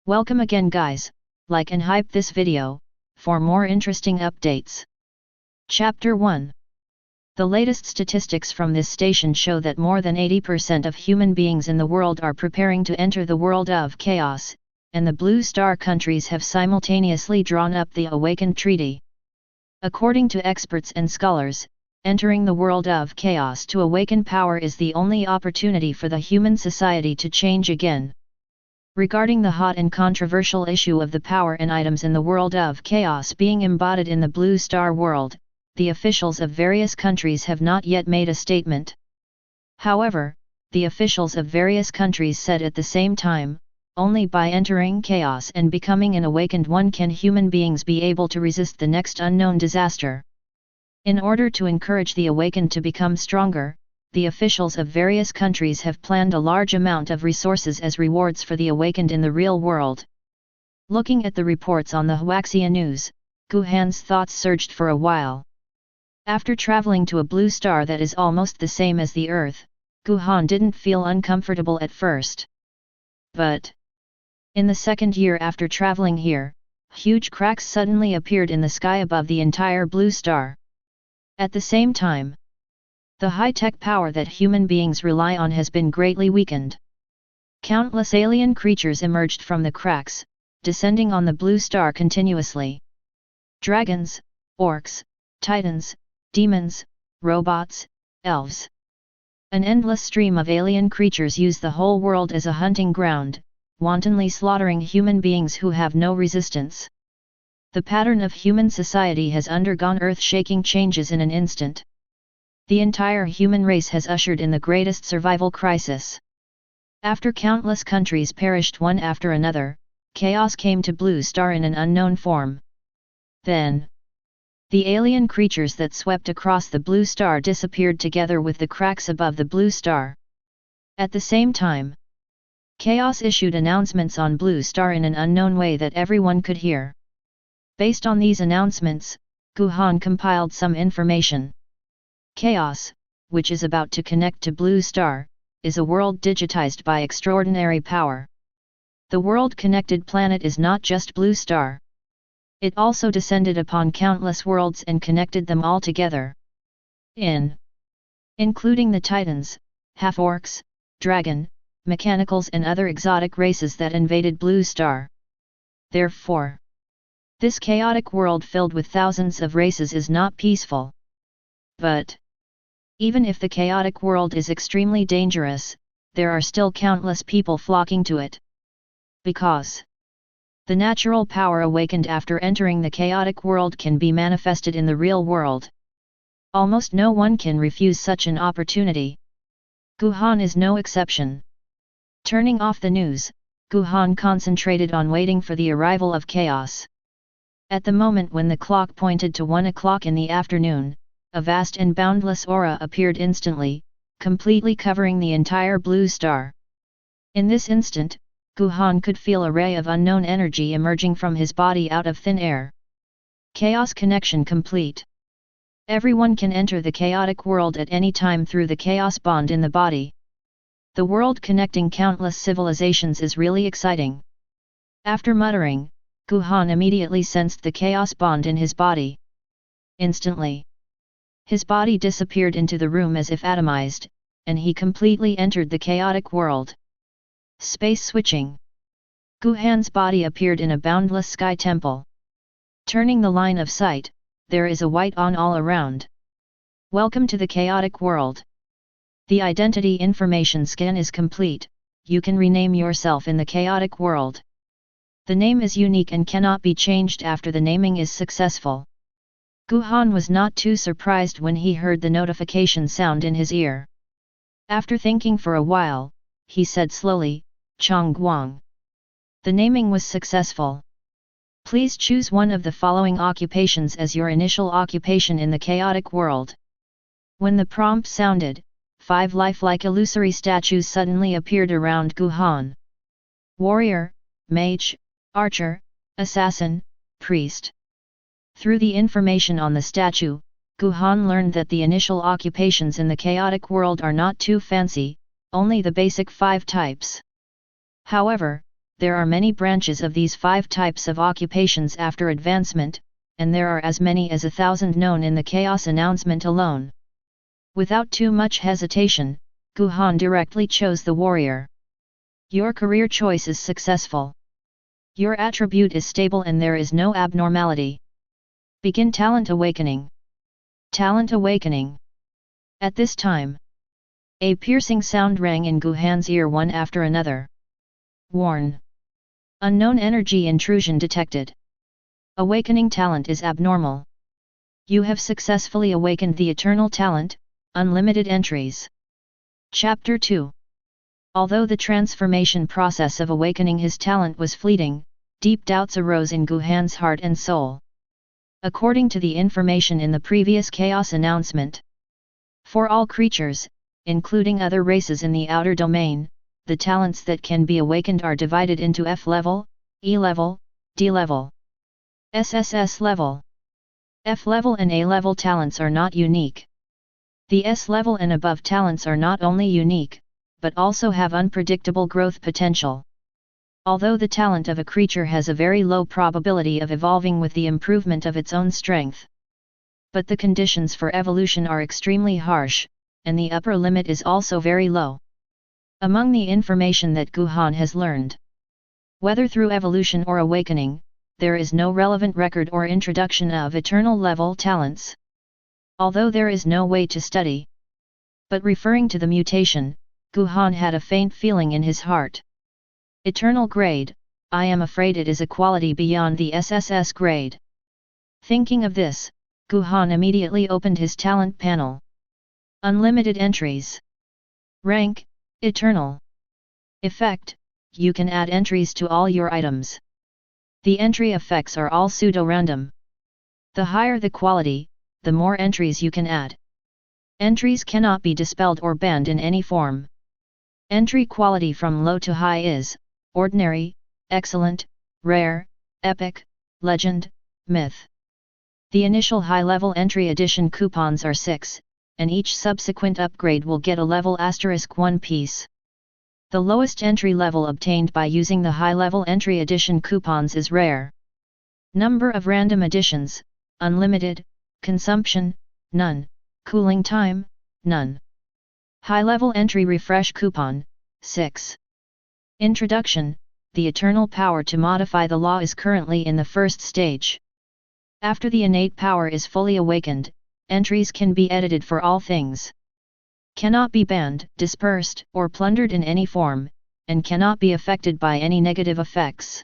Welcome again guys, like and hype this video, for more interesting updates. Chapter 1. The latest statistics from this station show that more than 80% of human beings in the world are preparing to enter the world of chaos, and the Blue Star countries have simultaneously drawn up the Awakened Treaty. According to experts and scholars, entering the world of chaos to awaken power is the only opportunity for the human society to change again. Regarding the hot and controversial issue of the power and items in the world of chaos being embodied in the Blue Star world, the officials of various countries have not yet made a statement. However, the officials of various countries said at the same time, only by entering chaos and becoming an awakened one can human beings be able to resist the next unknown disaster. In order to encourage the awakened to become stronger, the officials of various countries have planned a large amount of resources as rewards for the awakened in the real world. Looking at the reports on the Huaxia news, Guhan's thoughts surged for a while. After traveling to a blue star that is almost the same as the Earth, Guhan didn't feel uncomfortable at first. But in the second year after traveling here, huge cracks suddenly appeared in the sky above the entire blue star. At the same time, the high-tech power that human beings rely on has been greatly weakened. Countless alien creatures emerged from the cracks, descending on the blue star continuously. Dragons, orcs, titans, demons, robots, elves. An endless stream of alien creatures use the whole world as a hunting ground, wantonly slaughtering human beings who have no resistance. The pattern of human society has undergone earth-shaking changes in an instant. The entire human race has ushered in the greatest survival crisis. After countless countries perished one after another, chaos came to Blue Star in an unknown form. Then, the alien creatures that swept across the blue star disappeared together with the cracks above the blue star. At the same time, chaos issued announcements on Blue Star in an unknown way that everyone could hear. Based on these announcements, Guhan compiled some information. Chaos, which is about to connect to Blue Star, is a world digitized by extraordinary power. The world-connected planet is not just Blue Star. It also descended upon countless worlds and connected them all together. Including the Titans, half-orcs, dragon, mechanicals and other exotic races that invaded Blue Star. Therefore, this chaotic world filled with thousands of races is not peaceful. But even if the chaotic world is extremely dangerous, there are still countless people flocking to it. Because the natural power awakened after entering the chaotic world can be manifested in the real world. Almost no one can refuse such an opportunity. Guhan is no exception. Turning off the news, Guhan concentrated on waiting for the arrival of chaos. At the moment when the clock pointed to 1 o'clock in the afternoon, a vast and boundless aura appeared instantly, completely covering the entire blue star. In this instant, Guhan could feel a ray of unknown energy emerging from his body out of thin air. Chaos connection complete. Everyone can enter the chaotic world at any time through the chaos bond in the body. The world connecting countless civilizations is really exciting. After muttering, Guhan immediately sensed the chaos bond in his body. Instantly, his body disappeared into the room as if atomized, and he completely entered the chaotic world. Space switching. Guhan's body appeared in a boundless sky temple. Turning the line of sight, there is a white on all around. Welcome to the chaotic world. The identity information scan is complete, you can rename yourself in the chaotic world. The name is unique and cannot be changed after the naming is successful. Guhan was not too surprised when he heard the notification sound in his ear. After thinking for a while, he said slowly, Chongguang. The naming was successful. Please choose one of the following occupations as your initial occupation in the chaotic world. When the prompt sounded, 5 lifelike illusory statues suddenly appeared around Guhan. Warrior, mage, archer, assassin, priest. Through the information on the statue, Guhan learned that the initial occupations in the chaotic world are not too fancy, only the basic 5 types. However, there are many branches of these 5 types of occupations after advancement, and there are as many as 1,000 known in the chaos announcement alone. Without too much hesitation, Guhan directly chose the warrior. Your career choice is successful. Your attribute is stable and there is no abnormality. Begin Talent Awakening. Talent Awakening. At this time, a piercing sound rang in Guhan's ear one after another. Warn. Unknown energy intrusion detected. Awakening talent is abnormal. You have successfully awakened the eternal talent, unlimited entries. Chapter 2. Although the transformation process of awakening his talent was fleeting, deep doubts arose in Guhan's heart and soul. According to the information in the previous chaos announcement, for all creatures, including other races in the outer domain, the talents that can be awakened are divided into F level, E level, D level, SSS level. F level and A level talents are not unique. The S level and above talents are not only unique, but also have unpredictable growth potential. Although the talent of a creature has a very low probability of evolving with the improvement of its own strength, but the conditions for evolution are extremely harsh, and the upper limit is also very low. Among the information that Guhan has learned, whether through evolution or awakening, there is no relevant record or introduction of eternal level talents. Although there is no way to study. But referring to the mutation, Guhan had a faint feeling in his heart. Eternal grade, I am afraid it is a quality beyond the SSS grade. Thinking of this, Guhan immediately opened his talent panel. Unlimited entries. Rank, Eternal. Effect, you can add entries to all your items. The entry effects are all pseudo-random. The higher the quality, the more entries you can add. Entries cannot be dispelled or banned in any form. Entry quality from low to high is ordinary, excellent, rare, epic, legend, myth. The initial high-level entry edition coupons are 6, and each subsequent upgrade will get a level *1 piece. The lowest entry level obtained by using the high-level entry edition coupons is rare. Number of random editions, unlimited, consumption, none, cooling time, none. High-level entry refresh coupon, 6. Introduction, the eternal power to modify the law is currently in the first stage. After the innate power is fully awakened, entries can be edited for all things. Cannot be banned, dispersed, or plundered in any form, and cannot be affected by any negative effects.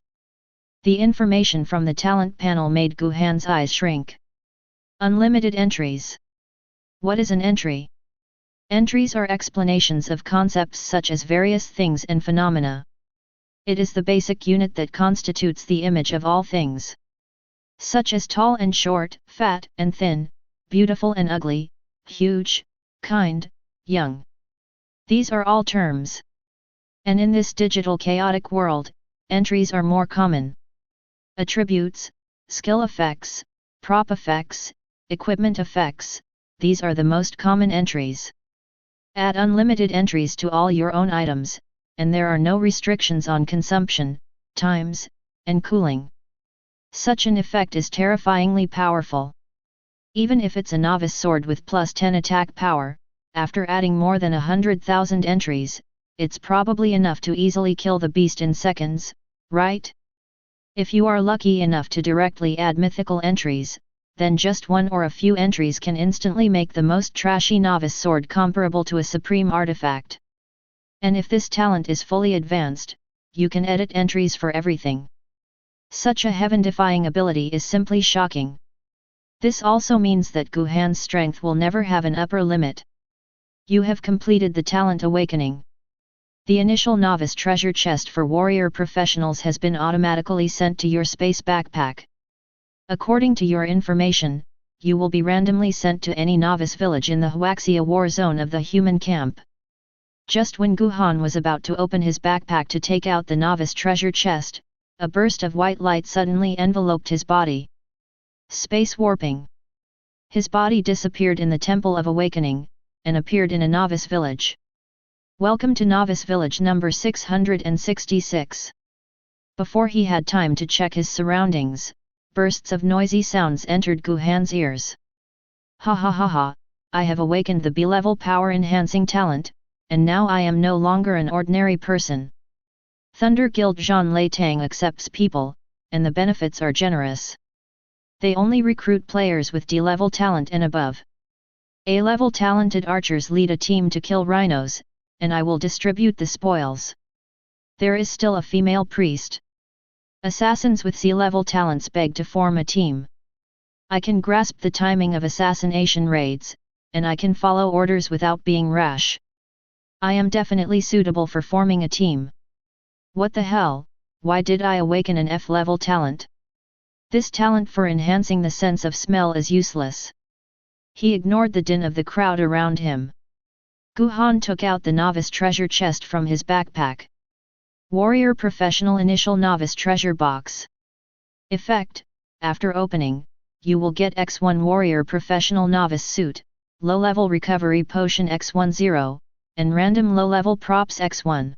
The information from the talent panel made Guhan's eyes shrink. Unlimited entries. What is an entry? Entries are explanations of concepts such as various things and phenomena. It is the basic unit that constitutes the image of all things. Such as tall and short, fat and thin, beautiful and ugly, huge, kind, young. These are all terms. And in this digital chaotic world, entries are more common. Attributes, skill effects, prop effects, equipment effects, these are the most common entries. Add unlimited entries to all your own items, and there are no restrictions on consumption, times, and cooling. Such an effect is terrifyingly powerful. Even if it's a novice sword with plus 10 attack power, after adding more than 100,000 entries, it's probably enough to easily kill the beast in seconds, right? If you are lucky enough to directly add mythical entries, then just one or a few entries can instantly make the most trashy novice sword comparable to a supreme artifact. And if this talent is fully advanced, you can edit entries for everything. Such a heaven-defying ability is simply shocking. This also means that Guhan's strength will never have an upper limit. You have completed the talent awakening. The initial novice treasure chest for warrior professionals has been automatically sent to your space backpack. According to your information, you will be randomly sent to any novice village in the Huaxia war zone of the human camp. Just when Guhan was about to open his backpack to take out the novice treasure chest, a burst of white light suddenly enveloped his body. Space warping. His body disappeared in the Temple of Awakening, and appeared in a novice village. Welcome to Novice Village number 666. Before he had time to check his surroundings, bursts of noisy sounds entered Guhan's ears. Ha ha ha ha, I have awakened the B-level power-enhancing talent, and now I am no longer an ordinary person. Thunder Guild Zhan Lei Tang accepts people, and the benefits are generous. They only recruit players with D-level talent and above. A-level talented archers lead a team to kill rhinos, and I will distribute the spoils. There is still a female priest. Assassins with C-level talents beg to form a team. I can grasp the timing of assassination raids, and I can follow orders without being rash. I am definitely suitable for forming a team. What the hell, why did I awaken an F-level talent? This talent for enhancing the sense of smell is useless. He ignored the din of the crowd around him. Guhan took out the novice treasure chest from his backpack. Warrior Professional Initial Novice Treasure Box. Effect: after opening, you will get X1 Warrior Professional Novice Suit, Low-Level Recovery Potion X10, and Random Low-Level Props X1.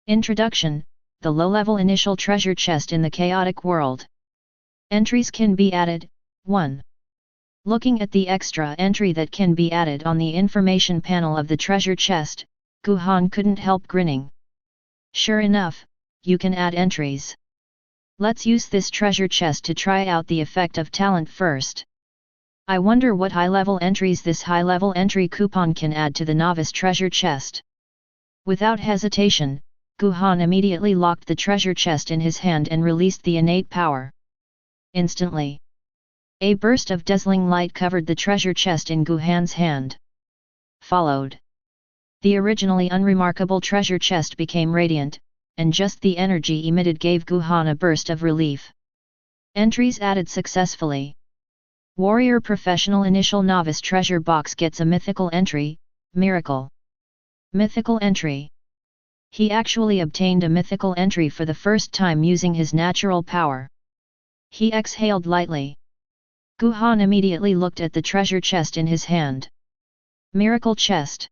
Introduction: the low-level initial treasure chest in the chaotic world. Entries can be added. 1. Looking at the extra entry that can be added on the information panel of the treasure chest, Guhan couldn't help grinning. Sure enough, you can add entries. Let's use this treasure chest to try out the effect of talent first. I wonder what high-level entries this high-level entry coupon can add to the novice treasure chest. Without hesitation, Guhan immediately locked the treasure chest in his hand and released the innate power. Instantly, a burst of dazzling light covered the treasure chest in Guhan's hand. Followed, the originally unremarkable treasure chest became radiant, and just the energy emitted gave Guhan a burst of relief. Entries added successfully. Warrior Professional Initial Novice Treasure Box gets a mythical entry, Miracle. Mythical entry. He actually obtained a mythical entry for the first time using his natural power. He exhaled lightly. Guhan immediately looked at the treasure chest in his hand. Miracle chest.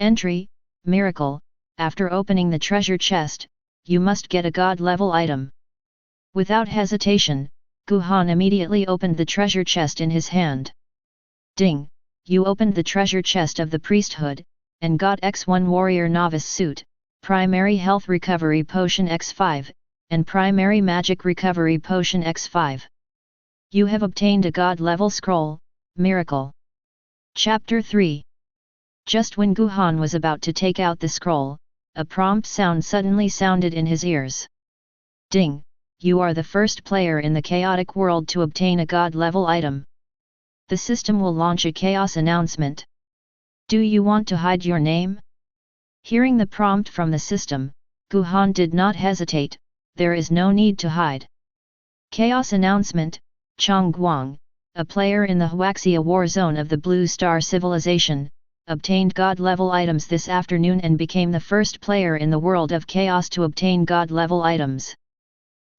Entry: Miracle. After opening the treasure chest, you must get a god-level item. Without hesitation, Guhan immediately opened the treasure chest in his hand. Ding! You opened the treasure chest of the priesthood, and got X1 Warrior Novice Suit, Primary Health Recovery Potion X5, and Primary Magic Recovery Potion X5. You have obtained a god-level scroll, Miracle. Chapter 3. Just when Guhan was about to take out the scroll, a prompt sound suddenly sounded in his ears. Ding! You are the first player in the chaotic world to obtain a god-level item. The system will launch a chaos announcement. Do you want to hide your name? Hearing the prompt from the system, Guhan did not hesitate. There is no need to hide. Chaos announcement: Chong Guang, a player in the Huaxia war zone of the Blue Star Civilization, obtained god-level items this afternoon and became the first player in the world of chaos to obtain god-level items.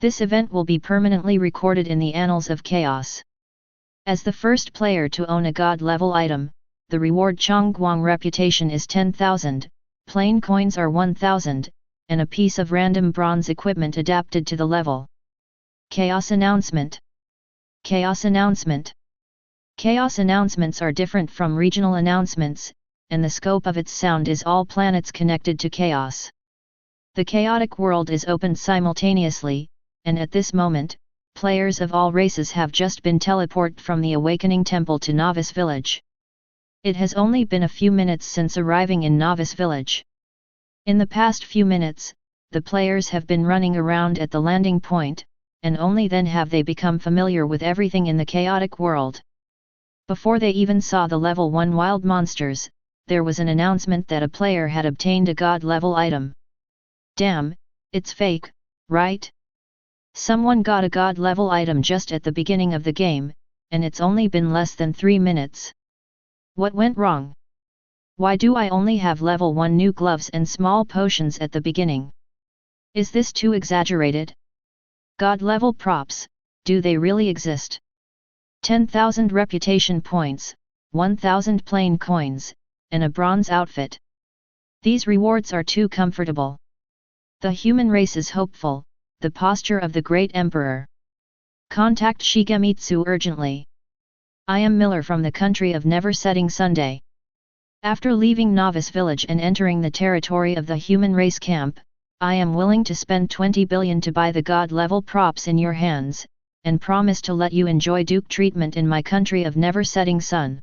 This event will be permanently recorded in the annals of chaos. As the first player to own a god-level item, the reward Chong Guang reputation is 10,000, plain coins are 1,000, and a piece of random bronze equipment adapted to the level. Chaos announcement. Chaos announcement. Chaos announcements are different from regional announcements, and the scope of its sound is all planets connected to chaos. The chaotic world is opened simultaneously, and at this moment, players of all races have just been teleported from the Awakening Temple to Novice Village. It has only been a few minutes since arriving in Novice Village. In the past few minutes, the players have been running around at the landing point, and only then have they become familiar with everything in the chaotic world. Before they even saw the level 1 wild monsters, there was an announcement that a player had obtained a god-level item. Damn, it's fake, right? Someone got a god-level item just at the beginning of the game, and it's only been less than 3 minutes. What went wrong? Why do I only have level 1 new gloves and small potions at the beginning? Is this too exaggerated? God-level props, do they really exist? 10,000 reputation points, 1,000 plain coins, and a bronze outfit. These rewards are too comfortable. The human race is hopeful, the posture of the great emperor. Contact Shigemitsu urgently. I am Miller from the country of Never Setting Sunday. After leaving Novice Village and entering the territory of the human race camp, I am willing to spend 20 billion to buy the god-level props in your hands, and promise to let you enjoy Duke treatment in my country of Never Setting Sun.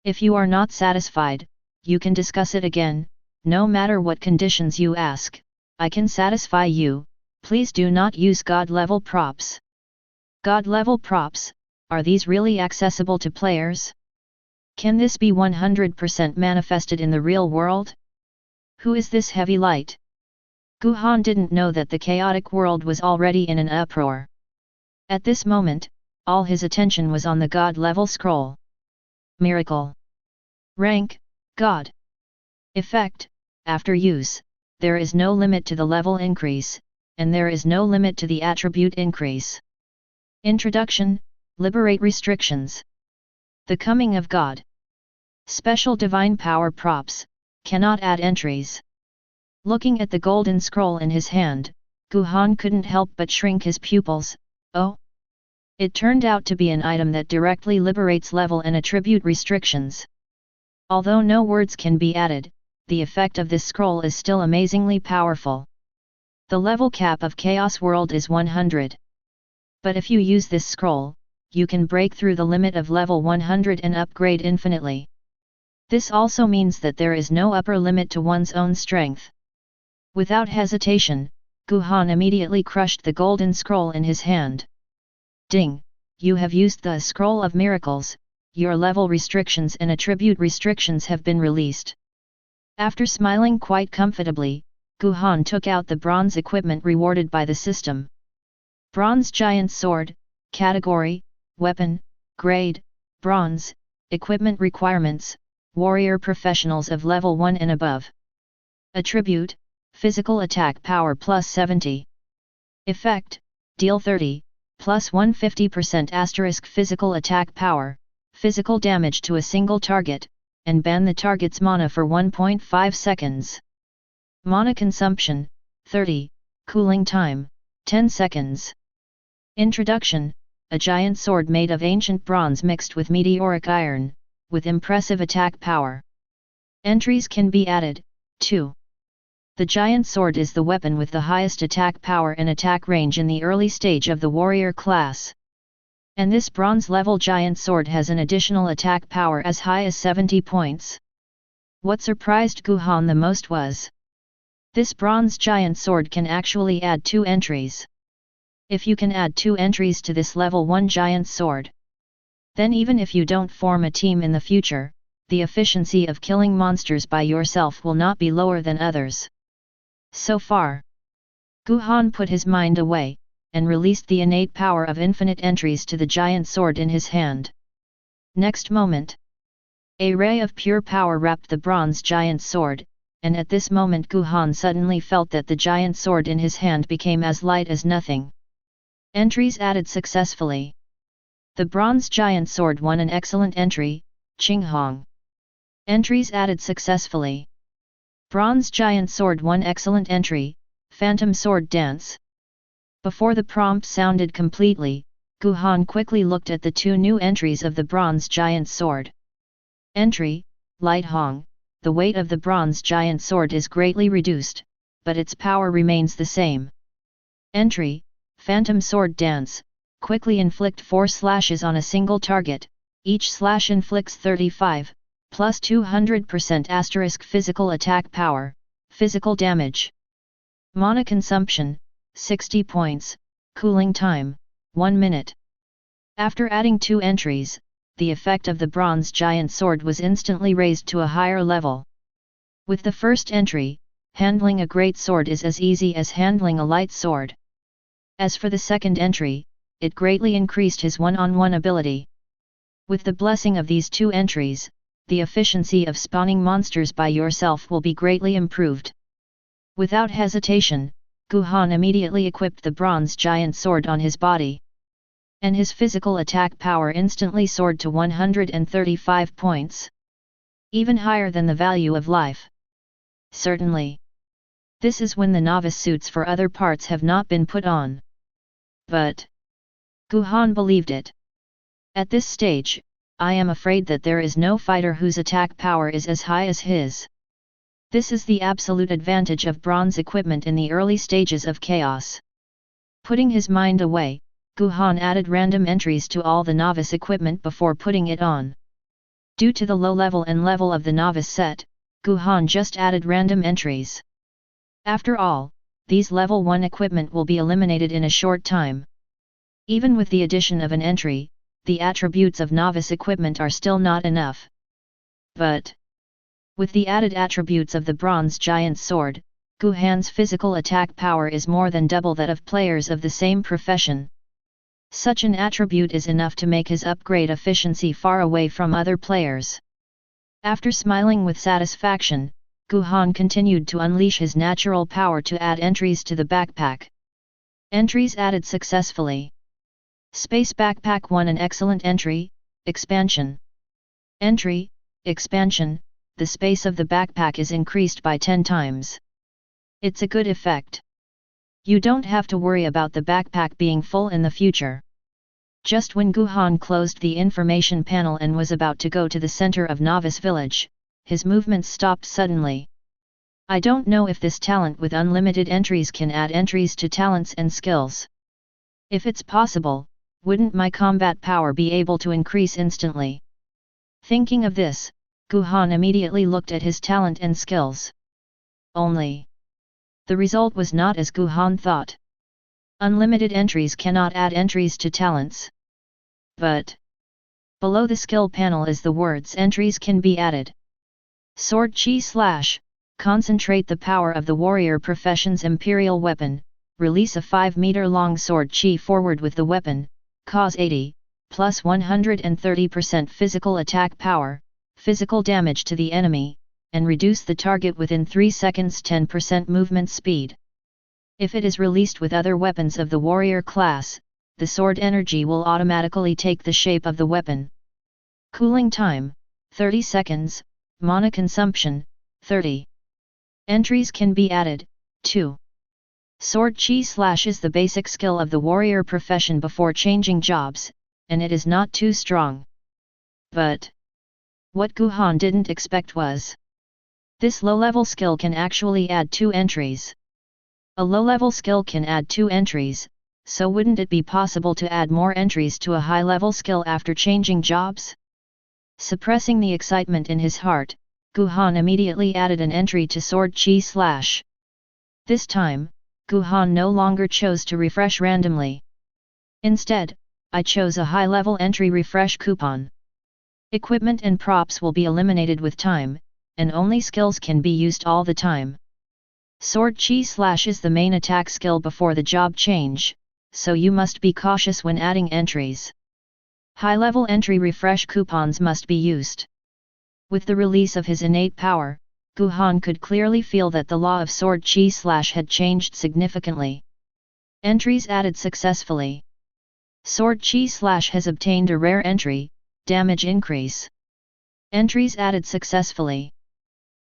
If you are not satisfied, you can discuss it again, no matter what conditions you ask, I can satisfy you, please do not use god-level props. God-level props, are these really accessible to players? Can this be 100% manifested in the real world? Who is this heavy light? Guhan didn't know that the chaotic world was already in an uproar. At this moment, all his attention was on the God-level scroll. Miracle. Rank, God. Effect, after use, there is no limit to the level increase, and there is no limit to the attribute increase. Introduction, liberate restrictions. The coming of God. Special divine power props, cannot add entries. Looking at the golden scroll in his hand, Guhan couldn't help but shrink his pupils. Oh! It turned out to be an item that directly liberates level and attribute restrictions. Although no words can be added, the effect of this scroll is still amazingly powerful. The level cap of Chaos World is 100. But if you use this scroll, you can break through the limit of level 100 and upgrade infinitely. This also means that there is no upper limit to one's own strength. Without hesitation, Guhan immediately crushed the golden scroll in his hand. Ding! You have used the Scroll of Miracles, your level restrictions and attribute restrictions have been released. After smiling quite comfortably, Guhan took out the bronze equipment rewarded by the system. Bronze Giant Sword, Category, Weapon, Grade, Bronze, Equipment Requirements, Warrior Professionals of Level 1 and above. Attribute, Physical Attack Power plus 70. Effect, Deal 30, plus 150% Physical Attack Power, Physical Damage to a single target, and ban the target's mana for 1.5 seconds. Mana Consumption, 30, Cooling Time, 10 seconds. Introduction, a giant sword made of ancient bronze mixed with meteoric iron, with impressive attack power. Entries can be added, too. The giant sword is the weapon with the highest attack power and attack range in the early stage of the warrior class. And this bronze-level giant sword has an additional attack power as high as 70 points. What surprised Guhan the most was this bronze giant sword can actually add 2 entries. If you can add 2 entries to this level 1 giant sword, then even if you don't form a team in the future, the efficiency of killing monsters by yourself will not be lower than others. So far, Guhan put his mind away, and released the innate power of infinite entries to the giant sword in his hand. Next moment, a ray of pure power wrapped the bronze giant sword, and at this moment Guhan suddenly felt that the giant sword in his hand became as light as nothing. Entries added successfully. The bronze giant sword won an excellent entry, Qinghong. Entries added successfully. Bronze giant sword won excellent entry, Phantom Sword Dance. Before the prompt sounded completely, Guhan quickly looked at the 2 new entries of the bronze giant sword. Entry, Light Hong. The weight of the bronze giant sword is greatly reduced, but its power remains the same. Entry, Phantom Sword Dance. Quickly inflict 4 slashes on a single target, each slash inflicts 35, plus 200% physical attack power, physical damage. Mana consumption, 60 points, cooling time, 1 minute. After adding 2 entries, the effect of the bronze giant sword was instantly raised to a higher level. With the first entry, handling a great sword is as easy as handling a light sword. As for the second entry, it greatly increased his one-on-one ability. With the blessing of these 2 entries, the efficiency of spawning monsters by yourself will be greatly improved. Without hesitation, Guhan immediately equipped the bronze giant sword on his body. And his physical attack power instantly soared to 135 points. Even higher than the value of life. Certainly. This is when the novice suits for other parts have not been put on. But Guhan believed it. At this stage, I am afraid that there is no fighter whose attack power is as high as his. This is the absolute advantage of bronze equipment in the early stages of chaos. Putting his mind away, Guhan added random entries to all the novice equipment before putting it on. Due to the low level and level of the novice set, Guhan just added random entries. After all, these level 1 equipment will be eliminated in a short time. Even with the addition of an entry, the attributes of novice equipment are still not enough. But with the added attributes of the bronze giant sword, Guhan's physical attack power is more than double that of players of the same profession. Such an attribute is enough to make his upgrade efficiency far away from other players. After smiling with satisfaction, Guhan continued to unleash his natural power to add entries to the backpack. Entries added successfully. Space Backpack 1 an excellent entry, expansion. Entry, expansion, the space of the backpack is increased by 10 times. It's a good effect. You don't have to worry about the backpack being full in the future. Just when Guhan closed the information panel and was about to go to the center of Novice Village, his movements stopped suddenly. I don't know if this talent with unlimited entries can add entries to talents and skills. If it's possible, wouldn't my combat power be able to increase instantly? Thinking of this, Guhan immediately looked at his talent and skills. Only the result was not as Guhan thought. Unlimited entries cannot add entries to talents. But below the skill panel is the words entries can be added. Sword Chi Slash, concentrate the power of the warrior profession's imperial weapon, release a 5-meter long sword chi forward with the weapon, cause 80, plus 130% physical attack power, physical damage to the enemy, and reduce the target within 3 seconds 10% movement speed. If it is released with other weapons of the warrior class, the sword energy will automatically take the shape of the weapon. Cooling time, 30 seconds, mana consumption, 30. Entries can be added, 2. Sword Chi Slash is the basic skill of the warrior profession before changing jobs, and it is not too strong. But what Guhan didn't expect was this low-level skill can actually add 2 entries. A low-level skill can add 2 entries, so wouldn't it be possible to add more entries to a high-level skill after changing jobs? Suppressing the excitement in his heart, Guhan immediately added an entry to Sword Chi Slash. This time, Guhan no longer chose to refresh randomly. Instead, I chose a high-level entry refresh coupon. Equipment and props will be eliminated with time, and only skills can be used all the time. Sword Chi Slash is the main attack skill before the job change, so you must be cautious when adding entries. High-level entry refresh coupons must be used. With the release of his innate power, Guhan could clearly feel that the law of Sword Chi Slash had changed significantly. Entries added successfully. Sword Chi Slash has obtained a rare entry, damage increase. Entries added successfully.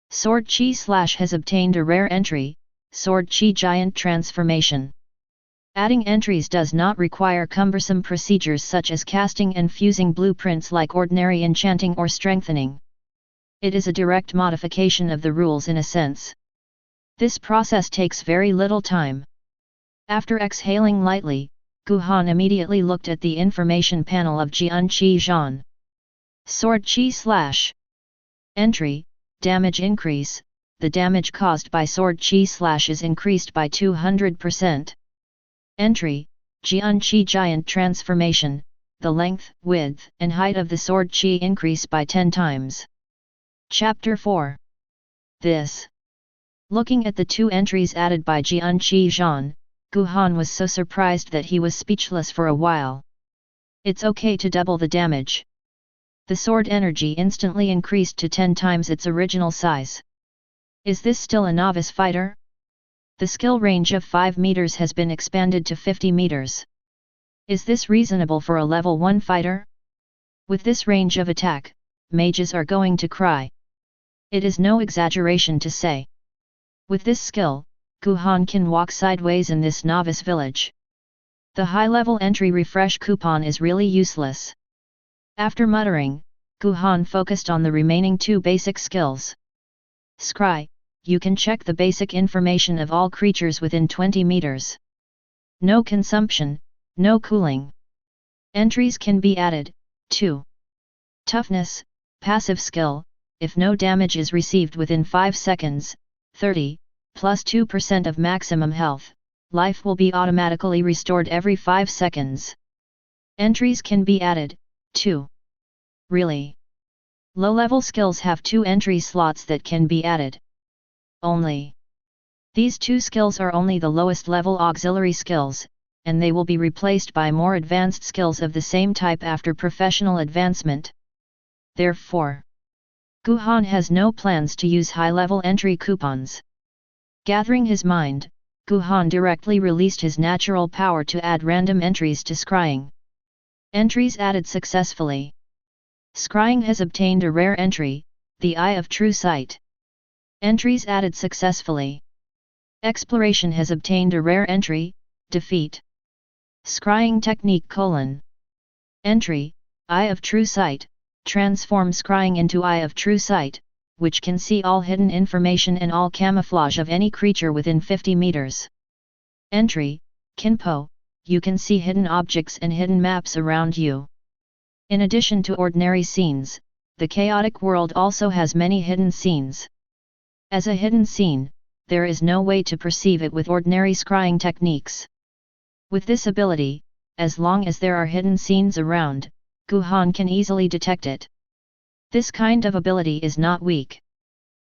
Sword Chi Slash has obtained a rare entry, Sword Chi Giant Transformation. Adding entries does not require cumbersome procedures such as casting and fusing blueprints like ordinary enchanting or strengthening. It is a direct modification of the rules in a sense. This process takes very little time. After exhaling lightly, Guhan immediately looked at the information panel of Jian Chi Zhan. Sword Chi Slash. Entry, damage increase, the damage caused by Sword Chi Slash is increased by 200%. Entry, Jian Chi Giant Transformation, the length, width, and height of the Sword Chi increase by 10 times. Chapter 4. This. Looking at the 2 entries added by Jian Chi Zhan, Guhan was so surprised that he was speechless for a while. It's okay to double the damage. The sword energy instantly increased to 10 times its original size. Is this still a novice fighter? The skill range of 5 meters has been expanded to 50 meters. Is this reasonable for a level 1 fighter? With this range of attack, mages are going to cry. It is no exaggeration to say. With this skill, Guhan can walk sideways in this novice village. The high-level entry refresh coupon is really useless. After muttering, Guhan focused on the remaining 2 basic skills. Scry, you can check the basic information of all creatures within 20 meters. No consumption, no cooling. Entries can be added, 2. Toughness, passive skill, if no damage is received within 5 seconds, 30, plus 2% of maximum health, life will be automatically restored every 5 seconds. Entries can be added, 2. Really? Low-level skills have 2 entry slots that can be added. Only. These 2 skills are only the lowest level auxiliary skills, and they will be replaced by more advanced skills of the same type after professional advancement. Therefore, Guhan has no plans to use high-level entry coupons. Gathering his mind, Guhan directly released his natural power to add random entries to scrying. Entries added successfully. Scrying has obtained a rare entry, the Eye of True Sight. Entries added successfully. Exploration has obtained a rare entry, Defeat. Scrying technique : Entry, Eye of True Sight, transform scrying into Eye of True Sight, which can see all hidden information and all camouflage of any creature within 50 meters. Entry, Kinpo, you can see hidden objects and hidden maps around you. In addition to ordinary scenes, the chaotic world also has many hidden scenes. As a hidden scene, there is no way to perceive it with ordinary scrying techniques. With this ability, as long as there are hidden scenes around, Guhan can easily detect it. This kind of ability is not weak.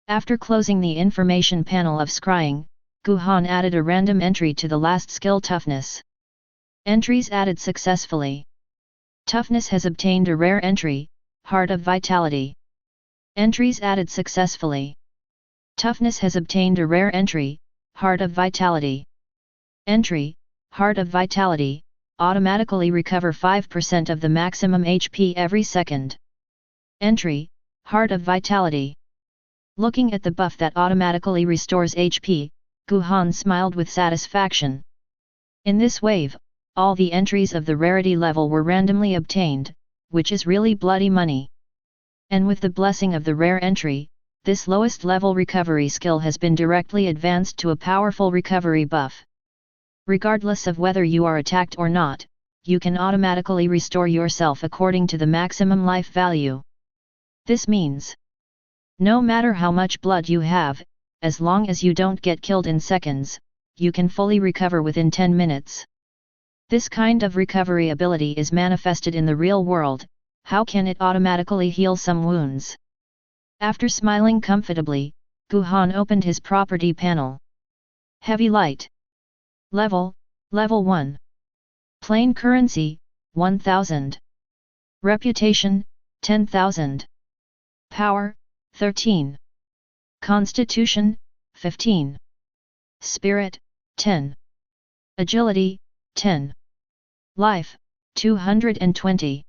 After closing the information panel of scrying, Guhan added a random entry to the last skill: Toughness. Entries added successfully. Toughness has obtained a rare entry, Heart of Vitality. Entries added successfully. Toughness has obtained a rare entry, Heart of Vitality. Entry, Heart of Vitality, automatically recover 5% of the maximum HP every second. Entry, Heart of Vitality. Looking at the buff that automatically restores HP, Guhan smiled with satisfaction. In this wave, all the entries of the rarity level were randomly obtained, which is really bloody money. And with the blessing of the rare entry, this lowest level recovery skill has been directly advanced to a powerful recovery buff. Regardless of whether you are attacked or not, you can automatically restore yourself according to the maximum life value. This means, no matter how much blood you have, as long as you don't get killed in seconds, you can fully recover within 10 minutes. This kind of recovery ability is manifested in the real world. How can it automatically heal some wounds? After smiling comfortably, Guhan opened his property panel. Heavy Light. Level 1. Plain Currency, 1000. Reputation, 10,000. Power, 13. Constitution, 15. Spirit, 10. Agility, 10. Life, 220.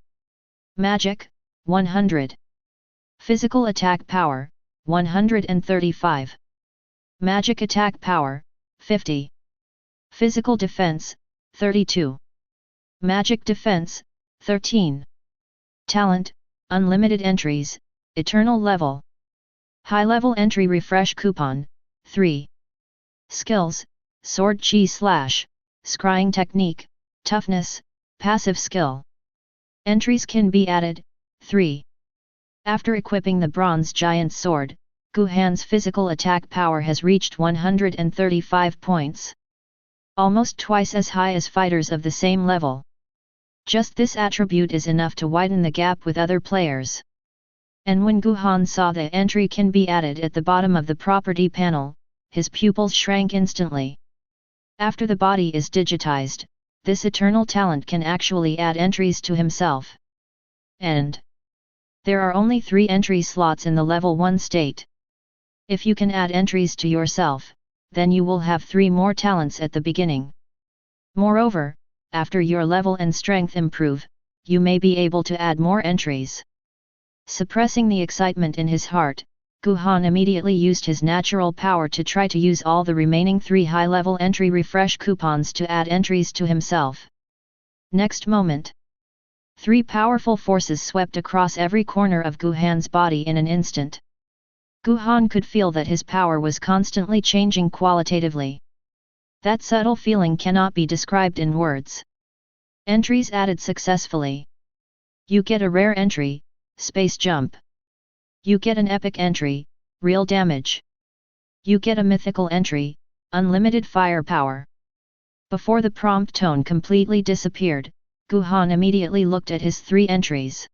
Magic, 100. Physical attack power, 135. Magic attack power, 50. Physical defense, 32. Magic defense, 13. Talent, unlimited entries, eternal level. High level entry refresh coupon, 3. Skills, Sword Chi Slash, Scrying Technique, Toughness, Passive Skill. Entries can be added, 3. After equipping the Bronze Giant Sword, Guhan's physical attack power has reached 135 points. Almost twice as high as fighters of the same level. Just this attribute is enough to widen the gap with other players. And when Guhan saw the entry can be added at the bottom of the property panel, his pupils shrank instantly. After the body is digitized, this eternal talent can actually add entries to himself. And there are only 3 entry slots in the level 1 state. If you can add entries to yourself, then you will have 3 more talents at the beginning. Moreover, after your level and strength improve, you may be able to add more entries. Suppressing the excitement in his heart, Guhan immediately used his natural power to try to use all the remaining 3 high-level entry refresh coupons to add entries to himself. Next moment, 3 powerful forces swept across every corner of Guhan's body in an instant. Guhan could feel that his power was constantly changing qualitatively. That subtle feeling cannot be described in words. Entries added successfully. You get a rare entry, space jump. You get an epic entry, real damage. You get a mythical entry, unlimited firepower. Before the prompt tone completely disappeared, Guhan immediately looked at his 3 entries.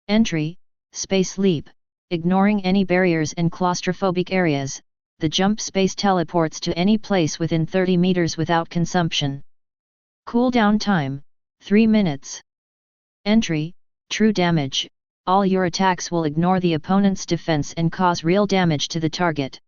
Entry, space leap, ignoring any barriers and claustrophobic areas, the jump space teleports to any place within 30 meters without consumption. Cooldown time, 3 minutes. Entry, true damage. All your attacks will ignore the opponent's defense and cause real damage to the target.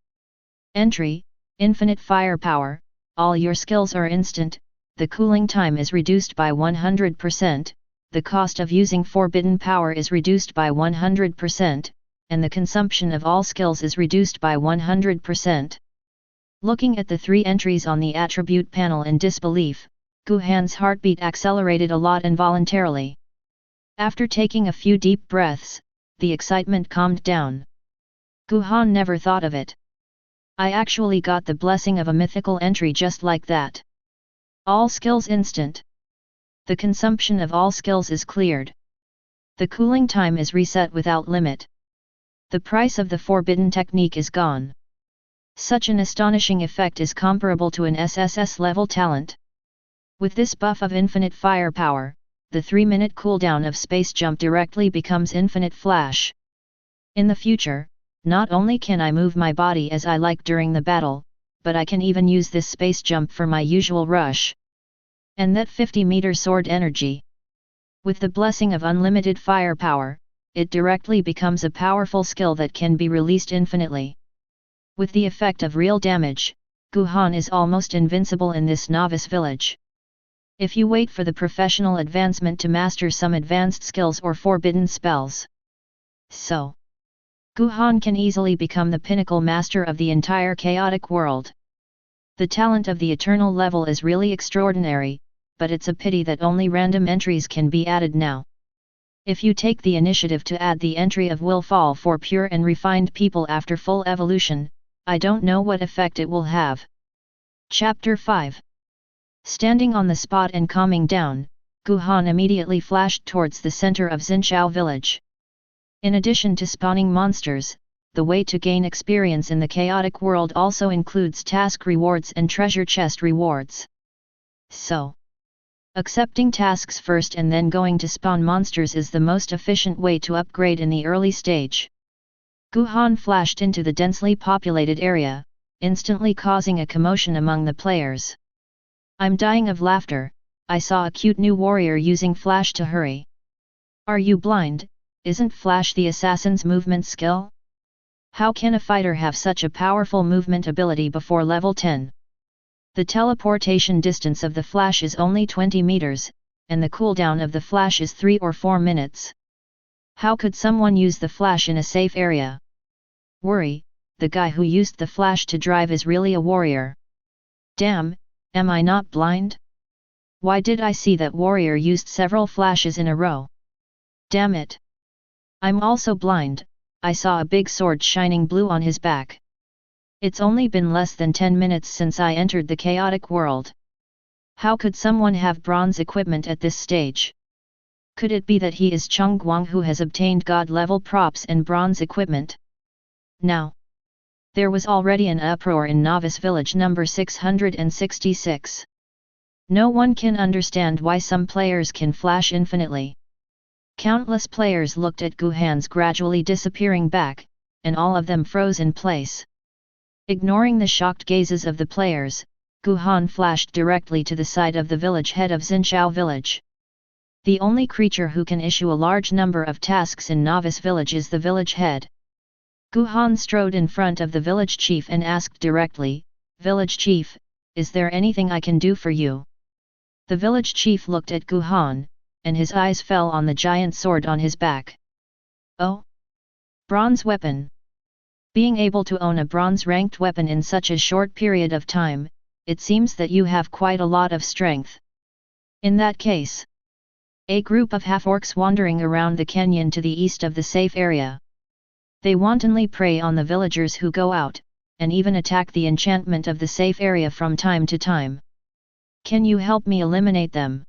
Entry, infinite firepower, all your skills are instant, the cooling time is reduced by 100%, the cost of using forbidden power is reduced by 100%, and the consumption of all skills is reduced by 100%. Looking at the 3 entries on the attribute panel in disbelief, Guhan's heartbeat accelerated a lot involuntarily. After taking a few deep breaths, the excitement calmed down. Guhan never thought of it. I actually got the blessing of a mythical entry just like that. All skills instant. The consumption of all skills is cleared. The cooling time is reset without limit. The price of the forbidden technique is gone. Such an astonishing effect is comparable to an SSS level talent. With this buff of infinite firepower, the 3-minute cooldown of space jump directly becomes infinite flash. In the future, not only can I move my body as I like during the battle, but I can even use this space jump for my usual rush. And that 50-meter sword energy. With the blessing of unlimited firepower, it directly becomes a powerful skill that can be released infinitely. With the effect of real damage, Guhan is almost invincible in this novice village. If you wait for the professional advancement to master some advanced skills or forbidden spells. So, Guhan can easily become the pinnacle master of the entire chaotic world. The talent of the eternal level is really extraordinary, but it's a pity that only random entries can be added now. If you take the initiative to add the entry of Willfall for pure and refined people after full evolution, I don't know what effect it will have. Chapter 5. Standing on the spot and calming down, Guhan immediately flashed towards the center of Xinqiao village. In addition to spawning monsters, the way to gain experience in the chaotic world also includes task rewards and treasure chest rewards. So, accepting tasks first and then going to spawn monsters is the most efficient way to upgrade in the early stage. Guhan flashed into the densely populated area, instantly causing a commotion among the players. I'm dying of laughter. I saw a cute new warrior using Flash to hurry. Are you blind? Isn't Flash the assassin's movement skill? How can a fighter have such a powerful movement ability before level 10? The teleportation distance of the Flash is only 20 meters, and the cooldown of the Flash is 3 or 4 minutes. How could someone use the Flash in a safe area? Worry, the guy who used the Flash to drive is really a warrior. Damn! Am I not blind? Why did I see that warrior used several flashes in a row? Damn it! I'm also blind. I saw a big sword shining blue on his back. It's only been less than 10 minutes since I entered the chaotic world. How could someone have bronze equipment at this stage? Could it be that he is Chung Guang who has obtained god-level props and bronze equipment? Now, there was already an uproar in Novice Village number 666. No one can understand why some players can flash infinitely. Countless players looked at Guhan's gradually disappearing back, and all of them froze in place. Ignoring the shocked gazes of the players, Guhan flashed directly to the side of the village head of Xinqiao village. The only creature who can issue a large number of tasks in Novice Village is the village head. Guhan strode in front of the village chief and asked directly, "Village chief, is there anything I can do for you?" The village chief looked at Guhan, and his eyes fell on the giant sword on his back. Oh! Bronze weapon! Being able to own a bronze-ranked weapon in such a short period of time, it seems that you have quite a lot of strength. In that case, a group of half-orcs wandering around the canyon to the east of the safe area. They wantonly prey on the villagers who go out, and even attack the enchantment of the safe area from time to time. Can you help me eliminate them?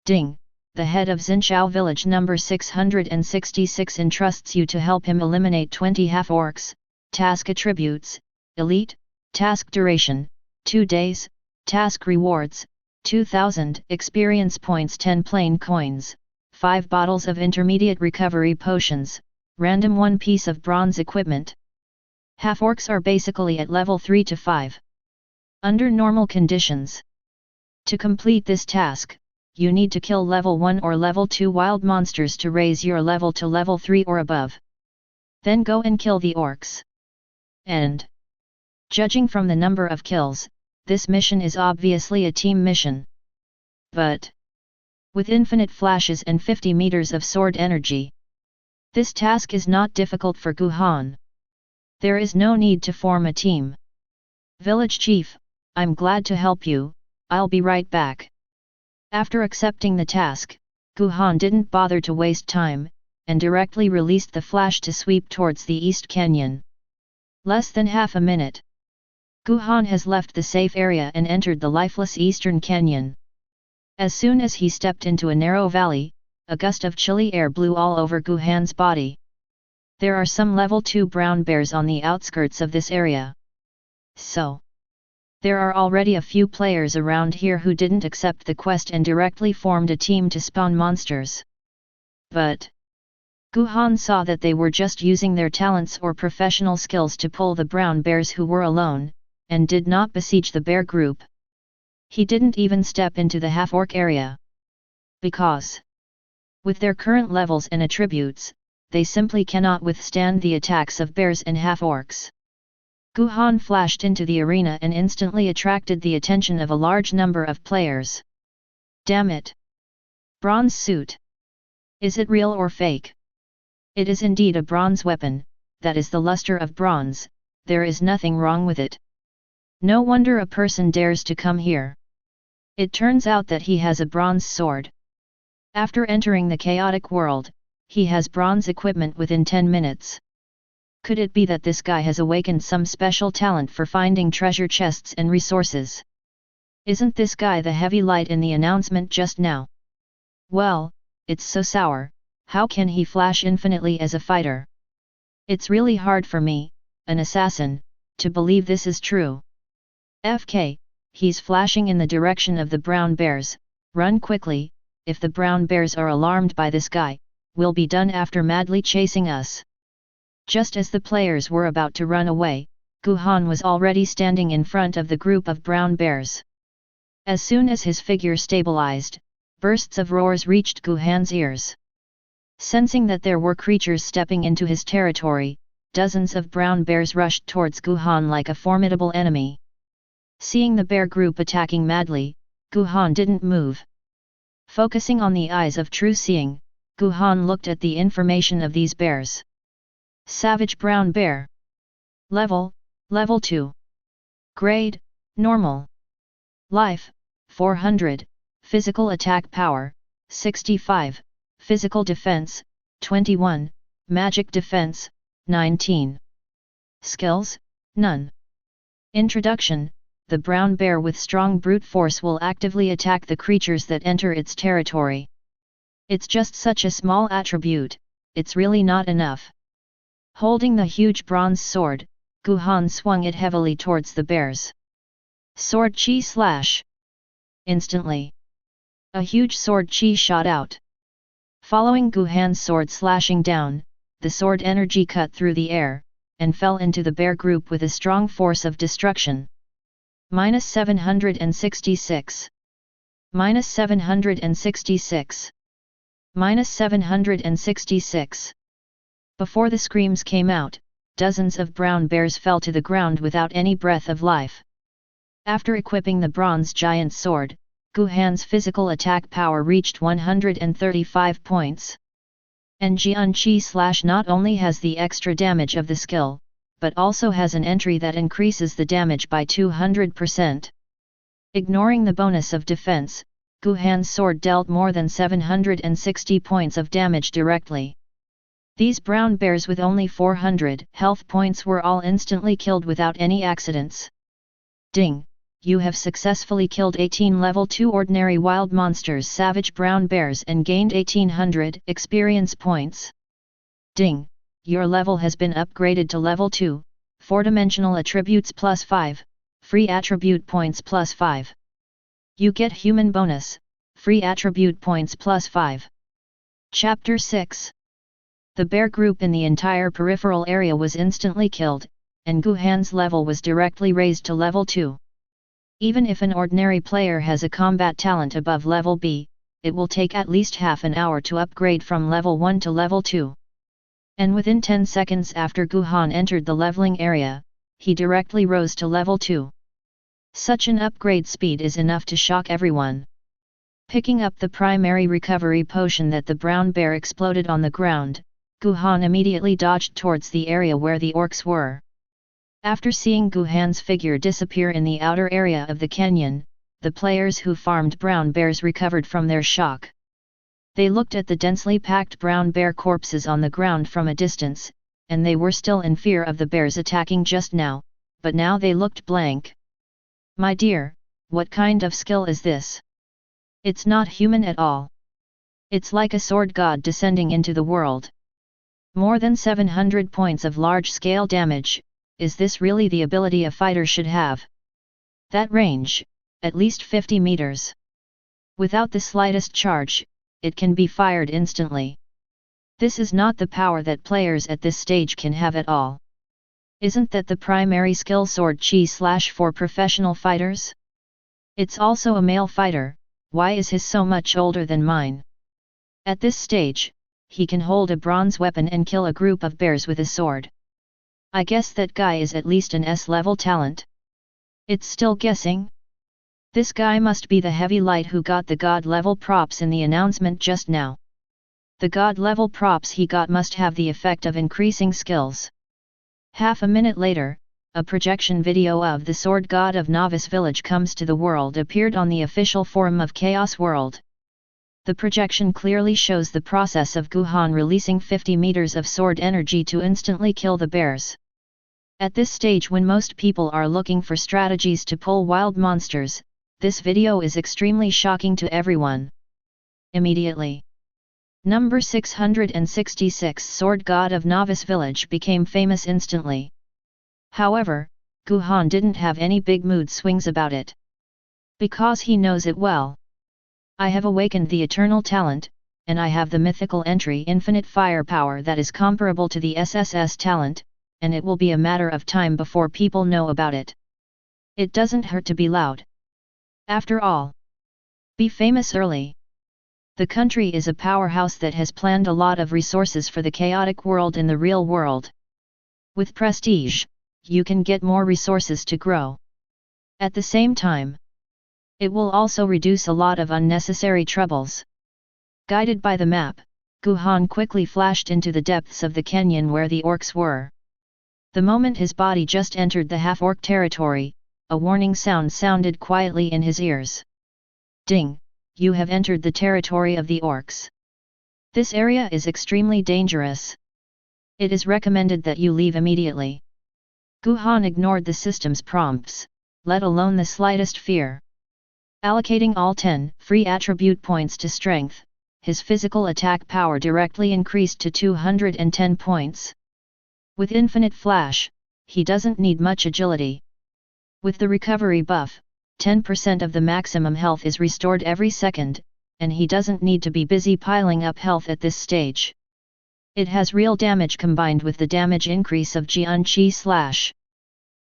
Ding, the head of Xinchao village number 666 entrusts you to help him eliminate 20 half-orcs. Task attributes: Elite, task duration, 2 days, task rewards, 2000 experience points, 10 plain coins, 5 bottles of intermediate recovery potions, random 1 piece of bronze equipment. Half-orcs are basically at level 3 to 5. Under normal conditions. To complete this task, you need to kill level 1 or level 2 wild monsters to raise your level to level 3 or above. Then go and kill the orcs. And, judging from the number of kills, this mission is obviously a team mission. But, with infinite flashes and 50 meters of sword energy, this task is not difficult for Guhan. There is no need to form a team. Village chief, I'm glad to help you, I'll be right back. After accepting the task, Guhan didn't bother to waste time, and directly released the flash to sweep towards the East Canyon. Less than half a minute. Guhan has left the safe area and entered the lifeless Eastern Canyon. As soon as he stepped into a narrow valley, a gust of chilly air blew all over Guhan's body. There are some level 2 brown bears on the outskirts of this area. So, there are already a few players around here who didn't accept the quest and directly formed a team to spawn monsters. But Guhan saw that they were just using their talents or professional skills to pull the brown bears who were alone, and did not besiege the bear group. He didn't even step into the half-orc area. Because, with their current levels and attributes, they simply cannot withstand the attacks of bears and half-orcs. Guhan flashed into the arena and instantly attracted the attention of a large number of players. Damn it! Bronze suit. Is it real or fake? It is indeed a bronze weapon, that is the luster of bronze, there is nothing wrong with it. No wonder a person dares to come here. It turns out that he has a bronze sword. After entering the chaotic world, he has bronze equipment within 10 minutes. Could it be that this guy has awakened some special talent for finding treasure chests and resources? Isn't this guy the heavy light in the announcement just now? Well, it's so sour, how can he flash infinitely as a fighter? It's really hard for me, an assassin, to believe this is true. FK, he's flashing in the direction of the brown bears, run quickly, if the brown bears are alarmed by this guy, we'll be done after madly chasing us. Just as the players were about to run away, Guhan was already standing in front of the group of brown bears. As soon as his figure stabilized, bursts of roars reached Guhan's ears. Sensing that there were creatures stepping into his territory, dozens of brown bears rushed towards Guhan like a formidable enemy. Seeing the bear group attacking madly, Guhan didn't move. Focusing on the eyes of true seeing, Guhan looked at the information of these bears. Savage brown bear. Level 2. Grade, normal. Life, 400, physical attack power, 65, physical defense, 21, magic defense, 19. Skills, none. Introduction: the brown bear with strong brute force will actively attack the creatures that enter its territory. It's just such a small attribute, it's really not enough. Holding the huge bronze sword, Guhan swung it heavily towards the bears. Sword chi slash. Instantly, a huge sword chi shot out. Following Guhan's sword slashing down, the sword energy cut through the air, and fell into the bear group with a strong force of destruction. -766. -766. -766. Before the screams came out, dozens of brown bears fell to the ground without any breath of life. After equipping the bronze giant sword, Guhan's physical attack power reached 135 points. And Jian Chi Slash not only has the extra damage of the skill, but also has an entry that increases the damage by 200%. Ignoring the bonus of defense, Guhan's sword dealt more than 760 points of damage directly. These brown bears with only 400 health points were all instantly killed without any accidents. Ding! You have successfully killed 18 level 2 ordinary wild monsters savage brown bears and gained 1800 experience points. Ding! Your level has been upgraded to level 2, 4-dimensional attributes plus 5, free attribute points plus 5. You get human bonus, free attribute points plus 5. Chapter 6. The bear group in the entire peripheral area was instantly killed, and Guhan's level was directly raised to level 2. Even if an ordinary player has a combat talent above level B, it will take at least half an hour to upgrade from level 1 to level 2. And within 10 seconds after Guhan entered the leveling area, he directly rose to level 2. Such an upgrade speed is enough to shock everyone. Picking up the primary recovery potion that the brown bear exploded on the ground, Guhan immediately dodged towards the area where the orcs were. After seeing Guhan's figure disappear in the outer area of the canyon, the players who farmed brown bears recovered from their shock. They looked at the densely packed brown bear corpses on the ground from a distance, and they were still in fear of the bears attacking just now, but now they looked blank. My dear, what kind of skill is this? It's not human at all. It's like a sword god descending into the world. More than 700 points of large-scale damage. Is this really the ability a fighter should have? That range, at least 50 meters. Without the slightest charge, it can be fired instantly. This is not the power that players at this stage can have at all. Isn't that the primary skill sword chi/ for professional fighters? It's also a male fighter, why is his so much older than mine? At this stage, he can hold a bronze weapon and kill a group of bears with a sword. I guess that guy is at least an S-level talent. It's still guessing? This guy must be the heavy light who got the god-level props in the announcement just now. The god-level props he got must have the effect of increasing skills. Half a minute later, a projection video of the Sword God of Novice Village Comes to the World appeared on the official forum of Chaos World. The projection clearly shows the process of Guhan releasing 50 meters of sword energy to instantly kill the bears. At this stage when most people are looking for strategies to pull wild monsters, this video is extremely shocking to everyone. Immediately. Number 666 Sword God of Novice Village became famous instantly. However, Guhan didn't have any big mood swings about it. Because he knows it well. I have awakened the eternal talent, and I have the mythical entry infinite firepower that is comparable to the SSS talent, and it will be a matter of time before people know about it. It doesn't hurt to be loud. After all, be famous early. The country is a powerhouse that has planned a lot of resources for the chaotic world in the real world. With prestige, you can get more resources to grow. At the same time, it will also reduce a lot of unnecessary troubles. Guided by the map, Guhan quickly flashed into the depths of the canyon where the orcs were. The moment his body just entered the half-orc territory, a warning sound sounded quietly in his ears. Ding! You have entered the territory of the orcs. This area is extremely dangerous. It is recommended that you leave immediately. Guhan ignored the system's prompts, let alone the slightest fear. Allocating all 10 free attribute points to strength, his physical attack power directly increased to 210 points. With infinite flash, he doesn't need much agility. With the recovery buff, 10% of the maximum health is restored every second, and he doesn't need to be busy piling up health at this stage. It has real damage combined with the damage increase of Jian Chi/.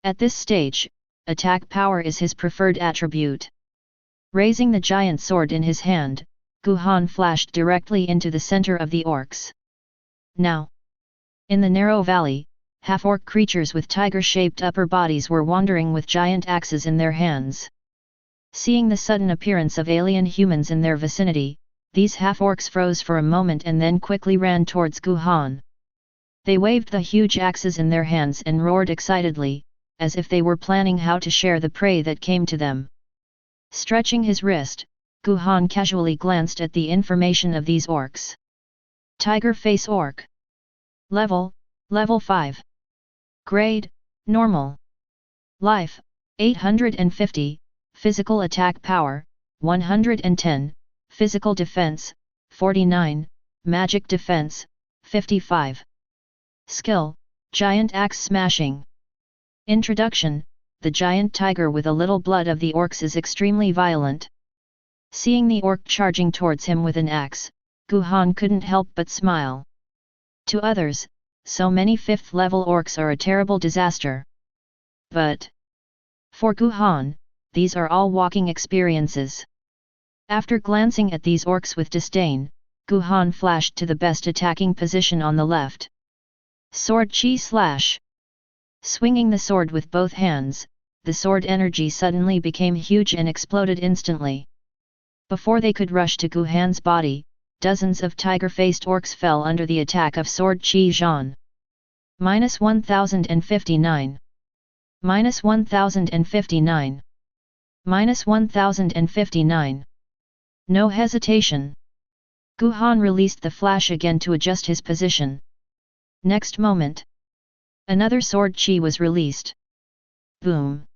At this stage, attack power is his preferred attribute. Raising the giant sword in his hand, Guhan flashed directly into the center of the orcs. Now, in the narrow valley, half-orc creatures with tiger-shaped upper bodies were wandering with giant axes in their hands. Seeing the sudden appearance of alien humans in their vicinity, these half-orcs froze for a moment and then quickly ran towards Guhan. They waved the huge axes in their hands and roared excitedly, as if they were planning how to share the prey that came to them. Stretching his wrist, Guhan casually glanced at the information of these orcs. Tiger Face Orc. Level 5. Grade, Normal. Life, 850, Physical Attack Power, 110, Physical Defense, 49, Magic Defense, 55. Skill, Giant Axe Smashing. Introduction: the giant tiger with a little blood of the orcs is extremely violent. Seeing the orc charging towards him with an axe, Guhan couldn't help but smile. To others, so many 5th level orcs are a terrible disaster. But for Guhan, these are all walking experiences. After glancing at these orcs with disdain, Guhan flashed to the best attacking position on the left. Sword Chi Slash. Swinging the sword with both hands, the sword energy suddenly became huge and exploded instantly. Before they could rush to Guhan's body, dozens of tiger-faced orcs fell under the attack of Sword Chi Zhan. -1059. -1059. -1059. No hesitation. Guhan released the flash again to adjust his position. Next moment, another sword chi was released. Boom!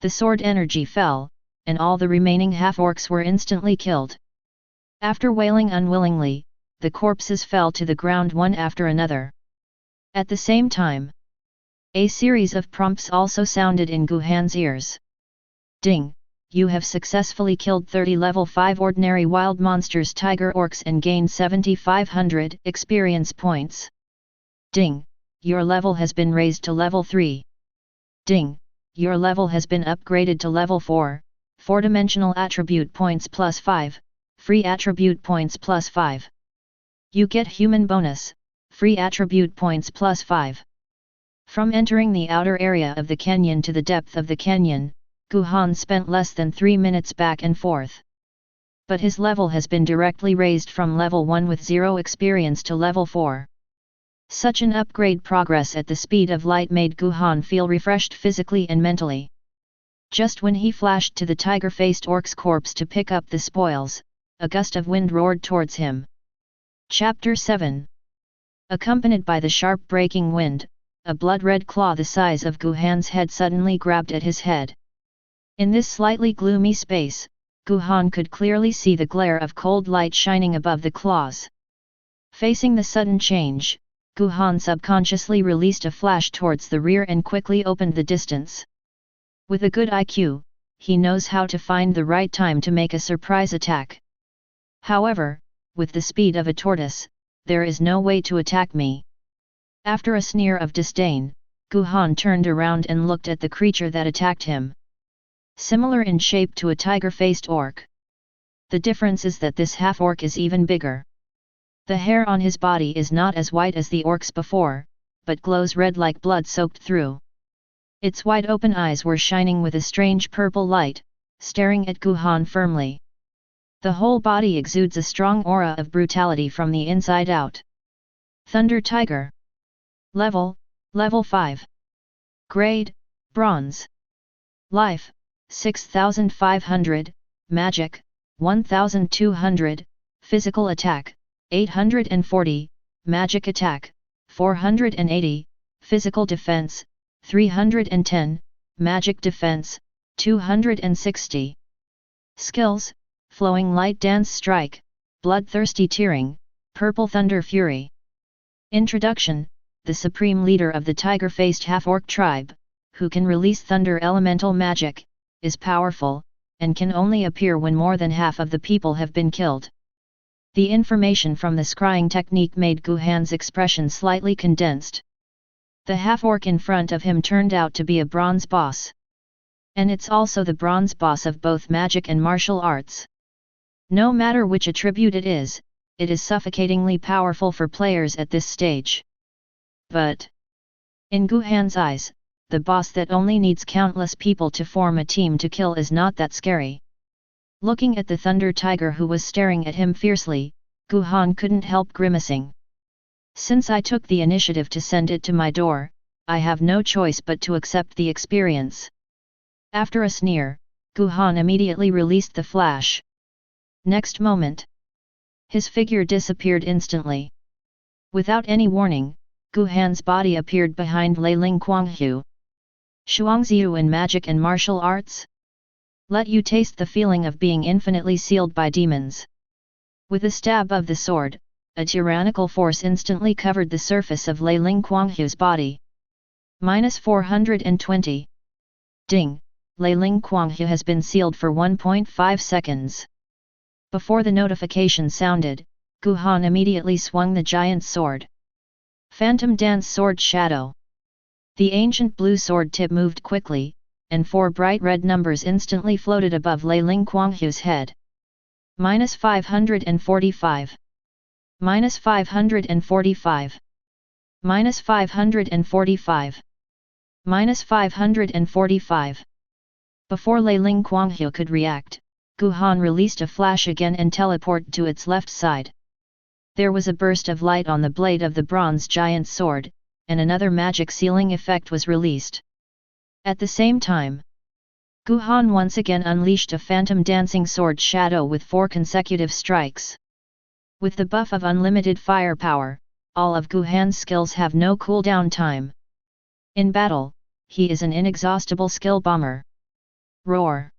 The sword energy fell, and all the remaining half-orcs were instantly killed. After wailing unwillingly, the corpses fell to the ground one after another. At the same time, a series of prompts also sounded in Guhan's ears. Ding! You have successfully killed 30 level 5 ordinary wild monsters tiger orcs and gained 7500 experience points. Ding! Your level has been raised to level 3. Ding! Your level has been upgraded to level 4, 4-dimensional attribute points plus 5, free attribute points plus 5. You get human bonus, free attribute points plus 5. From entering the outer area of the canyon to the depth of the canyon, Guhan spent less than 3 minutes back and forth. But his level has been directly raised from level 1 with 0 experience to level 4. Such an upgrade progress at the speed of light made Guhan feel refreshed physically and mentally. Just when he flashed to the tiger-faced orc's corpse to pick up the spoils, a gust of wind roared towards him. Chapter 7. Accompanied by the sharp breaking wind, a blood-red claw the size of Guhan's head suddenly grabbed at his head. In this slightly gloomy space, Guhan could clearly see the glare of cold light shining above the claws. Facing the sudden change, Guhan subconsciously released a flash towards the rear and quickly opened the distance. With a good IQ, he knows how to find the right time to make a surprise attack. However, with the speed of a tortoise, there is no way to attack me. After a sneer of disdain, Guhan turned around and looked at the creature that attacked him. Similar in shape to a tiger-faced orc. The difference is that this half-orc is even bigger. The hair on his body is not as white as the orc's before, but glows red like blood soaked through. Its wide-open eyes were shining with a strange purple light, staring at Guhan firmly. The whole body exudes a strong aura of brutality from the inside out. Thunder Tiger. Level 5. Grade, Bronze. Life, 6500, Magic, 1200, Physical Attack, 840, Magic Attack, 480, Physical Defense, 310, Magic Defense, 260. Skills: Flowing Light Dance Strike, Bloodthirsty Tearing, Purple Thunder Fury. Introduction: the supreme leader of the tiger-faced half-orc tribe, who can release thunder elemental magic, is powerful, and can only appear when more than half of the people have been killed. The information from the scrying technique made Guhan's expression slightly condensed. The half-orc in front of him turned out to be a bronze boss. And it's also the bronze boss of both magic and martial arts. No matter which attribute it is suffocatingly powerful for players at this stage. But in Guhan's eyes, the boss that only needs countless people to form a team to kill is not that scary. Looking at the Thunder Tiger who was staring at him fiercely, Guhan couldn't help grimacing. Since I took the initiative to send it to my door, I have no choice but to accept the experience. After a sneer, Guhan immediately released the flash. Next moment, his figure disappeared instantly. Without any warning, Guhan's body appeared behind Leiling Kuanghu. Shuangziu in magic and martial arts? Let you taste the feeling of being infinitely sealed by demons. With a stab of the sword, a tyrannical force instantly covered the surface of Leiling Kuanghu's body. -420. Ding! Leiling Kuanghu has been sealed for 1.5 seconds. Before the notification sounded, Guhan immediately swung the giant sword. Phantom Dance Sword Shadow. The ancient blue sword tip moved quickly, and 4 bright red numbers instantly floated above Leiling Kuanghu's head. -545. -545. -545. -545. Before Leiling Kuanghu could react, Guhan released a flash again and teleported to its left side. There was a burst of light on the blade of the bronze giant sword, and another magic sealing effect was released. At the same time, Guhan once again unleashed a phantom dancing sword shadow with 4 consecutive strikes. With the buff of unlimited firepower, all of Guhan's skills have no cooldown time. In battle, he is an inexhaustible skill bomber. Roar!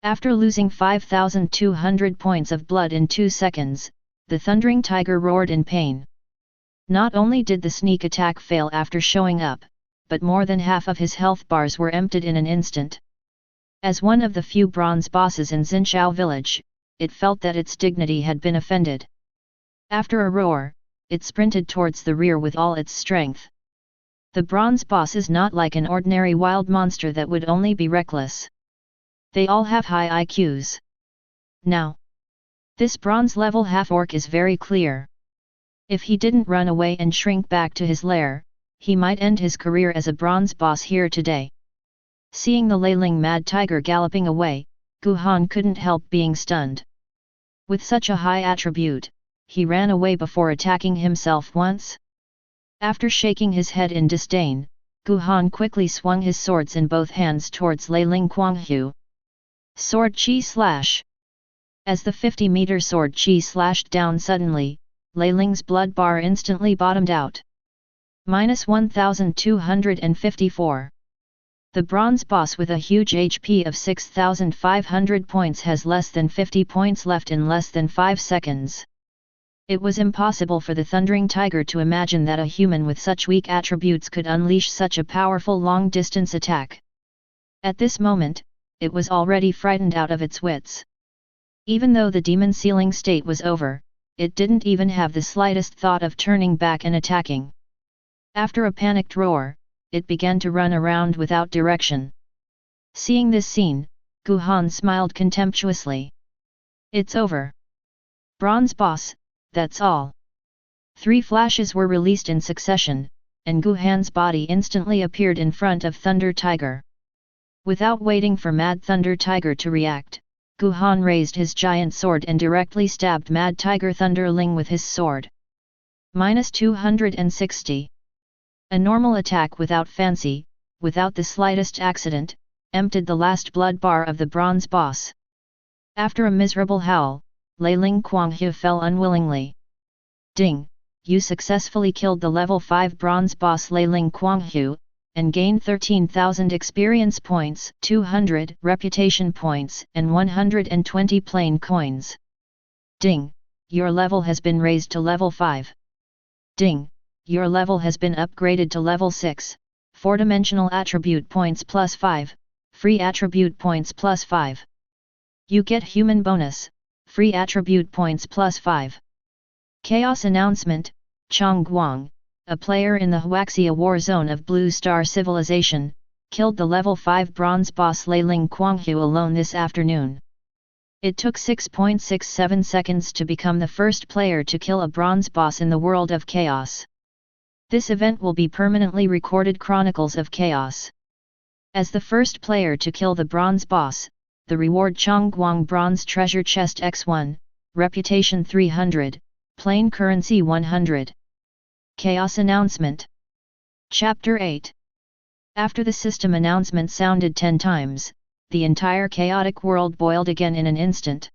After losing 5,200 points of blood in 2 seconds, the thundering tiger roared in pain. Not only did the sneak attack fail after showing up, but more than half of his health bars were emptied in an instant. As one of the few bronze bosses in Xinqiao village, it felt that its dignity had been offended. After a roar, it sprinted towards the rear with all its strength. The bronze boss is not like an ordinary wild monster that would only be reckless. They all have high IQs. Now, this bronze level half-orc is very clear. If he didn't run away and shrink back to his lair, he might end his career as a bronze boss here today. Seeing the Leiling mad tiger galloping away, Guhan couldn't help being stunned. With such a high attribute, he ran away before attacking himself once. After shaking his head in disdain, Guhan quickly swung his swords in both hands towards Leiling Kuanghu. Sword Chi Slash! As the 50-meter sword Chi slashed down suddenly, Leiling's blood bar instantly bottomed out. -1254. The bronze boss with a huge HP of 6,500 points has less than 50 points left in less than 5 seconds. It was impossible for the Thundering Tiger to imagine that a human with such weak attributes could unleash such a powerful long-distance attack. At this moment, it was already frightened out of its wits. Even though the demon sealing state was over, it didn't even have the slightest thought of turning back and attacking. After a panicked roar, it began to run around without direction. Seeing this scene, Guhan smiled contemptuously. It's over. Bronze boss, that's all. 3 flashes were released in succession, and Guhan's body instantly appeared in front of Thunder Tiger. Without waiting for Mad Thunder Tiger to react, Guhan raised his giant sword and directly stabbed Mad Tiger Thunderling with his sword. -260. A normal attack without fancy, without the slightest accident, emptied the last blood bar of the bronze boss. After a miserable howl, Leiling Kuanghu fell unwillingly. Ding! You successfully killed the level 5 bronze boss Leiling Kuanghu, and gained 13,000 experience points, 200 reputation points and 120 plain coins. Ding! Your level has been raised to level 5. Ding! Your level has been upgraded to level 6, 4-dimensional attribute points plus 5, free attribute points plus 5. You get human bonus, free attribute points plus 5. Chaos announcement, Chong Guang, a player in the Huaxia war zone of Blue Star Civilization, killed the level 5 bronze boss Leiling Kuanghu alone this afternoon. It took 6.67 seconds to become the first player to kill a bronze boss in the world of Chaos. This event will be permanently recorded Chronicles of Chaos. As the first player to kill the bronze boss, the reward Chongguang Bronze Treasure Chest X1, Reputation 300, Plain Currency 100. Chaos Announcement. Chapter 8. After the system announcement sounded 10 times, the entire chaotic world boiled again in an instant.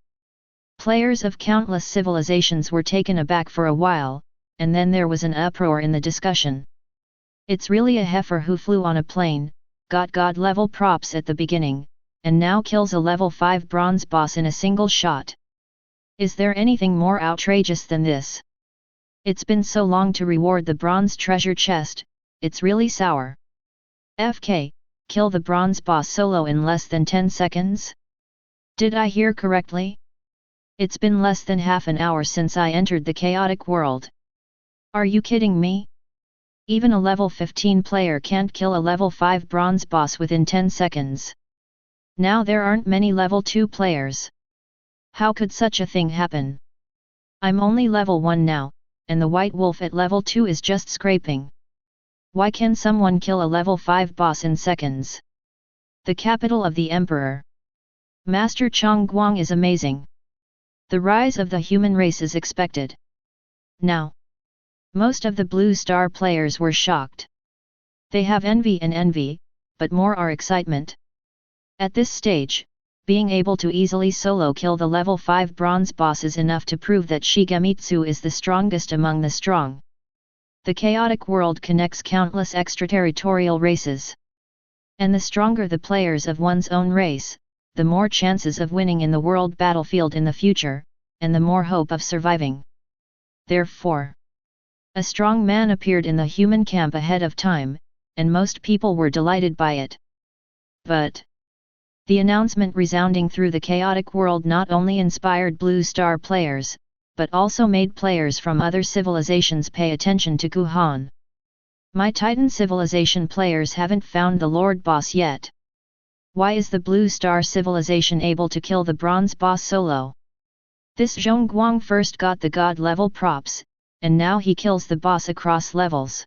Players of countless civilizations were taken aback for a while, and then there was an uproar in the discussion. It's really a heifer who flew on a plane, got God level props at the beginning, and now kills a level 5 bronze boss in a single shot. Is there anything more outrageous than this? It's been so long to reward the bronze treasure chest, it's really sour. FK, kill the bronze boss solo in less than 10 seconds? Did I hear correctly? It's been less than half an hour since I entered the chaotic world. Are you kidding me? Even a level 15 player can't kill a level 5 bronze boss within 10 seconds. Now there aren't many level 2 players. How could such a thing happen? I'm only level 1 now, and the white wolf at level 2 is just scraping. Why can someone kill a level 5 boss in seconds? The capital of the Emperor. Master Chongguang is amazing. The rise of the human race is expected. Now. Most of the Blue Star players were shocked. They have envy, but more are excitement. At this stage, being able to easily solo kill the level 5 bronze boss is enough to prove that Shigemitsu is the strongest among the strong. The chaotic world connects countless extraterritorial races. And the stronger the players of one's own race, the more chances of winning in the world battlefield in the future, and the more hope of surviving. Therefore, a strong man appeared in the human camp ahead of time, and most people were delighted by it. But the announcement resounding through the chaotic world not only inspired Blue Star players, but also made players from other civilizations pay attention to Guhan. My Titan civilization players haven't found the Lord Boss yet. Why is the Blue Star civilization able to kill the bronze boss solo? This Zhongguang first got the god level props, and now he kills the boss across levels.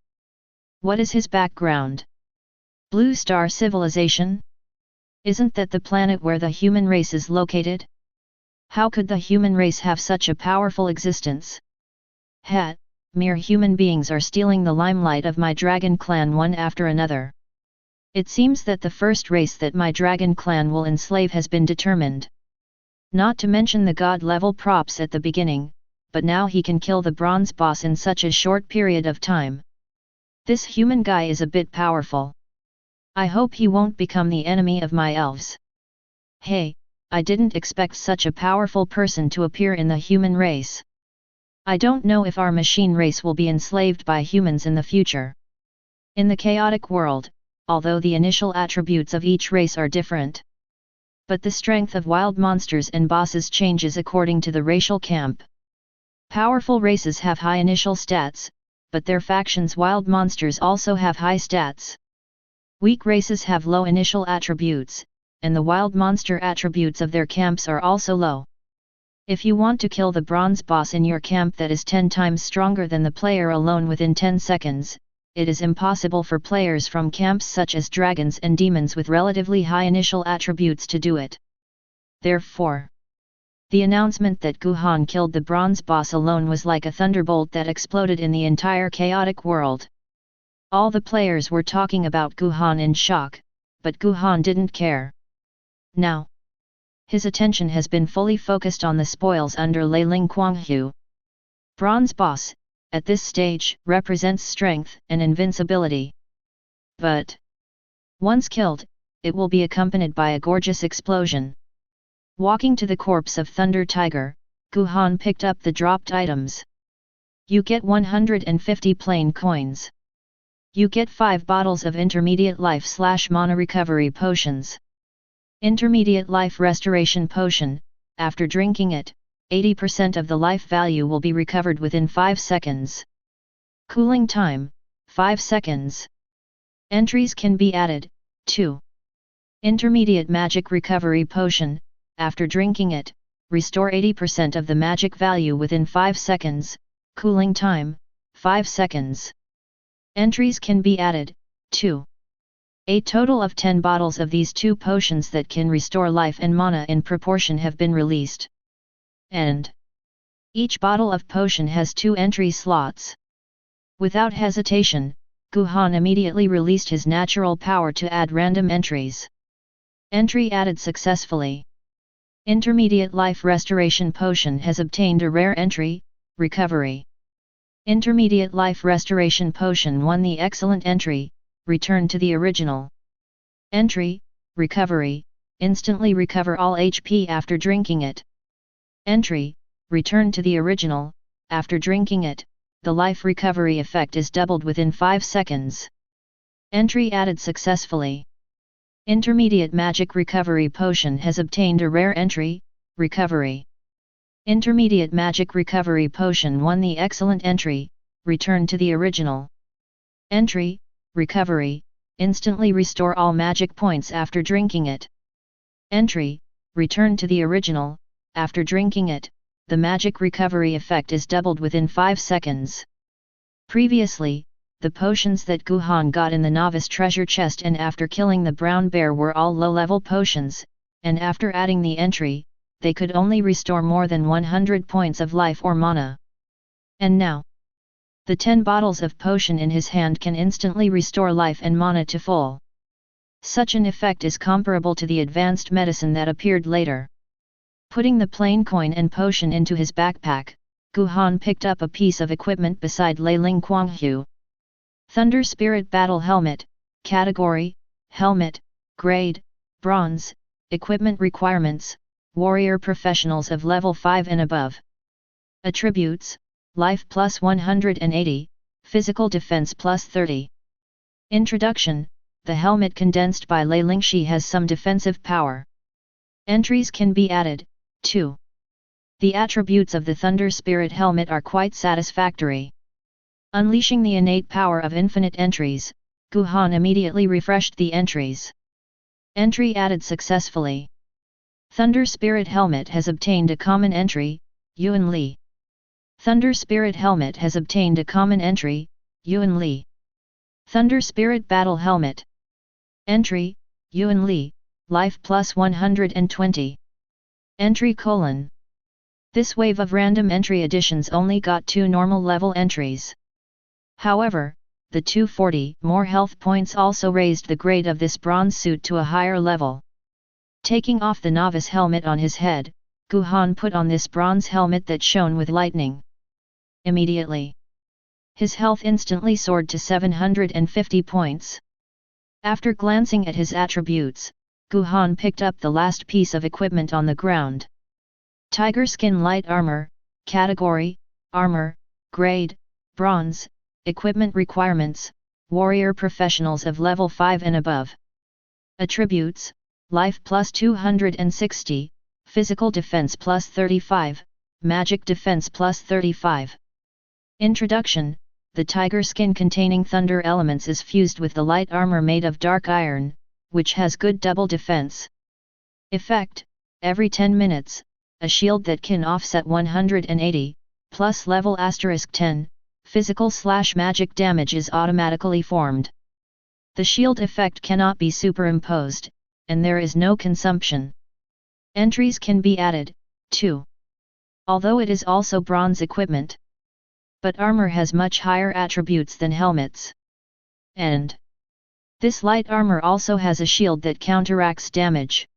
What is his background? Blue Star civilization? Isn't that the planet where the human race is located? How could the human race have such a powerful existence? Mere human beings are stealing the limelight of my dragon clan one after another. It seems that the first race that my dragon clan will enslave has been determined. Not to mention the god level props at the beginning, but now he can kill the bronze boss in such a short period of time. This human guy is a bit powerful. I hope he won't become the enemy of my elves. Hey, I didn't expect such a powerful person to appear in the human race. I don't know if our machine race will be enslaved by humans in the future. In the chaotic world, although the initial attributes of each race are different, but the strength of wild monsters and bosses changes according to the racial camp. Powerful races have high initial stats, but their factions' wild monsters also have high stats. Weak races have low initial attributes, and the wild monster attributes of their camps are also low. If you want to kill the bronze boss in your camp that is 10 times stronger than the player alone within 10 seconds, it is impossible for players from camps such as dragons and demons with relatively high initial attributes to do it. Therefore, the announcement that Guhan killed the bronze boss alone was like a thunderbolt that exploded in the entire chaotic world. All the players were talking about Guhan in shock, but Guhan didn't care. Now, his attention has been fully focused on the spoils under Lei Ling Kuanghu. Bronze boss, at this stage, represents strength and invincibility. But once killed, it will be accompanied by a gorgeous explosion. Walking to the corpse of Thunder Tiger, Guhan picked up the dropped items. You get 150 plain coins. You get 5 bottles of intermediate life/mana recovery potions. Intermediate life restoration potion, after drinking it, 80% of the life value will be recovered within 5 seconds. Cooling time, 5 seconds. Entries can be added, too. Intermediate magic recovery potion, after drinking it, restore 80% of the magic value within 5 seconds, cooling time, 5 seconds. Entries can be added, too. A total of 10 bottles of these 2 potions that can restore life and mana in proportion have been released. And each bottle of potion has 2 entry slots. Without hesitation, Guhan immediately released his natural power to add random entries. Entry added successfully. Intermediate Life Restoration Potion has obtained a rare entry, Recovery. Intermediate Life Restoration Potion won the excellent entry, Return to the original. Entry, Recovery, instantly recover all HP after drinking it. Entry, Return to the original, after drinking it, the life recovery effect is doubled within 5 seconds. Entry added successfully. Intermediate Magic Recovery Potion has obtained a rare entry, Recovery. Intermediate Magic Recovery Potion won the excellent entry, Return to the original. Entry, Recovery, instantly restore all magic points after drinking it. Entry, Return to the original, after drinking it, the magic recovery effect is doubled within 5 seconds. Previously, the potions that Guhan got in the novice treasure chest and after killing the brown bear were all low-level potions, and after adding the entry, they could only restore more than 100 points of life or mana. And now, the 10 bottles of potion in his hand can instantly restore life and mana to full. Such an effect is comparable to the advanced medicine that appeared later. Putting the plain coin and potion into his backpack, Guhan picked up a piece of equipment beside Lei Ling Kuanghu. Thunder Spirit Battle Helmet, Category, Helmet, Grade, Bronze, Equipment Requirements, Warrior Professionals of Level 5 and above. Attributes, Life plus 180, Physical Defense plus 30. Introduction, the helmet condensed by Lei Lingshi has some defensive power. Entries can be added, too. The attributes of the Thunder Spirit Helmet are quite satisfactory. Unleashing the innate power of infinite entries, Guhan immediately refreshed the entries. Entry added successfully. Thunder Spirit Helmet has obtained a common entry, Yuan Li. Thunder Spirit Helmet has obtained a common entry, Yuan Li. Thunder Spirit Battle Helmet. Entry, Yuan Li, Life plus 120. Entry : This wave of random entry additions only got 2 normal level entries. However, the 240 more health points also raised the grade of this bronze suit to a higher level. Taking off the novice helmet on his head, Guhan put on this bronze helmet that shone with lightning. Immediately, his health instantly soared to 750 points. After glancing at his attributes, Guhan picked up the last piece of equipment on the ground. Tiger Skin Light Armor, Category, Armor, Grade, Bronze, Equipment Requirements, Warrior Professionals of Level 5 and above. Attributes, Life plus 260, Physical Defense plus 35, Magic Defense plus 35. Introduction, the tiger skin containing thunder elements is fused with the light armor made of dark iron, which has good double defense. Effect, every 10 minutes, a shield that can offset 180, plus level *10, physical/magic damage is automatically formed. The shield effect cannot be superimposed, and there is no consumption. Entries can be added, too. Although it is also bronze equipment. But armor has much higher attributes than helmets. And this light armor also has a shield that counteracts damage.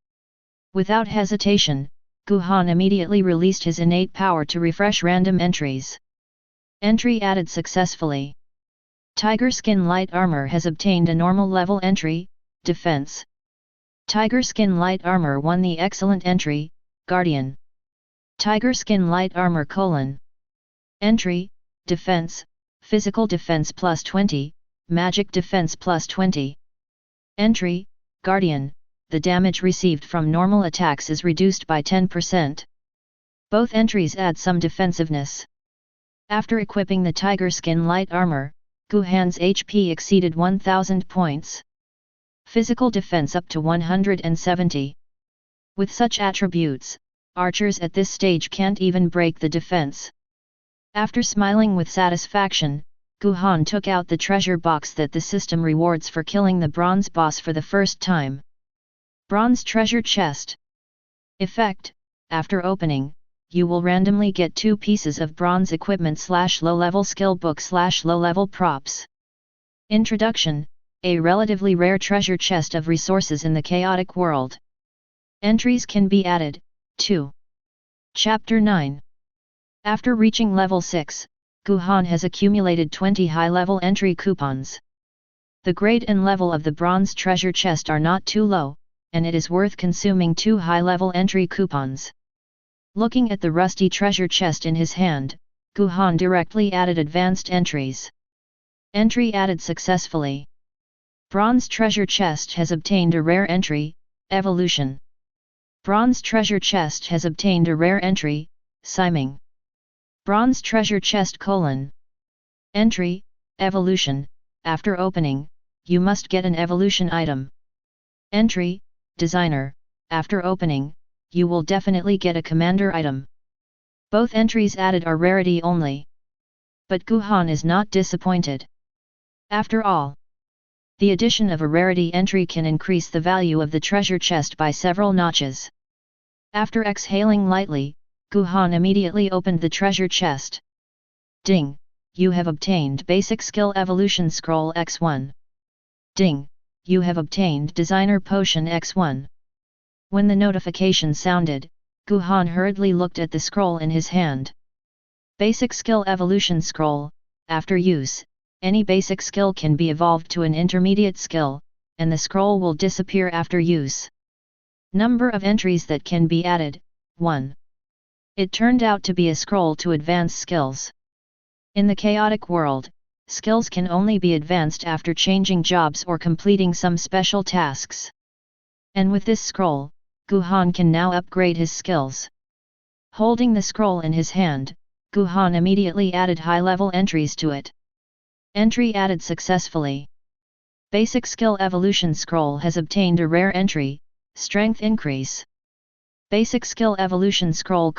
Without hesitation, Guhan immediately released his innate power to refresh random entries. Entry added successfully. Tiger Skin Light Armor has obtained a normal level entry, Defense. Tiger Skin Light Armor won the excellent entry, Guardian. Tiger Skin Light Armor : Entry, Defense, Physical Defense plus 20, Magic Defense plus 20. Entry, Guardian, the damage received from normal attacks is reduced by 10%. Both entries add some defensiveness. After equipping the Tiger Skin Light Armor, Guhan's HP exceeded 1000 points. Physical Defense up to 170. With such attributes, archers at this stage can't even break the defense. After smiling with satisfaction, Guhan took out the treasure box that the system rewards for killing the bronze boss for the first time. Bronze Treasure Chest. Effect, after opening, you will randomly get 2 pieces of bronze equipment / low-level skill book / low-level props. Introduction, a relatively rare treasure chest of resources in the chaotic world. Entries can be added, too. Chapter 9. After reaching level 6, Guhan has accumulated 20 high-level entry coupons. The grade and level of the bronze treasure chest are not too low, and it is worth consuming 2 high-level entry coupons. Looking at the rusty treasure chest in his hand, Guhan directly added advanced entries. Entry added successfully. Bronze treasure chest has obtained a rare entry, evolution. Bronze treasure chest has obtained a rare entry, siming. Bronze treasure chest : entry, evolution. After opening, you must get an evolution item. Entry, designer. After opening, you will definitely get a commander item. Both entries added are rarity only. But Guhan is not disappointed. After all, the addition of a rarity entry can increase the value of the treasure chest by several notches. After exhaling lightly, Guhan immediately opened the treasure chest. Ding! You have obtained Basic Skill Evolution Scroll X1. Ding! You have obtained Designer Potion X1. When the notification sounded, Guhan hurriedly looked at the scroll in his hand. Basic Skill Evolution Scroll. After use, any basic skill can be evolved to an intermediate skill, and the scroll will disappear after use. Number of entries that can be added: 1. It turned out to be a scroll to advance skills. In the chaotic world, skills can only be advanced after changing jobs or completing some special tasks. And with this scroll, Guhan can now upgrade his skills. Holding the scroll in his hand, Guhan immediately added high-level entries to it. Entry added successfully. Basic Skill Evolution Scroll has obtained a rare entry, Strength Increase. Basic Skill Evolution Scroll :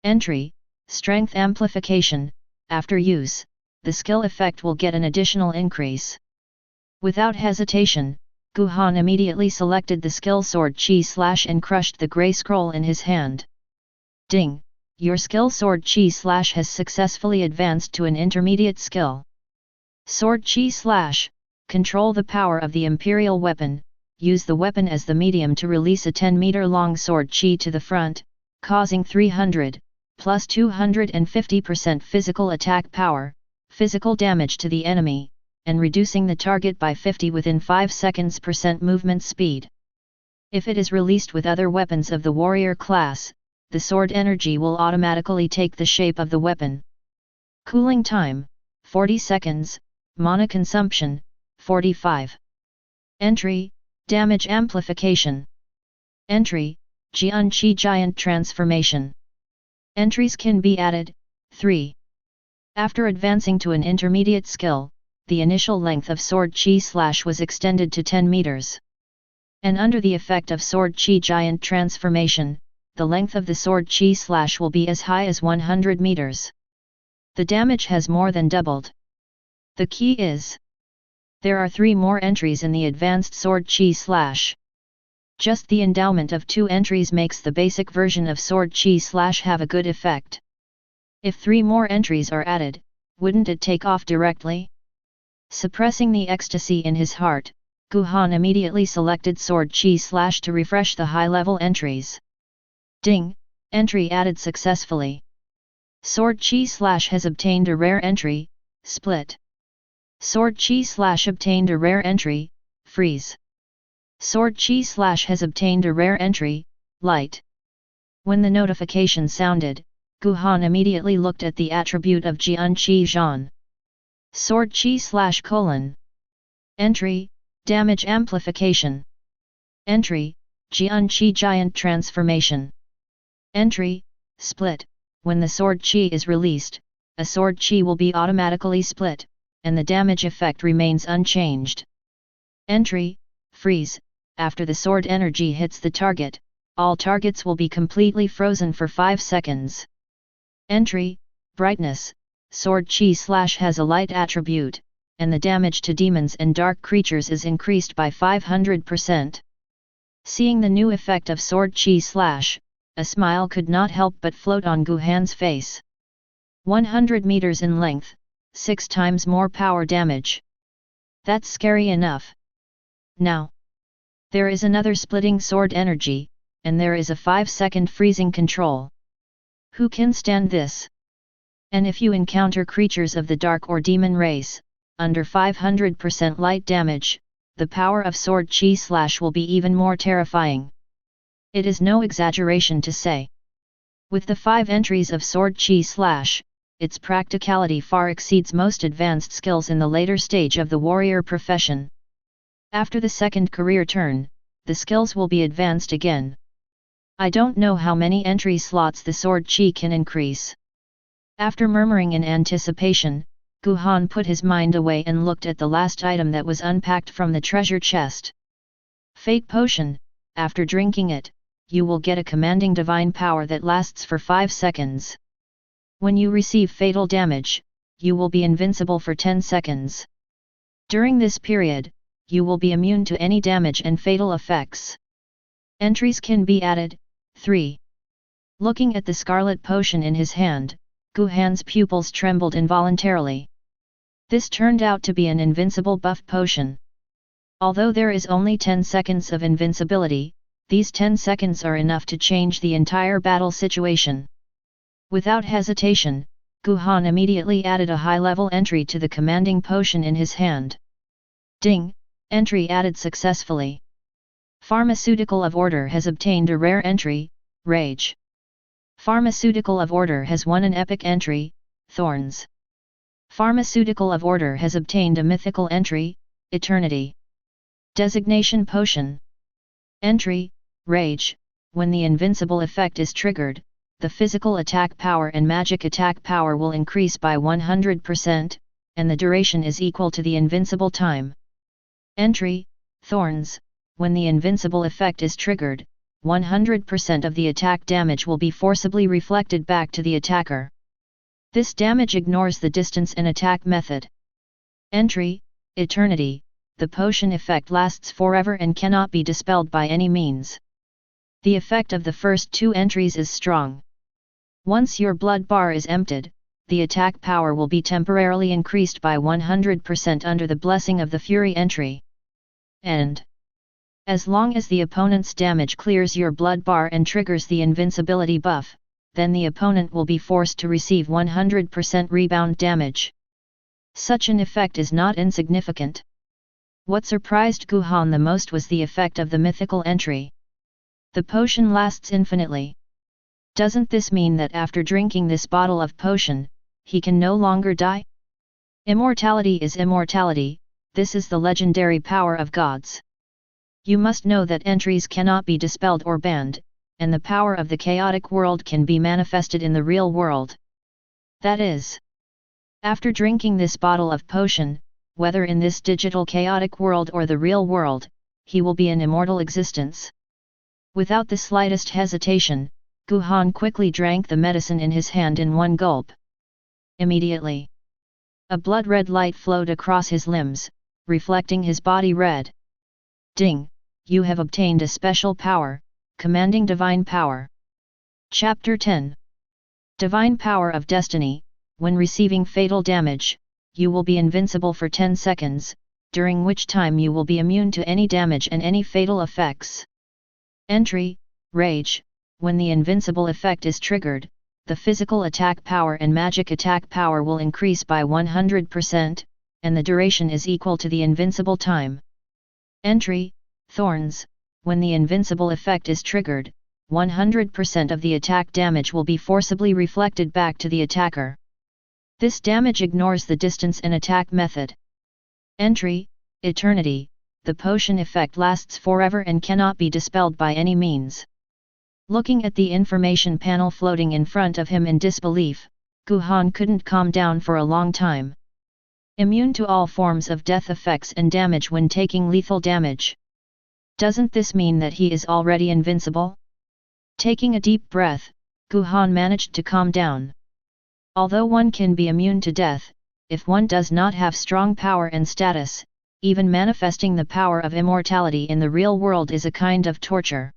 entry, Strength Amplification. After use, the skill effect will get an additional increase. Without hesitation, Guhan immediately selected the skill Sword Chi / and crushed the grey scroll in his hand. Ding! Your skill Sword Chi / has successfully advanced to an intermediate skill. Sword Chi / control the power of the Imperial weapon. Use the weapon as the medium to release a 10-meter-long sword chi to the front, causing 300, plus 250% physical attack power, physical damage to the enemy, and reducing the target by 50 within 5 seconds % movement speed. If it is released with other weapons of the warrior class, the sword energy will automatically take the shape of the weapon. Cooling time: 40 seconds, mana consumption: 45. Entry, Damage Amplification. Entry, Jian Chi Giant Transformation. Entries can be added: 3. After advancing to an intermediate skill, the initial length of Sword Chi / was extended to 10 meters. And under the effect of Sword Chi Giant Transformation, the length of the Sword Chi / will be as high as 100 meters. The damage has more than doubled. The key is: there are 3 more entries in the advanced Sword Chi /. Just the endowment of 2 entries makes the basic version of Sword Chi / have a good effect. If 3 more entries are added, wouldn't it take off directly? Suppressing the ecstasy in his heart, Guhan immediately selected Sword Chi / to refresh the high-level entries. Ding! Entry added successfully. Sword Chi / has obtained a rare entry, Split. Sword Chi / obtained a rare entry, Freeze. Sword Chi / has obtained a rare entry, Light. When the notification sounded, Guhan immediately looked at the attribute of Jian Chi Zhan. Sword Chi / entry, Damage Amplification. Entry, Jian Chi Giant Transformation. Entry, Split. When the Sword Chi is released, a Sword Chi will be automatically split, and the damage effect remains unchanged. Entry, Freeze. After the sword energy hits the target, all targets will be completely frozen for 5 seconds. Entry, Brightness. Sword Chi / has a light attribute, and the damage to demons and dark creatures is increased by 500%. Seeing the new effect of Sword Chi /, a smile could not help but float on Guhan's face. 100 meters in length, 6 times more power damage. That's scary enough. Now, there is another splitting sword energy, and there is a 5-second freezing control. Who can stand this? And if you encounter creatures of the dark or demon race, under 500% light damage, the power of sword chi slash will be even more terrifying. It is no exaggeration to say. With the 5 entries of sword chi slash, its practicality far exceeds most advanced skills in the later stage of the warrior profession. After the second career turn, the skills will be advanced again. I don't know how many entry slots the sword chi can increase. After murmuring in anticipation, Guhan put his mind away and looked at the last item that was unpacked from the treasure chest. Fate Potion. After drinking it, you will get a commanding divine power that lasts for 5 seconds. When you receive fatal damage, you will be invincible for 10 seconds. During this period, you will be immune to any damage and fatal effects. Entries can be added. 3. Looking at the scarlet potion in his hand, Guhan's pupils trembled involuntarily. This turned out to be an invincible buff potion. Although there is only 10 seconds of invincibility, these 10 seconds are enough to change the entire battle situation. Without hesitation, Guhan immediately added a high-level entry to the commanding potion in his hand. Ding! Entry added successfully. Pharmaceutical of Order has obtained a rare entry, Rage. Pharmaceutical of Order has won an epic entry, Thorns. Pharmaceutical of Order has obtained a mythical entry, Eternity. Designation Potion. Entry, Rage. When the invincible effect is triggered, the physical attack power and magic attack power will increase by 100%, and the duration is equal to the invincible time. Entry, Thorns. When the invincible effect is triggered, 100% of the attack damage will be forcibly reflected back to the attacker. This damage ignores the distance and attack method. Entry, Eternity. The potion effect lasts forever and cannot be dispelled by any means. The effect of the first 2 entries is strong. Once your blood bar is emptied, the attack power will be temporarily increased by 100% under the blessing of the Fury entry. And as long as the opponent's damage clears your blood bar and triggers the invincibility buff, then the opponent will be forced to receive 100% rebound damage. Such an effect is not insignificant. What surprised Guhan the most was the effect of the mythical entry. The potion lasts infinitely. Doesn't this mean that after drinking this bottle of potion, he can no longer die? Immortality is immortality, this is the legendary power of gods. You must know that entries cannot be dispelled or banned, and the power of the chaotic world can be manifested in the real world. That is, after drinking this bottle of potion, whether in this digital chaotic world or the real world, he will be an immortal existence. Without the slightest hesitation, Guhan quickly drank the medicine in his hand in one gulp. Immediately, a blood-red light flowed across his limbs, reflecting his body red. Ding! You have obtained a special power, Commanding Divine Power. Chapter 10. Divine Power of Destiny. When receiving fatal damage, you will be invincible for 10 seconds, during which time you will be immune to any damage and any fatal effects. Entry, Rage. When the invincible effect is triggered, the physical attack power and magic attack power will increase by 100%, and the duration is equal to the invincible time. Entry, Thorns. When the invincible effect is triggered, 100% of the attack damage will be forcibly reflected back to the attacker. This damage ignores the distance and attack method. Entry, Eternity. The potion effect lasts forever and cannot be dispelled by any means. Looking at the information panel floating in front of him in disbelief, Guhan couldn't calm down for a long time. Immune to all forms of death effects and damage when taking lethal damage. Doesn't this mean that he is already invincible? Taking a deep breath, Guhan managed to calm down. Although one can be immune to death, if one does not have strong power and status, even manifesting the power of immortality in the real world is a kind of torture.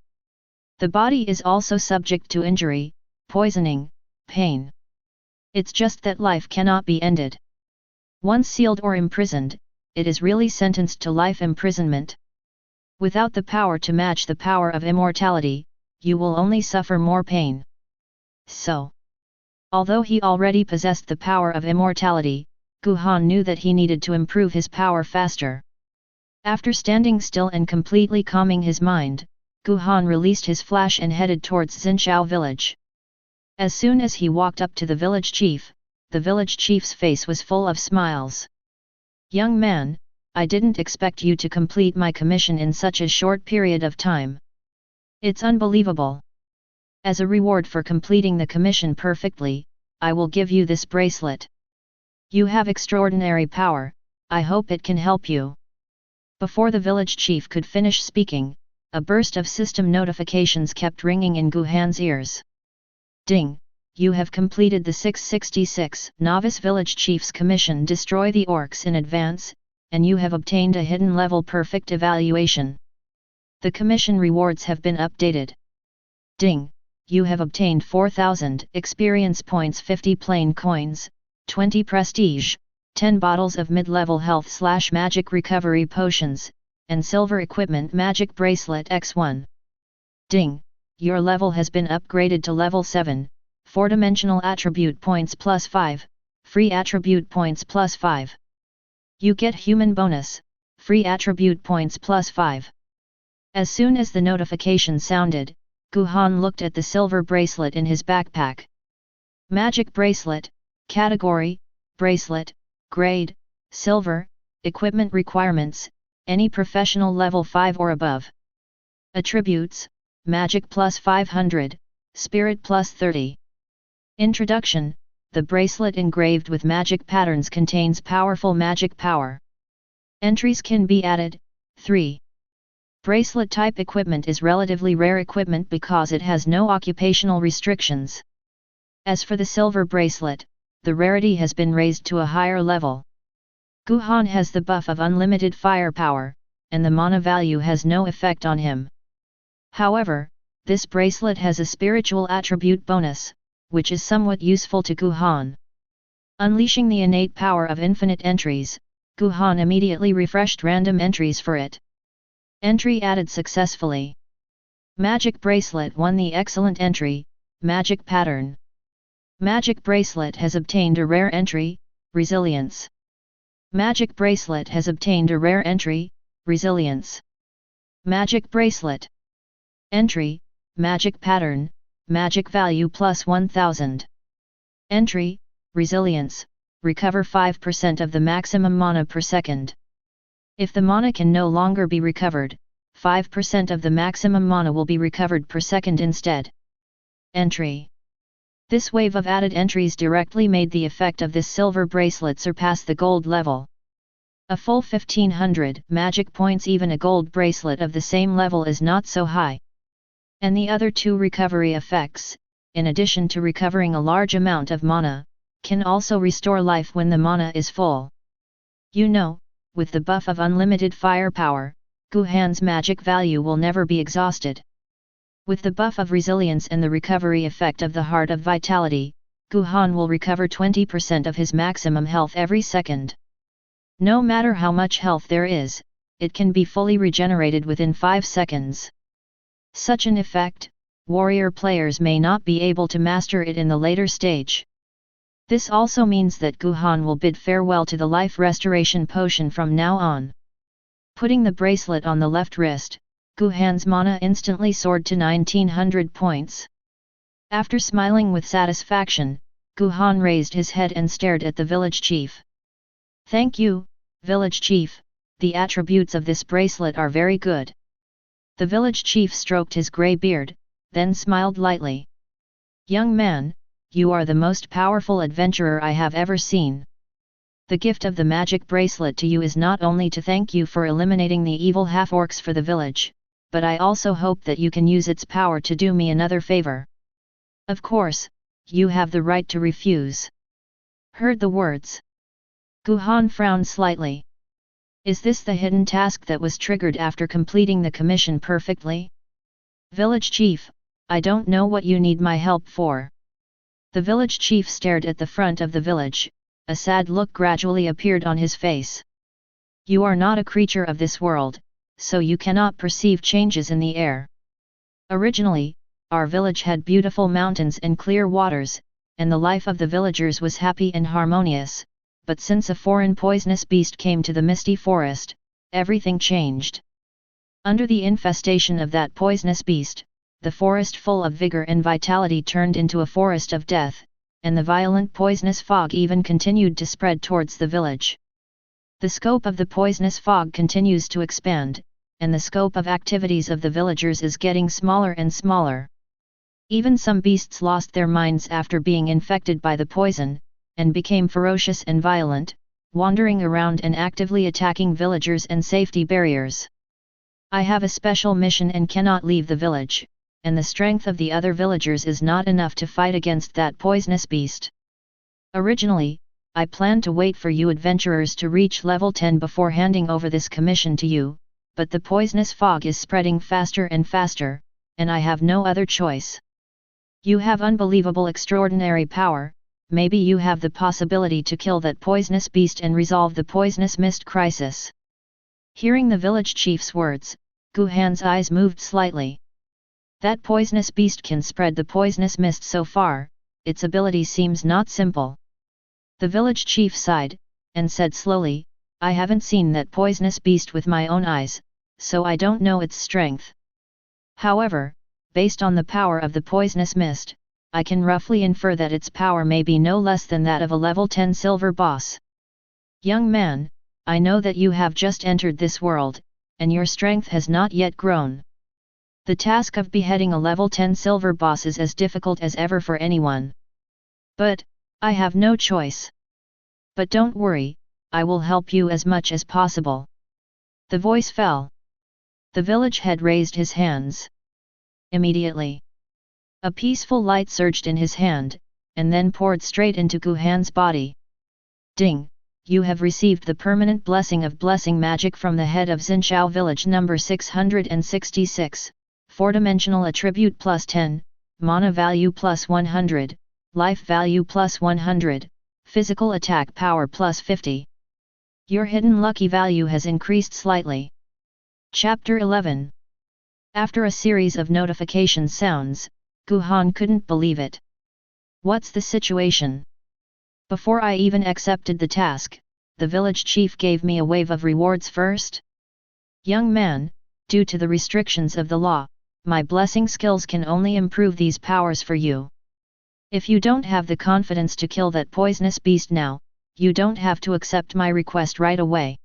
The body is also subject to injury, poisoning, pain. It's just that life cannot be ended. Once sealed or imprisoned, it is really sentenced to life imprisonment. Without the power to match the power of immortality, you will only suffer more pain. So, although he already possessed the power of immortality, Guhan knew that he needed to improve his power faster. After standing still and completely calming his mind, Guhan released his flash and headed towards Xinqiao village. As soon as he walked up to the village chief's face was full of smiles. "Young man, I didn't expect you to complete my commission in such a short period of time. It's unbelievable. As a reward for completing the commission perfectly, I will give you this bracelet. You have extraordinary power, I hope it can help you." Before the village chief could finish speaking, a burst of system notifications kept ringing in Guhan's ears. "Ding! You have completed the 666 Novice Village Chief's commission Destroy the Orcs in Advance, and you have obtained a hidden level perfect evaluation. The commission rewards have been updated. Ding! You have obtained 4,000 experience points, 50 plain coins, 20 prestige, 10 bottles of mid-level health/magic recovery potions, and silver equipment magic bracelet X1. Ding! Your level has been upgraded to level 7, 4-dimensional attribute points plus 5, free attribute points plus 5. You get human bonus, free attribute points plus 5. As soon as the notification sounded, Guhan looked at the silver bracelet in his backpack. Magic bracelet, category, bracelet, grade, silver, equipment requirements, any professional level 5 or above. Attributes, magic plus 500, spirit plus 30. Introduction: the bracelet engraved with magic patterns contains powerful magic power. Entries can be added. 3. Bracelet type equipment is relatively rare equipment because it has no occupational restrictions. As for the silver bracelet, the rarity has been raised to a higher level. Guhan has the buff of unlimited firepower, and the mana value has no effect on him. However, this bracelet has a spiritual attribute bonus, which is somewhat useful to Guhan. Unleashing the innate power of infinite entries, Guhan immediately refreshed random entries for it. Entry added successfully. Magic bracelet won the excellent entry, magic pattern. Magic bracelet has obtained a rare entry, resilience. Magic bracelet has obtained a rare entry, resilience. Magic bracelet. Entry, magic pattern, magic value plus 1000. Entry, resilience, recover 5% of the maximum mana per second. If the mana can no longer be recovered, 5% of the maximum mana will be recovered per second instead. Entry. This wave of added entries directly made the effect of this silver bracelet surpass the gold level. A full 1500 magic points, even a gold bracelet of the same level, is not so high. And the other two recovery effects, in addition to recovering a large amount of mana, can also restore life when the mana is full. You know, with the buff of unlimited firepower, Guhan's magic value will never be exhausted. With the buff of resilience and the recovery effect of the Heart of Vitality, Guhan will recover 20% of his maximum health every second. No matter how much health there is, it can be fully regenerated within 5 seconds. Such an effect, warrior players may not be able to master it in the later stage. This also means that Guhan will bid farewell to the life restoration potion from now on. Putting the bracelet on the left wrist, Guhan's mana instantly soared to 1900 points. After smiling with satisfaction, Guhan raised his head and stared at the village chief. "Thank you, village chief, the attributes of this bracelet are very good." The village chief stroked his grey beard, then smiled lightly. "Young man, you are the most powerful adventurer I have ever seen. The gift of the magic bracelet to you is not only to thank you for eliminating the evil half-orcs for the village, but I also hope that you can use its power to do me another favor." "Of course, you have the right to refuse." Heard the words. Guhan frowned slightly. Is this the hidden task that was triggered after completing the commission perfectly? Village chief, I don't know what you need my help for. The village chief stared at the front of the village, a sad look gradually appeared on his face. You are not a creature of this world, so you cannot perceive changes in the air. Originally, our village had beautiful mountains and clear waters, and the life of the villagers was happy and harmonious, but since a foreign poisonous beast came to the misty forest, everything changed. Under the infestation of that poisonous beast, the forest full of vigor and vitality turned into a forest of death, and the violent poisonous fog even continued to spread towards the village. The scope of the poisonous fog continues to expand, and the scope of activities of the villagers is getting smaller and smaller. Even some beasts lost their minds after being infected by the poison, and became ferocious and violent, wandering around and actively attacking villagers and safety barriers. I have a special mission and cannot leave the village, and the strength of the other villagers is not enough to fight against that poisonous beast. Originally, I planned to wait for you adventurers to reach level 10 before handing over this commission to you, but the poisonous fog is spreading faster and faster, and I have no other choice. You have unbelievable extraordinary power, maybe you have the possibility to kill that poisonous beast and resolve the poisonous mist crisis. Hearing the village chief's words, Guhan's eyes moved slightly. That poisonous beast can spread the poisonous mist so far, its ability seems not simple. The village chief sighed, and said slowly, I haven't seen that poisonous beast with my own eyes, so I don't know its strength. However, based on the power of the poisonous mist, I can roughly infer that its power may be no less than that of a level 10 silver boss. Young man, I know that you have just entered this world, and your strength has not yet grown. The task of beheading a level 10 silver boss is as difficult as ever for anyone. But, I have no choice. But don't worry, I will help you as much as possible. The voice fell. The village head raised his hands. Immediately, a peaceful light surged in his hand, and then poured straight into Guhan's body. Ding! You have received the permanent blessing of blessing magic from the head of Xinchao village number 666, 4-dimensional attribute plus 10, mana value plus 100, life value plus 100, physical attack power plus 50. Your hidden lucky value has increased slightly. Chapter 11. After a series of notification sounds, Guhan couldn't believe it. What's the situation? Before I even accepted the task, the village chief gave me a wave of rewards first? Young man, due to the restrictions of the law, my blessing skills can only improve these powers for you. If you don't have the confidence to kill that poisonous beast now, you don't have to accept my request right away.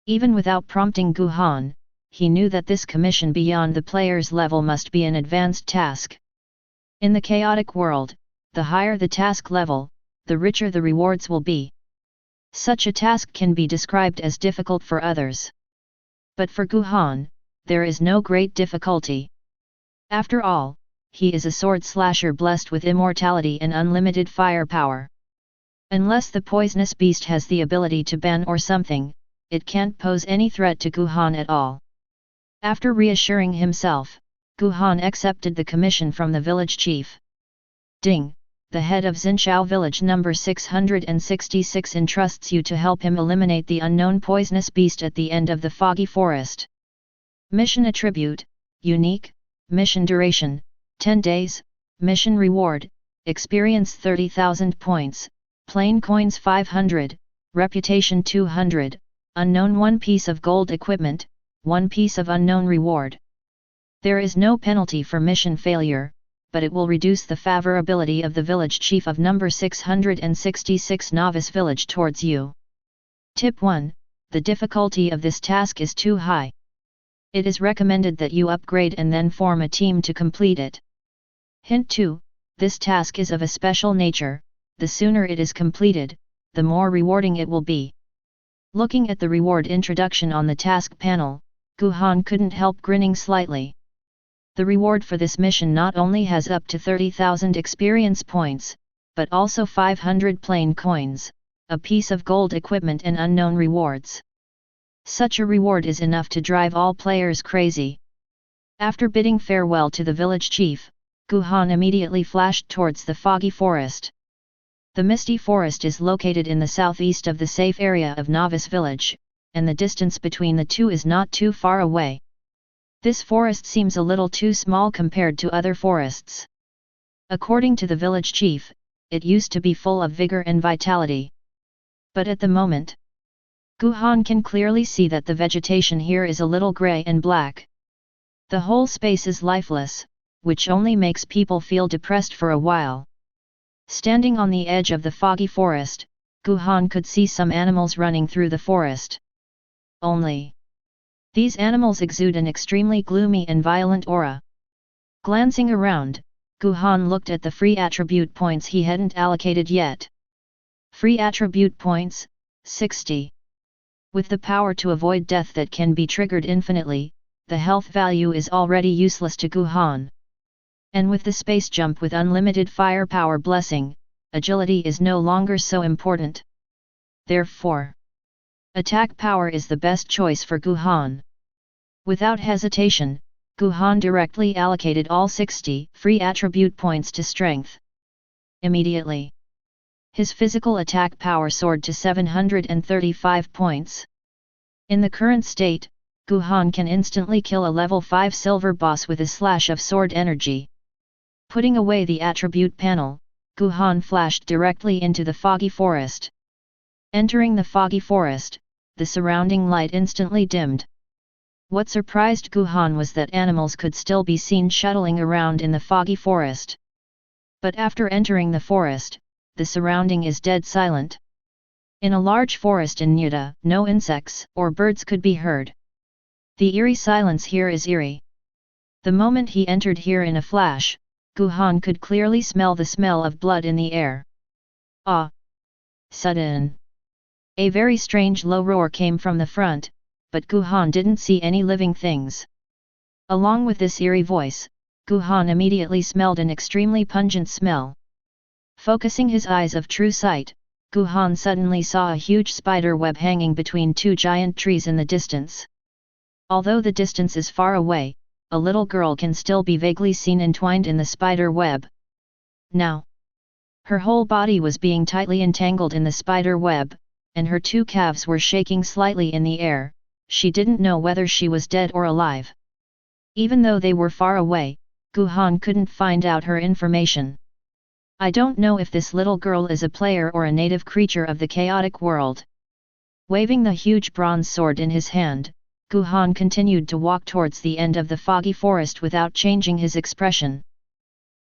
Even without prompting Guhan, he knew that this commission beyond the player's level must be an advanced task. In the chaotic world, the higher the task level, the richer the rewards will be. Such a task can be described as difficult for others. But for Guhan, there is no great difficulty. After all, he is a sword slasher blessed with immortality and unlimited firepower. Unless the poisonous beast has the ability to ban or something, it can't pose any threat to Guhan at all. After reassuring himself, Guhan accepted the commission from the village chief. Ding! The head of Xinchao village number 666 entrusts you to help him eliminate the unknown poisonous beast at the end of the foggy forest. Mission attribute, unique, mission duration, 10 days, mission reward, experience 30,000 points, plain coins 500, reputation 200, unknown 1 piece of gold equipment, 1 piece of unknown reward. There is no penalty for mission failure, but it will reduce the favorability of the village chief of number 666 novice village towards you. Tip 1. The difficulty of this task is too high. It is recommended that you upgrade and then form a team to complete it. Hint 2. This task is of a special nature, the sooner it is completed, the more rewarding it will be. Looking at the reward introduction on the task panel, Guhan couldn't help grinning slightly. The reward for this mission not only has up to 30,000 experience points, but also 500 plain coins, a piece of gold equipment and unknown rewards. Such a reward is enough to drive all players crazy. After bidding farewell to the village chief, Guhan immediately flashed towards the foggy forest. The misty forest is located in the southeast of the safe area of Novice village, and the distance between the two is not too far away. This forest seems a little too small compared to other forests. According to the village chief, it used to be full of vigor and vitality. But at the moment, Guhan can clearly see that the vegetation here is a little grey and black. The whole space is lifeless, which only makes people feel depressed for a while. Standing on the edge of the foggy forest, Guhan could see some animals running through the forest. Only these animals exude an extremely gloomy and violent aura. Glancing around, Guhan looked at the free attribute points he hadn't allocated yet. Free attribute points, 60. With the power to avoid death that can be triggered infinitely, the health value is already useless to Guhan. And with the space jump with unlimited firepower blessing, agility is no longer so important. Therefore, attack power is the best choice for Guhan. Without hesitation, Guhan directly allocated all 60 free attribute points to strength. Immediately, his physical attack power soared to 735 points. In the current state, Guhan can instantly kill a level 5 silver boss with a slash of sword energy. Putting away the attribute panel, Guhan flashed directly into the foggy forest. Entering the foggy forest, the surrounding light instantly dimmed. What surprised Guhan was that animals could still be seen shuttling around in the foggy forest. But after entering the forest, the surrounding is dead silent. In a large forest in Nuda, no insects or birds could be heard. The eerie silence here is eerie. The moment he entered here in a flash, Guhan could clearly smell the smell of blood in the air. Ah! Sudden! A very strange low roar came from the front, but Guhan didn't see any living things. Along with this eerie voice, Guhan immediately smelled an extremely pungent smell. Focusing his eyes of true sight, Guhan suddenly saw a huge spider web hanging between two giant trees in the distance. Although the distance is far away, a little girl can still be vaguely seen entwined in the spider web. Now, her whole body was being tightly entangled in the spider web, and her two calves were shaking slightly in the air. She didn't know whether she was dead or alive. Even though they were far away, Guhan couldn't find out her information. I don't know if this little girl is a player or a native creature of the chaotic world. Waving the huge bronze sword in his hand, Guhan continued to walk towards the end of the foggy forest without changing his expression.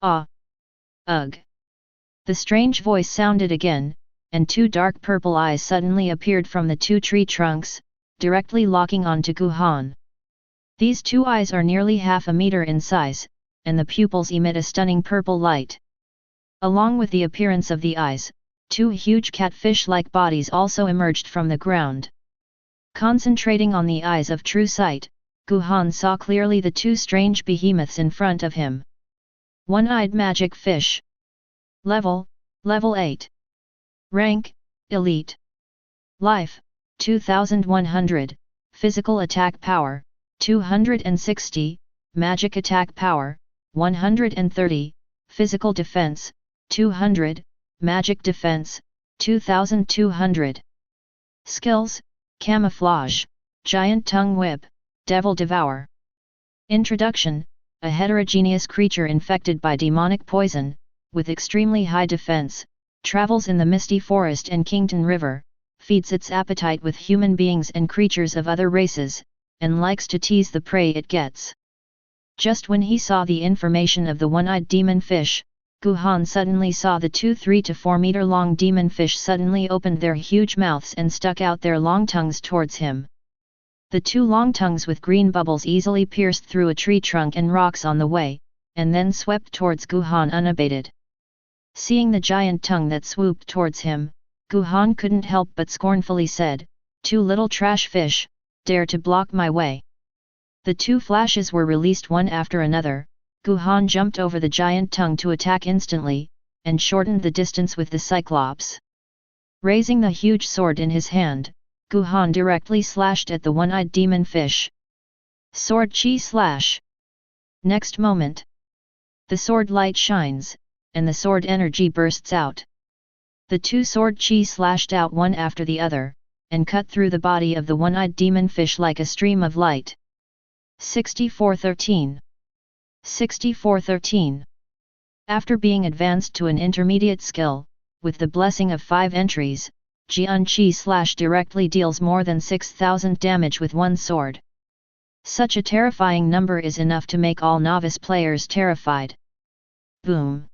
Ah! Ugh! The strange voice sounded again, and two dark purple eyes suddenly appeared from the two tree trunks, directly locking onto Guhan. These two eyes are nearly half a meter in size, and the pupils emit a stunning purple light. Along with the appearance of the eyes, two huge catfish-like bodies also emerged from the ground. Concentrating on the eyes of true sight, Guhan saw clearly the two strange behemoths in front of him. One-eyed magic fish. Level 8. Rank, Elite. Life, 2100, Physical attack power, 260, Magic attack power, 130, Physical defense, 200, Magic defense, 2200. Skills, Camouflage, Giant Tongue Whip, Devil Devour. Introduction: a heterogeneous creature infected by demonic poison, with extremely high defense, travels in the misty forest and Kington River, feeds its appetite with human beings and creatures of other races, and likes to tease the prey it gets. Just when he saw the information of the one-eyed demon fish, Guhan suddenly saw the two 3 to 4 meter long demon fish suddenly opened their huge mouths and stuck out their long tongues towards him. The two long tongues with green bubbles easily pierced through a tree trunk and rocks on the way, and then swept towards Guhan unabated. Seeing the giant tongue that swooped towards him, Guhan couldn't help but scornfully said, "Two little trash fish, dare to block my way." The two flashes were released one after another. Guhan jumped over the giant tongue to attack instantly, and shortened the distance with the Cyclops. Raising the huge sword in his hand, Guhan directly slashed at the one-eyed demon fish. Sword chi slash. Next moment, the sword light shines, and the sword energy bursts out. The two sword chi slashed out one after the other, and cut through the body of the one-eyed demon fish like a stream of light. 6413. 6413. After being advanced to an intermediate skill, with the blessing of 5 entries, Jian Chi Slash directly deals more than 6,000 damage with one sword. Such a terrifying number is enough to make all novice players terrified. Boom!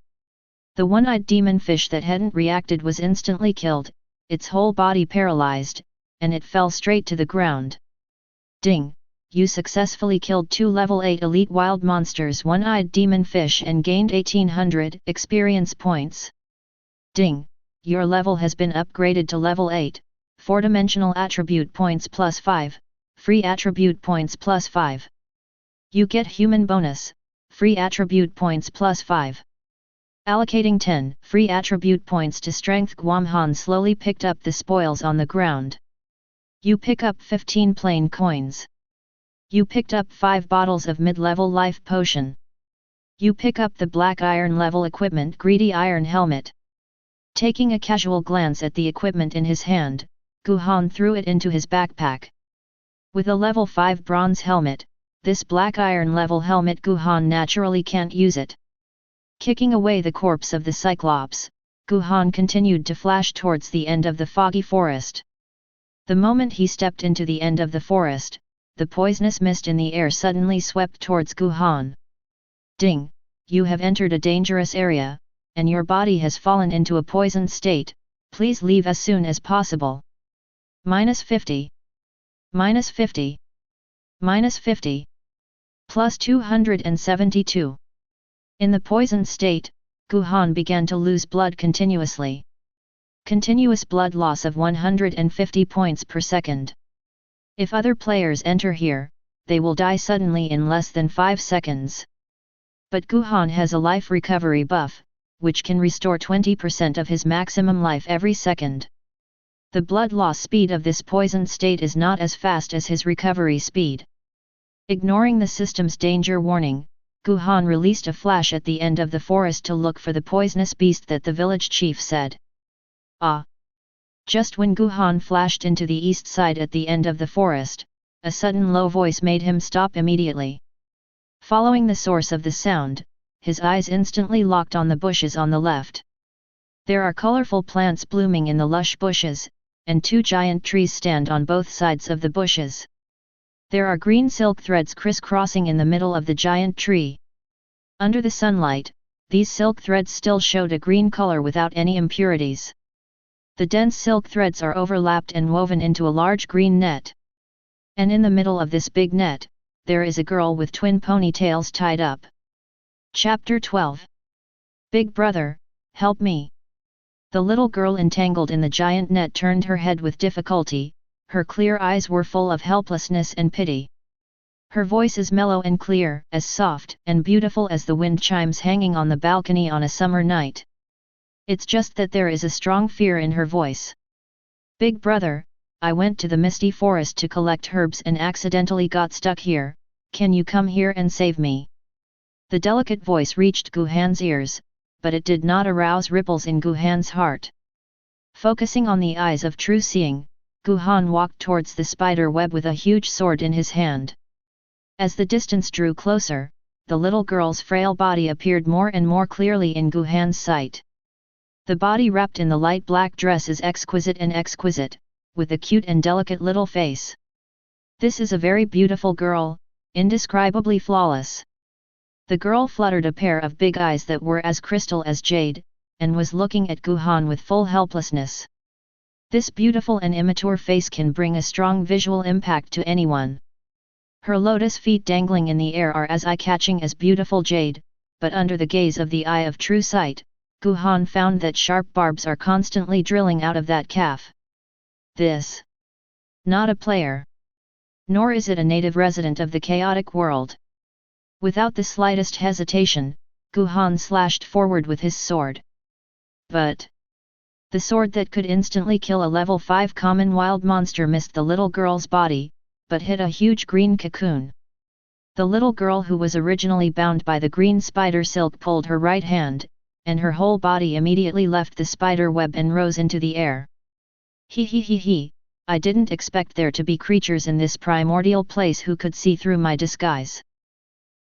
The one-eyed demon fish that hadn't reacted was instantly killed, its whole body paralyzed, and it fell straight to the ground. Ding! You successfully killed 2 level 8 elite wild monsters, one-eyed demon fish, and gained 1800 experience points. Ding! Your level has been upgraded to level 8, 4-dimensional attribute points plus 5, free attribute points plus 5. You get human bonus, free attribute points plus 5. Allocating 10 free attribute points to strength. Guamhan slowly picked up the spoils on the ground. You pick up 15 plain coins. You picked up 5 bottles of mid-level life potion. You pick up the black iron level equipment greedy iron helmet. Taking a casual glance at the equipment in his hand, Guhan threw it into his backpack. With a level 5 bronze helmet, this black iron level helmet, Guhan naturally can't use it. Kicking away the corpse of the Cyclops, Guhan continued to flash towards the end of the foggy forest. The moment he stepped into the end of the forest, the poisonous mist in the air suddenly swept towards Guhan. Ding! You have entered a dangerous area, and your body has fallen into a poisoned state. Please leave as soon as possible. -50. -50. -50. Plus 272. In the poisoned state, Guhan began to lose blood continuously. Continuous blood loss of 150 points per second. If other players enter here, they will die suddenly in less than 5 seconds. But Guhan has a life recovery buff, which can restore 20% of his maximum life every second. The blood loss speed of this poisoned state is not as fast as his recovery speed. Ignoring the system's danger warning, Guhan released a flash at the end of the forest to look for the poisonous beast that the village chief said. Ah! Just when Guhan flashed into the east side at the end of the forest, a sudden low voice made him stop immediately. Following the source of the sound, his eyes instantly locked on the bushes on the left. There are colorful plants blooming in the lush bushes, and 2 giant trees stand on both sides of the bushes. There are green silk threads crisscrossing in the middle of the giant tree. Under the sunlight, these silk threads still showed a green color without any impurities. The dense silk threads are overlapped and woven into a large green net. And in the middle of this big net, there is a girl with twin ponytails tied up. Chapter 12. Big brother, help me. The little girl entangled in the giant net turned her head with difficulty, her clear eyes were full of helplessness and pity. Her voice is mellow and clear, as soft and beautiful as the wind chimes hanging on the balcony on a summer night. It's just that there is a strong fear in her voice. Big brother, I went to the misty forest to collect herbs and accidentally got stuck here, can you come here and save me? The delicate voice reached Guhan's ears, but it did not arouse ripples in Guhan's heart. Focusing on the eyes of true seeing, Guhan walked towards the spider web with a huge sword in his hand. As the distance drew closer, the little girl's frail body appeared more and more clearly in Guhan's sight. The body wrapped in the light black dress is exquisite, with a cute and delicate little face. This is a very beautiful girl, indescribably flawless. The girl fluttered a pair of big eyes that were as crystal as jade, and was looking at Guhan with full helplessness. This beautiful and immature face can bring a strong visual impact to anyone. Her lotus feet dangling in the air are as eye-catching as beautiful jade, but under the gaze of the eye of true sight, Guhan found that sharp barbs are constantly drilling out of that calf. This. Not a player. Nor is it a native resident of the chaotic world. Without the slightest hesitation, Guhan slashed forward with his sword. But the sword that could instantly kill a level 5 common wild monster missed the little girl's body, but hit a huge green cocoon. The little girl who was originally bound by the green spider silk pulled her right hand, and her whole body immediately left the spider web and rose into the air. He, I didn't expect there to be creatures in this primordial place who could see through my disguise.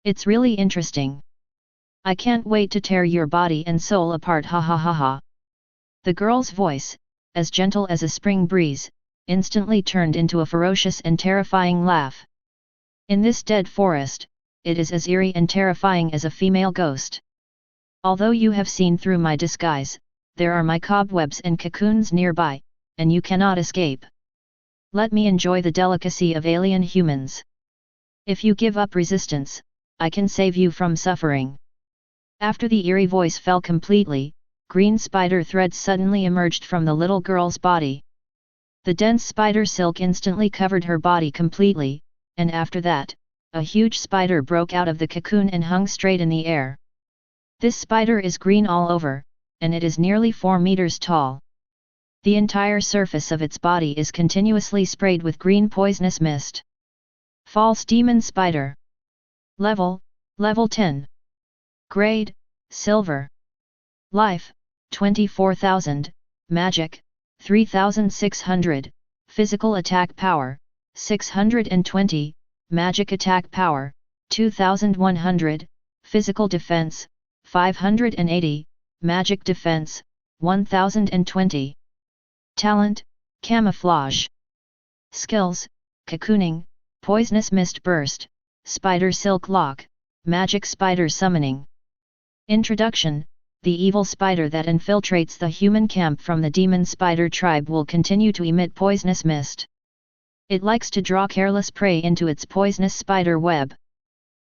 It's really interesting. I can't wait to tear your body and soul apart, ha ha ha ha. The girl's voice, as gentle as a spring breeze, instantly turned into a ferocious and terrifying laugh. In this dead forest, it is as eerie and terrifying as a female ghost. Although you have seen through my disguise, there are my cobwebs and cocoons nearby, and you cannot escape. Let me enjoy the delicacy of alien humans. If you give up resistance, I can save you from suffering. After the eerie voice fell completely, green spider threads suddenly emerged from the little girl's body. The dense spider silk instantly covered her body completely, and after that, a huge spider broke out of the cocoon and hung straight in the air. This spider is green all over, and it is nearly 4 meters tall. The entire surface of its body is continuously sprayed with green poisonous mist. False Demon Spider. Level 10. Grade, Silver. Life, 24,000, Magic, 3,600, Physical Attack Power, 620, Magic Attack Power, 2,100, Physical Defense, 580, Magic Defense, 1,020. Talent, Camouflage. Skills, Cocooning, Poisonous Mist Burst, Spider Silk Lock, Magic Spider Summoning. Introduction: the evil spider that infiltrates the human camp from the demon spider tribe will continue to emit poisonous mist. It likes to draw careless prey into its poisonous spider web.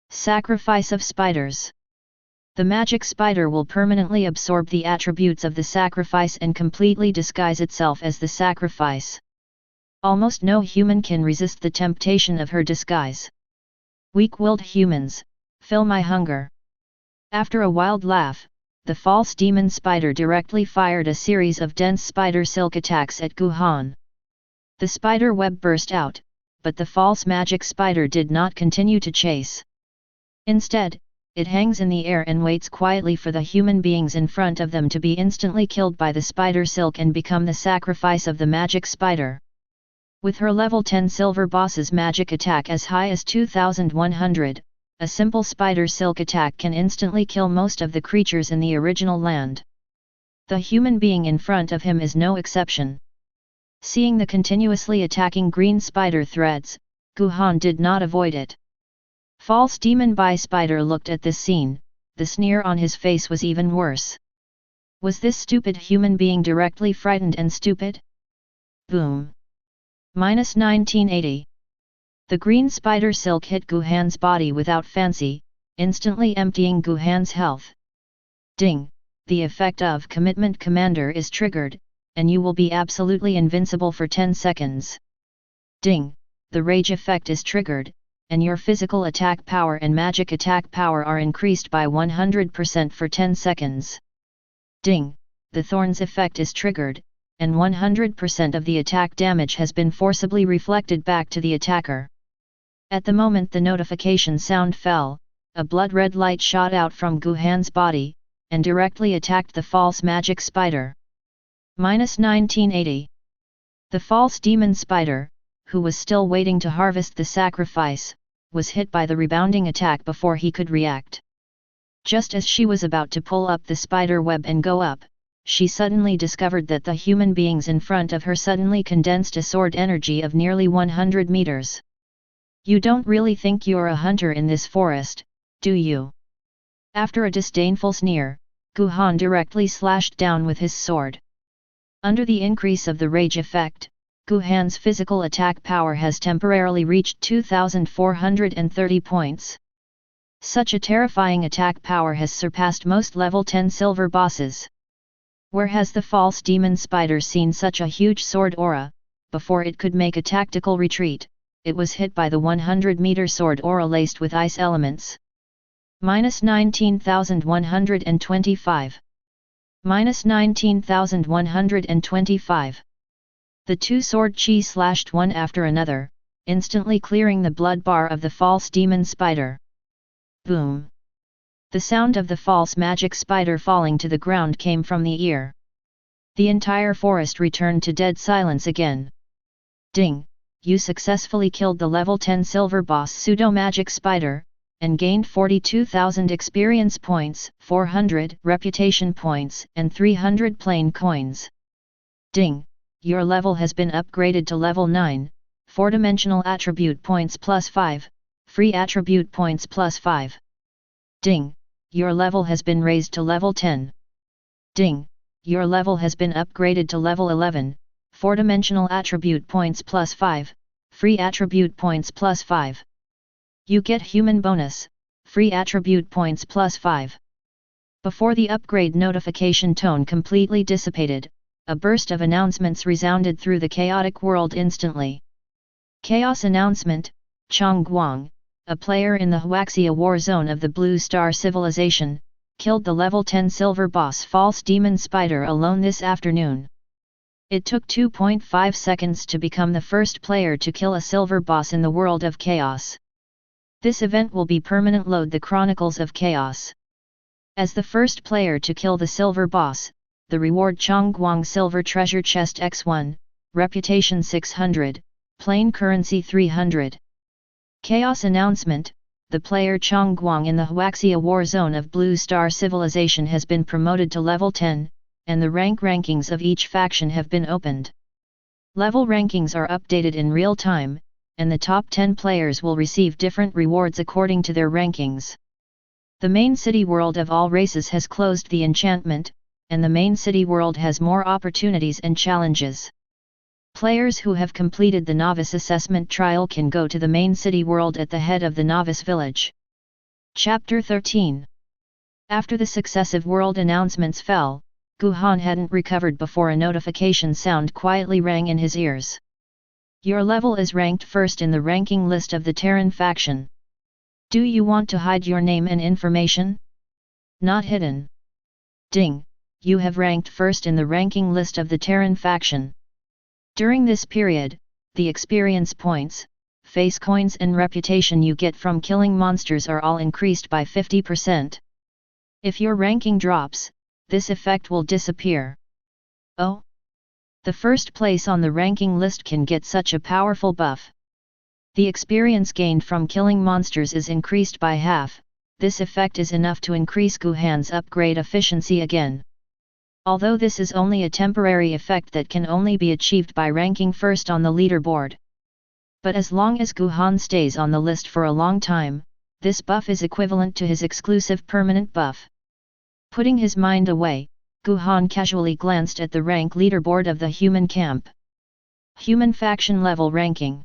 Sacrifice of spiders. The magic spider will permanently absorb the attributes of the sacrifice and completely disguise itself as the sacrifice. Almost no human can resist the temptation of her disguise. Weak-willed humans, fill my hunger. After a wild laugh, the false demon spider directly fired a series of dense spider silk attacks at Guhan. The spider web burst out, but the false magic spider did not continue to chase. Instead, it hangs in the air and waits quietly for the human beings in front of them to be instantly killed by the spider silk and become the sacrifice of the magic spider. With her level 10 silver boss's magic attack as high as 2,100, a simple spider silk attack can instantly kill most of the creatures in the original land. The human being in front of him is no exception. Seeing the continuously attacking green spider threads, Guhan did not avoid it. False Demon by Spider looked at this scene, the sneer on his face was even worse. Was this stupid human being directly frightened and stupid? Boom. -1980. The green spider silk hit Guhan's body without fancy, instantly emptying Guhan's health. Ding! The effect of Commitment Commander is triggered, and you will be absolutely invincible for 10 seconds. Ding! The Rage effect is triggered, and your physical attack power and magic attack power are increased by 100% for 10 seconds. Ding! The Thorns effect is triggered, and 100% of the attack damage has been forcibly reflected back to the attacker. At the moment the notification sound fell, a blood-red light shot out from Guhan's body, and directly attacked the false magic spider. -1980. The false demon spider, who was still waiting to harvest the sacrifice, was hit by the rebounding attack before he could react. Just as she was about to pull up the spider web and go up, she suddenly discovered that the human beings in front of her suddenly condensed a sword energy of nearly 100 meters. You don't really think you're a hunter in this forest, do you? After a disdainful sneer, Guhan directly slashed down with his sword. Under the increase of the rage effect, Guhan's physical attack power has temporarily reached 2,430 points. Such a terrifying attack power has surpassed most level 10 silver bosses. Where has the false demon spider seen such a huge sword aura? Before it could make a tactical retreat, it was hit by the 100-meter sword aura laced with ice elements. -19,125. -19,125. The two sword chi slashed one after another, instantly clearing the blood bar of the false demon spider. Boom! The sound of the false magic spider falling to the ground came from the ear. The entire forest returned to dead silence again. Ding! You successfully killed the level 10 silver boss pseudo-magic spider, and gained 42,000 experience points, 400 reputation points and 300 plain coins. Ding! Your level has been upgraded to level 9, 4-dimensional attribute points plus 5, free attribute points plus 5. Ding! Your level has been raised to level 10. Ding! Your level has been upgraded to level 11, 4-dimensional attribute points plus 5, free attribute points plus 5. You get human bonus, free attribute points plus 5. Before the upgrade notification tone completely dissipated, a burst of announcements resounded through the chaotic world instantly. Chaos announcement: Chong Guang, a player in the Huaxia war zone of the Blue Star Civilization, killed the level 10 silver boss false demon spider alone this afternoon. It took 2.5 seconds to become the first player to kill a silver boss in the world of chaos. This event will be permanent load the Chronicles of Chaos. As the first player to kill the silver boss, the reward Chong Guang Silver Treasure Chest X1, Reputation 600, Plain Currency 300. Chaos announcement: the player Chong Guang in the Huaxia war zone of Blue Star Civilization has been promoted to level 10, and the rankings of each faction have been opened. Level rankings are updated in real time, and the top 10 players will receive different rewards according to their rankings. The main city world of all races has closed the enchantment, and the main city world has more opportunities and challenges. Players who have completed the novice assessment trial can go to the main city world at the head of the novice village. Chapter 13. After the successive world announcements fell, Guhan hadn't recovered before a notification sound quietly rang in his ears. Your level is ranked first in the ranking list of the Terran faction. Do you want to hide your name and information? Not hidden. Ding! You have ranked first in the ranking list of the Terran faction. During this period, the experience points, face coins and reputation you get from killing monsters are all increased by 50%. If your ranking drops, this effect will disappear. Oh! The first place on the ranking list can get such a powerful buff. The experience gained from killing monsters is increased by half. This effect is enough to increase Guhan's upgrade efficiency again. Although this is only a temporary effect that can only be achieved by ranking first on the leaderboard. But as long as Guhan stays on the list for a long time, this buff is equivalent to his exclusive permanent buff. Putting his mind away, Guhan casually glanced at the rank leaderboard of the human camp. Human faction level ranking.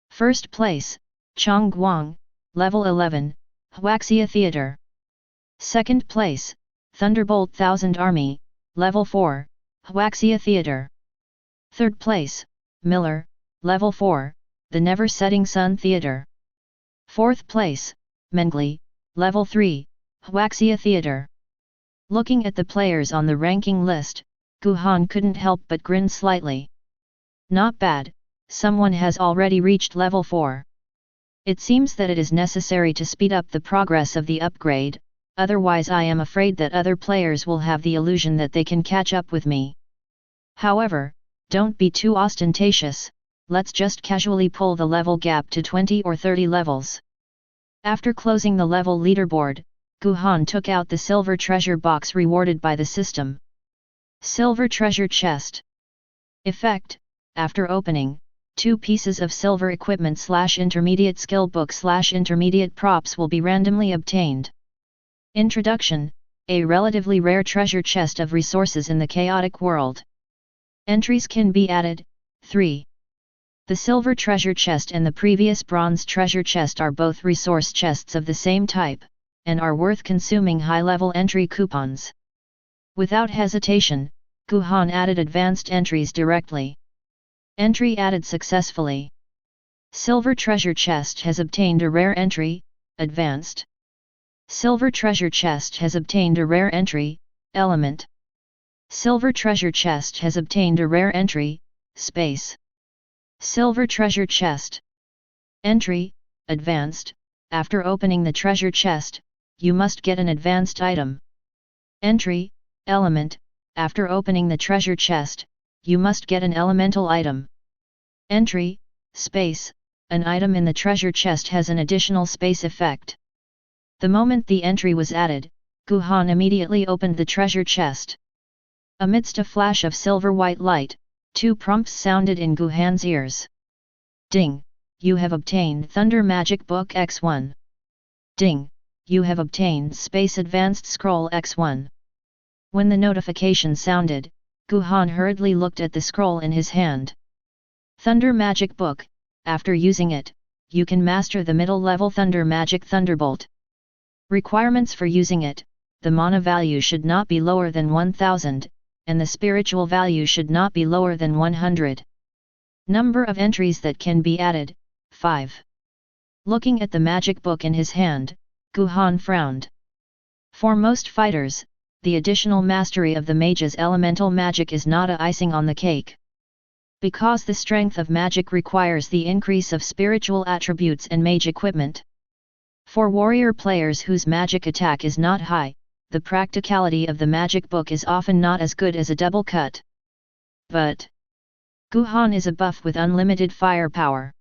First place, Chong Guang, level 11, Huaxia Theater. Second place, Thunderbolt Thousand Army, level 4, Huaxia Theater. Third place, Miller, level 4, the Never Setting Sun Theater. Fourth place, Mengli, level 3, Huaxia Theater. Looking at the players on the ranking list, Guhan couldn't help but grin slightly. Not bad, someone has already reached level 4. It seems that it is necessary to speed up the progress of the upgrade, otherwise I am afraid that other players will have the illusion that they can catch up with me. However, don't be too ostentatious, let's just casually pull the level gap to 20 or 30 levels. After closing the level leaderboard, Guhan took out the silver treasure box rewarded by the system. Silver treasure chest. Effect: after opening, 2 pieces of silver equipment/intermediate skill book/intermediate props will be randomly obtained. Introduction: a relatively rare treasure chest of resources in the chaotic world. Entries can be added. 3. The silver treasure chest and the previous bronze treasure chest are both resource chests of the same type, and are worth consuming high-level entry coupons. Without hesitation, Guhan added advanced entries directly. Entry added successfully. Silver treasure chest has obtained a rare entry, advanced. Silver treasure chest has obtained a rare entry, element. Silver treasure chest has obtained a rare entry, space. Silver treasure chest. Entry, Advanced, after opening the treasure chest, you must get an advanced item. Entry, Element, after opening the treasure chest, you must get an elemental item. Entry, Space, an item in the treasure chest has an additional space effect. The moment the entry was added, Guhan immediately opened the treasure chest. Amidst a flash of silver-white light, 2 prompts sounded in Guhan's ears. Ding! You have obtained Thunder Magic Book X1. Ding! You have obtained Space Advanced Scroll X1. When the notification sounded, Guhan hurriedly looked at the scroll in his hand. Thunder Magic Book, after using it, you can master the middle-level Thunder Magic Thunderbolt. Requirements for using it: the mana value should not be lower than 1000, and the spiritual value should not be lower than 100. Number of entries that can be added: 5. Looking at the magic book in his hand, Guhan frowned. For most fighters, the additional mastery of the mage's elemental magic is not a icing on the cake. Because the strength of magic requires the increase of spiritual attributes and mage equipment. For warrior players whose magic attack is not high, the practicality of the magic book is often not as good as a double cut. But Guhan is a buff with unlimited firepower.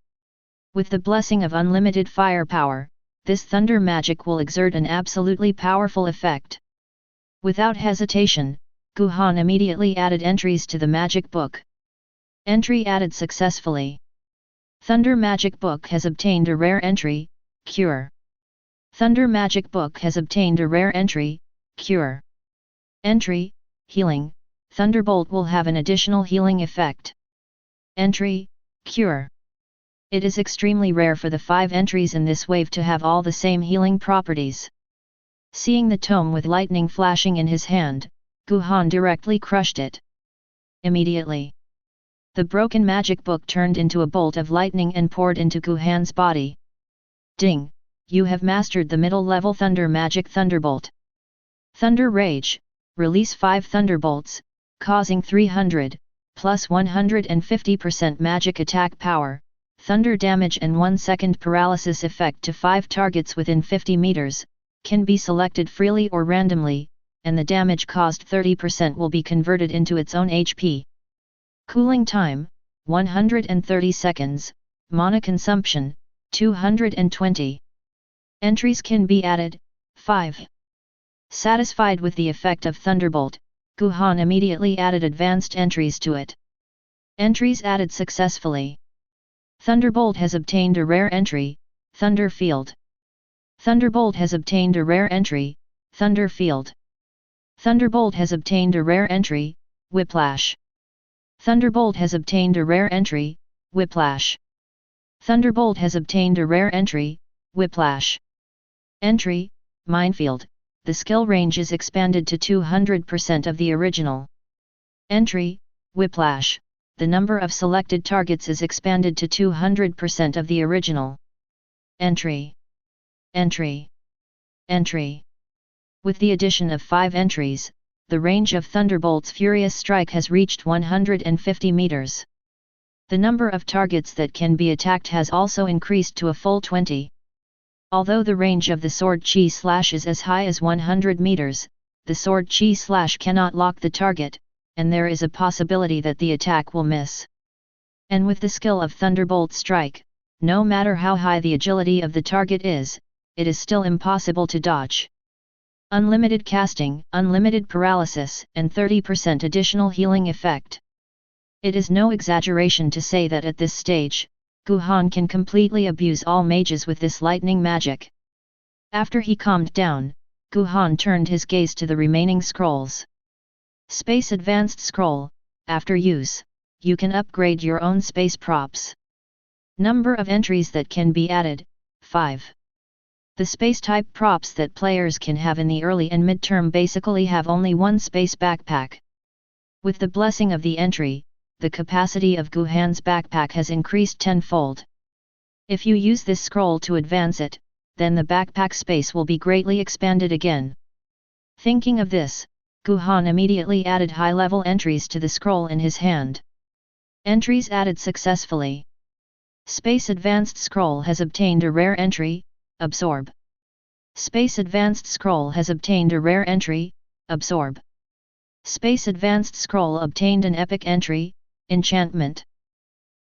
With the blessing of unlimited firepower, this thunder magic will exert an absolutely powerful effect. Without hesitation, Guhan immediately added entries to the magic book. Entry added successfully. Thunder Magic Book has obtained a rare entry, Cure. Thunder Magic Book has obtained a rare entry, Cure. Entry, Healing, Thunderbolt will have an additional healing effect. Entry, Cure. It is extremely rare for the 5 entries in this wave to have all the same healing properties. Seeing the tome with lightning flashing in his hand, Guhan directly crushed it. Immediately, the broken magic book turned into a bolt of lightning and poured into Guhan's body. Ding! You have mastered the middle-level Thunder Magic Thunderbolt. Thunder Rage, release 5 thunderbolts, causing 300, plus 150% magic attack power, thunder damage and 1 second paralysis effect to 5 targets within 50 meters, can be selected freely or randomly, and the damage caused 30% will be converted into its own HP. Cooling time, 130 seconds, mana consumption, 220. Entries can be added, 5. Satisfied with the effect of Thunderbolt, Guhan immediately added advanced entries to it. Entries added successfully. Thunderbolt has obtained a rare entry, Thunder Field. Thunderbolt has obtained a rare entry, Thunder Field. Thunderbolt has obtained a rare entry, Whiplash. Thunderbolt has obtained a rare entry, Whiplash. Thunderbolt has obtained a rare entry, Whiplash. Entry, Minefield, the skill range is expanded to 200% of the original. Entry, Whiplash, the number of selected targets is expanded to 200% of the original. Entry. Entry. Entry. With the addition of 5 entries, the range of Thunderbolt's Furious Strike has reached 150 meters. The number of targets that can be attacked has also increased to a full 20. Although the range of the Sword Chi Slash is as high as 100 meters, the Sword Chi Slash cannot lock the target, and there is a possibility that the attack will miss. And with the skill of Thunderbolt Strike, no matter how high the agility of the target is, it is still impossible to dodge. Unlimited casting, unlimited paralysis, and 30% additional healing effect. It is no exaggeration to say that at this stage, Guhan can completely abuse all mages with this lightning magic. After he calmed down, Guhan turned his gaze to the remaining scrolls. Space Advanced Scroll, after use, you can upgrade your own space props. Number of entries that can be added, 5. The space-type props that players can have in the early and mid-term basically have only one space backpack. With the blessing of the entry, the capacity of Guhan's backpack has increased tenfold. If you use this scroll to advance it, then the backpack space will be greatly expanded again. Thinking of this, Guhan immediately added high-level entries to the scroll in his hand. Entries added successfully. Space Advanced Scroll has obtained a rare entry, Absorb. Space Advanced Scroll has obtained a rare entry, Absorb. Space Advanced Scroll obtained an epic entry, Enchantment.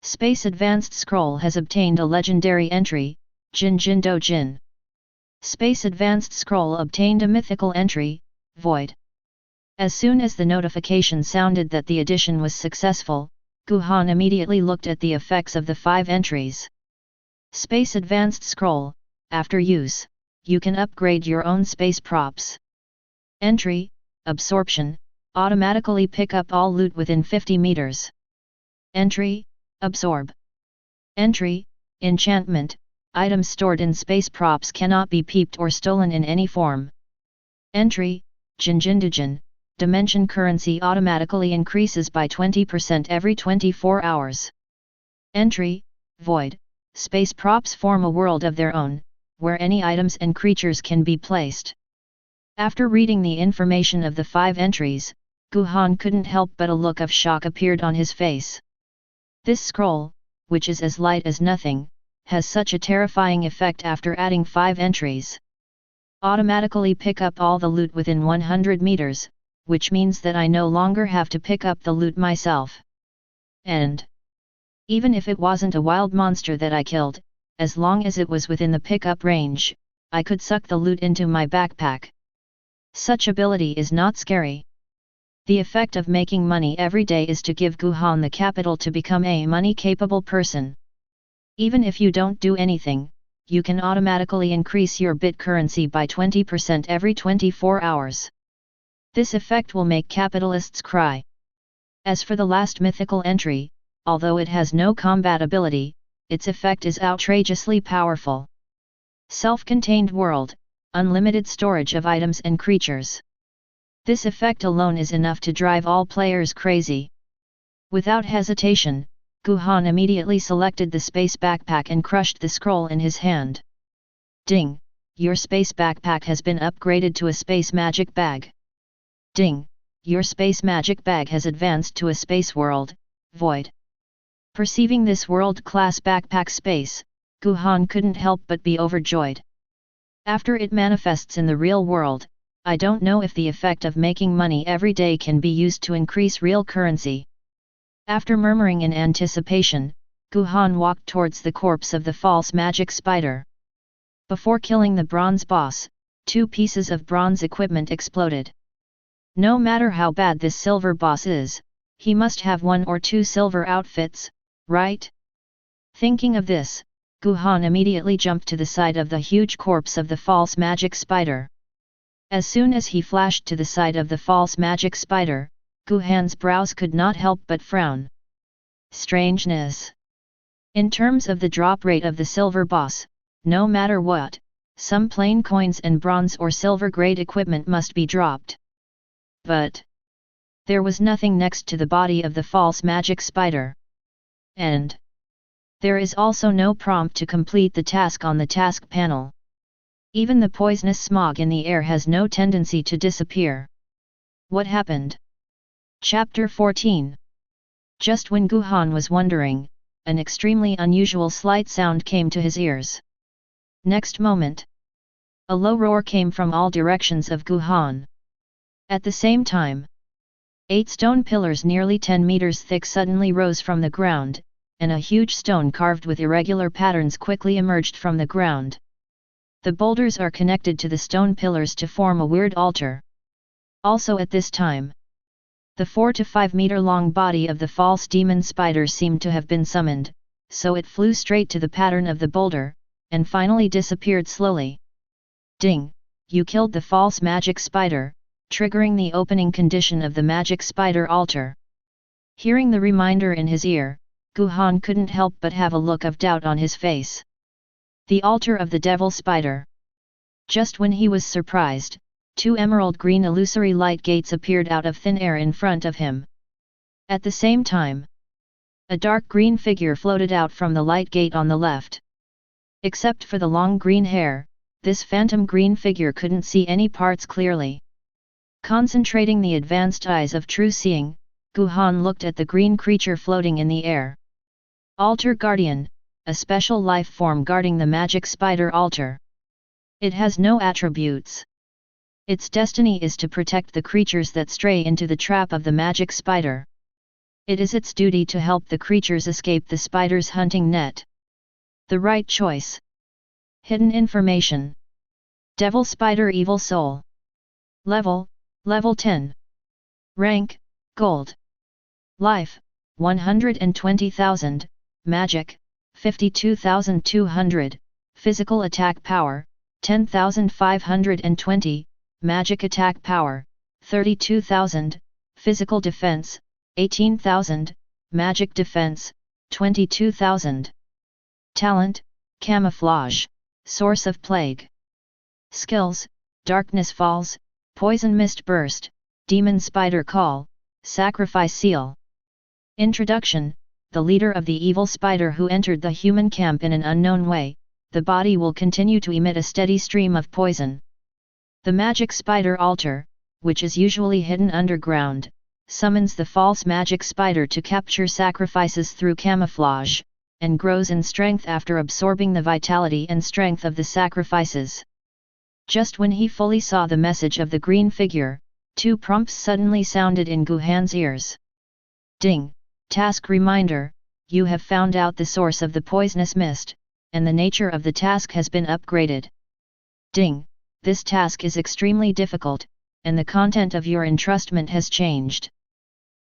Space Advanced Scroll has obtained a legendary entry, Jin Jin Do Jin. Space Advanced Scroll obtained a mythical entry, Void. As soon as the notification sounded that the addition was successful, Guhan immediately looked at the effects of the 5 entries. Space Advanced Scroll, after use, you can upgrade your own space props. Entry, Absorption, automatically pick up all loot within 50 meters. Entry, Absorb. Entry, Enchantment, items stored in space props cannot be peeped or stolen in any form. Entry, Jinjindujan, dimension currency automatically increases by 20% every 24 hours. Entry, Void, space props form a world of their own, where any items and creatures can be placed. After reading the information of the 5 entries, Guhan couldn't help but a look of shock appeared on his face. This scroll, which is as light as nothing, has such a terrifying effect after adding 5 entries. Automatically pick up all the loot within 100 meters, which means that I no longer have to pick up the loot myself. And even if it wasn't a wild monster that I killed, as long as it was within the pickup range, I could suck the loot into my backpack. Such ability is not scary. The effect of making money every day is to give Guhan the capital to become a money-capable person. Even if you don't do anything, you can automatically increase your bit currency by 20% every 24 hours. This effect will make capitalists cry. As for the last mythical entry, although it has no combat ability, its effect is outrageously powerful. Self-contained world, unlimited storage of items and creatures. This effect alone is enough to drive all players crazy. Without hesitation, Guhan immediately selected the space backpack and crushed the scroll in his hand. Ding! Your space backpack has been upgraded to a space magic bag. Ding! Your space magic bag has advanced to a space world, Void. Perceiving this world-class backpack space, Guhan couldn't help but be overjoyed. After it manifests in the real world, I don't know if the effect of making money every day can be used to increase real currency. After murmuring in anticipation, Guhan walked towards the corpse of the false magic spider. Before killing the bronze boss, 2 pieces of bronze equipment exploded. No matter how bad this silver boss is, he must have 1 or 2 silver outfits, right? Thinking of this, Guhan immediately jumped to the side of the huge corpse of the false magic spider. As soon as he flashed to the side of the false magic spider, Guhan's brows could not help but frown. Strangeness. In terms of the drop rate of the silver boss, no matter what, some plain coins and bronze or silver grade equipment must be dropped. But there was nothing next to the body of the false magic spider. And there is also no prompt to complete the task on the task panel. Even the poisonous smog in the air has no tendency to disappear. What happened? Chapter 14. Just when Guhan was wondering, an extremely unusual slight sound came to his ears. Next moment, a low roar came from all directions of Guhan. At the same time, 8 stone pillars nearly 10 meters thick suddenly rose from the ground, and a huge stone carved with irregular patterns quickly emerged from the ground. The boulders are connected to the stone pillars to form a weird altar. Also at this time, the 4 to 5 meter long body of the false demon spider seemed to have been summoned, so it flew straight to the pattern of the boulder, and finally disappeared slowly. Ding! You killed the false magic spider, triggering the opening condition of the magic spider altar. Hearing the reminder in his ear, Guhan couldn't help but have a look of doubt on his face. The altar of the devil spider. Just when he was surprised, 2 emerald green illusory light gates appeared out of thin air in front of him. At the same time, a dark green figure floated out from the light gate on the left. Except for the long green hair, this phantom green figure couldn't see any parts clearly. Concentrating the advanced eyes of true seeing, Guhan looked at the green creature floating in the air. Altar Guardian, a special life form guarding the magic spider altar. It has no attributes. Its destiny is to protect the creatures that stray into the trap of the magic spider. It is its duty to help the creatures escape the spider's hunting net. The right choice. Hidden information. Devil Spider Evil Soul. Level 10. Rank, Gold. Life, 120,000, Magic, 52,200, Physical Attack Power, 10,520, Magic Attack Power, 32,000, Physical Defense, 18,000, Magic Defense, 22,000. Talent, Camouflage, Source of Plague. Skills, Darkness Falls, Poison Mist Burst, Demon Spider Call, Sacrifice Seal. Introduction. The leader of the evil spider who entered the human camp in an unknown way, the body will continue to emit a steady stream of poison. The magic spider altar, which is usually hidden underground, summons the false magic spider to capture sacrifices through camouflage, and grows in strength after absorbing the vitality and strength of the sacrifices. Just when he fully saw the message of the green figure, 2 prompts suddenly sounded in Guhan's ears. Ding! Task reminder, you have found out the source of the poisonous mist, and the nature of the task has been upgraded. Ding! This task is extremely difficult, and the content of your entrustment has changed.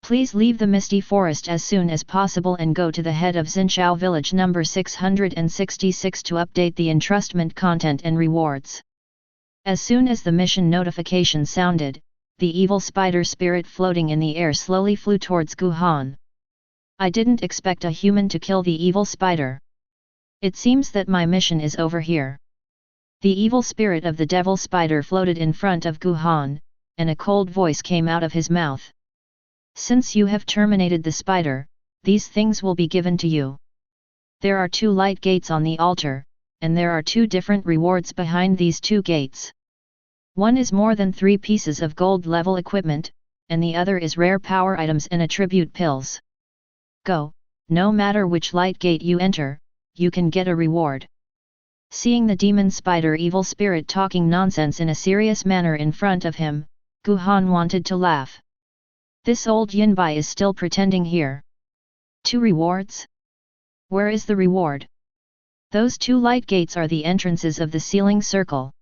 Please leave the misty forest as soon as possible and go to the head of Xinchao village number 666 to update the entrustment content and rewards. As soon as the mission notification sounded, the evil spider spirit floating in the air slowly flew towards Guhan. I didn't expect a human to kill the evil spider. It seems that my mission is over here. The evil spirit of the devil spider floated in front of Guhan, and a cold voice came out of his mouth. Since you have terminated the spider, these things will be given to you. There are 2 light gates on the altar, and there are 2 different rewards behind these 2 gates. One is more than 3 pieces of gold level equipment, and the other is rare power items and attribute pills. Go, no matter which light gate you enter, you can get a reward. Seeing the demon spider evil spirit talking nonsense in a serious manner in front of him, Guhan wanted to laugh. This old Yinbai is still pretending here. 2 rewards? Where is the reward? Those 2 light gates are the entrances of the sealing circle.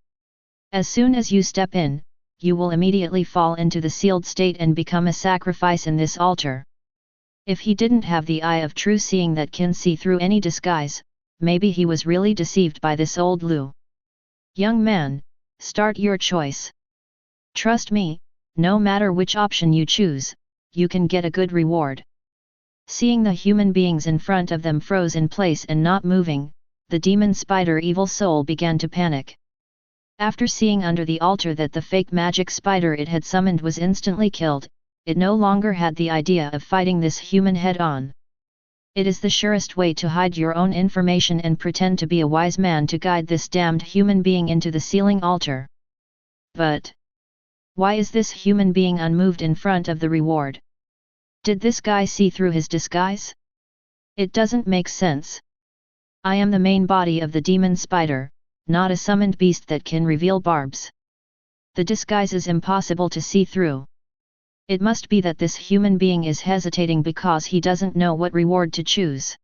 As soon as you step in, you will immediately fall into the sealed state and become a sacrifice in this altar. If he didn't have the eye of true seeing that can see through any disguise, maybe he was really deceived by this old Lu. Young man, start your choice. Trust me, no matter which option you choose, you can get a good reward. Seeing the human beings in front of them froze in place and not moving, the demon spider evil soul began to panic. After seeing under the altar that the fake magic spider it had summoned was instantly killed, it no longer had the idea of fighting this human head-on. It is the surest way to hide your own information and pretend to be a wise man to guide this damned human being into the sealing altar. But why is this human being unmoved in front of the reward? Did this guy see through his disguise? It doesn't make sense. I am the main body of the demon spider, not a summoned beast that can reveal barbs. The disguise is impossible to see through. It must be that this human being is hesitating because he doesn't know what reward to choose.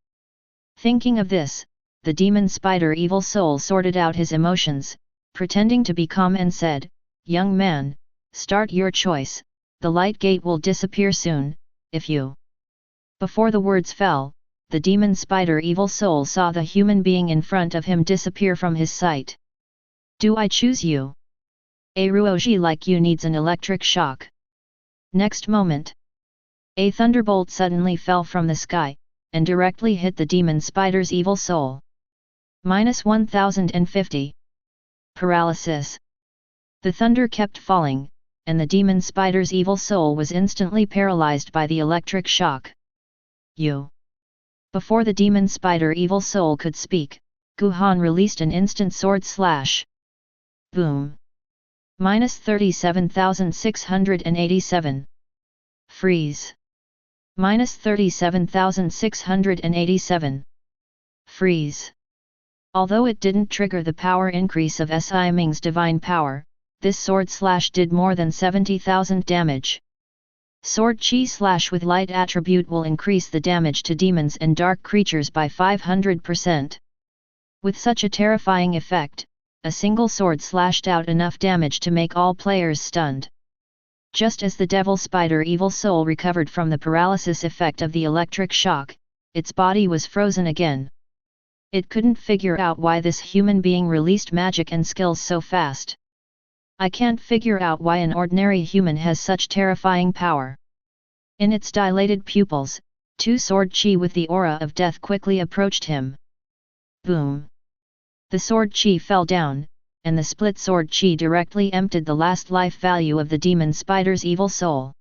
Thinking of this, the demon spider evil soul sorted out his emotions, pretending to be calm and said, "Young man, start your choice, the light gate will disappear soon, if you..." Before the words fell, the demon spider evil soul saw the human being in front of him disappear from his sight. "Do I choose you? A Ruoji like you needs an electric shock." Next moment, a thunderbolt suddenly fell from the sky, and directly hit the demon spider's evil soul. -1050. Paralysis. The thunder kept falling, and the demon spider's evil soul was instantly paralyzed by the electric shock. "You." Before the demon spider evil soul could speak, Guhan released an instant sword slash. Boom. -37,687. Freeze. -37,687. Freeze. Although it didn't trigger the power increase of Si Ming's divine power, this sword slash did more than 70,000 damage. Sword chi slash with light attribute will increase the damage to demons and dark creatures by 500%. With such a terrifying effect, a single sword slashed out enough damage to make all players stunned. Just as the devil spider evil soul recovered from the paralysis effect of the electric shock, its body was frozen again. It couldn't figure out why this human being released magic and skills so fast. I can't figure out why an ordinary human has such terrifying power. In its dilated pupils, two sword chi with the aura of death quickly approached him. Boom! The sword chi fell down, and the split sword chi directly emptied the last life value of the demon spider's evil soul.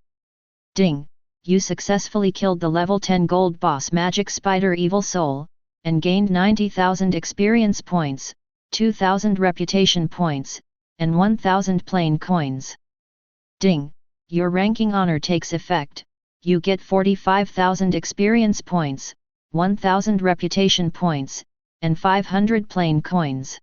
Ding! You successfully killed the level 10 gold boss magic spider evil soul, and gained 90,000 experience points, 2,000 reputation points, and 1,000 plain coins. Ding! Your ranking honor takes effect, you get 45,000 experience points, 1,000 reputation points, and 500 plain coins.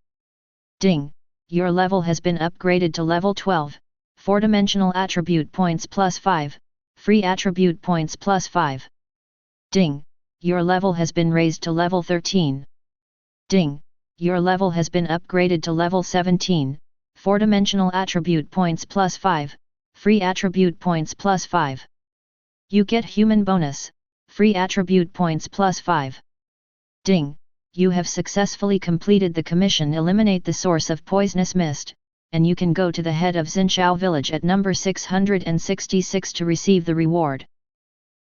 Ding! Your level has been upgraded to level 12, 4-dimensional attribute points plus 5, free attribute points plus 5. Ding! Your level has been raised to level 13. Ding! Your level has been upgraded to level 17, 4-dimensional attribute points plus 5, free attribute points plus 5. You get human bonus, free attribute points plus 5. Ding! You have successfully completed the commission Eliminate the source of poisonous mist, and you can go to the head of Xinchao village at number 666 to receive the reward.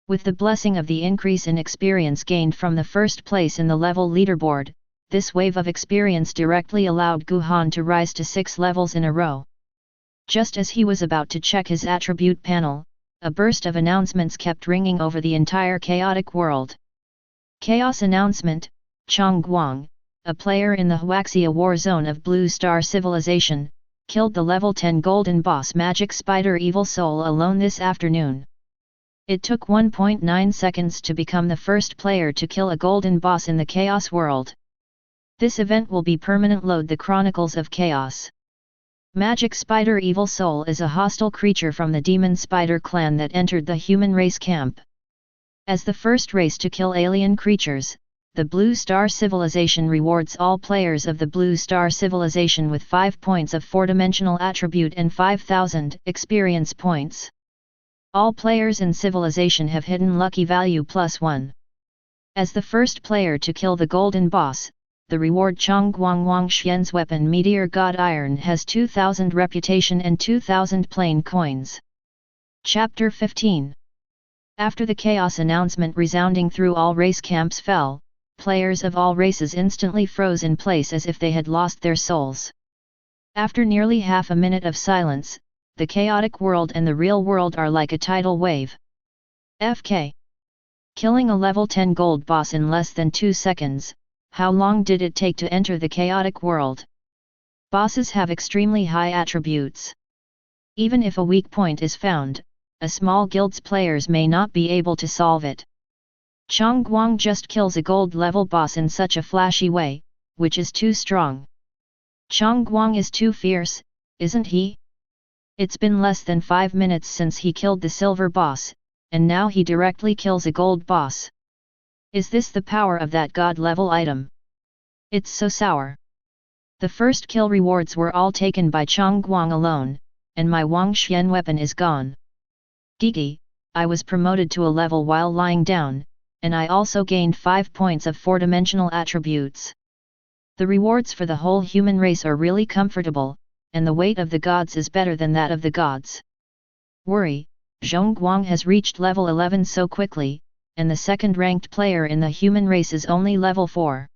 With the blessing of the increase in experience gained from the first place in the level leaderboard, this wave of experience directly allowed Guhan to rise to 6 levels in a row. Just as he was about to check his attribute panel, a burst of announcements kept ringing over the entire chaotic world. Chaos announcement: Chong Guang, a player in the Huaxia war zone of Blue Star Civilization, killed the level 10 golden boss magic spider evil soul alone this afternoon. It took 1.9 seconds to become the first player to kill a golden boss in the Chaos world. This event will be permanent. Load the Chronicles of Chaos. Magic Spider Evil Soul is a hostile creature from the Demon Spider clan that entered the human race camp. As the first race to kill alien creatures, the Blue Star Civilization rewards all players of the Blue Star Civilization with 5 points of 4-dimensional attribute and 5,000 experience points. All players in Civilization have hidden lucky value +1. As the first player to kill the golden boss, the reward Chong Guang Wang Xian's weapon Meteor God Iron has 2,000 reputation and 2,000 plain coins. Chapter 15. After the chaos announcement resounding through all race camps fell, players of all races instantly froze in place as if they had lost their souls. After nearly half a minute of silence, the chaotic world and the real world are like a tidal wave. FK. Killing a level 10 gold boss in less than 2 seconds, how long did it take to enter the chaotic world? Bosses have extremely high attributes. Even if a weak point is found, a small guild's players may not be able to solve it. Chong Guang just kills a gold level boss in such a flashy way, which is too strong. Chong Guang is too fierce, isn't he? It's been less than 5 minutes since he killed the silver boss, and now he directly kills a gold boss. Is this the power of that god level item? It's so sour. The first kill rewards were all taken by Chong Guang alone, and my Wang Xian weapon is gone. Geeky, I was promoted to a level while lying down, and I also gained 5 points of 4-dimensional attributes. The rewards for the whole human race are really comfortable, and the weight of the gods is better than that of the gods. Worry, Zhong Guang has reached level 11 so quickly, and the second-ranked player in the human race is only level 4.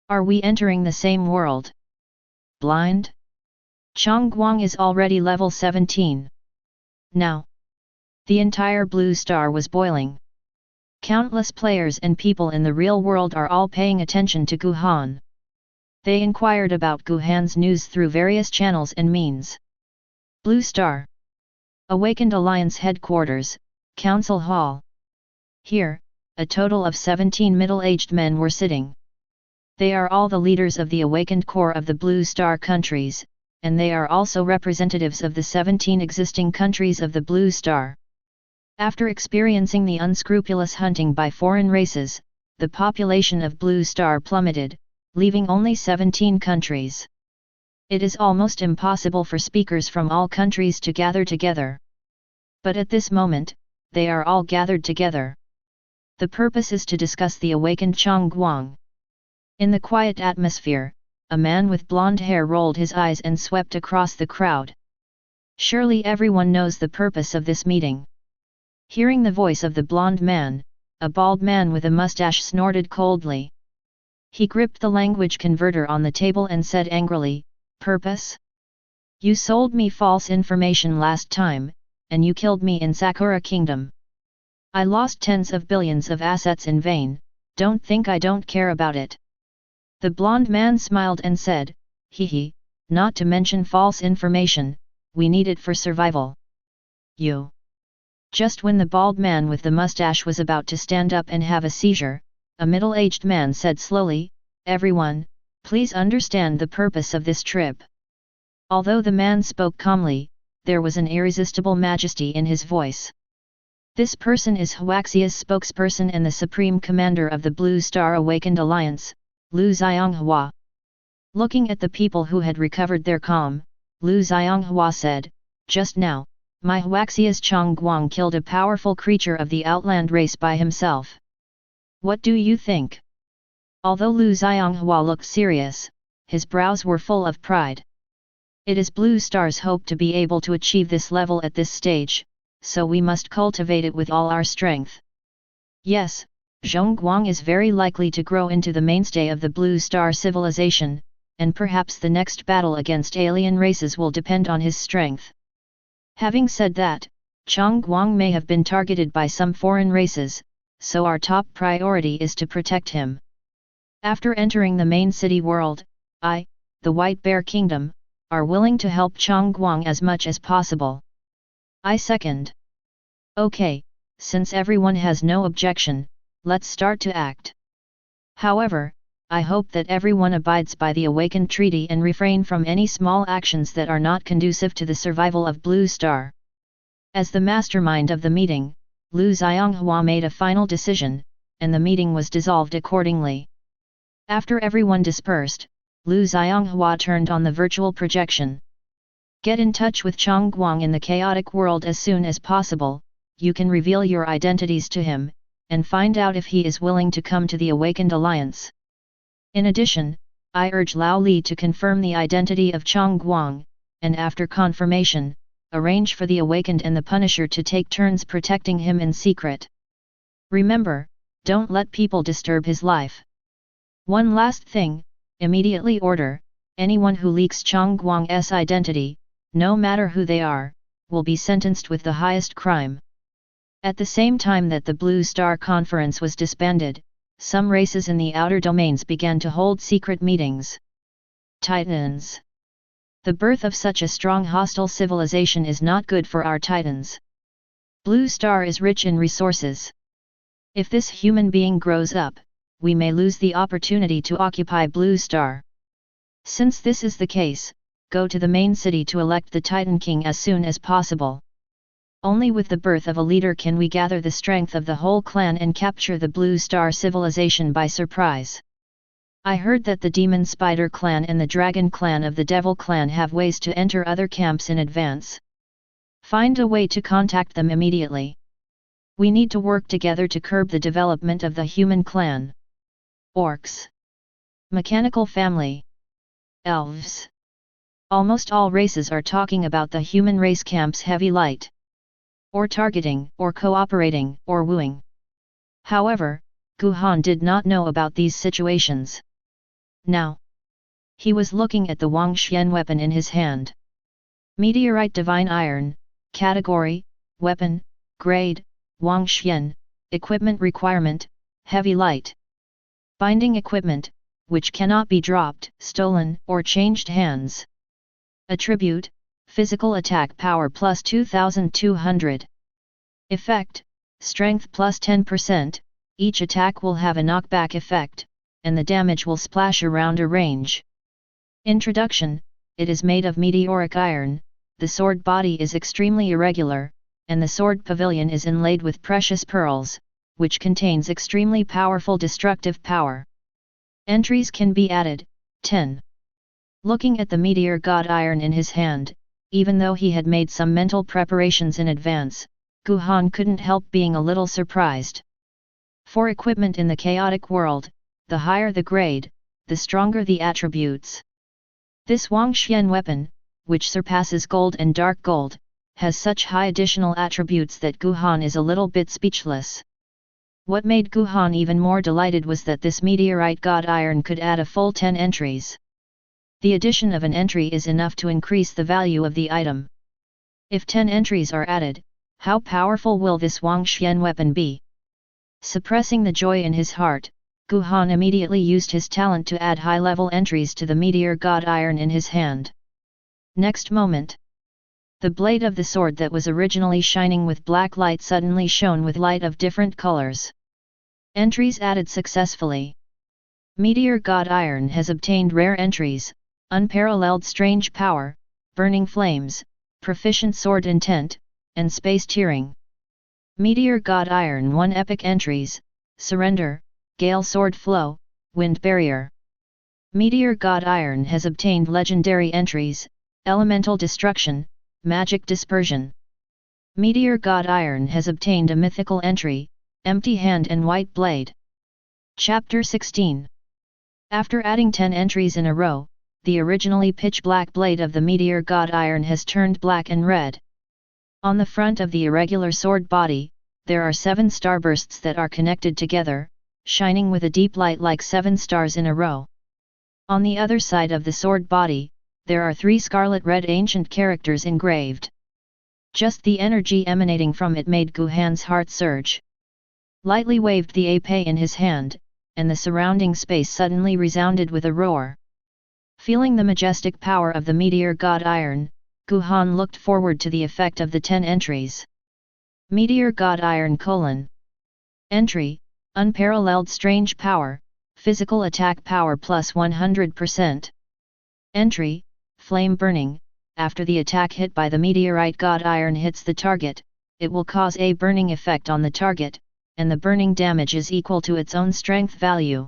Are we entering the same world? Blind? Chong Guang is already level 17. Now, the entire Blue Star was boiling. Countless players and people in the real world are all paying attention to Guhan. They inquired about Guhan's news through various channels and means. Blue Star. Awakened Alliance Headquarters, Council Hall. Here, a total of 17 middle-aged men were sitting. They are all the leaders of the awakened core of the Blue Star countries, and they are also representatives of the 17 existing countries of the Blue Star. After experiencing the unscrupulous hunting by foreign races, the population of Blue Star plummeted, leaving only 17 countries. It is almost impossible for speakers from all countries to gather together. But at this moment, they are all gathered together. The purpose is to discuss the awakened Changguang. In the quiet atmosphere, a man with blonde hair rolled his eyes and swept across the crowd. Surely everyone knows the purpose of this meeting. Hearing the voice of the blonde man, a bald man with a mustache snorted coldly. He gripped the language converter on the table and said angrily, "Purpose? You sold me false information last time, and you killed me in Sakura Kingdom. I lost tens of billions of assets in vain, don't think I don't care about it." The blonde man smiled and said, "Hee, not to mention false information, we need it for survival." You. Just when the bald man with the mustache was about to stand up and have a seizure, a middle-aged man said slowly, "Everyone, please understand the purpose of this trip." Although the man spoke calmly, there was an irresistible majesty in his voice. This person is Huaxia's spokesperson and the supreme commander of the Blue Star Awakened Alliance, Lu Xianghua. Looking at the people who had recovered their calm, Lu Xianghua said, "Just now, my Huaxia's Changguang killed a powerful creature of the outland race by himself. What do you think?" Although Lu Xianghua looked serious, his brows were full of pride. It is Blue Star's hope to be able to achieve this level at this stage, so we must cultivate it with all our strength. Yes, Zhongguang is very likely to grow into the mainstay of the Blue Star civilization, and perhaps the next battle against alien races will depend on his strength. Having said that, Changguang may have been targeted by some foreign races, so our top priority is to protect him. After entering the main city world, I, the White Bear Kingdom, are willing to help Changguang as much as possible. I second. Okay, since everyone has no objection, let's start to act. However, I hope that everyone abides by the Awakened Treaty and refrain from any small actions that are not conducive to the survival of Blue Star. As the mastermind of the meeting, Lu Xianghua made a final decision, and the meeting was dissolved accordingly. After everyone dispersed, Lu Xianghua turned on the virtual projection. Get in touch with Changguang in the chaotic world as soon as possible. You can reveal your identities to him, and find out if he is willing to come to the Awakened Alliance. In addition, I urge Lao Li to confirm the identity of Changguang, and after confirmation, arrange for the Awakened and the Punisher to take turns protecting him in secret. Remember, don't let people disturb his life. One last thing, immediately order, anyone who leaks Changguang's identity, no matter who they are, will be sentenced with the highest crime. At the same time that the Blue Star Conference was disbanded, some races in the outer domains began to hold secret meetings. Titans. The birth of such a strong hostile civilization is not good for our Titans. Blue Star is rich in resources. If this human being grows up, we may lose the opportunity to occupy Blue Star. Since this is the case, go to the main city to elect the Titan King as soon as possible. Only with the birth of a leader can we gather the strength of the whole clan and capture the Blue Star civilization by surprise. I heard that the Demon Spider clan and the Dragon clan of the Devil clan have ways to enter other camps in advance. Find a way to contact them immediately. We need to work together to curb the development of the human clan. Orcs. Mechanical family. Elves. Almost all races are talking about the human race camp's heavy light. Or targeting, or cooperating, or wooing. However, Guhan did not know about these situations. Now, he was looking at the Wangxian weapon in his hand. Meteorite Divine Iron, Category, Weapon, Grade, Wangxian, Equipment Requirement, Heavy Light. Binding Equipment, which cannot be dropped, stolen, or changed hands. Attribute, Physical Attack Power plus 2200. Effect, Strength plus 10%, each attack will have a knockback effect, and the damage will splash around a range. Introduction: it is made of meteoric iron, the sword body is extremely irregular, and the sword pavilion is inlaid with precious pearls, which contains extremely powerful destructive power. Entries can be added. 10. Looking at the meteor god iron in his hand, even though he had made some mental preparations in advance, Guhan couldn't help being a little surprised. For equipment in the chaotic world, the higher the grade, the stronger the attributes. This Wangxian weapon, which surpasses gold and dark gold, has such high additional attributes that Guhan is a little bit speechless. What made Guhan even more delighted was that this meteorite god iron could add a full 10 entries. The addition of an entry is enough to increase the value of the item. If 10 entries are added, how powerful will this Wangxian weapon be? Suppressing the joy in his heart, Guhan immediately used his talent to add high-level entries to the meteor god iron in his hand. Next moment, the blade of the sword that was originally shining with black light suddenly shone with light of different colors. Entries added successfully. Meteor god iron has obtained rare entries: unparalleled strange power, burning flames, proficient sword intent, and space tearing. Meteor god iron 1 epic entries: surrender, gale sword flow, wind barrier. Meteor god iron has obtained legendary entries: elemental destruction, magic dispersion. Meteor god iron has obtained a mythical entry: empty hand and white blade. Chapter 16. After adding 10 entries in a row, the originally pitch-black blade of the meteor god iron has turned black and red. On the front of the irregular sword body, there are 7 starbursts that are connected together, shining with a deep light like 7 stars in a row. On the other side of the sword body, there are 3 scarlet-red ancient characters engraved. Just the energy emanating from it made Guhan's heart surge. Lightly waved the épée in his hand, and the surrounding space suddenly resounded with a roar. Feeling the majestic power of the meteor god iron, Guhan looked forward to the effect of the 10 entries. Meteor god iron : entry: unparalleled strange power, physical attack power plus 100%. Entry: flame burning: after the attack hit by the meteorite god iron hits the target, it will cause a burning effect on the target, and the burning damage is equal to its own strength value.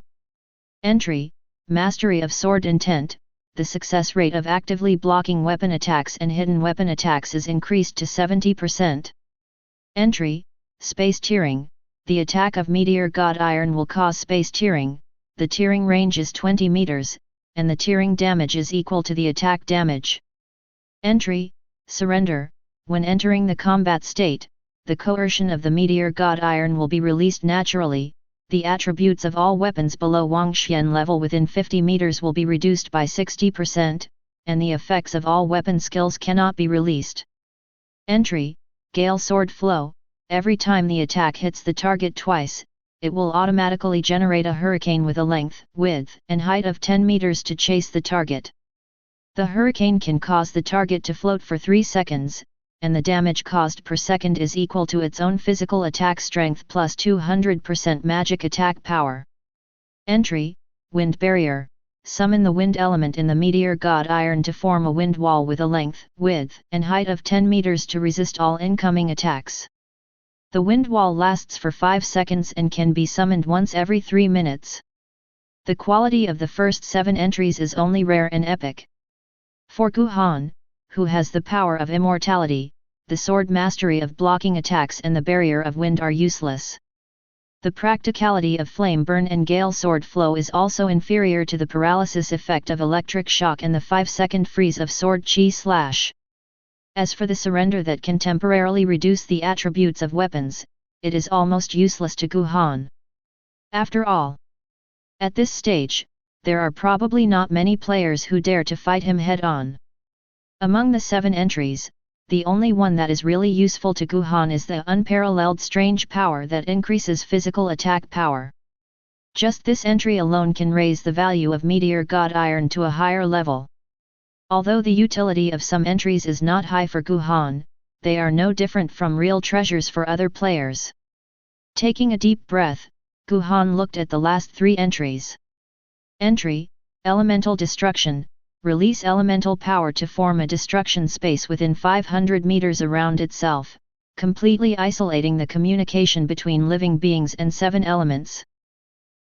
Entry: mastery of sword intent: the success rate of actively blocking weapon attacks and hidden weapon attacks is increased to 70%. Entry: space tearing: the attack of meteor god iron will cause space tearing, the tearing range is 20 meters, and the tearing damage is equal to the attack damage. Entry: surrender: when entering the combat state, the coercion of the meteor god iron will be released naturally, the attributes of all weapons below Wangxian level within 50 meters will be reduced by 60%, and the effects of all weapon skills cannot be released. Entry: gale sword flow: every time the attack hits the target twice, it will automatically generate a hurricane with a length, width, and height of 10 meters to chase the target. The hurricane can cause the target to float for 3 seconds, and the damage caused per second is equal to its own physical attack strength plus 200% magic attack power. Entry: wind barrier: summon the wind element in the meteor god iron to form a wind wall with a length, width, and height of 10 meters to resist all incoming attacks. The wind wall lasts for 5 seconds and can be summoned once every 3 minutes. The quality of the first 7 entries is only rare and epic. For Guhan, who has the power of immortality, the sword mastery of blocking attacks and the barrier of wind are useless. The practicality of flame burn and gale sword flow is also inferior to the paralysis effect of electric shock and the 5-second freeze of sword chi slash. As for the surrender that can temporarily reduce the attributes of weapons, it is almost useless to Guhan. After all, at this stage, there are probably not many players who dare to fight him head-on. Among the 7 entries, the only one that is really useful to Guhan is the unparalleled strange power that increases physical attack power. Just this entry alone can raise the value of meteor god iron to a higher level. Although the utility of some entries is not high for Guhan, they are no different from real treasures for other players. Taking a deep breath, Guhan looked at the last 3 entries. Entry, Elemental Destruction, release elemental power to form a destruction space within 500 meters around itself, completely isolating the communication between living beings and 7 elements.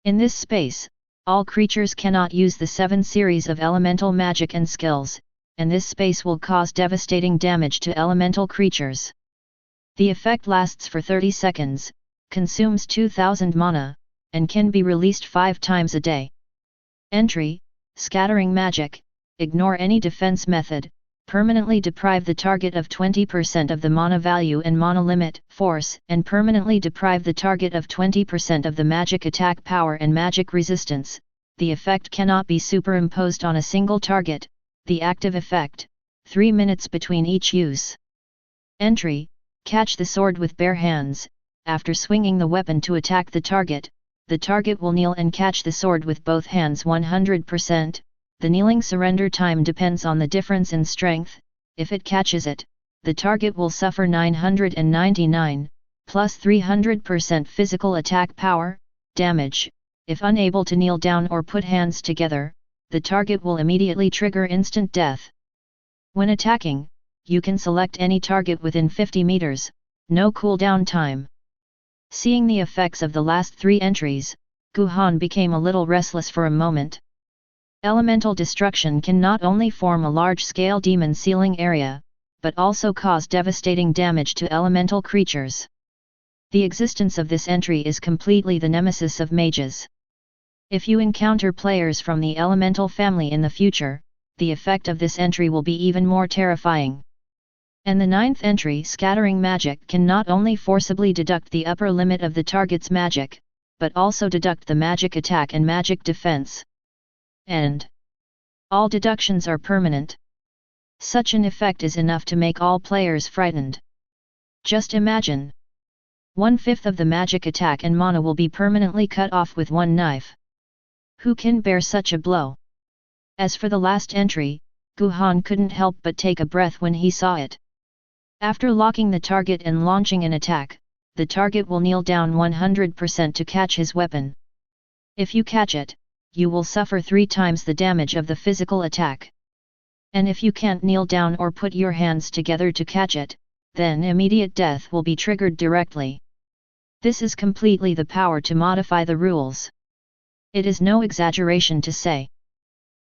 In this space, all creatures cannot use the 7 series of elemental magic and skills, and this space will cause devastating damage to elemental creatures. The effect lasts for 30 seconds, consumes 2000 mana, and can be released 5 times a day. Entry, Scattering Magic, ignore any defense method, permanently deprive the target of 20% of the mana value and mana limit, force, and permanently deprive the target of 20% of the magic attack power and magic resistance. The effect cannot be superimposed on a single target. The active effect, 3 minutes between each use. Entry, Catch the sword with bare hands. After swinging the weapon to attack the target will kneel and catch the sword with both hands 100%. The kneeling surrender time depends on the difference in strength. If it catches it, the target will suffer 999, plus 300% physical attack power, damage. If unable to kneel down or put hands together, the target will immediately trigger instant death. When attacking, you can select any target within 50 meters, no cooldown time. Seeing the effects of the last 3 entries, Guhan became a little restless for a moment. Elemental destruction can not only form a large-scale demon sealing area, but also cause devastating damage to elemental creatures. The existence of this entry is completely the nemesis of mages. If you encounter players from the elemental family in the future, the effect of this entry will be even more terrifying. And the 9th entry, Scattering Magic, can not only forcibly deduct the upper limit of the target's magic, but also deduct the magic attack and magic defense. And all deductions are permanent. Such an effect is enough to make all players frightened. Just imagine. 1/5 of the magic attack and mana will be permanently cut off with one knife. Who can bear such a blow? As for the last entry, Guhan couldn't help but take a breath when he saw it. After locking the target and launching an attack, the target will kneel down 100% to catch his weapon. If you catch it, you will suffer 3 times the damage of the physical attack. And if you can't kneel down or put your hands together to catch it, then immediate death will be triggered directly. This is completely the power to modify the rules. It is no exaggeration to say.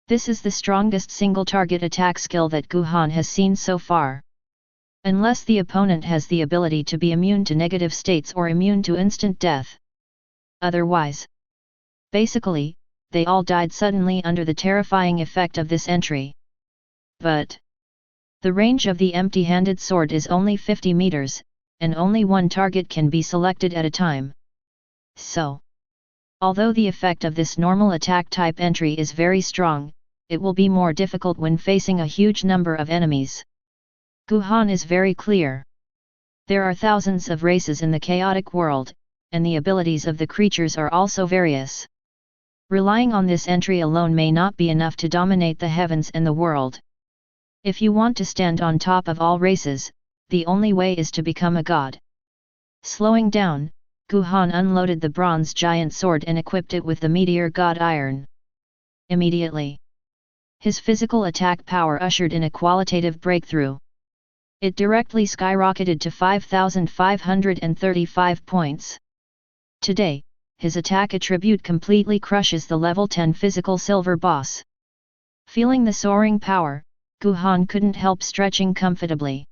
This is the strongest single target attack skill that Guhan has seen so far. Unless the opponent has the ability to be immune to negative states or immune to instant death. Otherwise, basically, they all died suddenly under the terrifying effect of this entry. But the range of the empty-handed sword is only 50 meters, and only one target can be selected at a time. So, although the effect of this normal attack type entry is very strong, it will be more difficult when facing a huge number of enemies. Guhan is very clear. There are thousands of races in the chaotic world, and the abilities of the creatures are also various. Relying on this entry alone may not be enough to dominate the heavens and the world. If you want to stand on top of all races, the only way is to become a god. Slowing down, Guhan unloaded the bronze giant sword and equipped it with the meteor god iron. Immediately, his physical attack power ushered in a qualitative breakthrough. It directly skyrocketed to 5,535 points. Today, his attack attribute completely crushes the level 10 physical silver boss. Feeling the soaring power, Guhan couldn't help stretching comfortably.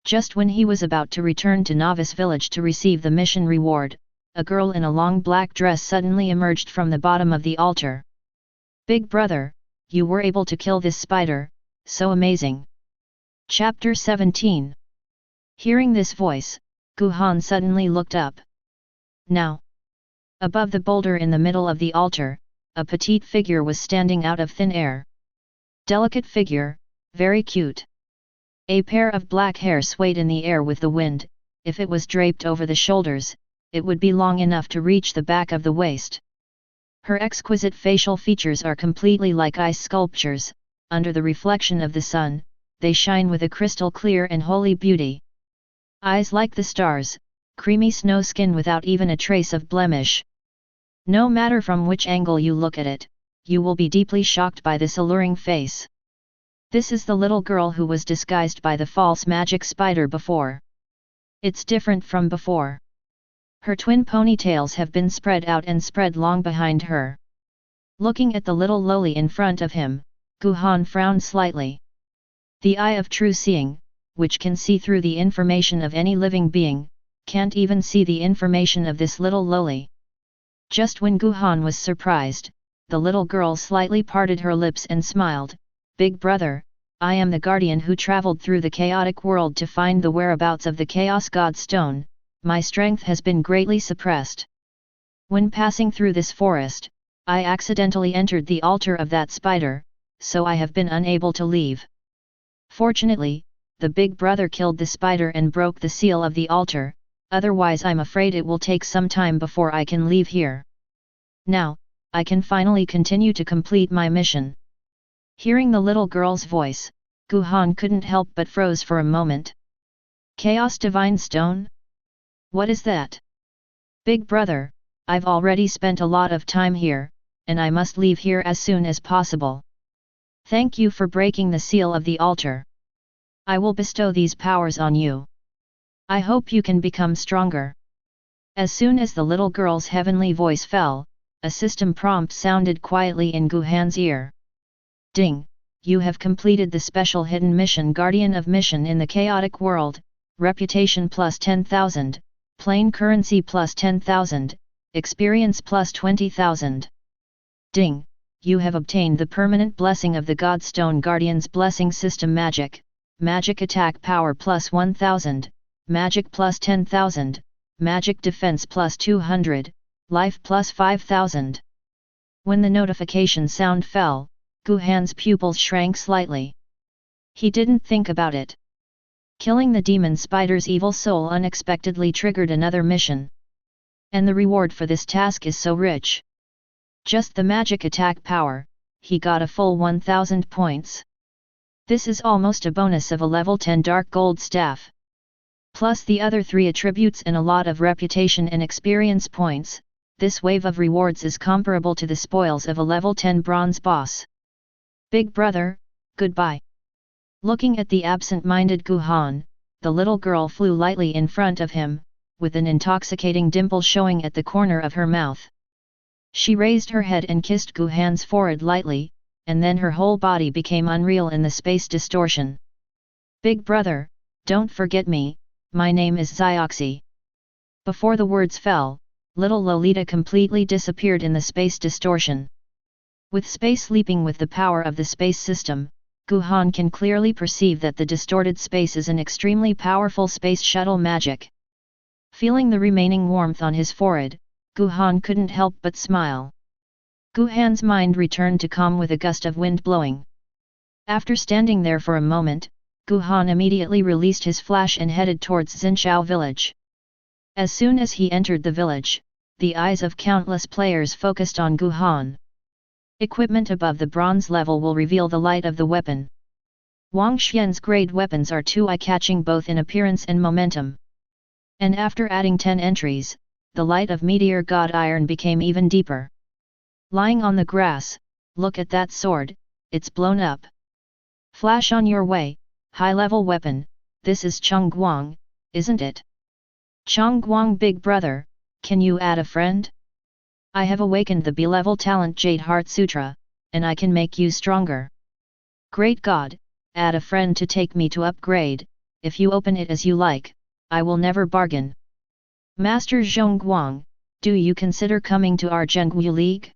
Just when he was about to return to Novice Village to receive the mission reward, a girl in a long black dress suddenly emerged from the bottom of the altar. "Big brother, you were able to kill this spider, so amazing." Chapter 17. Hearing this voice, Guhan suddenly looked up. Now, above the boulder in the middle of the altar, a petite figure was standing out of thin air. Delicate figure, very cute. A pair of black hair swayed in the air with the wind. If it was draped over the shoulders, it would be long enough to reach the back of the waist. Her exquisite facial features are completely like ice sculptures. Under the reflection of the sun, they shine with a crystal clear and holy beauty. Eyes like the stars, creamy snow skin without even a trace of blemish. No matter from which angle you look at it, you will be deeply shocked by this alluring face. This is the little girl who was disguised by the false magic spider before. It's different from before. Her twin ponytails have been spread out and spread long behind her. Looking at the little loli in front of him, Guhan frowned slightly. The eye of true seeing, which can see through the information of any living being, can't even see the information of this little loli. Just when Guhan was surprised, the little girl slightly parted her lips and smiled. Big brother, I am the guardian who traveled through the chaotic world to find the whereabouts of the Chaos God Stone. My strength has been greatly suppressed. When passing through this forest, I accidentally entered the altar of that spider, so I have been unable to leave. Fortunately, the big brother killed the spider and broke the seal of the altar, otherwise I'm afraid it will take some time before I can leave here. Now, I can finally continue to complete my mission. Hearing the little girl's voice, Guhan couldn't help but froze for a moment. Chaos Divine Stone? What is that? Big brother, I've already spent a lot of time here, and I must leave here as soon as possible. Thank you for breaking the seal of the altar. I will bestow these powers on you. I hope you can become stronger. As soon as the little girl's heavenly voice fell, a system prompt sounded quietly in Guhan's ear. Ding! You have completed the special hidden mission Guardian of Mission in the Chaotic World, Reputation plus 10,000, Plain Currency plus 10,000, Experience plus 20,000. Ding! You have obtained the permanent blessing of the Godstone Guardian's Blessing System Magic, Magic Attack Power plus 1000, Magic plus 10,000, Magic Defense plus 200, Life plus 5000. When the notification sound fell, Guhan's pupils shrank slightly. He didn't think about it. Killing the demon spider's evil soul unexpectedly triggered another mission. And the reward for this task is so rich. Just the magic attack power, he got a full 1000 points. This is almost a bonus of a level 10 dark gold staff. Plus the other 3 attributes and a lot of reputation and experience points, this wave of rewards is comparable to the spoils of a level 10 bronze boss. Big brother, goodbye. Looking at the absent-minded Guhan, the little girl flew lightly in front of him, with an intoxicating dimple showing at the corner of her mouth. She raised her head and kissed Guhan's forehead lightly, and then her whole body became unreal in the space distortion. Big brother, don't forget me, my name is Zioxy. Before the words fell, little Lolita completely disappeared in the space distortion. With space leaping with the power of the space system, Guhan can clearly perceive that the distorted space is an extremely powerful space shuttle magic. Feeling the remaining warmth on his forehead, Guhan couldn't help but smile. Guhan's mind returned to calm with a gust of wind blowing. After standing there for a moment, Guhan immediately released his flash and headed towards Xinqiao village. As soon as he entered the village, the eyes of countless players focused on Guhan. Equipment above the bronze level will reveal the light of the weapon. Wang Xian's grade weapons are too eye-catching both in appearance and momentum. And after adding 10 entries, the light of Meteor God Iron became even deeper. Lying on the grass, look at that sword, it's blown up. Flash on your way, high-level weapon, this is Cheng Guang, isn't it? Cheng Guang big brother, can you add a friend? I have awakened the B-level talent Jade Heart Sutra, and I can make you stronger. Great God, add a friend to take me to upgrade, if you open it as you like, I will never bargain. Master Zhong Guang, do you consider coming to our Zhengwu League?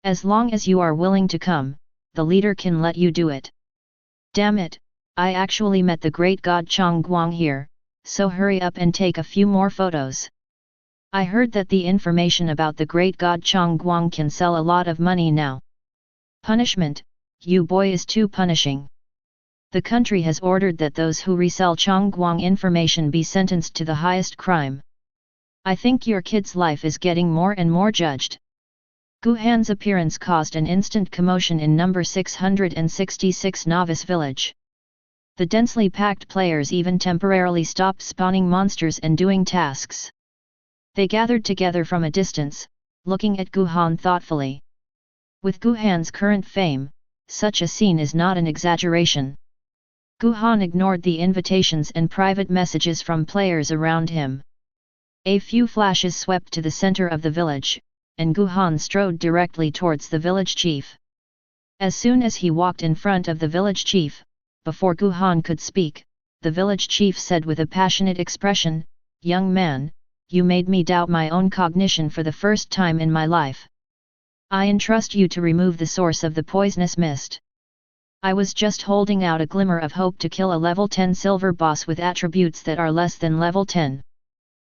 As long as you are willing to come, the leader can let you do it. Damn it, I actually met the great god Cheng Guang here, so hurry up and take a few more photos. I heard that the information about the great god Cheng Guang can sell a lot of money now. Punishment, you boy is too punishing. The country has ordered that those who resell Cheng Guang information be sentenced to the highest crime. I think your kid's life is getting more and more judged. Guhan's appearance caused an instant commotion in number 666 Novice Village. The densely packed players even temporarily stopped spawning monsters and doing tasks. They gathered together from a distance, looking at Guhan thoughtfully. With Guhan's current fame, such a scene is not an exaggeration. Guhan ignored the invitations and private messages from players around him. A few flashes swept to the center of the village, and Guhan strode directly towards the village chief. As soon as he walked in front of the village chief, before Guhan could speak, the village chief said with a passionate expression, "Young man, you made me doubt my own cognition for the first time in my life. I entrust you to remove the source of the poisonous mist. I was just holding out a glimmer of hope to kill a level 10 silver boss with attributes that are less than level 10.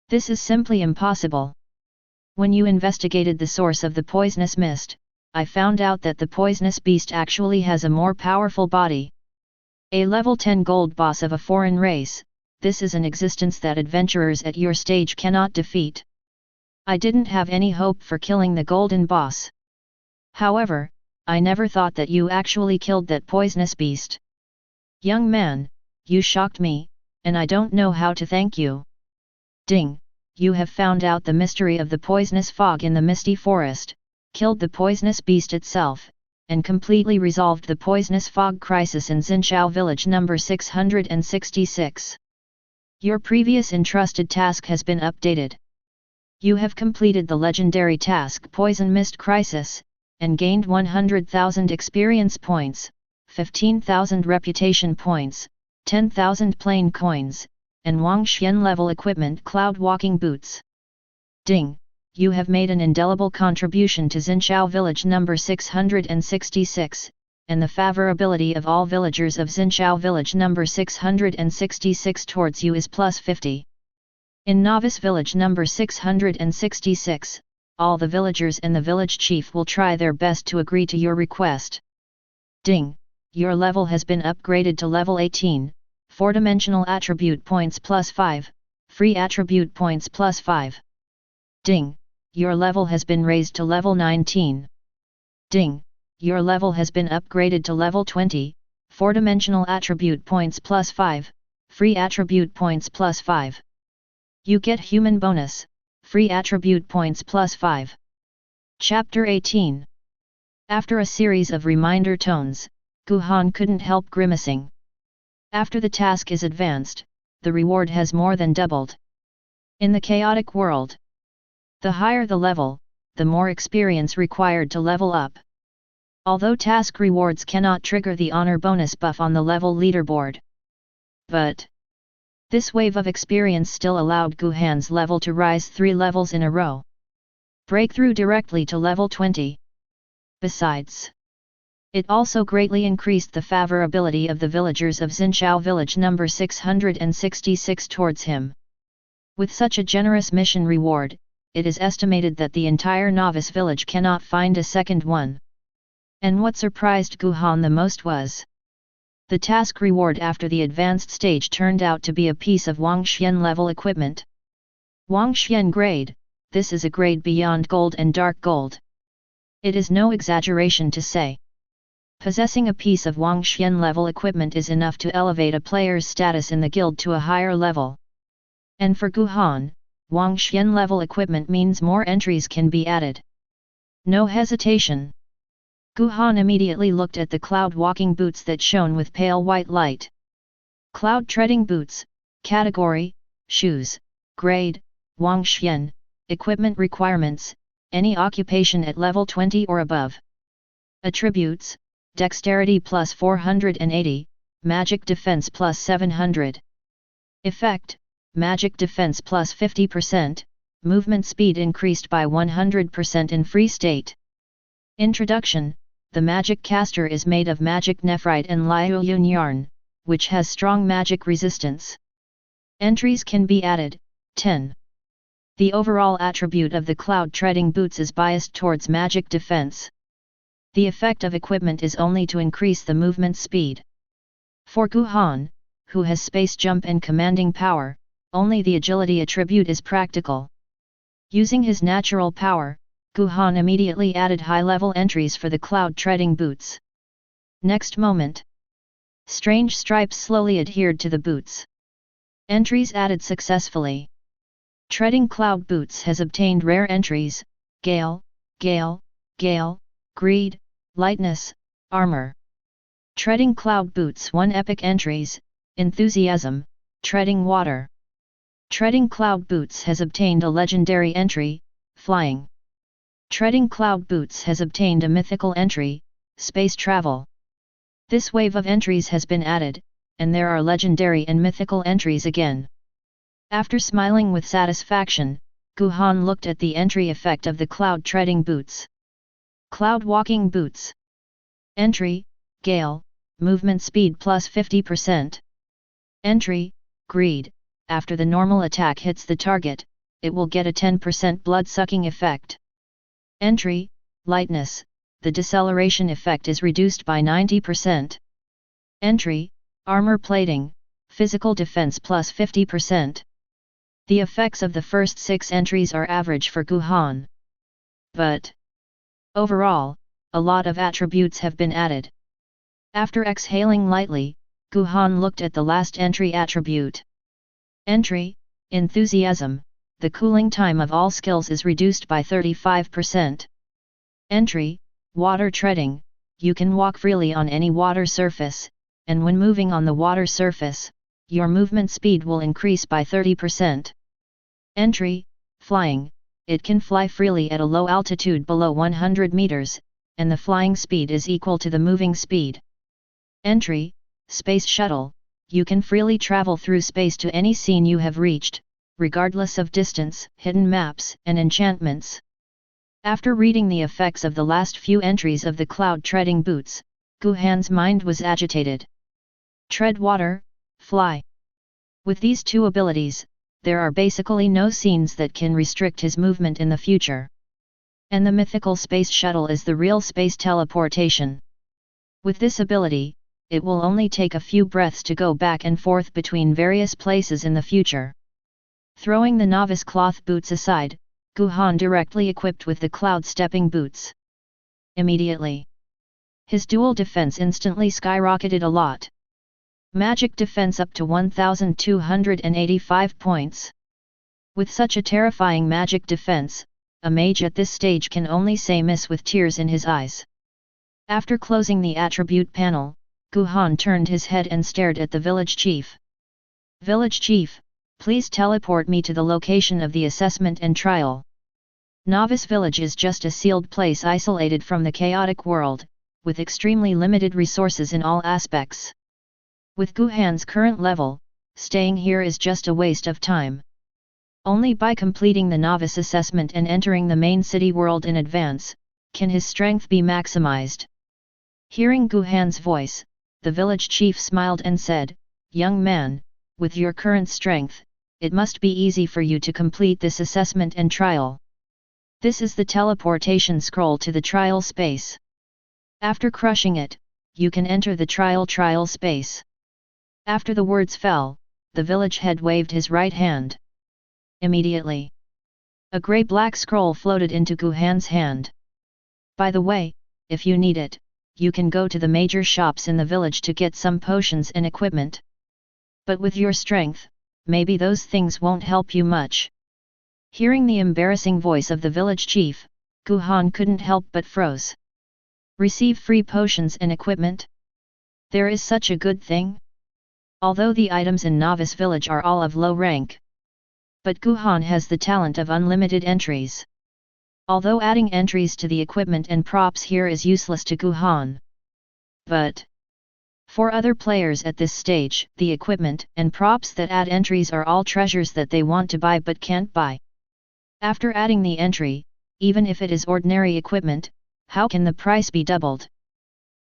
This is simply impossible. When you investigated the source of the poisonous mist, I found out that the poisonous beast actually has a more powerful body. A level 10 gold boss of a foreign race, this is an existence that adventurers at your stage cannot defeat. I didn't have any hope for killing the golden boss. However, I never thought that you actually killed that poisonous beast. Young man, you shocked me, and I don't know how to thank you. Ding, you have found out the mystery of the poisonous fog in the misty forest, killed the poisonous beast itself, and completely resolved the poisonous fog crisis in Xinqiao village number 666. Your previous entrusted task has been updated. You have completed the legendary task Poison Mist Crisis, and gained 100,000 experience points, 15,000 reputation points, 10,000 plain coins, and Wangxian level equipment Cloud Walking Boots. Ding, you have made an indelible contribution to Xinqiao village number 666, and the favorability of all villagers of Xinqiao village number 666 towards you is plus 50. In novice village number 666, all the villagers and the village chief will try their best to agree to your request. Ding, your level has been upgraded to level 18, 4-dimensional attribute points plus 5, free attribute points plus 5. Ding, your level has been raised to level 19. Ding, your level has been upgraded to level 20, 4-dimensional attribute points plus 5, free attribute points plus 5. You get human bonus, free attribute points plus 5. Chapter 18. After a series of reminder tones, Guhan couldn't help grimacing. After the task is advanced, the reward has more than doubled. In the chaotic world, the higher the level, the more experience required to level up. Although task rewards cannot trigger the honor bonus buff on the level leaderboard. But this wave of experience still allowed Guhan's level to rise 3 levels in a row. Breakthrough directly to level 20. Besides, it also greatly increased the favorability of the villagers of Xinqiao village number 666 towards him. With such a generous mission reward, it is estimated that the entire novice village cannot find a second one. And what surprised Guhan the most was the task reward after the advanced stage turned out to be a piece of Wangxian level equipment. Wangxian grade, this is a grade beyond gold and dark gold. It is no exaggeration to say. Possessing a piece of Wangxian level equipment is enough to elevate a player's status in the guild to a higher level. And for Guhan, Wangxian level equipment means more entries can be added. No hesitation. Guhan immediately looked at the cloud walking boots that shone with pale white light. Cloud treading boots, category, shoes, grade, Wangxian, equipment requirements, any occupation at level 20 or above. Attributes, dexterity plus 480, magic defense plus 700. Effect, magic defense plus 50%, movement speed increased by 100% in free state. Introduction, the magic caster is made of magic nephrite and Liuyun yarn, which has strong magic resistance. Entries can be added, 10. The overall attribute of the cloud treading boots is biased towards magic defense. The effect of equipment is only to increase the movement speed. For Guhan, who has space jump and commanding power, only the agility attribute is practical. Using his natural power, Guhan immediately added high-level entries for the cloud treading boots. Next moment, strange stripes slowly adhered to the boots. Entries added successfully. Treading cloud boots has obtained rare entries, Gale, Gale, Gale, greed, lightness, armor. Treading cloud boots 1 epic entries, enthusiasm, treading water. Treading cloud boots has obtained a legendary entry, flying. Treading cloud boots has obtained a mythical entry, space travel. This wave of entries has been added, and there are legendary and mythical entries again. After smiling with satisfaction, Guhan looked at the entry effect of the cloud treading boots. Cloud walking boots. Entry, Gale, movement speed plus 50%. Entry, Greed, after the normal attack hits the target, it will get a 10% blood-sucking effect. Entry, Lightness, the deceleration effect is reduced by 90%. Entry, Armor plating, physical defense plus 50%. The effects of the first 6 entries are average for Guhan. But overall, a lot of attributes have been added. After exhaling lightly, Guhan looked at the last entry attribute. Entry, Enthusiasm, the cooling time of all skills is reduced by 35%. Entry, Water treading, you can walk freely on any water surface, and when moving on the water surface, your movement speed will increase by 30%. Entry, Flying, it can fly freely at a low altitude below 100 meters, and the flying speed is equal to the moving speed. Entry, Space shuttle, you can freely travel through space to any scene you have reached, regardless of distance, hidden maps, and enchantments. After reading the effects of the last few entries of the cloud treading boots, Guhan's mind was agitated. Tread water, fly. With these 2 abilities, there are basically no scenes that can restrict his movement in the future. And the mythical space shuttle is the real space teleportation. With this ability, it will only take a few breaths to go back and forth between various places in the future. Throwing the novice cloth boots aside, Guhan directly equipped with the cloud stepping boots. Immediately, his dual defense instantly skyrocketed a lot. Magic defense up to 1285 points. With such a terrifying magic defense, a mage at this stage can only say miss with tears in his eyes. After closing the attribute panel, Guhan turned his head and stared at the village chief. Village chief, please teleport me to the location of the assessment and trial. Novice village is just a sealed place isolated from the chaotic world, with extremely limited resources in all aspects. With Guhan's current level, staying here is just a waste of time. Only by completing the novice assessment and entering the main city world in advance, can his strength be maximized. Hearing Guhan's voice, the village chief smiled and said, "Young man, with your current strength, it must be easy for you to complete this assessment and trial. This is the teleportation scroll to the trial space. After crushing it, you can enter the trial space." After the words fell, the village head waved his right hand. Immediately, a grey-black scroll floated into Guhan's hand. "By the way, if you need it, you can go to the major shops in the village to get some potions and equipment. But with your strength, maybe those things won't help you much." Hearing the embarrassing voice of the village chief, Guhan couldn't help but froze. Receive free potions and equipment? There is such a good thing? Although the items in Novice Village are all of low rank. But Guhan has the talent of unlimited entries. Although adding entries to the equipment and props here is useless to Guhan. But for other players at this stage, the equipment and props that add entries are all treasures that they want to buy but can't buy. After adding the entry, even if it is ordinary equipment, how can the price be doubled?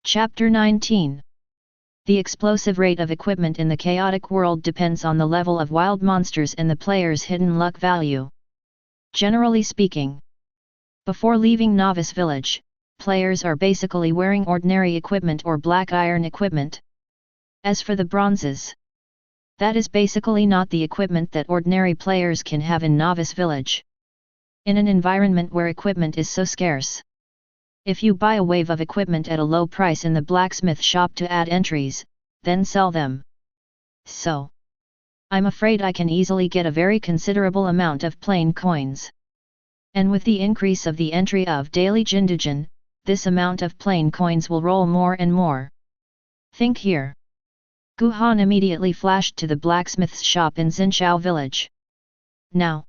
Chapter 19. The explosive rate of equipment in the chaotic world depends on the level of wild monsters and the player's hidden luck value. Generally speaking, before leaving Novice Village, players are basically wearing ordinary equipment or black iron equipment. As for the bronzes, that is basically not the equipment that ordinary players can have in Novice Village. In an environment where equipment is so scarce, if you buy a wave of equipment at a low price in the blacksmith shop to add entries, then sell them. So, I'm afraid I can easily get a very considerable amount of plain coins. And with the increase of the entry of daily Jindujan, this amount of plain coins will roll more and more. Think here. Gu Han immediately flashed to the blacksmith's shop in Xinchao village. Now,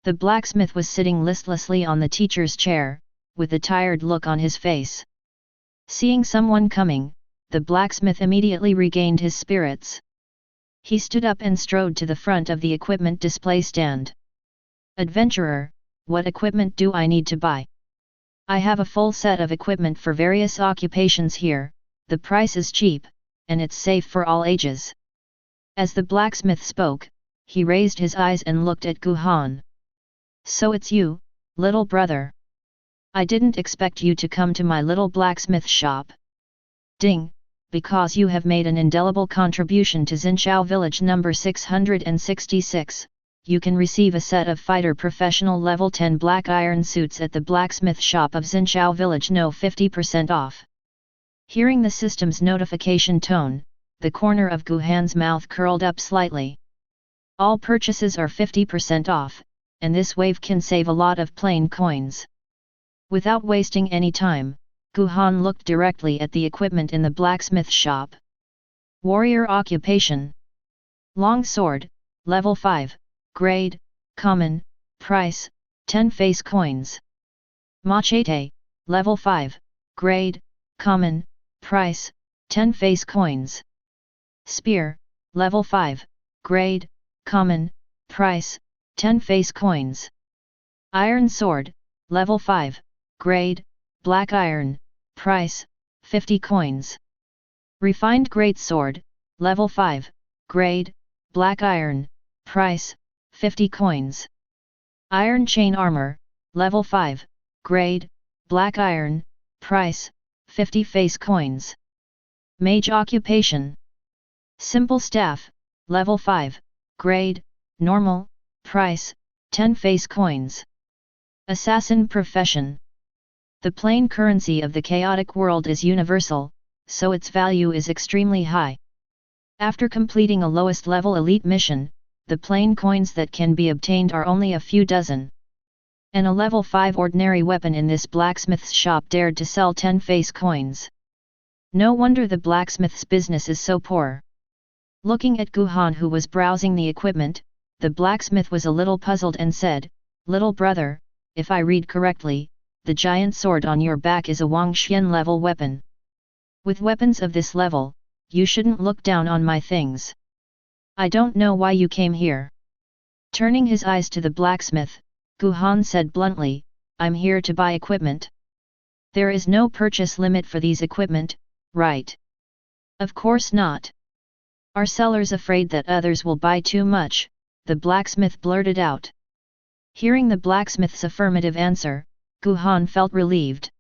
the blacksmith was sitting listlessly on the teacher's chair, with a tired look on his face. Seeing someone coming, the blacksmith immediately regained his spirits. He stood up and strode to the front of the equipment display stand. Adventurer, what equipment do I need to buy? I have a full set of equipment for various occupations here, the price is cheap, and it's safe for all ages. As the blacksmith spoke, he raised his eyes and looked at Gu Han. So it's you, little brother. I didn't expect you to come to my little blacksmith shop. Ding, because you have made an indelible contribution to Xinchao village number 666, you can receive a set of fighter professional level 10 black iron suits at the blacksmith shop of Xinchao village, no 50% off. Hearing the system's notification tone, the corner of Gu Han's mouth curled up slightly. All purchases are 50% off, and this wave can save a lot of plain coins. Without wasting any time, Gu Han looked directly at the equipment in the blacksmith shop. Warrior occupation. Long sword, level 5, grade, common, price, 10 face coins. Machete, level 5, grade, common, price, 10 face coins. Spear, level 5, grade, common, price, 10 face coins. Iron sword, level 5, grade, black iron, price, 50 coins. Refined great sword, level 5, grade, black iron, price, 50 coins. Iron chain armor, level 5, grade, black iron, price, 50 face coins. Mage occupation. Simple staff, level 5, grade, normal, price, 10 face coins. Assassin profession. The plain currency of the chaotic world is universal, so its value is extremely high. After completing a lowest level elite mission, the plain coins that can be obtained are only a few dozen. And a level 5 ordinary weapon in this blacksmith's shop dared to sell 10 face coins. No wonder the blacksmith's business is so poor. Looking at Gu Han, who was browsing the equipment, the blacksmith was a little puzzled and said, "Little brother, if I read correctly, the giant sword on your back is a Wangxian level weapon. With weapons of this level, you shouldn't look down on my things. I don't know why you came here." Turning his eyes to the blacksmith, Gu Han said bluntly, "I'm here to buy equipment. There is no purchase limit for these equipment, right?" "Of course not. Are sellers afraid that others will buy too much?" the blacksmith blurted out. Hearing the blacksmith's affirmative answer, Gu Han felt relieved.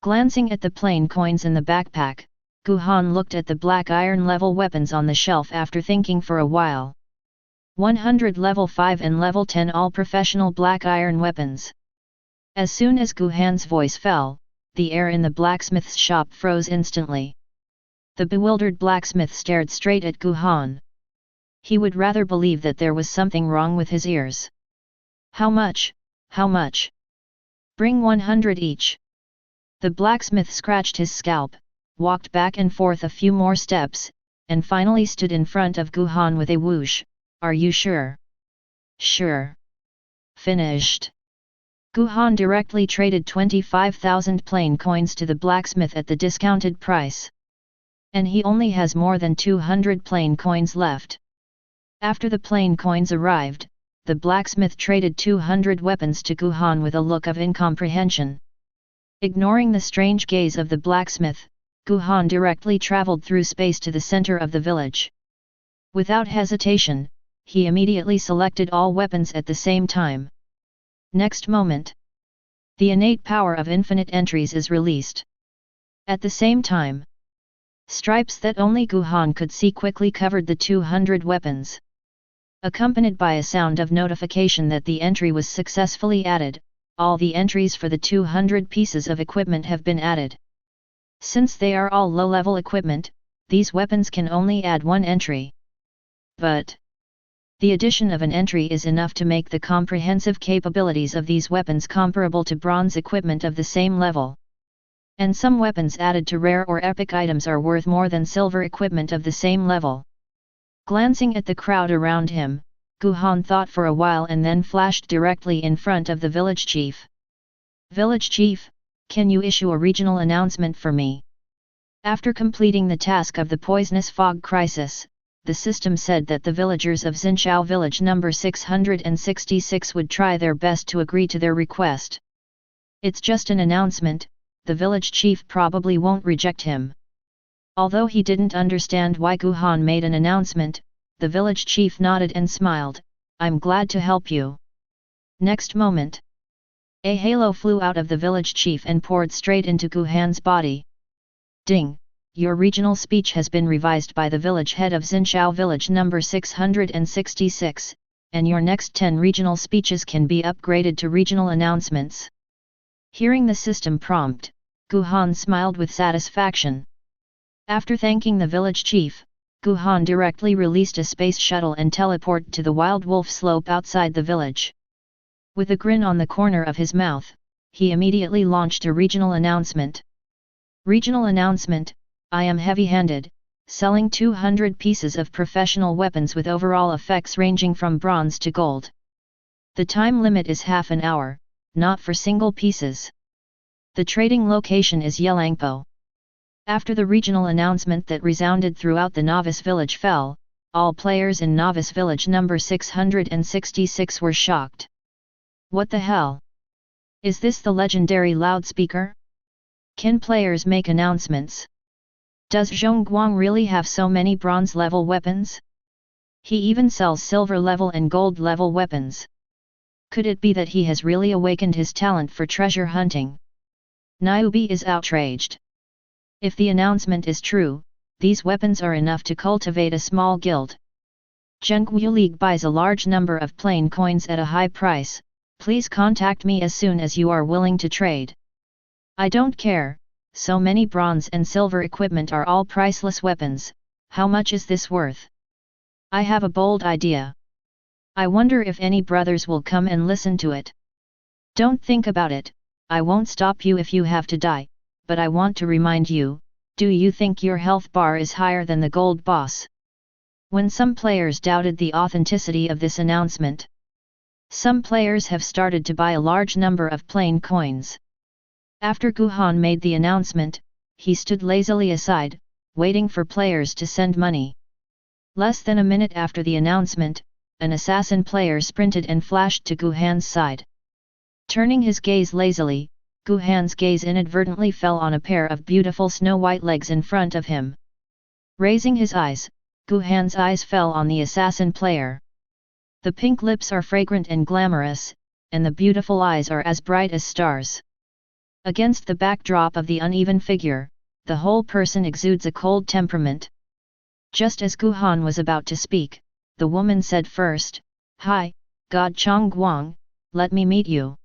Glancing at the plain coins in the backpack, Gu Han looked at the black iron level weapons on the shelf after thinking for a while. 100 level 5 and level 10 all professional black iron weapons. As soon as Gu Han's voice fell, the air in the blacksmith's shop froze instantly. The bewildered blacksmith stared straight at Gu Han. He would rather believe that there was something wrong with his ears. "How much? How much?" "Bring 100 each." The blacksmith scratched his scalp, walked back and forth a few more steps, and finally stood in front of Gu Han with a whoosh, "Are you sure?" "Sure." "Finished." Gu Han directly traded 25,000 plain coins to the blacksmith at the discounted price. And he only has more than 200 plain coins left. After the plain coins arrived, the blacksmith traded 200 weapons to Gu Han with a look of incomprehension. Ignoring the strange gaze of the blacksmith, Gu Han directly traveled through space to the center of the village. Without hesitation, he immediately selected all weapons at the same time. Next moment, the innate power of infinite entries is released. At the same time, stripes that only Gu Han could see quickly covered the 200 weapons. Accompanied by a sound of notification that the entry was successfully added, all the entries for the 200 pieces of equipment have been added. Since they are all low-level equipment, these weapons can only add one entry. But the addition of an entry is enough to make the comprehensive capabilities of these weapons comparable to bronze equipment of the same level. And some weapons added to rare or epic items are worth more than silver equipment of the same level. Glancing at the crowd around him, Gu Han thought for a while and then flashed directly in front of the village chief. "Village chief, can you issue a regional announcement for me?" After completing the task of the poisonous fog crisis, the system said that the villagers of Xinchao village number 666 would try their best to agree to their request. It's just an announcement, the village chief probably won't reject him. Although he didn't understand why Gu Han made an announcement, the village chief nodded and smiled, "I'm glad to help you." Next moment, a halo flew out of the village chief and poured straight into Gu Han's body. Ding! Your regional speech has been revised by the village head of Xinchao village number 666, and your next 10 regional speeches can be upgraded to regional announcements. Hearing the system prompt, Gu Han smiled with satisfaction. After thanking the village chief, Gu Han directly released a space shuttle and teleported to the Wild Wolf Slope outside the village. With a grin on the corner of his mouth, he immediately launched a regional announcement. Regional announcement: I am heavy-handed, selling 200 pieces of professional weapons with overall effects ranging from bronze to gold. The time limit is half an hour, not for single pieces. The trading location is Yelangpo. After the regional announcement that resounded throughout the novice village fell, all players in novice village number 666 were shocked. What the hell? Is this the legendary loudspeaker? Can players make announcements? Does Zhongguang really have so many bronze-level weapons? He even sells silver-level and gold-level weapons. Could it be that he has really awakened his talent for treasure hunting? Niobe is outraged. If the announcement is true, these weapons are enough to cultivate a small guild. Zhengguo League buys a large number of plain coins at a high price. Please contact me as soon as you are willing to trade. I don't care, so many bronze and silver equipment are all priceless weapons, how much is this worth? I have a bold idea. I wonder if any brothers will come and listen to it. Don't think about it, I won't stop you if you have to die, but I want to remind you, do you think your health bar is higher than the gold boss? When some players doubted the authenticity of this announcement, some players have started to buy a large number of plain coins. After Gu Han made the announcement, he stood lazily aside, waiting for players to send money. Less than a minute after the announcement, an assassin player sprinted and flashed to Gu Han's side. Turning his gaze lazily, Gu Han's gaze inadvertently fell on a pair of beautiful snow-white legs in front of him. Raising his eyes, Gu Han's eyes fell on the assassin player. The pink lips are fragrant and glamorous, and the beautiful eyes are as bright as stars. Against the backdrop of the uneven figure, the whole person exudes a cold temperament. Just as Gu Han was about to speak, the woman said first, "Hi, God Chongguang, let me meet you.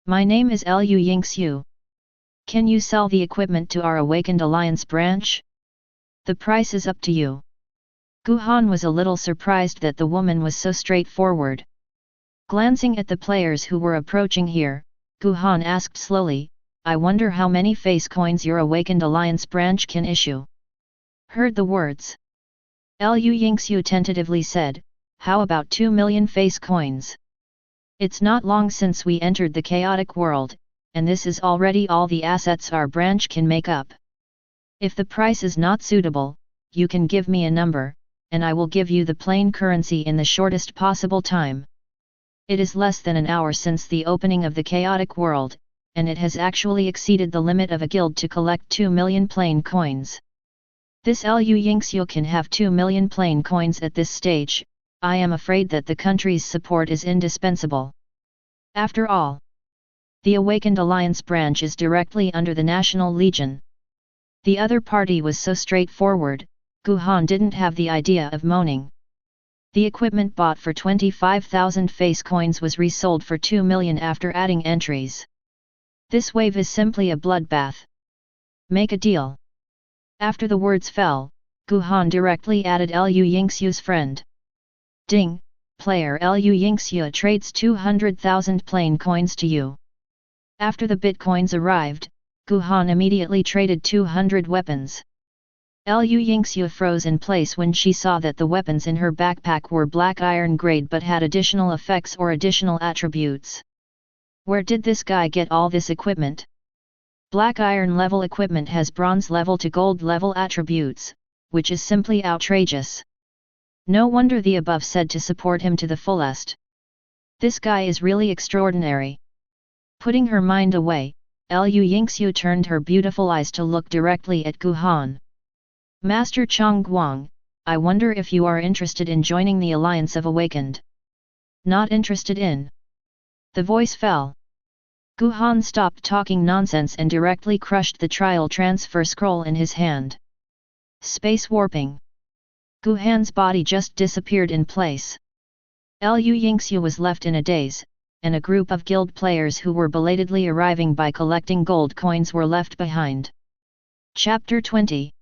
My name is Lu Yingxiu. Can you sell the equipment to our Awakened Alliance branch? The price is up to you." Gu Han was a little surprised that the woman was so straightforward. Glancing at the players who were approaching here, Gu Han asked slowly, "I wonder how many face coins your Awakened Alliance branch can issue?" Heard the words. Lu Yingxiu tentatively said, "How about 2 million face coins? It's not long since we entered the chaotic world, and this is already all the assets our branch can make up. If the price is not suitable, you can give me a number, and I will give you the plain currency in the shortest possible time. It is less than an hour since the opening of the chaotic world, and it has actually exceeded the limit of a guild to collect 2 million plain coins. This Lu Yingxiu can have 2 million plain coins at this stage. I am afraid that the country's support is indispensable. After all, the Awakened Alliance branch is directly under the National Legion. The other party was so straightforward, Gu Han didn't have the idea of moaning. The equipment bought for 25,000 face coins was resold for 2 million after adding entries. This wave is simply a bloodbath. Make a deal. After the words fell, Gu Han directly added Lu Yingxiu's friend. Ding, player Lu Yingxiu trades 200,000 plain coins to you. After the bitcoins arrived, Guhan immediately traded 200 weapons. Lu Yingxiu froze in place when she saw that the weapons in her backpack were black iron grade but had additional effects or additional attributes. Where did this guy get all this equipment? Black iron level equipment has bronze level to gold level attributes, which is simply outrageous. No wonder the above said to support him to the fullest. This guy is really extraordinary. Putting her mind away, Lu Yingxiu turned her beautiful eyes to look directly at Guhan. Master Chong Guang, I wonder if you are interested in joining the Alliance of Awakened. Not interested in. The voice fell. Guhan stopped talking nonsense and directly crushed the trial transfer scroll in his hand. Space warping. Guhan's body just disappeared in place. Lu Yingxiu was left in a daze, and a group of guild players who were belatedly arriving by collecting gold coins were left behind. Chapter 20.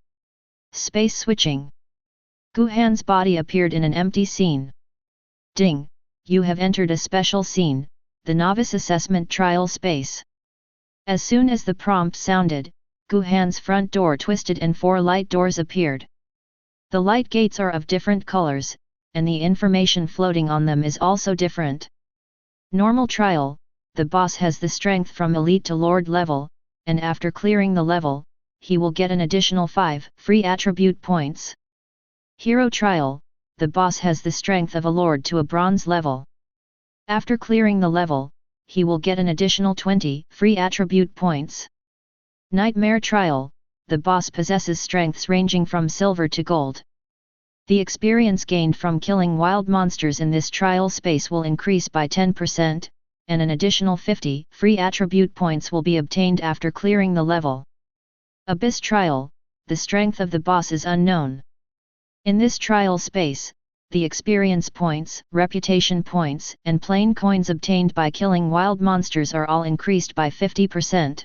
Space switching. Guhan's body appeared in an empty scene. Ding! You have entered a special scene, the Novice Assessment Trial Space. As soon as the prompt sounded, Guhan's front door twisted and 4 light doors appeared. The light gates are of different colors, and the information floating on them is also different. Normal trial, the boss has the strength from elite to lord level, and after clearing the level, he will get an additional 5 free attribute points. Hero trial, the boss has the strength of a lord to a bronze level. After clearing the level, he will get an additional 20 free attribute points. Nightmare trial, the boss possesses strengths ranging from silver to gold. The experience gained from killing wild monsters in this trial space will increase by 10%, and an additional 50 free attribute points will be obtained after clearing the level. Abyss trial, the strength of the boss is unknown. In this trial space, the experience points, reputation points, and plain coins obtained by killing wild monsters are all increased by 50%.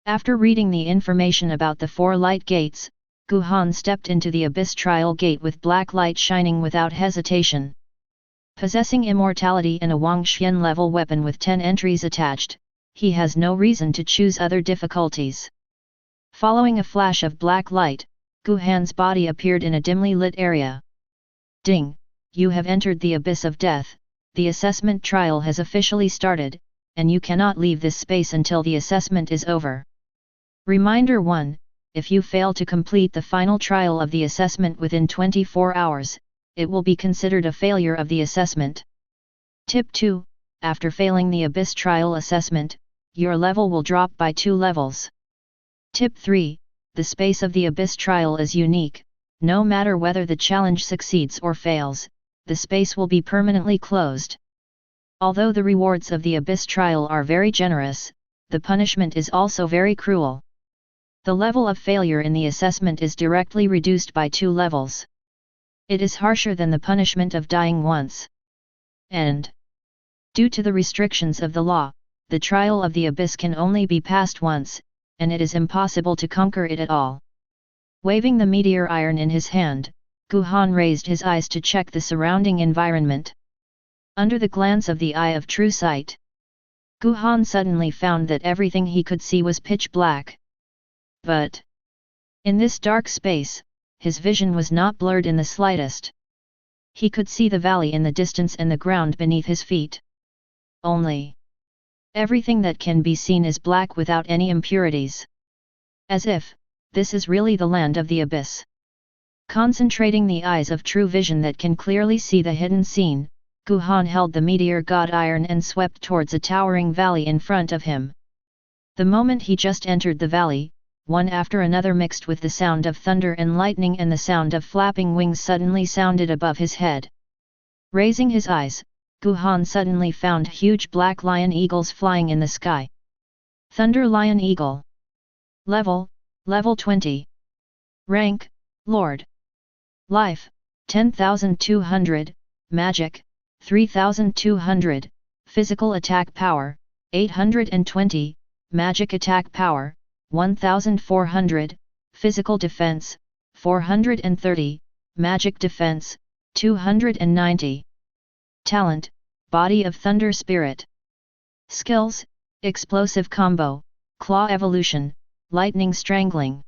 After reading the information about the 4 light gates, Guhan stepped into the Abyss trial gate with black light shining without hesitation. Possessing immortality and a Wangxian level weapon with 10 entries attached, he has no reason to choose other difficulties. Following a flash of black light, Guhan's body appeared in a dimly lit area. Ding! You have entered the Abyss of Death, the assessment trial has officially started, and you cannot leave this space until the assessment is over. Reminder 1. If you fail to complete the final trial of the assessment within 24 hours, it will be considered a failure of the assessment. Tip 2. After failing the Abyss trial assessment, your level will drop by 2 levels. Tip 3. The space of the Abyss trial is unique, no matter whether the challenge succeeds or fails, the space will be permanently closed. Although the rewards of the Abyss trial are very generous, the punishment is also very cruel. The level of failure in the assessment is directly reduced by 2 levels. It is harsher than the punishment of dying once. And due to the restrictions of the law, the trial of the Abyss can only be passed once, and it is impossible to conquer it at all. Waving the meteor iron in his hand, Guhan raised his eyes to check the surrounding environment. Under the glance of the eye of true sight, Guhan suddenly found that everything he could see was pitch black. But in this dark space, his vision was not blurred in the slightest. He could see the valley in the distance and the ground beneath his feet. Only everything that can be seen is black without any impurities. As if this is really the land of the Abyss. Concentrating the eyes of true vision that can clearly see the hidden scene, Guhan held the meteor god iron and swept towards a towering valley in front of him. The moment he just entered the valley, one after another mixed with the sound of thunder and lightning and the sound of flapping wings suddenly sounded above his head. Raising his eyes, Guhan suddenly found huge black lion eagles flying in the sky. Thunder Lion Eagle. Level 20. Rank, Lord. Life, 10,200, Magic, 3,200, Physical Attack Power, 820, Magic Attack Power, 1,400, Physical Defense, 430, Magic Defense, 290. Talent, Body of Thunder Spirit. Skills, Explosive Combo, Claw evolution, lightning strangling.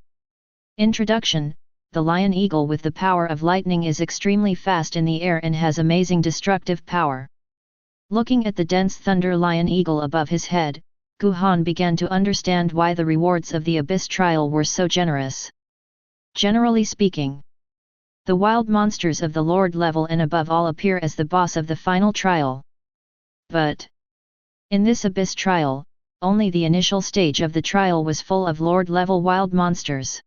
Introduction: the lion eagle with the power of lightning is extremely fast in the air and has amazing destructive power. Looking at the dense thunder lion eagle above his head, Guhan began to understand why the rewards of the Abyss trial were so generous. Generally speaking, the wild monsters of the Lord level and above all appear as the boss of the final trial. But in this Abyss trial, only the initial stage of the trial was full of Lord level wild monsters.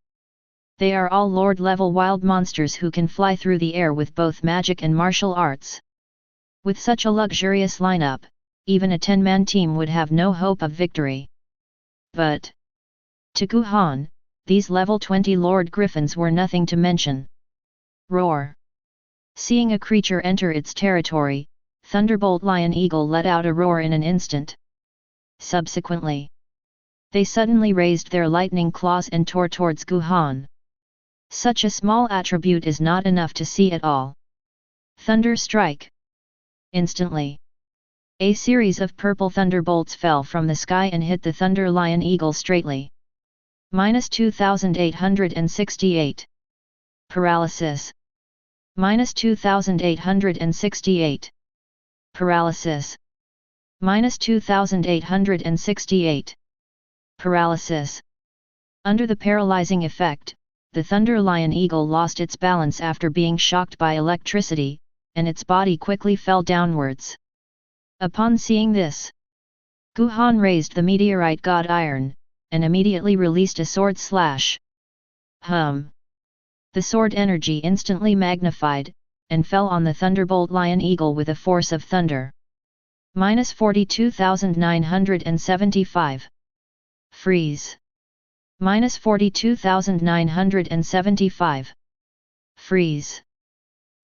They are all Lord level wild monsters who can fly through the air with both magic and martial arts. With such a luxurious lineup, even a 10-man team would have no hope of victory. But to Guhan, these level 20 Lord Griffins were nothing to mention. Roar! Seeing a creature enter its territory, Thunderbolt Lion Eagle let out a roar in an instant. Subsequently, they suddenly raised their lightning claws and tore towards Guhan. Such a small attribute is not enough to see at all. Thunder strike! Instantly, a series of purple thunderbolts fell from the sky and hit the Thunder Lion Eagle straightly. -2868. Paralysis. -2868. Paralysis. -2868. Paralysis. Under the paralyzing effect, the Thunder Lion Eagle lost its balance after being shocked by electricity, and its body quickly fell downwards. Upon seeing this, Guhan raised the meteorite god Iron, and immediately released a sword slash. The sword energy instantly magnified, and fell on the Thunderbolt Lion Eagle with a force of thunder. -42,975. Freeze. -42,975. Freeze.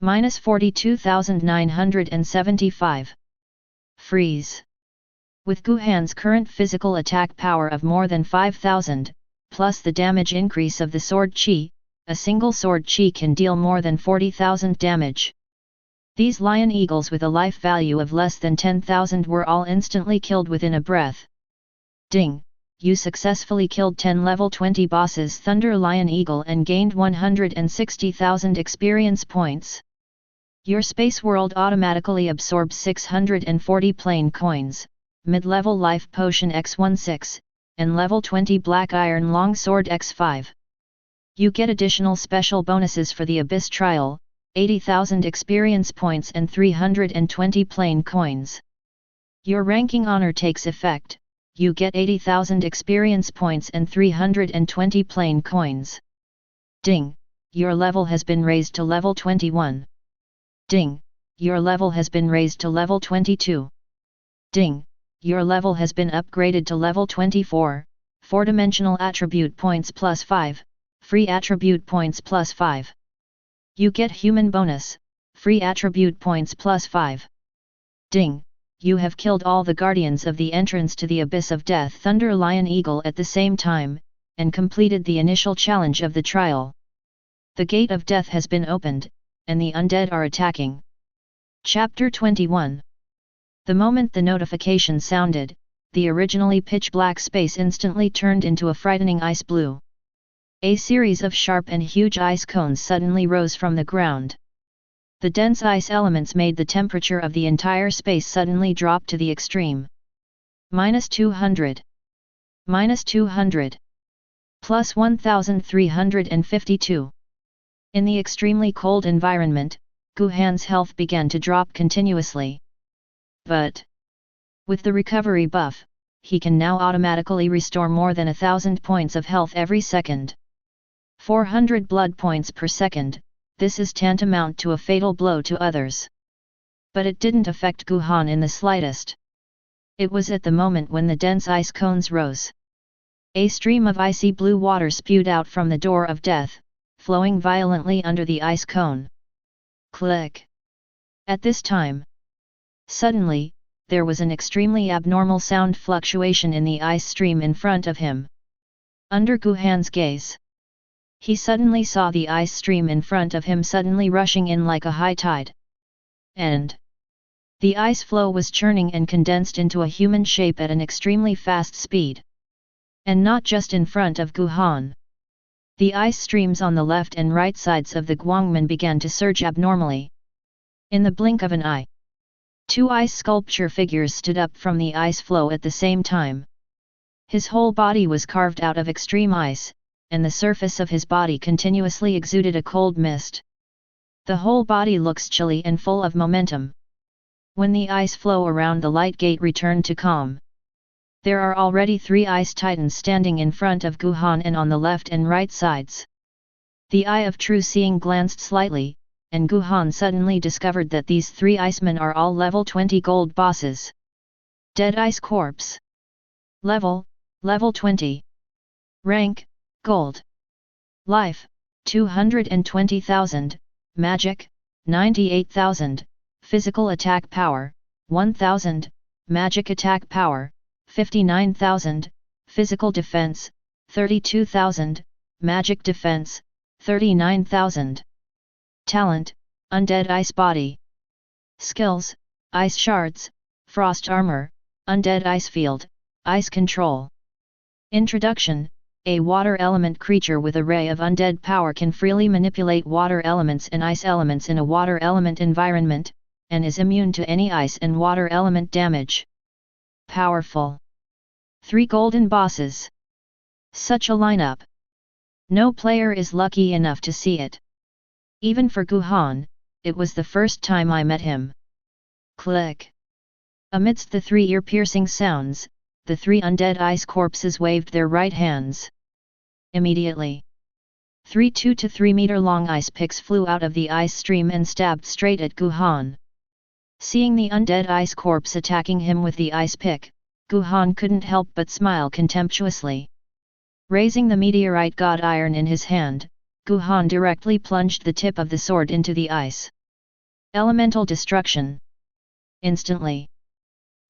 -42,975. Freeze. With Guhan's current physical attack power of more than 5,000, plus the damage increase of the sword chi, a single sword chi can deal more than 40,000 damage. These lion eagles with a life value of less than 10,000 were all instantly killed within a breath. Ding! You successfully killed 10 level 20 bosses Thunder Lion Eagle and gained 160,000 experience points. Your space world automatically absorbs 640 plain coins, mid-level life potion x16, and level 20 black iron longsword x5. You get additional special bonuses for the Abyss trial, 80,000 experience points and 320 plain coins. Your ranking honor takes effect. You get 80,000 experience points and 320 plain coins. Ding! Your level has been raised to level 21. Ding! Your level has been raised to level 22. Ding! Your level has been upgraded to level 24, 4-dimensional attribute points plus 5, free attribute points plus 5. You get human bonus, free attribute points plus 5. Ding! You have killed all the guardians of the entrance to the Abyss of Death Thunder Lion Eagle at the same time, and completed the initial challenge of the trial. The gate of death has been opened, and the undead are attacking. Chapter 21. The moment the notification sounded, the originally pitch-black space instantly turned into a frightening ice blue. A series of sharp and huge ice cones suddenly rose from the ground. The dense ice elements made the temperature of the entire space suddenly drop to the extreme. -200. -200. +1352. In the extremely cold environment, Guhan's health began to drop continuously. But with the recovery buff, he can now automatically restore more than 1,000 points of health every second. 400 blood points per second. This is tantamount to a fatal blow to others. But it didn't affect Guhan in the slightest. It was at the moment when the dense ice cones rose. A stream of icy blue water spewed out from the door of death, flowing violently under the ice cone. Click! At this time, suddenly, there was an extremely abnormal sound fluctuation in the ice stream in front of him. Under Guhan's gaze, he suddenly saw the ice stream in front of him suddenly rushing in like a high tide. And the ice flow was churning and condensed into a human shape at an extremely fast speed. And not just in front of Guhan. The ice streams on the left and right sides of the Guangmen began to surge abnormally. In the blink of an eye, 2 ice sculpture figures stood up from the ice flow at the same time. His whole body was carved out of extreme ice, and the surface of his body continuously exuded a cold mist. The whole body looks chilly and full of momentum. When the ice flow around the light gate returned to calm, there are already 3 ice titans standing in front of Guhan and on the left and right sides. The eye of true seeing glanced slightly, and Guhan suddenly discovered that these 3 icemen are all level 20 gold bosses. Dead Ice Corpse. Level 20. Rank, Gold. Life, 220,000, Magic, 98,000, Physical Attack Power, 1,000, Magic Attack Power, 59,000, Physical Defense, 32,000, Magic Defense, 39,000. Talent, Undead Ice Body. Skills, Ice Shards, Frost Armor, Undead Ice Field, Ice Control. Introduction: a water element creature with array of undead power can freely manipulate water elements and ice elements in a water element environment, and is immune to any ice and water element damage. Powerful. 3 golden bosses. Such a lineup. No player is lucky enough to see it. Even for Guhan, it was the first time I met him. Click. Amidst the 3 ear-piercing sounds, the 3 undead ice corpses waved their right hands. Immediately, 3 2 to 3 meter long ice picks flew out of the ice stream and stabbed straight at Guhan. Seeing the undead ice corpse attacking him with the ice pick, Guhan couldn't help but smile contemptuously. Raising the meteorite god iron in his hand, Guhan directly plunged the tip of the sword into the ice. Elemental destruction. Instantly,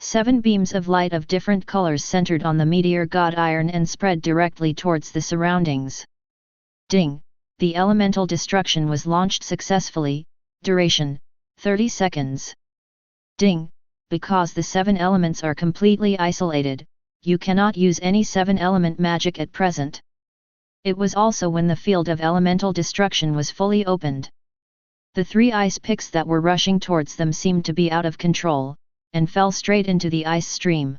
7 beams of light of different colors centered on the meteor god iron and spread directly towards the surroundings. Ding! The elemental destruction was launched successfully. Duration, 30 seconds. Ding! Because the 7 elements are completely isolated, you cannot use any 7-element magic at present. It was also when the field of elemental destruction was fully opened. The 3 ice picks that were rushing towards them seemed to be out of control, and fell straight into the ice stream.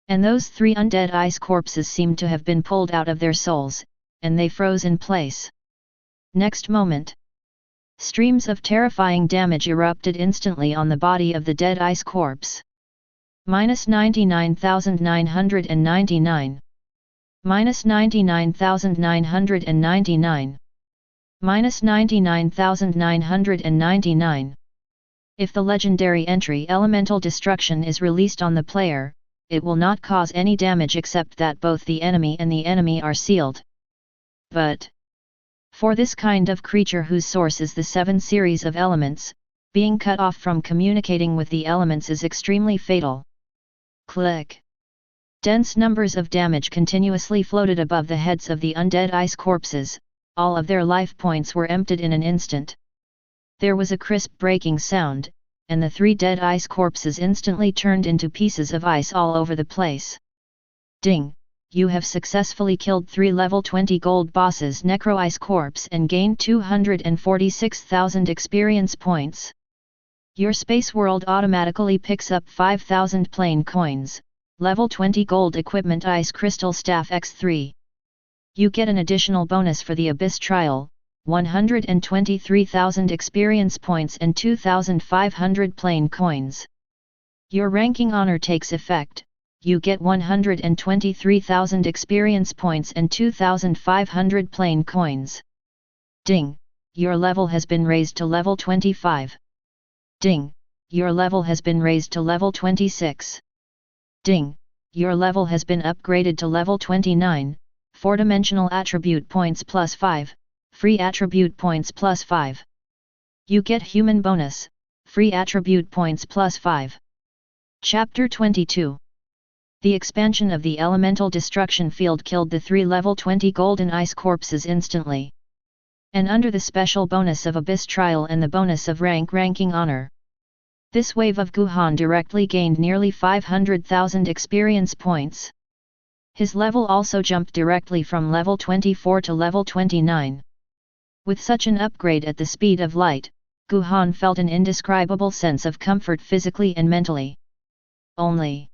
And those 3 undead ice corpses seemed to have been pulled out of their souls, and they froze in place. Next moment, streams of terrifying damage erupted instantly on the body of the dead ice corpse. Minus 99,999. Minus 99,999. Minus 99,999. If the legendary entry Elemental Destruction is released on the player, it will not cause any damage except that both the enemy and the enemy are sealed. But for this kind of creature whose source is the 7 series of elements, being cut off from communicating with the elements is extremely fatal. Click. Dense numbers of damage continuously floated above the heads of the undead ice corpses. All of their life points were emptied in an instant. There was a crisp breaking sound, and the 3 dead ice corpses instantly turned into pieces of ice all over the place. Ding! You have successfully killed 3 level 20 gold bosses Necro Ice Corpse and gained 246,000 experience points. Your space world automatically picks up 5,000 plain coins, level 20 gold equipment Ice Crystal Staff x3. You get an additional bonus for the Abyss Trial, 123,000 experience points and 2,500 plain coins. Your ranking honor takes effect, you get 123,000 experience points and 2,500 plain coins. Ding! Your level has been raised to level 25. Ding! Your level has been raised to level 26. Ding! Your level has been upgraded to level 29, 4-dimensional attribute points plus 5. Free attribute points plus 5. You get human bonus, free attribute points plus 5. Chapter 22. The expansion of the elemental destruction field killed the 3 level 20 golden ice corpses instantly. And under the special bonus of Abyss Trial and the bonus of ranking honor, this wave of Guhan directly gained nearly 500,000 experience points. His level also jumped directly from level 24 to level 29. With such an upgrade at the speed of light, Guhan felt an indescribable sense of comfort physically and mentally. Only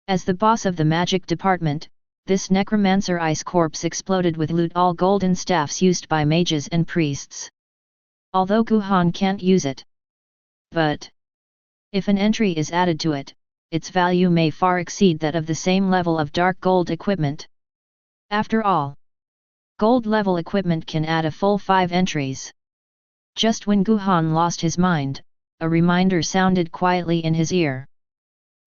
as the boss of the magic department, this necromancer ice corpse exploded with loot, all golden staffs used by mages and priests. Although Guhan can't use it. But if an entry is added to it, its value may far exceed that of the same level of dark gold equipment. After all, gold level equipment can add a full 5 entries. Just when Guhan lost his mind, a reminder sounded quietly in his ear.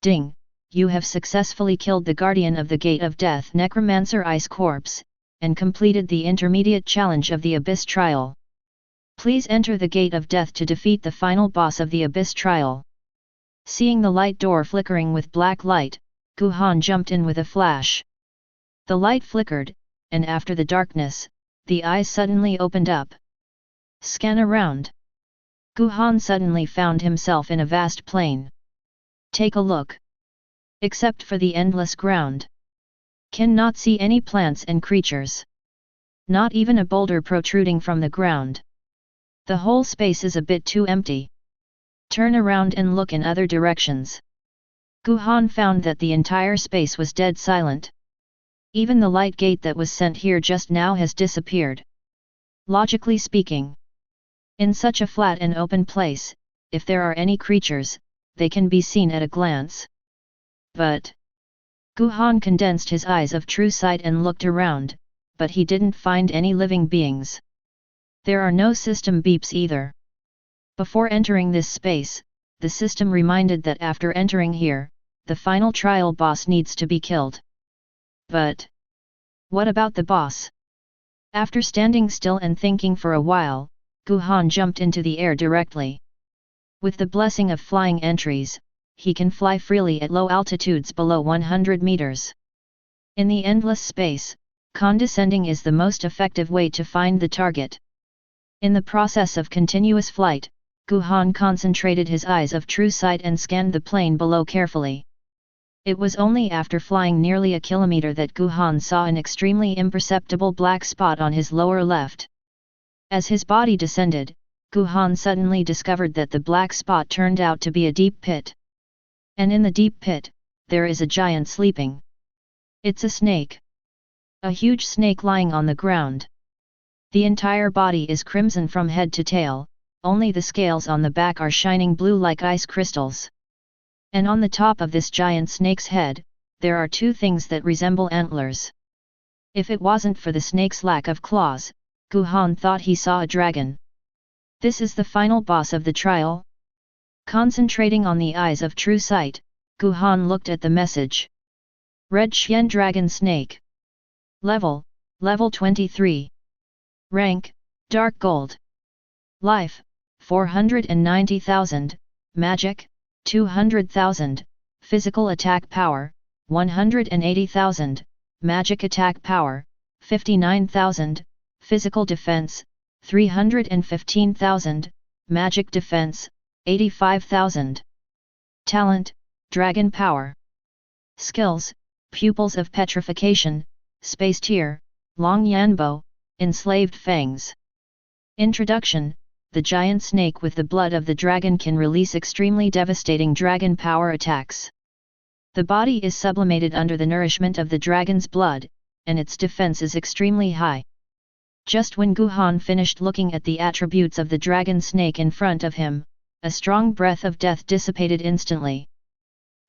Ding! You have successfully killed the Guardian of the Gate of Death, Necromancer Ice Corpse, and completed the intermediate challenge of the Abyss Trial. Please enter the Gate of Death to defeat the final boss of the Abyss Trial. Seeing the light door flickering with black light, Guhan jumped in with a flash. The light flickered, and after the darkness, the eyes suddenly opened up. Scan around. Guhan suddenly found himself in a vast plain. Take a look. Except for the endless ground. Cannot see any plants and creatures. Not even a boulder protruding from the ground. The whole space is a bit too empty. Turn around and look in other directions. Guhan found that the entire space was dead silent. Even the light gate that was sent here just now has disappeared. Logically speaking, in such a flat and open place, if there are any creatures, they can be seen at a glance. But Guhan condensed his eyes of true sight and looked around, but he didn't find any living beings. There are no system beeps either. Before entering this space, the system reminded that after entering here, the final trial boss needs to be killed. But what about the boss? After standing still and thinking for a while, Guhan jumped into the air directly. With the blessing of flying entries, he can fly freely at low altitudes below 100 meters. In the endless space, condescending is the most effective way to find the target. In the process of continuous flight, Guhan concentrated his eyes of true sight and scanned the plain below carefully. It was only after flying nearly a kilometer that Guhan saw an extremely imperceptible black spot on his lower left. As his body descended, Guhan suddenly discovered that the black spot turned out to be a deep pit. And in the deep pit, there is a giant sleeping. It's a snake. A huge snake lying on the ground. The entire body is crimson from head to tail, only the scales on the back are shining blue like ice crystals. And on the top of this giant snake's head, there are 2 things that resemble antlers. If it wasn't for the snake's lack of claws, Guhan thought he saw a dragon. This is the final boss of the trial? Concentrating on the eyes of true sight, Guhan looked at the message. Red Xian Dragon Snake. Level 23. Rank, Dark Gold. Life, 490,000, Magic, 200,000, Physical Attack Power, 180,000, Magic Attack Power, 59,000, Physical Defense, 315,000, Magic Defense, 85,000. Talent, Dragon Power. Skills, Pupils of Petrification, Space Tier, Long Yanbo, Enslaved Fangs. Introduction: the giant snake with the blood of the dragon can release extremely devastating dragon power attacks. The body is sublimated under the nourishment of the dragon's blood, and its defense is extremely high. Just when Guhan finished looking at the attributes of the dragon snake in front of him, a strong breath of death dissipated instantly.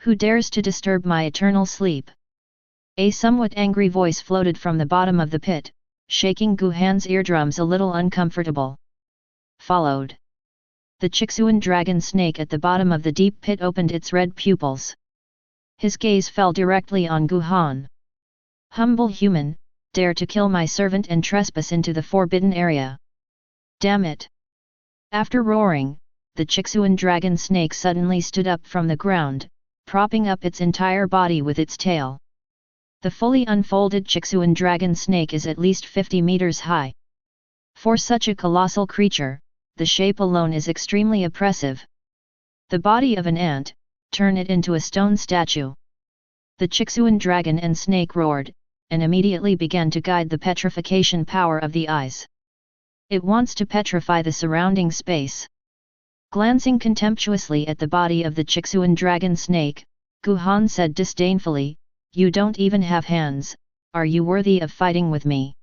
Who dares to disturb my eternal sleep? A somewhat angry voice floated from the bottom of the pit, shaking Guhan's eardrums a little uncomfortable. Followed. The Chixuan dragon snake at the bottom of the deep pit opened its red pupils. His gaze fell directly on Guhan. Humble human, dare to kill my servant and trespass into the forbidden area. Damn it! After roaring, the Chixuan dragon snake suddenly stood up from the ground, propping up its entire body with its tail. The fully unfolded Chixuan dragon snake is at least 50 meters high. For such a colossal creature, the shape alone is extremely oppressive. The body of an ant, turn it into a stone statue. The Chixuan dragon and snake roared, and immediately began to guide the petrification power of the eyes. It wants to petrify the surrounding space. Glancing contemptuously at the body of the Chixuan dragon snake, Guhan said disdainfully, "You don't even have hands, are you worthy of fighting with me?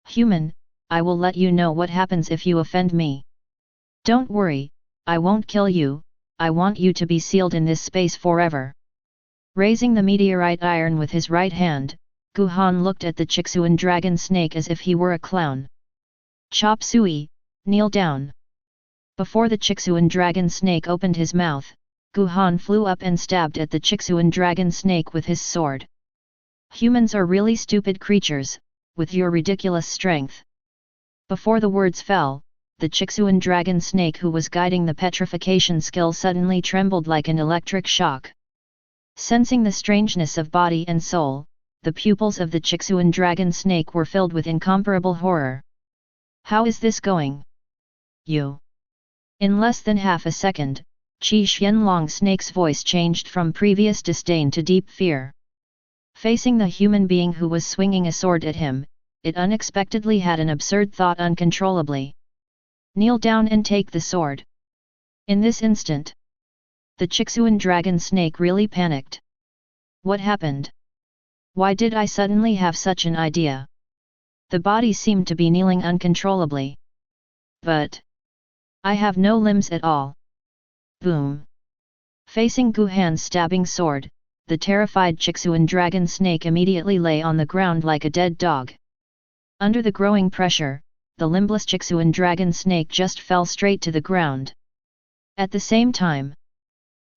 Human, I will let you know what happens if you offend me. Don't worry, I won't kill you, I want you to be sealed in this space forever." Raising the meteorite iron with his right hand, Guhan looked at the Chixuan dragon snake as if he were a clown. "Chop Suey, kneel down." Before the Chixuan dragon snake opened his mouth, Guhan flew up and stabbed at the Chixuan dragon snake with his sword. "Humans are really stupid creatures, with your ridiculous strength." Before the words fell, the Chixuan dragon snake who was guiding the petrification skill suddenly trembled like an electric shock. Sensing the strangeness of body and soul, the pupils of the Chixuan dragon snake were filled with incomparable horror. "How is this going? You?" In less than half a second, Qi Xianlong snake's voice changed from previous disdain to deep fear. Facing the human being who was swinging a sword at him, it unexpectedly had an absurd thought uncontrollably. "Kneel down and take the sword." In this instant, the Chixuan dragon snake really panicked. What happened? Why did I suddenly have such an idea? The body seemed to be kneeling uncontrollably. But I have no limbs at all. Boom! Facing Guhan's stabbing sword, the terrified Chixuan dragon snake immediately lay on the ground like a dead dog. Under the growing pressure, the limbless Chixuan dragon snake just fell straight to the ground. At the same time,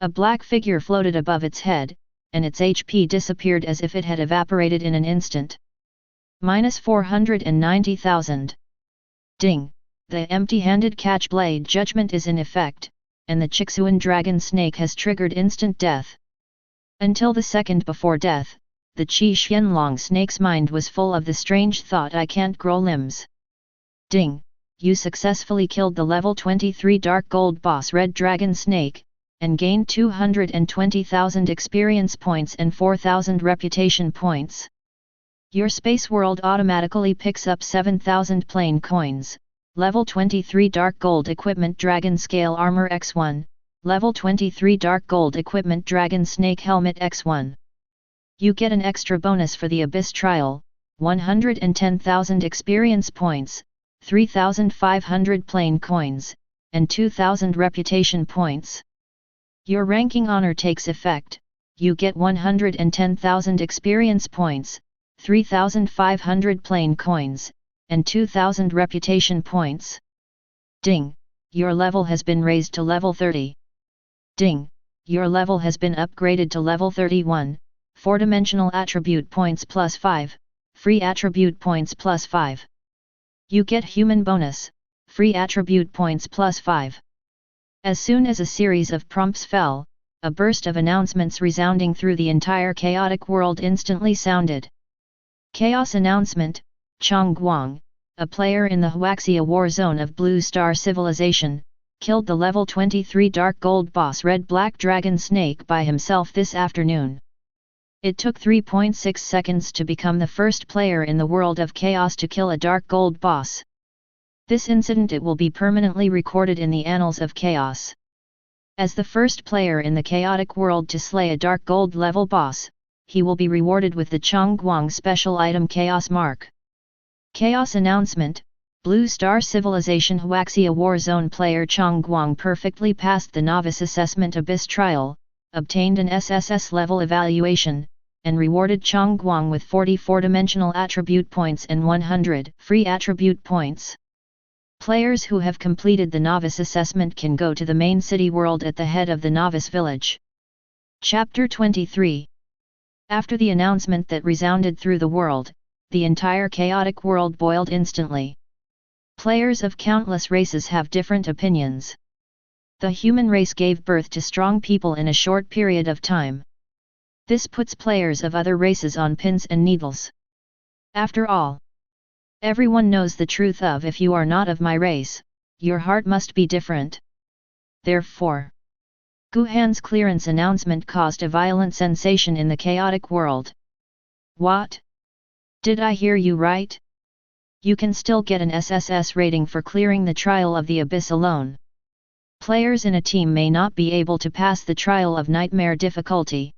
a black figure floated above its head, and its HP disappeared as if it had evaporated in an instant. -490,000. Ding! The empty-handed catch blade judgment is in effect, and the Chixuan dragon snake has triggered instant death. Until the second before death, the Qi Xianlong snake's mind was full of the strange thought, "I can't grow limbs." Ding! You successfully killed the level 23 Dark Gold boss Red Dragon Snake, and gained 220,000 experience points and 4,000 reputation points. Your space world automatically picks up 7,000 plain coins. Level 23 Dark Gold Equipment Dragon Scale Armor X1, Level 23 Dark Gold Equipment Dragon Snake Helmet X1. You get an extra bonus for the Abyss Trial, 110,000 experience points, 3,500 plain coins, and 2,000 reputation points. Your ranking honor takes effect, you get 110,000 experience points, 3,500 plain coins, and 2,000 reputation points. Ding! Your level has been raised to level 30. Ding! Your level has been upgraded to level 31, 4-dimensional attribute points plus 5, free attribute points plus 5. You get human bonus, free attribute points plus 5. As soon as a series of prompts fell, a burst of announcements resounding through the entire chaotic world instantly sounded. Chaos announcement: Chong Guang, a player in the Huaxia war zone of Blue Star Civilization, killed the level 23 Dark Gold boss Red Black Dragon Snake by himself this afternoon. It took 3.6 seconds to become the first player in the world of Chaos to kill a Dark Gold boss. This incident will be permanently recorded in the annals of Chaos. As the first player in the chaotic world to slay a Dark Gold level boss, he will be rewarded with the Chong Guang special item Chaos Mark. Chaos announcement: Blue Star Civilization Huaxia War Zone player Chong Guang perfectly passed the Novice Assessment Abyss Trial, obtained an SSS level evaluation, and rewarded Chong Guang with 44-dimensional attribute points and 100 free attribute points. Players who have completed the Novice Assessment can go to the main city world at the head of the Novice Village. Chapter 23. After the announcement that resounded through the world, the entire chaotic world boiled instantly. Players of countless races have different opinions. The human race gave birth to strong people in a short period of time. This puts players of other races on pins and needles. After all, everyone knows the truth of, if you are not of my race, your heart must be different. Therefore, Guhan's clearance announcement caused a violent sensation in the chaotic world. What? Did I hear you right? You can still get an SSS rating for clearing the trial of the Abyss alone. Players in a team may not be able to pass the trial of Nightmare difficulty.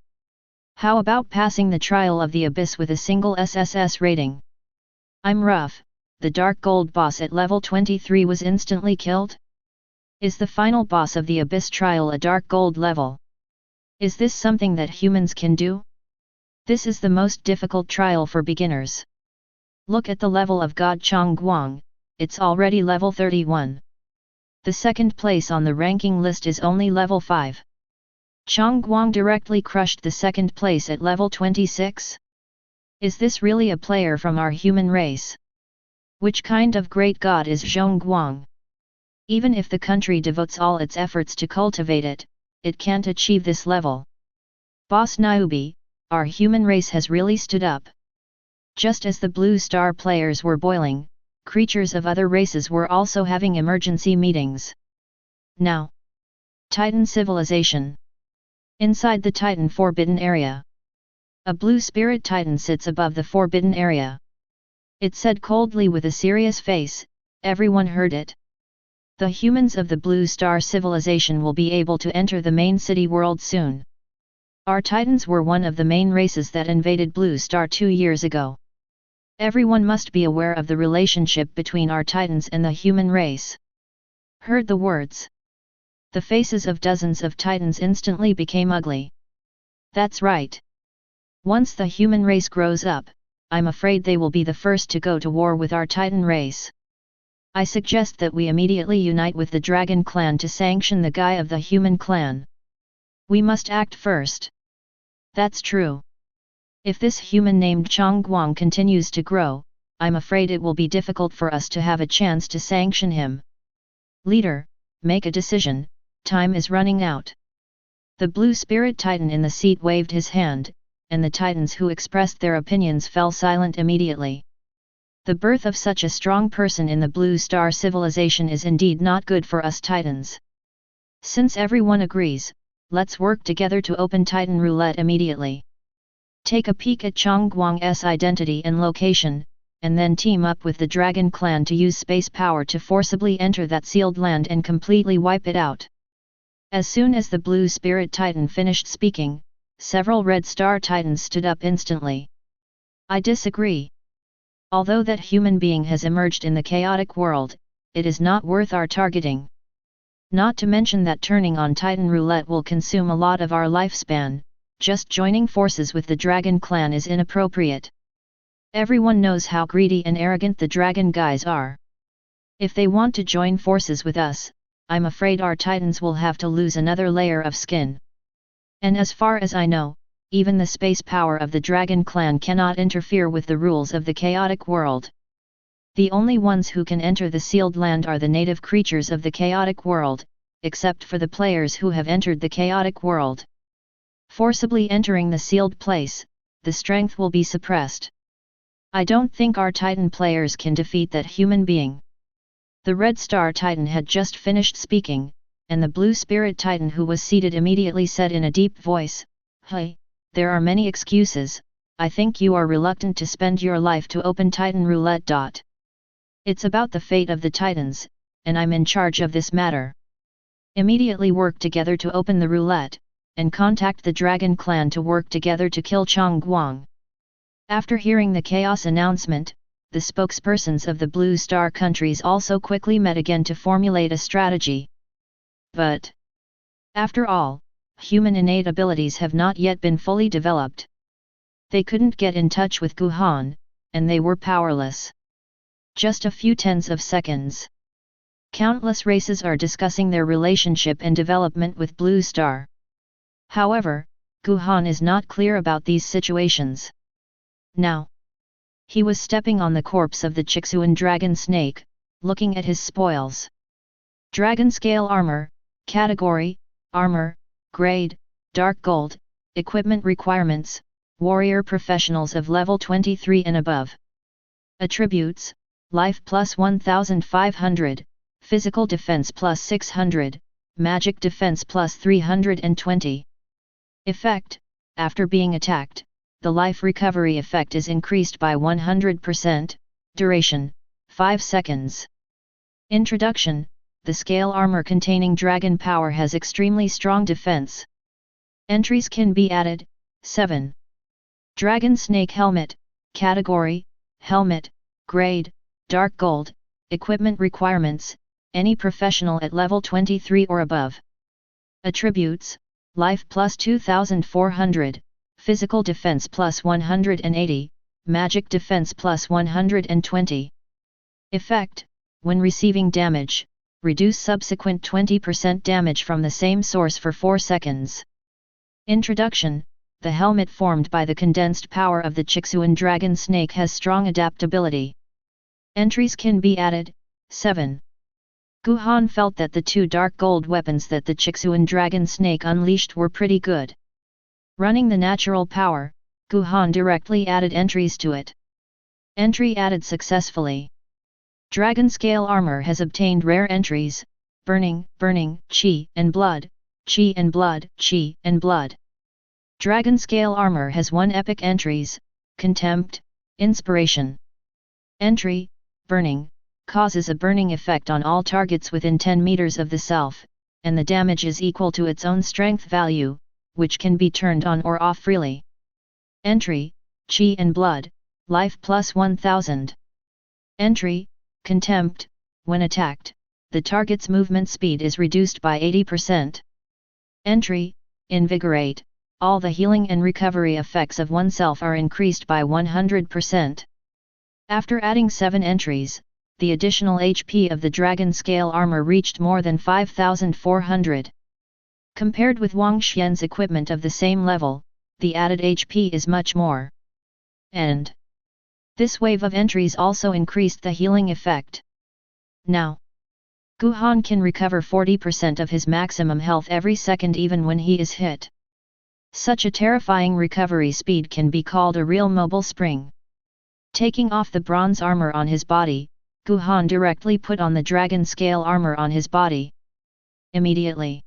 How about passing the trial of the Abyss with a single SSS rating? I'm rough. The Dark Gold boss at level 23 was instantly killed? Is the final boss of the Abyss trial a Dark Gold level? Is this something that humans can do? This is the most difficult trial for beginners. Look at the level of God Chongguang, it's already level 31. The second place on the ranking list is only level 5. Chongguang directly crushed the second place at level 26? Is this really a player from our human race? Which kind of great god is Zhongguang? Even if the country devotes all its efforts to cultivate it, it can't achieve this level. Boss Niobe, our human race has really stood up. Just as the Blue Star players were boiling, creatures of other races were also having emergency meetings. Now. Titan civilization. Inside the Titan Forbidden Area. A blue spirit Titan sits above the Forbidden Area. It said coldly with a serious face, everyone heard it. The humans of the Blue Star civilization will be able to enter the main city world soon. Our Titans were one of the main races that invaded Blue Star 2 years ago. Everyone must be aware of the relationship between our Titans and the human race. Heard the words. The faces of dozens of Titans instantly became ugly. That's right. Once the human race grows up, I'm afraid they will be the first to go to war with our Titan race. I suggest that we immediately unite with the Dragon Clan to sanction the guy of the human clan. We must act first. That's true. If this human named Chongguang continues to grow, I'm afraid it will be difficult for us to have a chance to sanction him. Leader, make a decision, time is running out. The blue spirit Titan in the seat waved his hand, and the Titans who expressed their opinions fell silent immediately. The birth of such a strong person in the Blue Star civilization is indeed not good for us Titans. Since everyone agrees, let's work together to open Titan Roulette immediately. Take a peek at Chongguang's identity and location, and then team up with the Dragon Clan to use space power to forcibly enter that sealed land and completely wipe it out. As soon as the Blue Spirit Titan finished speaking, several Red Star Titans stood up instantly. I disagree. Although that human being has emerged in the chaotic world, it is not worth our targeting. Not to mention that turning on Titan Roulette will consume a lot of our lifespan, just joining forces with the Dragon Clan is inappropriate. Everyone knows how greedy and arrogant the Dragon guys are. If they want to join forces with us, I'm afraid our Titans will have to lose another layer of skin. And as far as I know, even the space power of the Dragon Clan cannot interfere with the rules of the chaotic world. The only ones who can enter the sealed land are the native creatures of the chaotic world, except for the players who have entered the chaotic world. Forcibly entering the sealed place, the strength will be suppressed. I don't think our Titan players can defeat that human being. The Red Star Titan had just finished speaking, and the Blue Spirit Titan who was seated immediately said in a deep voice, "Hey, there are many excuses, I think you are reluctant to spend your life to open Titan Roulette. It's about the fate of the Titans, and I'm in charge of this matter. Immediately work together to open the roulette, and contact the Dragon Clan to work together to kill Chongguang." After hearing the chaos announcement, the spokespersons of the Blue Star countries also quickly met again to formulate a strategy. But, after all, human innate abilities have not yet been fully developed. They couldn't get in touch with Guhan, and they were powerless. Just a few tens of seconds. Countless races are discussing their relationship and development with Blue Star. However, Guhan is not clear about these situations. Now, he was stepping on the corpse of the Chixuan dragon snake, looking at his spoils. Dragon scale armor, category, armor, grade, dark gold, equipment requirements, warrior professionals of level 23 and above. Attributes, life plus 1500, physical defense plus 600, magic defense plus 320. Effect: after being attacked, the life recovery effect is increased by 100%, duration, 5 seconds. Introduction: the scale armor containing dragon power has extremely strong defense. Entries can be added: 7. Dragon Snake Helmet, Category, Helmet, Grade, Dark Gold, Equipment Requirements, any professional at level 23 or above. Attributes: Life plus 2400, Physical Defense plus 180, Magic Defense plus 120. Effect: when receiving damage, reduce subsequent 20% damage from the same source for 4 seconds. Introduction: the helmet formed by the condensed power of the Chixuan dragon snake has strong adaptability. Entries can be added: 7. Guhan felt that the 2 dark gold weapons that the Chixuan dragon snake unleashed were pretty good. Running the natural power, Guhan directly added entries to it. Entry added successfully. Dragon Scale Armor has obtained rare entries: Burning, Chi and Blood, Chi and Blood, Chi and Blood. Dragon Scale Armor has 1 epic entries: Contempt, Inspiration. Entry: Burning, causes a burning effect on all targets within 10 meters of the self, and the damage is equal to its own strength value, which can be turned on or off freely. Entry: Chi and Blood, life plus 1000. Entry: Contempt, when attacked, the target's movement speed is reduced by 80%. Entry: Invigorate, all the healing and recovery effects of oneself are increased by 100%. After adding 7 entries, the additional HP of the Dragon Scale Armor reached more than 5400. Compared with Wang Xian's equipment of the same level, the added HP is much more. And this wave of entries also increased the healing effect. Now, Guhan can recover 40% of his maximum health every second even when he is hit. Such a terrifying recovery speed can be called a real mobile spring. Taking off the bronze armor on his body, Guhan directly put on the dragon scale armor on his body. Immediately,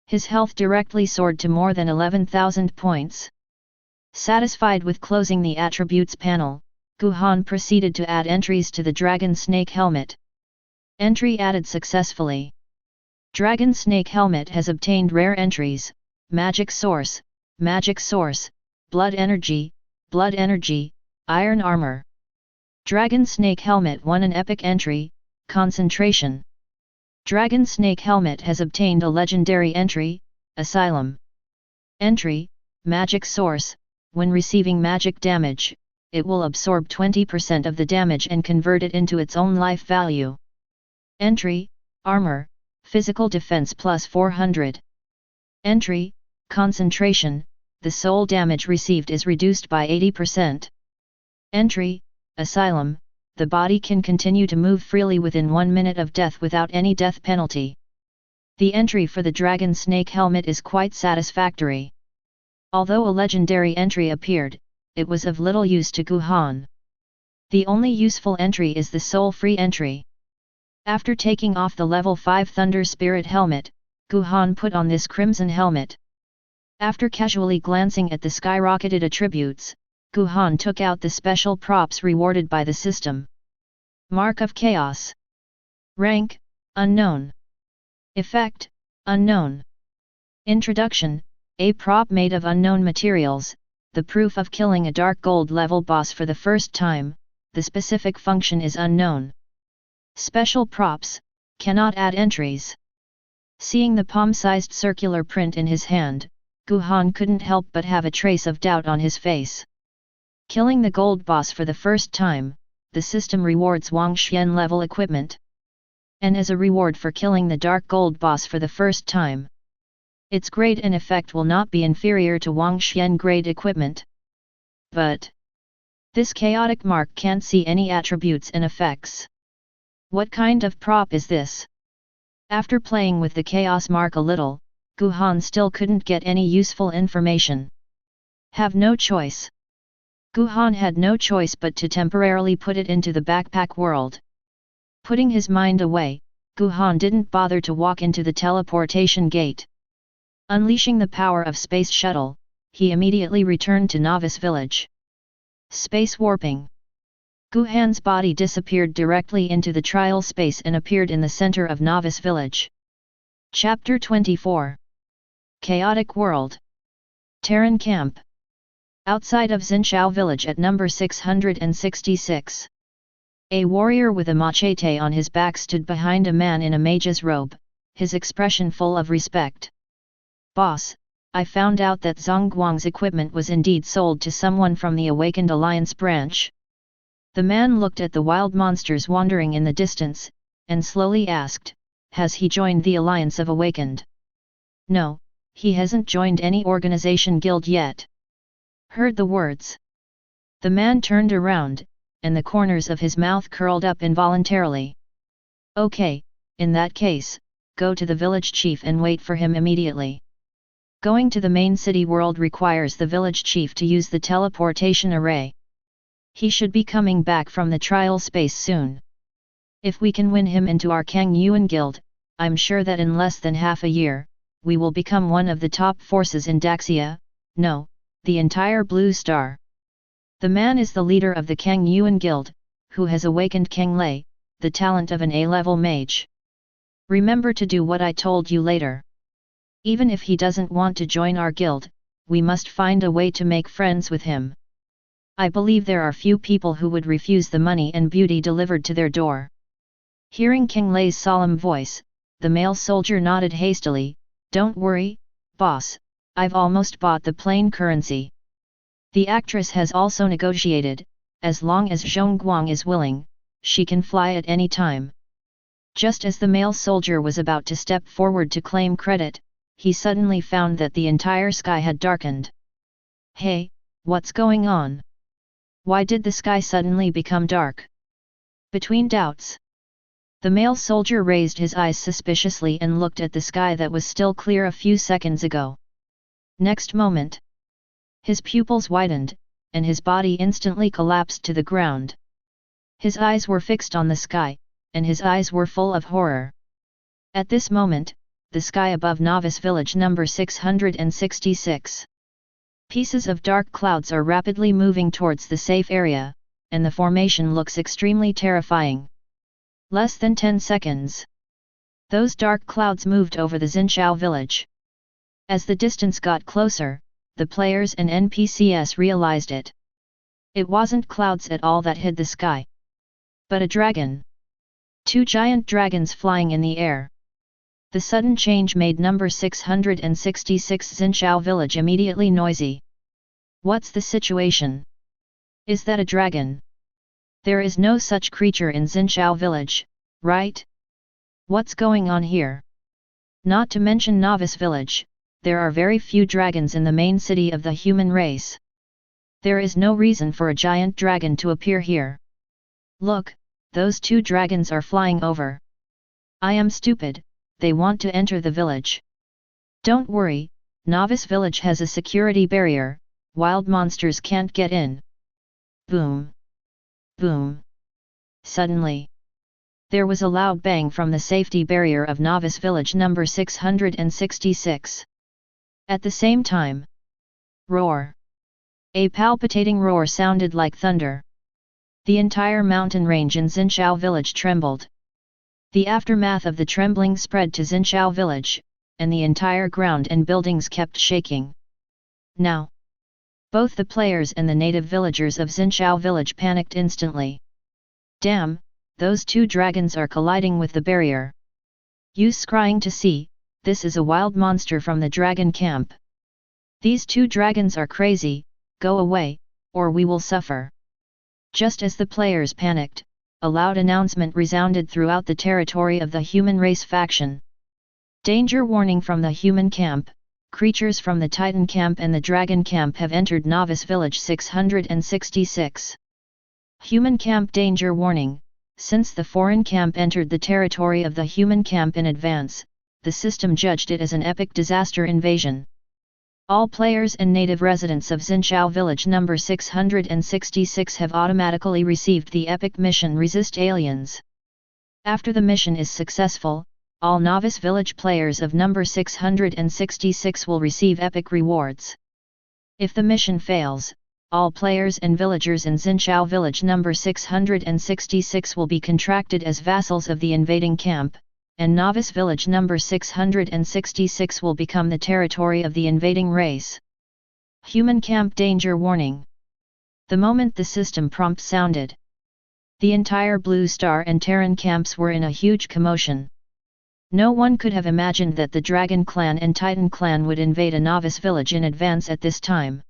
his health directly soared to more than 11,000 points. Satisfied with closing the attributes panel, Guhan proceeded to add entries to the dragon snake helmet. Entry added successfully. Dragon snake helmet has obtained rare entries: Magic Source, Blood Energy, Iron Armor. Dragon Snake Helmet won an epic entry: Concentration. Dragon Snake Helmet has obtained a legendary entry: Asylum. Entry: Magic Source, when receiving magic damage, it will absorb 20% of the damage and convert it into its own life value. Entry: Armor, Physical Defense plus 400. Entry: Concentration, the soul damage received is reduced by 80%. Entry: Asylum, the body can continue to move freely within 1 minute of death without any death penalty. The entry for the Dragon Snake Helmet is quite satisfactory. Although a legendary entry appeared, it was of little use to Guhan. The only useful entry is the soul-free entry. After taking off the level 5 Thunder Spirit Helmet, Guhan put on this Crimson Helmet. After casually glancing at the skyrocketed attributes, Guhan took out the special props rewarded by the system. Mark of Chaos. Rank: Unknown. Effect: Unknown. Introduction: a prop made of unknown materials, the proof of killing a dark gold level boss for the first time, the specific function is unknown. Special props, cannot add entries. Seeing the palm-sized circular print in his hand, Guhan couldn't help but have a trace of doubt on his face. Killing the gold boss for the first time, the system rewards Wang Xian level equipment. And as a reward for killing the dark gold boss for the first time, its grade and effect will not be inferior to Wang Xian grade equipment. But this chaotic mark can't see any attributes and effects. What kind of prop is this? After playing with the chaos mark a little, Guhan still couldn't get any useful information. Have no choice. Guhan had no choice but to temporarily put it into the backpack world. Putting his mind away, Guhan didn't bother to walk into the teleportation gate. Unleashing the power of space shuttle, he immediately returned to Novice Village. Space warping. Guhan's body disappeared directly into the trial space and appeared in the center of Novice Village. Chapter 24. Chaotic World. Terran Camp. Outside of Xinchao Village at number 666. A warrior with a machete on his back stood behind a man in a mage's robe, his expression full of respect. "Boss, I found out that Zhongguang's equipment was indeed sold to someone from the Awakened Alliance branch." The man looked at the wild monsters wandering in the distance, and slowly asked, "Has he joined the Alliance of Awakened?" "No, he hasn't joined any organization guild yet." Heard the words. The man turned around, and the corners of his mouth curled up involuntarily. "Okay, in that case, go to the village chief and wait for him immediately." Going to the main city world requires the village chief to use the teleportation array. He should be coming back from the trial space soon. If we can win him into our Kang Yuan guild, I'm sure that in less than half a year, we will become one of the top forces in Daxia, no, the entire Blue Star. The man is the leader of the Kang Yuan guild, who has awakened Kang Lei, the talent of an A-level mage. Remember to do what I told you later. Even if he doesn't want to join our guild, we must find a way to make friends with him. I believe there are few people who would refuse the money and beauty delivered to their door. Hearing Kang Lei's solemn voice, the male soldier nodded hastily. "Don't worry, boss, I've almost bought the plain currency. The actress has also negotiated, as long as Zhongguang is willing, she can fly at any time." Just as the male soldier was about to step forward to claim credit, he suddenly found that the entire sky had darkened. "Hey, what's going on? Why did the sky suddenly become dark?" Between doubts, the male soldier raised his eyes suspiciously and looked at the sky that was still clear a few seconds ago. Next moment, his pupils widened, and his body instantly collapsed to the ground. His eyes were fixed on the sky, and his eyes were full of horror. At this moment, the sky above Novice Village number 666. Pieces of dark clouds are rapidly moving towards the safe area, and the formation looks extremely terrifying. Less than 10 seconds. Those dark clouds moved over the Xinchao village. As the distance got closer, the players and NPCs realized it. It wasn't clouds at all that hid the sky, but a dragon. 2 giant dragons flying in the air. The sudden change made number 666 Xinchao village immediately noisy. What's the situation? Is that a dragon? There is no such creature in Xinchao village, right? What's going on here? Not to mention Novice village, there are very few dragons in the main city of the human race. There is no reason for a giant dragon to appear here. Look, those 2 dragons are flying over. I am stupid, they want to enter the village. Don't worry, Novice village has a security barrier, wild monsters can't get in. Boom! Boom! Suddenly, there was a loud bang from the safety barrier of Novice village number 666. At the same time, roar! A palpitating roar sounded like thunder. The entire mountain range in Xinchao village trembled. The aftermath of the trembling spread to Xinchao village, and the entire ground and buildings kept shaking. Now, both the players and the native villagers of Xinchao village panicked instantly. Damn, those 2 dragons are colliding with the barrier. You scrying to see, this is a wild monster from the dragon camp. These 2 dragons are crazy, go away, or we will suffer. Just as the players panicked, a loud announcement resounded throughout the territory of the human race faction. Danger warning from the human camp, creatures from the Titan camp and the Dragon camp have entered Novice Village 666. Human camp danger warning, since the foreign camp entered the territory of the human camp in advance, the system judged it as an epic disaster invasion. All players and native residents of Xinchao Village number 666 have automatically received the epic mission Resist Aliens. After the mission is successful, all novice village players of number 666 will receive epic rewards. If the mission fails, all players and villagers in Xinchao village number 666 will be contracted as vassals of the invading camp, and novice village number 666 will become the territory of the invading race. Human camp danger warning. The moment the system prompt sounded, the entire Blue Star and Terran camps were in a huge commotion. No one could have imagined that the Dragon Clan and Titan Clan would invade a novice village in advance at this time.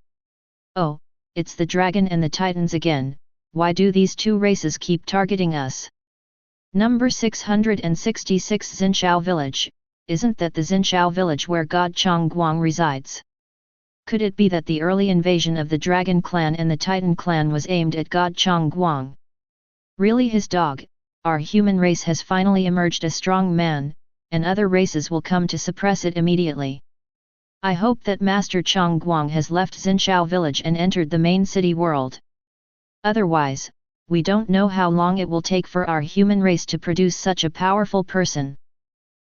Oh, it's the Dragon and the Titans again, why do these two races keep targeting us? Number 666 Xinchao village, isn't that the Xinchao village where God Chongguang resides? Could it be that the early invasion of the Dragon Clan and the Titan Clan was aimed at God Chongguang? Really, his dog, our human race has finally emerged a strong man, and other races will come to suppress it immediately. I hope that Master Chongguang has left Xinchao village and entered the main city world. Otherwise, we don't know how long it will take for our human race to produce such a powerful person.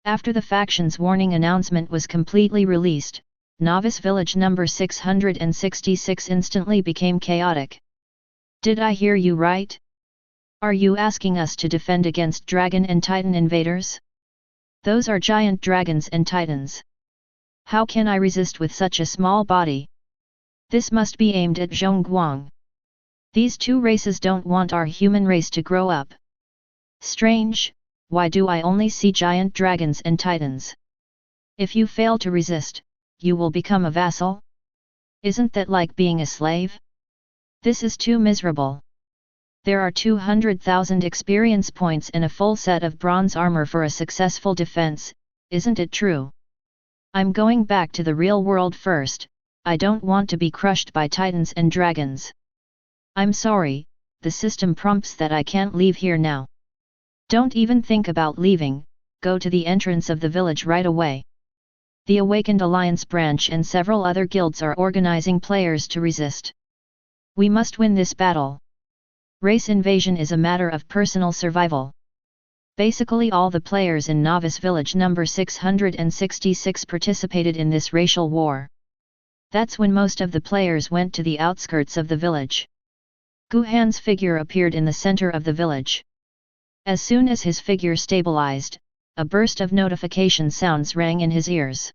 After the faction's warning announcement was completely released, novice village number 666 instantly became chaotic. Did I hear you right? Are you asking us to defend against dragon and titan invaders? Those are giant dragons and titans. How can I resist with such a small body? This must be aimed at Zhongguang. These two races don't want our human race to grow up. Strange, why do I only see giant dragons and titans? If you fail to resist, you will become a vassal? Isn't that like being a slave? This is too miserable. There are 200,000 experience points and a full set of bronze armor for a successful defense, isn't it true? I'm going back to the real world first, I don't want to be crushed by titans and dragons. I'm sorry, the system prompts that I can't leave here now. Don't even think about leaving, go to the entrance of the village right away. The Awakened Alliance branch and several other guilds are organizing players to resist. We must win this battle. Race invasion is a matter of personal survival. Basically all the players in Novice Village number 666 participated in this racial war. That's when most of the players went to the outskirts of the village. Gu Han's figure appeared in the center of the village. As soon as his figure stabilized, a burst of notification sounds rang in his ears.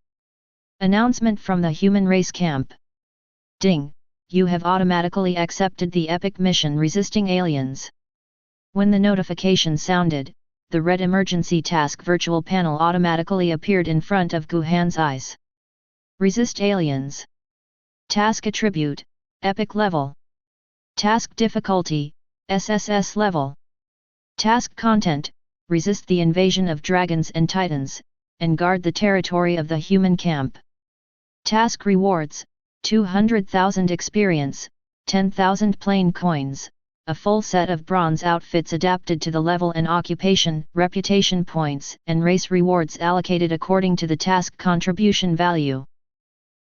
Announcement from the human race camp. Ding! You have automatically accepted the epic mission resisting aliens. When the notification sounded, the red emergency task virtual panel automatically appeared in front of Gu Han's eyes. Resist aliens. Task attribute, epic level. Task difficulty, SSS level. Task content, resist the invasion of dragons and titans, and guard the territory of the human camp. Task rewards, 200,000 experience, 10,000 plain coins, a full set of bronze outfits adapted to the level and occupation, reputation points, and race rewards allocated according to the task contribution value.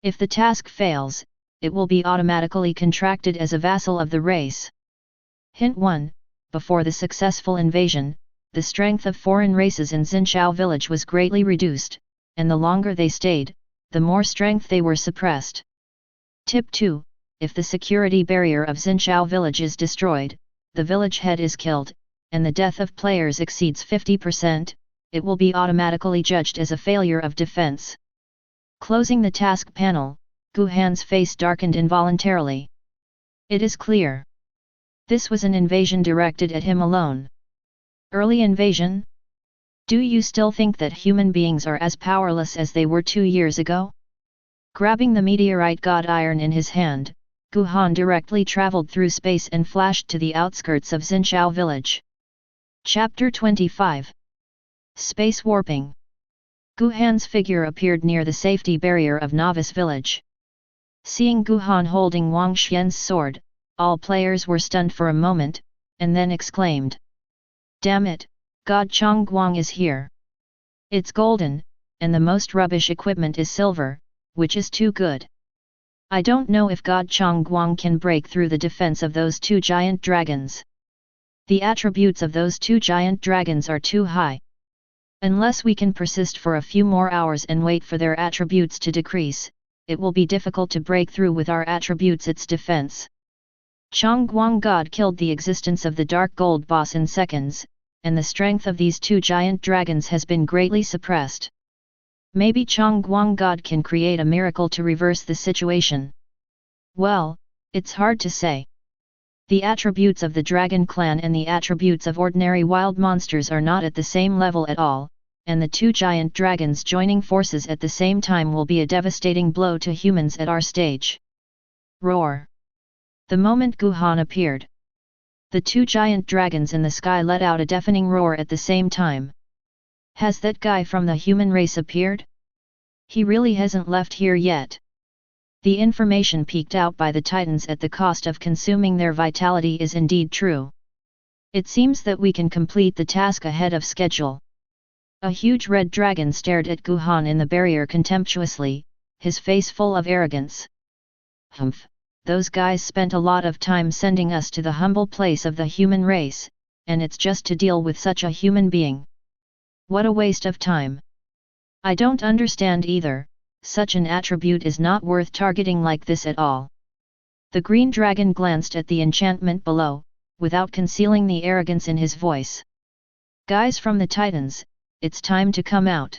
If the task fails, it will be automatically contracted as a vassal of the race. Hint 1. Before the successful invasion, the strength of foreign races in Xinchao village was greatly reduced, and the longer they stayed, the more strength they were suppressed. Tip 2. If the security barrier of Xinchao village is destroyed, the village head is killed, and the death of players exceeds 50%, it will be automatically judged as a failure of defense. Closing the task panel, Gu Han's face darkened involuntarily. It is clear. This was an invasion directed at him alone. Early invasion? Do you still think that human beings are as powerless as they were 2 years ago? Grabbing the meteorite god iron in his hand, Gu Han directly traveled through space and flashed to the outskirts of Xinchao village. Chapter 25. Space warping. Gu Han's figure appeared near the safety barrier of Novice village. Seeing Gu Han holding Wang Xian's sword, all players were stunned for a moment, and then exclaimed. Damn it, God Chongguang is here. It's golden, and the most rubbish equipment is silver, which is too good. I don't know if God Chongguang can break through the defense of those two giant dragons. The attributes of those two giant dragons are too high. Unless we can persist for a few more hours and wait for their attributes to decrease, it will be difficult to break through with our attributes its defense. Chongguang God killed the existence of the dark gold boss in seconds, and the strength of these two giant dragons has been greatly suppressed. Maybe Chongguang God can create a miracle to reverse the situation. Well, it's hard to say. The attributes of the dragon clan and the attributes of ordinary wild monsters are not at the same level at all, and the two giant dragons joining forces at the same time will be a devastating blow to humans at our stage. Roar! The moment Guhan appeared, the two giant dragons in the sky let out a deafening roar at the same time. Has that guy from the human race appeared? He really hasn't left here yet. The information peeked out by the Titans at the cost of consuming their vitality is indeed true. It seems that we can complete the task ahead of schedule. A huge red dragon stared at Guhan in the barrier contemptuously, his face full of arrogance. Humph, those guys spent a lot of time sending us to the humble place of the human race, and it's just to deal with such a human being. What a waste of time. I don't understand either. Such an attribute is not worth targeting like this at all. The green dragon glanced at the enchantment below, without concealing the arrogance in his voice. Guys from the Titans, it's time to come out.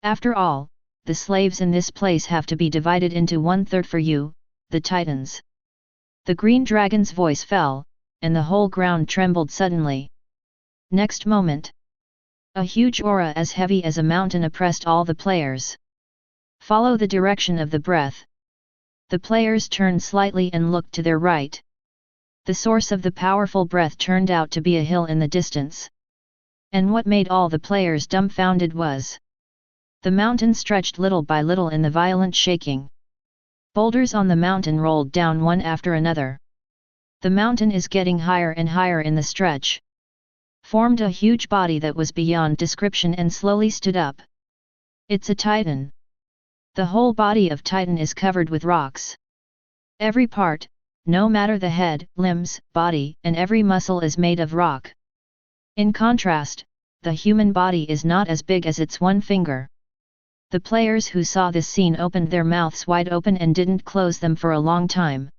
After all, the slaves in this place have to be divided into 1/3 for you, the Titans. The green dragon's voice fell, and the whole ground trembled suddenly. Next moment, a huge aura as heavy as a mountain oppressed all the players. Follow the direction of the breath. The players turned slightly and looked to their right. The source of the powerful breath turned out to be a hill in the distance. And what made all the players dumbfounded was the mountain stretched little by little in the violent shaking. Boulders on the mountain rolled down one after another. The mountain is getting higher and higher in the stretch. Formed a huge body that was beyond description and slowly stood up. It's a Titan. The whole body of Titan is covered with rocks. Every part, no matter the head, limbs, body, and every muscle is made of rock. In contrast, the human body is not as big as its one finger. The players who saw this scene opened their mouths wide open and didn't close them for a long time.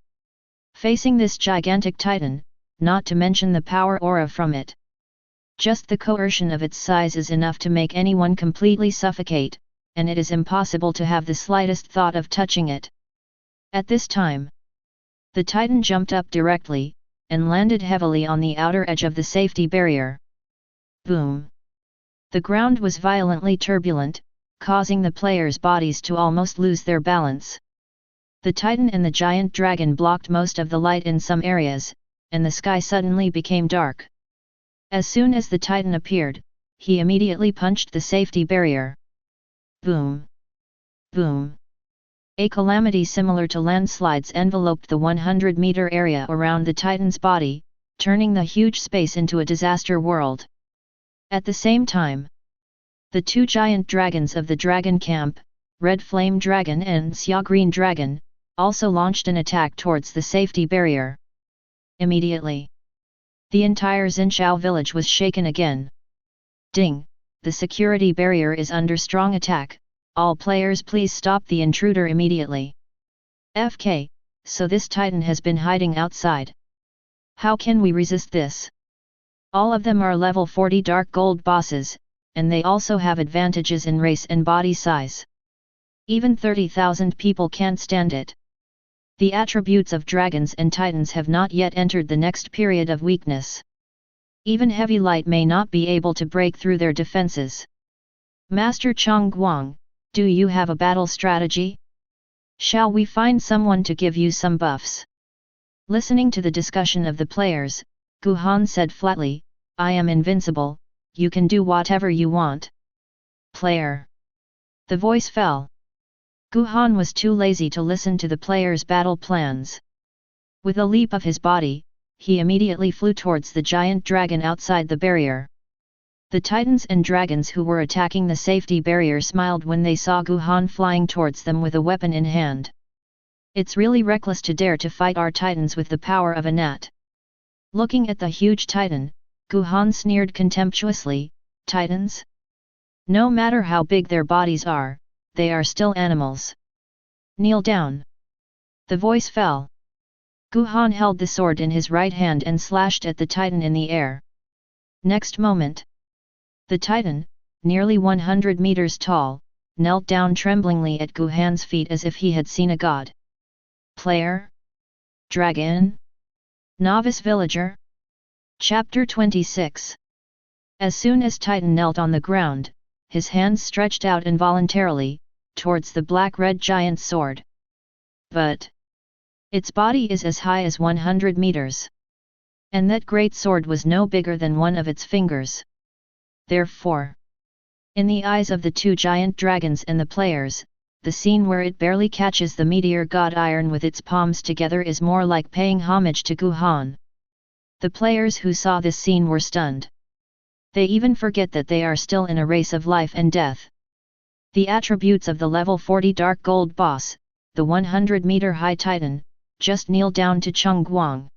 Facing this gigantic Titan, not to mention the power aura from it. Just the coercion of its size is enough to make anyone completely suffocate, and it is impossible to have the slightest thought of touching it. At this time, the Titan jumped up directly, and landed heavily on the outer edge of the safety barrier. Boom! The ground was violently turbulent, causing the players' bodies to almost lose their balance. The Titan and the giant dragon blocked most of the light in some areas, and the sky suddenly became dark. As soon as the Titan appeared, he immediately punched the safety barrier. Boom! Boom! A calamity similar to landslides enveloped the 100-meter area around the Titan's body, turning the huge space into a disaster world. At the same time, the two giant dragons of the Dragon Camp, Red Flame Dragon and Xia Green Dragon, also launched an attack towards the safety barrier. Immediately, the entire Xinqiao village was shaken again. Ding! The security barrier is under strong attack, all players please stop the intruder immediately. FK, so this Titan has been hiding outside. How can we resist this? All of them are level 40 dark gold bosses, and they also have advantages in race and body size. Even 30,000 people can't stand it. The attributes of dragons and Titans have not yet entered the next period of weakness. Even heavy light may not be able to break through their defenses. Master Chongguang, do you have a battle strategy? Shall we find someone to give you some buffs? Listening to the discussion of the players, Guhan said flatly, I am invincible, you can do whatever you want. Player. The voice fell. Guhan was too lazy to listen to the players' battle plans. With a leap of his body, he immediately flew towards the giant dragon outside the barrier. The Titans and dragons who were attacking the safety barrier smiled when they saw Guhan flying towards them with a weapon in hand. It's really reckless to dare to fight our Titans with the power of a gnat. Looking at the huge titan, Guhan sneered contemptuously, "Titans? No matter how big their bodies are, they are still animals. Kneel down." The voice fell. Guhan held the sword in his right hand and slashed at the titan in the air. Next moment, the titan, nearly 100 meters tall, knelt down tremblingly at Guhan's feet as if he had seen a god. Player? Dragon? Novice villager? Chapter 26. As soon as Titan knelt on the ground, his hands stretched out involuntarily, towards the black-red giant sword. But its body is as high as 100 meters. And that great sword was no bigger than one of its fingers. Therefore, in the eyes of the two giant dragons and the players, the scene where it barely catches the meteor god iron with its palms together is more like paying homage to Guhan. The players who saw this scene were stunned. They even forget that they are still in a race of life and death. The attributes of the level 40 dark gold boss, the 100-meter-high titan, just kneel down to Chung Guang.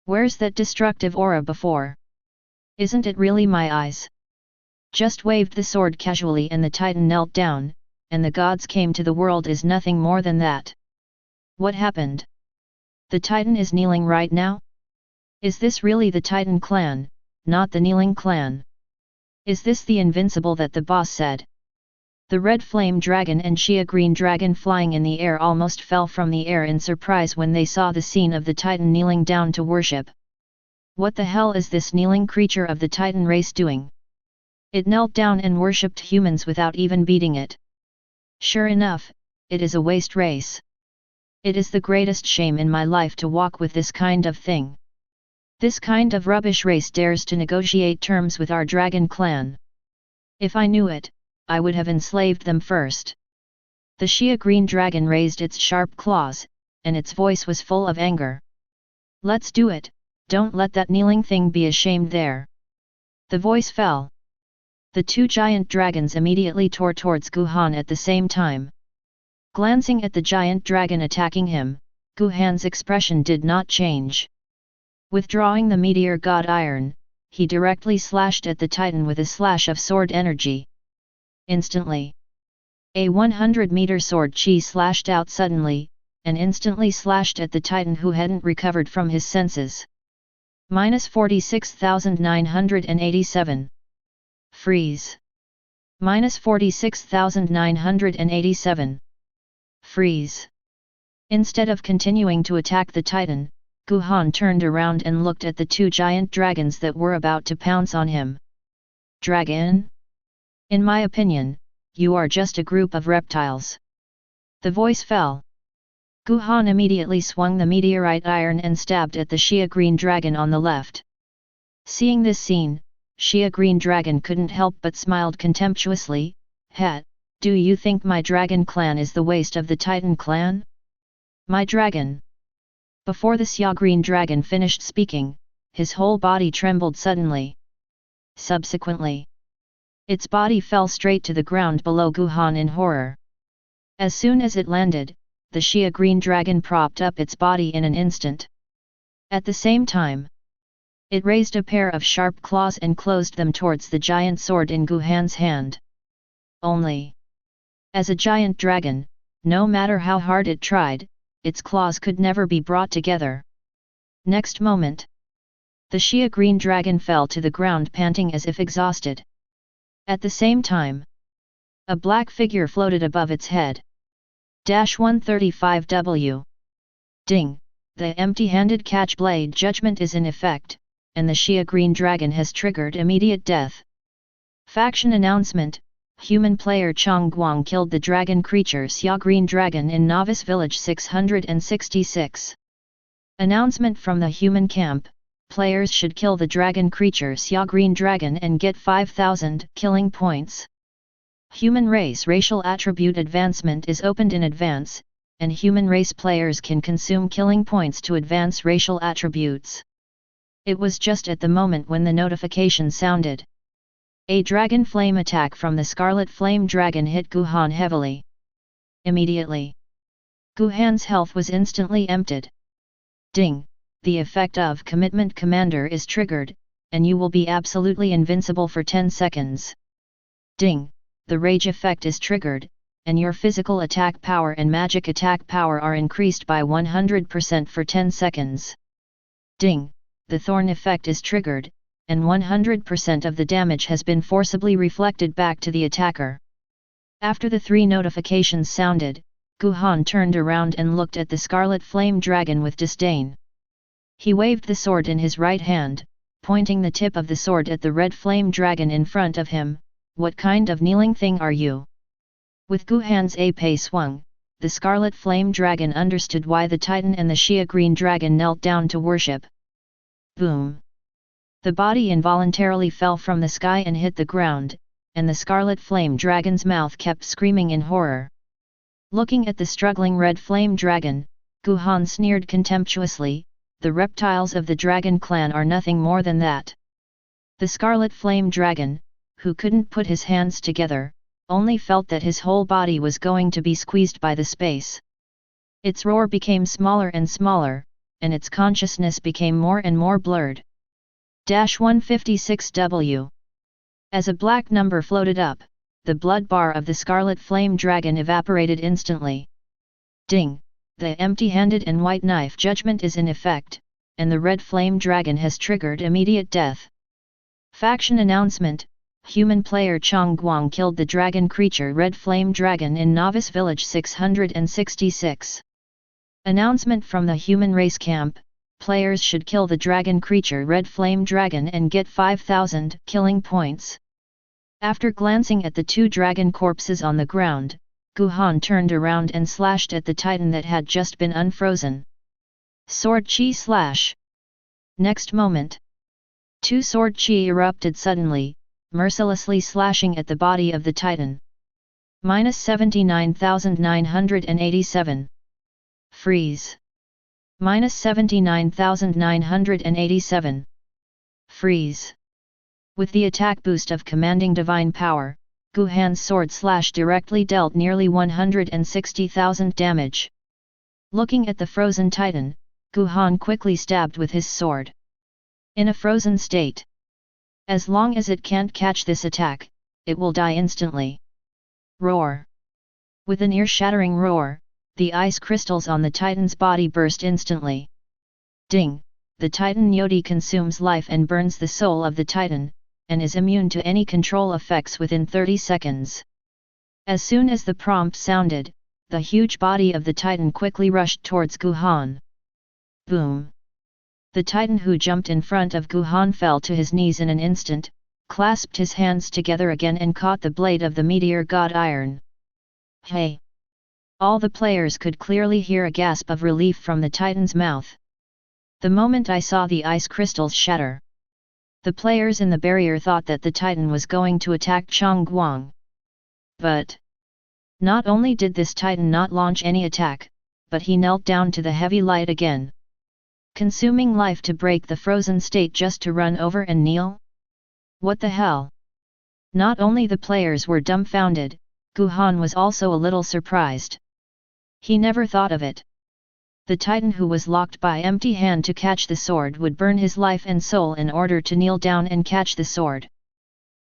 Where's that destructive aura before? Isn't it really my eyes? Just waved the sword casually and the titan knelt down, and the gods came to the world is nothing more than that. What happened? The titan is kneeling right now? Is this really the Titan clan, not the kneeling clan? Is this the invincible that the boss said? The red flame dragon and Shia green dragon flying in the air almost fell from the air in surprise when they saw the scene of the Titan kneeling down to worship. What the hell is this kneeling creature of the Titan race doing? It knelt down and worshipped humans without even beating it. Sure enough, it is a waste race. It is the greatest shame in my life to walk with this kind of thing. This kind of rubbish race dares to negotiate terms with our dragon clan. If I knew it, I would have enslaved them first. The Shia green dragon raised its sharp claws, and its voice was full of anger. Let's do it, don't let that kneeling thing be ashamed there. The voice fell. The two giant dragons immediately tore towards Guhan at the same time. Glancing at the giant dragon attacking him, Guhan's expression did not change. Withdrawing the meteor god iron, he directly slashed at the titan with a slash of sword energy. Instantly, a 100-meter sword chi slashed out suddenly, and instantly slashed at the titan who hadn't recovered from his senses. Minus 46,987. Freeze. Minus 46,987. Freeze. Instead of continuing to attack the titan, Guhan turned around and looked at the two giant dragons that were about to pounce on him. Dragon? In my opinion, you are just a group of reptiles. The voice fell. Guhan immediately swung the meteorite iron and stabbed at the Shia green dragon on the left. Seeing this scene, Shia green dragon couldn't help but smiled contemptuously. "Het, do you think my dragon clan is the waste of the Titan clan? My dragon." Before the Xia green dragon finished speaking, his whole body trembled suddenly. Subsequently, its body fell straight to the ground below Guhan in horror. As soon as it landed, the Shia green dragon propped up its body in an instant. At the same time, it raised a pair of sharp claws and closed them towards the giant sword in Guhan's hand. Only, as a giant dragon, no matter how hard it tried, its claws could never be brought together. Next moment, the Shia green dragon fell to the ground panting as if exhausted. At the same time, a black figure floated above its head. 135W. Ding! The empty-handed catch blade judgment is in effect, and the Shia green dragon has triggered immediate death. Faction announcement: Human player Chong Guang killed the dragon creature Xia Green Dragon in Novice Village 666. Announcement from the human camp: players should kill the dragon creature Xia Green Dragon and get 5,000 killing points. Human race racial attribute advancement is opened in advance, and human race players can consume killing points to advance racial attributes. It was just at the moment when the notification sounded. A dragon flame attack from the Scarlet Flame Dragon hit Guhan heavily. Immediately, Guhan's health was instantly emptied. Ding! the effect of Commitment Commander is triggered, and you will be absolutely invincible for 10 seconds. Ding! The Rage effect is triggered, and your physical attack power and magic attack power are increased by 100% for 10 seconds. Ding! The Thorn effect is triggered, and 100% of the damage has been forcibly reflected back to the attacker. After the 3 notifications sounded, Guhan turned around and looked at the Scarlet Flame Dragon with disdain. He waved the sword in his right hand, pointing the tip of the sword at the Red Flame Dragon in front of him. What kind of kneeling thing are you? With Guhan's épée swung, the Scarlet Flame Dragon understood why the Titan and the Xia Green Dragon knelt down to worship. Boom! The body involuntarily fell from the sky and hit the ground, and the Scarlet Flame Dragon's mouth kept screaming in horror. Looking at the struggling Red Flame Dragon, Guhan sneered contemptuously, the reptiles of the Dragon clan are nothing more than that. The Scarlet Flame Dragon, who couldn't put his hands together, only felt that his whole body was going to be squeezed by the space. Its roar became smaller and smaller, and its consciousness became more and more blurred. 156W. As a black number floated up, the blood bar of the Scarlet Flame Dragon evaporated instantly. Ding! The empty-handed and white knife judgment is in effect, and the Red Flame Dragon has triggered immediate death. Faction announcement: Human player Chong Guang killed the dragon creature Red Flame Dragon in Novice Village 666. Announcement from the human race camp: players should kill the dragon creature Red Flame Dragon and get 5,000 killing points. After glancing at the 2 dragon corpses on the ground, Guhan turned around and slashed at the Titan that had just been unfrozen. Sword Chi slash! Next moment, 2 sword chi erupted suddenly, mercilessly slashing at the body of the Titan. -79,987. Freeze. -79,987. Freeze. With the attack boost of commanding divine power, Guhan's sword slash directly dealt nearly 160,000 damage. Looking at the frozen Titan, Guhan quickly stabbed with his sword. In a frozen state, as long as it can't catch this attack, it will die instantly. Roar! With an ear-shattering roar, the ice crystals on the Titan's body burst instantly. Ding! The Titan Yodi consumes life and burns the soul of the Titan, and is immune to any control effects within 30 seconds. As soon as the prompt sounded, the huge body of the Titan quickly rushed towards Guhan. Boom! The Titan who jumped in front of Guhan fell to his knees in an instant, clasped his hands together again and caught the blade of the meteor god iron. Hey! All the players could clearly hear a gasp of relief from the Titan's mouth. The moment I saw the ice crystals shatter, the players in the barrier thought that the Titan was going to attack Chong Guang. But not only did this Titan not launch any attack, but he knelt down to the heavy light again, consuming life to break the frozen state just to run over and kneel? What the hell? Not only the players were dumbfounded, Guhan was also a little surprised. He never thought of it. The Titan who was locked by empty hand to catch the sword would burn his life and soul in order to kneel down and catch the sword.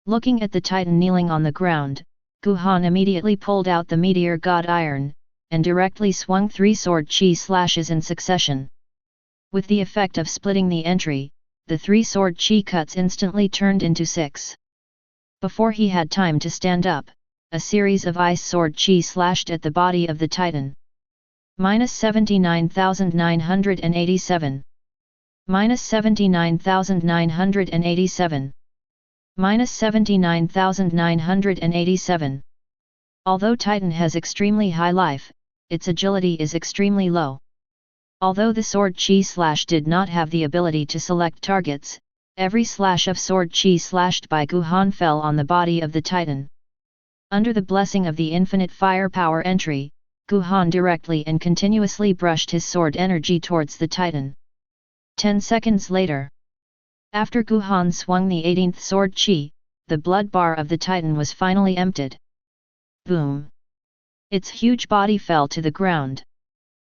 Looking at the Titan kneeling on the ground, Guhan immediately pulled out the meteor god iron, and directly swung 3 sword chi slashes in succession. With the effect of splitting the entry, the 3 sword chi cuts instantly turned into 6. Before he had time to stand up, a series of ice sword chi slashed at the body of the Titan. -79,987. -79,987. -79,987. Although Titan has extremely high life, its agility is extremely low. Although the sword chi slash did not have the ability to select targets, every slash of sword chi slashed by Guhan fell on the body of the Titan. Under the blessing of the infinite firepower entry, Guhan directly and continuously brushed his sword energy towards the Titan. 10 seconds later, after Guhan swung the 18th sword chi, the blood bar of the Titan was finally emptied. Boom! Its huge body fell to the ground.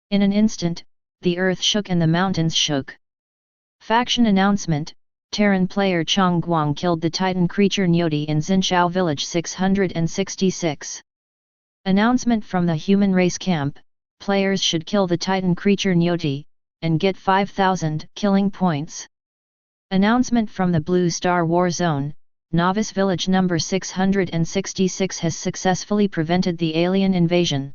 In an instant, the earth shook and the mountains shook. Faction announcement: Terran player Chong Guang killed the Titan creature Nyoti in Xinqiao village 666. Announcement from the human race camp: players should kill the Titan creature Nyoti, and get 5,000 killing points. Announcement from the Blue Star War Zone: Novice Village number 666 has successfully prevented the alien invasion.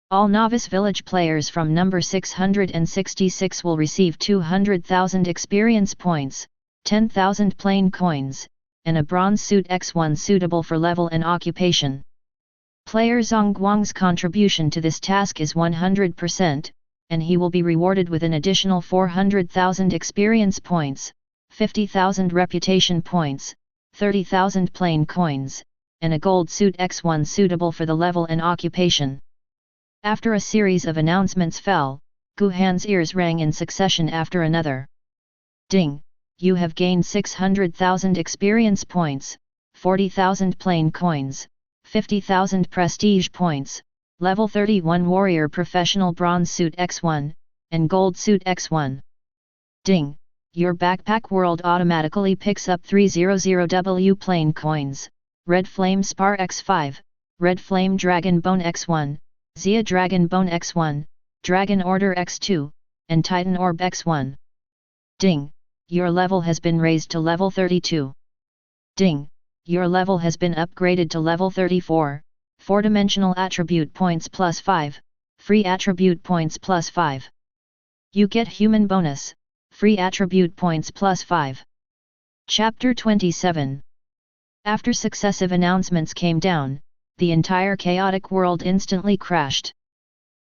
All Novice Village players from number 666 will receive 200,000 experience points, 10,000 plain coins, and a bronze suit X1 suitable for level and occupation. Player Zhong Guang's contribution to this task is 100%, and he will be rewarded with an additional 400,000 experience points, 50,000 reputation points, 30,000 plain coins, and a gold suit X1 suitable for the level and occupation. After a series of announcements fell, Gu Han's ears rang in succession after another. Ding! You have gained 600,000 experience points, 40,000 plain coins, 50,000 prestige points, level 31 warrior professional bronze suit X1, and gold suit X1. Ding! Your backpack world automatically picks up 300W plain coins, Red Flame Spar X5, Red Flame Dragon Bone X1, Zia Dragon Bone X1, Dragon Order X2, and Titan Orb X1. Ding! Your level has been raised to level 32. Ding! Your level has been upgraded to level 34, 4-dimensional attribute points plus 5, free attribute points plus 5. You get human bonus, free attribute points plus 5. Chapter 27. After successive announcements came down, the entire chaotic world instantly crashed.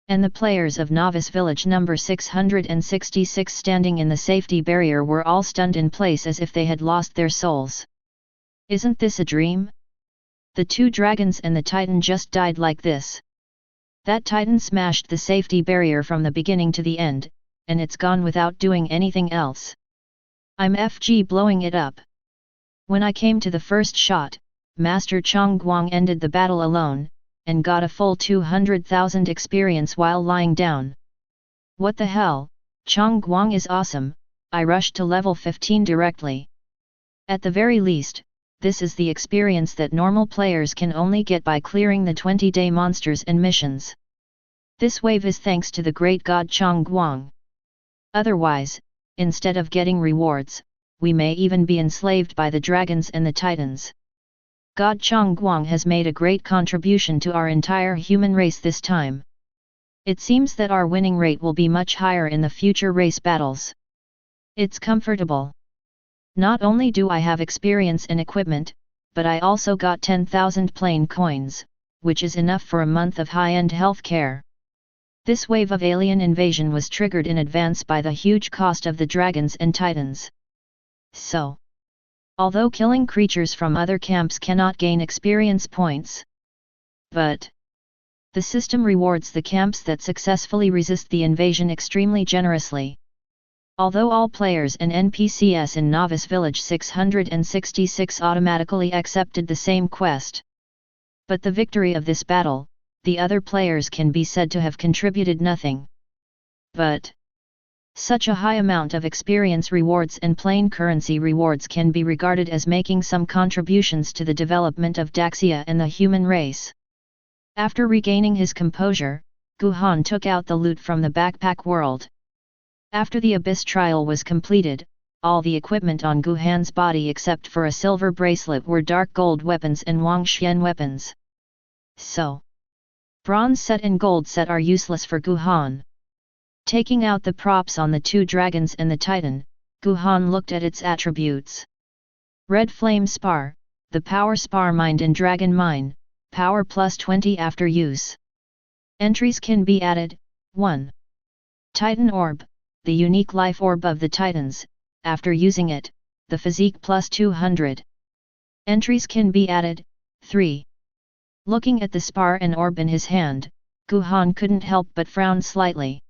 And the players of Novice Village number 666 standing in the safety barrier were all stunned in place as if they had lost their souls. Isn't this a dream? The two dragons and the Titan just died like this. That Titan smashed the safety barrier from the beginning to the end, and it's gone without doing anything else. I'm FG blowing it up. When I came to the first shot, Master Chong Guang ended the battle alone, and got a full 200,000 experience while lying down. What the hell, Chong Guang is awesome, I rushed to level 15 directly. At the very least, this is the experience that normal players can only get by clearing the 20-day monsters and missions. This wave is thanks to the great god Chong Guang. Otherwise, instead of getting rewards, we may even be enslaved by the dragons and the titans. God Chong Guang has made a great contribution to our entire human race this time. It seems that our winning rate will be much higher in the future race battles. It's comfortable. Not only do I have experience and equipment, but I also got 10,000 plain coins, which is enough for a month of high-end healthcare. This wave of alien invasion was triggered in advance by the huge cost of the dragons and titans. So, although killing creatures from other camps cannot gain experience points, but the system rewards the camps that successfully resist the invasion extremely generously. Although all players and NPCs in Novice Village 666 automatically accepted the same quest. But the victory of this battle, the other players can be said to have contributed nothing. But such a high amount of experience rewards and plain currency rewards can be regarded as making some contributions to the development of Daxia and the human race. After regaining his composure, Gu Han took out the loot from the backpack world. After the Abyss trial was completed, all the equipment on Gu Han's body except for a silver bracelet were dark gold weapons and Wang Xian weapons. So, bronze set and gold set are useless for Gu Han. Taking out the props on the two dragons and the Titan, Gu Han looked at its attributes. Red Flame Spar, the Power Spar Mind and Dragon Mine, power plus 20 after use. Entries can be added: 1. Titan Orb, the unique life orb of the Titans, after using it, the physique plus 200. Entries can be added: 3. Looking at the spar and orb in his hand, Gu Han couldn't help but frown slightly.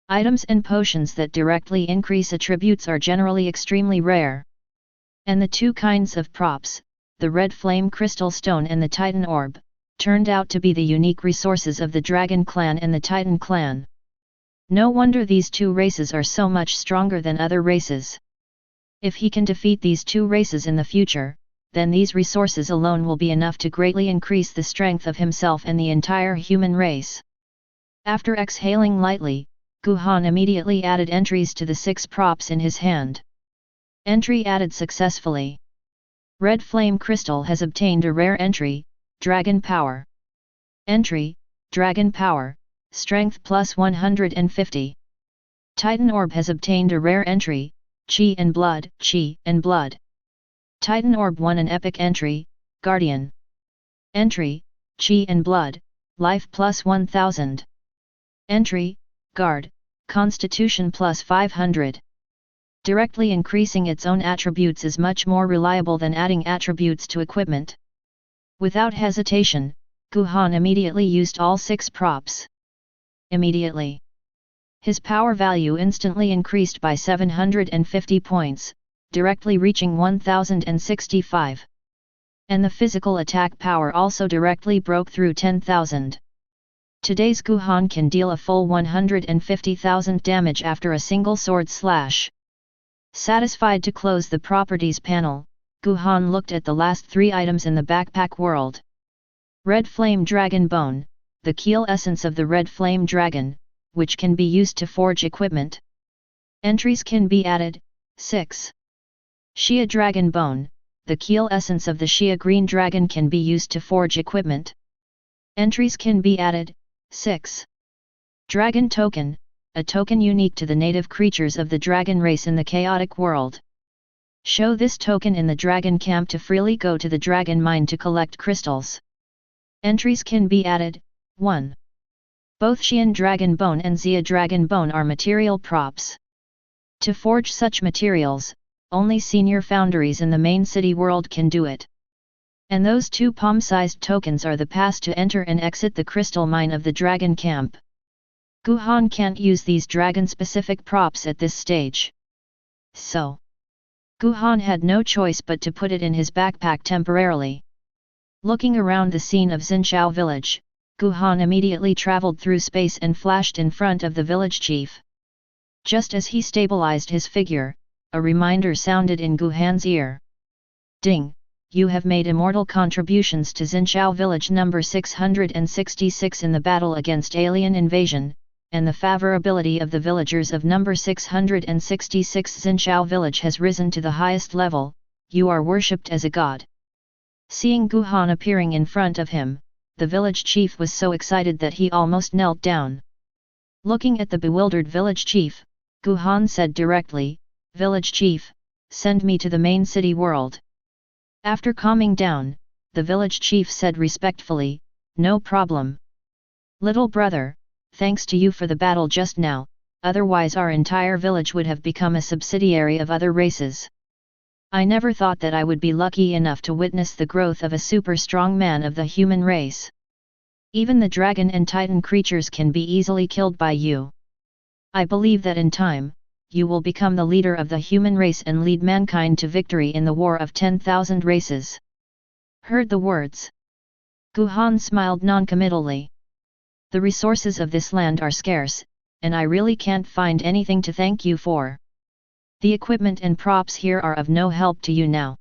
Items and potions that directly increase attributes are generally extremely rare. And the two kinds of props, the Red Flame Crystal Stone and the Titan Orb, turned out to be the unique resources of the Dragon Clan and the Titan Clan. No wonder these two races are so much stronger than other races. If he can defeat these two races in the future, then these resources alone will be enough to greatly increase the strength of himself and the entire human race. After exhaling lightly, Guhan immediately added entries to the 6 props in his hand. Entry added successfully. Red Flame Crystal has obtained a rare entry, Dragon Power. Entry, Dragon Power, Strength plus 150. Titan Orb has obtained a rare entry, Chi and Blood, Chi and Blood. Titan Orb won an epic entry, Guardian. Entry, Chi and Blood, Life plus 1000. Entry, Guard, Constitution plus 500. Directly increasing its own attributes is much more reliable than adding attributes to equipment. Without hesitation, Guhan immediately used all 6 props. Immediately, his power value instantly increased by 750 points, directly reaching 1065. And the physical attack power also directly broke through 10,000. Today's Guhan can deal a full 150,000 damage after a single sword slash. Satisfied to close the properties panel, Guhan looked at the last 3 items in the backpack world. Red Flame Dragon Bone, the keel essence of the Red Flame Dragon, which can be used to forge equipment. Entries can be added, 6. Shia Dragon Bone, the keel essence of the Shia Green Dragon can be used to forge equipment. Entries can be added, 6. Dragon Token, a token unique to the native creatures of the dragon race in the chaotic world. Show this token in the dragon camp to freely go to the dragon mine to collect crystals. Entries can be added, 1. Both Xian Dragon Bone and Xia Dragon Bone are material props. To forge such materials, only senior foundries in the main city world can do it. And those 2 palm-sized tokens are the pass to enter and exit the crystal mine of the dragon camp. Guhan can't use these dragon-specific props at this stage. So, Guhan had no choice but to put it in his backpack temporarily. Looking around the scene of Xinqiao village, Guhan immediately traveled through space and flashed in front of the village chief. Just as he stabilized his figure, a reminder sounded in Guhan's ear. Ding! You have made immortal contributions to Xinqiao village number 666 in the battle against alien invasion, and the favorability of the villagers of number 666 Xinqiao village has risen to the highest level. You are worshipped as a god. Seeing Guhan appearing in front of him, the village chief was so excited that he almost knelt down. Looking at the bewildered village chief, Guhan said directly, "Village chief, send me to the main city world." After calming down, the village chief said respectfully, "No problem. Little brother, thanks to you for the battle just now, otherwise our entire village would have become a subsidiary of other races. I never thought that I would be lucky enough to witness the growth of a super strong man of the human race. Even the dragon and titan creatures can be easily killed by you. I believe that in time, you will become the leader of the human race and lead mankind to victory in the war of 10,000 races." Heard the words. Guhan smiled noncommittally. The resources of this land are scarce, and I really can't find anything to thank you for. The equipment and props here are of no help to you now.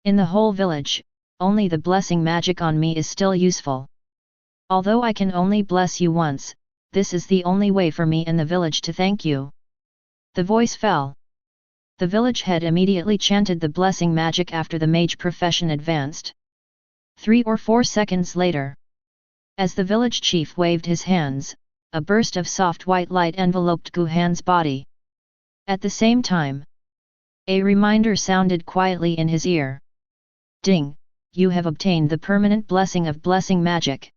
In the whole village, only the blessing magic on me is still useful. Although I can only bless you once, this is the only way for me and the village to thank you." The voice fell. The village head immediately chanted the blessing magic after the mage profession advanced. 3 or 4 seconds later, as the village chief waved his hands, a burst of soft white light enveloped Guhan's body. At the same time, a reminder sounded quietly in his ear. "Ding! You have obtained the permanent blessing of blessing magic.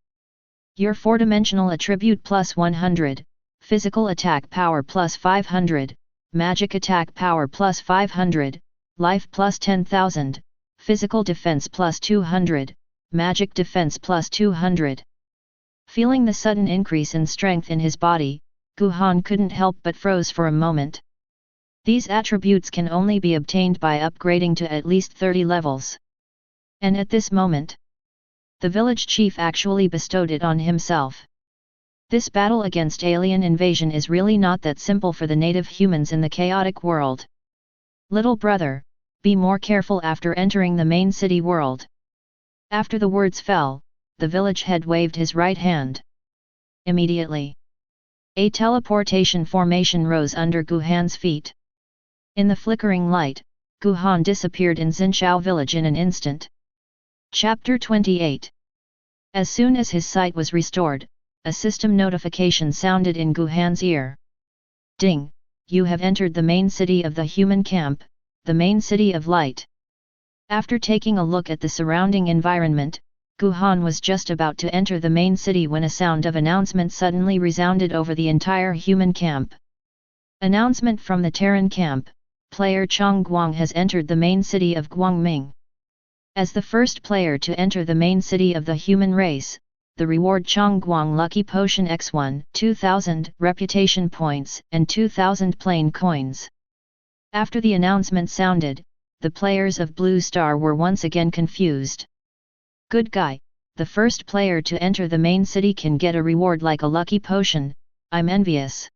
Your 4-dimensional attribute plus 100, physical attack power plus 500, magic attack power plus 500, life plus 10,000, physical defense plus 200, magic defense plus 200. Feeling the sudden increase in strength in his body, Guhan couldn't help but froze for a moment. These attributes can only be obtained by upgrading to at least 30 levels. And at this moment, the village chief actually bestowed it on himself. This battle against alien invasion is really not that simple for the native humans in the chaotic world. Little brother, be more careful after entering the main city world. After the words fell, the village head waved his right hand. Immediately, a teleportation formation rose under Guhan's feet. In the flickering light, Guhan disappeared in Xinchao village in an instant. Chapter 28. As soon as his sight was restored, a system notification sounded in Guhan's ear. Ding! You have entered the main city of the human camp, the main city of light. After taking a look at the surrounding environment, Guhan was just about to enter the main city when a sound of announcement suddenly resounded over the entire human camp. Announcement from the Terran camp, player Chong Guang has entered the main city of Guangming. As the first player to enter the main city of the human race, the reward Chong Guang Lucky Potion X1, 2000 reputation points and 2000 plain coins. After the announcement sounded, the players of Blue Star were once again confused. Good guy, the first player to enter the main city can get a reward like a lucky potion, I'm envious.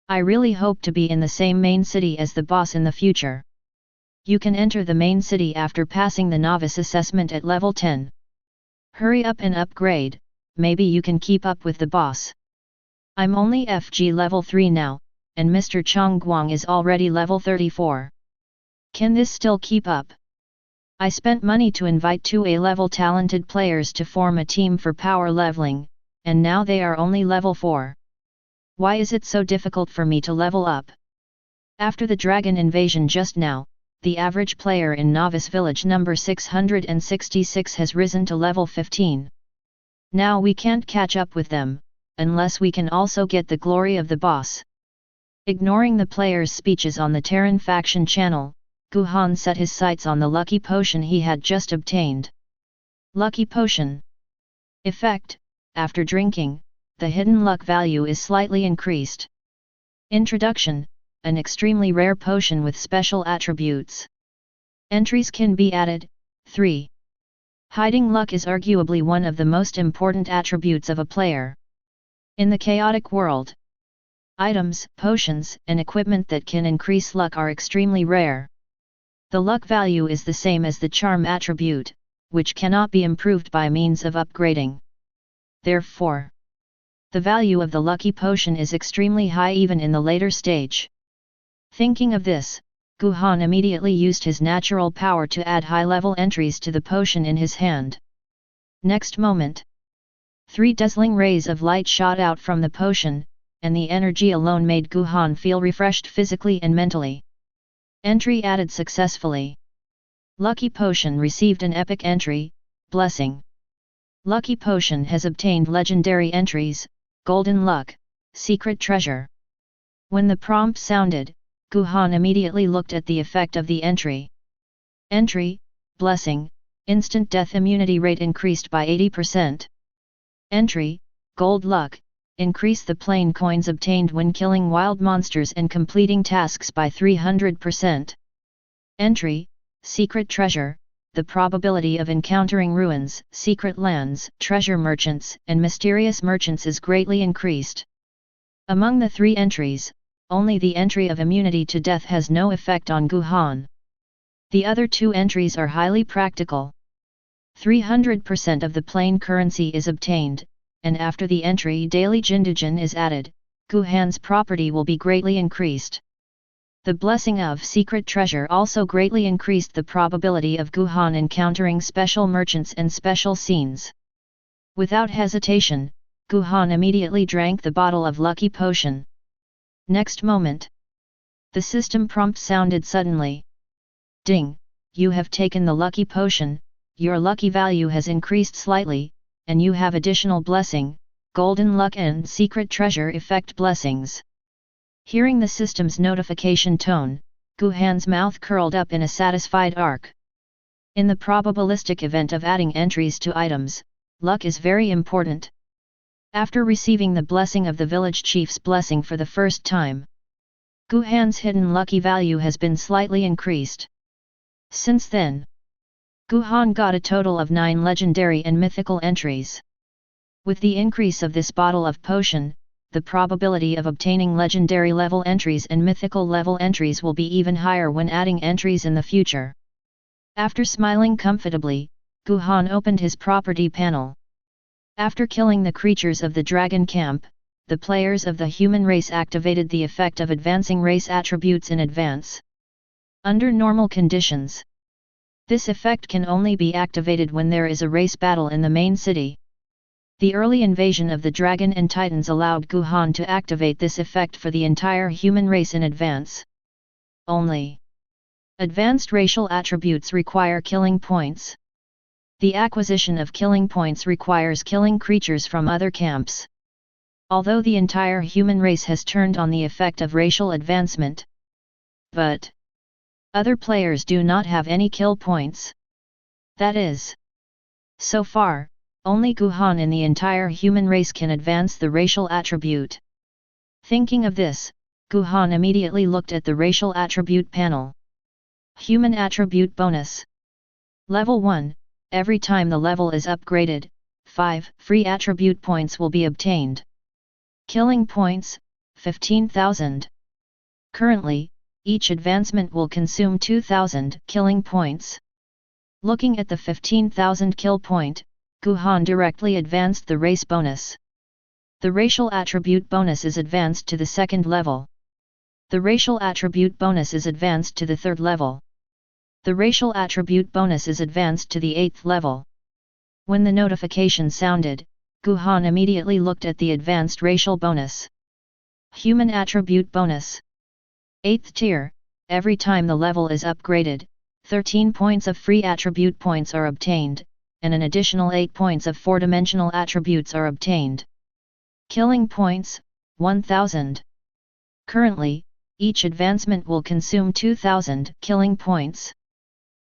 I really hope to be in the same main city as the boss in the future. You can enter the main city after passing the novice assessment at level 10. Hurry up and upgrade, maybe you can keep up with the boss. I'm only FG level 3 now, and Mr. Chong Guang is already level 34. Can this still keep up? I spent money to invite 2 A-level talented players to form a team for power leveling, and now they are only level 4. Why is it so difficult for me to level up? After the dragon invasion just now, the average player in Novice Village number 666 has risen to level 15. Now we can't catch up with them, unless we can also get the glory of the boss. Ignoring the players' speeches on the Terran faction channel, Guhan set his sights on the lucky potion he had just obtained. Lucky Potion. Effect: after drinking, the hidden luck value is slightly increased. Introduction: an extremely rare potion with special attributes. Entries can be added. 3. Hiding luck is arguably one of the most important attributes of a player. In the chaotic world, items, potions, and equipment that can increase luck are extremely rare. The luck value is the same as the charm attribute, which cannot be improved by means of upgrading. Therefore, the value of the lucky potion is extremely high even in the later stage. Thinking of this, Guhan immediately used his natural power to add high-level entries to the potion in his hand. Next moment, 3 dazzling rays of light shot out from the potion, and the energy alone made Guhan feel refreshed physically and mentally. Entry added successfully. Lucky Potion received an epic entry, Blessing. Lucky Potion has obtained legendary entries, Golden Luck, Secret Treasure. When the prompt sounded, Guhan immediately looked at the effect of the entry. Entry: Blessing, instant death immunity rate increased by 80%. Entry: Gold Luck, increase the plain coins obtained when killing wild monsters and completing tasks by 300%. Entry: Secret Treasure, the probability of encountering ruins, secret lands, treasure merchants, and mysterious merchants is greatly increased. Among the 3 entries, only the entry of immunity to death has no effect on Guhan. The other 2 entries are highly practical. 300% of the plain currency is obtained, and after the entry Daily Jindujan is added, Guhan's property will be greatly increased. The blessing of Secret Treasure also greatly increased the probability of Guhan encountering special merchants and special scenes. Without hesitation, Guhan immediately drank the bottle of Lucky Potion. Next moment, the system prompt sounded suddenly. Ding! You have taken the Lucky Potion, your lucky value has increased slightly, and you have additional blessing, Golden Luck and Secret Treasure effect blessings. Hearing the system's notification tone, Guhan's mouth curled up in a satisfied arc. In the probabilistic event of adding entries to items, luck is very important. After receiving the blessing of the village chief's blessing for the first time, Guhan's hidden lucky value has been slightly increased. Since then, Guhan got a total of 9 legendary and mythical entries. With the increase of this bottle of potion, the probability of obtaining legendary level entries and mythical level entries will be even higher when adding entries in the future. After smiling comfortably, Guhan opened his property panel. After killing the creatures of the dragon camp, the players of the human race activated the effect of advancing race attributes in advance. Under normal conditions, this effect can only be activated when there is a race battle in the main city. The early invasion of the dragon and titans allowed Guhan to activate this effect for the entire human race in advance. Only advanced racial attributes require killing points. The acquisition of killing points requires killing creatures from other camps. Although the entire human race has turned on the effect of racial advancement, but other players do not have any kill points. That is, so far, only Guhan in the entire human race can advance the racial attribute. Thinking of this, Guhan immediately looked at the racial attribute panel. Human attribute bonus. Level 1, every time the level is upgraded, 5 free attribute points will be obtained. Killing points, 15,000. Currently, each advancement will consume 2,000 killing points. Looking at the 15,000 kill point, Guhan directly advanced the race bonus. The racial attribute bonus is advanced to the second level. The racial attribute bonus is advanced to the third level. The racial attribute bonus is advanced to the 8th level. When the notification sounded, Guhan immediately looked at the advanced racial bonus. Human attribute bonus. 8th tier, every time the level is upgraded, 13 points of free attribute points are obtained, and an additional 8 points of 4-dimensional attributes are obtained. Killing points, 1000. Currently, each advancement will consume 2000 killing points.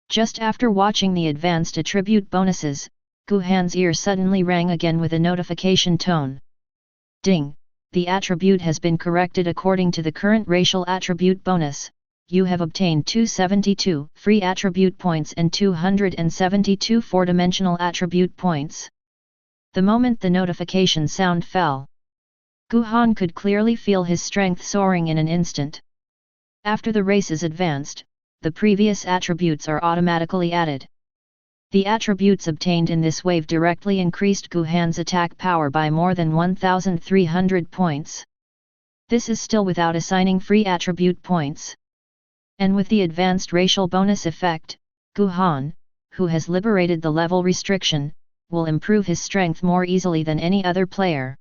Just after watching the advanced attribute bonuses, Guhan's ear suddenly rang again with a notification tone. Ding! The attribute has been corrected according to the current racial attribute bonus. You have obtained 272 free attribute points and 272 4-dimensional attribute points. The moment the notification sound fell, Guhan could clearly feel his strength soaring in an instant. After the race is advanced, the previous attributes are automatically added. The attributes obtained in this wave directly increased Guhan's attack power by more than 1,300 points. This is still without assigning free attribute points. And with the advanced racial bonus effect, Guhan, who has liberated the level restriction, will improve his strength more easily than any other player.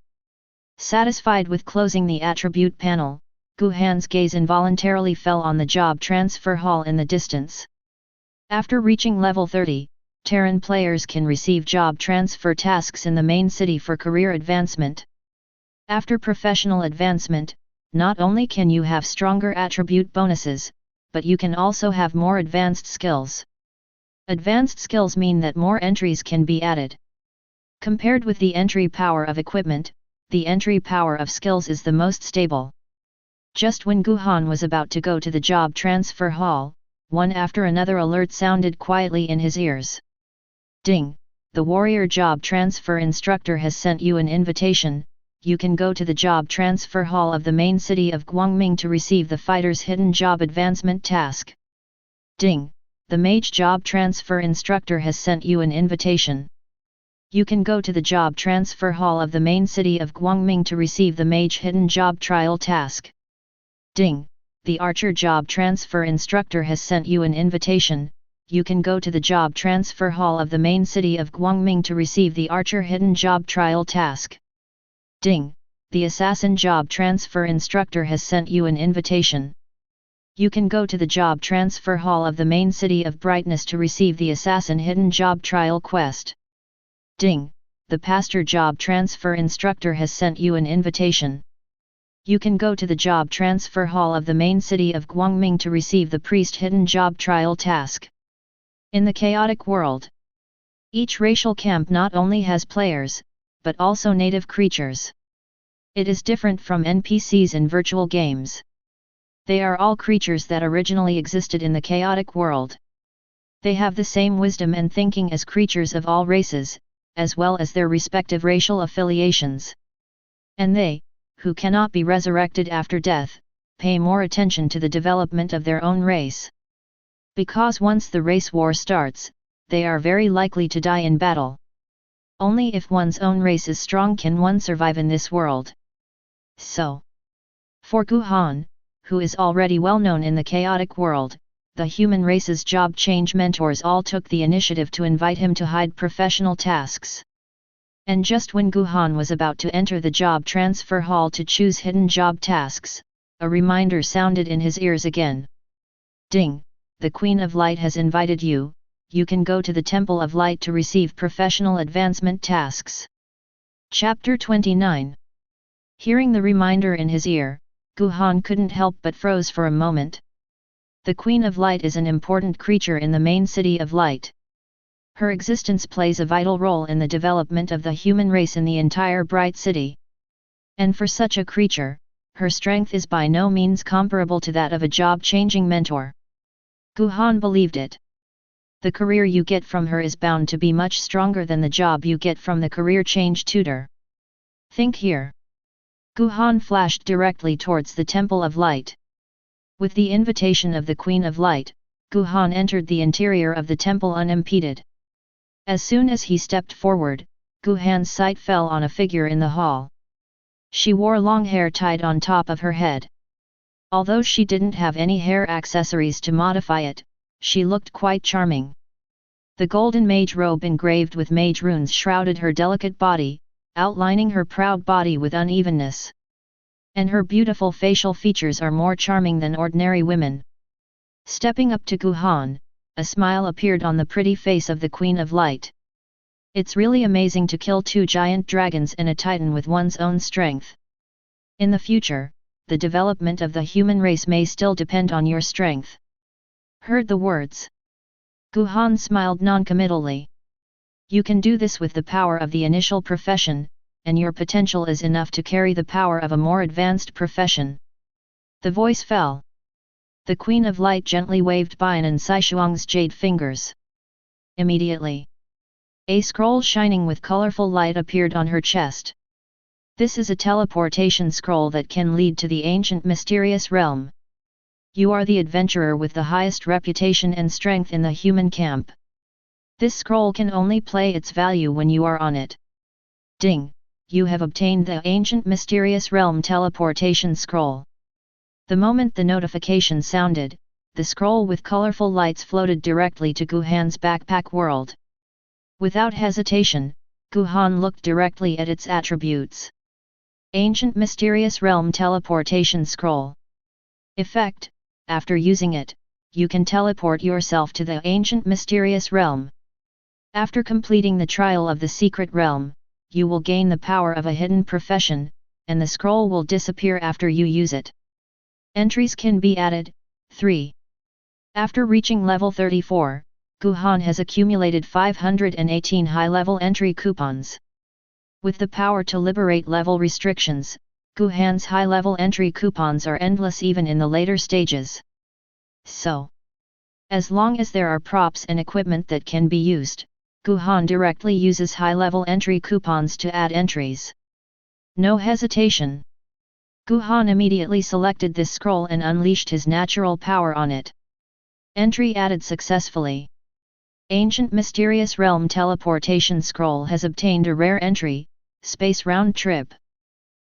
Satisfied with closing the attribute panel, Guhan's gaze involuntarily fell on the job transfer hall in the distance. After reaching level 30, Terran players can receive job transfer tasks in the main city for career advancement. After professional advancement, not only can you have stronger attribute bonuses, but you can also have more advanced skills. Advanced skills mean that more entries can be added. Compared with the entry power of equipment, the entry power of skills is the most stable. Just when Guhan was about to go to the job transfer hall, one after another alert sounded quietly in his ears. Ding! The warrior job transfer instructor has sent you an invitation. You can go to the job transfer hall of the main city of Guangming to receive the fighter's hidden job advancement task. Ding! The mage job transfer instructor has sent you an invitation. You can go to the job transfer hall of the main city of Guangming to receive the mage hidden job trial task. Ding! The archer job transfer instructor has sent you an invitation. You can go to the job transfer hall of the main city of Guangming to receive the archer hidden job trial task. Ding! The assassin job transfer instructor has sent you an invitation. You can go to the job transfer hall of the main city of Brightness to receive the assassin hidden job trial quest. Ding! The pastor job transfer instructor has sent you an invitation. You can go to the job transfer hall of the main city of Guangming to receive the priest hidden job trial task. In the chaotic world, each racial camp not only has players, but also native creatures. It is different from NPCs in virtual games. They are all creatures that originally existed in the chaotic world. They have the same wisdom and thinking as creatures of all races, as well as their respective racial affiliations. And they, who cannot be resurrected after death, pay more attention to the development of their own race. Because once the race war starts, they are very likely to die in battle. Only if one's own race is strong can one survive in this world. So, for Guhan, who is already well known in the chaotic world, the human race's job change mentors all took the initiative to invite him to hide professional tasks. And just when Guhan was about to enter the job transfer hall to choose hidden job tasks, a reminder sounded in his ears again. Ding! The Queen of Light has invited you. You can go to the Temple of Light to receive professional advancement tasks. Chapter 29. Hearing the reminder in his ear, Guhan couldn't help but froze for a moment. The Queen of Light is an important creature in the main city of Light. Her existence plays a vital role in the development of the human race in the entire Bright City. And for such a creature, her strength is by no means comparable to that of a job-changing mentor. Guhan believed it. The career you get from her is bound to be much stronger than the job you get from the career change tutor. Think here. Guhan flashed directly towards the Temple of Light. With the invitation of the Queen of Light, Guhan entered the interior of the temple unimpeded. As soon as he stepped forward, Guhan's sight fell on a figure in the hall. She wore long hair tied on top of her head. Although she didn't have any hair accessories to modify it, she looked quite charming. The golden mage robe engraved with mage runes shrouded her delicate body, outlining her proud body with unevenness. And her beautiful facial features are more charming than ordinary women. Stepping up to Guhan, a smile appeared on the pretty face of the Queen of Light. It's really amazing to kill 2 giant dragons and a titan with one's own strength. In the future, the development of the human race may still depend on your strength. Heard the words. Guhan smiled non-committally. You can do this with the power of the initial profession, and your potential is enough to carry the power of a more advanced profession. The voice fell. The Queen of Light gently waved Bian Sishuang's jade fingers. Immediately, a scroll shining with colorful light appeared on her chest. This is a teleportation scroll that can lead to the ancient mysterious realm. You are the adventurer with the highest reputation and strength in the human camp. This scroll can only play its value when you are on it. Ding! You have obtained the ancient mysterious realm teleportation scroll. The moment the notification sounded, the scroll with colorful lights floated directly to Guhan's backpack world. Without hesitation, Guhan looked directly at its attributes. Ancient Mysterious Realm Teleportation Scroll. Effect: after using it, you can teleport yourself to the Ancient Mysterious Realm. After completing the trial of the Secret Realm, you will gain the power of a hidden profession, and the scroll will disappear after you use it. Entries can be added. 3. After reaching level 34, Guhan has accumulated 518 high-level entry coupons. With the power to liberate level restrictions, Guhan's high-level entry coupons are endless even in the later stages. So, as long as there are props and equipment that can be used, Guhan directly uses high-level entry coupons to add entries. No hesitation. Guhan immediately selected this scroll and unleashed his natural power on it. Entry added successfully. Ancient Mysterious Realm Teleportation Scroll has obtained a rare entry, Space Round Trip.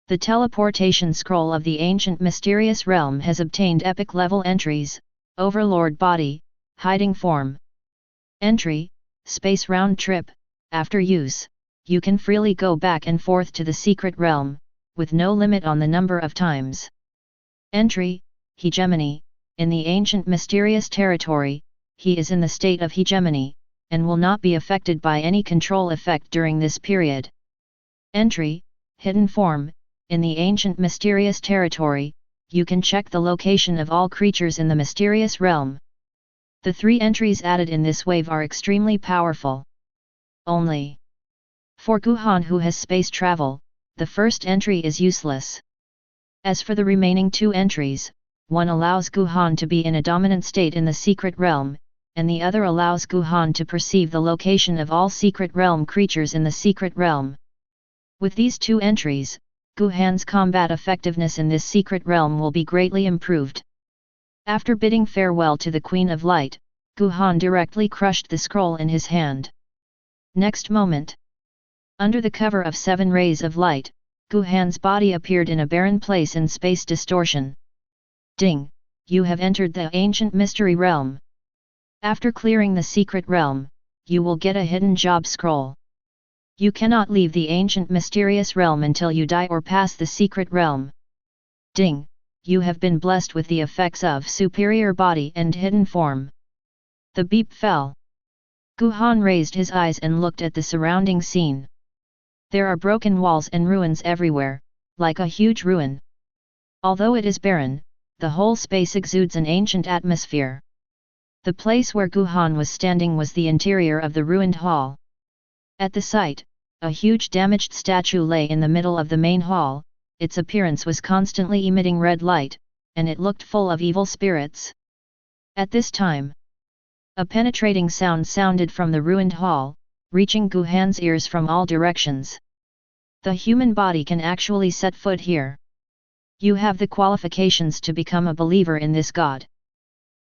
The Teleportation Scroll of the Ancient Mysterious Realm has obtained epic level entries, Overlord Body, Hiding Form. Entry: Space Round Trip. After use, you can freely go back and forth to the Secret Realm, with no limit on the number of times. Entry: Hegemony. In the Ancient Mysterious Territory, he is in the state of hegemony, and will not be affected by any control effect during this period. Entry: Hidden Form. In the Ancient Mysterious Territory, you can check the location of all creatures in the Mysterious Realm. The 3 entries added in this wave are extremely powerful. Only for Guhan, who has space travel, the first entry is useless. As for the remaining 2 entries, one allows Guhan to be in a dominant state in the Secret Realm, and the other allows Guhan to perceive the location of all Secret Realm creatures in the Secret Realm. With these two entries, Guhan's combat effectiveness in this Secret Realm will be greatly improved. After bidding farewell to the Queen of Light, Guhan directly crushed the scroll in his hand. Next moment, under the cover of 7 rays of light, Guhan's body appeared in a barren place in space distortion. Ding! You have entered the ancient mystery realm. After clearing the secret realm, you will get a hidden job scroll. You cannot leave the ancient mysterious realm until you die or pass the secret realm. Ding! You have been blessed with the effects of superior body and hidden form. The beep fell. Guhan raised his eyes and looked at the surrounding scene. There are broken walls and ruins everywhere, like a huge ruin. Although it is barren, the whole space exudes an ancient atmosphere. The place where Guhan was standing was the interior of the ruined hall. At the site, a huge damaged statue lay in the middle of the main hall. Its appearance was constantly emitting red light, and it looked full of evil spirits. At this time, a penetrating sound sounded from the ruined hall, reaching Guhan's ears from all directions. The human body can actually set foot here. You have the qualifications to become a believer in this God.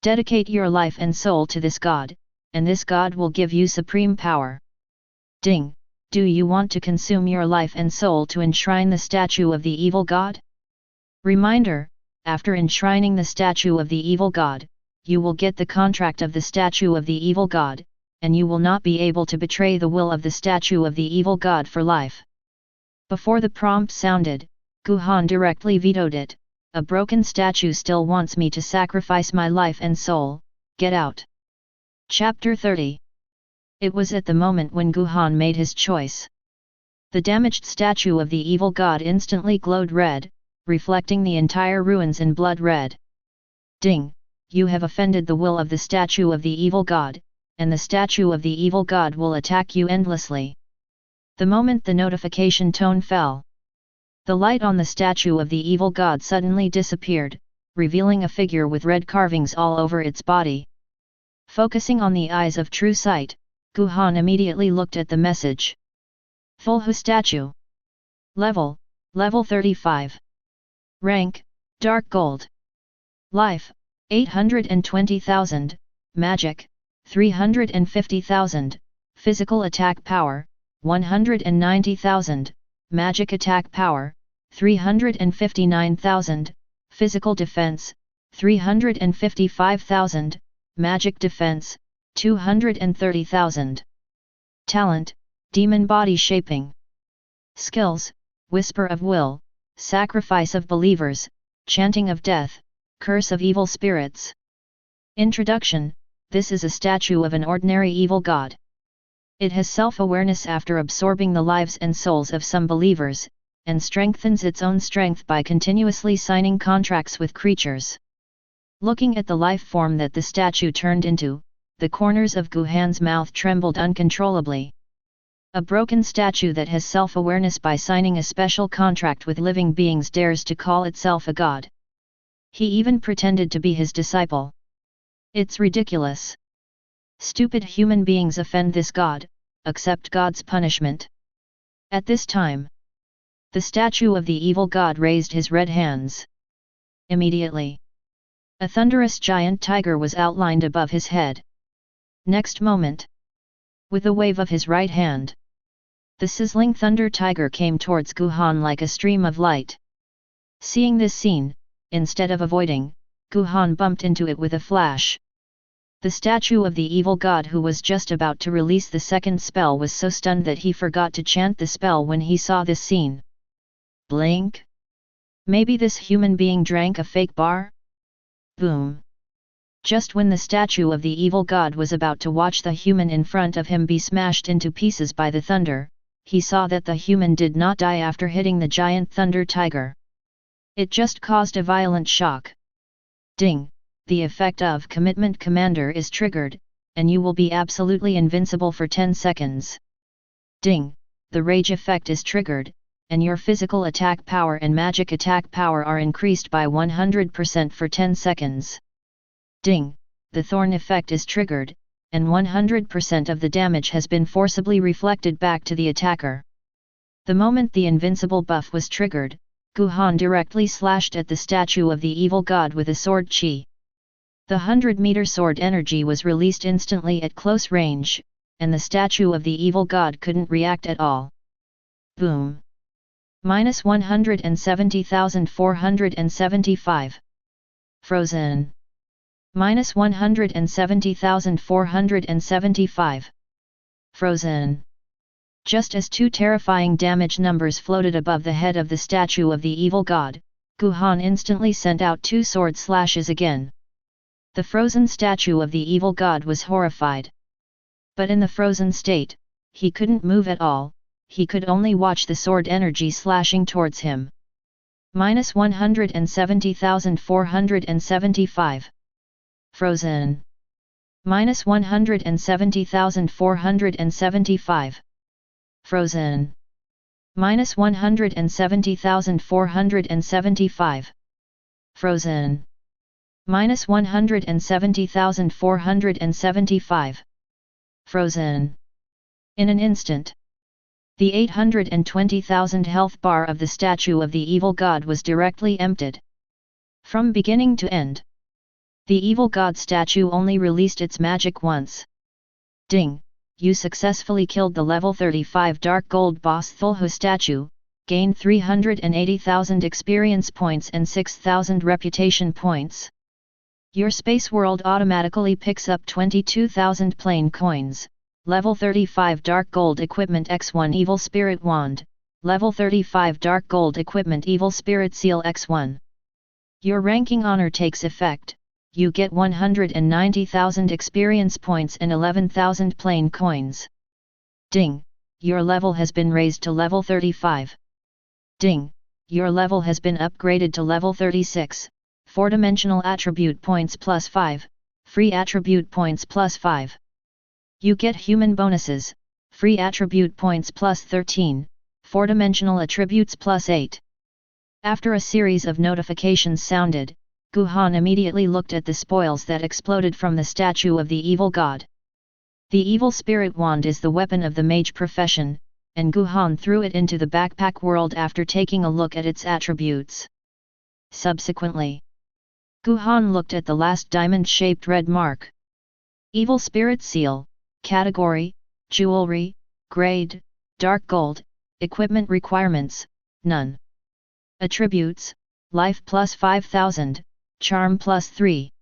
Dedicate your life and soul to this God, and this God will give you supreme power. Ding! Do you want to consume your life and soul to enshrine the statue of the evil God? Reminder: after enshrining the statue of the evil God, you will get the contract of the statue of the evil God, and you will not be able to betray the will of the statue of the evil God for life. Before the prompt sounded, Guhan directly vetoed it. A broken statue still wants me to sacrifice my life and soul. Get out. Chapter 30. It was at the moment when Guhan made his choice. The damaged statue of the evil god instantly glowed red, reflecting the entire ruins in blood red. Ding! You have offended the will of the statue of the evil god, and the statue of the evil god will attack you endlessly. The moment the notification tone fell, the light on the statue of the evil god suddenly disappeared, revealing a figure with red carvings all over its body. Focusing on the eyes of true sight, Guhan immediately looked at the message. Fulhu statue. Level 35. Rank, Dark Gold. Life, 820,000, Magic, 350,000, Physical Attack Power, 190,000, Magic Attack Power, 359,000, Physical Defense, 355,000, Magic Defense, 230,000. Talent, Demon Body Shaping. Skills, Whisper of Will, Sacrifice of Believers, Chanting of Death, Curse of Evil Spirits. Introduction: this is a statue of an ordinary evil god. It has self-awareness after absorbing the lives and souls of some believers, and strengthens its own strength by continuously signing contracts with creatures. Looking at the life form that the statue turned into, the corners of Guhan's mouth trembled uncontrollably. A broken statue that has self-awareness by signing a special contract with living beings dares to call itself a god. He even pretended to be his disciple. It's ridiculous. Stupid human beings offend this god, accept God's punishment. At this time, the statue of the evil god raised his red hands. Immediately, a thunderous giant tiger was outlined above his head. Next moment, with a wave of his right hand, the sizzling thunder tiger came towards Guhan like a stream of light. Seeing this scene, instead of avoiding, Guhan bumped into it with a flash. The statue of the evil god who was just about to release the second spell was so stunned that he forgot to chant the spell when he saw this scene. Blink? Maybe this human being drank a fake bar? Boom! Just when the statue of the evil god was about to watch the human in front of him be smashed into pieces by the thunder, he saw that the human did not die after hitting the giant thunder tiger. It just caused a violent shock. Ding! The effect of Commitment Commander is triggered, and you will be absolutely invincible for 10 seconds. Ding! The Rage effect is triggered, and your physical attack power and magic attack power are increased by 100% for 10 seconds. Ding! The Thorn effect is triggered, and 100% of the damage has been forcibly reflected back to the attacker. The moment the invincible buff was triggered, Guhan directly slashed at the statue of the evil god with a sword chi. The 100-meter sword energy was released instantly at close range, and the statue of the evil god couldn't react at all. Boom! Minus 170,475. Frozen. Minus 170,475. Frozen. Just as two terrifying damage numbers floated above the head of the statue of the evil god, Guhan instantly sent out two sword slashes again. The frozen statue of the evil god was horrified. But in the frozen state, he couldn't move at all, he could only watch the sword energy slashing towards him. Minus 170,475. Frozen. Minus 170,475. Frozen. Minus 170,475. Frozen. Minus 170,475. Frozen. In an instant, the 820,000 health bar of the statue of the evil god was directly emptied. From beginning to end, the evil god statue only released its magic once. Ding! You successfully killed the level 35 Dark Gold boss Thulhu statue, gained 380,000 experience points and 6,000 reputation points. Your space world automatically picks up 22,000 plain coins. Level 35 Dark Gold Equipment X1 Evil Spirit Wand, Level 35 Dark Gold Equipment Evil Spirit Seal X1. Your ranking honor takes effect, you get 190,000 experience points and 11,000 plain coins. Ding! Your level has been raised to level 35. Ding! Your level has been upgraded to level 36, 4-dimensional attribute points plus 5, free attribute points plus 5. You get human bonuses, free attribute points plus 13, 4-dimensional attributes plus 8. After a series of notifications sounded, Guhan immediately looked at the spoils that exploded from the statue of the evil god. The evil spirit wand is the weapon of the mage profession, and Guhan threw it into the backpack world after taking a look at its attributes. Subsequently, Guhan looked at the last diamond-shaped red mark. Evil Spirit Seal, Category, Jewelry, Grade, Dark Gold, Equipment Requirements, None. Attributes, Life plus 5000, Charm plus 3.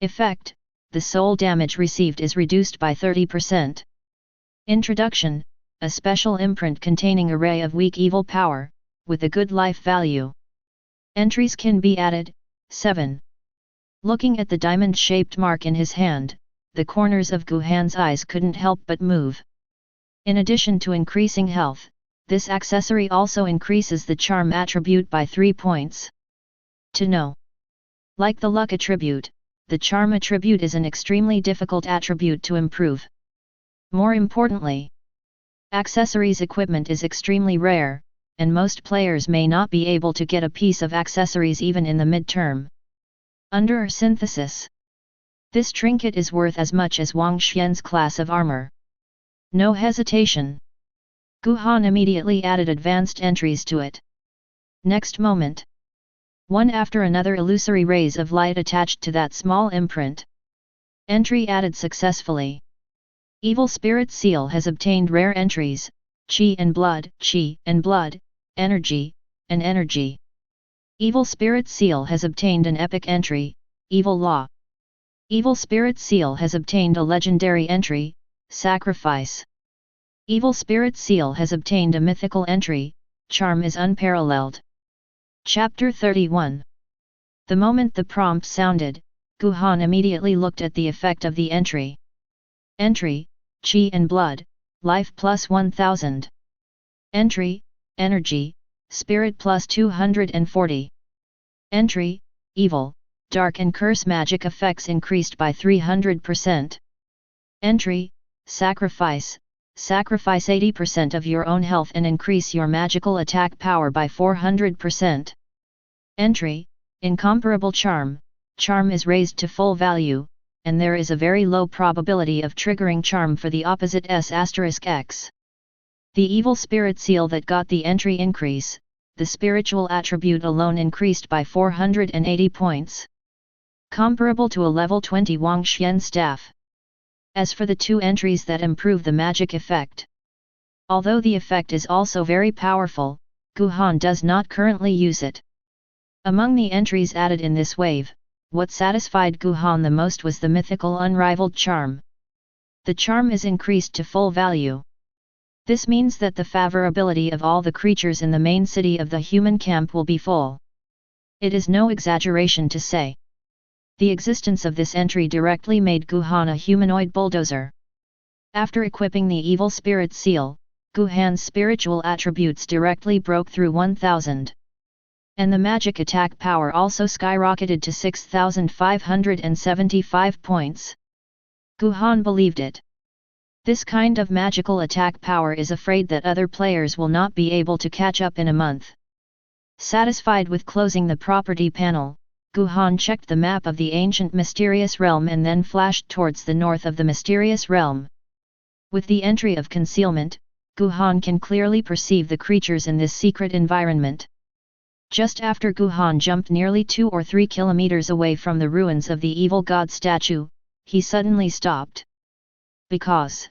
Effect, the soul damage received is reduced by 30%. Introduction, a special imprint containing array of weak evil power, with a good life value. Entries can be added, 7. Looking at the diamond-shaped mark in his hand, the corners of Guhan's eyes couldn't help but move. In addition to increasing health, this accessory also increases the charm attribute by 3 points. To know. Like the luck attribute, the charm attribute is an extremely difficult attribute to improve. More importantly, accessories equipment is extremely rare, and most players may not be able to get a piece of accessories even in the mid-term. Under synthesis, this trinket is worth as much as Wang Xian's class of armor. No hesitation. Guhan immediately added advanced entries to it. Next moment, one after another illusory rays of light attached to that small imprint. Entry added successfully. Evil Spirit Seal has obtained rare entries, Chi and Blood, Energy, and Energy. Evil Spirit Seal has obtained an epic entry, Evil Law. Evil Spirit Seal has obtained a legendary entry, Sacrifice. Evil Spirit Seal has obtained a mythical entry, Charm is unparalleled. Chapter 31. The moment the prompt sounded, Guhan immediately looked at the effect of the entry. Entry, Chi and Blood, Life plus 1000. Entry, Energy, Spirit plus 240. Entry, Evil, Dark and Curse magic effects increased by 300%. Entry, Sacrifice, sacrifice 80% of your own health and increase your magical attack power by 400%. Entry, Incomparable Charm, Charm is raised to full value, and there is a very low probability of triggering charm for the opposite S**X. The evil spirit seal that got the entry increase, the spiritual attribute alone increased by 480 points. Comparable to a level 20 Wang Xian staff. As for the two entries that improve the magic effect, although the effect is also very powerful, Guhan does not currently use it. Among the entries added in this wave, what satisfied Guhan the most was the mythical unrivaled charm. The charm is increased to full value. This means that the favorability of all the creatures in the main city of the human camp will be full. It is no exaggeration to say. The existence of this entry directly made Guhan a humanoid bulldozer. After equipping the evil spirit seal, Guhan's spiritual attributes directly broke through 1000. And the magic attack power also skyrocketed to 6575 points. Guhan believed it. This kind of magical attack power is afraid that other players will not be able to catch up in a month. Satisfied with closing the property panel, Guhan checked the map of the ancient mysterious realm and then flashed towards the north of the mysterious realm. With the entry of concealment, Guhan can clearly perceive the creatures in this secret environment. Just after Guhan jumped nearly 2 or 3 kilometers away from the ruins of the evil god statue, he suddenly stopped. Because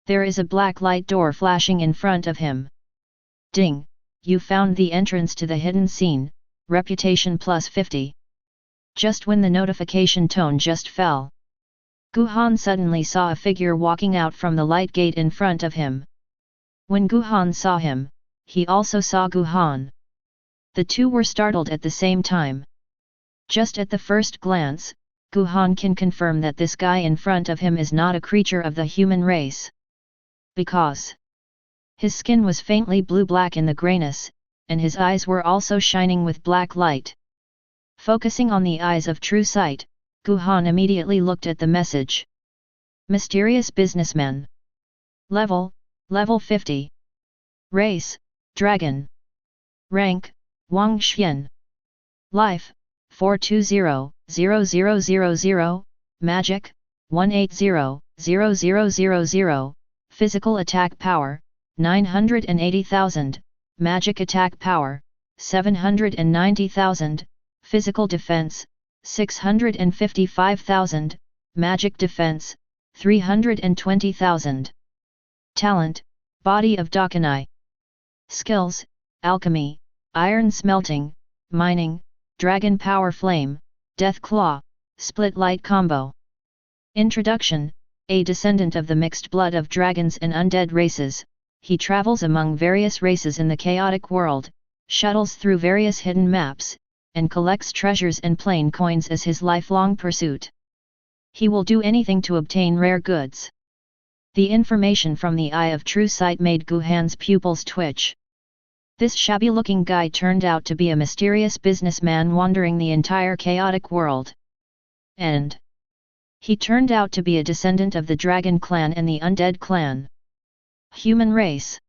there is a black light door flashing in front of him. Ding! You found the entrance to the hidden scene, reputation plus 50. Just when the notification tone just fell, Guhan suddenly saw a figure walking out from the light gate in front of him. When Guhan saw him, he also saw Guhan. The two were startled at the same time. Just at the first glance, Guhan can confirm that this guy in front of him is not a creature of the human race. Because his skin was faintly blue-black in the grayness, and his eyes were also shining with black light. Focusing on the eyes of true sight, Guhan immediately looked at the message. Mysterious businessman. Level 50. Race, Dragon. Rank, Wang Xian. Life, 420-0000, Magic, 180-0000, Physical attack power, 980,000, Magic attack power, 790,000, Physical defense, 655,000, Magic defense, 320,000. Talent, Body of Dakanai. Skills, Alchemy, Iron smelting, Mining, Dragon power flame, Death claw, Split light combo. Introduction: a descendant of the mixed blood of dragons and undead races, he travels among various races in the chaotic world, shuttles through various hidden maps, and collects treasures and plain coins as his lifelong pursuit. He will do anything to obtain rare goods. The information from the Eye of True Sight made Guhan's pupils twitch. This shabby-looking guy turned out to be a mysterious businessman wandering the entire chaotic world. And he turned out to be a descendant of the Dragon clan and the Undead clan. Human race.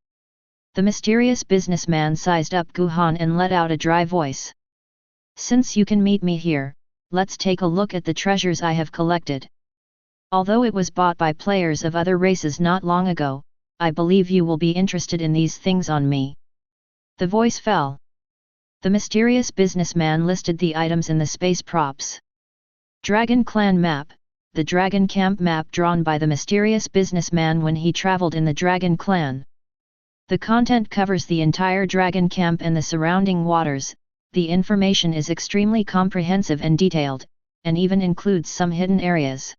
The mysterious businessman sized up Guhan and let out a dry voice. Since you can meet me here, let's take a look at the treasures I have collected. Although it was bought by players of other races not long ago, I believe you will be interested in these things on me. The voice fell. The mysterious businessman listed the items in the space props. Dragon Clan map, the Dragon Camp map drawn by the mysterious businessman when he traveled in the Dragon Clan. The content covers the entire Dragon Camp and the surrounding waters. The information is extremely comprehensive and detailed, and even includes some hidden areas.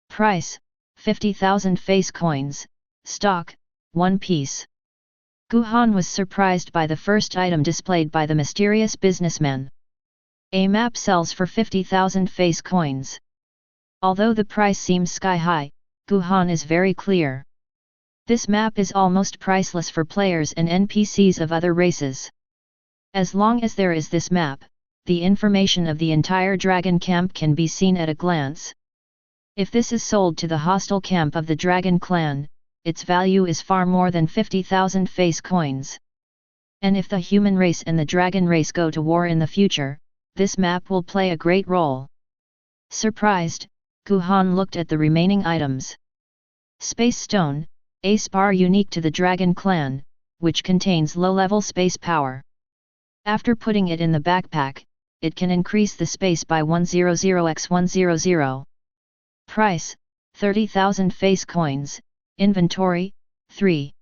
Price: 50,000 face coins. Stock: 1 piece. Guhan was surprised by the first item displayed by the mysterious businessman. A map sells for 50,000 face coins. Although the price seems sky-high, Guhan is very clear. This map is almost priceless for players and NPCs of other races. As long as there is this map, the information of the entire Dragon Camp can be seen at a glance. If this is sold to the hostile camp of the Dragon Clan, its value is far more than 50,000 face coins. And if the human race and the dragon race go to war in the future, this map will play a great role. Surprised, Guhan looked at the remaining items. Space Stone, a spar unique to the Dragon Clan, which contains low-level space power. After putting it in the backpack, it can increase the space by 100x100. Price, 30,000 face coins, inventory, 3.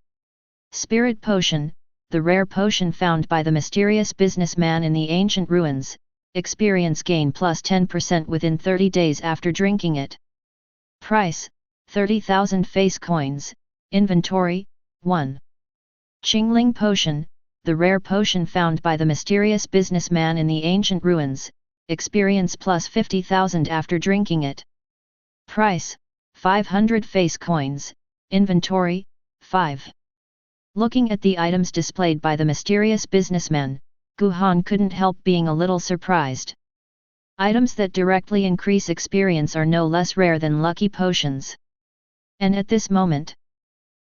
Spirit Potion, the rare potion found by the mysterious businessman in the ancient ruins, experience gain plus 10% within 30 days after drinking it. Price, 30,000 face coins, inventory, 1. Qingling Potion, the rare potion found by the mysterious businessman in the ancient ruins, experience plus 50,000 after drinking it. Price, 500 face coins, inventory, 5. Looking at the items displayed by the mysterious businessman, Guhan couldn't help being a little surprised. Items that directly increase experience are no less rare than lucky potions. And at this moment,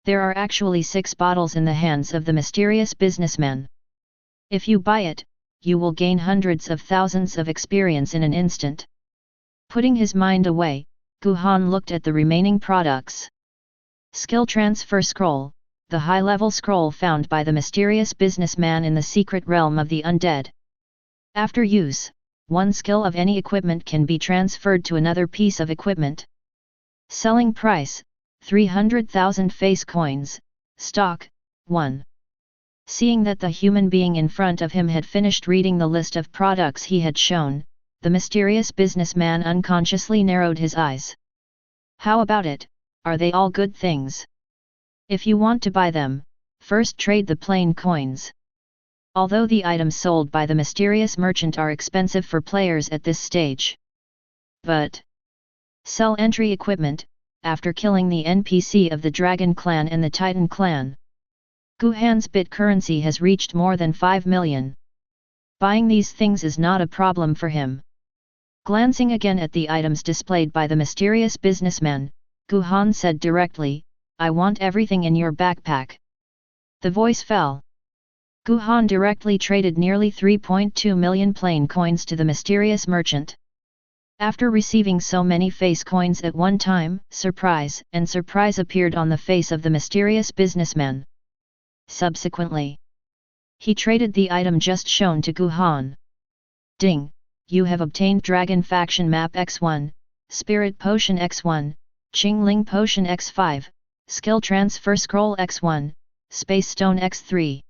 there are actually 6 bottles in the hands of the mysterious businessman. If you buy it, you will gain hundreds of thousands of experience in an instant. Putting his mind away, Guhan looked at the remaining products. Skill Transfer Scroll, the high-level scroll found by the mysterious businessman in the secret realm of the undead. After use, one skill of any equipment can be transferred to another piece of equipment. Selling price, 300,000 face coins, stock, 1. Seeing that the human being in front of him had finished reading the list of products he had shown, the mysterious businessman unconsciously narrowed his eyes. How about it, are they all good things? If you want to buy them, first trade the plain coins. Although the items sold by the mysterious merchant are expensive for players at this stage. But sell entry equipment, after killing the NPC of the Dragon Clan and the Titan Clan. Guhan's bit currency has reached more than 5 million. Buying these things is not a problem for him. Glancing again at the items displayed by the mysterious businessman, Guhan said directly, I want everything in your backpack. The voice fell. Guhan directly traded nearly 3.2 million plain coins to the mysterious merchant. After receiving so many face coins at one time, surprise appeared on the face of the mysterious businessman. Subsequently, he traded the item just shown to Guhan. Ding! You have obtained Dragon Faction Map X1, Spirit Potion X1, Qingling Potion X5, Skill Transfer Scroll X1, Space Stone X3.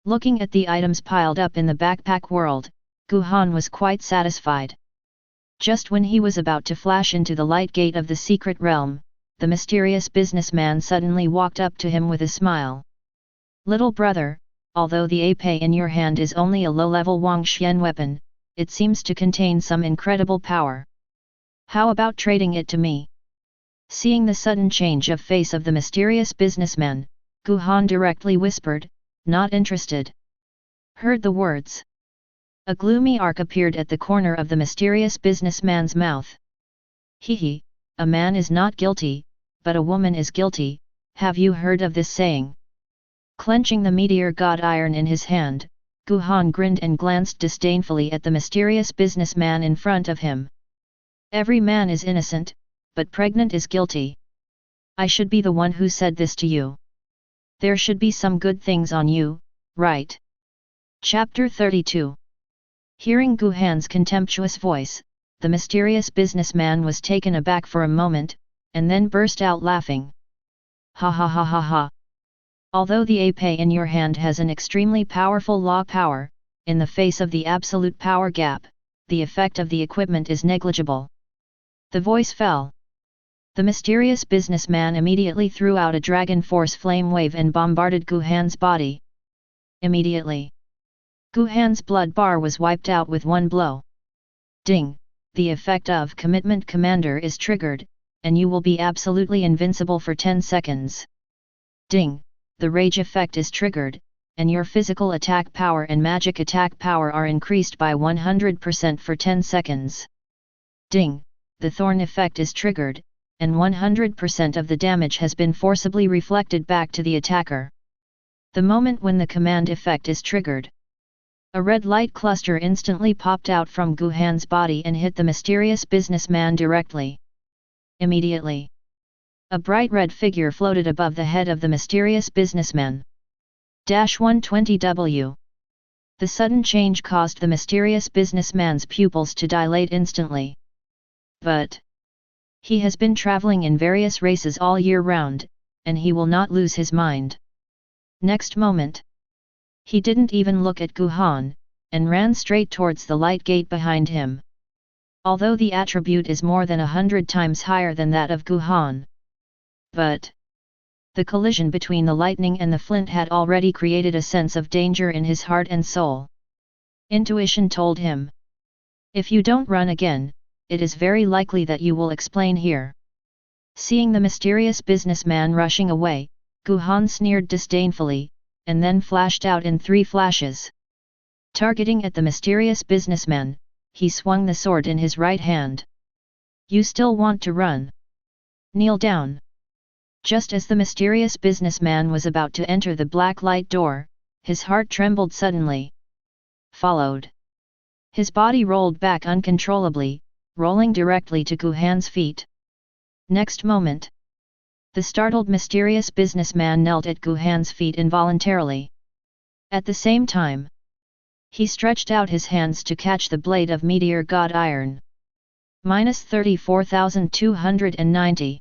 Looking at the items piled up in the backpack world, Guhan was quite satisfied. Just when he was about to flash into the light gate of the secret realm, the mysterious businessman suddenly walked up to him with a smile. Little brother, although the épée in your hand is only a low-level Wangxian weapon, it seems to contain some incredible power. How about trading it to me? Seeing the sudden change of face of the mysterious businessman, Guhan directly whispered, not interested. Heard the words. A gloomy arc appeared at the corner of the mysterious businessman's mouth. Hehe, a man is not guilty, but a woman is guilty, have you heard of this saying? Clenching the meteor god iron in his hand, Guhan grinned and glanced disdainfully at the mysterious businessman in front of him. Every man is innocent, but pregnant is guilty. I should be the one who said this to you. There should be some good things on you, right? Chapter 32. Hearing Guhan's contemptuous voice, the mysterious businessman was taken aback for a moment, and then burst out laughing. Ha ha ha ha ha. Although the épée in your hand has an extremely powerful law power, in the face of the absolute power gap, the effect of the equipment is negligible. The voice fell. The mysterious businessman immediately threw out a Dragon Force flame wave and bombarded Guhan's body. Immediately, Guhan's blood bar was wiped out with one blow. Ding! The effect of Commitment Commander is triggered, and you will be absolutely invincible for 10 seconds. Ding! The Rage effect is triggered, and your physical attack power and magic attack power are increased by 100% for 10 seconds. Ding! The Thorn effect is triggered, and 100% of the damage has been forcibly reflected back to the attacker. The moment when the command effect is triggered, a red light cluster instantly popped out from Guhan's body and hit the mysterious businessman directly. Immediately, a bright red figure floated above the head of the mysterious businessman. 120W. The sudden change caused the mysterious businessman's pupils to dilate instantly. But he has been traveling in various races all year round, and he will not lose his mind. Next moment, he didn't even look at Guhan, and ran straight towards the light gate behind him. Although the attribute is more than 100 times higher than that of Guhan. But the collision between the lightning and the flint had already created a sense of danger in his heart and soul. Intuition told him, if you don't run again, it is very likely that you will explain here. Seeing the mysterious businessman rushing away, Guhan sneered disdainfully, and then flashed out in 3 flashes. Targeting at the mysterious businessman, he swung the sword in his right hand. You still want to run? Kneel down. Just as the mysterious businessman was about to enter the black light door, his heart trembled suddenly. Followed. His body rolled back uncontrollably, rolling directly to Guhan's feet. Next moment, the startled mysterious businessman knelt at Guhan's feet involuntarily. At the same time, he stretched out his hands to catch the blade of meteor god iron. -34,290.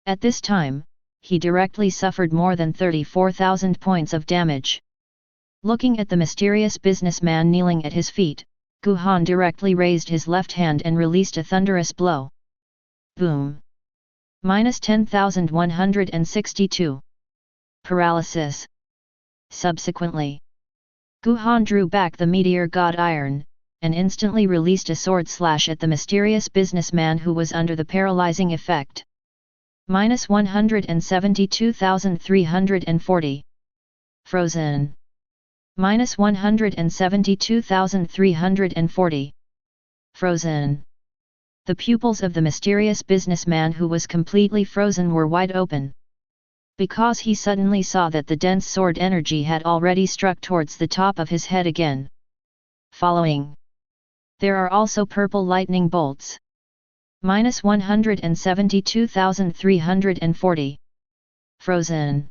At this time, he directly suffered more than 34,000 points of damage. Looking at the mysterious businessman kneeling at his feet, Guhan directly raised his left hand and released a thunderous blow. Boom! -10,162. Paralysis. Subsequently, Guhan drew back the meteor god iron, and instantly released a sword slash at the mysterious businessman who was under the paralyzing effect. -172,340. Frozen. -172,340. Frozen. The pupils of the mysterious businessman who was completely frozen were wide open. Because he suddenly saw that the dense sword energy had already struck towards the top of his head again. Following, there are also purple lightning bolts. -172,340. Frozen.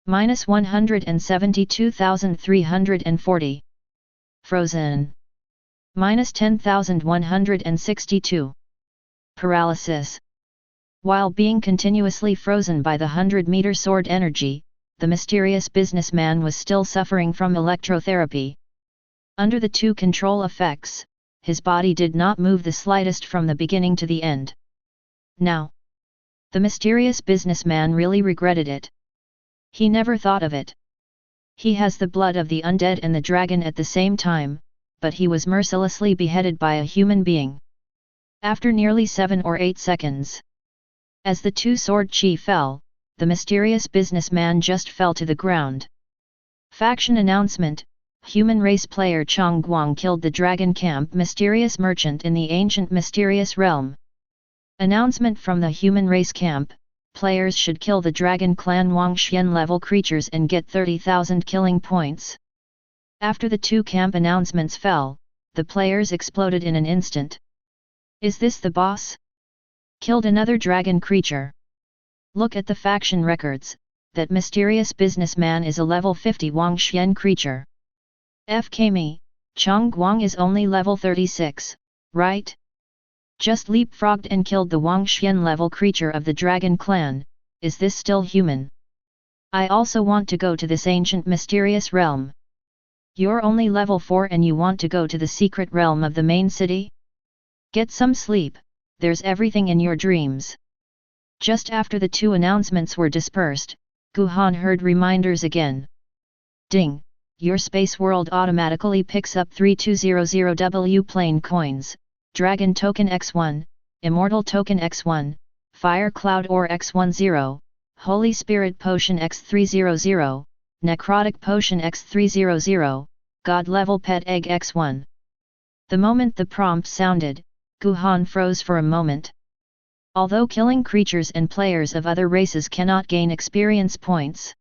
-172,340. Frozen. -10,162. Paralysis. While being continuously frozen by the 100-meter sword energy, the mysterious businessman was still suffering from electrotherapy. Under the 2 control effects, his body did not move the slightest from the beginning to the end. Now, the mysterious businessman really regretted it. He never thought of it. He has the blood of the undead and the dragon at the same time, but he was mercilessly beheaded by a human being. After nearly 7 or 8 seconds. As the 2 sword chi fell, the mysterious businessman just fell to the ground. Faction announcement: Human race player Chong Guang killed the Dragon Camp mysterious merchant in the ancient mysterious realm. Announcement from the human race camp: players should kill the Dragon Clan Wang Xian level creatures and get 30,000 killing points. After the 2 camp announcements fell, the players exploded in an instant. Is this the boss? Killed another dragon creature. Look at the faction records, that mysterious businessman is a level 50 Wang Xian creature. FK me, Chong Guang is only level 36, right? Just leapfrogged and killed the Wang Xian level creature of the Dragon Clan, is this still human? I also want to go to this ancient mysterious realm. You're only level 4 and you want to go to the secret realm of the main city? Get some sleep, there's everything in your dreams. Just after the 2 announcements were dispersed, Guhan heard reminders again. Ding! Your space world automatically picks up 3200W plane coins, Dragon Token X1, Immortal Token X1, Fire Cloud Ore X10, Holy Spirit Potion X300, Necrotic Potion X300, God Level Pet Egg X1. The moment the prompt sounded, Guhan froze for a moment. Although killing creatures and players of other races cannot gain experience points,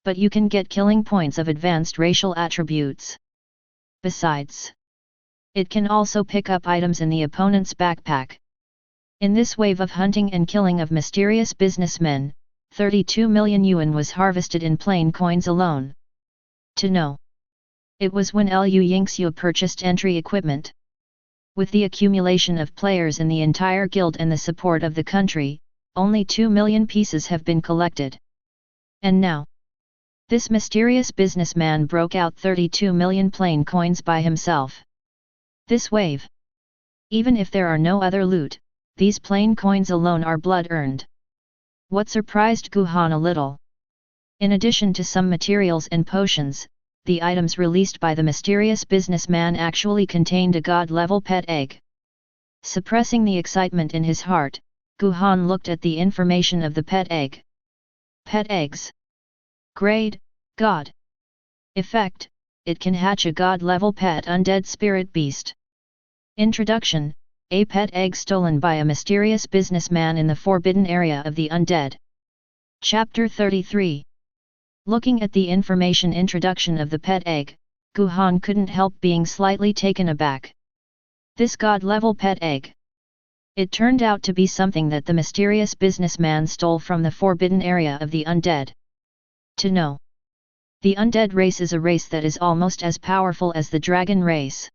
but you can get killing points of advanced racial attributes. Besides, it can also pick up items in the opponent's backpack. In this wave of hunting and killing of mysterious businessmen, 32 million yuan was harvested in plain coins alone. To know. It was when Liu Yingxiu purchased entry equipment. With the accumulation of players in the entire guild and the support of the country, only 2 million pieces have been collected. And now, this mysterious businessman broke out 32 million plain coins by himself. This wave. Even if there are no other loot, these plain coins alone are blood-earned. What surprised Gu Han a little. In addition to some materials and potions, the items released by the mysterious businessman actually contained a god-level pet egg. Suppressing the excitement in his heart, Gu Han looked at the information of the pet egg. Pet eggs. Grade, God. Effect, it can hatch a god-level pet undead spirit beast. Introduction, a pet egg stolen by a mysterious businessman in the forbidden area of the undead. Chapter 33. Looking at the information introduction of the pet egg, Gu Han couldn't help being slightly taken aback. This god-level pet egg. It turned out to be something that the mysterious businessman stole from the forbidden area of the undead. To know. The undead race is a race that is almost as powerful as the dragon race.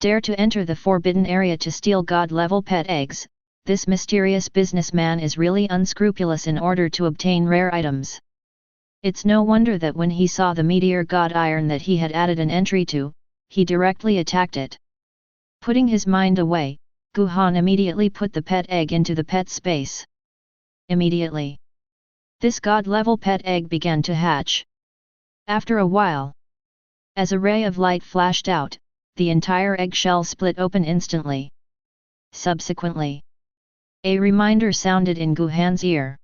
Dare to enter the forbidden area to steal god-level pet eggs, this mysterious businessman is really unscrupulous in order to obtain rare items. It's no wonder that when he saw the meteor god iron that he had added an entry to, he directly attacked it. Putting his mind away, Gu Han immediately put the pet egg into the pet space. Immediately, this god-level pet egg began to hatch. After a while, as a ray of light flashed out, the entire eggshell split open instantly. Subsequently, a reminder sounded in Gu Han's ear.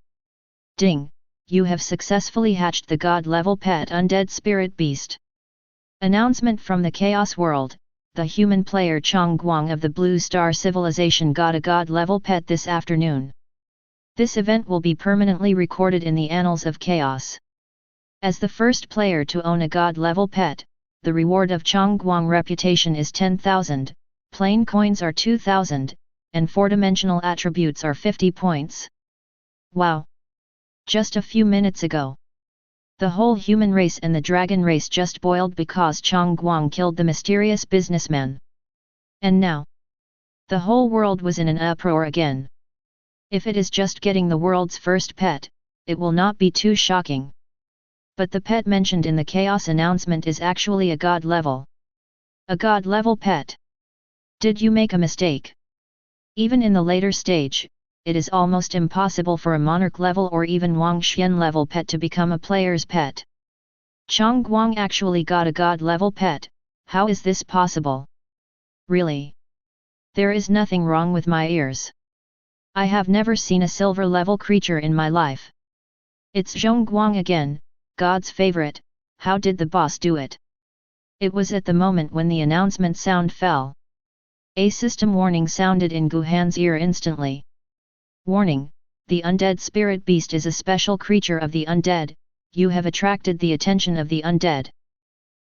Ding! You have successfully hatched the god-level pet undead spirit beast. Announcement from the Chaos World, the human player Chong Guang of the Blue Star Civilization got a god-level pet this afternoon. This event will be permanently recorded in the annals of chaos. As the first player to own a god-level pet, the reward of Chong Guang reputation is 10,000, plain coins are 2,000, and 4-dimensional attributes are 50 points. Wow! Just a few minutes ago, the whole human race and the dragon race just boiled because Chong Guang killed the mysterious businessman. And now, the whole world was in an uproar again. If it is just getting the world's first pet, it will not be too shocking. But the pet mentioned in the chaos announcement is actually a god level. A god level pet. Did you make a mistake? Even in the later stage, it is almost impossible for a monarch level or even Wang Xian level pet to become a player's pet. Chong Guang actually got a god level pet. How is this possible? Really? There is nothing wrong with my ears. I have never seen a silver level creature in my life. It's Zhong Guang again, God's favorite. How did the boss do it? It was at the moment when the announcement sound fell. A system warning sounded in Gu Han's ear instantly. Warning, the undead spirit beast is a special creature of the undead, you have attracted the attention of the undead.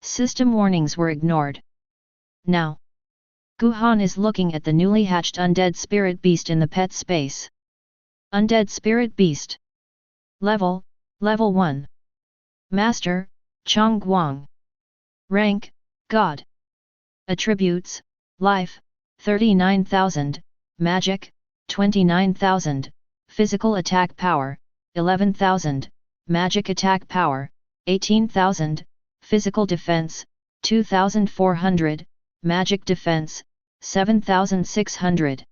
System warnings were ignored. Now, Gu Han is looking at the newly hatched undead spirit beast in the pet space. Undead spirit beast. Level 1. Master, Chong Guang. Rank, God. Attributes, Life, 39,000, Magic, 29,000, Physical Attack Power, 11,000, Magic Attack Power, 18,000, Physical Defense, 2,400, Magic Defense, 7,600.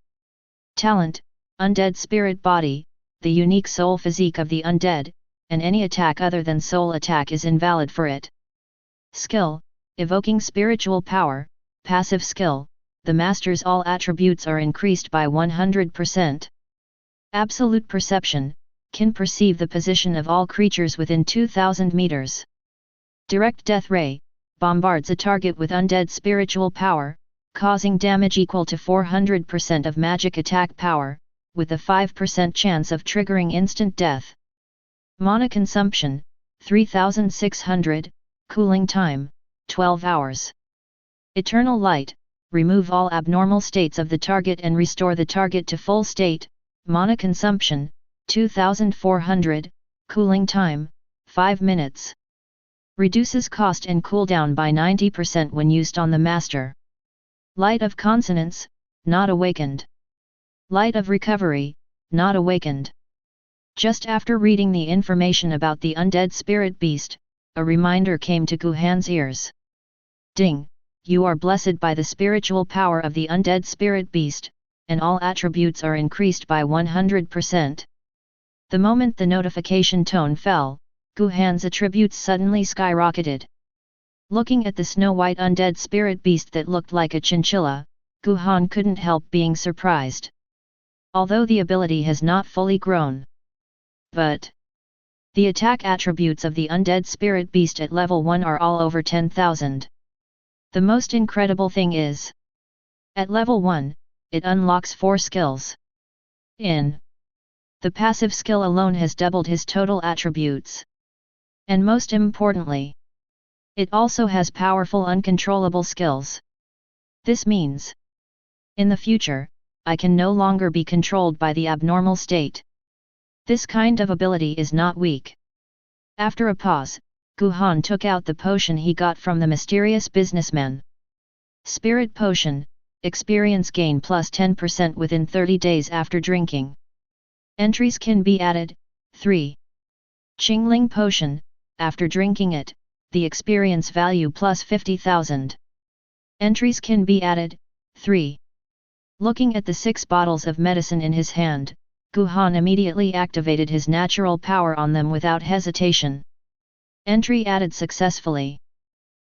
Talent, Undead Spirit Body, the unique soul physique of the undead, and any attack other than soul attack is invalid for it. Skill, Evoking Spiritual Power, Passive Skill, the Master's all attributes are increased by 100%. Absolute Perception, can perceive the position of all creatures within 2,000 meters. Direct Death Ray, bombards a target with undead spiritual power, causing damage equal to 400% of magic attack power, with a 5% chance of triggering instant death. Mana consumption, 3,600, cooling time, 12 hours. Eternal Light, remove all abnormal states of the target and restore the target to full state. Mana consumption, 2400, cooling time, 5 minutes. Reduces cost and cooldown by 90% when used on the master. Light of consonance, not awakened. Light of recovery, not awakened. Just after reading the information about the undead spirit beast, a reminder came to Guhan's ears. Ding! You are blessed by the spiritual power of the undead spirit beast, and all attributes are increased by 100%. The moment the notification tone fell, Guhan's attributes suddenly skyrocketed. Looking at the snow-white undead spirit beast that looked like a chinchilla, Guhan couldn't help being surprised. Although the ability has not fully grown. But the attack attributes of the undead spirit beast at level 1 are all over 10,000. The most incredible thing is, at level 1, it unlocks 4 skills. The passive skill alone has doubled his total attributes. And most importantly, it also has powerful uncontrollable skills. This means, in the future, I can no longer be controlled by the abnormal state. This kind of ability is not weak. After a pause, Guhan took out the potion he got from the mysterious businessman. Spirit Potion, experience gain plus 10% within 30 days after drinking. Entries can be added. 3. Qingling Potion, after drinking it, the experience value plus 50,000. Entries can be added. 3. Looking at the 6 bottles of medicine in his hand, Guhan immediately activated his natural power on them without hesitation. Entry added successfully.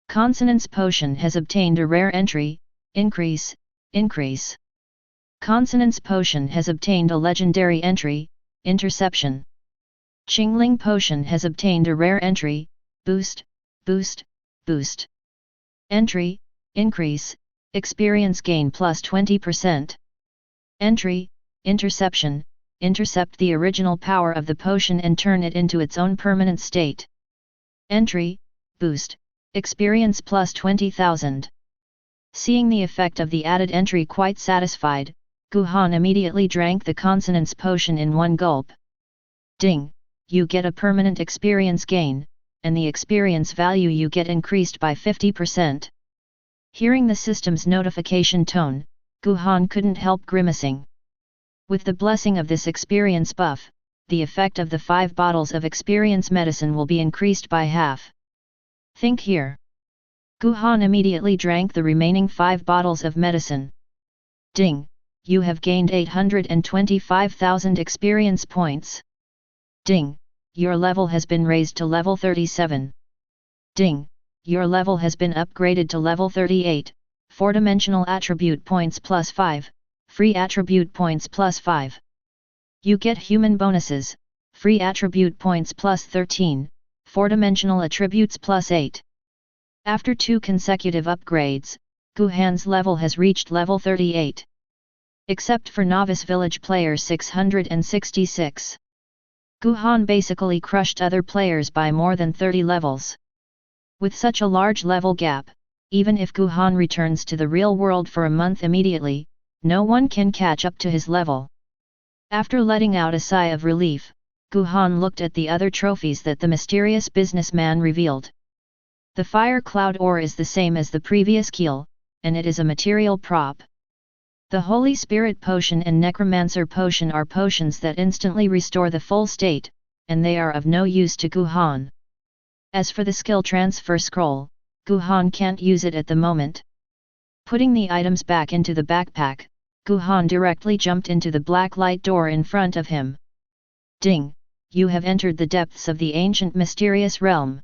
Consonance Potion has obtained a rare entry, increase. Consonance Potion has obtained a legendary entry, interception. Qingling Potion has obtained a rare entry, boost. Entry, increase, experience gain plus 20%. Entry, interception, intercept the original power of the potion and turn it into its own permanent state. Entry, boost, experience plus 20,000. Seeing the effect of the added entry quite satisfied, Guhan immediately drank the consonance potion in one gulp. Ding! You get a permanent experience gain, and the experience value you get increased by 50%. Hearing the system's notification tone, Guhan couldn't help grimacing. With the blessing of this experience buff, the effect of the 5 bottles of experience medicine will be increased by half. Think here. Guhan immediately drank the remaining 5 bottles of medicine. Ding! You have gained 825,000 experience points. Ding! Your level has been raised to level 37. Ding! Your level has been upgraded to level 38, 4-dimensional attribute points plus 5, free attribute points plus 5. You get human bonuses, free attribute points plus 13, 4-dimensional attributes plus 8. After 2 consecutive upgrades, Guhan's level has reached level 38. Except for novice village player 666. Guhan basically crushed other players by more than 30 levels. With such a large level gap, even if Guhan returns to the real world for a month immediately, no one can catch up to his level. After letting out a sigh of relief, Guhan looked at the other trophies that the mysterious businessman revealed. The fire cloud ore is the same as the previous keel, and it is a material prop. The Holy Spirit Potion and Necromancer Potion are potions that instantly restore the full state, and they are of no use to Guhan. As for the skill transfer scroll, Guhan can't use it at the moment. Putting the items back into the backpack, Guhan directly jumped into the black light door in front of him. Ding! You have entered the depths of the ancient mysterious realm.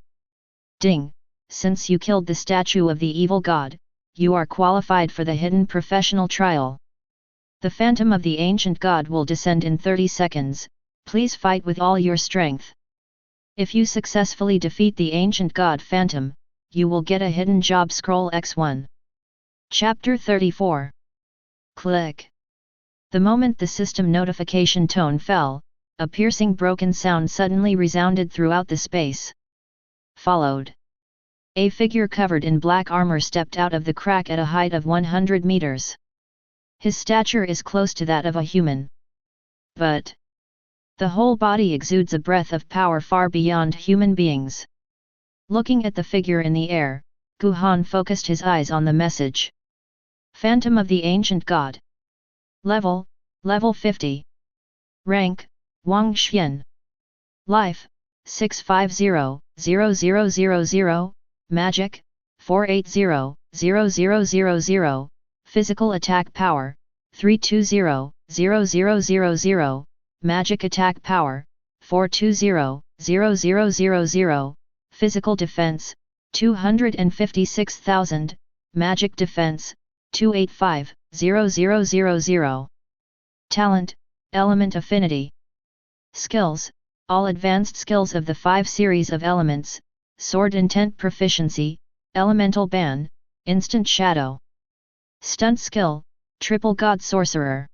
Ding! Since you killed the statue of the evil god, you are qualified for the hidden professional trial. The phantom of the ancient god will descend in 30 seconds, please fight with all your strength. If you successfully defeat the ancient god phantom, you will get a hidden job scroll X1. Chapter 34. Click. The moment the system notification tone fell, a piercing broken sound suddenly resounded throughout the space. Followed A figure covered in black armor stepped out of the crack at a height of 100 meters. His stature is close to that of a human. But the whole body exudes a breath of power far beyond human beings. Looking at the figure in the air, Guhan focused his eyes on the message. Phantom of the Ancient God. Level 50. Rank, Wang Xian. Life, 650-0000, Magic, 480-0000, Physical Attack Power, 320-0000, Magic Attack Power, 420-0000, Physical Defense, 256,000, Magic Defense, 285-0000. Talent, Element Affinity. Skills, all advanced skills of the 5 series of elements, Sword Intent Proficiency, Elemental Ban, Instant Shadow. Stunt Skill, Triple God Sorcerer.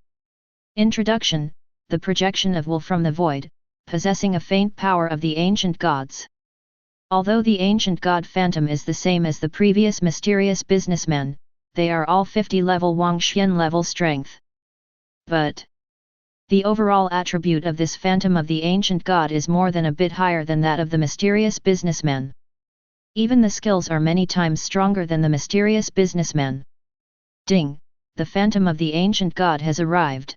Introduction, the projection of will from the void, possessing a faint power of the ancient gods. Although the ancient god Phantom is the same as the previous mysterious businessman, they are all 50 level Wang Xian level strength. But the overall attribute of this Phantom of the ancient god is more than a bit higher than that of the mysterious businessman. Even the skills are many times stronger than the mysterious businessman. Ding! The Phantom of the ancient god has arrived.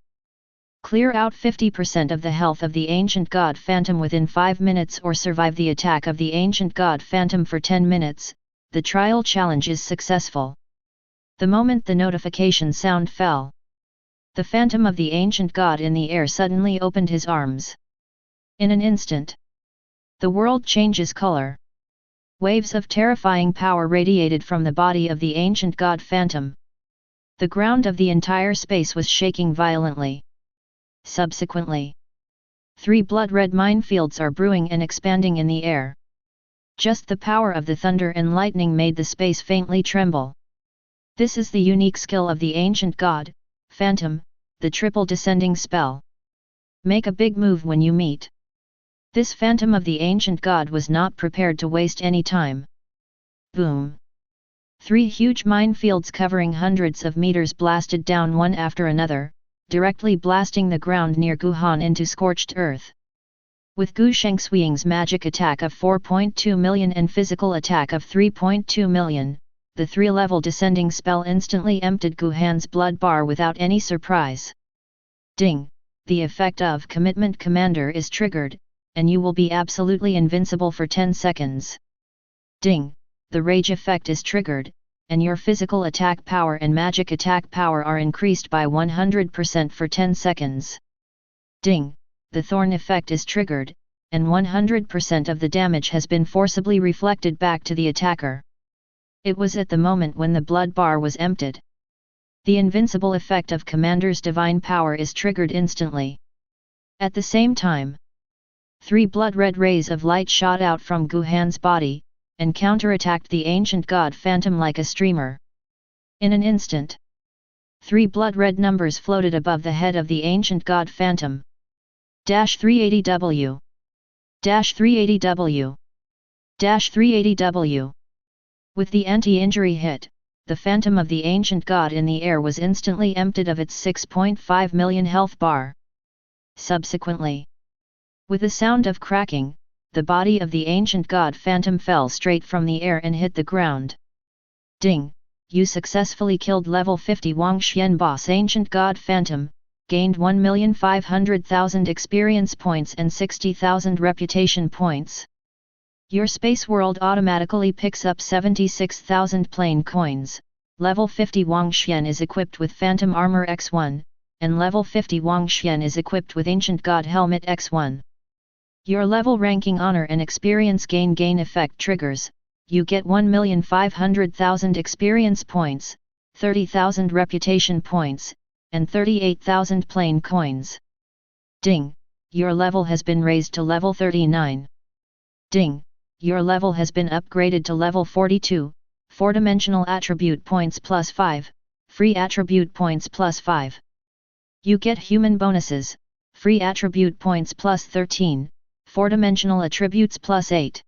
Clear out 50% of the health of the ancient god Phantom within 5 minutes or survive the attack of the ancient god Phantom for 10 minutes, the trial challenge is successful. The moment the notification sound fell, the Phantom of the ancient god in the air suddenly opened his arms. In an instant, the world changes color. Waves of terrifying power radiated from the body of the ancient god Phantom. The ground of the entire space was shaking violently. Subsequently, 3 blood-red minefields are brewing and expanding in the air. Just the power of the thunder and lightning made the space faintly tremble. This is the unique skill of the ancient god, Phantom, the triple descending spell. Make a big move when you meet. This Phantom of the ancient god was not prepared to waste any time. Boom! 3 huge minefields covering hundreds of meters blasted down one after another, directly blasting the ground near Guhan into scorched earth. With Gu Shengshuiying's magic attack of 4.2 million and physical attack of 3.2 million, the 3-level descending spell instantly emptied Guhan's blood bar without any surprise. Ding! The effect of Commitment Commander is triggered, and you will be absolutely invincible for 10 seconds. Ding! The Rage effect is triggered, and your physical attack power and magic attack power are increased by 100% for 10 seconds. Ding! The Thorn effect is triggered, and 100% of the damage has been forcibly reflected back to the attacker. It was at the moment when the blood bar was emptied. The invincible effect of Commander's divine power is triggered instantly. At the same time, 3 blood-red rays of light shot out from Guhan's body, and counterattacked the ancient god Phantom like a streamer. In an instant, 3 blood-red numbers floated above the head of the ancient god Phantom. -380W. -380W. -380W. With the anti-injury hit, the Phantom of the ancient god in the air was instantly emptied of its 6.5 million health bar. Subsequently, with a sound of cracking, the body of the ancient god Phantom fell straight from the air and hit the ground. Ding! You successfully killed level 50 Wang Xian boss ancient god Phantom, gained 1,500,000 experience points and 60,000 reputation points. Your space world automatically picks up 76,000 plain coins. Level 50 Wang Xian is equipped with Phantom Armor X1, and level 50 Wang Xian is equipped with Ancient God Helmet X1. Your level ranking honor and experience gain effect triggers. You get 1,500,000 experience points, 30,000 reputation points, and 38,000 plain coins. Ding! Your level has been raised to level 39. Ding! Your level has been upgraded to level 42, 4-dimensional attribute points plus 5, free attribute points plus 5. You get human bonuses, free attribute points plus 13, 4-dimensional attributes plus 8.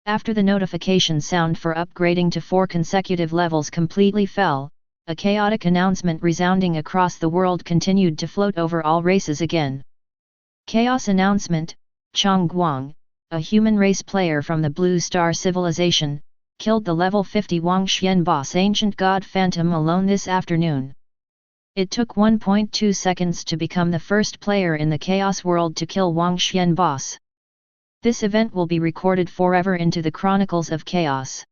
After the notification sound for upgrading to 4 consecutive levels completely fell, a chaotic announcement resounding across the world continued to float over all races again. Chaos announcement: Chong Guang, a human race player from the Blue Star Civilization, killed the level 50 Wangxian boss Ancient God Phantom alone this afternoon. It took 1.2 seconds to become the first player in the Chaos world to kill Wangxian boss. This event will be recorded forever into the Chronicles of Chaos.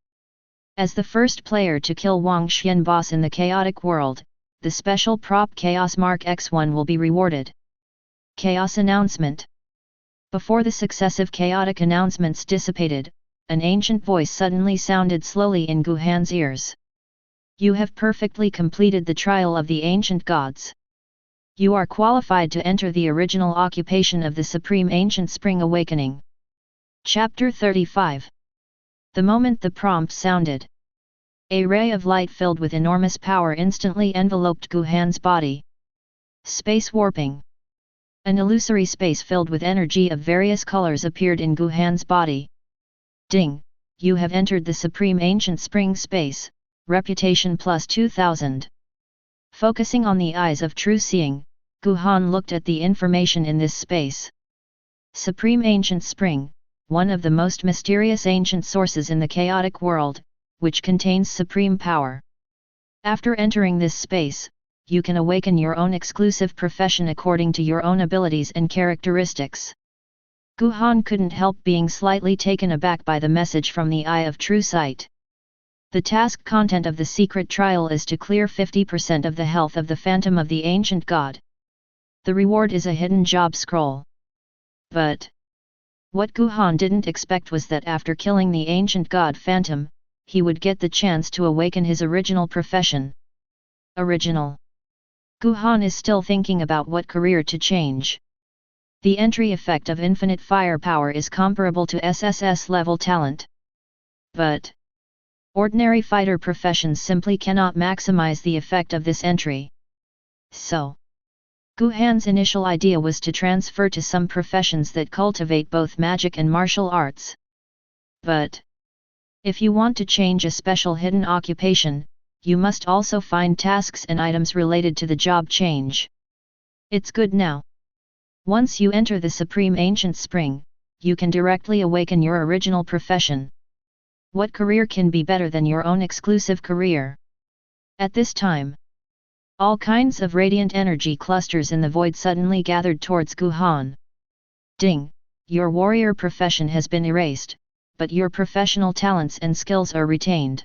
As the first player to kill Wangxian boss in the Chaotic world, the special prop Chaos Mark X1 will be rewarded. Chaos announcement. Before the successive chaotic announcements dissipated, an ancient voice suddenly sounded slowly in Guhan's ears. You have perfectly completed the trial of the ancient gods. You are qualified to enter the original occupation of the Supreme Ancient Spring Awakening. Chapter 35. The moment the prompt sounded, a ray of light filled with enormous power instantly enveloped Guhan's body. Space warping. An illusory space filled with energy of various colors appeared in Guhan's body. Ding! You have entered the Supreme Ancient Spring Space, reputation plus 2000. Focusing on the eyes of true seeing, Guhan looked at the information in this space. Supreme Ancient Spring, one of the most mysterious ancient sources in the chaotic world, which contains supreme power. After entering this space, you can awaken your own exclusive profession according to your own abilities and characteristics. Guhan couldn't help being slightly taken aback by the message from the Eye of True Sight. The task content of the secret trial is to clear 50% of the health of the Phantom of the Ancient God. The reward is a hidden job scroll. But what Guhan didn't expect was that after killing the Ancient God Phantom, he would get the chance to awaken his original profession. Original. Guhan is still thinking about what career to change. The entry effect of infinite firepower is comparable to SSS level talent. But ordinary fighter professions simply cannot maximize the effect of this entry. So Guhan's initial idea was to transfer to some professions that cultivate both magic and martial arts. But if you want to change a special hidden occupation, you must also find tasks and items related to the job change. It's good now. Once you enter the Supreme Ancient Spring, you can directly awaken your original profession. What career can be better than your own exclusive career? At this time, all kinds of radiant energy clusters in the void suddenly gathered towards Guhan. Ding! Your warrior profession has been erased, but your professional talents and skills are retained.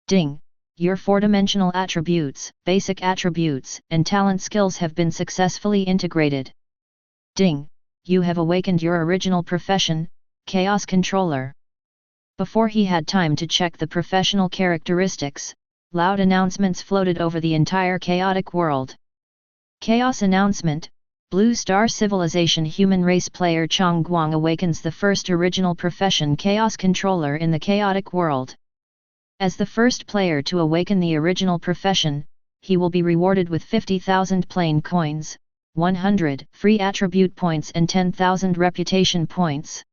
Ding! Your four-dimensional attributes, basic attributes, and talent skills have been successfully integrated. Ding! You have awakened your original profession, Chaos Controller. Before he had time to check the professional characteristics, loud announcements floated over the entire chaotic world. Chaos announcement: Blue Star Civilization human race player Chong Guang awakens the first original profession Chaos Controller in the chaotic world. As the first player to awaken the original profession, he will be rewarded with 50,000 plain coins, 100 free attribute points and 10,000 reputation points.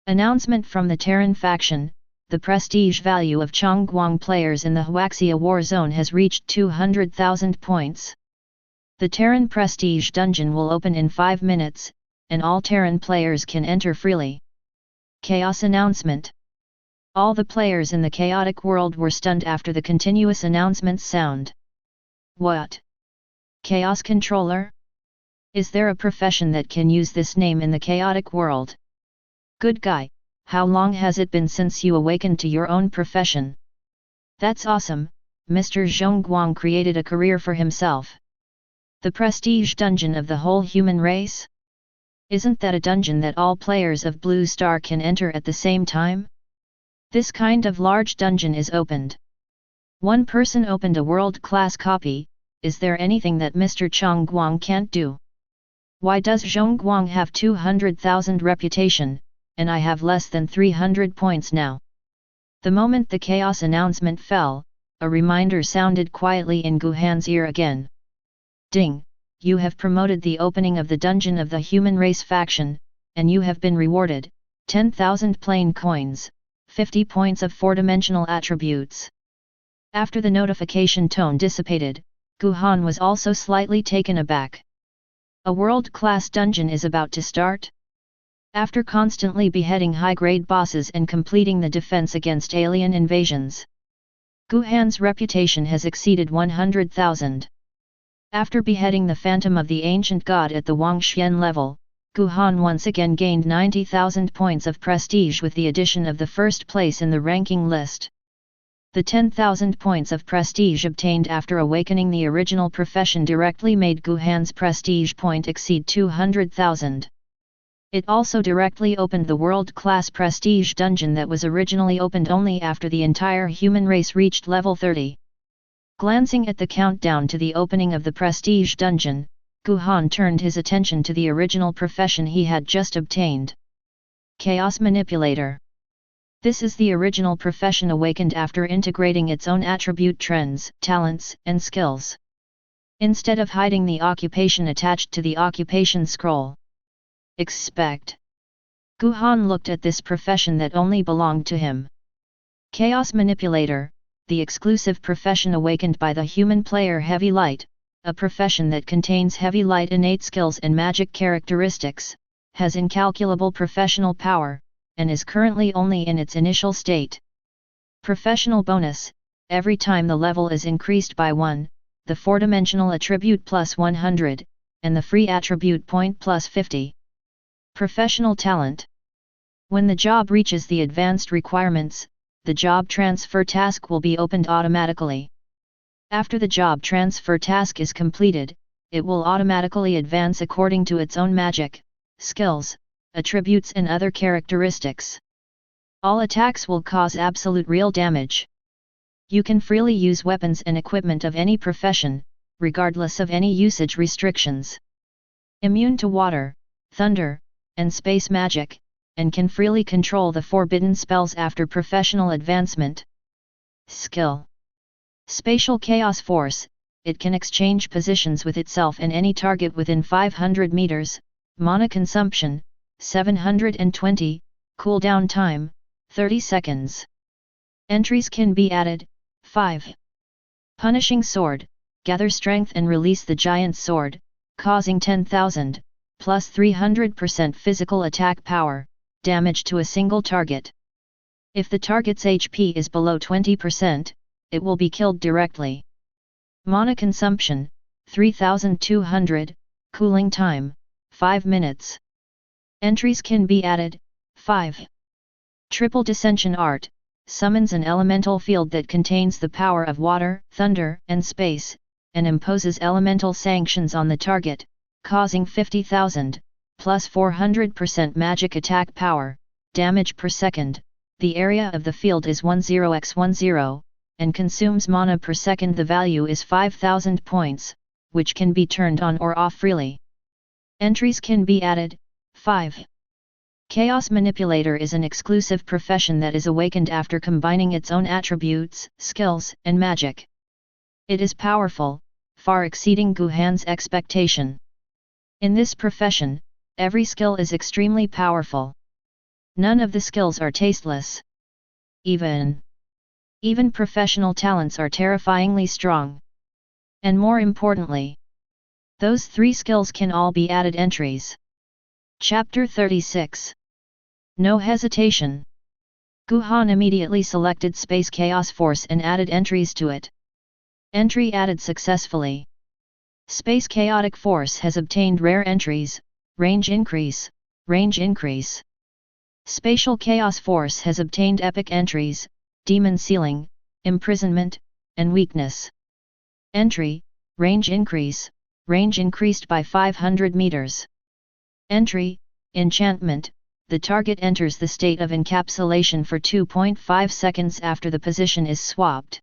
Announcement from the Terran faction: the prestige value of Chong Guang players in the Huaxia War Zone has reached 200,000 points. The Terran Prestige Dungeon will open in 5 minutes, and all Terran players can enter freely. Chaos announcement: all the players in the chaotic world were stunned after the continuous announcements sound. What? Chaos Controller? Is there a profession that can use this name in the chaotic world? Good guy. How long has it been since you awakened to your own profession? That's awesome, Mr. Zhong Guang created a career for himself. The prestige dungeon of the whole human race? Isn't that a dungeon that all players of Blue Star can enter at the same time? This kind of large dungeon is opened. One person opened a world-class copy. Is there anything that Mr. Chong Guang can't do? Why does Zhong Guang have 200,000 reputation, and I have less than 300 points now? The moment the chaos announcement fell, a reminder sounded quietly in Guhan's ear again. Ding! You have promoted the opening of the dungeon of the human race faction, and you have been rewarded, 10,000 plain coins, 50 points of 4-dimensional attributes. After the notification tone dissipated, Guhan was also slightly taken aback. A world-class dungeon is about to start? After constantly beheading high-grade bosses and completing the defense against alien invasions, Guhan's reputation has exceeded 100,000. After beheading the phantom of the ancient god at the Wangxian level, Guhan once again gained 90,000 points of prestige with the addition of the first place in the ranking list. The 10,000 points of prestige obtained after awakening the original profession directly made Guhan's prestige point exceed 200,000. It also directly opened the world-class prestige dungeon that was originally opened only after the entire human race reached level 30. Glancing at the countdown to the opening of the prestige dungeon, Guhan turned his attention to the original profession he had just obtained. Chaos Manipulator. This is the original profession awakened after integrating its own attribute trends, talents, and skills. Instead of hiding the occupation attached to the occupation scroll. Expect. Guhan looked at this profession that only belonged to him. Chaos Manipulator, the exclusive profession awakened by the human player Heavy Light, a profession that contains Heavy Light innate skills and magic characteristics, has incalculable professional power, and is currently only in its initial state. Professional bonus: every time the level is increased by 1, the 4-dimensional attribute plus 100, and the free attribute point plus 50. Professional talent. When the job reaches the advanced requirements, the job transfer task will be opened automatically. After the job transfer task is completed, it will automatically advance according to its own magic, skills, attributes and other characteristics. All attacks will cause absolute real damage. You can freely use weapons and equipment of any profession, regardless of any usage restrictions. Immune to water, thunder, and space magic, and can freely control the forbidden spells after professional advancement. Skill. Spatial Chaos Force, it can exchange positions with itself and any target within 500 meters, mana consumption, 720, cooldown time, 30 seconds. Entries can be added, 5. Punishing Sword, gather strength and release the giant sword, causing 10,000, plus 300% physical attack power, damage to a single target. If the target's HP is below 20%, it will be killed directly. Mana consumption, 3200, cooling time, 5 minutes. Entries can be added, 5. Triple Dissension Art, summons an elemental field that contains the power of water, thunder, and space, and imposes elemental sanctions on the target, causing 50,000, plus 400% magic attack power, damage per second. The area of the field is 10x10, and consumes mana per second. The value is 5,000 points, which can be turned on or off freely. Entries can be added, 5. Chaos Manipulator is an exclusive profession that is awakened after combining its own attributes, skills, and magic. It is powerful, far exceeding Guhan's expectation. In this profession, every skill is extremely powerful. None of the skills are tasteless. Even professional talents are terrifyingly strong. And more importantly, those 3 skills can all be added entries. Chapter 36. No hesitation. Guhan immediately selected Space Chaos Force and added entries to it. Entry added successfully. Space Chaotic Force has obtained rare entries, range increase, range increase. Spatial Chaos Force has obtained epic entries, demon sealing, imprisonment, and weakness. Entry, range increase, range increased by 500 meters. Entry, enchantment, the target enters the state of encapsulation for 2.5 seconds after the position is swapped.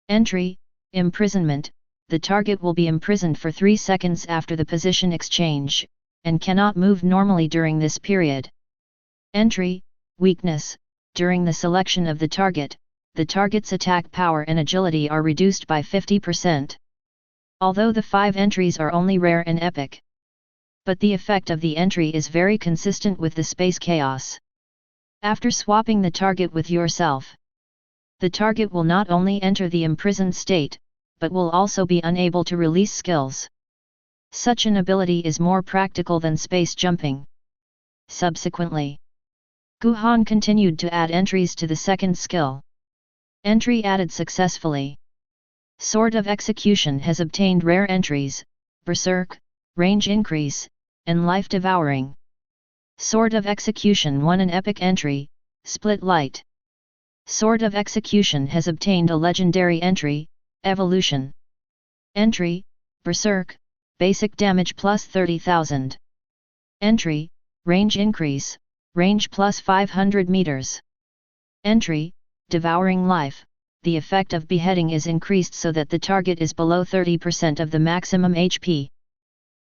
Entry, imprisonment, the target will be imprisoned for 3 seconds after the position exchange, and cannot move normally during this period. Entry, weakness, during the selection of the target's attack power and agility are reduced by 50%. Although the 5 entries are only rare and epic, but the effect of the entry is very consistent with the space chaos. After swapping the target with yourself, the target will not only enter the imprisoned state, but will also be unable to release skills. Such an ability is more practical than space jumping. Subsequently, Guhan continued to add entries to the second skill. Entry added successfully. Sword of Execution has obtained rare entries, Berserk, range increase, and life devouring. Sword of Execution won an epic entry, Split Light. Sword of Execution has obtained a legendary entry, Evolution. Entry, Berserk, basic damage plus 30,000. Entry, range increase, range plus 500 meters. Entry, Devouring Life, the effect of beheading is increased so that the target is below 30% of the maximum HP.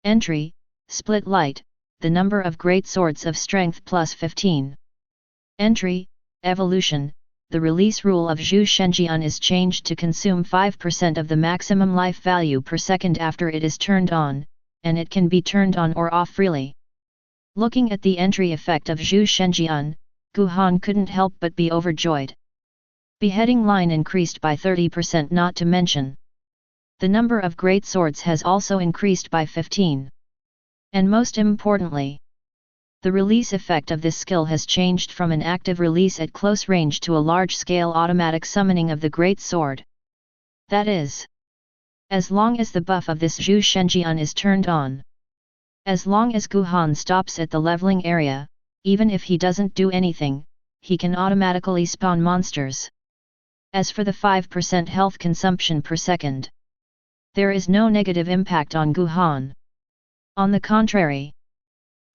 Entry, Split Light, the number of great swords of strength plus 15. Entry, Evolution, the release rule of Zhu Shenjian is changed to consume 5% of the maximum life value per second after it is turned on, and it can be turned on or off freely. Looking at the entry effect of Zhu Shenjian, Guhan couldn't help but be overjoyed. Beheading line increased by 30%, not to mention the number of great swords has also increased by 15. And most importantly, the release effect of this skill has changed from an active release at close range to a large-scale automatic summoning of the great sword. That is, as long as the buff of this Zhu Shenjian is turned on. As long as Guhan stops at the leveling area, even if he doesn't do anything, he can automatically spawn monsters. As for the 5% health consumption per second, there is no negative impact on Guhan. On the contrary,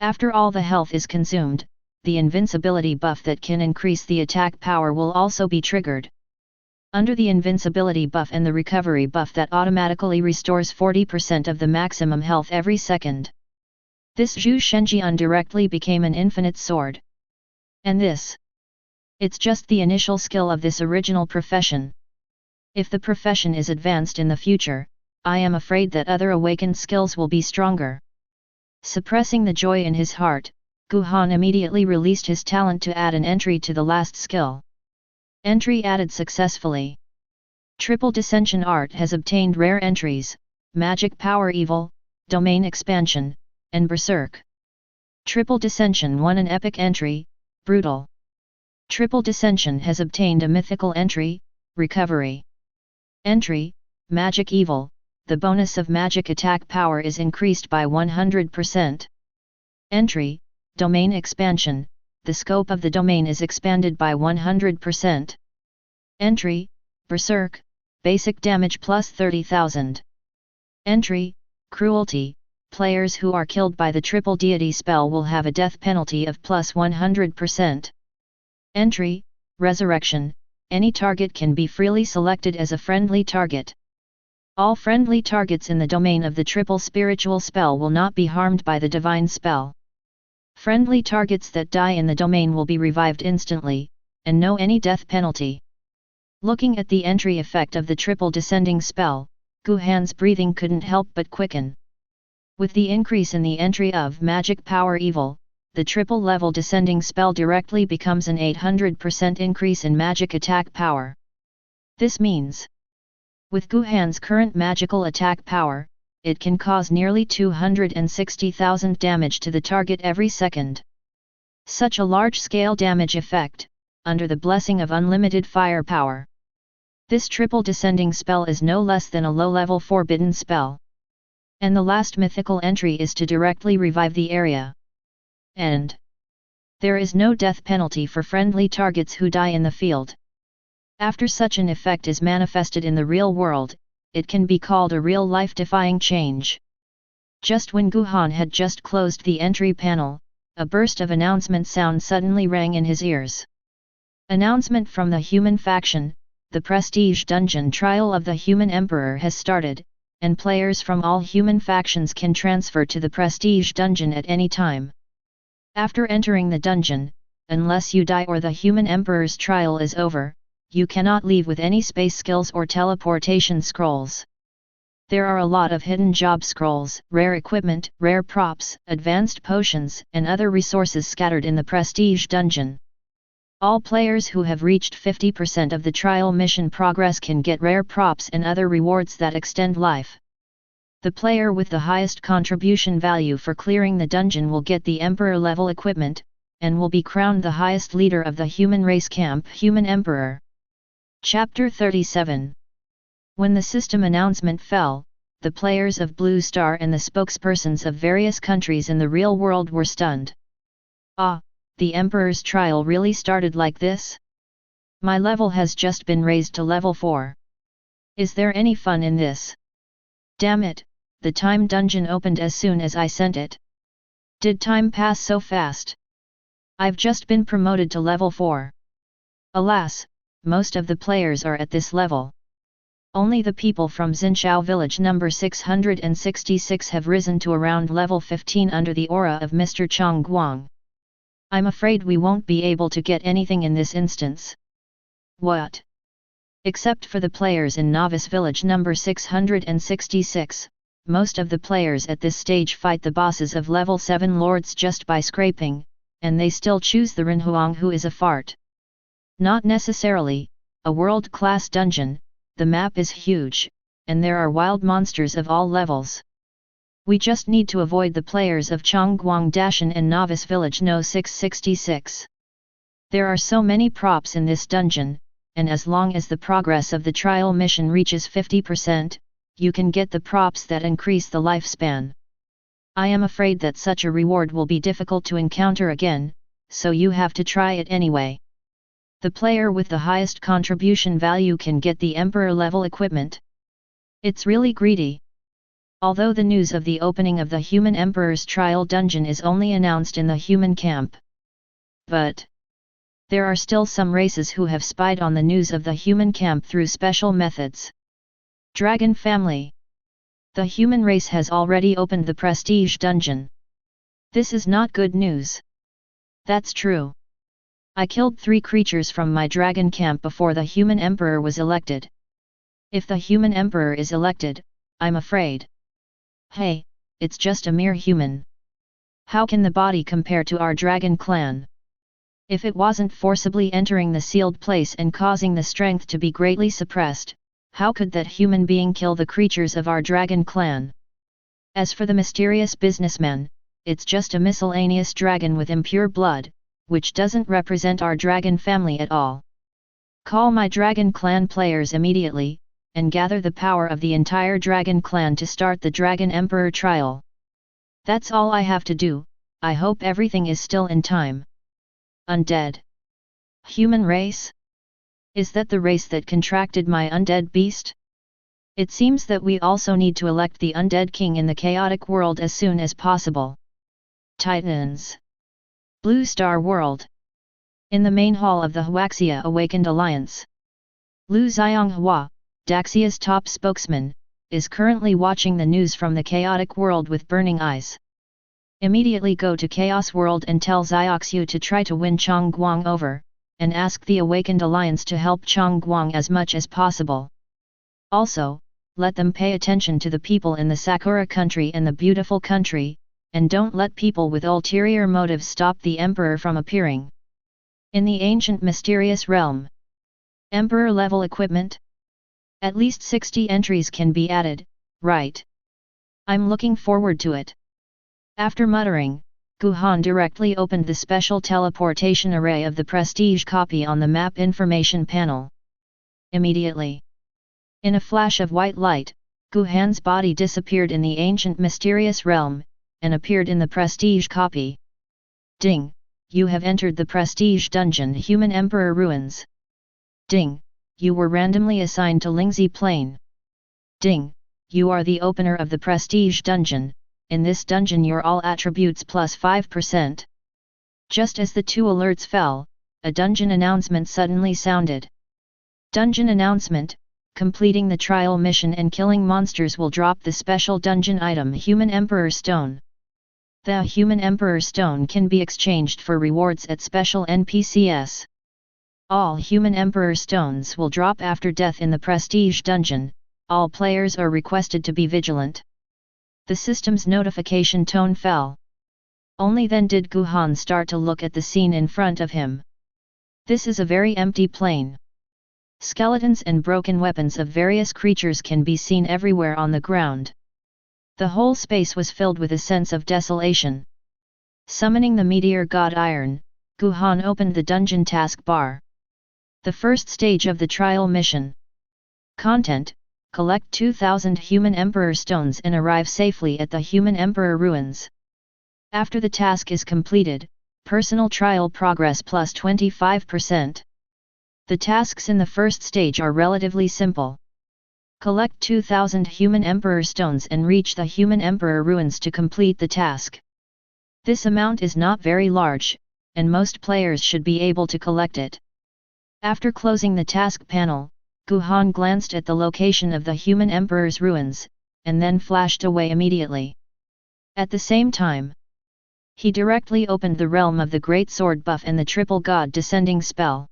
after all the health is consumed, the invincibility buff that can increase the attack power will also be triggered. Under the invincibility buff and the recovery buff that automatically restores 40% of the maximum health every second, this Zhu Shenjian directly became an infinite sword. And it's just the initial skill of this original profession. If the profession is advanced in the future, I am afraid that other awakened skills will be stronger. Suppressing the joy in his heart, Guhan immediately released his talent to add an entry to the last skill. Entry added successfully. Triple Dissension Art has obtained rare entries, Magic Power Evil, Domain Expansion, and Berserk. Triple Dissension won an epic entry, Brutal. Triple Dissension has obtained a mythical entry, Recovery. Entry, Magic Evil, the bonus of magic attack power is increased by 100%. Entry, Domain Expansion, the scope of the domain is expanded by 100%. Entry, Berserk, basic damage plus 30,000. Entry, Cruelty, players who are killed by the triple deity spell will have a death penalty of plus 100%. Entry, Resurrection, any target can be freely selected as a friendly target. All friendly targets in the domain of the triple spiritual spell will not be harmed by the divine spell. Friendly targets that die in the domain will be revived instantly, and no any death penalty. Looking at the entry effect of the triple descending spell, Guhan's breathing couldn't help but quicken. With the increase in the entry of Magic Power Evil, the triple level descending spell directly becomes an 800% increase in magic attack power. This means, with Guhan's current magical attack power, it can cause nearly 260,000 damage to the target every second. Such a large-scale damage effect, under the blessing of unlimited firepower. This triple descending spell is no less than a low-level forbidden spell. And the last mythical entry is to directly revive the area. And there is no death penalty for friendly targets who die in the field. After such an effect is manifested in the real world, it can be called a real life-defying change. Just when Guhan had just closed the entry panel, a burst of announcement sound suddenly rang in his ears. Announcement from the human faction, the Prestige Dungeon trial of the Human Emperor has started, and players from all human factions can transfer to the Prestige Dungeon at any time. After entering the dungeon, unless you die or the Human Emperor's trial is over, you cannot leave with any space skills or teleportation scrolls. There are a lot of hidden job scrolls, rare equipment, rare props, advanced potions, and other resources scattered in the Prestige Dungeon. All players who have reached 50% of the trial mission progress can get rare props and other rewards that extend life. The player with the highest contribution value for clearing the dungeon will get the Emperor level equipment, and will be crowned the highest leader of the human race camp, Human Emperor. Chapter 37. When the system announcement fell, the players of Blue Star and the spokespersons of various countries in the real world were stunned. Ah, the Emperor's trial really started like this? My level has just been raised to level 4. Is there any fun in this? Damn it, the time dungeon opened as soon as I sent it. Did time pass so fast? I've just been promoted to level 4. Alas, most of the players are at this level. Only the people from Xinqiao village number 666 have risen to around level 15 under the aura of Mr. Chong Guang. I'm afraid we won't be able to get anything in this instance. What? Except for the players in novice village number 666, most of the players at this stage fight the bosses of level 7 lords just by scraping, and they still choose the Renhuang who is a fart. Not necessarily, a world-class dungeon. The map is huge, and there are wild monsters of all levels. We just need to avoid the players of Chongguang Dashan and Novice Village No 666. There are so many props in this dungeon, and as long as the progress of the trial mission reaches 50%, you can get the props that increase the lifespan. I am afraid that such a reward will be difficult to encounter again, so you have to try it anyway. The player with the highest contribution value can get the Emperor level equipment. It's really greedy. Although the news of the opening of the Human Emperor's trial dungeon is only announced in the human camp. But there are still some races who have spied on the news of the human camp through special methods. Dragon family. The human race has already opened the prestige dungeon. This is not good news. That's true. I killed 3 creatures from my dragon camp before the human emperor was elected. If the human emperor is elected, I'm afraid. Hey, it's just a mere human. How can the body compare to our dragon clan? If it wasn't forcibly entering the sealed place and causing the strength to be greatly suppressed, how could that human being kill the creatures of our dragon clan? As for the mysterious businessman, it's just a miscellaneous dragon with impure blood, which doesn't represent our dragon family at all. Call my dragon clan players immediately, and gather the power of the entire dragon clan to start the Dragon Emperor trial. That's all I have to do. I hope everything is still in time. Undead. Human race? Is that the race that contracted my undead beast? It seems that we also need to elect the undead king in the chaotic world as soon as possible. Titans. Blue Star World. In the main hall of the Huaxia Awakened Alliance. Lu Xianghua, Daxia's top spokesman, is currently watching the news from the chaotic world with burning eyes. Immediately go to Chaos World and tell Xiaoxiu to try to win Chongguang over, and ask the Awakened Alliance to help Chongguang as much as possible. Also, let them pay attention to the people in the Sakura country and the beautiful country, and don't let people with ulterior motives stop the Emperor from appearing. In the ancient mysterious realm. Emperor level equipment? At least 60 entries can be added, right? I'm looking forward to it. After muttering, Guhan directly opened the special teleportation array of the prestige copy on the map information panel. Immediately. In a flash of white light, Guhan's body disappeared in the ancient mysterious realm, and appeared in the prestige copy. Ding! You have entered the prestige dungeon Human Emperor Ruins. Ding! You were randomly assigned to Lingzi Plain. Ding! You are the opener of the prestige dungeon. In this dungeon your all attributes plus 5%. Just as the 2 alerts fell, a dungeon announcement suddenly sounded. Dungeon announcement: completing the trial mission and killing monsters will drop the special dungeon item Human Emperor Stone. The Human Emperor Stone can be exchanged for rewards at special NPCs. All Human Emperor Stones will drop after death in the Prestige Dungeon. All players are requested to be vigilant. The system's notification tone fell. Only then did Guhan start to look at the scene in front of him. This is a very empty plain. Skeletons and broken weapons of various creatures can be seen everywhere on the ground. The whole space was filled with a sense of desolation. Summoning the meteor god Iron, Guhan opened the dungeon task bar. The first stage of the trial mission. Content: collect 2000 Human Emperor stones and arrive safely at the Human Emperor ruins. After the task is completed, personal trial progress plus 25%. The tasks in the first stage are relatively simple. Collect 2000 Human Emperor stones and reach the Human Emperor ruins to complete the task. This amount is not very large, and most players should be able to collect it. After closing the task panel, Guhan glanced at the location of the Human Emperor's ruins, and then flashed away immediately. At the same time, he directly opened the realm of the Great Sword buff and the Triple God Descending spell.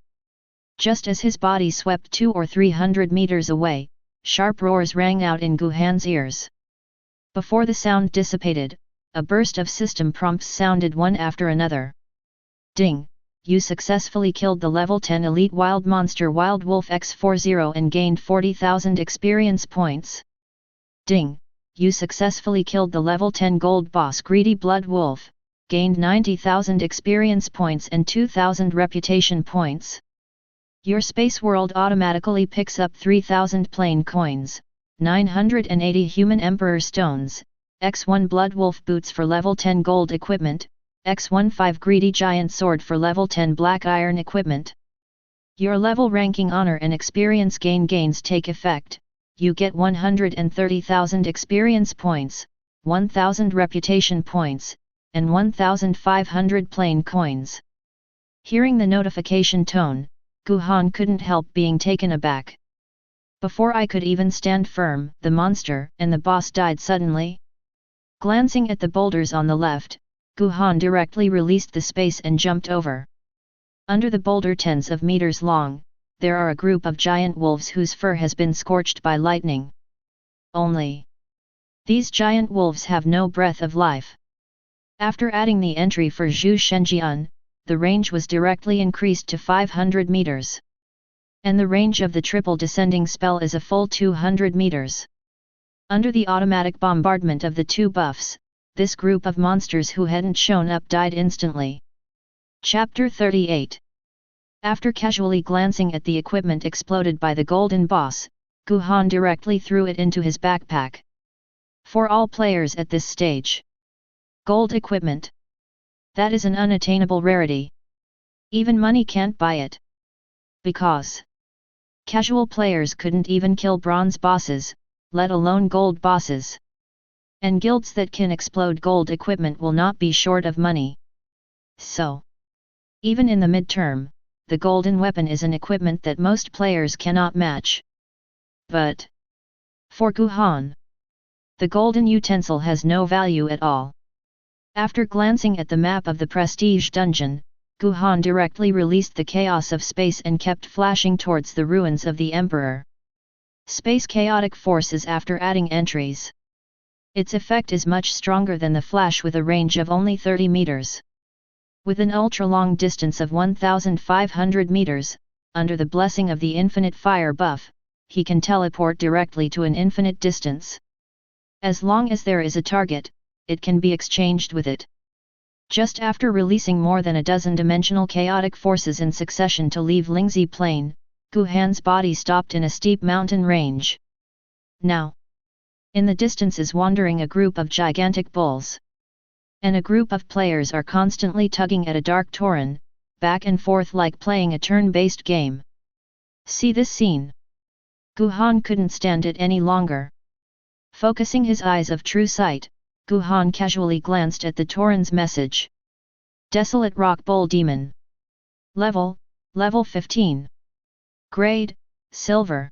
Just as his body swept 200 or 300 meters away, sharp roars rang out in Guhan's ears. Before the sound dissipated, a burst of system prompts sounded one after another. Ding! You successfully killed the level 10 elite wild monster Wild Wolf X40 and gained 40,000 experience points. Ding! You successfully killed the level 10 gold boss Greedy Blood Wolf, gained 90,000 experience points and 2,000 reputation points. Your space world automatically picks up 3,000 plain coins, 980 Human Emperor stones, X1 Blood Wolf boots for level 10 gold equipment, X15 Greedy Giant Sword for level 10 Black Iron equipment. Your level ranking honor and experience gains take effect. You get 130,000 experience points, 1,000 reputation points, and 1,500 plain coins. Hearing the notification tone, Guhan couldn't help being taken aback. Before I could even stand firm, the monster and the boss died suddenly. Glancing at the boulders on the left, Guhan directly released the space and jumped over. Under the boulder tens of meters long, there are a group of giant wolves whose fur has been scorched by lightning. Only these giant wolves have no breath of life. After adding the entry for Zhu Shenjian, the range was directly increased to 500 meters. And the range of the triple descending spell is a full 200 meters. Under the automatic bombardment of the two buffs, this group of monsters who hadn't shown up died instantly. Chapter 38. After casually glancing at the equipment exploded by the golden boss, Guhan directly threw it into his backpack. For all players at this stage, gold equipment. That is an unattainable rarity. Even money can't buy it. Because casual players couldn't even kill bronze bosses, let alone gold bosses. And guilds that can explode gold equipment will not be short of money. So, even in the midterm, the golden weapon is an equipment that most players cannot match. But for Guhan, the golden utensil has no value at all. After glancing at the map of the prestige dungeon, Guhan directly released the chaos of space and kept flashing towards the ruins of the Emperor. Space chaotic forces after adding entries. Its effect is much stronger than the flash with a range of only 30 meters. With an ultra-long distance of 1,500 meters, under the blessing of the infinite fire buff, he can teleport directly to an infinite distance. As long as there is a target, it can be exchanged with it. Just after releasing more than a dozen dimensional chaotic forces in succession to leave Lingzi Plain, Guhan's body stopped in a steep mountain range. Now, in the distance is wandering a group of gigantic bulls. And a group of players are constantly tugging at a dark tauren, back and forth like playing a turn-based game. See this scene. Guhan couldn't stand it any longer. Focusing his eyes of true sight, Guhan casually glanced at the tauren's message. Desolate Rock Bull Demon. Level 15. Grade, Silver.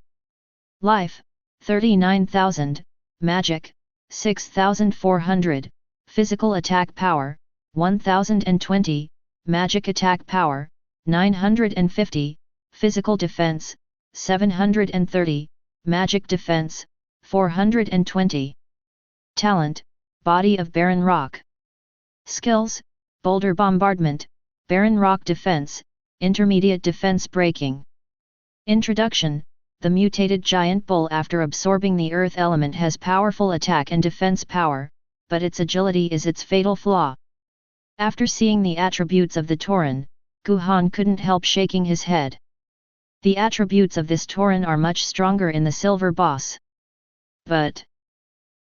Life, 39,000, Magic, 6,400, Physical Attack Power, 1020, Magic Attack Power, 950, Physical Defense, 730, Magic Defense, 420. Talent, Body of Barren Rock. Skills, Boulder Bombardment, Barren Rock Defense, intermediate defense breaking. Introduction: the mutated giant bull after absorbing the earth element has powerful attack and defense power, but its agility is its fatal flaw. After seeing the attributes of the Tauren, Guhan couldn't help shaking his head. The attributes of this Tauren are much stronger in the silver boss. But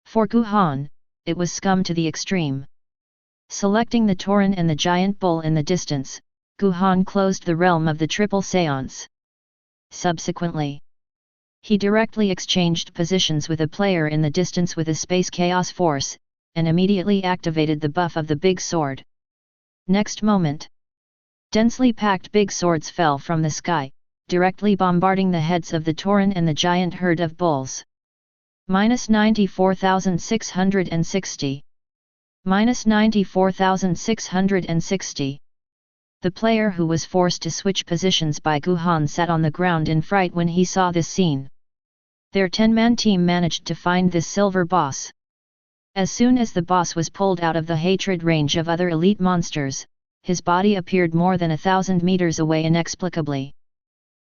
for Guhan, it was scum to the extreme. Selecting the Tauren and the giant bull in the distance, Guhan closed the realm of the triple seance. Subsequently, he directly exchanged positions with a player in the distance with a space chaos force, and immediately activated the buff of the big sword. Next moment, densely packed big swords fell from the sky, directly bombarding the heads of the Tauren and the giant herd of bulls. -94,660. -94,660. The player who was forced to switch positions by Guhan sat on the ground in fright when he saw this scene. Their 10-man team managed to find this silver boss. As soon as the boss was pulled out of the hatred range of other elite monsters, his body appeared more than 1,000 meters away inexplicably.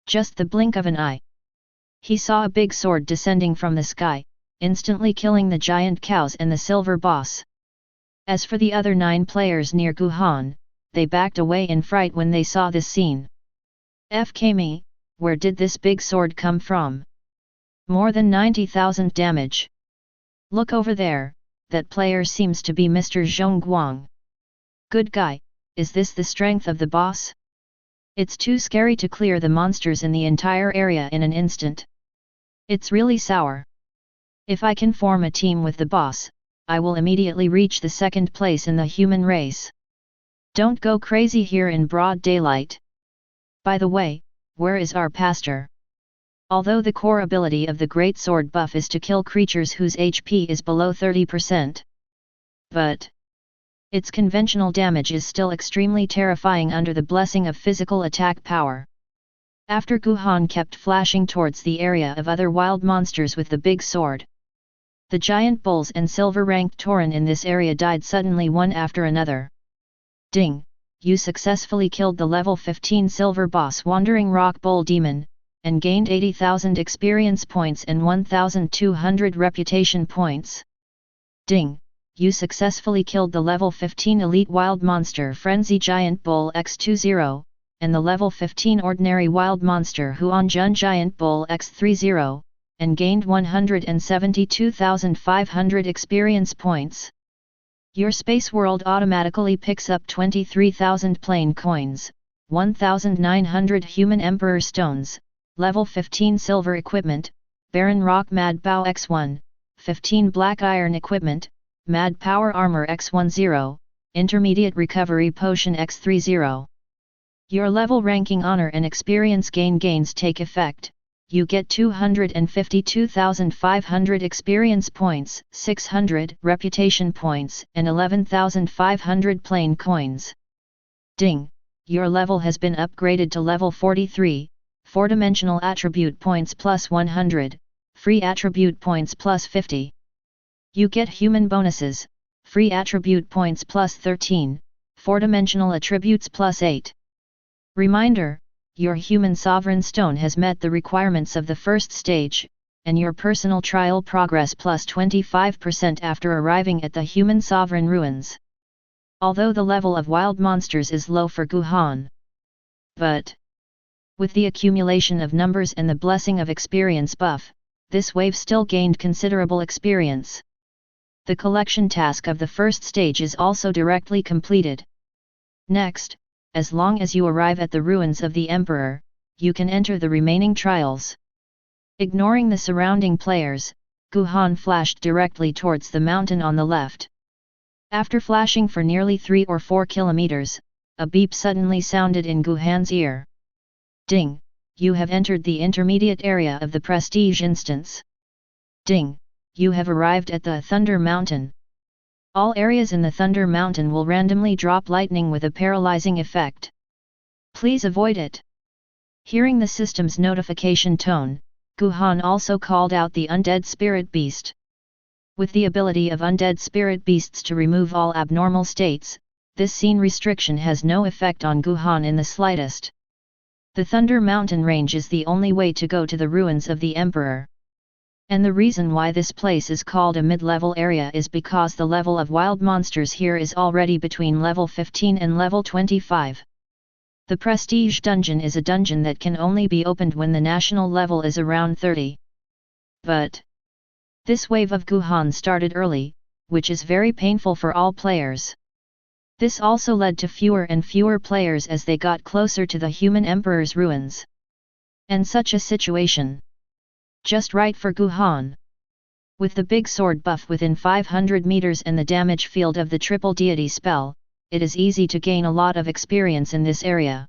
Just the blink of an eye, he saw a big sword descending from the sky, instantly killing the giant cows and the silver boss. As for the other 9 players near Guhan, they backed away in fright when they saw this scene. FK me, where did this big sword come from? More than 90,000 damage. Look over there, that player seems to be Mr. Zhongguang. Good guy, is this the strength of the boss? It's too scary to clear the monsters in the entire area in an instant. It's really sour. If I can form a team with the boss, I will immediately reach the second place in the human race. Don't go crazy here in broad daylight. By the way, where is our pastor? Although the core ability of the Great Sword buff is to kill creatures whose HP is below 30%. But its conventional damage is still extremely terrifying under the blessing of physical attack power. After Guhan kept flashing towards the area of other wild monsters with the big sword, the giant bulls and silver-ranked Tauren in this area died suddenly one after another. Ding! You successfully killed the level 15 silver boss Wandering Rock Bull Demon, and gained 80,000 experience points and 1,200 reputation points. Ding! You successfully killed the level 15 elite wild monster Frenzy Giant Bull X20, and the level 15 ordinary wild monster Huanjun Giant Bull X30, and gained 172,500 experience points. Your space world automatically picks up 23,000 plain coins, 1,900 human emperor stones, level 15 silver equipment, Baron Rock Mad Bow X1, 15 black iron equipment, Mad Power Armor X10, Intermediate Recovery Potion X30. Your level ranking honor and experience gains take effect. You get 252,500 experience points, 600 reputation points, and 11,500 plain coins. Ding! Your level has been upgraded to level 43, 4-dimensional attribute points plus 100, free attribute points plus 50. You get human bonuses, free attribute points plus 13, 4-dimensional attributes plus 8. Reminder: your human sovereign stone has met the requirements of the first stage, and your personal trial progress plus 25% after arriving at the human sovereign ruins. Although the level of wild monsters is low for Guhan, but with the accumulation of numbers and the blessing of experience buff, this wave still gained considerable experience. The collection task of the first stage is also directly completed. Next, as long as you arrive at the ruins of the Emperor, you can enter the remaining trials. Ignoring the surrounding players, Guhan flashed directly towards the mountain on the left. After flashing for nearly 3 or 4 kilometers, a beep suddenly sounded in Guhan's ear. Ding! You have entered the intermediate area of the Prestige instance. Ding! You have arrived at the Thunder Mountain. All areas in the Thunder Mountain will randomly drop lightning with a paralyzing effect. Please avoid it. Hearing the system's notification tone, Guhan also called out the Undead Spirit Beast. With the ability of Undead Spirit Beasts to remove all abnormal states, this scene restriction has no effect on Guhan in the slightest. The Thunder Mountain Range is the only way to go to the ruins of the Emperor. And the reason why this place is called a mid-level area is because the level of wild monsters here is already between level 15 and level 25. The Prestige Dungeon is a dungeon that can only be opened when the national level is around 30. But this wave of Guhan started early, which is very painful for all players. This also led to fewer and fewer players as they got closer to the human emperor's ruins. And such a situation. Just right for Guhan. With the big sword buff within 500 meters and the damage field of the triple deity spell, it is easy to gain a lot of experience in this area.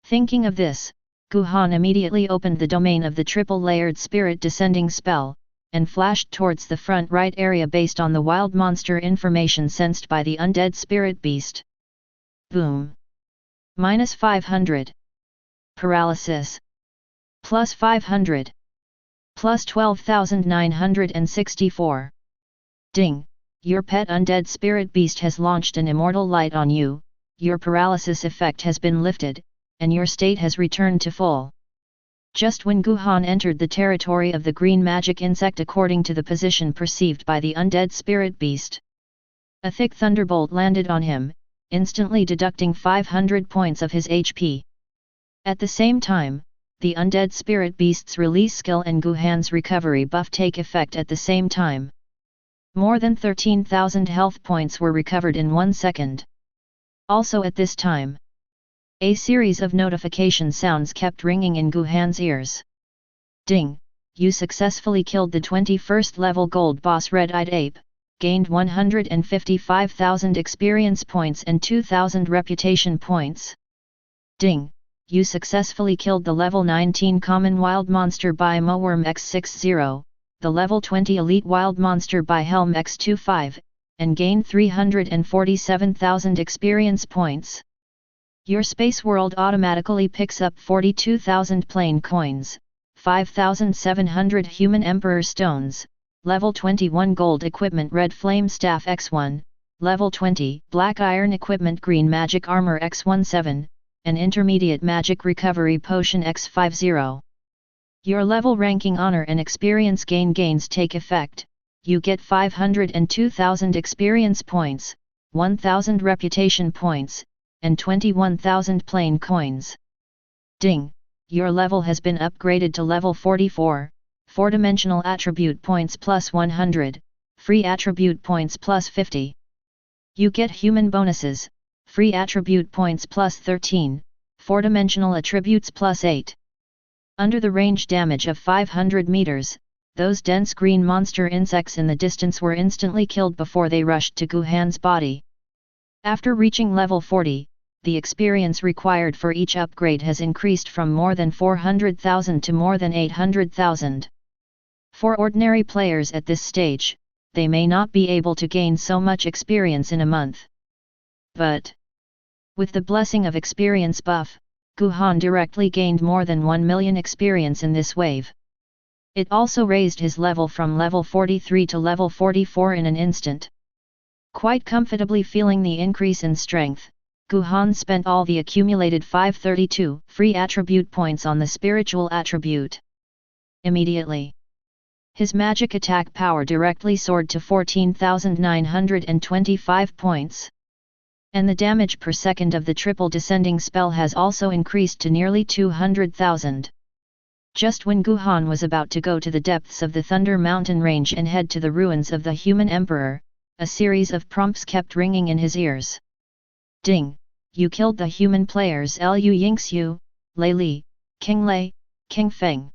Thinking of this, Guhan immediately opened the domain of the triple-layered spirit descending spell, and flashed towards the front right area based on the wild monster information sensed by the undead spirit beast. Boom! Minus 500. Paralysis. Plus 500. Plus 12,964. Ding! Your pet undead spirit beast has launched an immortal light on you, your paralysis effect has been lifted, and your state has returned to full. Just when Guhan entered the territory of the green magic insect according to the position perceived by the undead spirit beast, a thick thunderbolt landed on him, instantly deducting 500 points of his HP. At the same time, the undead spirit beast's release skill and Guhan's recovery buff take effect at the same time. More than 13,000 health points were recovered in 1 second. Also at this time, a series of notification sounds kept ringing in Guhan's ears. Ding! You successfully killed the 21st level gold boss Red-Eyed Ape, gained 155,000 experience points and 2,000 reputation points. Ding! You successfully killed the level 19 common wild monster by Mowworm X60, the level 20 elite wild monster by Helm X25, and gained 347,000 experience points. Your space world automatically picks up 42,000 plain coins, 5,700 human emperor stones, level 21 gold equipment red flame staff X1, level 20 black iron equipment green magic armor X17, and intermediate magic recovery potion X50. Your level ranking honor and experience gains take effect. You get 502,000 experience points, 1,000 reputation points, and 21,000 plain coins. Ding! Your level has been upgraded to level 44, 4-dimensional attribute points plus 100, free attribute points plus 50. You get human bonuses, free attribute points plus 13, 4-dimensional attributes plus 8. Under the range damage of 500 meters, those dense green monster insects in the distance were instantly killed before they rushed to Guhan's body. After reaching level 40, the experience required for each upgrade has increased from more than 400,000 to more than 800,000. For ordinary players at this stage, they may not be able to gain so much experience in a month. But with the blessing of experience buff, Guhan directly gained more than 1 million experience in this wave. It also raised his level from level 43 to level 44 in an instant. Quite comfortably feeling the increase in strength, Guhan spent all the accumulated 532 free attribute points on the spiritual attribute. Immediately, his magic attack power directly soared to 14,925 points. And the damage per second of the triple descending spell has also increased to nearly 200,000. Just when Guhan was about to go to the depths of the Thunder Mountain Range and head to the ruins of the human emperor, a series of prompts kept ringing in his ears. Ding! You killed the human players Lu Yingxiu, Lei Li, King Lei, King Feng.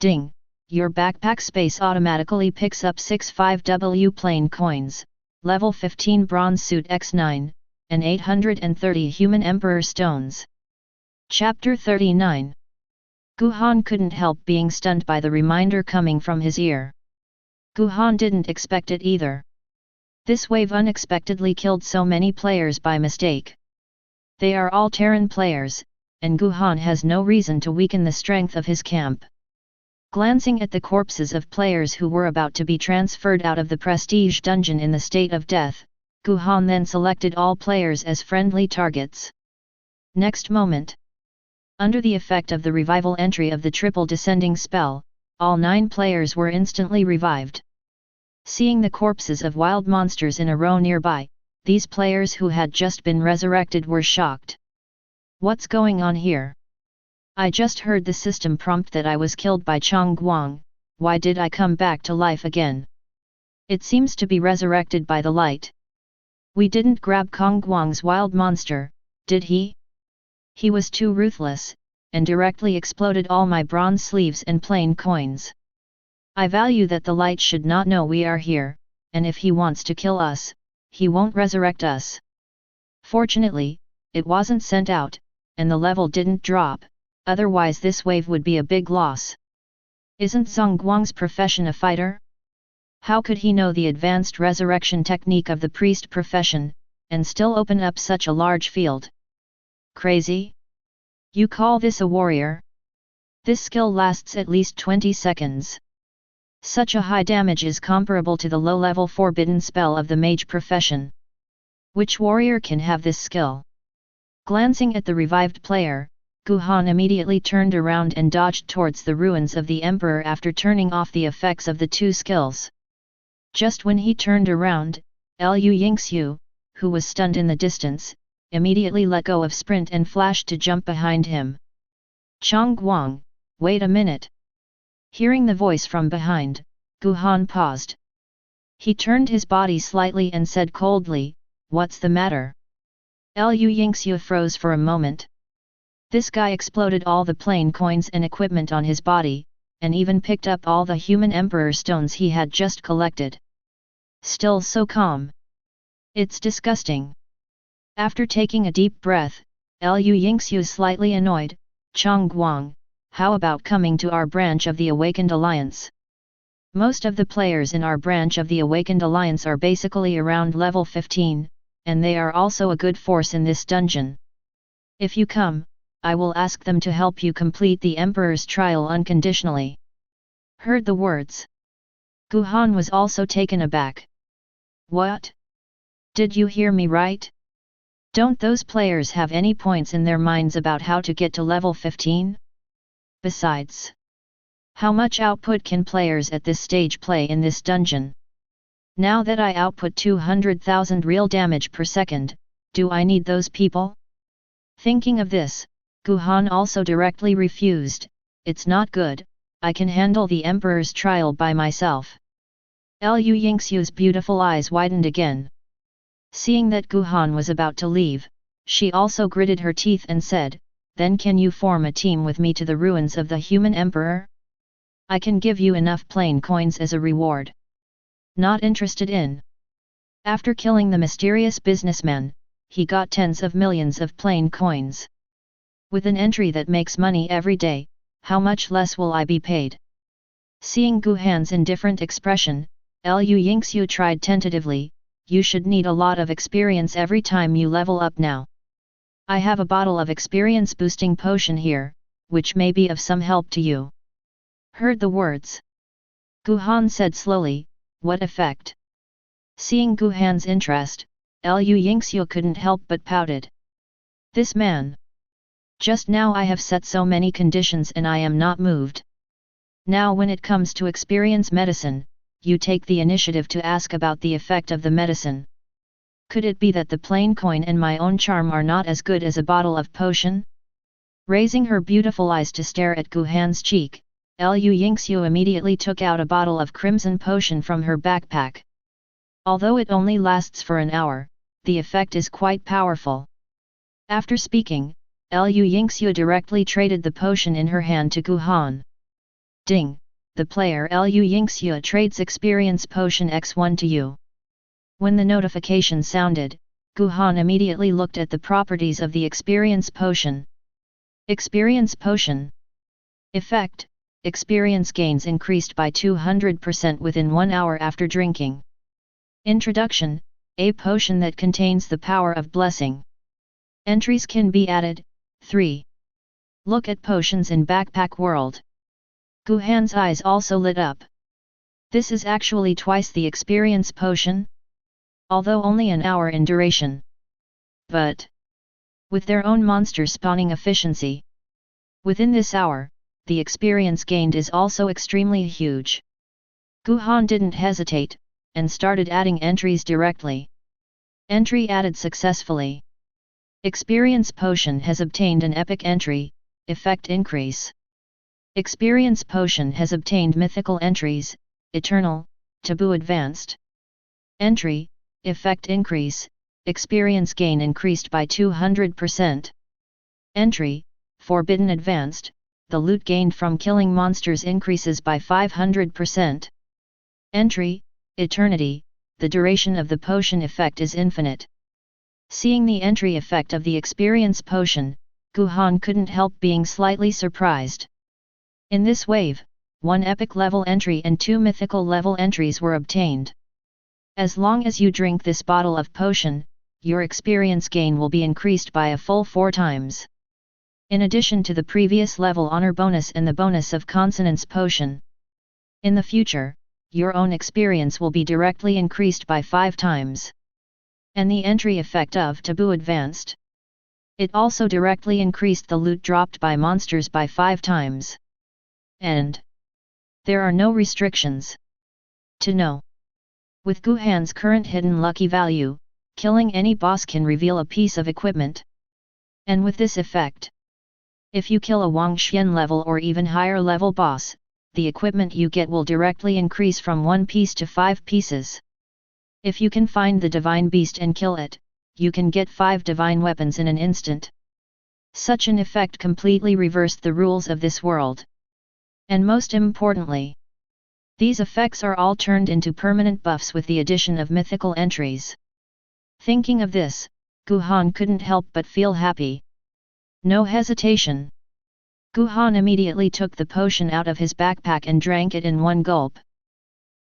Ding! Your backpack space automatically picks up 65W plain coins, level 15 bronze suit X9, and 830 human emperor stones. Chapter 39. Guhan couldn't help being stunned by the reminder coming from his ear. Guhan didn't expect it either. This wave unexpectedly killed so many players by mistake. They are all Terran players, and Guhan has no reason to weaken the strength of his camp. Glancing at the corpses of players who were about to be transferred out of the prestige dungeon in the state of death, Guhan then selected all players as friendly targets. Next moment, Under the effect of the revival entry of the triple descending spell, all 9 players were instantly revived. Seeing the corpses of wild monsters in a row nearby, these players who had just been resurrected were shocked. What's going on here? I just heard the system prompt that I was killed by Chong Guang. Why did I come back to life again? It seems to be resurrected by the light. We didn't grab Kong Guang's wild monster, did he? He was too ruthless, and directly exploded all my bronze sleeves and plain coins. I value that the light should not know we are here, and if he wants to kill us, he won't resurrect us. Fortunately, it wasn't sent out, and the level didn't drop, otherwise this wave would be a big loss. Isn't Song Guang's profession a fighter? How could he know the advanced resurrection technique of the priest profession, and still open up such a large field? Crazy? You call this a warrior? This skill lasts at least 20 seconds. Such a high damage is comparable to the low-level forbidden spell of the mage profession. Which warrior can have this skill? Glancing at the revived player, Guhan immediately turned around and dodged towards the ruins of the emperor after turning off the effects of the 2 skills. Just when he turned around, Liu Yingxiu, who was stunned in the distance, immediately let go of sprint and flashed to jump behind him. Chong Guang, wait a minute. Hearing the voice from behind, Guhan paused. He turned his body slightly and said coldly, "What's the matter?" Liu Yingxiu froze for a moment. This guy exploded all the plain coins and equipment on his body, and even picked up all the human emperor stones he had just collected. Still so calm. It's disgusting. After taking a deep breath, Liu Yingxiu slightly annoyed, "Chong Guang, how about coming to our branch of the Awakened Alliance? Most of the players in our branch of the Awakened Alliance are basically around level 15, and they are also a good force in this dungeon. If you come, I will ask them to help you complete the Emperor's trial unconditionally." Heard the words. Guhan was also taken aback. What? Did you hear me right? Don't those players have any points in their minds about how to get to level 15? Besides, how much output can players at this stage play in this dungeon? Now that I output 200,000 real damage per second, do I need those people? Thinking of this, Guhan also directly refused, "It's not good, I can handle the Emperor's trial by myself." Liu Yingxiu's beautiful eyes widened again. Seeing that Guhan was about to leave, she also gritted her teeth and said, "Then can you form a team with me to the ruins of the human emperor? I can give you enough plain coins as a reward." Not interested in. After killing the mysterious businessman, he got tens of millions of plain coins. With an entry that makes money every day, how much less will I be paid? Seeing Guhan's indifferent expression, Liu Yingxiu tried tentatively, "You should need a lot of experience every time you level up now. I have a bottle of experience boosting potion here, which may be of some help to you." Heard the words. Guhan said slowly, "What effect?" Seeing Guhan's interest, Liu Yingxiu couldn't help but pouted. This man. Just now I have set so many conditions and I am not moved. Now when it comes to experience medicine, you take the initiative to ask about the effect of the medicine. Could it be that the plain coin and my own charm are not as good as a bottle of potion? Raising her beautiful eyes to stare at Guhan's cheek, Liu Yingxiu immediately took out a bottle of crimson potion from her backpack. Although it only lasts for an hour, the effect is quite powerful. After speaking, Liu Yingxiu directly traded the potion in her hand to Guhan. Ding! The player Liu Yingxiu trades experience potion X1 to you. When the notification sounded, Guhan immediately looked at the properties of the experience potion. Experience potion. Effect: experience gains increased by 200% within 1 hour after drinking. Introduction: a potion that contains the power of blessing. Entries can be added. 3. Look at potions in Backpack World. Guhan's eyes also lit up. This is actually twice the experience potion? Although only an hour in duration. But with their own monster spawning efficiency, Within this hour, the experience gained is also extremely huge. Gu Han didn't hesitate, and started adding entries directly. Entry added successfully. Experience Potion has obtained an epic entry, effect increase. Experience Potion has obtained mythical entries, eternal, taboo advanced. Entry, effect increase, experience gain increased by 200%. Entry, forbidden advanced, the loot gained from killing monsters increases by 500%. Entry, eternity, the duration of the potion effect is infinite. Seeing the entry effect of the experience potion, Gu Han couldn't help being slightly surprised. In this wave, 1 epic level entry and 2 mythical level entries were obtained. As long as you drink this bottle of potion, your experience gain will be increased by a full 4 times. In addition to the previous level honor bonus and the bonus of consonance potion. In the future, your own experience will be directly increased by 5 times. And the entry effect of taboo advanced. It also directly increased the loot dropped by monsters by 5 times. And there are no restrictions. To know. With Gu Han's current hidden lucky value, killing any boss can reveal a piece of equipment. And with this effect, if you kill a Wang Xian level or even higher level boss, the equipment you get will directly increase from 1 piece to 5 pieces. If you can find the divine beast and kill it, you can get 5 divine weapons in an instant. Such an effect completely reversed the rules of this world. And most importantly, these effects are all turned into permanent buffs with the addition of mythical entries. Thinking of this, Gu Han couldn't help but feel happy. No hesitation. Gu Han immediately took the potion out of his backpack and drank it in 1 gulp.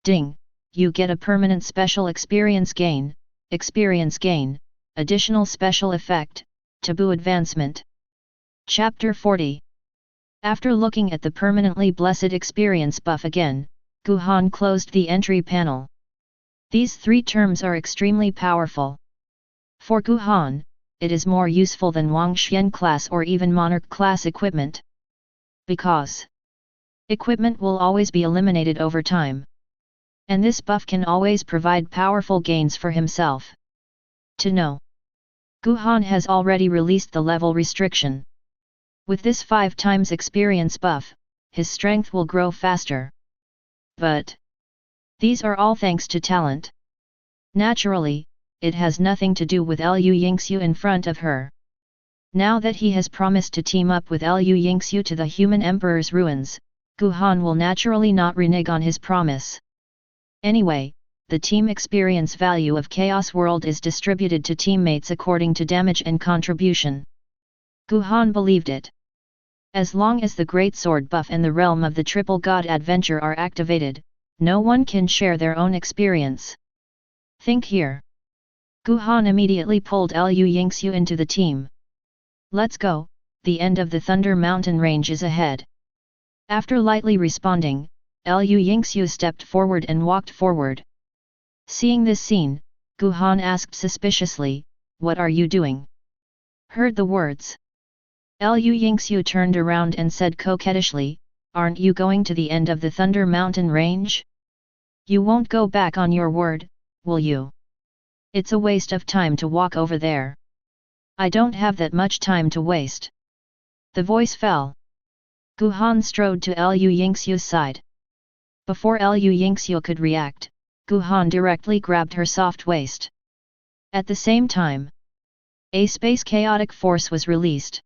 Ding! You get a permanent special experience gain, additional special effect, taboo advancement. Chapter 40. After looking at the permanently blessed experience buff again, Gu Han closed the entry panel. These 3 terms are extremely powerful. For Gu Han, it is more useful than Wang Xian class or even Monarch class equipment. Because equipment will always be eliminated over time. And this buff can always provide powerful gains for himself. To know. Gu Han has already released the level restriction. With this 5 times experience buff, his strength will grow faster. But these are all thanks to talent. Naturally, it has nothing to do with Liu Yingxiu in front of her. Now that he has promised to team up with Liu Yingxiu to the human emperor's ruins, Gu Han will naturally not renege on his promise. Anyway, the team experience value of Chaos World is distributed to teammates according to damage and contribution. Gu Han believed it. As long as the Great Sword buff and the Realm of the Triple God Adventure are activated, no one can share their own experience. Think here. Gu Han immediately pulled Liu Yingxiu into the team. Let's go, the end of the Thunder Mountain range is ahead. After lightly responding, Liu Yingxiu stepped forward and walked forward. Seeing this scene, Gu Han asked suspiciously, "What are you doing?" Heard the words. Liu Yingxiu turned around and said coquettishly, "Aren't you going to the end of the Thunder Mountain range? You won't go back on your word, will you? It's a waste of time to walk over there." "I don't have that much time to waste." The voice fell. Gu Han strode to Liu Yingxiu's side. Before Liu Yingxiu could react, Gu Han directly grabbed her soft waist. At the same time, a space chaotic force was released.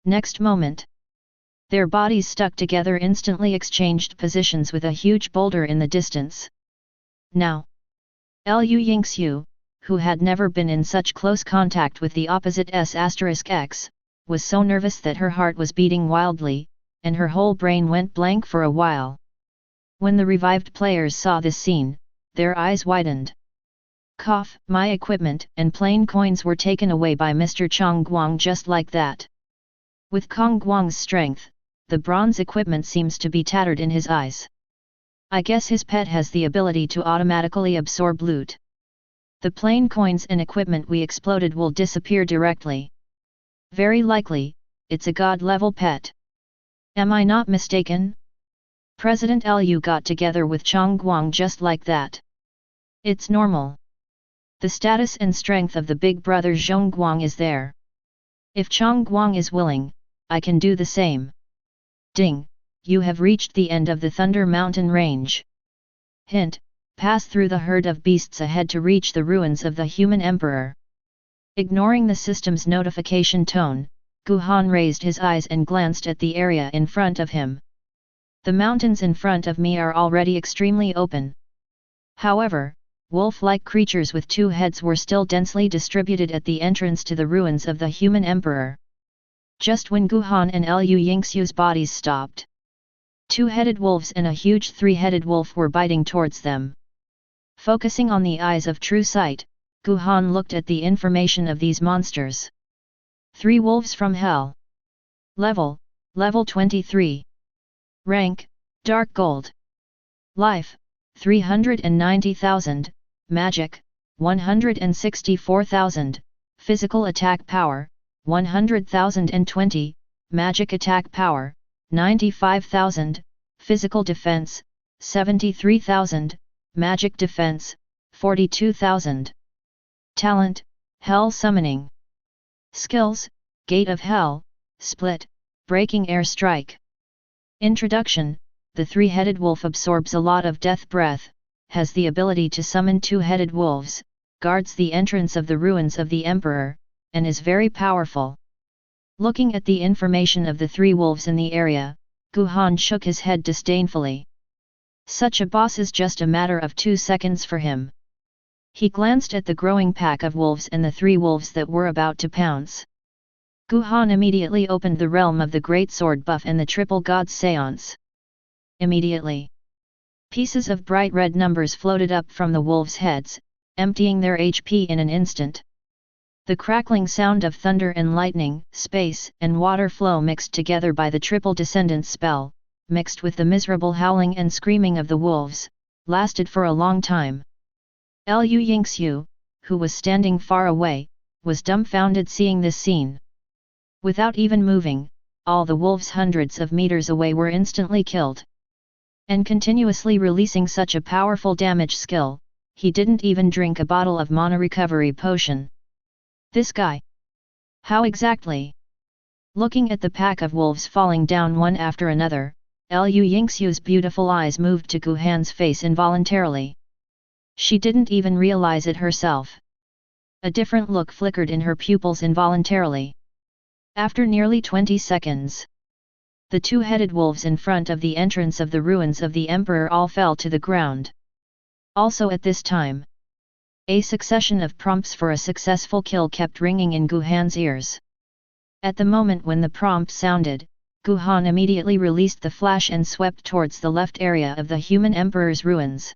Next moment, their bodies stuck together instantly exchanged positions with a huge boulder in the distance. Now, Liu Yingxiu, who had never been in such close contact with the opposite S*X, was so nervous that her heart was beating wildly, and her whole brain went blank for a while. When the revived players saw this scene, their eyes widened. Cough, my equipment and plain coins were taken away by Mr. Chong Guang just like that. With Kong Guang's strength, the bronze equipment seems to be tattered in his eyes. I guess his pet has the ability to automatically absorb loot. The plain coins and equipment we exploded will disappear directly. Very likely, it's a god-level pet. Am I not mistaken? President Liu got together with Chong Guang just like that. It's normal. The status and strength of the big brother Zhong Guang is there. If Chong Guang is willing, I can do the same. Ding, you have reached the end of the Thunder Mountain range. Hint, pass through the herd of beasts ahead to reach the ruins of the human emperor. Ignoring the system's notification tone, Gu Han raised his eyes and glanced at the area in front of him. The mountains in front of me are already extremely open. However, wolf-like creatures with two heads were still densely distributed at the entrance to the ruins of the human emperor. Just when Gu Han and Liu Yingxiu's bodies stopped, two-headed wolves and a huge three-headed wolf were biting towards them. Focusing on the eyes of true sight, Gu Han looked at the information of these monsters. 3 wolves from hell. Level 23. Rank, Dark Gold. Life, 390,000, Magic, 164,000, Physical Attack Power, 100,020, Magic Attack Power, 95,000, Physical Defense, 73,000, Magic Defense, 42,000. Talent, Hell Summoning. Skills, Gate of Hell, Split, Breaking Air Strike. Introduction, the three-headed wolf absorbs a lot of death breath, has the ability to summon two-headed wolves, guards the entrance of the ruins of the Emperor, and is very powerful. Looking at the information of the 3 wolves in the area, Gu Han shook his head disdainfully. Such a boss is just a matter of 2 seconds for him. He glanced at the growing pack of wolves and the 3 wolves that were about to pounce. Gu Han immediately opened the realm of the Great Sword Buff and the Triple God's Seance. Immediately, pieces of bright red numbers floated up from the wolves' heads, emptying their HP in an instant. The crackling sound of thunder and lightning, space and water flow mixed together by the Triple Descendants spell, mixed with the miserable howling and screaming of the wolves, lasted for a long time. Liu Yingxiu, who was standing far away, was dumbfounded seeing this scene. Without even moving, all the wolves hundreds of meters away were instantly killed. And continuously releasing such a powerful damage skill, he didn't even drink a bottle of mana recovery potion. This guy? How exactly? Looking at the pack of wolves falling down one after another, Liu Yingxiu's beautiful eyes moved to Gu Han's face involuntarily. She didn't even realize it herself. A different look flickered in her pupils involuntarily. After nearly 20 seconds, the 2-headed wolves in front of the entrance of the ruins of the Emperor all fell to the ground. Also at this time, a succession of prompts for a successful kill kept ringing in Gu Han's ears. At the moment when the prompt sounded, Gu Han immediately released the flash and swept towards the left area of the human Emperor's ruins.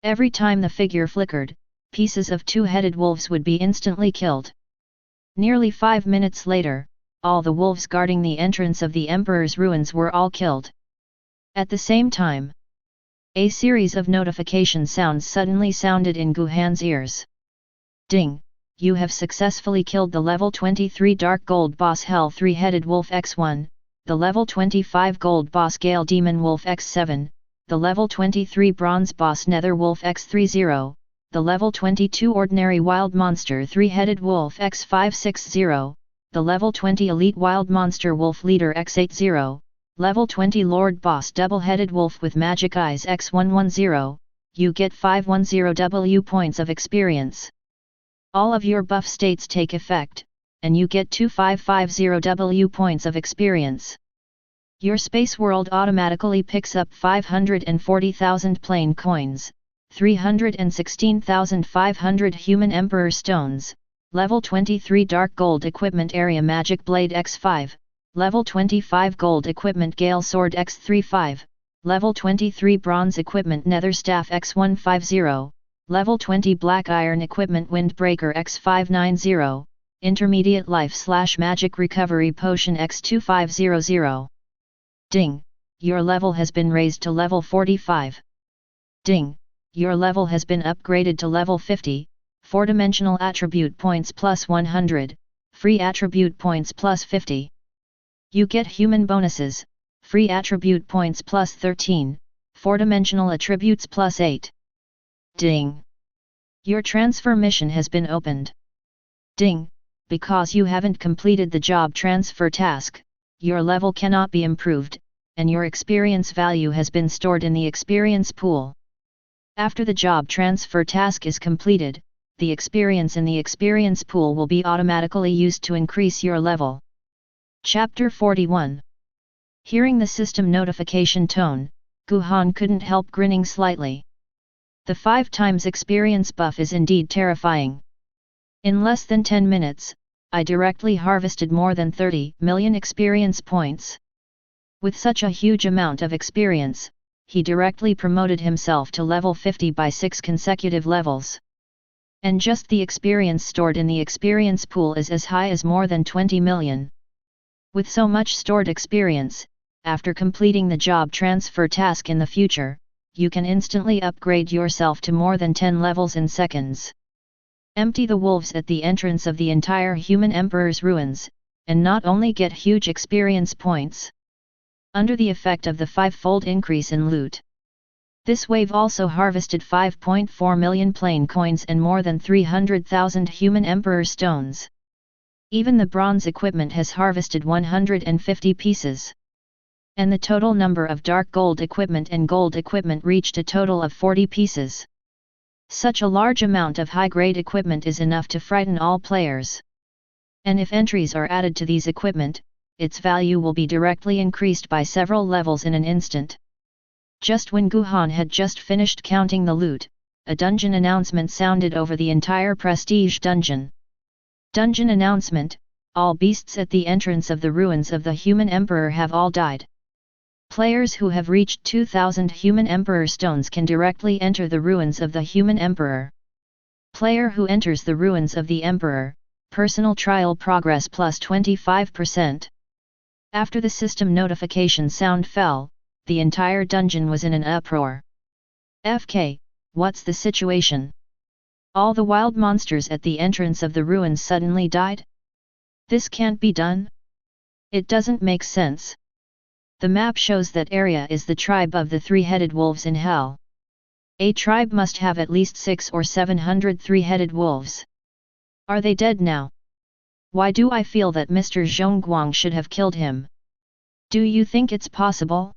Every time the figure flickered, pieces of 2-headed wolves would be instantly killed. Nearly 5 minutes later, all the wolves guarding the entrance of the Emperor's ruins were all killed. At the same time, a series of notification sounds suddenly sounded in Gu Han's ears. Ding! You have successfully killed the level 23 Dark Gold Boss Hell 3-Headed Wolf X1, the level 25 Gold Boss Gale Demon Wolf X7, the level 23 Bronze Boss Nether Wolf X30, the level 22 Ordinary Wild Monster 3-Headed Wolf X560, the level 20 Elite Wild Monster Wolf Leader X80, level 20 Lord Boss Double-Headed Wolf with Magic Eyes X110, you get 510 W points of experience. All of your buff states take effect, and you get 2550 W points of experience. Your space world automatically picks up 540,000 plain coins, 316,500 human emperor stones, level 23 Dark Gold Equipment Area Magic Blade X5, level 25 Gold Equipment Gale Sword X35, level 23 Bronze Equipment Nether Staff X150, level 20 Black Iron Equipment Windbreaker X590, Intermediate Life/Magic Recovery Potion X2500. Ding! Your level has been raised to level 45. Ding! Your level has been upgraded to level 50, 4-dimensional attribute points plus 100, free attribute points plus 50. You get human bonuses, free attribute points plus 13, 4-dimensional attributes plus 8. Ding! Your transfer mission has been opened. Ding! Because you haven't completed the job transfer task, your level cannot be improved, and your experience value has been stored in the experience pool. After the job transfer task is completed, the experience in the experience pool will be automatically used to increase your level. Chapter 41. Hearing the system notification tone, Guhan couldn't help grinning slightly. The 5 times experience buff is indeed terrifying. In less than 10 minutes, I directly harvested more than 30 million experience points. With such a huge amount of experience, he directly promoted himself to level 50 by 6 consecutive levels. And just the experience stored in the experience pool is as high as more than 20 million. With so much stored experience, after completing the job transfer task in the future, you can instantly upgrade yourself to more than 10 levels in seconds. Empty the wolves at the entrance of the entire human emperor's ruins, and not only get huge experience points. Under the effect of the 5-fold increase in loot. This wave also harvested 5.4 million plain coins and more than 300,000 human emperor stones. Even the bronze equipment has harvested 150 pieces. And the total number of dark gold equipment and gold equipment reached a total of 40 pieces. Such a large amount of high-grade equipment is enough to frighten all players. And if entries are added to these equipment, its value will be directly increased by several levels in an instant. Just when Guhan had just finished counting the loot, a dungeon announcement sounded over the entire prestige dungeon. Dungeon announcement: all beasts at the entrance of the ruins of the human emperor have all died. Players who have reached 2000 human emperor stones can directly enter the ruins of the human emperor. Player who enters the ruins of the emperor, personal trial progress plus 25%. After the system notification sound fell, the entire dungeon was in an uproar. FK, what's the situation? All the wild monsters at the entrance of the ruins suddenly died? This can't be done? It doesn't make sense. The map shows that area is the tribe of the 3-headed wolves in hell. A tribe must have at least 600 or 700 3-headed wolves. Are they dead now? Why do I feel that Mr. Zhongguang should have killed him? Do you think it's possible?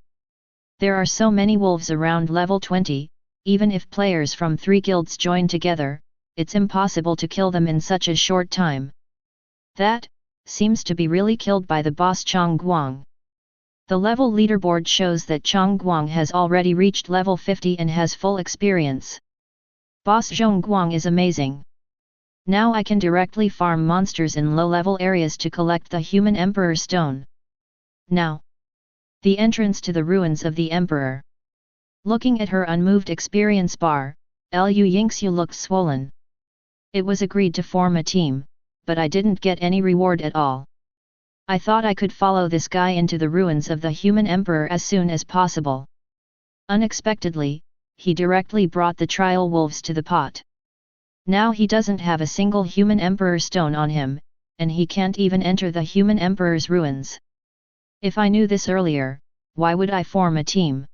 There are so many wolves around level 20, even if players from 3 guilds join together, it's impossible to kill them in such a short time. That seems to be really killed by the boss Chongguang. The level leaderboard shows that Chongguang has already reached level 50 and has full experience. Boss Zhongguang is amazing. Now I can directly farm monsters in low-level areas to collect the human emperor stone. Now, the entrance to the ruins of the emperor. Looking at her unmoved experience bar, Lu Yingxiu looked swollen. It was agreed to form a team, but I didn't get any reward at all. I thought I could follow this guy into the ruins of the human emperor as soon as possible. Unexpectedly, he directly brought the trial wolves to the pot. Now he doesn't have a single human emperor stone on him, and he can't even enter the human emperor's ruins. If I knew this earlier, why would I form a team?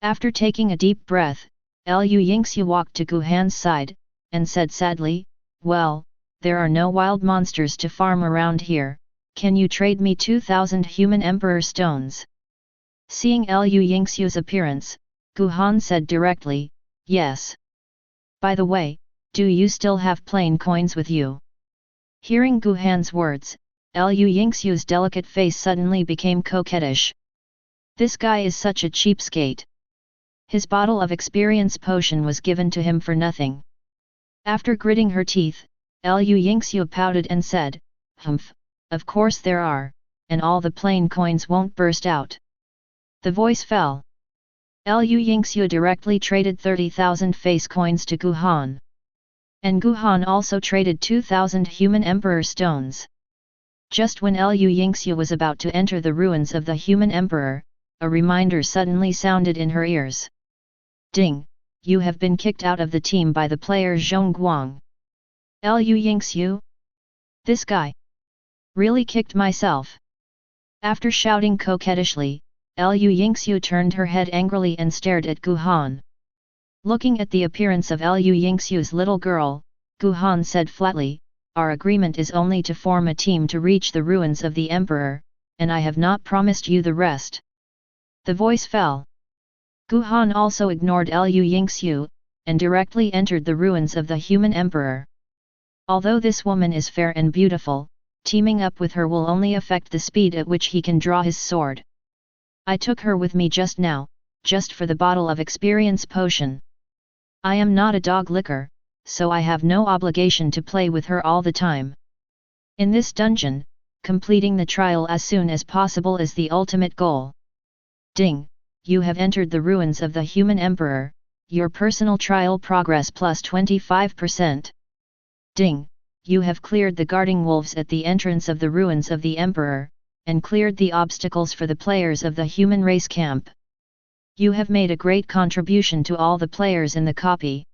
After taking a deep breath, Lu Yingxiu walked to Guhan's side, and said sadly, "Well, there are no wild monsters to farm around here. Can you trade me 2000 human emperor stones?" Seeing Lu Yingxiu's appearance, Guhan said directly, "Yes. By the way, do you still have plain coins with you?" Hearing Guhan's words, Lu Yingxiu's delicate face suddenly became coquettish. This guy is such a cheapskate. His bottle of experience potion was given to him for nothing. After gritting her teeth, Lu Yingxiu pouted and said, "Humph. Of course there are, and all the plain coins won't burst out." The voice fell. Lu Yingxiu directly traded 30,000 face coins to Guhan. And Guhan also traded 2,000 human emperor stones. Just when Lu Yingxiu was about to enter the ruins of the human emperor, a reminder suddenly sounded in her ears. "Ding, you have been kicked out of the team by the player Zhongguang." Lu Yingxiu? This guy? Really kicked myself? After shouting coquettishly, Liu Yingxiu turned her head angrily and stared at Gu Han. Looking at the appearance of Liu Yingxiu's little girl, Gu Han said flatly, "Our agreement is only to form a team to reach the ruins of the Emperor, and I have not promised you the rest." The voice fell. Gu Han also ignored Liu Yingxiu, and directly entered the ruins of the human Emperor. Although this woman is fair and beautiful, teaming up with her will only affect the speed at which he can draw his sword. I took her with me just now, just for the bottle of experience potion. I am not a dog licker, so I have no obligation to play with her all the time. In this dungeon, completing the trial as soon as possible is the ultimate goal. Ding! You have entered the ruins of the human Emperor, your personal trial progress plus 25%. Ding! You have cleared the guarding wolves at the entrance of the ruins of the Emperor, and cleared the obstacles for the players of the human race camp. You have made a great contribution to all the players in the copy.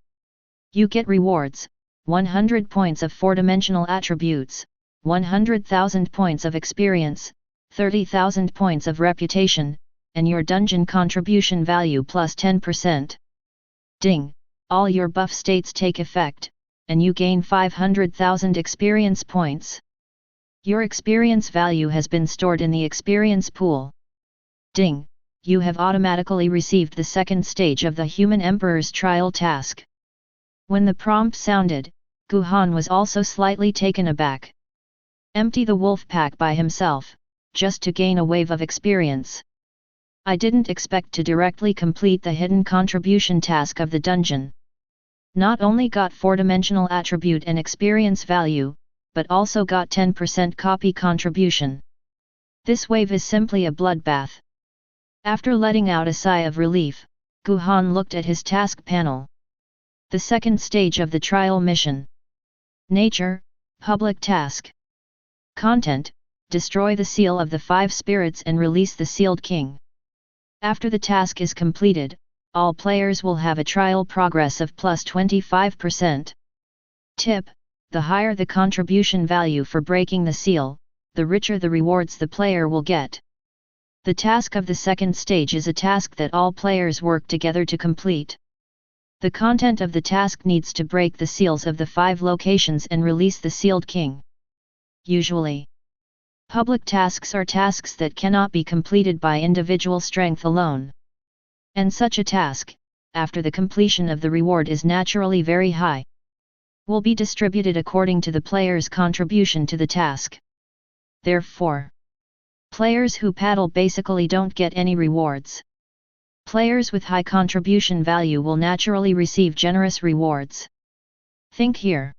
You get rewards, 100 points of 4-dimensional attributes, 100,000 points of experience, 30,000 points of reputation, and your dungeon contribution value plus 10%. Ding! All your buff states take effect, and you gain 500,000 experience points. Your experience value has been stored in the experience pool. Ding! You have automatically received the second stage of the human Emperor's trial task. When the prompt sounded, Gu Han was also slightly taken aback. Empty the wolf pack by himself, just to gain a wave of experience. I didn't expect to directly complete the hidden contribution task of the dungeon. Not only got 4-dimensional attribute and experience value, but also got 10% copy contribution. This wave is simply a bloodbath. After letting out a sigh of relief, Gu Han looked at his task panel. The second stage of the trial mission. Nature, public task. Content, destroy the seal of the 5 spirits and release the sealed king. After the task is completed, all players will have a trial progress of plus 25%. Tip: the higher the contribution value for breaking the seal, the richer the rewards the player will get. The task of the second stage is a task that all players work together to complete. The content of the task needs to break the seals of the 5 locations and release the sealed king. Usually, public tasks are tasks that cannot be completed by individual strength alone. And such a task, after the completion of the reward is naturally very high, will be distributed according to the player's contribution to the task. Therefore, players who paddle basically don't get any rewards. Players with high contribution value will naturally receive generous rewards. Think here.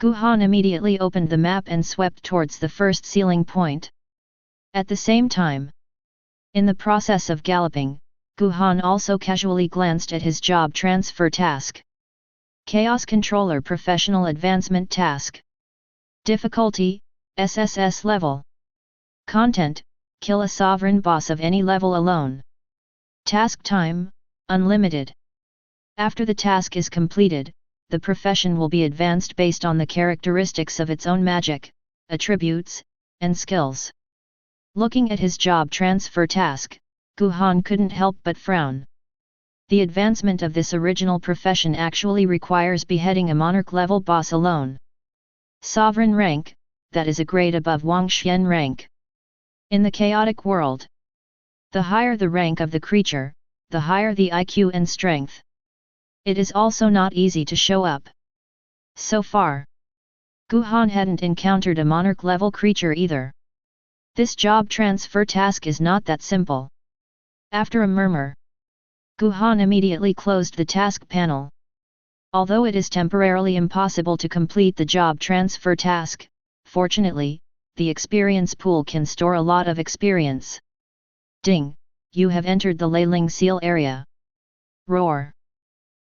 Gu Han immediately opened the map and swept towards the first sealing point. At the same time, in the process of galloping, Gu Han also casually glanced at his job transfer task. Chaos Controller Professional Advancement Task. Difficulty, SSS level. Content, kill a sovereign boss of any level alone. Task time, unlimited. After the task is completed, the profession will be advanced based on the characteristics of its own magic, attributes, and skills. Looking at his job transfer task, Gu Han couldn't help but frown. The advancement of this original profession actually requires beheading a monarch-level boss alone. Sovereign rank, that is a grade above Wangxian rank. In the chaotic world, the higher the rank of the creature, the higher the IQ and strength. It is also not easy to show up. So far, Gu Han hadn't encountered a monarch-level creature either. This job transfer task is not that simple. After a murmur, Gu Han immediately closed the task panel. Although it is temporarily impossible to complete the job transfer task, fortunately, the experience pool can store a lot of experience. Ding! You have entered the Leiling Seal area. Roar!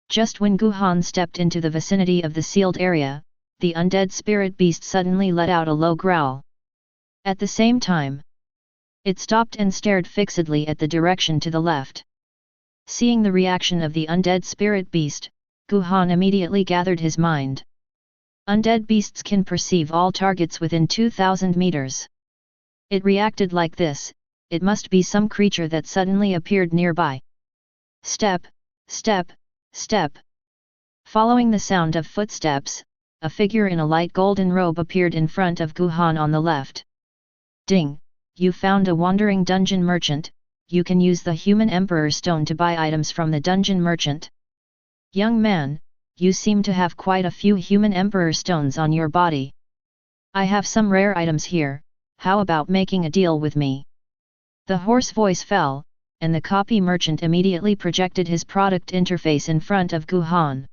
Just when Gu Han stepped into the vicinity of the sealed area, the undead spirit beast suddenly let out a low growl. At the same time, it stopped and stared fixedly at the direction to the left. Seeing the reaction of the undead spirit beast, Gu Han immediately gathered his mind. Undead beasts can perceive all targets within 2,000 meters. It reacted like this: it must be some creature that suddenly appeared nearby. Step, step, step. Following the sound of footsteps, a figure in a light golden robe appeared in front of Guhan on the left. Ding! You found a wandering dungeon merchant. You can use the Human Emperor Stone to buy items from the dungeon merchant. Young man, you seem to have quite a few Human Emperor Stones on your body. I have some rare items here, how about making a deal with me? The hoarse voice fell, and the copy merchant immediately projected his product interface in front of Guhan.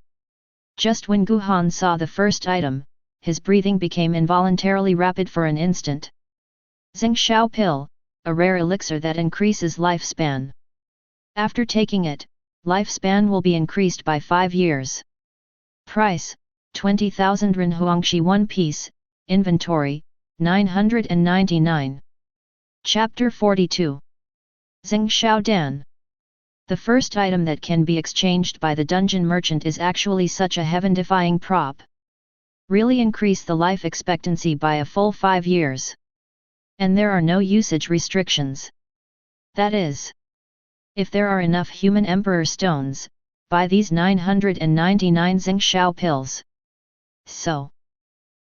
Just when Guhan saw the first item, his breathing became involuntarily rapid for an instant. Xingxiao Pill, a rare elixir that increases lifespan. After taking it, lifespan will be increased by 5 years. Price, 20,000 Renhuangshi 1 piece, inventory, 999. Chapter 42. Xingxiao Dan. The first item that can be exchanged by the dungeon merchant is actually such a heaven-defying prop. Really increase the life expectancy by a full 5 years. And there are no usage restrictions. That is, if there are enough Human Emperor Stones, buy these 999 Xingxiao pills. So,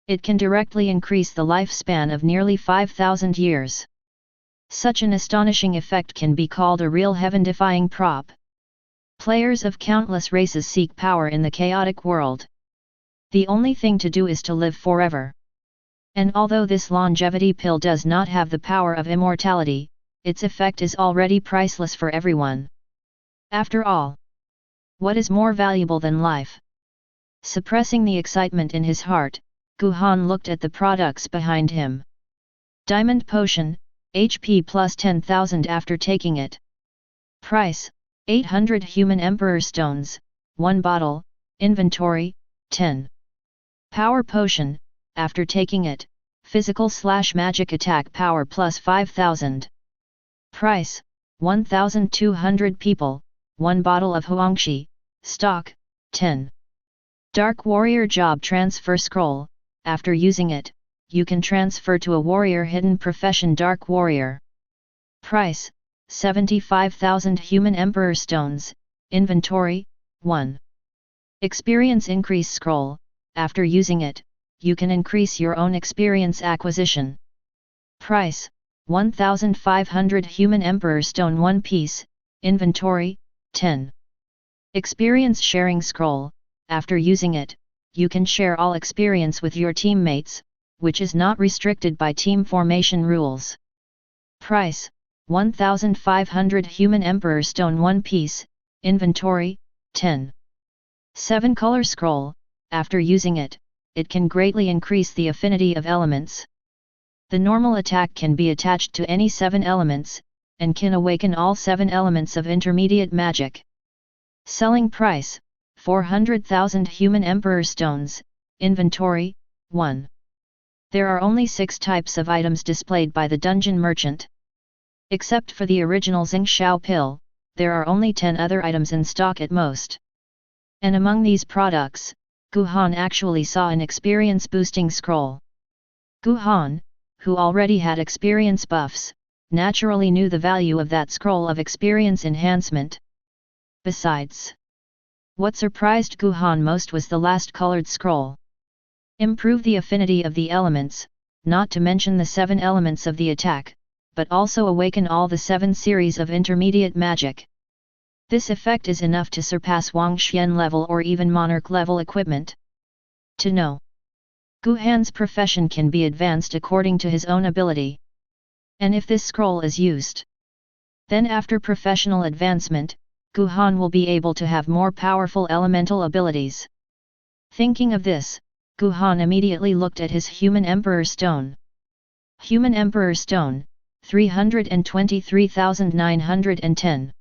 it can directly increase the lifespan of nearly 5,000 years. Such an astonishing effect can be called a real heaven-defying prop. Players of countless races seek power in the chaotic world. The only thing to do is to live forever. And although this longevity pill does not have the power of immortality, its effect is already priceless for everyone. After all, what is more valuable than life? Suppressing the excitement in his heart, Guhan looked at the products behind him. Diamond Potion, HP plus 10,000 after taking it. Price, 800 Human Emperor Stones, 1 bottle, inventory, 10. Power Potion, after taking it, physical/magic attack power plus 5,000. Price, 1,200 people, 1 bottle of Huangshi, stock, 10. Dark Warrior Job Transfer Scroll, after using it, you can transfer to a warrior hidden profession Dark Warrior. Price, 75,000 Human Emperor Stones, inventory, 1. Experience Increase Scroll, after using it, you can increase your own experience acquisition. Price, 1,500 Human Emperor Stone 1 piece, inventory, 10. Experience Sharing Scroll, after using it, you can share all experience with your teammates, which is not restricted by team formation rules. Price, 1,500 Human Emperor Stone 1 piece, inventory, 10. 7 Color Scroll, after using it, it can greatly increase the affinity of elements. The normal attack can be attached to any 7 elements, and can awaken all 7 elements of intermediate magic. Selling price, 400,000 Human Emperor Stones, inventory, 1. There are only 6 types of items displayed by the dungeon merchant. Except for the original Xingxiao pill, there are only 10 other items in stock at most. And among these products, Guhan actually saw an experience boosting scroll. Guhan, who already had experience buffs, naturally knew the value of that scroll of experience enhancement. Besides, what surprised Guhan most was the last colored scroll. Improve the affinity of the elements, not to mention the 7 elements of the attack, but also awaken all the 7 series of intermediate magic. This effect is enough to surpass Wang Xian level or even monarch level equipment. To know Guhan's profession can be advanced according to his own ability. And if this scroll is used, then after professional advancement, Guhan will be able to have more powerful elemental abilities. Thinking of this, Guhan immediately looked at his Human Emperor Stone. Human Emperor Stone, 323,910.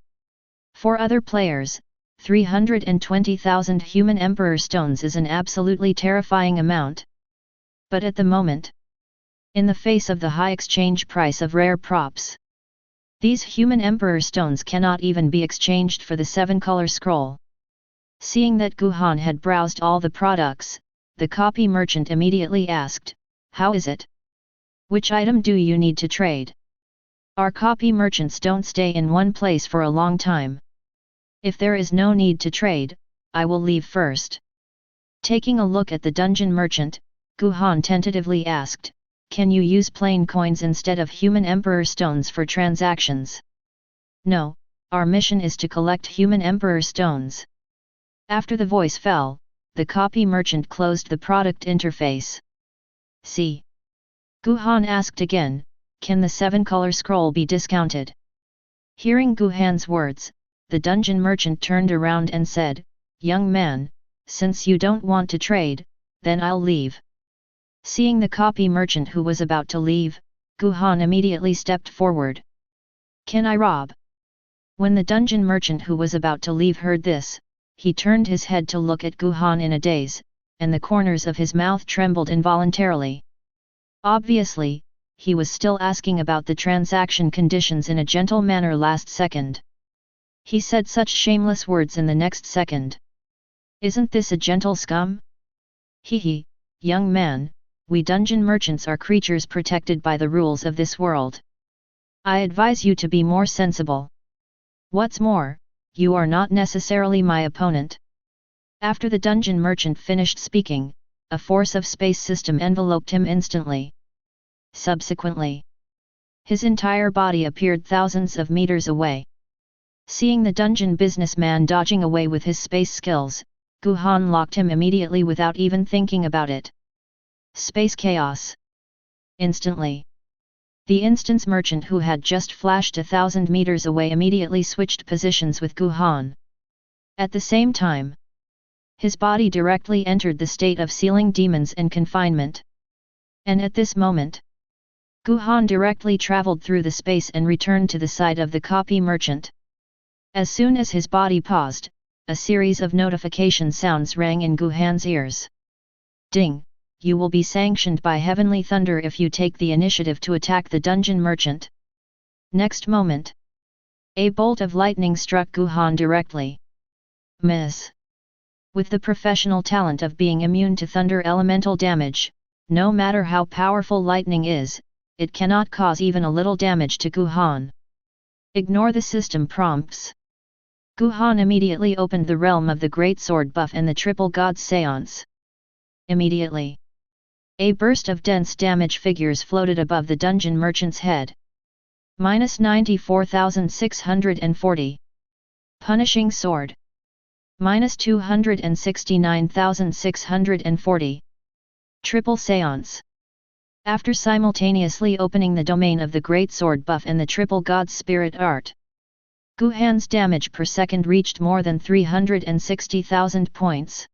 For other players, 320,000 Human Emperor Stones is an absolutely terrifying amount. But at the moment, in the face of the high exchange price of rare props, these Human Emperor Stones cannot even be exchanged for the 7-color scroll. Seeing that Guhan had browsed all the products, the copy merchant immediately asked, "How is it? Which item do you need to trade?" Our copy merchants don't stay in one place for a long time. If there is no need to trade, I will leave first. Taking a look at the dungeon merchant, Guhan tentatively asked, "Can you use plain coins instead of human emperor stones for transactions?" "No, our mission is to collect human emperor stones." After the voice fell, the copy merchant closed the product interface. "See?" Guhan asked again, "Can the 7-color scroll be discounted?" Hearing Guhan's words, the dungeon merchant turned around and said, "Young man, since you don't want to trade, then I'll leave." Seeing the copy merchant who was about to leave, Guhan immediately stepped forward. "Can I rob?" When the dungeon merchant who was about to leave heard this, he turned his head to look at Guhan in a daze, and the corners of his mouth trembled involuntarily. Obviously, he was still asking about the transaction conditions in a gentle manner last second. He said such shameless words in the next second. "Isn't this a gentle scum?" "Hee, young man, we dungeon merchants are creatures protected by the rules of this world. I advise you to be more sensible. What's more, you are not necessarily my opponent." After the dungeon merchant finished speaking, a force of space system enveloped him instantly. Subsequently, his entire body appeared thousands of meters away. Seeing the dungeon businessman dodging away with his space skills, Guhan locked him immediately without even thinking about it. Space chaos. Instantly, the instance merchant who had just flashed 1,000 meters away immediately switched positions with Guhan. At the same time, his body directly entered the state of sealing demons and confinement. And at this moment, Guhan directly traveled through the space and returned to the side of the copy merchant. As soon as his body paused, a series of notification sounds rang in Guhan's ears. "Ding! You will be sanctioned by heavenly thunder if you take the initiative to attack the dungeon merchant." Next moment, a bolt of lightning struck Guhan directly. Miss. With the professional talent of being immune to thunder elemental damage, no matter how powerful lightning is, it cannot cause even a little damage to Guhan. Ignore the system prompts. Guhan immediately opened the realm of the Great Sword buff and the Triple God's Seance. Immediately, a burst of dense damage figures floated above the dungeon merchant's head. -94,640. Punishing Sword. -269,640. Triple Seance. After simultaneously opening the domain of the Great Sword buff and the Triple God's Spirit Art, Guhan's damage per second reached more than 360,000 points.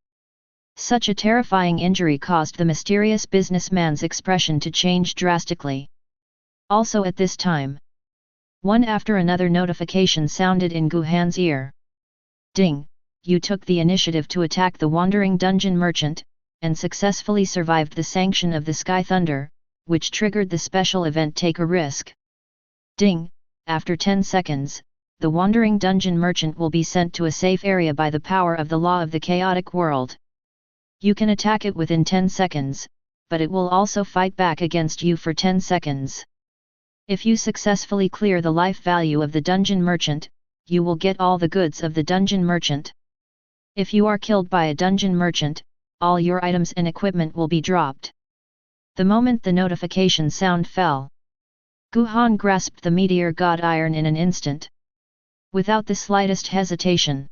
Such a terrifying injury caused the mysterious businessman's expression to change drastically. Also at this time, one after another notification sounded in Guhan's ear. "Ding! You took the initiative to attack the wandering dungeon merchant, and successfully survived the sanction of the Sky Thunder, which triggered the special event Take a Risk. Ding! After 10 seconds, the wandering dungeon merchant will be sent to a safe area by the power of the law of the chaotic world. You can attack it within 10 seconds, but it will also fight back against you for 10 seconds. If you successfully clear the life value of the dungeon merchant, you will get all the goods of the dungeon merchant. If you are killed by a dungeon merchant, all your items and equipment will be dropped." The moment the notification sound fell, Guhan grasped the meteor god iron in an instant. Without the slightest hesitation,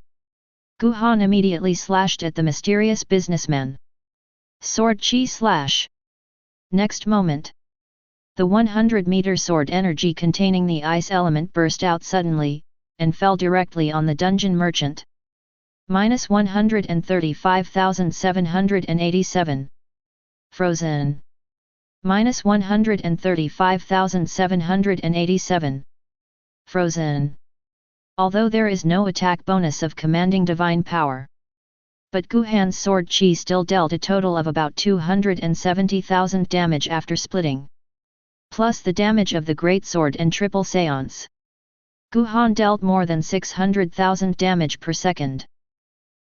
Guhan immediately slashed at the mysterious businessman. Sword Chi Slash. Next moment, the 100-meter sword energy containing the ice element burst out suddenly, and fell directly on the dungeon merchant. -135,787. Frozen. -135,787. Frozen. Although there is no attack bonus of commanding divine power, but Guhan's sword chi still dealt a total of about 270,000 damage after splitting. Plus the damage of the Great Sword and Triple Seance, Guhan dealt more than 600,000 damage per second.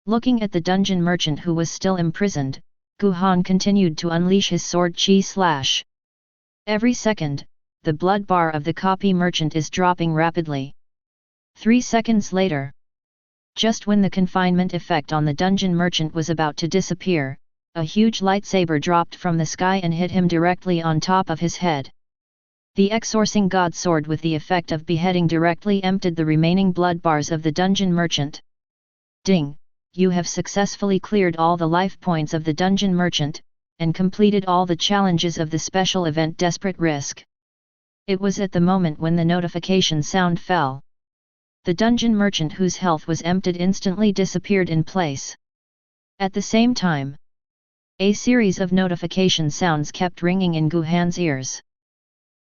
Looking at the dungeon merchant who was still imprisoned, Guhan continued to unleash his sword chi slash. Every second, the blood bar of the copy merchant is dropping rapidly. 3 seconds later. Just when the confinement effect on the dungeon merchant was about to disappear, a huge lightsaber dropped from the sky and hit him directly on top of his head. The exorcising god sword with the effect of beheading directly emptied the remaining blood bars of the dungeon merchant. Ding! You have successfully cleared all the life points of the dungeon merchant, and completed all the challenges of the special event Desperate Risk. It was at the moment when the notification sound fell. The dungeon merchant whose health was emptied instantly disappeared in place. At the same time, a series of notification sounds kept ringing in Guhan's ears.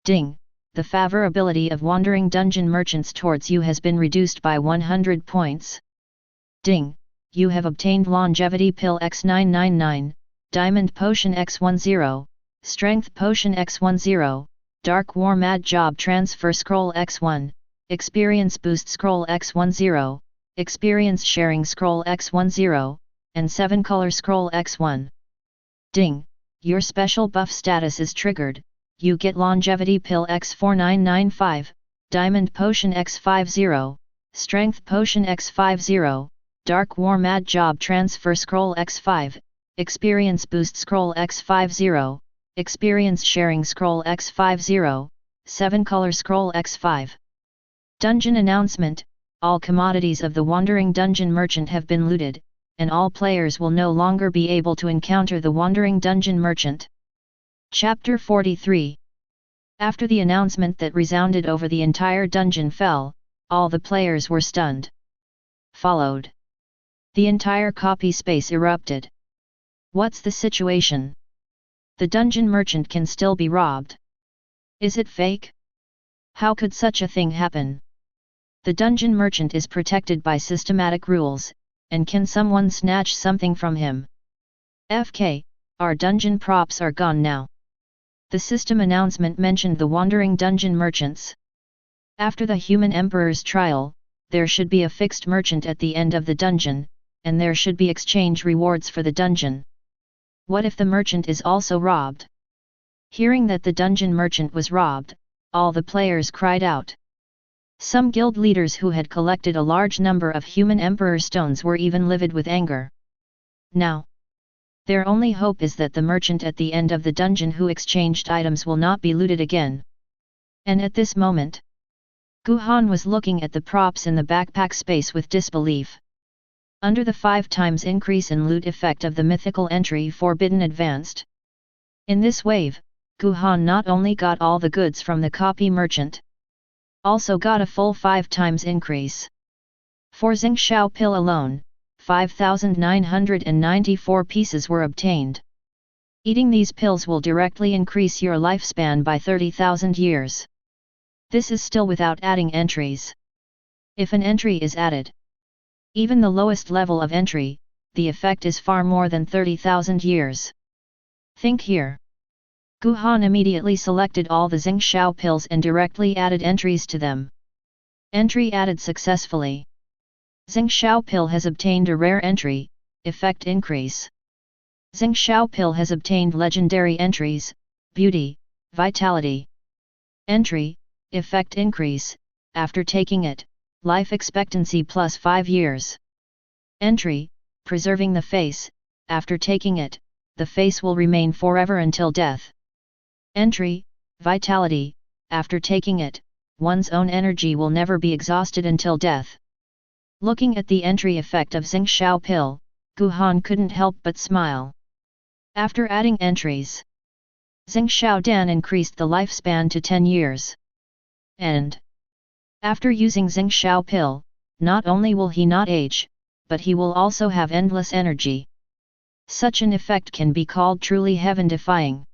Ding! The favorability of wandering dungeon merchants towards you has been reduced by 100 points. Ding! You have obtained Longevity Pill X999, Diamond Potion X10, Strength Potion X10, Dark War Mad Job Transfer Scroll X1, Experience Boost Scroll X10, Experience Sharing Scroll X10, and 7 Color Scroll X1. Ding! Your special buff status is triggered. You get Longevity Pill X4995, Diamond Potion X50, Strength Potion X50, Dark War Mad Job Transfer Scroll X5, Experience Boost Scroll X50, Experience Sharing Scroll X50, 7 Color Scroll X5. Dungeon Announcement: all commodities of the Wandering Dungeon Merchant have been looted, and all players will no longer be able to encounter the Wandering Dungeon Merchant. Chapter 43. After the announcement that resounded over the entire dungeon fell, all the players were stunned. Followed. The entire copy space erupted. What's the situation? The dungeon merchant can still be robbed. Is it fake? How could such a thing happen? The dungeon merchant is protected by systematic rules, and can someone snatch something from him? FK, our dungeon props are gone now. The system announcement mentioned the wandering dungeon merchants. After the human emperor's trial, there should be a fixed merchant at the end of the dungeon, and there should be exchange rewards for the dungeon. What if the merchant is also robbed? Hearing that the dungeon merchant was robbed, all the players cried out. Some guild leaders who had collected a large number of human emperor stones were even livid with anger. Now, their only hope is that the merchant at the end of the dungeon who exchanged items will not be looted again. And at this moment, Guhan was looking at the props in the backpack space with disbelief. Under the 5 times increase in loot effect of the mythical entry Forbidden Advanced. In this wave, Guhan not only got all the goods from the copy merchant, also got a full 5 times increase. For Xingxiao Pill alone, 5,994 pieces were obtained. Eating these pills will directly increase your lifespan by 30,000 years. This is still without adding entries. If an entry is added, even the lowest level of entry, the effect is far more than 30,000 years. Think here. Guhan immediately selected all the Xingxiao pills and directly added entries to them. Entry added successfully. Xingxiao pill has obtained a rare entry, effect increase. Xingxiao pill has obtained legendary entries, beauty, vitality. Entry, effect increase, after taking it, life expectancy plus 5 years. Entry, preserving the face, after taking it, the face will remain forever until death. Entry, vitality, after taking it, one's own energy will never be exhausted until death. Looking at the entry effect of Xingxiao pill, Guhan couldn't help but smile. After adding entries, Xingxiao Dan increased the lifespan to 10 years. And after using Xingxiao pill, not only will he not age, but he will also have endless energy. Such an effect can be called truly heaven-defying.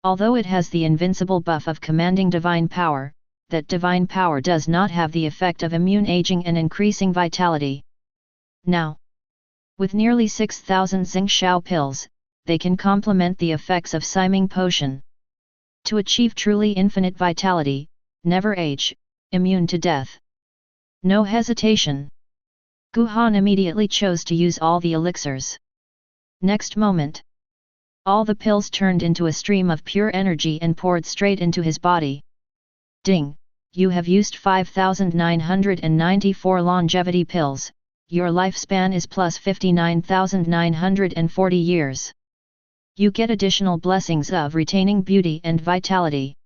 Although it has the invincible buff of commanding divine power, that divine power does not have the effect of immune aging and increasing vitality. Now, with nearly 6,000 Xingxiao pills, they can complement the effects of Siming Potion. To achieve truly infinite vitality, never age, immune to death. No hesitation. Guhan immediately chose to use all the elixirs. Next moment, all the pills turned into a stream of pure energy and poured straight into his body. Ding, you have used 5,994 longevity pills, your lifespan is plus 59,940 years. You get additional blessings of retaining beauty and vitality.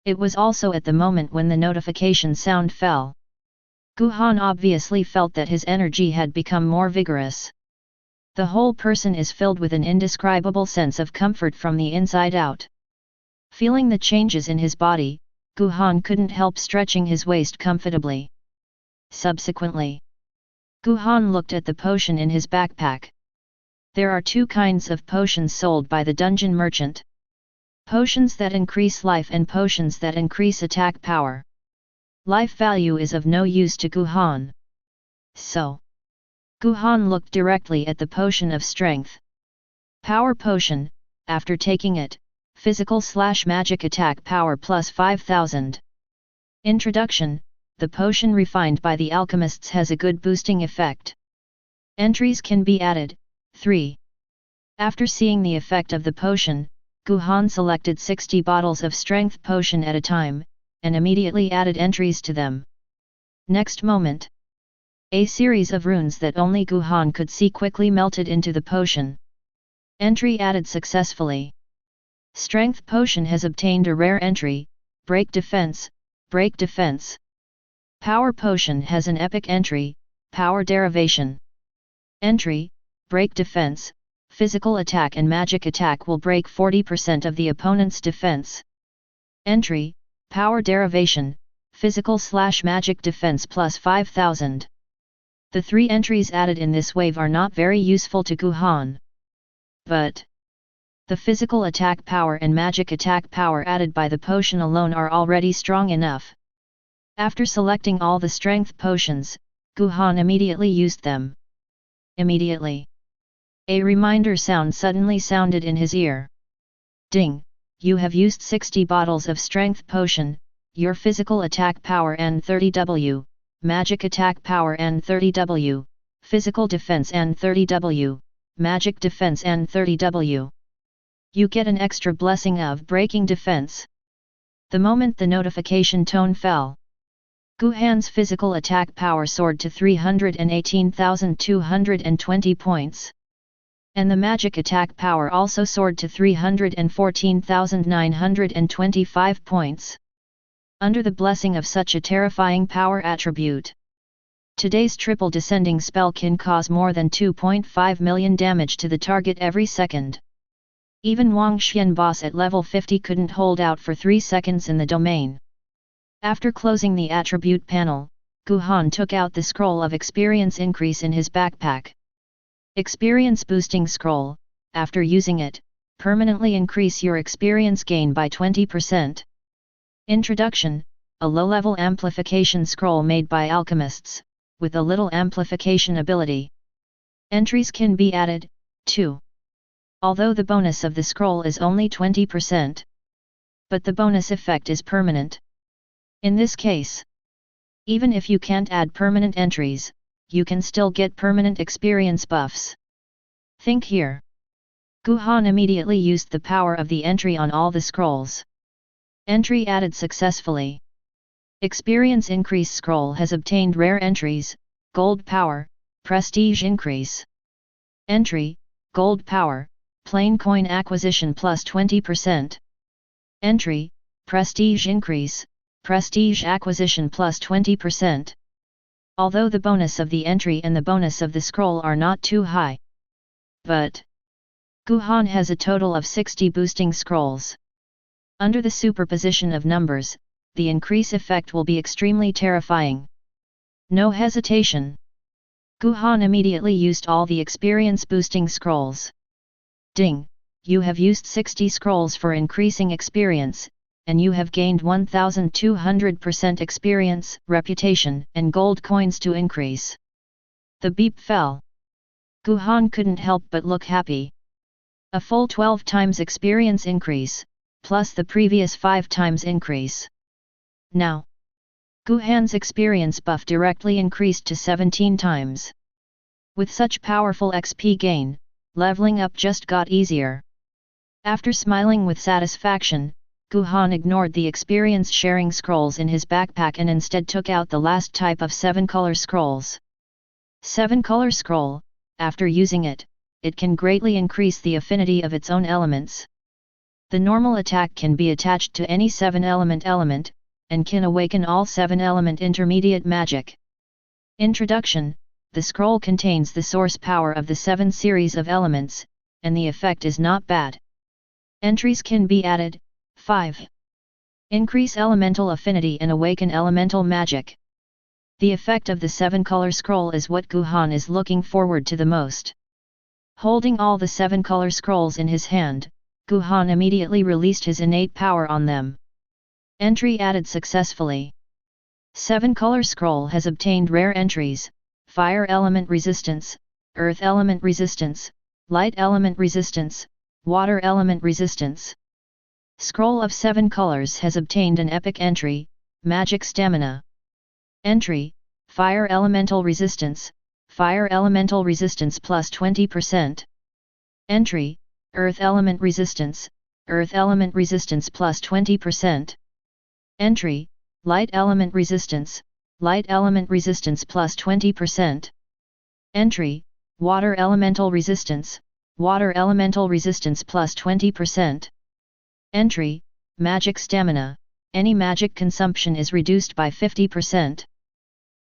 It was also at the moment when the notification sound fell. Guhan obviously felt that his energy had become more vigorous. The whole person is filled with an indescribable sense of comfort from the inside out. Feeling the changes in his body, Guhan couldn't help stretching his waist comfortably. Subsequently, Guhan looked at the potion in his backpack. There are two kinds of potions sold by the dungeon merchant. Potions that increase life and potions that increase attack power. Life value is of no use to Guhan. So, Guhan looked directly at the potion of strength. Power potion, after taking it, physical/magic attack power plus 5000. Introduction, the potion refined by the alchemists has a good boosting effect. Entries can be added, 3. After seeing the effect of the potion, Guhan selected 60 bottles of strength potion at a time, and immediately added entries to them. Next moment, a series of runes that only Guhan could see quickly melted into the potion. Entry added successfully. Strength potion has obtained a rare entry, Break Defense, Break Defense. Power potion has an epic entry, Power Derivation. Entry, Break Defense, physical attack and magic attack will break 40% of the opponent's defense. Entry, Power Derivation, physical/magic defense plus 5000. The 3 entries added in this wave are not very useful to Guhan. But the physical attack power and magic attack power added by the potion alone are already strong enough. After selecting all the strength potions, Guhan immediately used them. Immediately, a reminder sound suddenly sounded in his ear. Ding, you have used 60 bottles of strength potion, your physical attack power and 30W, magic attack power and 30W, physical defense and 30W, magic defense and 30W. You get an extra blessing of breaking defense. The moment the notification tone fell, Guhan's physical attack power soared to 318,220 points. And the magic attack power also soared to 314,925 points. Under the blessing of such a terrifying power attribute, today's triple descending spell can cause more than 2.5 million damage to the target every second. Even Wang Xian boss at level 50 couldn't hold out for 3 seconds in the domain. After closing the attribute panel, Guhan took out the scroll of experience increase in his backpack. Experience boosting scroll, after using it, permanently increase your experience gain by 20%. Introduction, a low-level amplification scroll made by alchemists, with a little amplification ability. Entries can be added, too. Although the bonus of the scroll is only 20%. But the bonus effect is permanent. In this case, even if you can't add permanent entries, you can still get permanent experience buffs. Think here. Guhan immediately used the power of the entry on all the scrolls. Entry added successfully. Experience increase scroll has obtained rare entries, gold power, prestige increase. Entry, gold power, plain coin acquisition plus 20%. Entry, prestige increase, prestige acquisition plus 20%. Although the bonus of the entry and the bonus of the scroll are not too high. But Guhan has a total of 60 boosting scrolls. Under the superposition of numbers, the increase effect will be extremely terrifying. No hesitation. Guhan immediately used all the experience boosting scrolls. Ding, you have used 60 scrolls for increasing experience, and you have gained 1200% experience, reputation, and gold coins to increase. The beep fell. Guhan couldn't help but look happy. A full 12 times experience increase, plus the previous 5 times increase. Now, Guhan's experience buff directly increased to 17 times. With such powerful XP gain, leveling up just got easier. After smiling with satisfaction, Guhan ignored the experience-sharing scrolls in his backpack and instead took out the last type of 7-color scrolls. 7-color scroll, after using it, it can greatly increase the affinity of its own elements. The normal attack can be attached to any 7-element, and can awaken all 7-element intermediate magic. Introduction: the scroll contains the source power of the 7 series of elements, and the effect is not bad. Entries can be added. 5. Increase elemental affinity and awaken elemental magic. The effect of the 7-color scroll is what Guhan is looking forward to the most. Holding all the 7-color scrolls in his hand, Guhan immediately released his innate power on them. Entry added successfully. 7-color scroll has obtained rare entries: Fire Element Resistance, Earth Element Resistance, Light Element Resistance, Water Element Resistance. Scroll of 7 colors has obtained an epic entry: Magic Stamina. Entry: Fire Elemental Resistance, Fire Elemental Resistance plus 20%. Entry: Earth Element Resistance, Earth Element Resistance plus 20%. Entry: Light Element Resistance, Light Element Resistance plus 20%. Entry: Water Elemental Resistance, Water Elemental Resistance plus 20%. Entry: Magic Stamina, any magic consumption is reduced by 50%.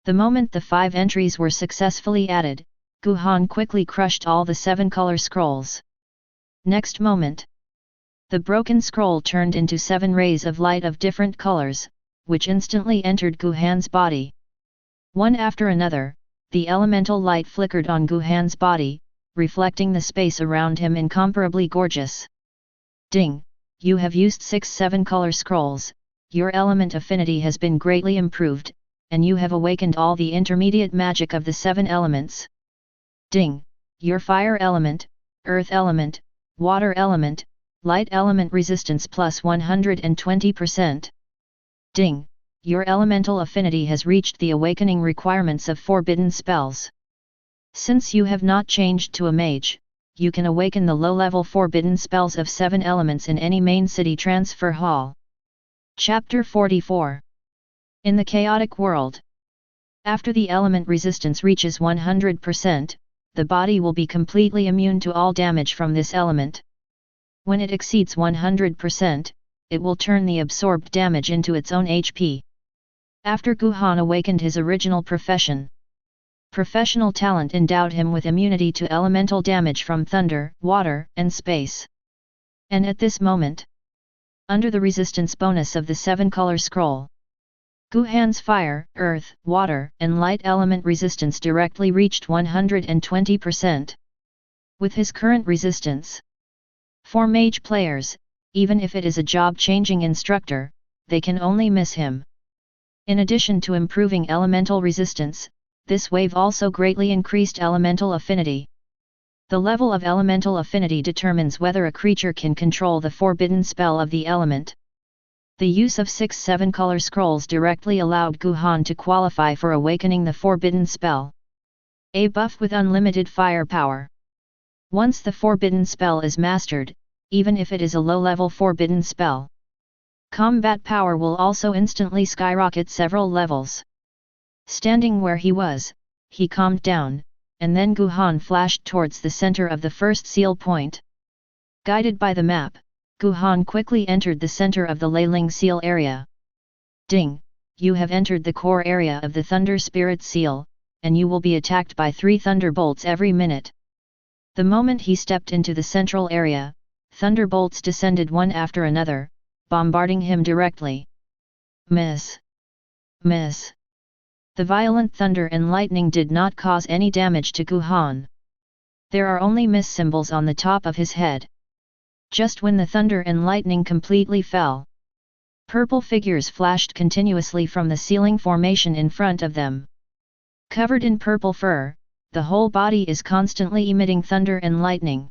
The moment the 5 entries were successfully added, Guhan quickly crushed all the 7-color scrolls. Next moment, the broken scroll turned into 7 rays of light of different colors, which instantly entered Guhan's body. One after another, the elemental light flickered on Guhan's body, reflecting the space around him incomparably gorgeous. Ding! You have used 6 7-color scrolls, your element affinity has been greatly improved, and you have awakened all the intermediate magic of the 7 elements. Ding! Your fire element, earth element, water element, light element resistance plus 120%. Ding! Your elemental affinity has reached the awakening requirements of forbidden spells. Since you have not changed to a mage, you can awaken the low-level forbidden spells of 7 elements in any main city transfer hall. Chapter 44. In the chaotic world. After the element resistance reaches 100%, the body will be completely immune to all damage from this element. When it exceeds 100%, it will turn the absorbed damage into its own HP. After Guhan awakened his original professional talent endowed him with immunity to elemental damage from thunder, water, and space. And at this moment, under the resistance bonus of the 7-color scroll, Guhan's fire, earth, water, and light element resistance directly reached 120%. With his current resistance, for mage players, even if it is a job-changing instructor, they can only miss him. In addition to improving elemental resistance, this wave also greatly increased elemental affinity. The level of elemental affinity determines whether a creature can control the forbidden spell of the element. The use of 6 7-color scrolls directly allowed Guhan to qualify for awakening the forbidden spell. A buff with unlimited firepower. Once the forbidden spell is mastered, even if it is a low-level forbidden spell, combat power will also instantly skyrocket several levels. Standing where he was, he calmed down, and then Guhan flashed towards the center of the first seal point. Guided by the map, Guhan quickly entered the center of the Leiling Seal area. Ding! You have entered the core area of the Thunder Spirit Seal, and you will be attacked by 3 thunderbolts every minute. The moment he stepped into the central area, thunderbolts descended one after another, bombarding him directly. Miss! Miss! The violent thunder and lightning did not cause any damage to Guhan. There are only miss symbols on the top of his head. Just when the thunder and lightning completely fell, purple figures flashed continuously from the ceiling formation in front of them. Covered in purple fur, the whole body is constantly emitting thunder and lightning.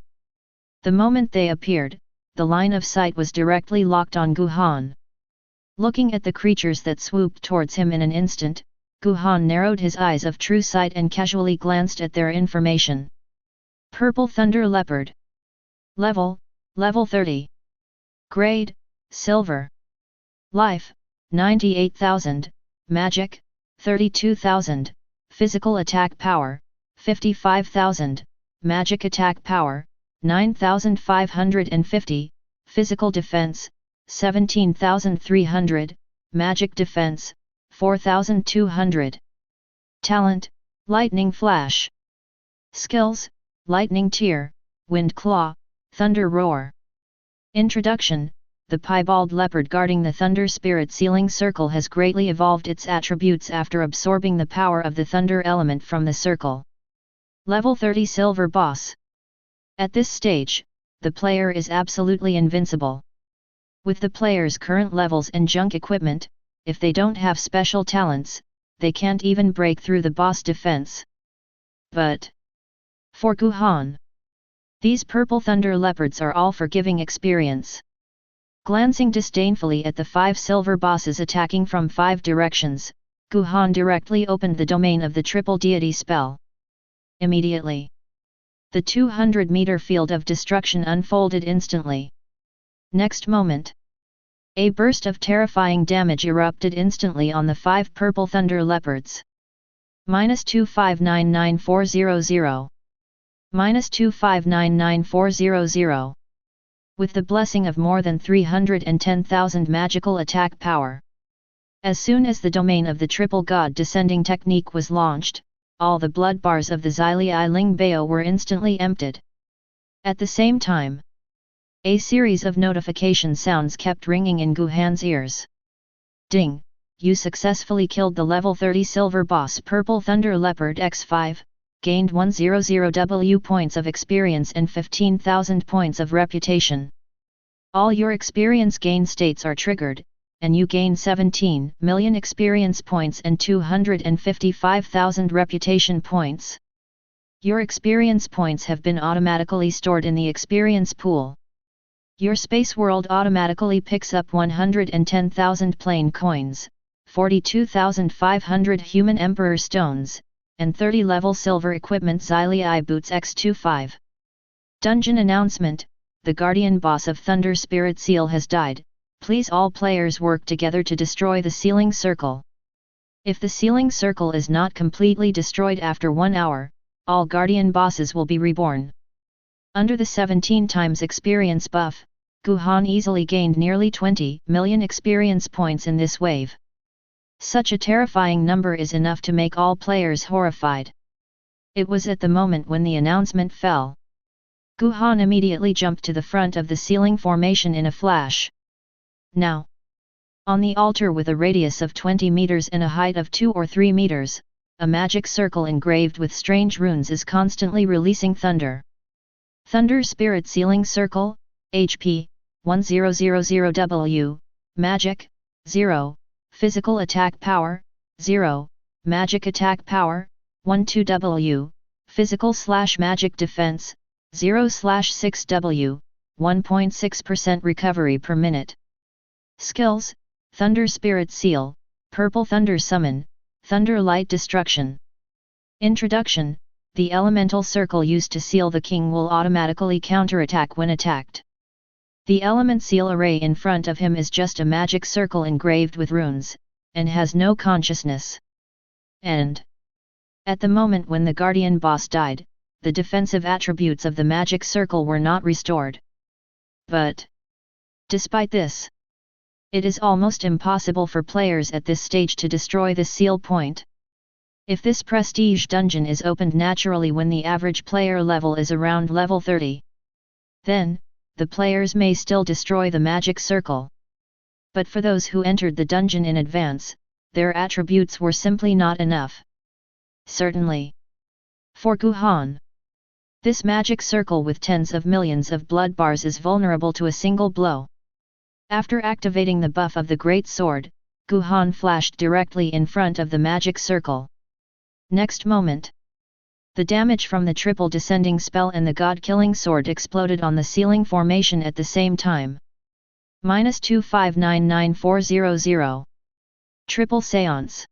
The moment they appeared, the line of sight was directly locked on Guhan. Looking at the creatures that swooped towards him in an instant, Guhan narrowed his eyes of true sight and casually glanced at their information. Purple Thunder Leopard. Level 30. Grade, Silver. Life, 98,000, Magic, 32,000, Physical Attack Power, 55,000, Magic Attack Power, 9,550, Physical Defense, 17,300, Magic Defense, 4,200. Talent, Lightning Flash. Skills, Lightning Tear, Wind Claw, Thunder Roar. Introduction. The piebald leopard guarding the Thunder Spirit Sealing Circle has greatly evolved its attributes after absorbing the power of the Thunder element from the circle. Level 30 Silver Boss. At this stage, the player is absolutely invincible. With the player's current levels and junk equipment, if they don't have special talents, they can't even break through the boss defense. But for Guhan, these purple Thunder Leopards are all for giving experience. Glancing disdainfully at the 5 silver bosses attacking from 5 directions, Guhan directly opened the domain of the triple deity spell. Immediately, the 200-meter field of destruction unfolded instantly. Next moment, a burst of terrifying damage erupted instantly on the 5 purple Thunder Leopards. -2599400. -2599400. With the blessing of more than 310,000 magical attack power. As soon as the domain of the triple god descending technique was launched, all the blood bars of the Xili Ling Bao were instantly emptied. At the same time, a series of notification sounds kept ringing in Guhan's ears. Ding! You successfully killed the level 30 silver boss Purple Thunder Leopard X5, gained 100W points of experience and 15,000 points of reputation. All your experience gain states are triggered, and you gain 17 million experience points and 255,000 reputation points. Your experience points have been automatically stored in the experience pool. Your space world automatically picks up 110,000 plain coins, 42,500 human emperor stones, and 30 level silver equipment Xili Boots X25. Dungeon announcement: the guardian boss of Thunder Spirit Seal has died. Please all players work together to destroy the sealing circle. If the sealing circle is not completely destroyed after 1 hour, all guardian bosses will be reborn. Under the 17 times experience buff, Guhan easily gained nearly 20 million experience points in this wave. Such a terrifying number is enough to make all players horrified. It was at the moment when the announcement fell. Guhan immediately jumped to the front of the sealing formation in a flash. Now, on the altar with a radius of 20 meters and a height of 2 or 3 meters, a magic circle engraved with strange runes is constantly releasing thunder. Thunder Spirit Sealing Circle, HP, 1000W, Magic, 0, Physical Attack Power, 0, Magic Attack Power, 12W, Physical/Magic Defense, 0/6W, 1.6% recovery per minute. Skills: Thunder Spirit Seal, Purple Thunder Summon, Thunder Light Destruction. Introduction: the elemental circle used to seal the king will automatically counterattack when attacked. The element seal array in front of him is just a magic circle engraved with runes, and has no consciousness. And at the moment when the guardian boss died, the defensive attributes of the magic circle were not restored. But despite this, it is almost impossible for players at this stage to destroy the seal point. If this prestige dungeon is opened naturally when the average player level is around level 30, then the players may still destroy the magic circle. But for those who entered the dungeon in advance, their attributes were simply not enough. Certainly, for Guhan, this magic circle with tens of millions of blood bars is vulnerable to a single blow. After activating the buff of the Great Sword, Guhan flashed directly in front of the magic circle. Next moment, the damage from the triple descending spell and the god-killing sword exploded on the sealing formation at the same time. -2599400. Triple Seance.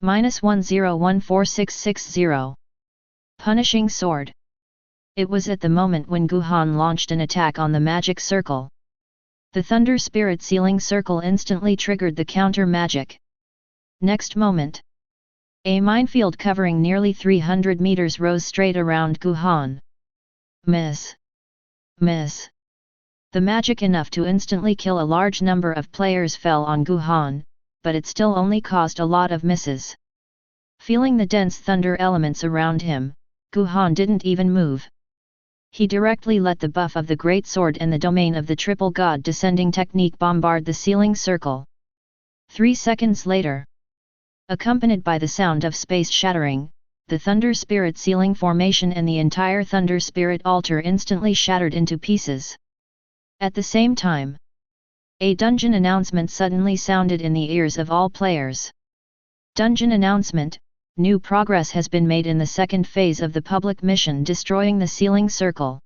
-1014660. Punishing Sword. It was at the moment when Guhan launched an attack on the magic circle. The Thunder Spirit Sealing Circle instantly triggered the counter magic. Next moment, a minefield covering nearly 300 meters rose straight around Guhan. Miss. Miss. The magic enough to instantly kill a large number of players fell on Guhan, but it still only caused a lot of misses. Feeling the dense thunder elements around him, Guhan didn't even move. He directly let the buff of the Great Sword and the domain of the Triple God Descending Technique bombard the sealing circle. 3 seconds later, accompanied by the sound of space shattering, the Thunder Spirit Sealing Formation and the entire Thunder Spirit altar instantly shattered into pieces. At the same time, a dungeon announcement suddenly sounded in the ears of all players. Dungeon announcement: new progress has been made in the second phase of the public mission destroying the sealing circle.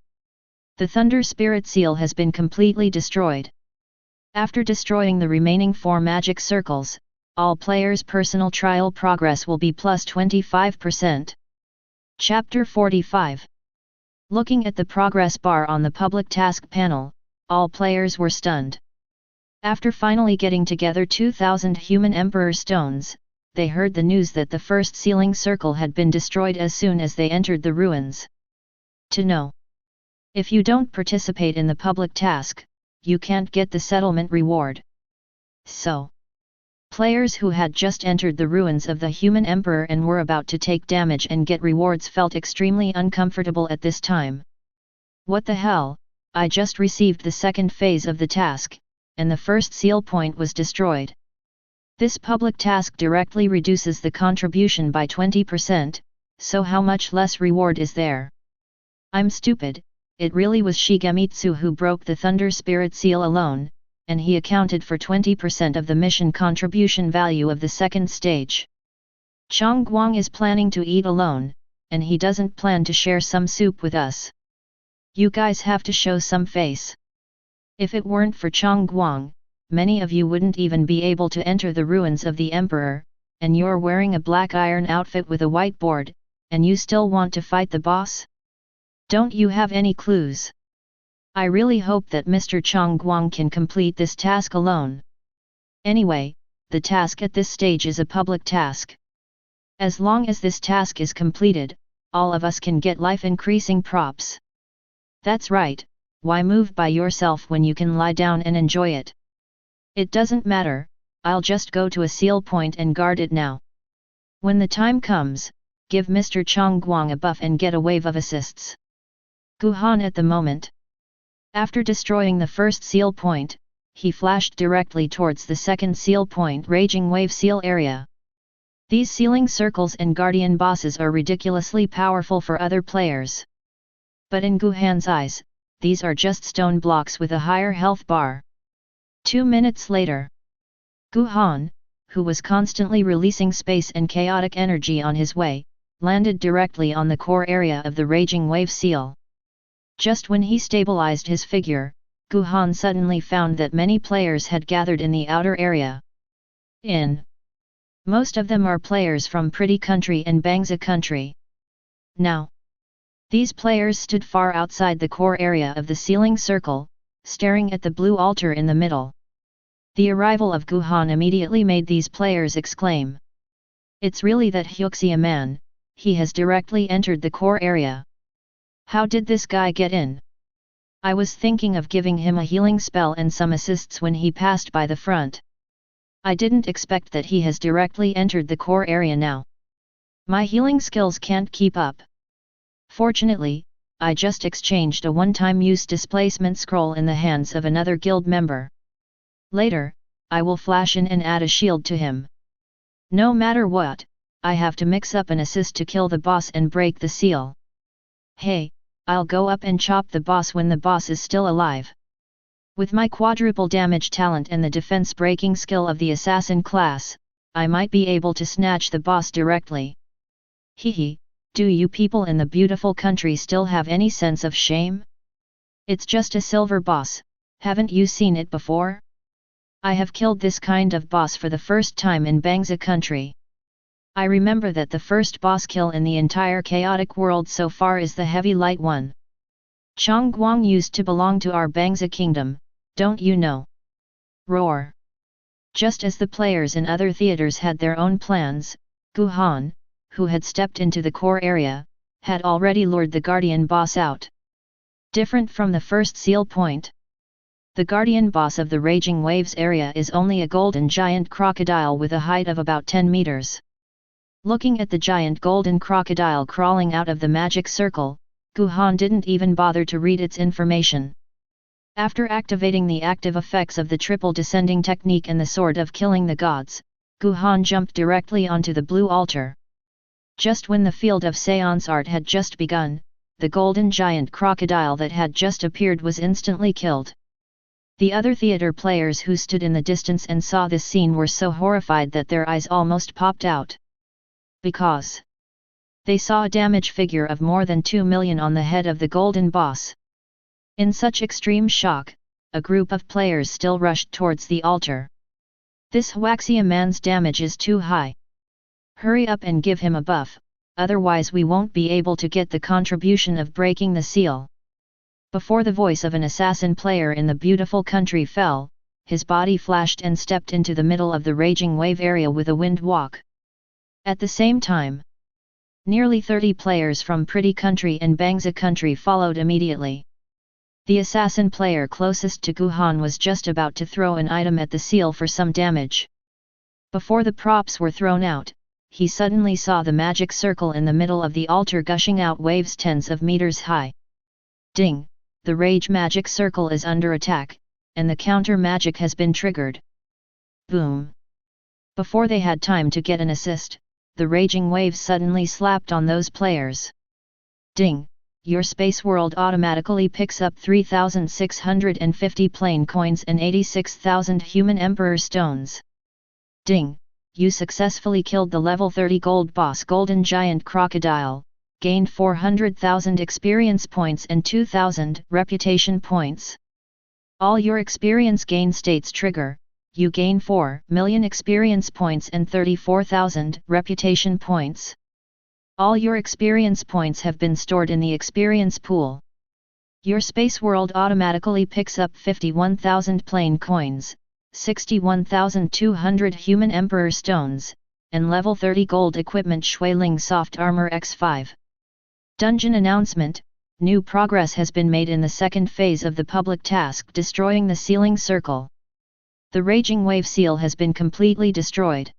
The Thunder Spirit Seal has been completely destroyed. After destroying the remaining 4 magic circles, all players' personal trial progress will be plus 25%. Chapter 45. Looking at the progress bar on the public task panel, all players were stunned. After finally getting together 2,000 human Emperor stones, they heard the news that the first sealing circle had been destroyed as soon as they entered the ruins. To know. If you don't participate in the public task, you can't get the settlement reward. So, players who had just entered the ruins of the human Emperor and were about to take damage and get rewards felt extremely uncomfortable at this time. What the hell, I just received the second phase of the task, and the first seal point was destroyed. This public task directly reduces the contribution by 20%, so how much less reward is there? I'm stupid, it really was Shigemitsu who broke the Thunder Spirit Seal alone, and he accounted for 20% of the mission contribution value of the second stage. Chongguang is planning to eat alone, and he doesn't plan to share some soup with us. You guys have to show some face. If it weren't for Chongguang, many of you wouldn't even be able to enter the ruins of the Emperor, and you're wearing a black iron outfit with a whiteboard, and you still want to fight the boss? Don't you have any clues? I really hope that Mr. Chongguang can complete this task alone. Anyway, the task at this stage is a public task. As long as this task is completed, all of us can get life-increasing props. That's right, why move by yourself when you can lie down and enjoy it? It doesn't matter, I'll just go to a seal point and guard it now. When the time comes, give Mr. Chongguang a buff and get a wave of assists. Guhan at the moment. After destroying the first seal point, he flashed directly towards the second seal point Raging Wave Seal area. These sealing circles and guardian bosses are ridiculously powerful for other players. But in Guhan's eyes, these are just stone blocks with a higher health bar. 2 minutes later, Guhan, who was constantly releasing space and chaotic energy on his way, landed directly on the core area of the Raging Wave Seal. Just when he stabilized his figure, Guhan suddenly found that many players had gathered in the outer area. Most of them are players from Pretty Country and Bangza Country. Now, these players stood far outside the core area of the sealing circle, staring at the blue altar in the middle. The arrival of Guhan immediately made these players exclaim. It's really that Hyuxia man, he has directly entered the core area. How did this guy get in? I was thinking of giving him a healing spell and some assists when he passed by the front. I didn't expect that he has directly entered the core area now. My healing skills can't keep up. Fortunately, I just exchanged a one-time use displacement scroll in the hands of another guild member. Later, I will flash in and add a shield to him. No matter what, I have to mix up an assist to kill the boss and break the seal. Hey, I'll go up and chop the boss when the boss is still alive. With my quadruple damage talent and the defense breaking skill of the assassin class, I might be able to snatch the boss directly. Hehe, do you people in the beautiful country still have any sense of shame? It's just a silver boss, haven't you seen it before? I have killed this kind of boss for the first time in Bangza country. I remember that the first boss kill in the entire chaotic world so far is the heavy light one. Chongguang used to belong to our Bangza kingdom, Don't you know? Roar. Just as the players in other theaters had their own plans, Guhan, who had stepped into the core area, had already lured the Guardian boss out. Different from the first seal point. The Guardian boss of the Raging Waves area is only a golden giant crocodile with a height of about 10 meters. Looking at the giant golden crocodile crawling out of the magic circle, Guhan didn't even bother to read its information. After activating the active effects of the triple descending technique and the sword of killing the gods, Guhan jumped directly onto the blue altar. Just when the field of seance art had just begun, the golden giant crocodile that had just appeared was instantly killed. The other theater players who stood in the distance and saw this scene were so horrified that their eyes almost popped out. Because they saw a damage figure of more than 2 million on the head of the golden boss. In such extreme shock, a group of players still rushed towards the altar. This Huaxia man's damage is too high. Hurry up and give him a buff, otherwise we won't be able to get the contribution of breaking the seal. Before the voice of an assassin player in the beautiful country fell, his body flashed and stepped into the middle of the Raging Wave area with a wind walk. At the same time, nearly 30 players from Pretty Country and Bangsa Country followed immediately. The assassin player closest to Guhan was just about to throw an item at the seal for some damage. Before the props were thrown out, he suddenly saw the magic circle in the middle of the altar gushing out waves tens of meters high. Ding! The rage magic circle is under attack, and the counter magic has been triggered. Boom! Before they had time to get an assist, the raging waves suddenly slapped on those players. Ding! Your space world automatically picks up 3,650 plain coins and 86,000 human emperor stones. Ding! You successfully killed the level 30 gold boss golden giant crocodile, gained 400,000 experience points and 2,000 reputation points. All your experience gain states trigger, you gain 4 million experience points and 34,000 reputation points. All your experience points have been stored in the experience pool. Your space world automatically picks up 51,000 plain coins, 61,200 human emperor stones, and level 30 gold equipment Shuiling Soft Armor X5. Dungeon announcement: new progress has been made in the second phase of the public task destroying the sealing circle. The Raging Wave seal has been completely destroyed.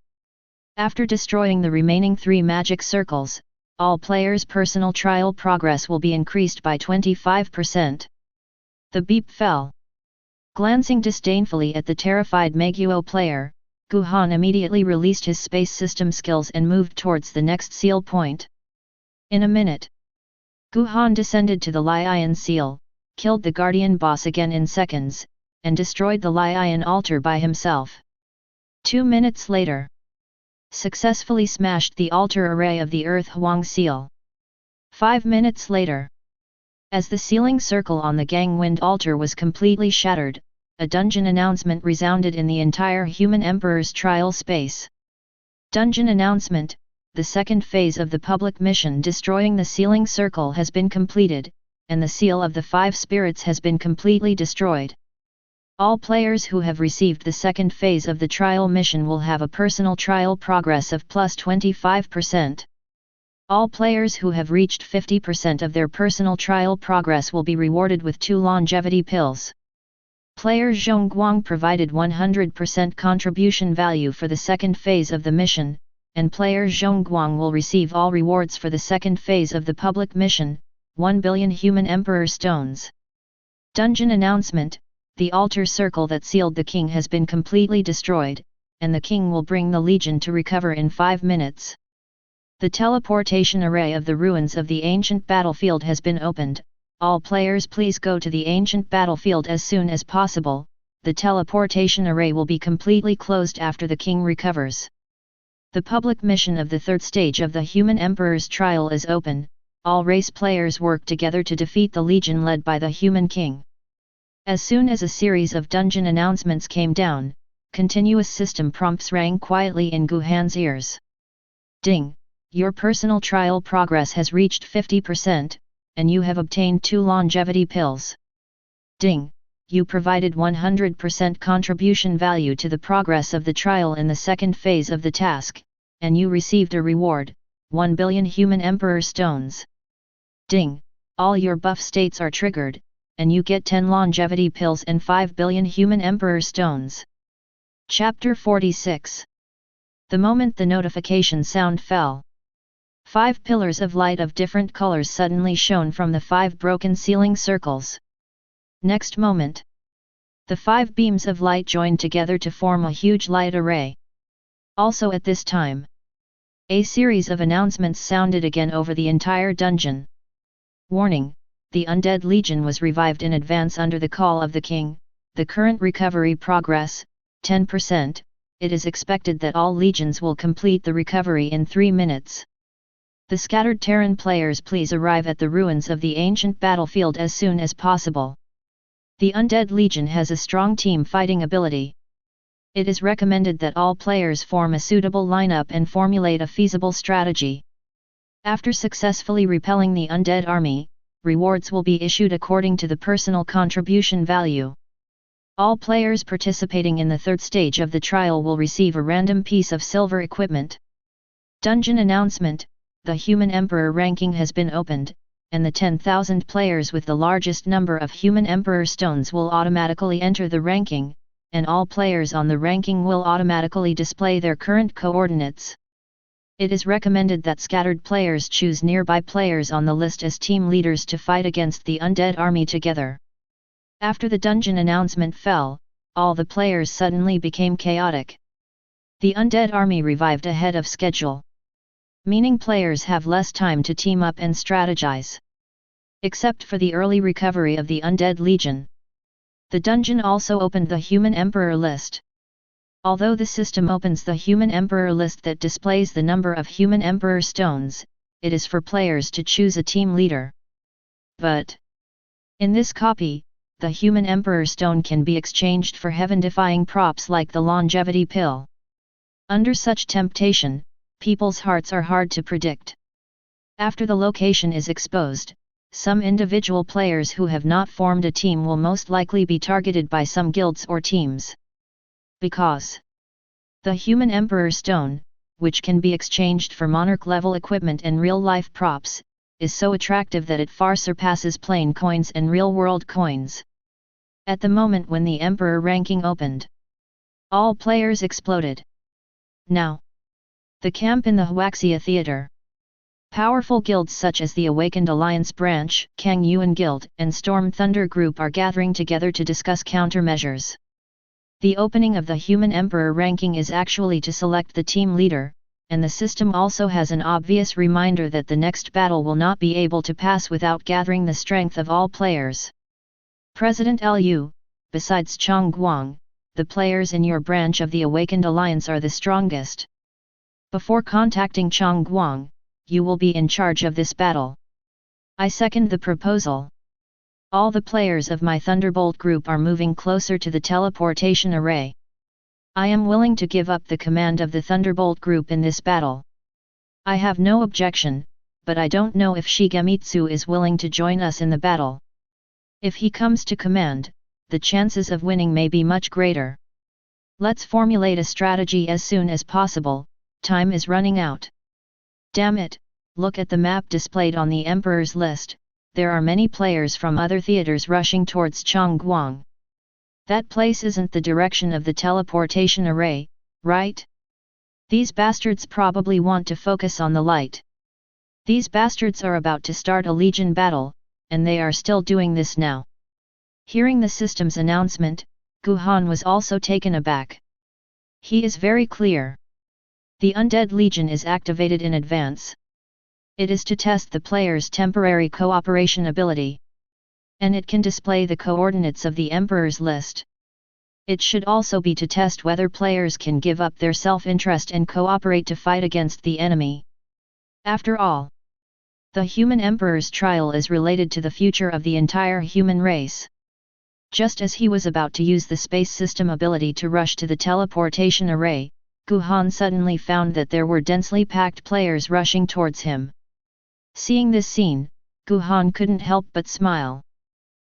After destroying the remaining 3 magic circles, all players' personal trial progress will be increased by 25%. The beep fell. Glancing disdainfully at the terrified Meguo player, Guhan immediately released his space system skills and moved towards the next seal point. In a minute, Guhan descended to the Lion seal, killed the Guardian boss again in seconds, and destroyed the Lion altar by himself. 2 minutes later, successfully smashed the altar array of the Earth Huang seal. 5 minutes later, as the sealing circle on the Gangwind altar was completely shattered, a dungeon announcement resounded in the entire Human Emperor's trial space. Dungeon announcement: the second phase of the public mission destroying the sealing circle has been completed, and the seal of the 5 spirits has been completely destroyed. All players who have received the second phase of the trial mission will have a personal trial progress of plus 25%. All players who have reached 50% of their personal trial progress will be rewarded with 2 longevity pills. Player Zhongguang provided 100% contribution value for the second phase of the mission, and player Zhongguang will receive all rewards for the second phase of the public mission, 1 billion human emperor stones. Dungeon announcement: the altar circle that sealed the king has been completely destroyed, and the king will bring the legion to recover in 5 minutes. The teleportation array of the ruins of the ancient battlefield has been opened. All players please go to the ancient battlefield as soon as possible. The teleportation array will be completely closed after the king recovers. The public mission of the third stage of the Human Emperor's trial is open. All race players work together to defeat the legion led by the Human King. As soon as a series of dungeon announcements came down, continuous system prompts rang quietly in Guhan's ears. Ding! Your personal trial progress has reached 50%, and you have obtained 2 longevity pills. Ding! you provided 100% contribution value to the progress of the trial in the second phase of the task, and you received a reward, 1 billion human Emperor stones. Ding! All your buff states are triggered, and you get 10 longevity pills and 5 billion human Emperor stones. Chapter 46. The moment the notification sound fell, 5 pillars of light of different colors suddenly shone from the 5 broken ceiling circles. Next moment, the 5 beams of light joined together to form a huge light array. Also at this time, a series of announcements sounded again over the entire dungeon. Warning: the Undead Legion was revived in advance under the call of the King. The current recovery progress, 10%. It is expected that all legions will complete the recovery in 3 minutes. The scattered Terran players, please arrive at the ruins of the ancient battlefield as soon as possible. The Undead Legion has a strong team fighting ability. It is recommended that all players form a suitable lineup and formulate a feasible strategy. After successfully repelling the undead army, rewards will be issued according to the personal contribution value. All players participating in the third stage of the trial will receive a random piece of silver equipment. Dungeon announcement: the Human Emperor ranking has been opened, and the 10,000 players with the largest number of Human Emperor stones will automatically enter the ranking, and all players on the ranking will automatically display their current coordinates. It is recommended that scattered players choose nearby players on the list as team leaders to fight against the undead army together. After the dungeon announcement fell, all the players suddenly became chaotic. The undead army revived ahead of schedule, meaning players have less time to team up and strategize. Except for the early recovery of the Undead Legion. The dungeon also opened the Human Emperor list. Although the system opens the Human Emperor list that displays the number of Human Emperor stones, it is for players to choose a team leader. But in this copy, the Human Emperor stone can be exchanged for heaven-defying props like the longevity pill. Under such temptation, people's hearts are hard to predict. After the location is exposed, some individual players who have not formed a team will most likely be targeted by some guilds or teams. Because the Human Emperor stone, which can be exchanged for monarch-level equipment and real-life props, is so attractive that it far surpasses plain coins and real-world coins. At the moment when the Emperor ranking opened, all players exploded. Now, the camp in the Huaxia Theater. Powerful guilds such as the Awakened Alliance Branch, Kang Yuan Guild, and Storm Thunder Group are gathering together to discuss countermeasures. The opening of the Human Emperor ranking is actually to select the team leader, and the system also has an obvious reminder that the next battle will not be able to pass without gathering the strength of all players. President Lu, besides Chong Guang, the players in your branch of the Awakened Alliance are the strongest. Before contacting Chong Guang, you will be in charge of this battle. I second the proposal. All the players of my Thunderbolt group are moving closer to the teleportation array. I am willing to give up the command of the Thunderbolt group in this battle. I have no objection, but I don't know if Shigemitsu is willing to join us in the battle. If he comes to command, the chances of winning may be much greater. Let's formulate a strategy as soon as possible, time is running out. Damn it, look at the map displayed on the Emperor's list. There are many players from other theaters rushing towards Chongguang. That place isn't the direction of the teleportation array, right? These bastards probably want to focus on the light. These bastards are about to start a legion battle, and they are still doing this now. Hearing the system's announcement, Guhan was also taken aback. He is very clear. The Undead Legion is activated in advance. It is to test the player's temporary cooperation ability. And it can display the coordinates of the Emperor's list. It should also be to test whether players can give up their self-interest and cooperate to fight against the enemy. After all, the Human Emperor's trial is related to the future of the entire human race. Just as he was about to use the space system ability to rush to the teleportation array, Guhan suddenly found that there were densely packed players rushing towards him. Seeing this scene, Guhan couldn't help but smile.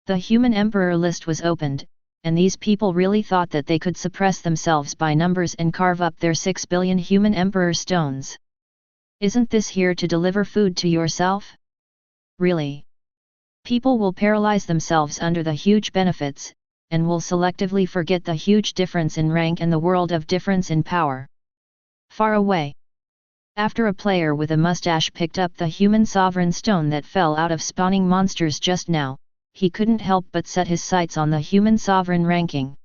The human emperor list was opened, and these people really thought that they could suppress themselves by numbers and carve up their 6 billion human emperor stones. Isn't this here to deliver food to yourself? Really? People will paralyze themselves under the huge benefits, and will selectively forget the huge difference in rank and the world of difference in power. Far away. After a player with a mustache picked up the human sovereign stone that fell out of spawning monsters just now, he couldn't help but set his sights on the human sovereign ranking.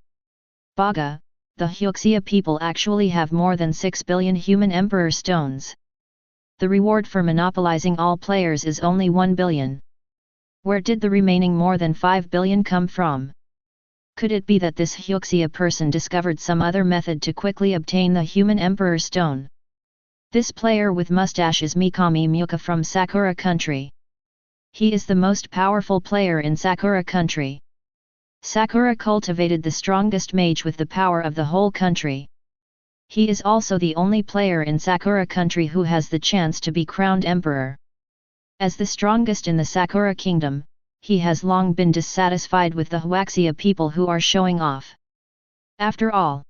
Baga, the Hyuxia people actually have more than 6 billion human emperor stones. The reward for monopolizing all players is only 1 billion. Where did the remaining more than 5 billion come from? Could it be that this Hyuxia person discovered some other method to quickly obtain the human emperor stone? This player with mustache is Mikami Muka from Sakura country. He is the most powerful player in Sakura country. Sakura cultivated the strongest mage with the power of the whole country. He is also the only player in Sakura country who has the chance to be crowned emperor. As the strongest in the Sakura kingdom, he has long been dissatisfied with the Hyuxia people who are showing off. After all,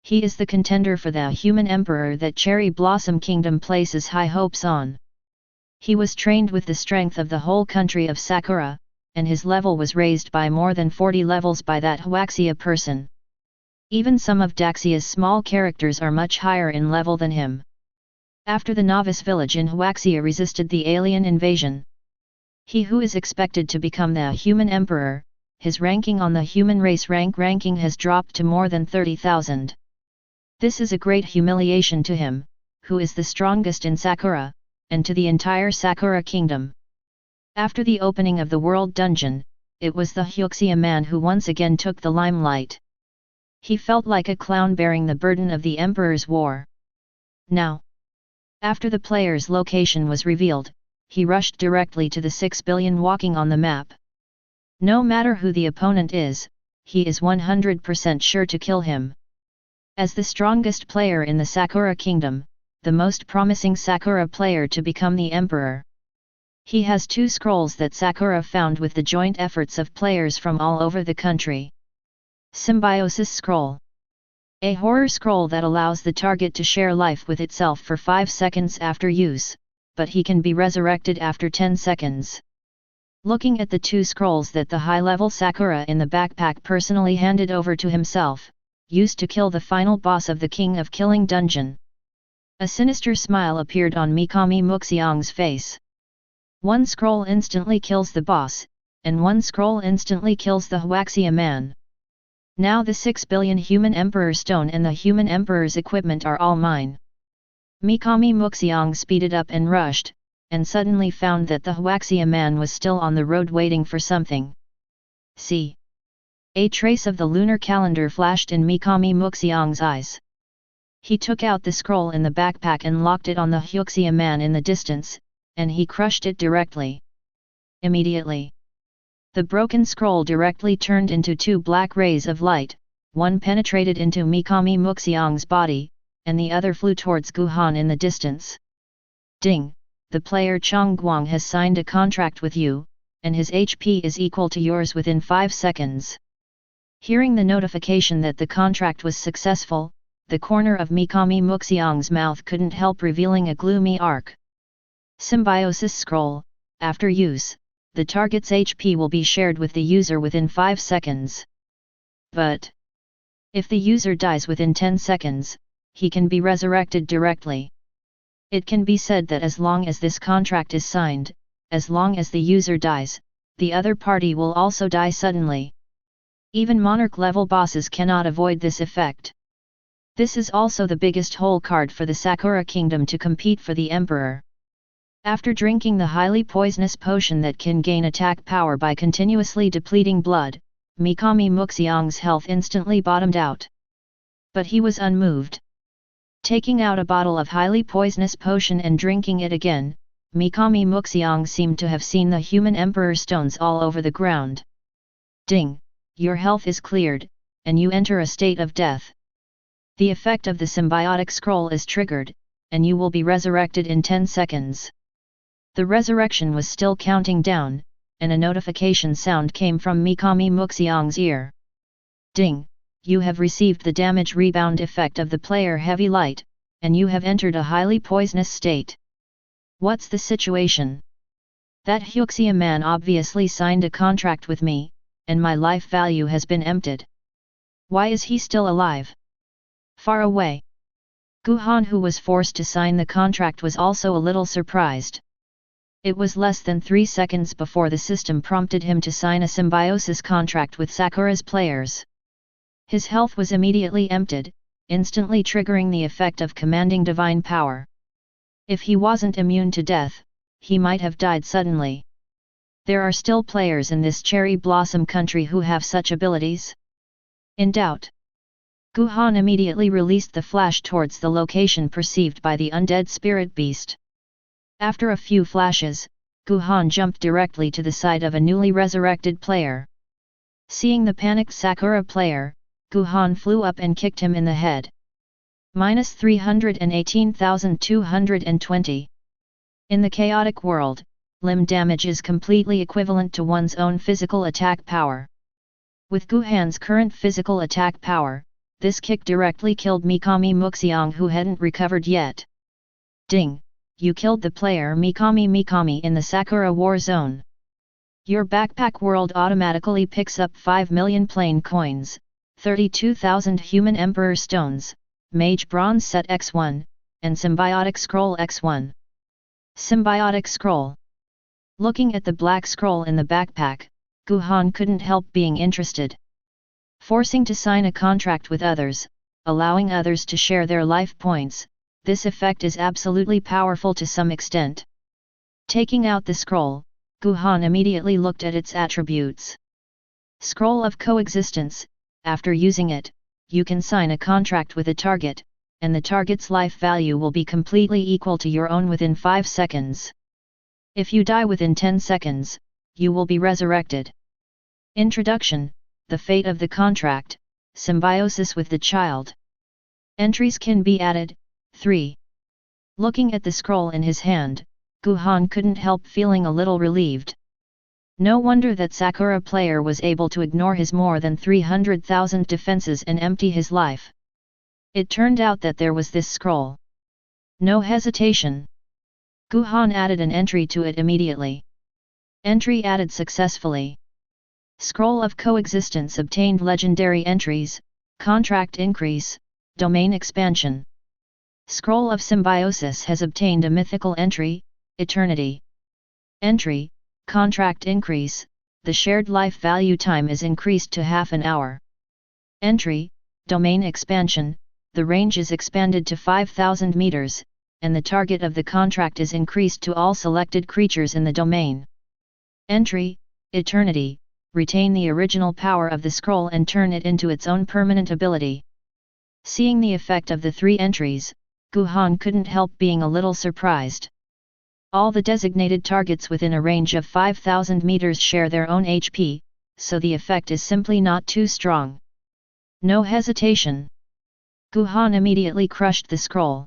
he is the contender for the human emperor that Cherry Blossom Kingdom places high hopes on. He was trained with the strength of the whole country of Sakura, and his level was raised by more than 40 levels by that Hyuxia person. Even some of Daxia's small characters are much higher in level than him. After the novice village in Hyuxia resisted the alien invasion, he who is expected to become the human emperor, his ranking on the human race ranking has dropped to more than 30,000. This is a great humiliation to him, who is the strongest in Sakura, and to the entire Sakura kingdom. After the opening of the world dungeon, it was the Hyuxia man who once again took the limelight. He felt like a clown bearing the burden of the emperor's war. Now, after the player's location was revealed, he rushed directly to the 6 billion walking on the map. No matter who the opponent is, he is 100% sure to kill him. As the strongest player in the Sakura kingdom, the most promising Sakura player to become the emperor. He has 2 scrolls that Sakura found with the joint efforts of players from all over the country. Symbiosis Scroll. A horror scroll that allows the target to share life with itself for 5 seconds after use, but he can be resurrected after 10 seconds. Looking at the 2 scrolls that the high-level Sakura in the backpack personally handed over to himself, used to kill the final boss of the King of Killing dungeon. A sinister smile appeared on Mikami Muxiang's face. 1 scroll instantly kills the boss, and 1 scroll instantly kills the Hyuxia man. Now the 6 billion human emperor stone and the human emperor's equipment are all mine. Mikami Muxiang speeded up and rushed, and suddenly found that the Hyuxia man was still on the road waiting for something. See. A trace of the lunar calendar flashed in Mikami Muxiang's eyes. He took out the scroll in the backpack and locked it on the Hyuxia man in the distance, and he crushed it directly. Immediately, the broken scroll directly turned into 2 black rays of light, one penetrated into Mikami Muxiang's body, and the other flew towards Guhan in the distance. Ding! The player Chong Guang has signed a contract with you, and his HP is equal to yours within 5 seconds. Hearing the notification that the contract was successful, the corner of Mikami Muxiang's mouth couldn't help revealing a gloomy arc. Symbiosis Scroll. After use, the target's HP will be shared with the user within 5 seconds. But if the user dies within 10 seconds, he can be resurrected directly. It can be said that as long as this contract is signed, as long as the user dies, the other party will also die suddenly. Even monarch-level bosses cannot avoid this effect. This is also the biggest hole card for the Sakura Kingdom to compete for the Emperor. After drinking the highly poisonous potion that can gain attack power by continuously depleting blood, Mikami Muxiang's health instantly bottomed out. But he was unmoved. Taking out a bottle of highly poisonous potion and drinking it again, Mikami Muxiang seemed to have seen the human Emperor stones all over the ground. Ding! Your health is cleared, and you enter a state of death. The effect of the symbiotic scroll is triggered, and you will be resurrected in 10 seconds. The resurrection was still counting down, and a notification sound came from Mikami Muxiang's ear. Ding! You have received the damage rebound effect of the player Heavy Light, and you have entered a highly poisonous state. What's the situation? That Huxia man obviously signed a contract with me, and my life value has been emptied. Why is he still alive? Far away. Guhan, who was forced to sign the contract, was also a little surprised. It was less than 3 seconds before the system prompted him to sign a symbiosis contract with Sakura's players. His health was immediately emptied, instantly triggering the effect of commanding divine power. If he wasn't immune to death, he might have died suddenly. There are still players in this cherry blossom country who have such abilities? In doubt, Guhan immediately released the flash towards the location perceived by the undead spirit beast. After a few flashes, Guhan jumped directly to the side of a newly resurrected player. Seeing the panicked Sakura player, Guhan flew up and kicked him in the head. -318,220. In the chaotic world, limb damage is completely equivalent to one's own physical attack power. With Guhan's current physical attack power, this kick directly killed Mikami Muxiang, who hadn't recovered yet. Ding! You killed the player Mikami in the Sakura war zone. Your backpack world automatically picks up 5 million plain coins, 32,000 human emperor stones, mage bronze set x1, and symbiotic scroll x1. Symbiotic scroll. Looking at the black scroll in the backpack, Guhan couldn't help being interested. Forcing to sign a contract with others, allowing others to share their life points, this effect is absolutely powerful to some extent. Taking out the scroll, Guhan immediately looked at its attributes. Scroll of Coexistence. After using it, you can sign a contract with a target, and the target's life value will be completely equal to your own within 5 seconds. If you die within 10 seconds, you will be resurrected. Introduction: The fate of the contract, symbiosis with the child. Entries can be added. 3. Looking at the scroll in his hand, Guhan couldn't help feeling a little relieved. No wonder that Sakura player was able to ignore his more than 300,000 defenses and empty his life. It turned out that there was this scroll. No hesitation. Guhan added an entry to it immediately. Entry added successfully. Scroll of Coexistence obtained legendary entries, contract increase, domain expansion. Scroll of Symbiosis has obtained a mythical entry, Eternity. Entry: contract increase, the shared life value time is increased to half an hour. Entry: domain expansion, the range is expanded to 5,000 meters, and the target of the contract is increased to all selected creatures in the domain. Entry: Eternity, retain the original power of the scroll and turn it into its own permanent ability. Seeing the effect of the 3 entries, Guhan couldn't help being a little surprised. All the designated targets within a range of 5,000 meters share their own HP, so the effect is simply not too strong. No hesitation. Guhan immediately crushed the scroll.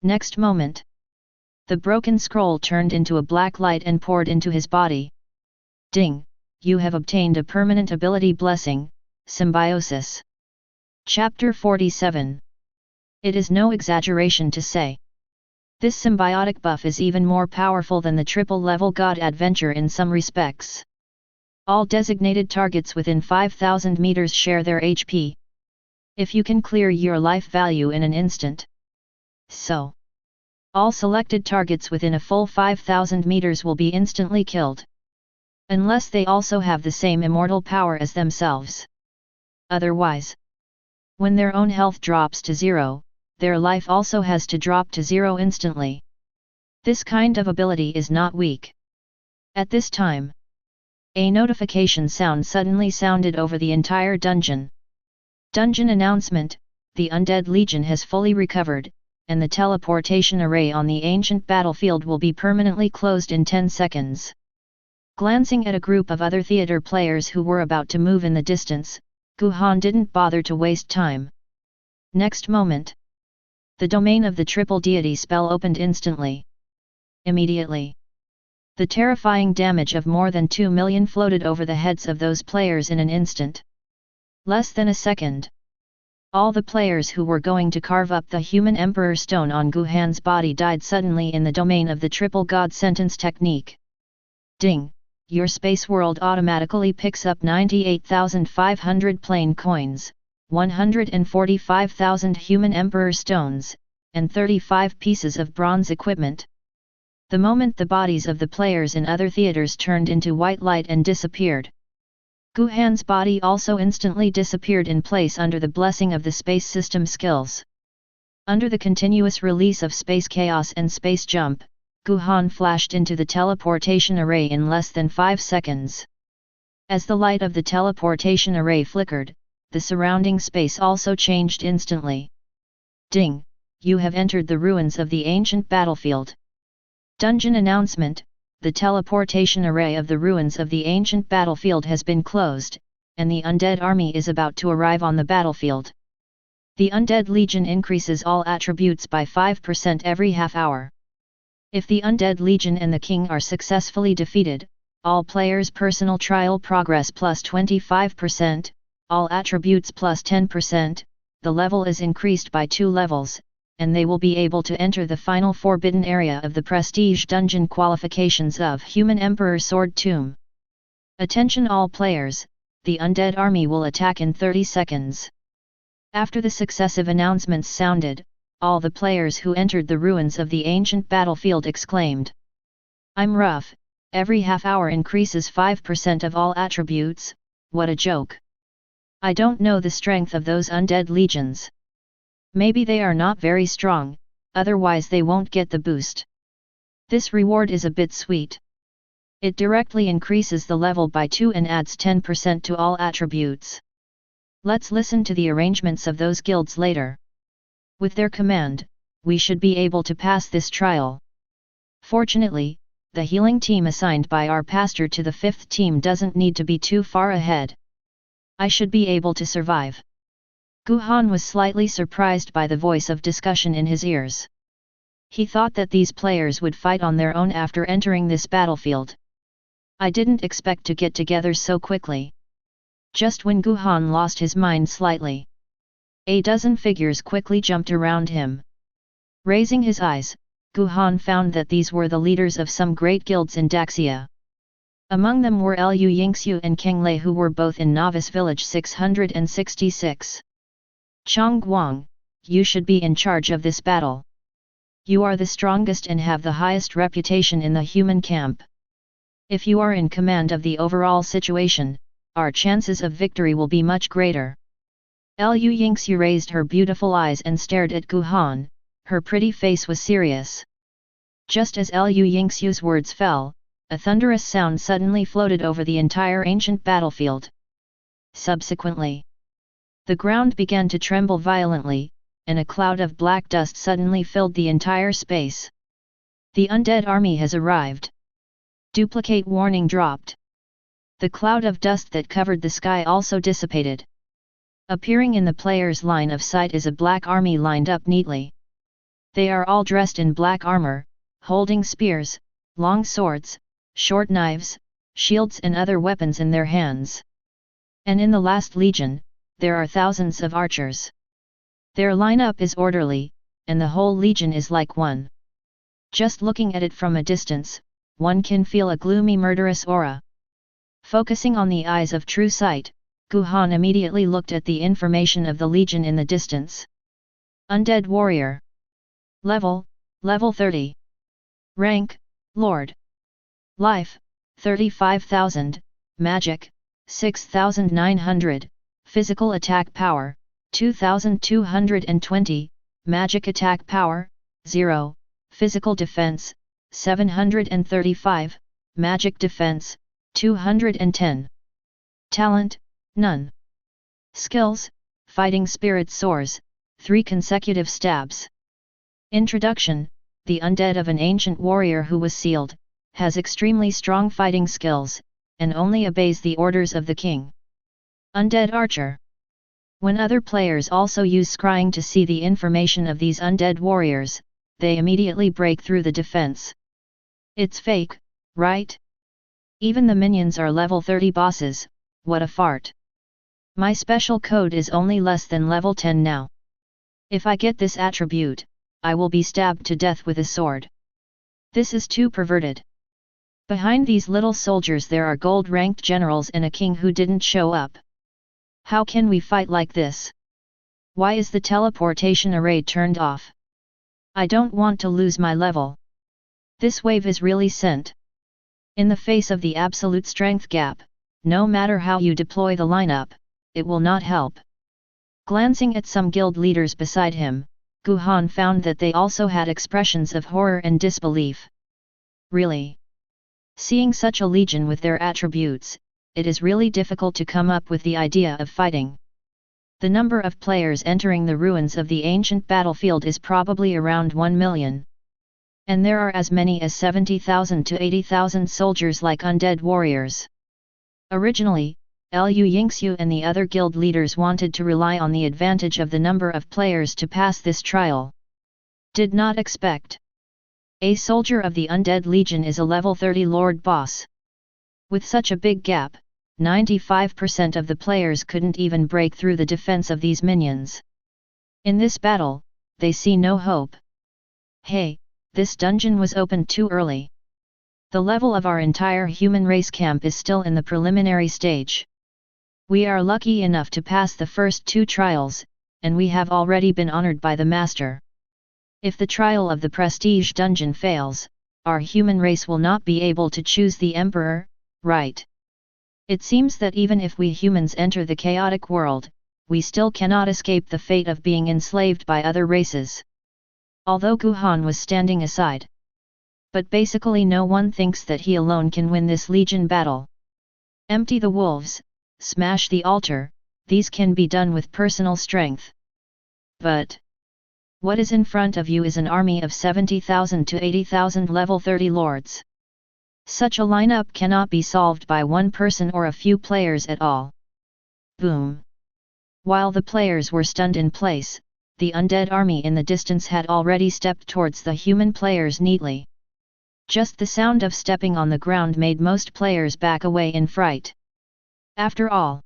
Next moment, the broken scroll turned into a black light and poured into his body. Ding! You have obtained a permanent ability blessing, Symbiosis. Chapter 47. It is no exaggeration to say, this symbiotic buff is even more powerful than the triple-level God Adventure in some respects. All designated targets within 5,000 meters share their HP. If you can clear your life value in an instant. So, all selected targets within a full 5,000 meters will be instantly killed. Unless they also have the same immortal power as themselves. Otherwise, when their own health drops to 0, their life also has to drop to 0 instantly. This kind of ability is not weak. At this time, a notification sound suddenly sounded over the entire dungeon. Dungeon announcement: the Undead Legion has fully recovered, and the teleportation array on the ancient battlefield will be permanently closed in 10 seconds. Glancing at a group of other theater players who were about to move in the distance, Guhan didn't bother to waste time. Next moment, the domain of the triple deity spell opened instantly. Immediately, The terrifying damage of more than 2 million floated over the heads of those players in an instant. Less than a second. All the players who were going to carve up the human Emperor Stone on Guhan's body died suddenly in the domain of the triple God sentence technique. Ding! Your space world automatically picks up 98,500 plain coins, 145,000 human Emperor Stones, and 35 pieces of bronze equipment. The moment the bodies of the players in other theaters turned into white light and disappeared. Guhan's body also instantly disappeared in place under the blessing of the space system skills. Under the continuous release of space chaos and space jump, Guhan flashed into the teleportation array in less than 5 seconds. As the light of the teleportation array flickered, the surrounding space also changed instantly. Ding! You have entered the ruins of the ancient battlefield. Dungeon announcement: the teleportation array of the ruins of the ancient battlefield has been closed, and the undead army is about to arrive on the battlefield. The undead legion increases all attributes by 5% every half hour. If the undead legion and the king are successfully defeated, all players' personal trial progress plus 25%, all attributes plus 10%, the level is increased by 2 levels, and they will be able to enter the final forbidden area of the prestige dungeon qualifications of Human Emperor Sword Tomb. Attention all players, the undead army will attack in 30 seconds. After the successive announcements sounded, all the players who entered the ruins of the ancient battlefield exclaimed, "I'm rough, every half hour increases 5% of all attributes, what a joke. I don't know the strength of those undead legions. Maybe they are not very strong, otherwise they won't get the boost. This reward is a bit sweet. It directly increases the level by 2 and adds 10% to all attributes. Let's listen to the arrangements of those guilds later. With their command, we should be able to pass this trial. Fortunately, the healing team assigned by our pastor to the 5th team doesn't need to be too far ahead. I should be able to survive." Guhan was slightly surprised by the voice of discussion in his ears. He thought that these players would fight on their own after entering this battlefield. I didn't expect to get together so quickly. Just when Guhan lost his mind slightly, a dozen figures quickly jumped around him. Raising his eyes, Guhan found that these were the leaders of some great guilds in Daxia. Among them were Lu Yingxiu and Keng Lei, who were both in Novice Village 666. "Chong Guang, you should be in charge of this battle. You are the strongest and have the highest reputation in the human camp. If you are in command of the overall situation, our chances of victory will be much greater." Lu Yingxiu raised her beautiful eyes and stared at Guhan, her pretty face was serious. Just as Lu Yingxiu's words fell, a thunderous sound suddenly floated over the entire ancient battlefield. Subsequently, the ground began to tremble violently, and a cloud of black dust suddenly filled the entire space. "The undead army has arrived." Duplicate warning dropped. The cloud of dust that covered the sky also dissipated. Appearing in the player's line of sight is a black army lined up neatly. They are all dressed in black armor, holding spears, long swords, short knives, shields and other weapons in their hands. And in the last legion, there are thousands of archers. Their lineup is orderly, and the whole legion is like one. Just looking at it from a distance, one can feel a gloomy murderous aura. Focusing on the eyes of true sight, Guhan immediately looked at the information of the legion in the distance. Undead warrior. Level 30. Rank, Lord. Life, 35,000, Magic, 6,900, Physical attack power, 2,220, Magic attack power, 0, Physical defense, 735, Magic defense, 210. Talent, none. Skills, Fighting Spirit Soars, 3 consecutive stabs. Introduction: the undead of an ancient warrior who was sealed, has extremely strong fighting skills, and only obeys the orders of the king. Undead Archer. When other players also use scrying to see the information of these undead warriors, they immediately break through the defense. It's fake, right? Even the minions are level 30 bosses, what a fart. My special code is only less than level 10 now. If I get this attribute, I will be stabbed to death with a sword. This is too perverted. Behind these little soldiers there are gold-ranked generals and a king who didn't show up. How can we fight like this? Why is the teleportation array turned off? I don't want to lose my level. This wave is really sent. In the face of the absolute strength gap, no matter how you deploy the lineup, it will not help. Glancing at some guild leaders beside him, Guhan found that they also had expressions of horror and disbelief. Really? Seeing such a legion with their attributes, it is really difficult to come up with the idea of fighting. The number of players entering the ruins of the ancient battlefield is probably around 1 million. And there are as many as 70,000 to 80,000 soldiers like undead warriors. Originally, Lu Yingxiu and the other guild leaders wanted to rely on the advantage of the number of players to pass this trial. Did not expect. A soldier of the Undead Legion is a level 30 Lord boss. With such a big gap, 95% of the players couldn't even break through the defense of these minions. In this battle, they see no hope. Hey, this dungeon was opened too early. The level of our entire human race camp is still in the preliminary stage. We are lucky enough to pass the first 2 trials, and we have already been honored by the Master. If the trial of the Prestige Dungeon fails, our human race will not be able to choose the Emperor, right? It seems that even if we humans enter the chaotic world, we still cannot escape the fate of being enslaved by other races. Although Guhan was standing aside. But basically no one thinks that he alone can win this legion battle. Empty the wolves, smash the altar, these can be done with personal strength. But what is in front of you is an army of 70,000 to 80,000 level 30 lords. Such a lineup cannot be solved by one person or a few players at all. Boom! While the players were stunned in place, the undead army in the distance had already stepped towards the human players neatly. Just the sound of stepping on the ground made most players back away in fright. After all,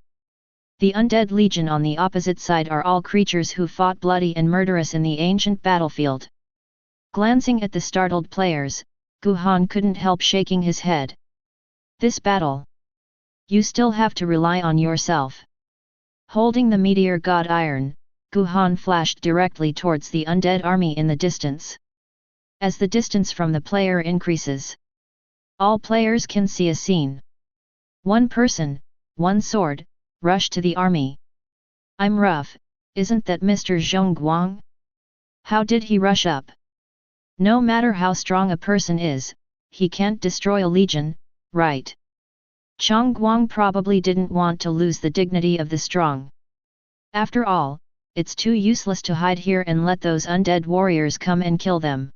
the Undead Legion on the opposite side are all creatures who fought bloody and murderous in the ancient battlefield. Glancing at the startled players, Guhan couldn't help shaking his head. This battle. You still have to rely on yourself. Holding the meteor god iron, Guhan flashed directly towards the undead army in the distance. As the distance from the player increases, all players can see a scene. One person, one sword, rush to the army. I'm rough, isn't that Mr. Zhongguang? How did he rush up? No matter how strong a person is, he can't destroy a legion, right? Zhongguang probably didn't want to lose the dignity of the strong. After all, it's too useless to hide here and let those undead warriors come and kill them.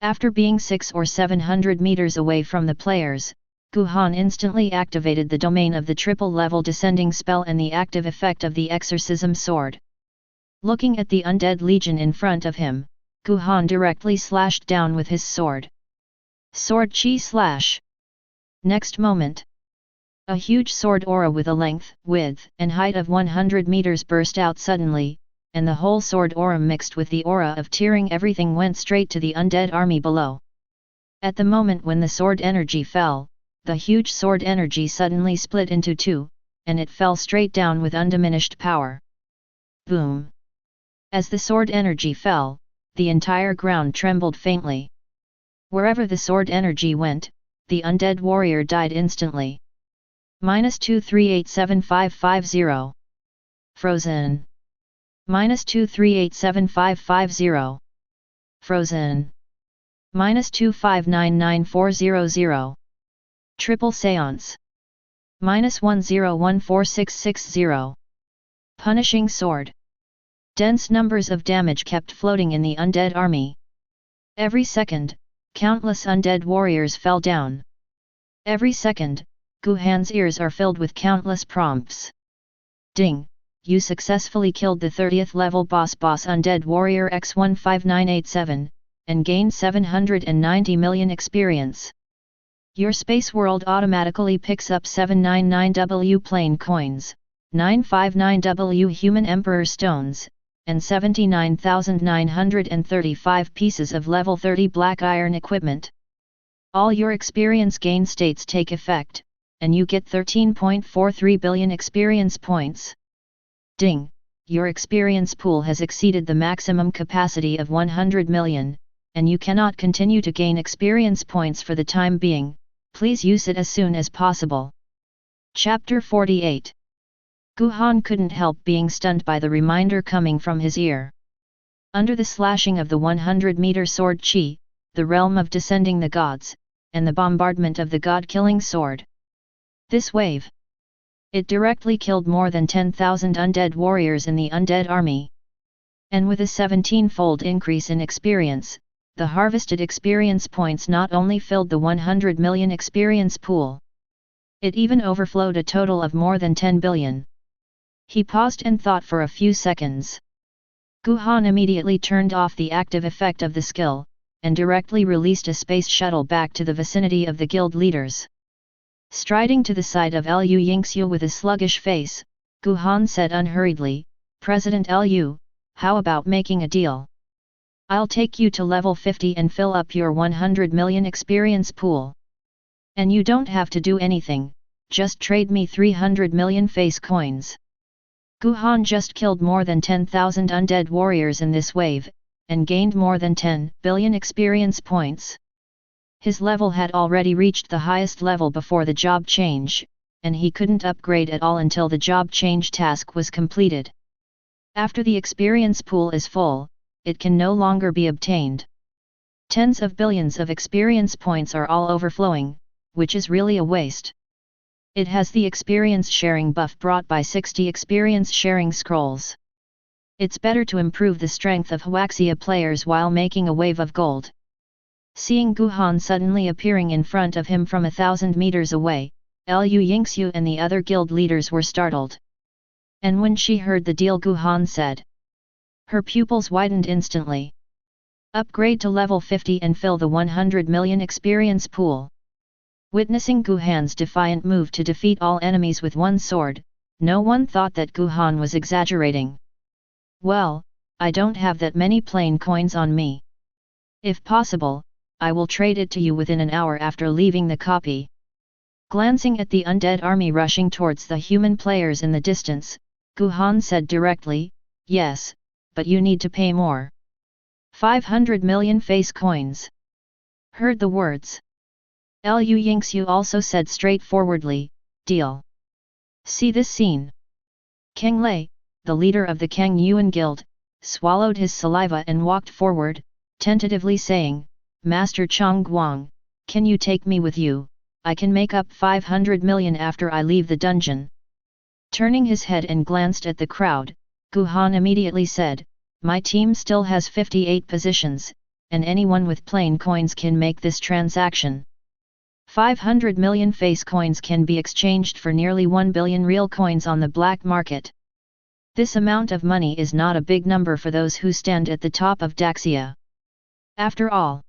After being 600 or 700 meters away from the players, Guhan instantly activated the domain of the triple-level descending spell and the active effect of the exorcism sword. Looking at the undead legion in front of him, Guhan directly slashed down with his sword. Sword chi slash. Next moment, a huge sword aura with a length, width, and height of 100 meters burst out suddenly, and the whole sword aura mixed with the aura of tearing everything went straight to the undead army below. At the moment when the sword energy fell, the huge sword energy suddenly split into 2, and it fell straight down with undiminished power. Boom! As the sword energy fell, the entire ground trembled faintly. Wherever the sword energy went, the undead warrior died instantly. -2387550. Frozen. -2387550. Frozen. -2599400. Triple Seance. -1014660. Punishing Sword. Dense numbers of damage kept floating in the undead army. Every second, countless undead warriors fell down. Every second, Guhan's ears are filled with countless prompts. Ding! You successfully killed the 30th level boss Undead Warrior X15987, and gained 790 million experience. Your space world automatically picks up 799W plane coins, 959W human emperor stones, and 79,935 pieces of level 30 black iron equipment. All your experience gain states take effect, and you get 13.43 billion experience points. Ding! Your experience pool has exceeded the maximum capacity of 100 million, and you cannot continue to gain experience points for the time being. Please use it as soon as possible. Chapter 48. Guhan couldn't help being stunned by the reminder coming from his ear. Under the slashing of the 100-meter sword chi, the realm of descending the gods, and the bombardment of the god-killing sword. This wave. It directly killed more than 10,000 undead warriors in the undead army. And with a 17-fold increase in experience, the harvested experience points not only filled the 100 million experience pool. It even overflowed a total of more than 10 billion. He paused and thought for a few seconds. Guhan immediately turned off the active effect of the skill, and directly released a space shuttle back to the vicinity of the guild leaders. Striding to the side of Lu Yingxiu with a sluggish face, Guhan said unhurriedly, "President Lu, how about making a deal? I'll take you to level 50 and fill up your 100 million experience pool. And you don't have to do anything, just trade me 300 million face coins." Guhan just killed more than 10,000 undead warriors in this wave, and gained more than 10 billion experience points. His level had already reached the highest level before the job change, and he couldn't upgrade at all until the job change task was completed. After the experience pool is full, it can no longer be obtained. Tens of billions of experience points are all overflowing, which is really a waste. It has the experience sharing buff brought by 60 experience sharing scrolls. It's better to improve the strength of Huaxia players while making a wave of gold. Seeing Guhan suddenly appearing in front of him from 1,000 meters away, Lu Yingxiu and the other guild leaders were startled. And when she heard the deal Guhan said, her pupils widened instantly. Upgrade to level 50 and fill the 100 million experience pool. Witnessing Guhan's defiant move to defeat all enemies with one sword, no one thought that Guhan was exaggerating. "Well, I don't have that many plain coins on me. If possible, I will trade it to you within an hour after leaving the copy." Glancing at the undead army rushing towards the human players in the distance, Guhan said directly, "Yes, but you need to pay more. 500 million face coins." Heard the words. Lu Yingxiu also said straightforwardly, "Deal." See this scene. Kang Lei, the leader of the Kang Yuan Guild, swallowed his saliva and walked forward, tentatively saying, "Master Chang Guang, can you take me with you? I can make up 500 million after I leave the dungeon." Turning his head and glanced at the crowd, Guhan immediately said, "My team still has 58 positions, and anyone with plain coins can make this transaction. 500 million face coins can be exchanged for nearly 1 billion real coins on the black market. This amount of money is not a big number for those who stand at the top of Daxia. After all,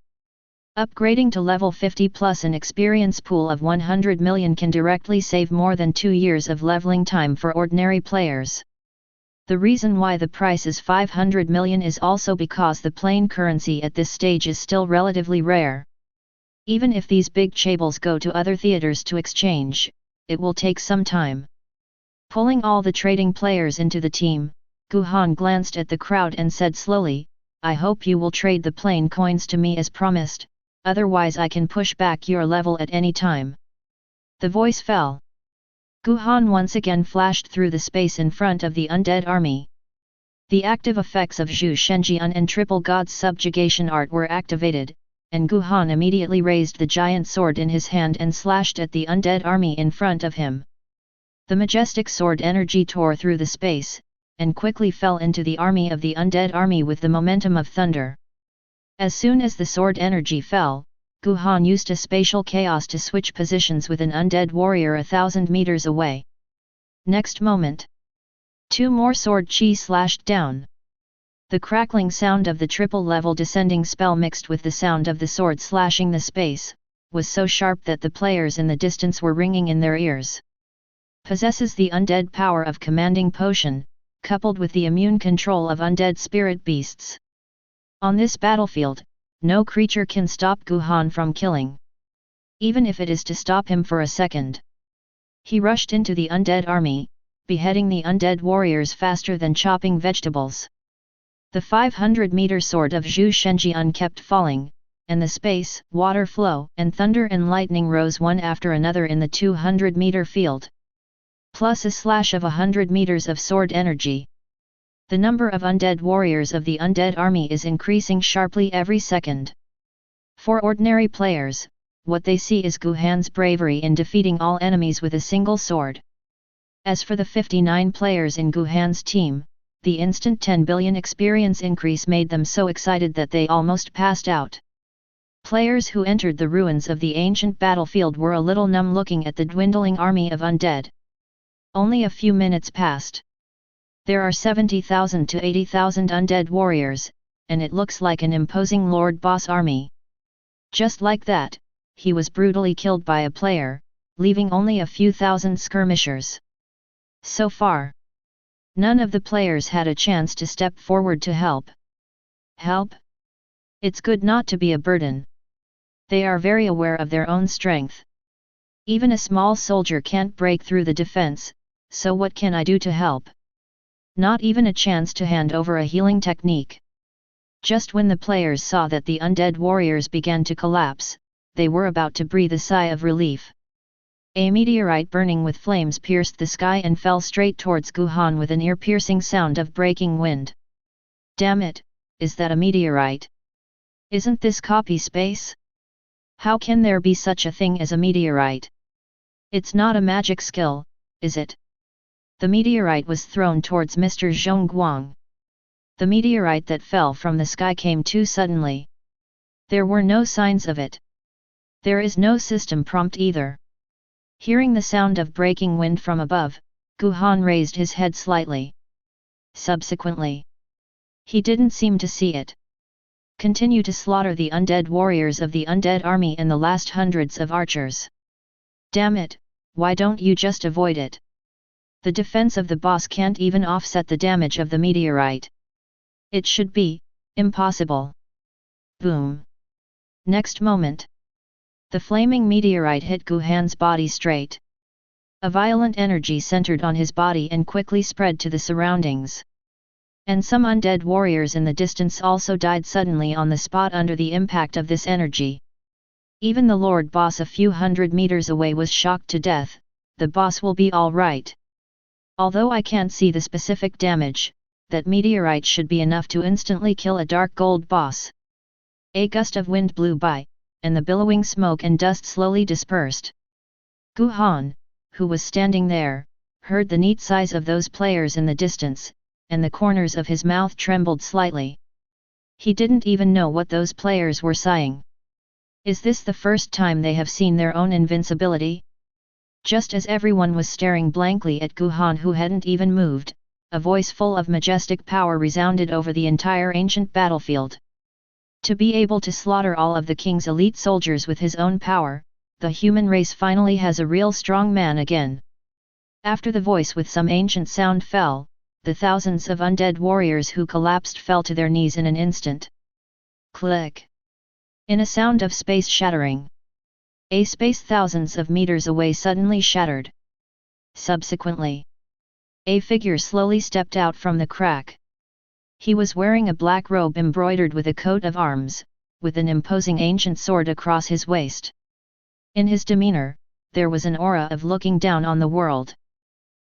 upgrading to level 50 plus an experience pool of 100 million can directly save more than 2 years of leveling time for ordinary players. The reason why the price is 500 million is also because the plain currency at this stage is still relatively rare. Even if these big chaebol go to other theaters to exchange, it will take some time." Pulling all the trading players into the team, Guhan glanced at the crowd and said slowly, "I hope you will trade the plain coins to me as promised, otherwise I can push back your level at any time." The voice fell. Guhan once again flashed through the space in front of the undead army. The active effects of Zhu Shenjian and Triple God's subjugation art were activated, and Guhan immediately raised the giant sword in his hand and slashed at the undead army in front of him. The majestic sword energy tore through the space, and quickly fell into the army of the undead army with the momentum of thunder. As soon as the sword energy fell, Guhan used a spatial chaos to switch positions with an undead warrior 1,000 meters away. Next moment, 2 more sword chi slashed down. The crackling sound of the triple-level descending spell mixed with the sound of the sword slashing the space, was so sharp that the players in the distance were ringing in their ears. Possesses the undead power of commanding potion, coupled with the immune control of undead spirit beasts. On this battlefield, no creature can stop Guhan from killing. Even if it is to stop him for a second. He rushed into the undead army, beheading the undead warriors faster than chopping vegetables. The 500-meter sword of Zhu Shenjian kept falling, and the space, water flow, and thunder and lightning rose one after another in the 200-meter field. Plus a slash of 100 meters of sword energy. The number of undead warriors of the undead army is increasing sharply every second. For ordinary players, what they see is Guhan's bravery in defeating all enemies with a single sword. As for the 59 players in Guhan's team, the instant 10 billion experience increase made them so excited that they almost passed out. Players who entered the ruins of the ancient battlefield were a little numb looking at the dwindling army of undead. Only a few minutes passed. There are 70,000 to 80,000 undead warriors, and it looks like an imposing Lord Boss army. Just like that, he was brutally killed by a player, leaving only a few thousand skirmishers. So far, none of the players had a chance to step forward to help. Help? It's good not to be a burden. They are very aware of their own strength. Even a small soldier can't break through the defense, so what can I do to help? Not even a chance to hand over a healing technique. Just when the players saw that the undead warriors began to collapse, they were about to breathe a sigh of relief. A meteorite burning with flames pierced the sky and fell straight towards Guhan with an ear-piercing sound of breaking wind. Damn it, is that a meteorite? Isn't this copy space? How can there be such a thing as a meteorite? It's not a magic skill, is it? The meteorite was thrown towards Mr. Zhongguang. The meteorite that fell from the sky came too suddenly. There were no signs of it. There is no system prompt either. Hearing the sound of breaking wind from above, Guhan raised his head slightly. Subsequently, he didn't seem to see it. Continue to slaughter the undead warriors of the undead army and the last hundreds of archers. Damn it, why don't you just avoid it? The defense of the boss can't even offset the damage of the meteorite. It should be impossible. Boom. Next moment, the flaming meteorite hit Guhan's body straight. A violent energy centered on his body and quickly spread to the surroundings. And some undead warriors in the distance also died suddenly on the spot under the impact of this energy. Even the Lord Boss a few hundred meters away was shocked to death. The boss will be all right. Although I can't see the specific damage, that meteorite should be enough to instantly kill a dark gold boss. A gust of wind blew by, and the billowing smoke and dust slowly dispersed. Guhan, who was standing there, heard the neat sighs of those players in the distance, and the corners of his mouth trembled slightly. He didn't even know what those players were sighing. Is this the first time they have seen their own invincibility? Just as everyone was staring blankly at Guhan who hadn't even moved, a voice full of majestic power resounded over the entire ancient battlefield. To be able to slaughter all of the king's elite soldiers with his own power, the human race finally has a real strong man again. After the voice with some ancient sound fell, the thousands of undead warriors who collapsed fell to their knees in an instant. Click! In a sound of space shattering. A space thousands of meters away suddenly shattered. Subsequently, a figure slowly stepped out from the crack. He was wearing a black robe embroidered with a coat of arms, with an imposing ancient sword across his waist. In his demeanor, there was an aura of looking down on the world.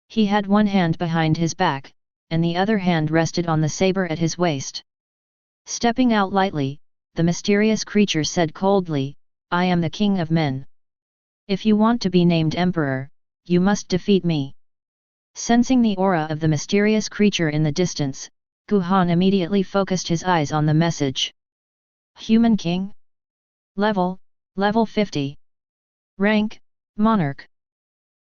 He had one hand behind his back, and the other hand rested on the saber at his waist. Stepping out lightly, the mysterious creature said coldly, "I am the king of men. If you want to be named emperor, you must defeat me." Sensing the aura of the mysterious creature in the distance, Guhan immediately focused his eyes on the message. Human King? Level 50. Rank, Monarch.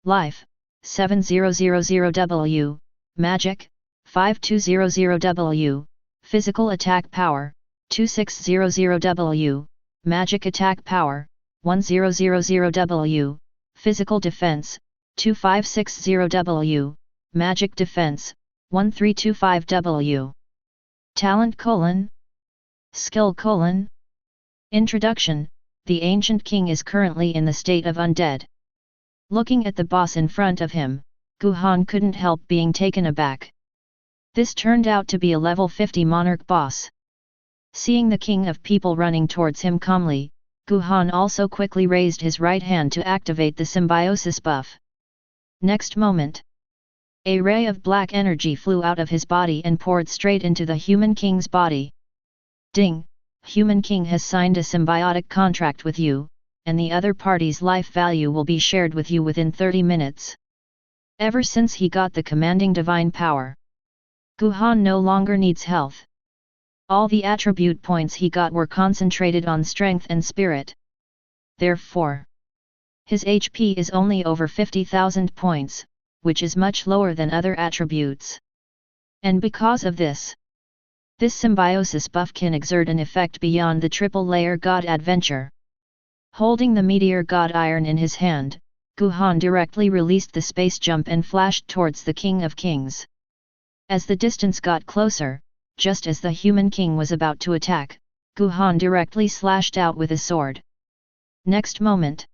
Life, 7000W, Magic, 5200W, Physical Attack Power, 2600W, Magic Attack Power, 1000W, Physical Defense, 2560W, Magic Defense, 1325W. Talent: Skill: Introduction. The ancient king is currently in the state of undead. Looking at the boss in front of him, Guhan couldn't help being taken aback. This turned out to be a level 50 monarch boss. Seeing the king of people running towards him calmly, Guhan also quickly raised his right hand to activate the symbiosis buff. Next moment, a ray of black energy flew out of his body and poured straight into the human king's body. Ding! Human king has signed a symbiotic contract with you, and the other party's life value will be shared with you within 30 minutes. Ever since he got the commanding divine power, Guhan no longer needs health. All the attribute points he got were concentrated on strength and spirit. Therefore, his HP is only over 50,000 points, which is much lower than other attributes. And because of this symbiosis buff can exert an effect beyond the triple-layer god adventure. Holding the meteor god iron in his hand, Guhan directly released the space jump and flashed towards the King of Kings. As the distance got closer, just as the human king was about to attack, Guhan directly slashed out with his sword. Next moment,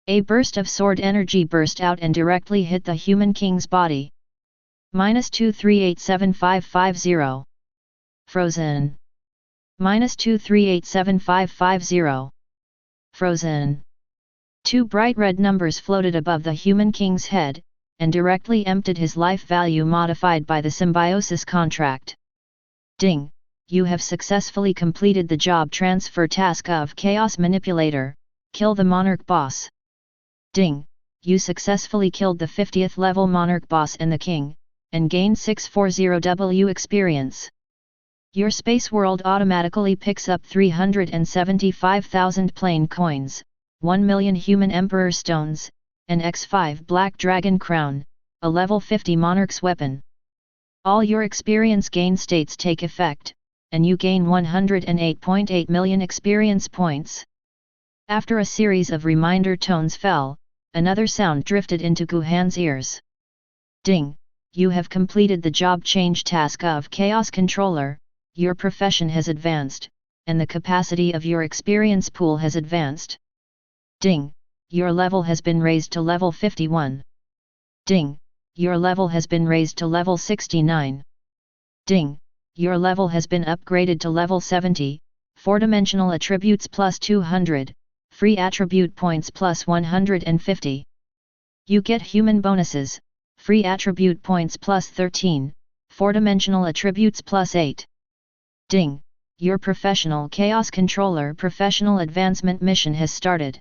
a burst of sword energy burst out and directly hit the human king's body. -2387550. Frozen. -2387550. Frozen. Two bright red numbers floated above the human king's head, and directly emptied his life value modified by the symbiosis contract. Ding! You have successfully completed the job transfer task of Chaos Manipulator, kill the Monarch boss. Ding! You successfully killed the 50th level Monarch boss and the king, and gained 640W experience. Your space world automatically picks up 375,000 plain coins, 1 million human emperor stones, an X5 black dragon crown, a level 50 monarch's weapon. All your experience gain states take effect, and you gain 108.8 million experience points. After a series of reminder tones fell, another sound drifted into Guhan's ears. Ding! You have completed the job change task of Chaos Controller. Your profession has advanced, and the capacity of your experience pool has advanced. Ding! Your level has been raised to level 51. Ding! Your level has been raised to level 69. Ding! Your level has been upgraded to level 70, 4-dimensional attributes plus 200, free attribute points plus 150. You get human bonuses, free attribute points plus 13, 4-dimensional attributes plus 8. Ding! Your Professional Chaos Controller Professional Advancement mission has started.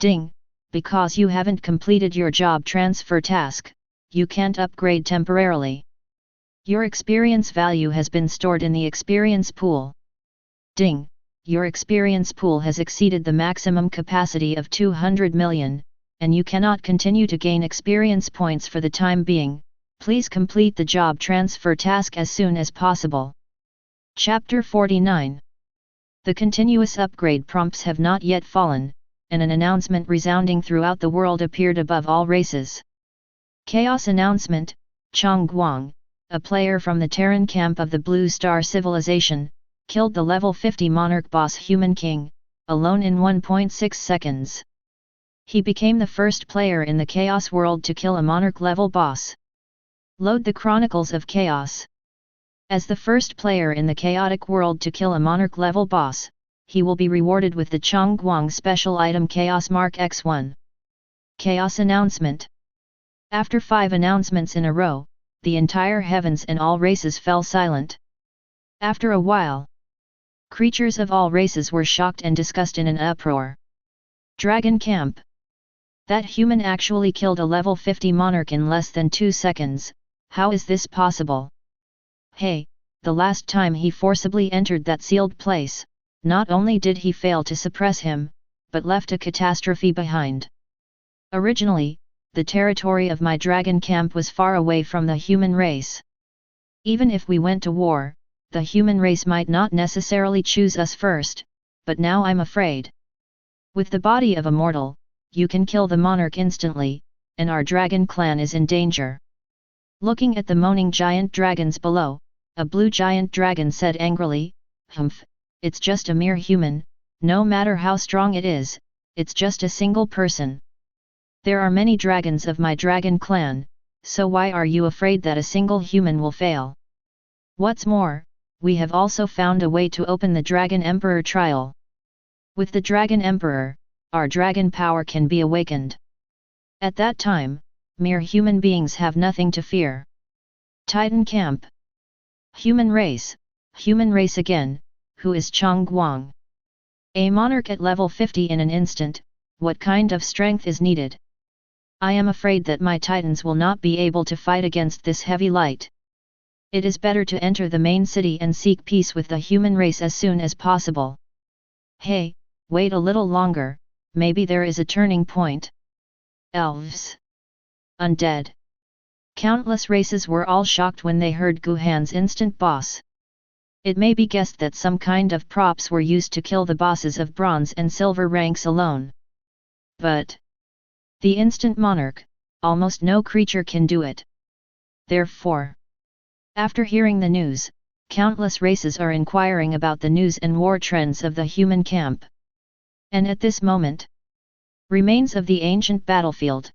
Ding! Because you haven't completed your job transfer task, you can't upgrade temporarily. Your experience value has been stored in the experience pool. Ding! Your experience pool has exceeded the maximum capacity of 200 million, and you cannot continue to gain experience points for the time being. Please complete the job transfer task as soon as possible. Chapter 49. The continuous upgrade prompts have not yet fallen, and an announcement resounding throughout the world appeared above all races. Chaos announcement: Chong Guang, a player from the Terran camp of the Blue Star Civilization, killed the level 50 Monarch boss Human King, alone in 1.6 seconds. He became the first player in the Chaos world to kill a Monarch level boss. Load the Chronicles of Chaos. As the first player in the chaotic world to kill a Monarch level boss, he will be rewarded with the Chong Guang special item Chaos Mark X1. Chaos announcement. After 5 announcements in a row, the entire heavens and all races fell silent. After a while, creatures of all races were shocked and discussed in an uproar. Dragon Camp. That human actually killed a level 50 Monarch in less than 2 seconds, how is this possible? Hey, the last time he forcibly entered that sealed place, not only did he fail to suppress him, but left a catastrophe behind. Originally, the territory of my dragon camp was far away from the human race. Even if we went to war, the human race might not necessarily choose us first, but now I'm afraid. With the body of a mortal, you can kill the monarch instantly, and our dragon clan is in danger. Looking at the moaning giant dragons below, a blue giant dragon said angrily, "Humph, it's just a mere human, no matter how strong it is, it's just a single person. There are many dragons of my dragon clan, so why are you afraid that a single human will fail? What's more, we have also found a way to open the Dragon Emperor trial. With the Dragon Emperor, our dragon power can be awakened. At that time, mere human beings have nothing to fear." Titan Camp. Human race again, who is Chong Guang? A monarch at level 50 in an instant, what kind of strength is needed? I am afraid that my titans will not be able to fight against this heavy light. It is better to enter the main city and seek peace with the human race as soon as possible. Hey, wait a little longer, maybe there is a turning point. Elves. Undead. Countless races were all shocked when they heard Guhan's instant boss. It may be guessed that some kind of props were used to kill the bosses of bronze and silver ranks alone. But the instant monarch, almost no creature can do it. Therefore, after hearing the news, countless races are inquiring about the news and war trends of the human camp. And at this moment, remains of the ancient battlefield.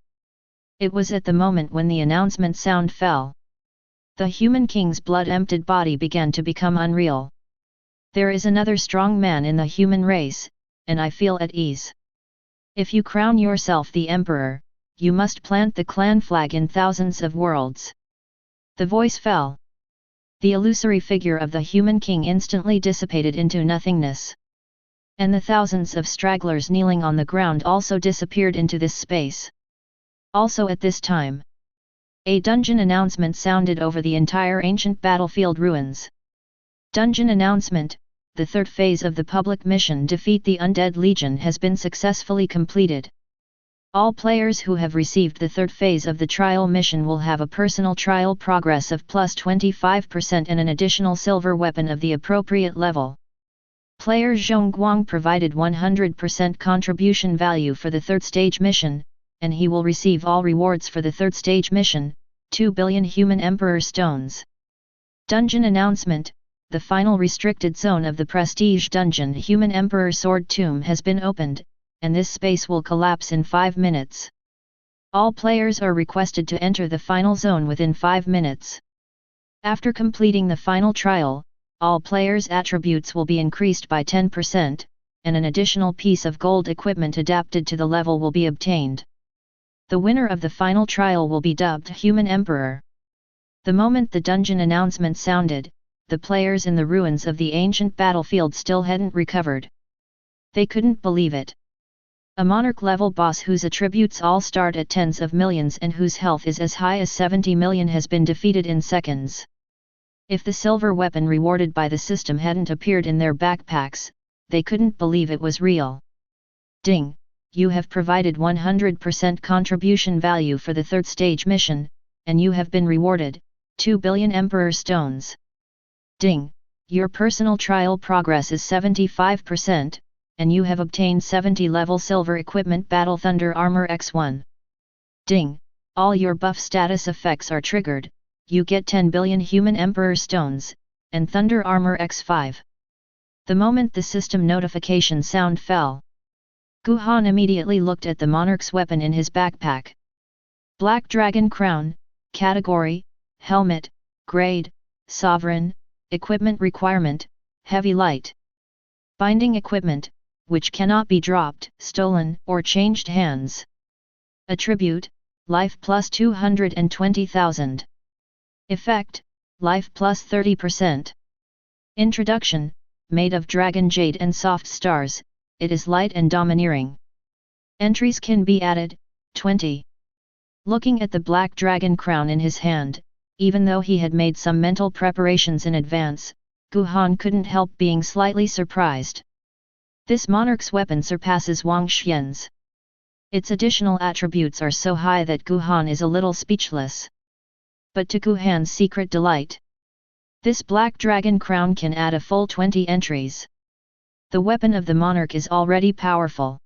It was at the moment when the announcement sound fell. The human king's blood-emptied body began to become unreal. There is another strong man in the human race, and I feel at ease. If you crown yourself the emperor, you must plant the clan flag in thousands of worlds. The voice fell. The illusory figure of the human king instantly dissipated into nothingness. And the thousands of stragglers kneeling on the ground also disappeared into this space. Also at this time, a dungeon announcement sounded over the entire ancient battlefield ruins. Dungeon announcement: the third phase of the public mission Defeat the Undead Legion has been successfully completed. All players who have received the third phase of the trial mission will have a personal trial progress of plus 25% and an additional silver weapon of the appropriate level. Player Zhong Guang provided 100% contribution value for the third stage mission, and he will receive all rewards for the third stage mission, 2 billion human emperor stones. Dungeon announcement: the final restricted zone of the prestige dungeon Human Emperor Sword Tomb has been opened, and this space will collapse in 5 minutes. All players are requested to enter the final zone within 5 minutes. After completing the final trial, all players' attributes will be increased by 10%, and an additional piece of gold equipment adapted to the level will be obtained. The winner of the final trial will be dubbed Human Emperor. The moment the dungeon announcement sounded, the players in the ruins of the ancient battlefield still hadn't recovered. They couldn't believe it. A monarch-level boss whose attributes all start at tens of millions and whose health is as high as 70 million has been defeated in seconds. If the silver weapon rewarded by the system hadn't appeared in their backpacks, they couldn't believe it was real. Ding! You have provided 100% contribution value for the third stage mission, and you have been rewarded 2 billion Emperor Stones. Ding! Your personal trial progress is 75%, and you have obtained 70 level silver equipment Battle Thunder Armor X1. Ding! All your buff status effects are triggered, you get 10 billion Human Emperor Stones, and Thunder Armor X5. The moment the system notification sound fell, Guhan immediately looked at the monarch's weapon in his backpack. Black Dragon Crown, Category, Helmet, Grade, Sovereign, Equipment Requirement, Heavy Light. Binding Equipment, which cannot be dropped, stolen, or changed hands. Attribute, Life plus 220,000. Effect, Life plus 30%. Introduction, made of dragon jade and soft stars, it is light and domineering. Entries can be added, 20. Looking at the black dragon crown in his hand, even though he had made some mental preparations in advance, Guhan couldn't help being slightly surprised. This monarch's weapon surpasses Wang Xian's. Its additional attributes are so high that Guhan is a little speechless. But to Guhan's secret delight, this black dragon crown can add a full 20 entries. The weapon of the monarch is already powerful.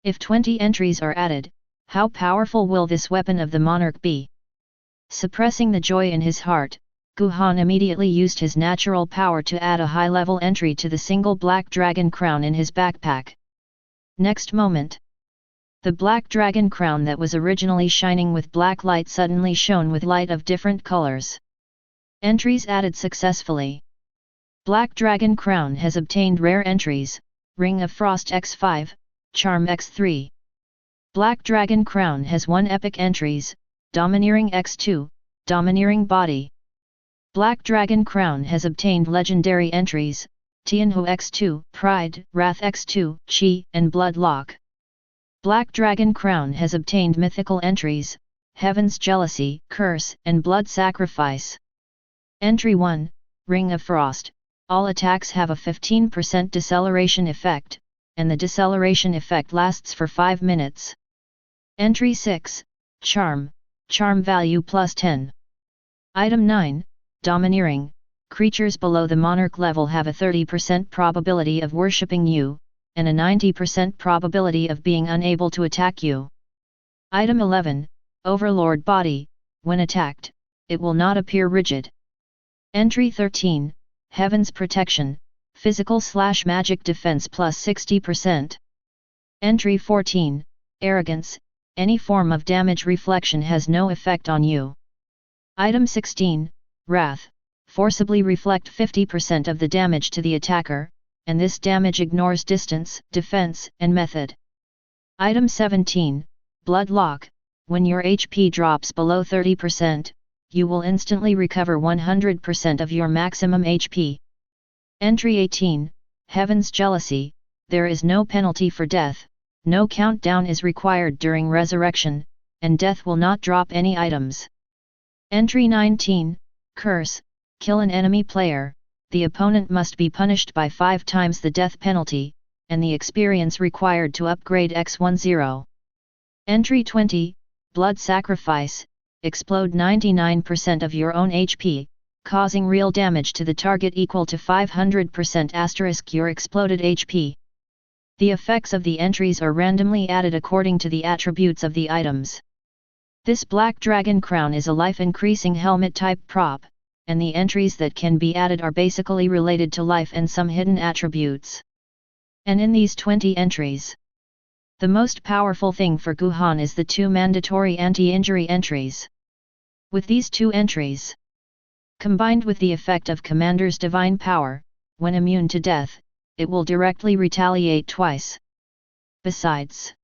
If 20 entries are added, how powerful will this weapon of the monarch be? Suppressing the joy in his heart, Guhan immediately used his natural power to add a high-level entry to the single black dragon crown in his backpack. Next moment, the black dragon crown that was originally shining with black light suddenly shone with light of different colors. Entries added successfully. Black dragon crown has obtained rare entries, Ring of Frost X5, Charm X3. Black dragon crown has 1 epic entries, Domineering X2, Domineering Body. Black dragon crown has obtained legendary entries, Tianhu X2, Pride, Wrath X2, Qi, and Blood Lock. Black dragon crown has obtained mythical entries, Heaven's Jealousy, Curse, and Blood Sacrifice. Entry 1, Ring of Frost. All attacks have a 15% deceleration effect, and the deceleration effect lasts for 5 minutes. Entry 6, Charm. Charm value plus 10. Item 9, Domineering. Creatures below the monarch level have a 30% probability of worshipping you, and a 90% probability of being unable to attack you. Item 11, Overlord Body. When attacked, it will not appear rigid. Entry 13, Heaven's Protection. Physical/magic defense plus 60%. Entry 14, Arrogance. Any form of damage reflection has no effect on you. Item 16, Wrath. Forcibly reflect 50% of the damage to the attacker, and this damage ignores distance, defense, and method. Item 17, Blood Lock. When your HP drops below 30%, you will instantly recover 100% of your maximum HP. Entry 18, Heaven's Jealousy. There is no penalty for death, no countdown is required during resurrection, and death will not drop any items. Entry 19, Curse. Kill an enemy player, the opponent must be punished by 5 times the death penalty, and the experience required to upgrade X10. Entry 20, Blood Sacrifice. Explode 99% of your own HP, causing real damage to the target equal to 500% * your exploded HP. The effects of the entries are randomly added according to the attributes of the items. This black dragon crown is a life-increasing helmet type prop, and the entries that can be added are basically related to life and some hidden attributes. And in these 20 entries, the most powerful thing for Guhan is the 2 mandatory anti-injury entries. With these 2 entries, combined with the effect of Commander's Divine Power, when immune to death, it will directly retaliate twice. Besides,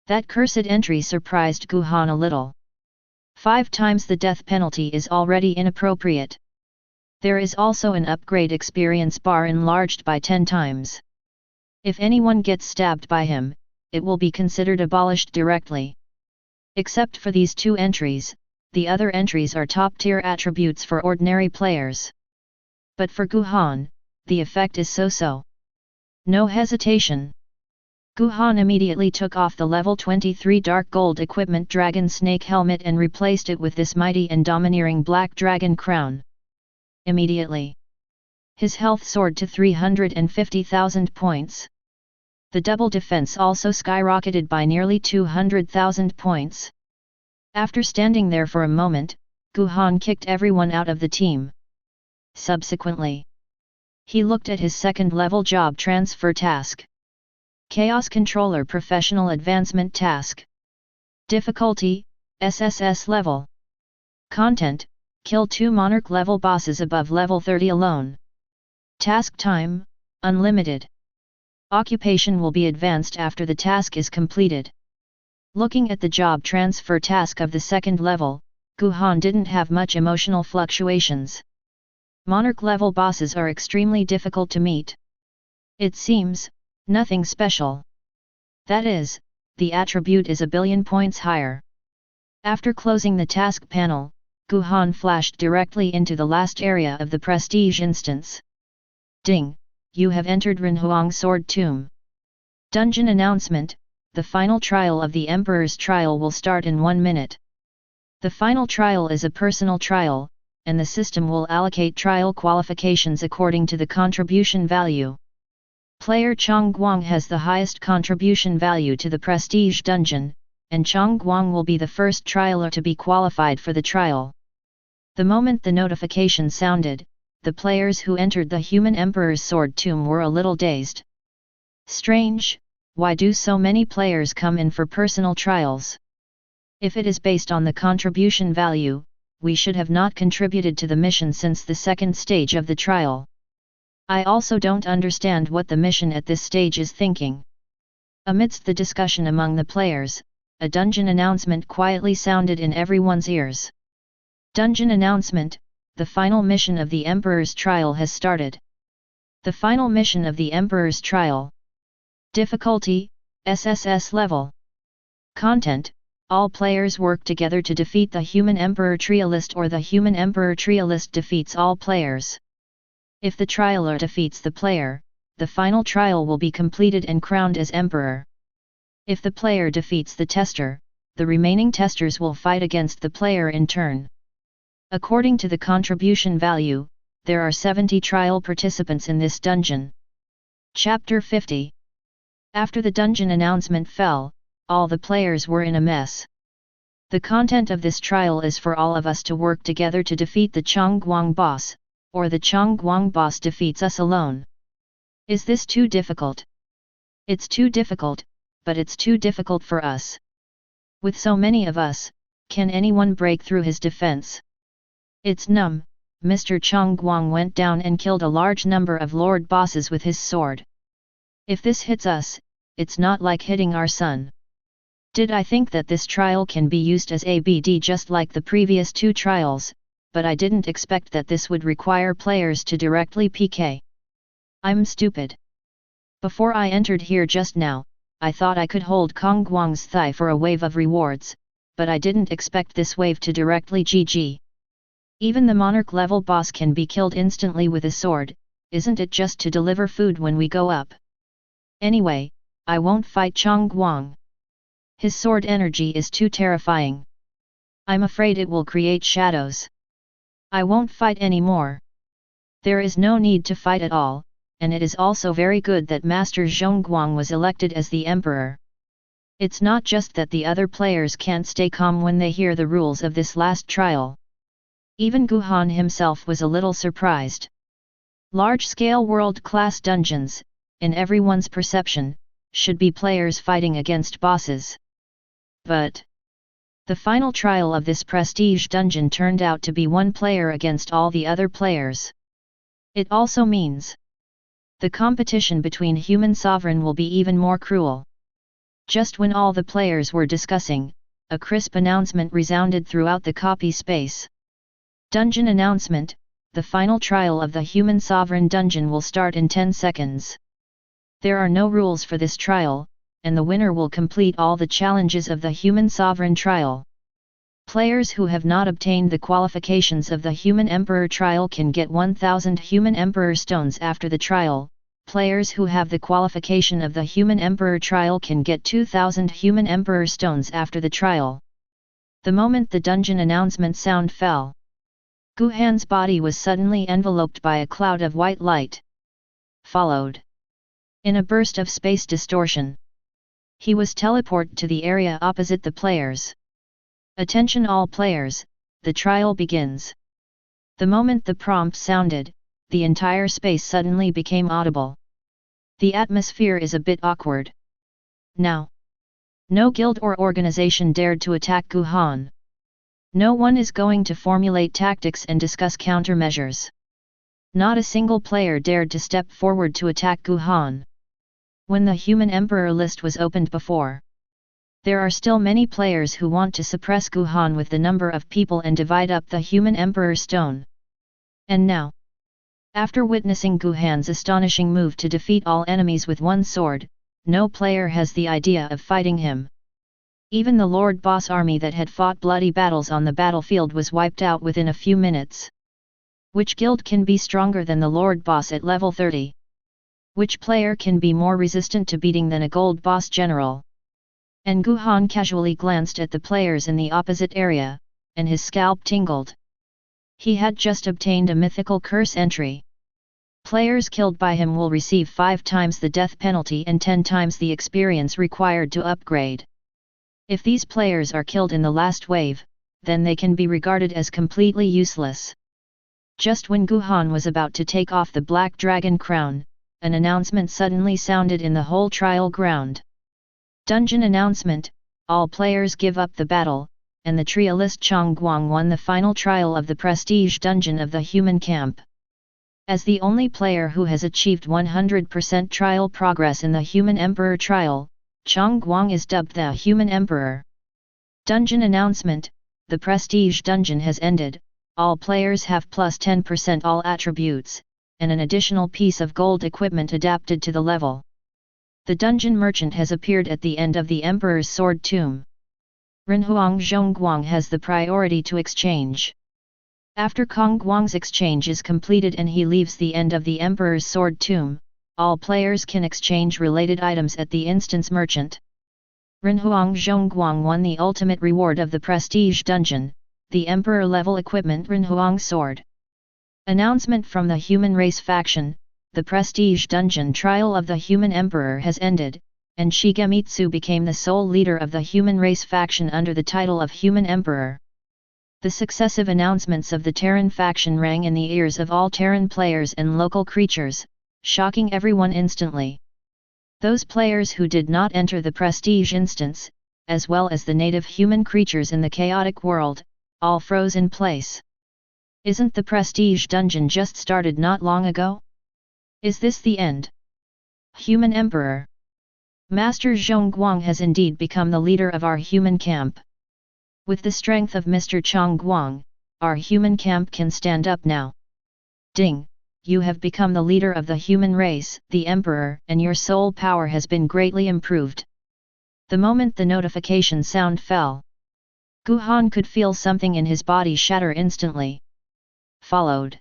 that cursed entry surprised Guhan a little. 5 times the death penalty is already inappropriate. There is also an upgrade experience bar enlarged by 10 times. If anyone gets stabbed by him, it will be considered abolished directly. Except for these 2 entries, the other entries are top-tier attributes for ordinary players. But for Guhan, the effect is so-so. No hesitation. Guhan immediately took off the level 23 dark gold equipment dragon snake helmet and replaced it with this mighty and domineering black dragon crown. Immediately, his health soared to 350,000 points. The double defense also skyrocketed by nearly 200,000 points. After standing there for a moment, Guhan kicked everyone out of the team. Subsequently, he looked at his second-level job transfer task. Chaos Controller Professional Advancement Task. Difficulty, SSS level. Content, kill 2 Monarch level bosses above level 30 alone. Task time, unlimited. Occupation will be advanced after the task is completed. Looking at the job transfer task of the second level, Guhan didn't have much emotional fluctuations. Monarch level bosses are extremely difficult to meet. It seems, nothing special. That is, the attribute is a billion points higher. After closing the task panel, Guhan flashed directly into the last area of the prestige instance. Ding! You have entered Renhuang Sword Tomb. Dungeon announcement: the final trial of the Emperor's trial will start in 1 minute. The final trial is a personal trial, and the system will allocate trial qualifications according to the contribution value. Player Chongguang has the highest contribution value to the prestige dungeon, and Chongguang will be the first trialer to be qualified for the trial. The moment the notification sounded, the players who entered the Human Emperor's Sword Tomb were a little dazed. Strange, why do so many players come in for personal trials? If it is based on the contribution value, we should have not contributed to the mission since the second stage of the trial. I also don't understand what the mission at this stage is thinking. Amidst the discussion among the players, a dungeon announcement quietly sounded in everyone's ears. Dungeon announcement: the final mission of the Emperor's trial has started. The final mission of the Emperor's trial. Difficulty: SSS level. Content: all players work together to defeat the Human Emperor Trialist, or the Human Emperor Trialist defeats all players. If the trialer defeats the player, the final trial will be completed and crowned as Emperor. If the player defeats the tester, the remaining testers will fight against the player in turn. According to the contribution value, there are 70 trial participants in this dungeon. Chapter 50. After the dungeon announcement fell, all the players were in a mess. The content of this trial is for all of us to work together to defeat the Chongguang boss, or the Chongguang boss defeats us alone. Is this too difficult? It's too difficult, but it's too difficult for us. With so many of us, can anyone break through his defense? It's numb. Mr. Chongguang went down and killed a large number of lord bosses with his sword. If this hits us, it's not like hitting our son. Did I think that this trial can be used as ABD just like the previous two trials, but I didn't expect that this would require players to directly PK. I'm stupid. Before I entered here just now, I thought I could hold Chongguang's thigh for a wave of rewards, but I didn't expect this wave to directly GG. Even the monarch level boss can be killed instantly with a sword, isn't it just to deliver food when we go up? Anyway, I won't fight Chongguang. His sword energy is too terrifying. I'm afraid it will create shadows. I won't fight anymore. There is no need to fight at all, and it is also very good that Master Zhongguang was elected as the Emperor. It's not just that the other players can't stay calm when they hear the rules of this last trial. Even Guhan himself was a little surprised. Large-scale world-class dungeons, in everyone's perception, should be players fighting against bosses. But the final trial of this prestige dungeon turned out to be one player against all the other players. It also means the competition between human sovereign will be even more cruel. Just when all the players were discussing, a crisp announcement resounded throughout the copy space. Dungeon announcement: the final trial of the human sovereign dungeon will start in 10 seconds. There are no rules for this trial, and the winner will complete all the challenges of the Human Sovereign Trial. Players who have not obtained the qualifications of the Human Emperor Trial can get 1000 Human Emperor Stones after the trial. Players who have the qualification of the Human Emperor Trial can get 2000 Human Emperor Stones after the trial. The moment the dungeon announcement sound fell, Guhan's body was suddenly enveloped by a cloud of white light. Followed in a burst of space distortion, he was teleported to the area opposite the players. Attention all players, the trial begins. The moment the prompt sounded, the entire space suddenly became audible. The atmosphere is a bit awkward. Now, no guild or organization dared to attack Guhan. No one is going to formulate tactics and discuss countermeasures. Not a single player dared to step forward to attack Guhan. When the Human Emperor list was opened before, there are still many players who want to suppress Guhan with the number of people and divide up the Human Emperor Stone. And now, after witnessing Guhan's astonishing move to defeat all enemies with one sword, no player has the idea of fighting him. Even the Lord Boss army that had fought bloody battles on the battlefield was wiped out within a few minutes. Which guild can be stronger than the Lord Boss at level 30? Which player can be more resistant to beating than a gold boss general? And Guhan casually glanced at the players in the opposite area, and his scalp tingled. He had just obtained a mythical curse entry. Players killed by him will receive 5 times the death penalty and 10 times the experience required to upgrade. If these players are killed in the last wave, then they can be regarded as completely useless. Just when Guhan was about to take off the Black Dragon crown, an announcement suddenly sounded in the whole trial ground. Dungeon announcement: all players give up the battle, and the trialist Chong Guang won the final trial of the prestige dungeon of the human camp. As the only player who has achieved 100% trial progress in the Human Emperor trial, Chong Guang is dubbed the Human Emperor. Dungeon announcement: the prestige dungeon has ended, all players have plus 10% all attributes, and an additional piece of gold equipment adapted to the level. The dungeon merchant has appeared at the end of the Emperor's sword tomb. Renhuang Zhongguang has the priority to exchange. After Kong Guang's exchange is completed and he leaves the end of the Emperor's sword tomb, all players can exchange related items at the instance merchant. Renhuang Zhongguang won the ultimate reward of the prestige dungeon, the Emperor level equipment Renhuang sword. Announcement from the human race faction: the prestige dungeon trial of the Human Emperor has ended, and Shigemitsu became the sole leader of the human race faction under the title of Human Emperor. The successive announcements of the Terran faction rang in the ears of all Terran players and local creatures, shocking everyone instantly. Those players who did not enter the prestige instance, as well as the native human creatures in the chaotic world, all froze in place. Isn't the prestige dungeon just started not long ago? Is this the end? Human Emperor. Master Zhongguang has indeed become the leader of our human camp. With the strength of Mr. Chong Guang, our human camp can stand up now. Ding! You have become the leader of the human race, the Emperor, and your soul power has been greatly improved. The moment the notification sound fell, Guhan could feel something in his body shatter instantly. Followed.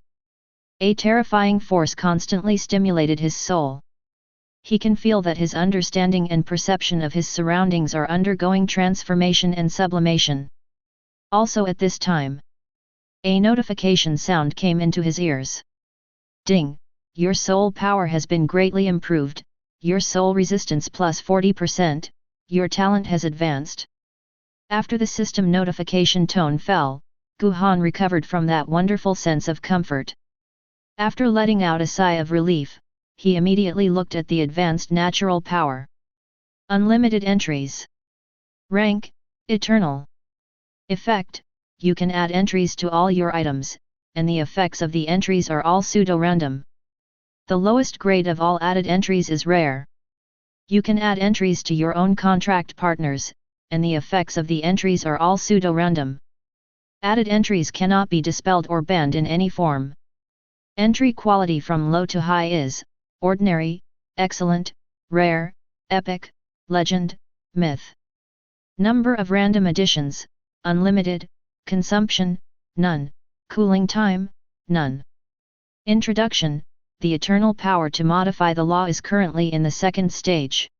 A terrifying force constantly stimulated his soul. He can feel that his understanding and perception of his surroundings are undergoing transformation and sublimation. Also at this time, a notification sound came into his ears. Ding! Your soul power has been greatly improved, your soul resistance plus 40%, your talent has advanced. After the system notification tone fell, Guhan recovered from that wonderful sense of comfort. After letting out a sigh of relief, he immediately looked at the advanced natural power. Unlimited entries. Rank: Eternal. Effect: you can add entries to all your items, and the effects of the entries are all pseudo-random. The lowest grade of all added entries is rare. You can add entries to your own contract partners, and the effects of the entries are all pseudo-random. Added entries cannot be dispelled or banned in any form. Entry quality from low to high is ordinary, excellent, rare, epic, legend, myth. Number of random additions: unlimited. Consumption: none. Cooling time: none. Introduction: the eternal power to modify the law is currently in the second stage.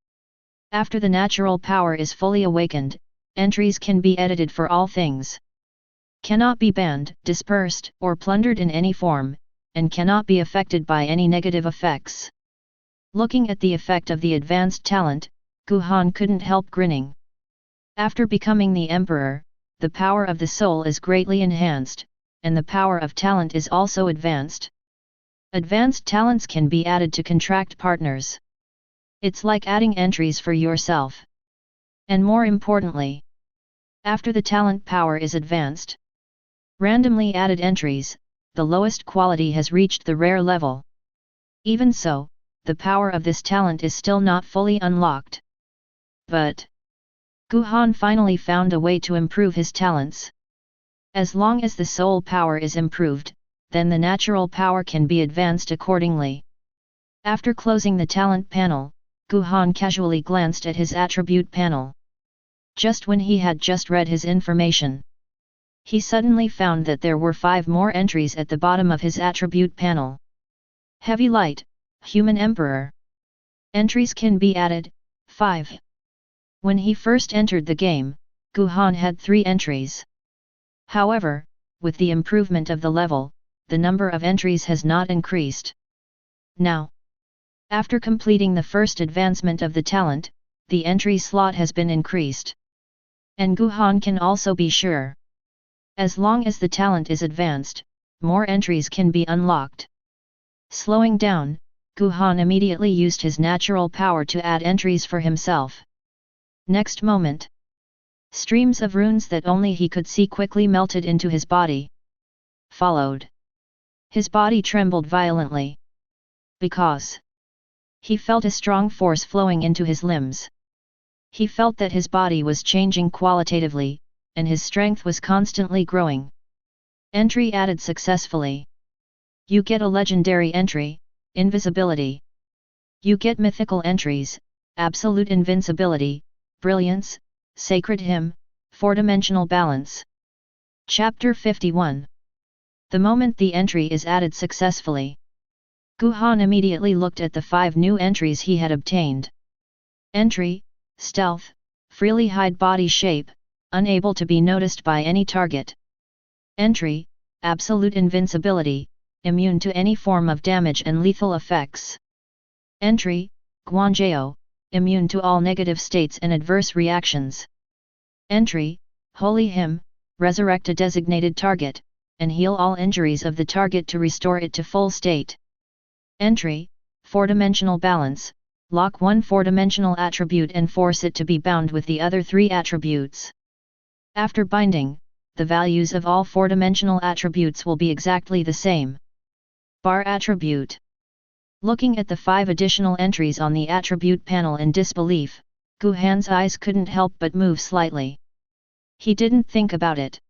After the natural power is fully awakened, entries can be edited for all things. Cannot be banned, dispersed, or plundered in any form, and cannot be affected by any negative effects. Looking at the effect of the advanced talent, Guhan couldn't help grinning. After becoming the Emperor, the power of the soul is greatly enhanced, and the power of talent is also advanced. Advanced talents can be added to contract partners. It's like adding entries for yourself. And more importantly, after the talent power is advanced, randomly added entries, the lowest quality has reached the rare level. Even so, the power of this talent is still not fully unlocked. But Guhan finally found a way to improve his talents. As long as the soul power is improved, then the natural power can be advanced accordingly. After closing the talent panel, Guhan casually glanced at his attribute panel. Just when he had just read his information, he suddenly found that there were 5 more entries at the bottom of his attribute panel. Heavy Light, Human Emperor. Entries can be added: 5. When he first entered the game, Guhan had 3 entries. However, with the improvement of the level, the number of entries has not increased. Now, after completing the first advancement of the talent, the entry slot has been increased. And Guhan can also be sure. As long as the talent is advanced, more entries can be unlocked. Slowing down, Guhan immediately used his natural power to add entries for himself. Next moment, streams of runes that only he could see quickly melted into his body. Followed. His body trembled violently. Because he felt a strong force flowing into his limbs. He felt that his body was changing qualitatively, and his strength was constantly growing. Entry added successfully. You get a legendary entry, invisibility. You get mythical entries, absolute invincibility, brilliance, sacred hymn, four-dimensional balance. Chapter 51. The moment the entry is added successfully, Guhan immediately looked at the 5 new entries he had obtained. Entry: stealth, freely hide body shape, unable to be noticed by any target. Entry: absolute invincibility, immune to any form of damage and lethal effects. Entry: Guanjao, immune to all negative states and adverse reactions. Entry: holy hymn, resurrect a designated target, and heal all injuries of the target to restore it to full state. Entry: four-dimensional balance, lock one four-dimensional attribute and force it to be bound with the other 3 attributes. After binding, the values of all four-dimensional attributes will be exactly the same. Bar attribute. Looking at the 5 additional entries on the attribute panel in disbelief, Guhan's eyes couldn't help but move slightly. He didn't think about it.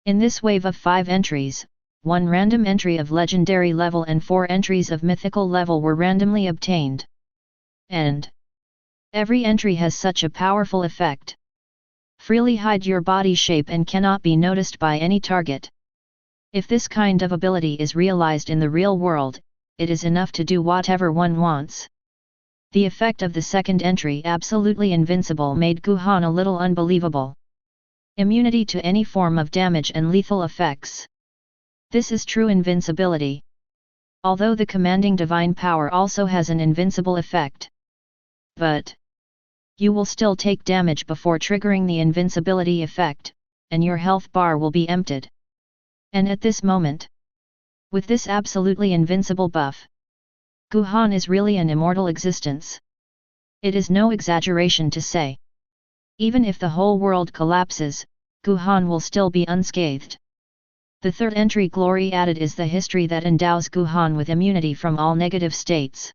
In this wave of 5 entries, 1 random entry of legendary level and 4 entries of mythical level were randomly obtained. And every entry has such a powerful effect. Freely hide your body shape and cannot be noticed by any target. If this kind of ability is realized in the real world, it is enough to do whatever one wants. The effect of the second entry, absolutely invincible, made Guhan a little unbelievable. Immunity to any form of damage and lethal effects. This is true invincibility. Although the commanding divine power also has an invincible effect. But you will still take damage before triggering the invincibility effect, and your health bar will be emptied. And at this moment, with this absolutely invincible buff, Guhan is really an immortal existence. It is no exaggeration to say. Even if the whole world collapses, Guhan will still be unscathed. The third entry glory added is the history that endows Guhan with immunity from all negative states.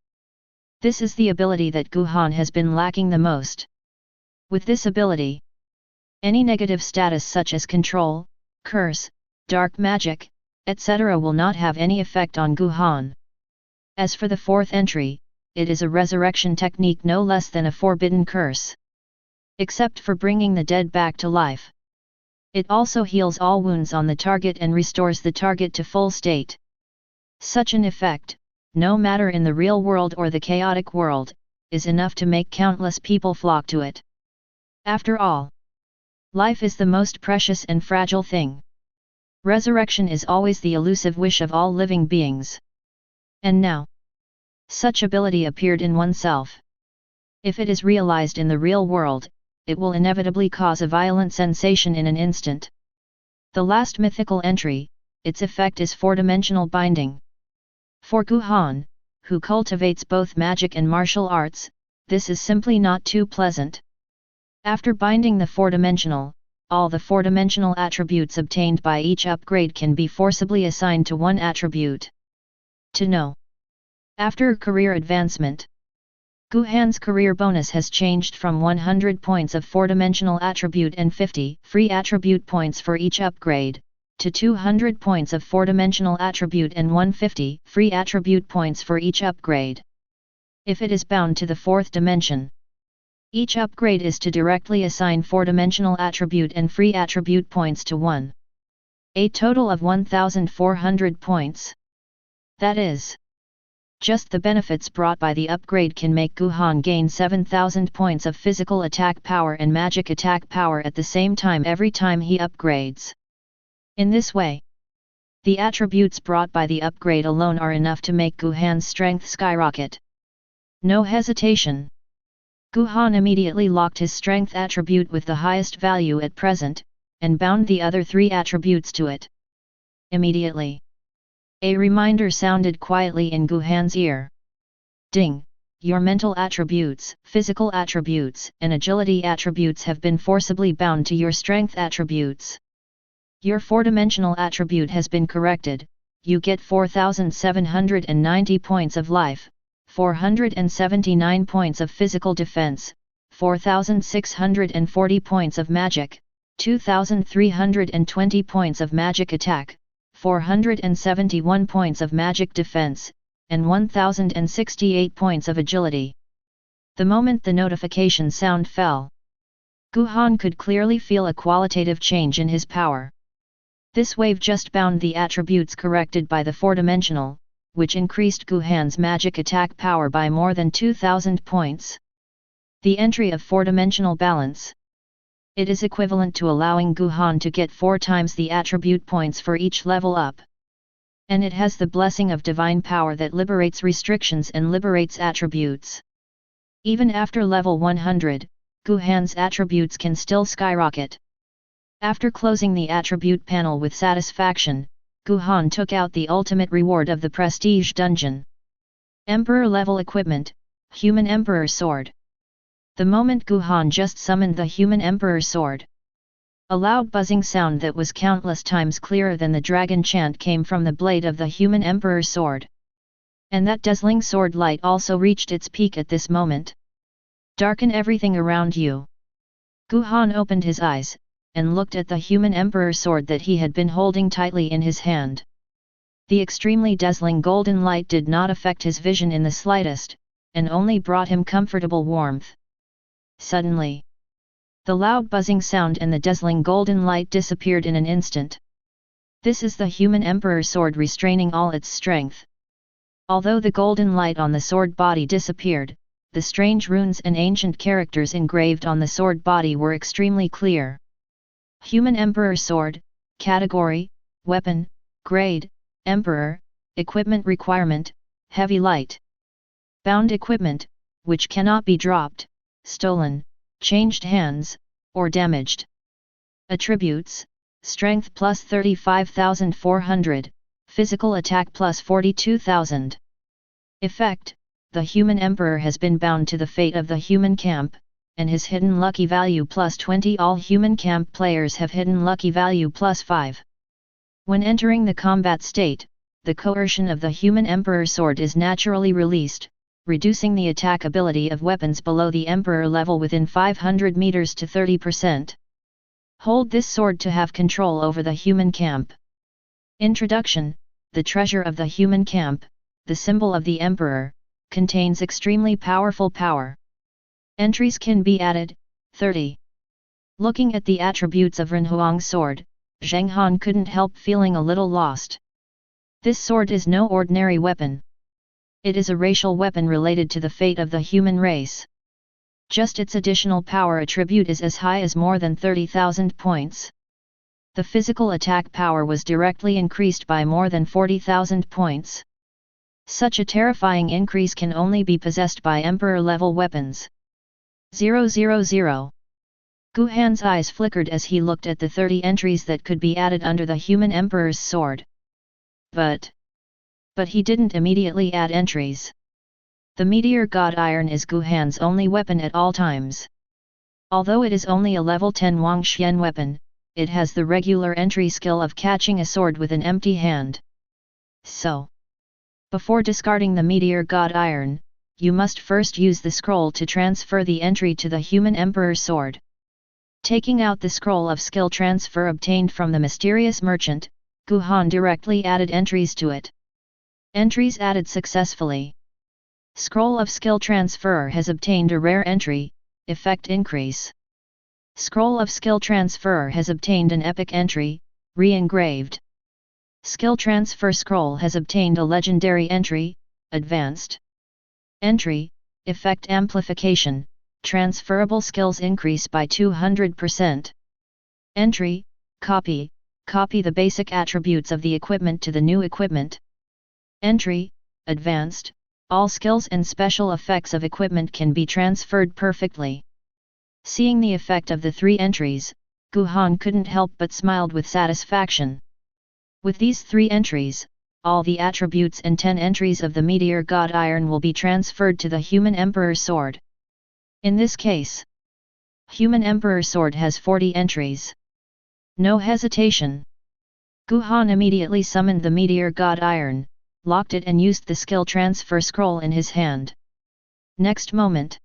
This is the ability that Guhan has been lacking the most. With this ability, any negative status such as control, curse, dark magic, etc. will not have any effect on Guhan. As for the fourth entry, it is a resurrection technique no less than a forbidden curse. Except for bringing the dead back to life. It also heals all wounds on the target and restores the target to full state. Such an effect, no matter in the real world or the chaotic world, is enough to make countless people flock to it. After all, life is the most precious and fragile thing. Resurrection is always the elusive wish of all living beings. And now, such ability appeared in oneself. If it is realized in the real world, it will inevitably cause a violent sensation in an instant. The last mythical entry, its effect is four-dimensional binding. For Guhan, who cultivates both magic and martial arts, this is simply not too pleasant. After binding the four-dimensional, all the four-dimensional attributes obtained by each upgrade can be forcibly assigned to one attribute. To know. After career advancement, Guhan's career bonus has changed from 100 points of four-dimensional attribute and 50 free attribute points for each upgrade, to 200 points of four-dimensional attribute and 150 free attribute points for each upgrade. If it is bound to the fourth dimension, each upgrade is to directly assign four-dimensional attribute and free attribute points to one. A total of 1,400 points. That is, just the benefits brought by the upgrade can make Guhan gain 7,000 points of physical attack power and magic attack power at the same time every time he upgrades. In this way, The attributes brought by the upgrade alone are enough to make Guhan's strength skyrocket. No hesitation. Guhan immediately locked his strength attribute with the highest value at present, and bound the other 3 attributes to it. Immediately, a reminder sounded quietly in Guhan's ear. Ding! Your mental attributes, physical attributes, and agility attributes have been forcibly bound to your strength attributes. Your 4-dimensional attribute has been corrected. You get 4,790 points of life, 479 points of physical defense, 4,640 points of magic, 2,320 points of magic attack, 471 points of magic defense, and 1,068 points of agility. The moment the notification sound fell, Guhan could clearly feel a qualitative change in his power. This wave just bound the attributes corrected by the 4-dimensional, which increased Guhan's magic attack power by more than 2,000 points. The entry of 4-dimensional balance. It is equivalent to allowing Guhan to get 4 times the attribute points for each level up. And it has the blessing of divine power that liberates restrictions and liberates attributes. Even after level 100, Guhan's attributes can still skyrocket. After closing the attribute panel with satisfaction, Guhan took out the ultimate reward of the prestige dungeon. Emperor level equipment, Human Emperor Sword. The moment Guhan just summoned the Human Emperor Sword, a loud buzzing sound that was countless times clearer than the dragon chant came from the blade of the Human Emperor Sword. And that dazzling sword light also reached its peak at this moment. Darken everything around you. Guhan opened his eyes, and looked at the Human Emperor Sword that he had been holding tightly in his hand. The extremely dazzling golden light did not affect his vision in the slightest, and only brought him comfortable warmth. Suddenly, the loud buzzing sound and the dazzling golden light disappeared in an instant. This is the Human Emperor Sword restraining all its strength. Although the golden light on the sword body disappeared, the strange runes and ancient characters engraved on the sword body were extremely clear. Human Emperor Sword, Category, Weapon, Grade, Emperor, Equipment Requirement, Heavy Light. Bound equipment, which cannot be dropped, stolen, changed hands, or damaged. Attributes, Strength plus 35,400, Physical Attack plus 42,000. Effect, the Human Emperor has been bound to the fate of the human camp, and his hidden lucky value plus 20. All human camp players have hidden lucky value plus 5. When entering the combat state, the coercion of the Human Emperor Sword is naturally released, reducing the attack ability of weapons below the Emperor level within 500 meters to 30%. Hold this sword to have control over the human camp. Introduction: the treasure of the human camp, the symbol of the Emperor, contains extremely powerful power. Entries can be added, 30. Looking at the attributes of Renhuang's sword, Zheng Han couldn't help feeling a little lost. This sword is no ordinary weapon. It is a racial weapon related to the fate of the human race. Just its additional power attribute is as high as more than 30,000 points. The physical attack power was directly increased by more than 40,000 points. Such a terrifying increase can only be possessed by Emperor-level weapons. 000. Guhan's eyes flickered as he looked at the 30 entries that could be added under the Human Emperor's sword. But he didn't immediately add entries. The Meteor God Iron is Guhan's only weapon at all times. Although it is only a level 10 Wangxian weapon, it has the regular entry skill of catching a sword with an empty hand. So, before discarding the Meteor God Iron, you must first use the scroll to transfer the entry to the Human Emperor's sword. Taking out the scroll of skill transfer obtained from the mysterious merchant, Guhan directly added entries to it. Entries added successfully. Scroll of skill transfer has obtained a rare entry, effect increase. Scroll of skill transfer has obtained an epic entry, re-engraved. Skill transfer scroll has obtained a legendary entry, advanced. Entry, effect amplification, transferable skills increase by 200%. Entry, copy, copy the basic attributes of the equipment to the new equipment. Entry, Advanced, all skills and special effects of equipment can be transferred perfectly. Seeing the effect of the 3 entries, Guhan couldn't help but smiled with satisfaction. With these 3 entries, all the attributes and 10 entries of the Meteor God Iron will be transferred to the Human Emperor Sword. In this case, Human Emperor Sword has 40 entries. No hesitation. Guhan immediately summoned the Meteor God Iron, locked it and used the skill transfer scroll in his hand. Next moment,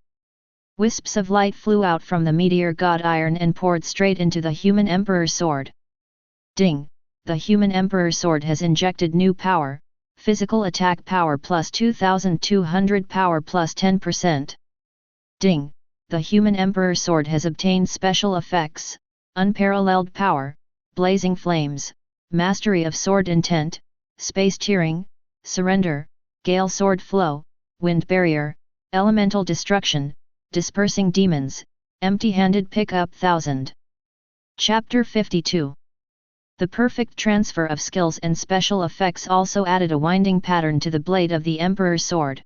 wisps of light flew out from the Meteor God Iron and poured straight into the Human Emperor Sword. Ding! The Human Emperor Sword has injected new power, physical attack power plus 2200 power plus 10%. Ding! The Human Emperor Sword has obtained special effects, unparalleled power, blazing flames, mastery of sword intent, space tearing, surrender, gale sword flow, wind barrier, elemental destruction, dispersing demons, empty-handed pickup 1000. Chapter 52. The perfect transfer of skills and special effects also added a winding pattern to the blade of the Emperor's sword.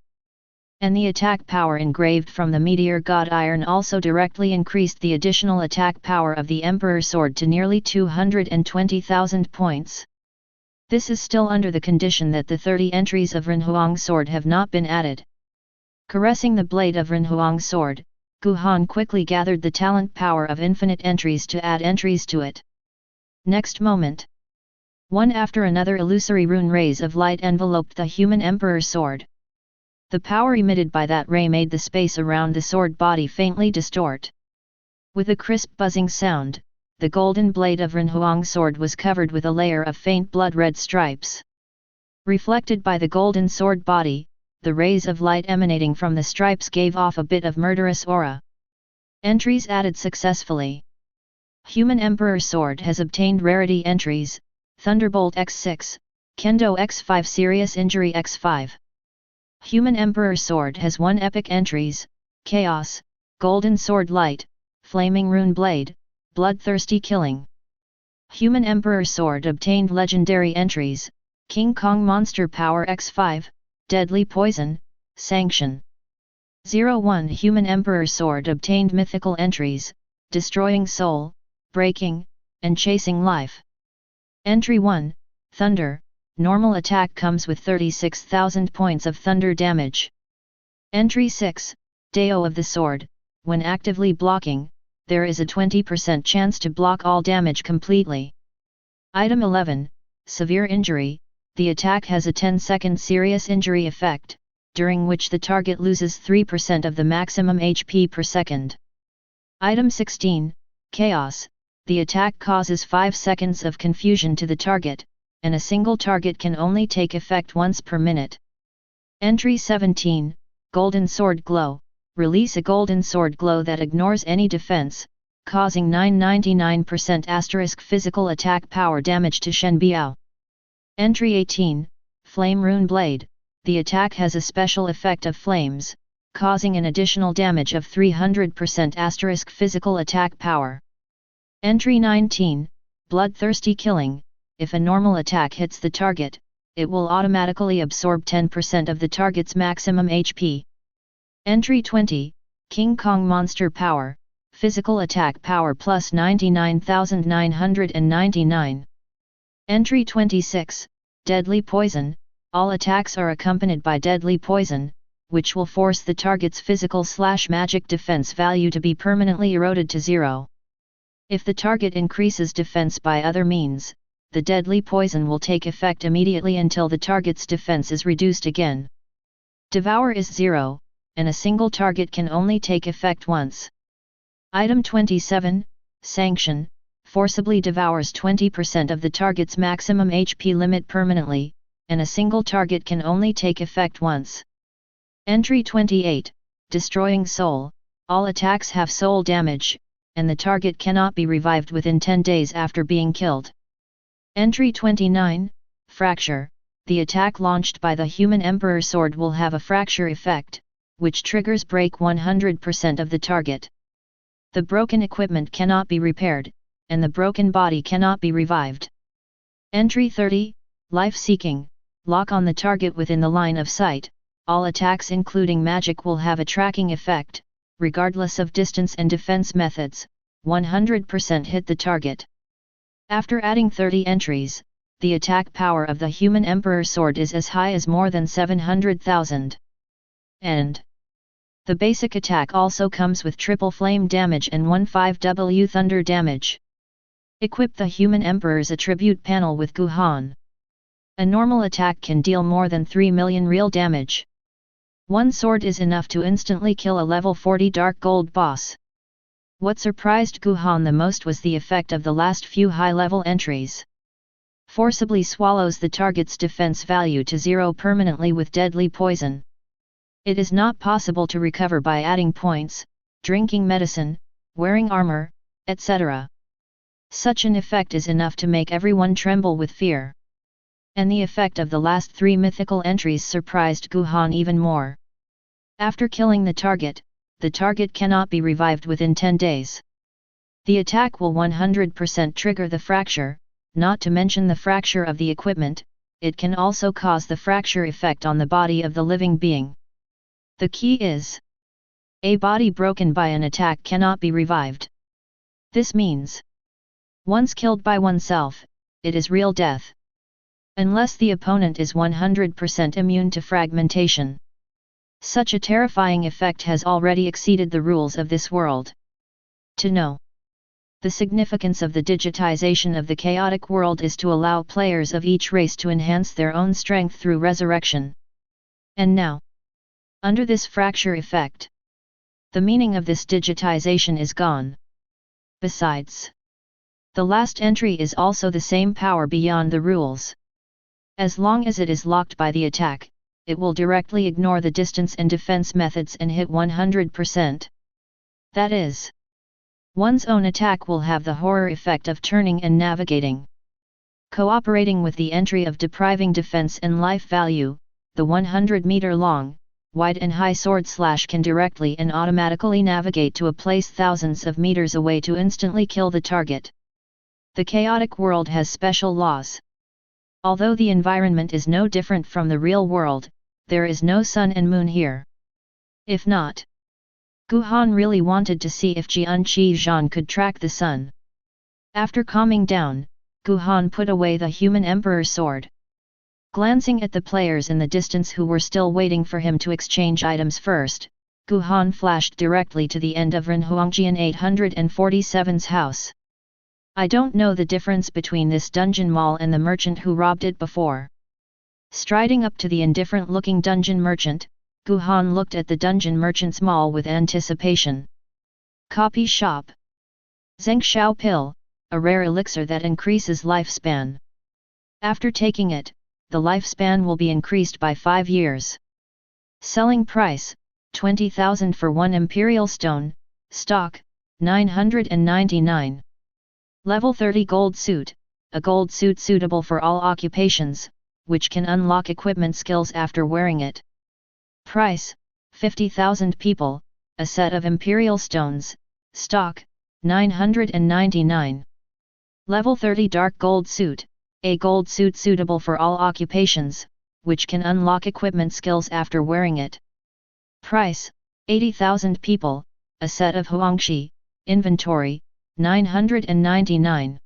And the attack power engraved from the Meteor God Iron also directly increased the additional attack power of the Emperor's sword to nearly 220,000 points. This is still under the condition that the 30 entries of Renhuang's sword have not been added. Caressing the blade of Renhuang's sword, Guhan quickly gathered the talent power of infinite entries to add entries to it. Next moment, one after another illusory rune rays of light enveloped the Human Emperor's sword. The power emitted by that ray made the space around the sword body faintly distort. With a crisp buzzing sound, the golden blade of Renhuang's sword was covered with a layer of faint blood-red stripes. Reflected by the golden sword body, the rays of light emanating from the stripes gave off a bit of murderous aura. Entries added successfully. Human Emperor's Sword has obtained rarity entries, Thunderbolt X6, Kendo X5 Serious Injury X5. Human Emperor's Sword has 1 epic entries, Chaos, Golden Sword Light, Flaming Rune Blade, Bloodthirsty Killing. Human Emperor's Sword obtained legendary entries, King Kong Monster Power X5, Deadly Poison, Sanction. 01 Human Emperor's Sword obtained mythical entries, Destroying Soul, Breaking, and Chasing Life. Entry 1, Thunder, normal attack comes with 36,000 points of thunder damage. Entry 6, Deo of the Sword, when actively blocking, there is a 20% chance to block all damage completely. Item 11, Severe Injury, the attack has a 10-second serious injury effect, during which the target loses 3% of the maximum HP per second. Item 16, Chaos, the attack causes 5 seconds of confusion to the target, and a single target can only take effect once per minute. Entry 17, Golden Sword Glow, release a golden sword glow that ignores any defense, causing 999% physical attack power damage to Shen Biao. Entry 18, Flame Rune Blade, the attack has a special effect of flames, causing an additional damage of 300% physical attack power. Entry 19, Bloodthirsty Killing, if a normal attack hits the target, it will automatically absorb 10% of the target's maximum HP. Entry 20, King Kong Monster Power, physical attack power plus 99,999. Entry 26, Deadly Poison, all attacks are accompanied by deadly poison, which will force the target's physical/magic defense value to be permanently eroded to 0. If the target increases defense by other means, the deadly poison will take effect immediately until the target's defense is reduced again. Devour is 0, and a single target can only take effect once. Item 27, Sanction, forcibly devours 20% of the target's maximum HP limit permanently, and a single target can only take effect once. Entry 28, Destroying Soul, all attacks have soul damage, and the target cannot be revived within 10 days after being killed. Entry 29, Fracture, the attack launched by the Human Emperor's Sword will have a fracture effect, which triggers break 100% of the target. The broken equipment cannot be repaired, and the broken body cannot be revived. Entry 30, Life Seeking, lock on the target within the line of sight. All attacks including magic will have a tracking effect, regardless of distance and defense methods, 100% hit the target. After adding 30 entries, the attack power of the Human Emperor Sword is as high as more than 700,000. And the basic attack also comes with triple flame damage and 15W thunder damage. Equip the Human Emperor's attribute panel with Guhan. A normal attack can deal more than 3 million real damage. One sword is enough to instantly kill a level 40 Dark Gold boss. What surprised Guhan the most was the effect of the last few high-level entries. Forcibly swallows the target's defense value to 0 permanently with deadly poison. It is not possible to recover by adding points, drinking medicine, wearing armor, etc. Such an effect is enough to make everyone tremble with fear. And the effect of the last 3 mythical entries surprised Guhan even more. After killing the target cannot be revived within 10 days. The attack will 100% trigger the fracture, not to mention the fracture of the equipment. It can also cause the fracture effect on the body of the living being. The key is, a body broken by an attack cannot be revived. This means, once killed by oneself, it is real death. Unless the opponent is 100% immune to fragmentation. Such a terrifying effect has already exceeded the rules of this world. To know the significance of the digitization of the chaotic world is to allow players of each race to enhance their own strength through resurrection. And now, under this fracture effect, the meaning of this digitization is gone. Besides, the last entry is also the same power beyond the rules. As long as it is locked by the attack, it will directly ignore the distance and defense methods and hit 100%. That is, one's own attack will have the horror effect of turning and navigating. Cooperating with the entry of depriving defense and life value, the 100-meter long, wide and high sword slash can directly and automatically navigate to a place thousands of meters away to instantly kill the target. The chaotic world has special laws. Although the environment is no different from the real world, there is no sun and moon here. If not, Guhan really wanted to see if Jian Qizhan could track the sun. After calming down, Guhan put away the Human Emperor Sword. Glancing at the players in the distance who were still waiting for him to exchange items first, Guhan flashed directly to the end of Renhuangjian 847's house. I don't know the difference between this dungeon mall and the merchant who robbed it before. Striding up to the indifferent-looking dungeon merchant, Guhan looked at the dungeon merchant's mall with anticipation. Copy shop. Zhengxiao pill, a rare elixir that increases lifespan. After taking it, the lifespan will be increased by 5 years. Selling price, 20,000 for 1 imperial stone, stock, 999. Level 30 gold suit, a gold suit suitable for all occupations, which can unlock equipment skills after wearing it. Price, 50,000 people, a set of imperial stones, stock, 999. Level 30 dark gold suit, a gold suit suitable for all occupations, which can unlock equipment skills after wearing it. Price, 80,000 people, a set of huangshi, inventory, 999.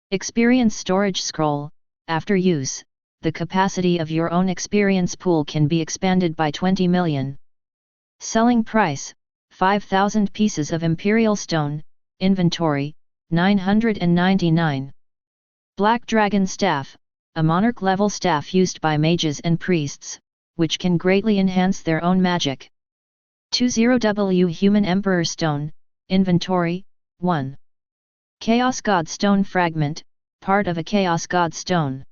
Experience storage scroll, after use, the capacity of your own experience pool can be expanded by 20 million. Selling price, 5,000 pieces of imperial stone, inventory, 999. Black Dragon Staff, a monarch-level staff used by mages and priests, which can greatly enhance their own magic. 20W Human Emperor Stone, inventory, 1. Chaos God Stone Fragment, part of a Chaos God Stone.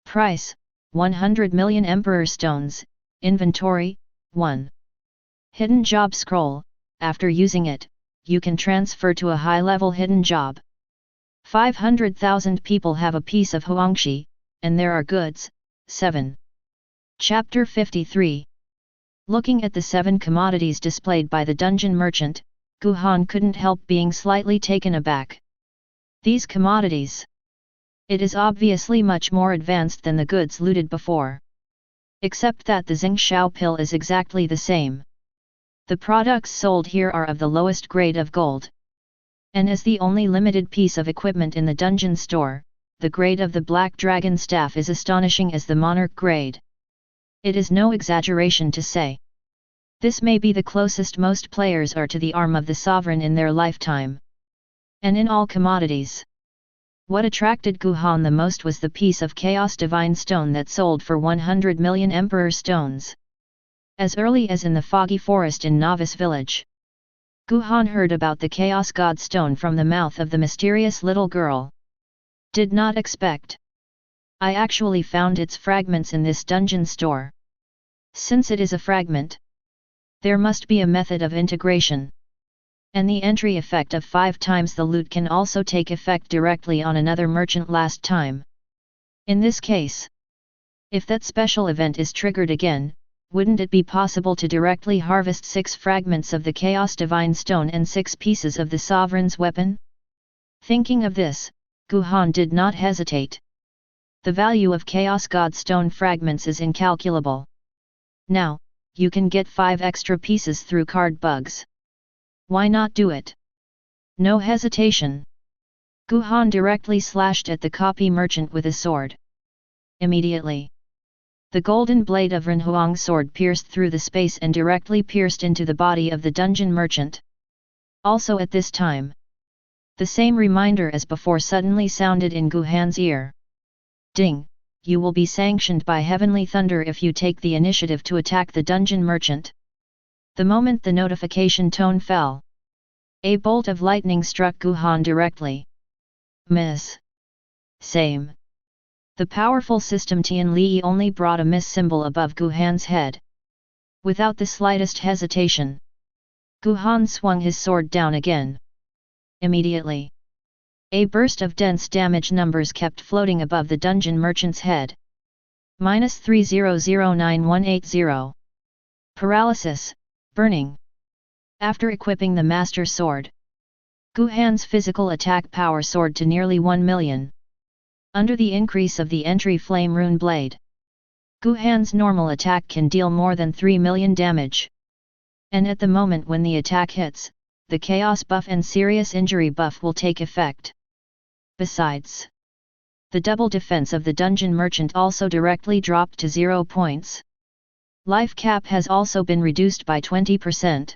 Price, 100 million Emperor Stones, inventory, 1. Hidden Job Scroll, after using it, you can transfer to a high-level hidden job. 500,000 people have a piece of huangshi, and there are goods, 7. Chapter 53. Looking at the 7 commodities displayed by the dungeon merchant, Guhan couldn't help being slightly taken aback. These commodities It is obviously much more advanced than the goods looted before. Except that the Xingxiao pill is exactly the same. The products sold here are of the lowest grade of gold. And as the only limited piece of equipment in the dungeon store, the grade of the Black Dragon staff is astonishing as the monarch grade. It is no exaggeration to say. This may be the closest most players are to the arm of the sovereign in their lifetime. And in all commodities. What attracted Guhan the most was the piece of Chaos Divine Stone that sold for 100 million Emperor Stones. As early as in the foggy forest in Novice Village, Guhan heard about the Chaos God Stone from the mouth of the mysterious little girl. Did not expect. I actually found its fragments in this dungeon store. Since it is a fragment, there must be a method of integration. And the entry effect of 5 times the loot can also take effect directly on another merchant last time. In this case, if that special event is triggered again, wouldn't it be possible to directly harvest 6 fragments of the Chaos Divine Stone and 6 pieces of the Sovereign's weapon? Thinking of this, Guhan did not hesitate. The value of Chaos God Stone fragments is incalculable. Now, you can get 5 extra pieces through card bugs. Why not do it? No hesitation. Guhan directly slashed at the copy merchant with his sword. Immediately, the golden blade of Renhuang's sword pierced through the space and directly pierced into the body of the dungeon merchant. Also at this time, the same reminder as before suddenly sounded in Guhan's ear. Ding! You will be sanctioned by heavenly thunder if you take the initiative to attack the dungeon merchant. The moment the notification tone fell, a bolt of lightning struck Guhan directly. Miss. Same. The powerful system Tian Li only brought a miss symbol above Guhan's head. Without the slightest hesitation, Guhan swung his sword down again. Immediately, a burst of dense damage numbers kept floating above the dungeon merchant's head. -30091180. Paralysis, burning. After equipping the Master Sword, Guhan's physical attack power soared to nearly 1 million. Under the increase of the entry Flame Rune Blade, Guhan's normal attack can deal more than 3 million damage. And at the moment when the attack hits, the Chaos buff and Serious Injury buff will take effect. Besides, the double defense of the dungeon merchant also directly dropped to 0 points. Life cap has also been reduced by 20%.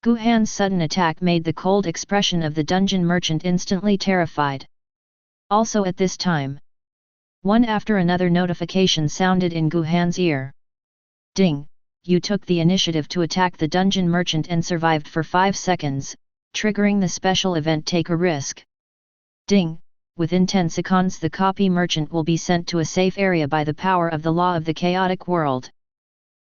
Guhan's sudden attack made the cold expression of the dungeon merchant instantly terrified. Also at this time, one after another notification sounded in Guhan's ear. Ding! You took the initiative to attack the dungeon merchant and survived for 5 seconds, triggering the special event Take a Risk. Ding! Within 10 seconds the copy merchant will be sent to a safe area by the power of the law of the chaotic world.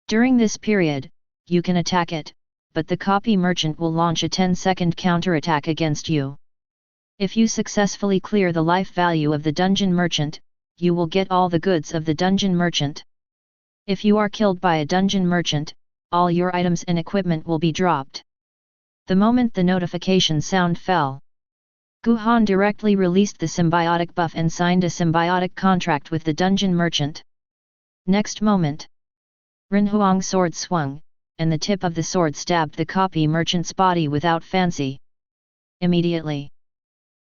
During this period, you can attack it, but the copy merchant will launch a 10-second counterattack against you. If you successfully clear the life value of the dungeon merchant, you will get all the goods of the dungeon merchant. If you are killed by a dungeon merchant, all your items and equipment will be dropped. The moment the notification sound fell, Guhan directly released the symbiotic buff and signed a symbiotic contract with the dungeon merchant. Next moment, Renhuang's sword swung, and the tip of the sword stabbed the copy merchant's body without fancy. Immediately,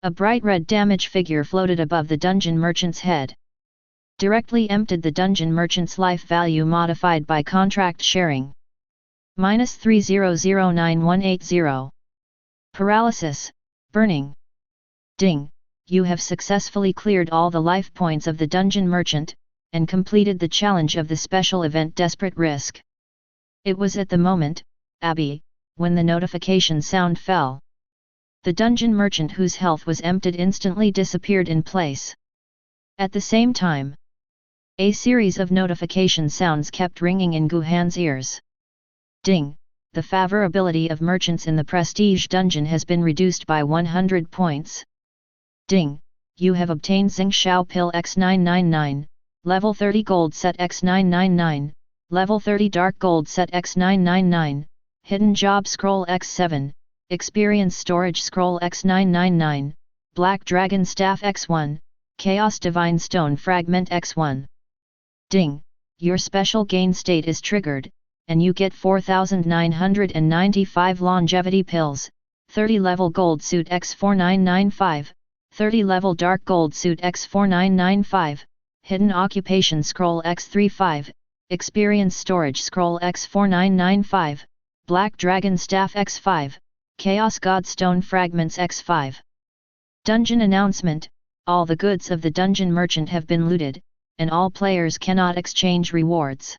a bright red damage figure floated above the dungeon merchant's head. Directly emptied the dungeon merchant's life value modified by contract sharing. -30091180. Paralysis, burning. Ding! You have successfully cleared all the life points of the dungeon merchant, and completed the challenge of the special event Desperate Risk. It was at the moment, Abby, when the notification sound fell. The dungeon merchant whose health was emptied instantly disappeared in place. At the same time, a series of notification sounds kept ringing in Guhan's ears. Ding! The favorability of merchants in the Prestige Dungeon has been reduced by 100 points. Ding! You have obtained Xingxiao Pill X999, Level 30 Gold Set X999, Level 30 Dark Gold Set X999, Hidden Job Scroll X7, Experience Storage Scroll X999, Black Dragon Staff X1, Chaos Divine Stone Fragment X1. Ding! Your special gain state is triggered, and you get 4,995 longevity pills, 30 level gold suit X4995, 30 level dark gold suit X4995, hidden occupation scroll X35, experience storage scroll X4995, black dragon staff X5, chaos god stone fragments X5. Dungeon announcement: all the goods of the dungeon merchant have been looted, and all players cannot exchange rewards.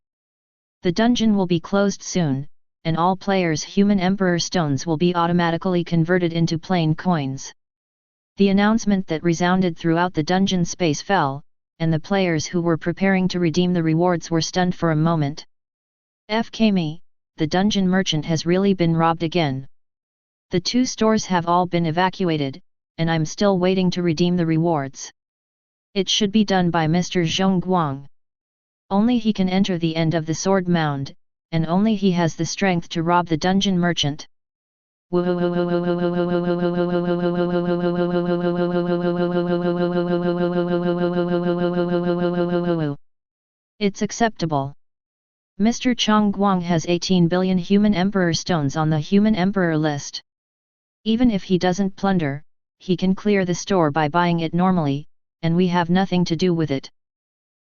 The dungeon will be closed soon, and all players' human emperor stones will be automatically converted into plain coins. The announcement that resounded throughout the dungeon space fell, and the players who were preparing to redeem the rewards were stunned for a moment. FK me, the dungeon merchant has really been robbed again. The 2 stores have all been evacuated, and I'm still waiting to redeem the rewards. It should be done by Mr. Zhongguang. Only he can enter the end of the sword mound, and only he has the strength to rob the dungeon merchant. It's acceptable. Mr. Zhongguang has 18 billion human emperor stones on the human emperor list. Even if he doesn't plunder, he can clear the store by buying it normally, and we have nothing to do with it.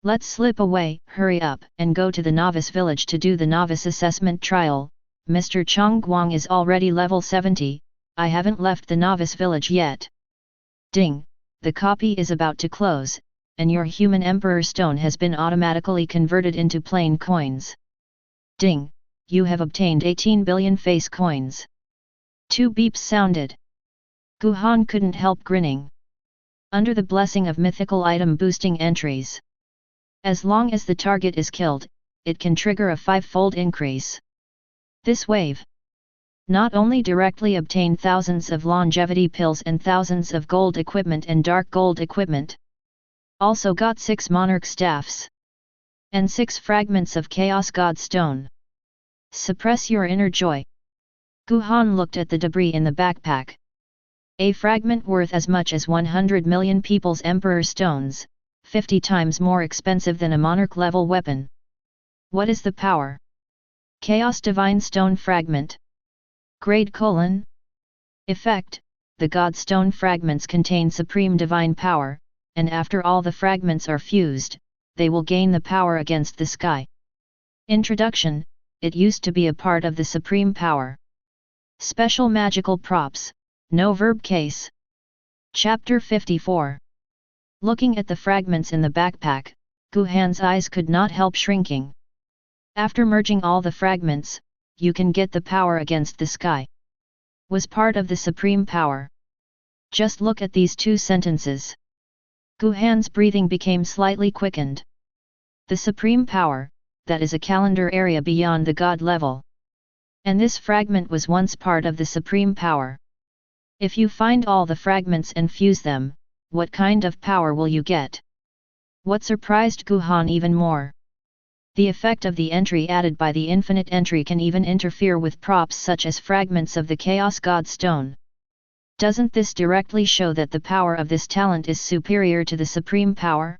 Let's slip away, hurry up, and go to the novice village to do the novice assessment trial. Mr. Zhongguang is already level 70, I haven't left the novice village yet. Ding! The copy is about to close, and your human emperor stone has been automatically converted into plain coins. Ding! You have obtained 18 billion face coins. 2 beeps sounded. Guhan couldn't help grinning. Under the blessing of mythical item boosting entries, as long as the target is killed, it can trigger a 5-fold increase. This wave not only directly obtained thousands of longevity pills and thousands of gold equipment and dark gold equipment, also got 6 monarch staffs and 6 fragments of chaos god stone. Suppress your inner joy. Guhan looked at the debris in the backpack. A fragment worth as much as 100 million people's emperor stones, 50 times more expensive than a monarch level weapon. What is the power? Chaos Divine Stone Fragment. Grade : Effect: the God Stone fragments contain supreme divine power, and after all the fragments are fused, they will gain the power against the sky. Introduction: it used to be a part of the supreme power. Special magical props, no verb case. Chapter 54. Looking at the fragments in the backpack, Guhan's eyes could not help shrinking. After merging all the fragments, you can get the power against the sky. Was part of the supreme power. Just look at these 2 sentences. Guhan's breathing became slightly quickened. The supreme power, that is a calendar area beyond the god level. And this fragment was once part of the supreme power. If you find all the fragments and fuse them, what kind of power will you get? What surprised Guhan even more? The effect of the entry added by the infinite entry can even interfere with props such as fragments of the Chaos God Stone. Doesn't this directly show that the power of this talent is superior to the supreme power?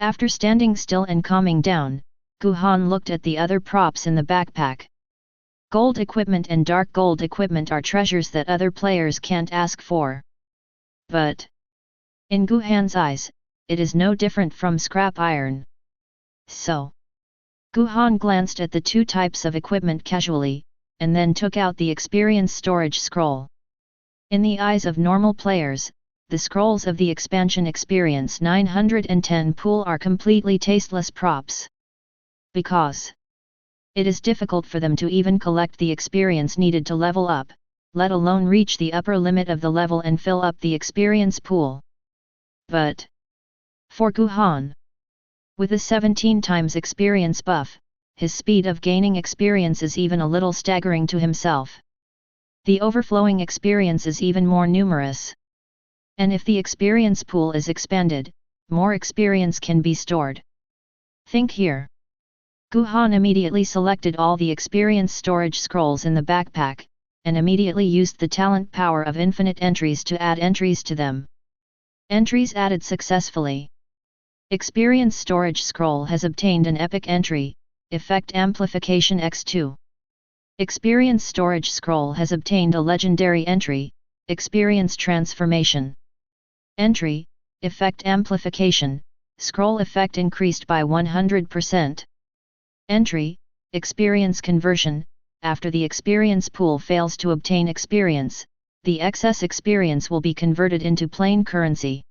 After standing still and calming down, Guhan looked at the other props in the backpack. Gold equipment and dark gold equipment are treasures that other players can't ask for. But in Guhan's eyes, it is no different from scrap iron. So Guhan glanced at the 2 types of equipment casually, and then took out the experience storage scroll. In the eyes of normal players, the scrolls of the expansion experience 910 pool are completely tasteless props. Because it is difficult for them to even collect the experience needed to level up, let alone reach the upper limit of the level and fill up the experience pool. But for Guhan, with a 17 times experience buff, his speed of gaining experience is even a little staggering to himself. The overflowing experience is even more numerous. And if the experience pool is expanded, more experience can be stored. Think here. Guhan immediately selected all the experience storage scrolls in the backpack, and immediately used the talent power of infinite entries to add entries to them. Entries added successfully. Experience Storage Scroll has obtained an epic entry, Effect Amplification X2. Experience Storage Scroll has obtained a legendary entry, Experience Transformation. Entry, Effect Amplification, Scroll Effect increased by 100%. Entry, Experience Conversion, after the experience pool fails to obtain experience, the excess experience will be converted into plain currency.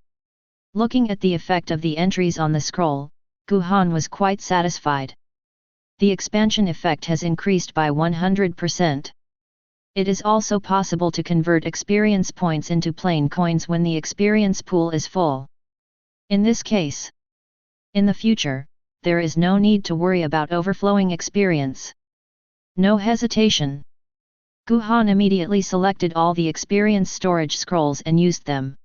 Looking at the effect of the entries on the scroll, Guhan was quite satisfied. The expansion effect has increased by 100%. It is also possible to convert experience points into plain coins when the experience pool is full. In this case, in the future, there is no need to worry about overflowing experience. No hesitation. Guhan immediately selected all the experience storage scrolls and used them.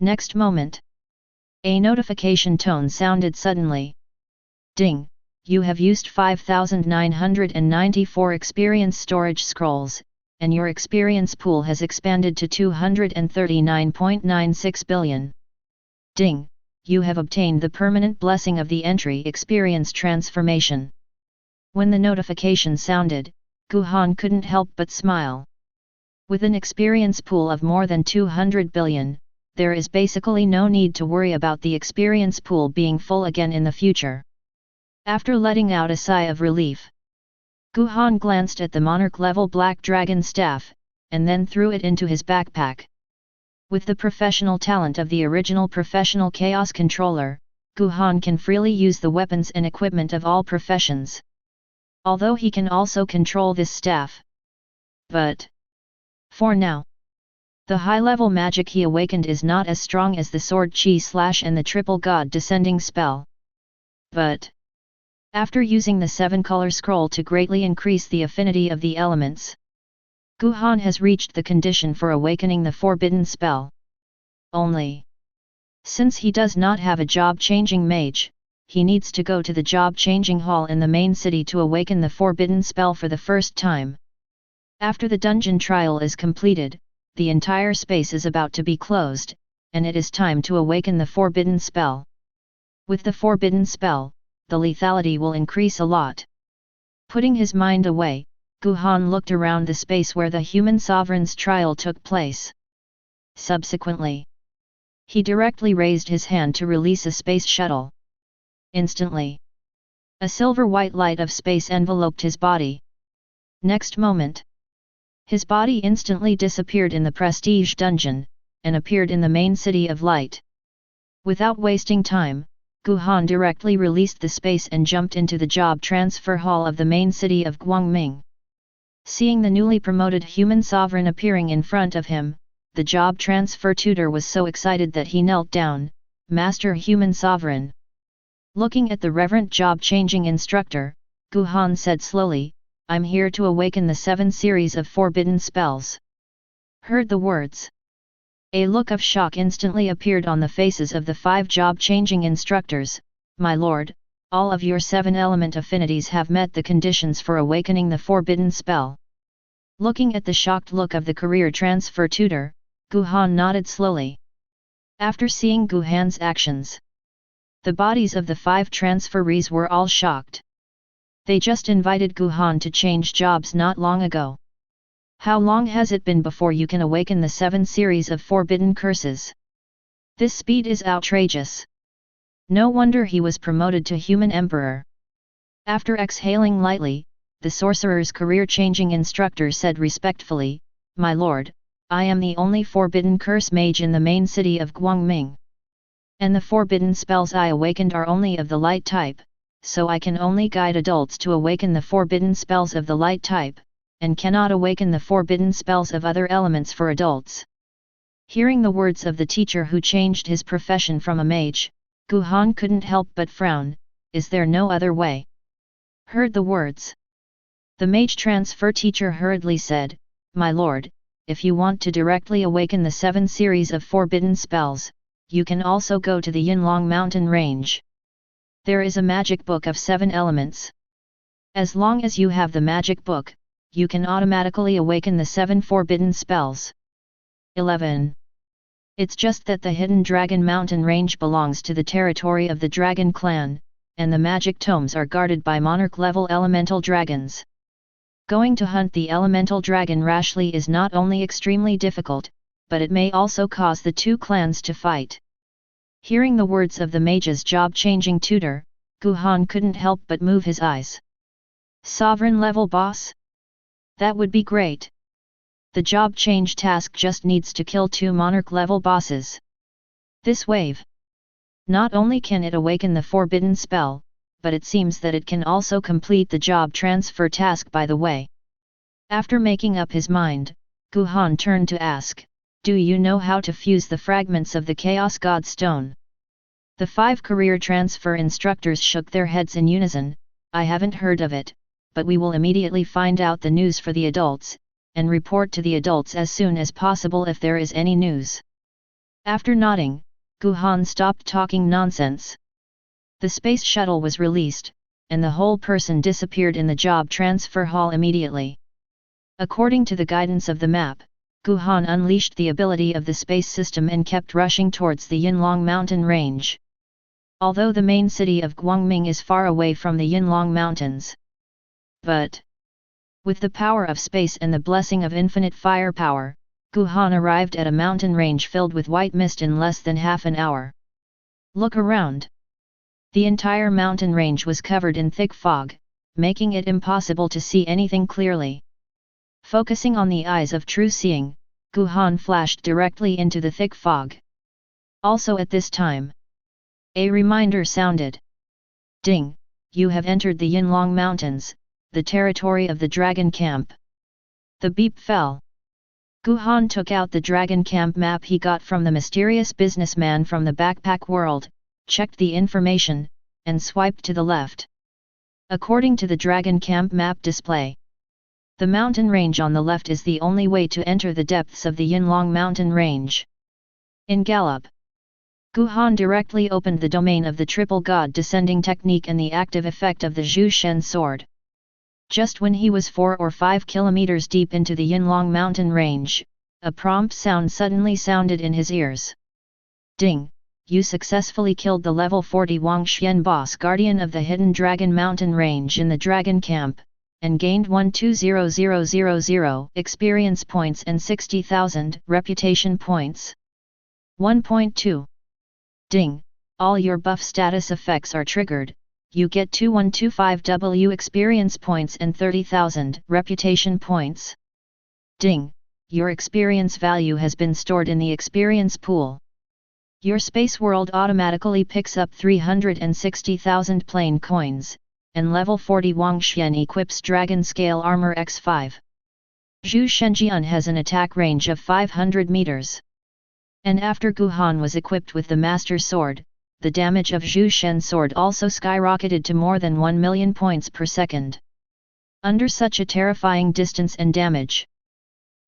Next moment, a notification tone sounded suddenly. Ding! You have used 5,994 experience storage scrolls, and your experience pool has expanded to 239.96 billion. Ding! You have obtained the permanent blessing of the entry Experience Transformation. When the notification sounded, Guhan couldn't help but smile. With an experience pool of more than 200 billion, there is basically no need to worry about the experience pool being full again in the future. After letting out a sigh of relief, Guhan glanced at the monarch-level Black Dragon staff, and then threw it into his backpack. With the professional talent of the original professional Chaos Controller, Guhan can freely use the weapons and equipment of all professions. Although he can also control this staff. But for now, the high-level magic he awakened is not as strong as the Sword Chi Slash and the Triple God Descending spell. But after using the 7-color scroll to greatly increase the affinity of the elements, Guhan has reached the condition for awakening the forbidden spell. Only, since he does not have a job-changing mage, he needs to go to the job-changing hall in the main city to awaken the forbidden spell for the first time. After the dungeon trial is completed, the entire space is about to be closed, and it is time to awaken the forbidden spell. With the forbidden spell, the lethality will increase a lot. Putting his mind away, Guhan looked around the space where the human sovereign's trial took place. Subsequently, he directly raised his hand to release a space shuttle. Instantly, a silver-white light of space enveloped his body. Next moment, his body instantly disappeared in the prestige dungeon, and appeared in the main city of light. Without wasting time, Guhan directly released the space and jumped into the job transfer hall of the main city of Guangming. Seeing the newly promoted human sovereign appearing in front of him, the job transfer tutor was so excited that he knelt down. Master Human Sovereign. Looking at the reverent job-changing instructor, Guhan said slowly, I'm here to awaken the 7 series of forbidden spells. Heard the words. A look of shock instantly appeared on the faces of the 5 job-changing instructors. My lord, all of your 7 element affinities have met the conditions for awakening the forbidden spell. Looking at the shocked look of the career transfer tutor, Guhan nodded slowly. After seeing Guhan's actions, the bodies of the 5 transferees were all shocked. They just invited Guhan to change jobs not long ago. How long has it been before you can awaken the 7 series of forbidden curses? This speed is outrageous. No wonder he was promoted to Human Emperor. After exhaling lightly, the sorcerer's career-changing instructor said respectfully, My lord, I am the only forbidden curse mage in the main city of Guangming. And the forbidden spells I awakened are only of the light type, so I can only guide adults to awaken the forbidden spells of the light type, and cannot awaken the forbidden spells of other elements for adults. Hearing the words of the teacher who changed his profession from a mage, Guhan couldn't help but frown. Is there no other way? Heard the words. The mage transfer teacher hurriedly said, My lord, if you want to directly awaken the 7 series of forbidden spells, you can also go to the Yinlong mountain range. There is a magic book of 7 elements. As long as you have the magic book, you can automatically awaken the 7 forbidden spells. 11. It's just that the Hidden Dragon Mountain range belongs to the territory of the Dragon Clan, and the magic tomes are guarded by monarch-level elemental dragons. Going to hunt the elemental dragon rashly is not only extremely difficult, but it may also cause the two clans to fight. Hearing the words of the mage's job-changing tutor, Guhan couldn't help but move his eyes. Sovereign-level boss? That would be great. The job change task just needs to kill 2 monarch-level bosses. This wave. Not only can it awaken the forbidden spell, but it seems that it can also complete the job transfer task by the way. After making up his mind, Guhan turned to ask, "Do you know how to fuse the fragments of the Chaos God Stone?" The 5 career transfer instructors shook their heads in unison. "I haven't heard of it, but we will immediately find out the news for the adults, and report to the adults as soon as possible if there is any news." After nodding, Guhan stopped talking nonsense. The space shuttle was released, and the whole person disappeared in the job transfer hall immediately. According to the guidance of the map, Guhan unleashed the ability of the space system and kept rushing towards the Yinlong mountain range. Although the main city of Guangming is far away from the Yinlong mountains. But with the power of space and the blessing of infinite firepower, Guhan arrived at a mountain range filled with white mist in less than half an hour. Look around. The entire mountain range was covered in thick fog, making it impossible to see anything clearly. Focusing on the eyes of true seeing, Guhan flashed directly into the thick fog. Also at this time, a reminder sounded. "Ding, you have entered the Yinlong Mountains, the territory of the Dragon Camp." The beep fell. Guhan took out the Dragon Camp map he got from the mysterious businessman from the backpack world, checked the information, and swiped to the left. According to the Dragon Camp map display, the mountain range on the left is the only way to enter the depths of the Yinlong mountain range. In gallop, Guhan directly opened the domain of the triple god descending technique and the active effect of the Zhu Shen sword. Just when he was 4 or 5 kilometers deep into the Yinlong mountain range, a prompt sound suddenly sounded in his ears. "Ding, you successfully killed the level 40 Wangxian boss guardian of the Hidden Dragon Mountain range in the Dragon Camp, and gained 120000 experience points and 60,000 reputation points. 1.2. Ding, all your buff status effects are triggered. You get 2125W experience points and 30,000 reputation points. Ding, your experience value has been stored in the experience pool. Your space world automatically picks up 360,000 plain coins, and level 40 Wangxian equips Dragon Scale Armor X5. Zhu Shenjian has an attack range of 500 meters. And after Guhan was equipped with the Master Sword, the damage of Zhu Shen's sword also skyrocketed to more than 1 million points per second. Under such a terrifying distance and damage,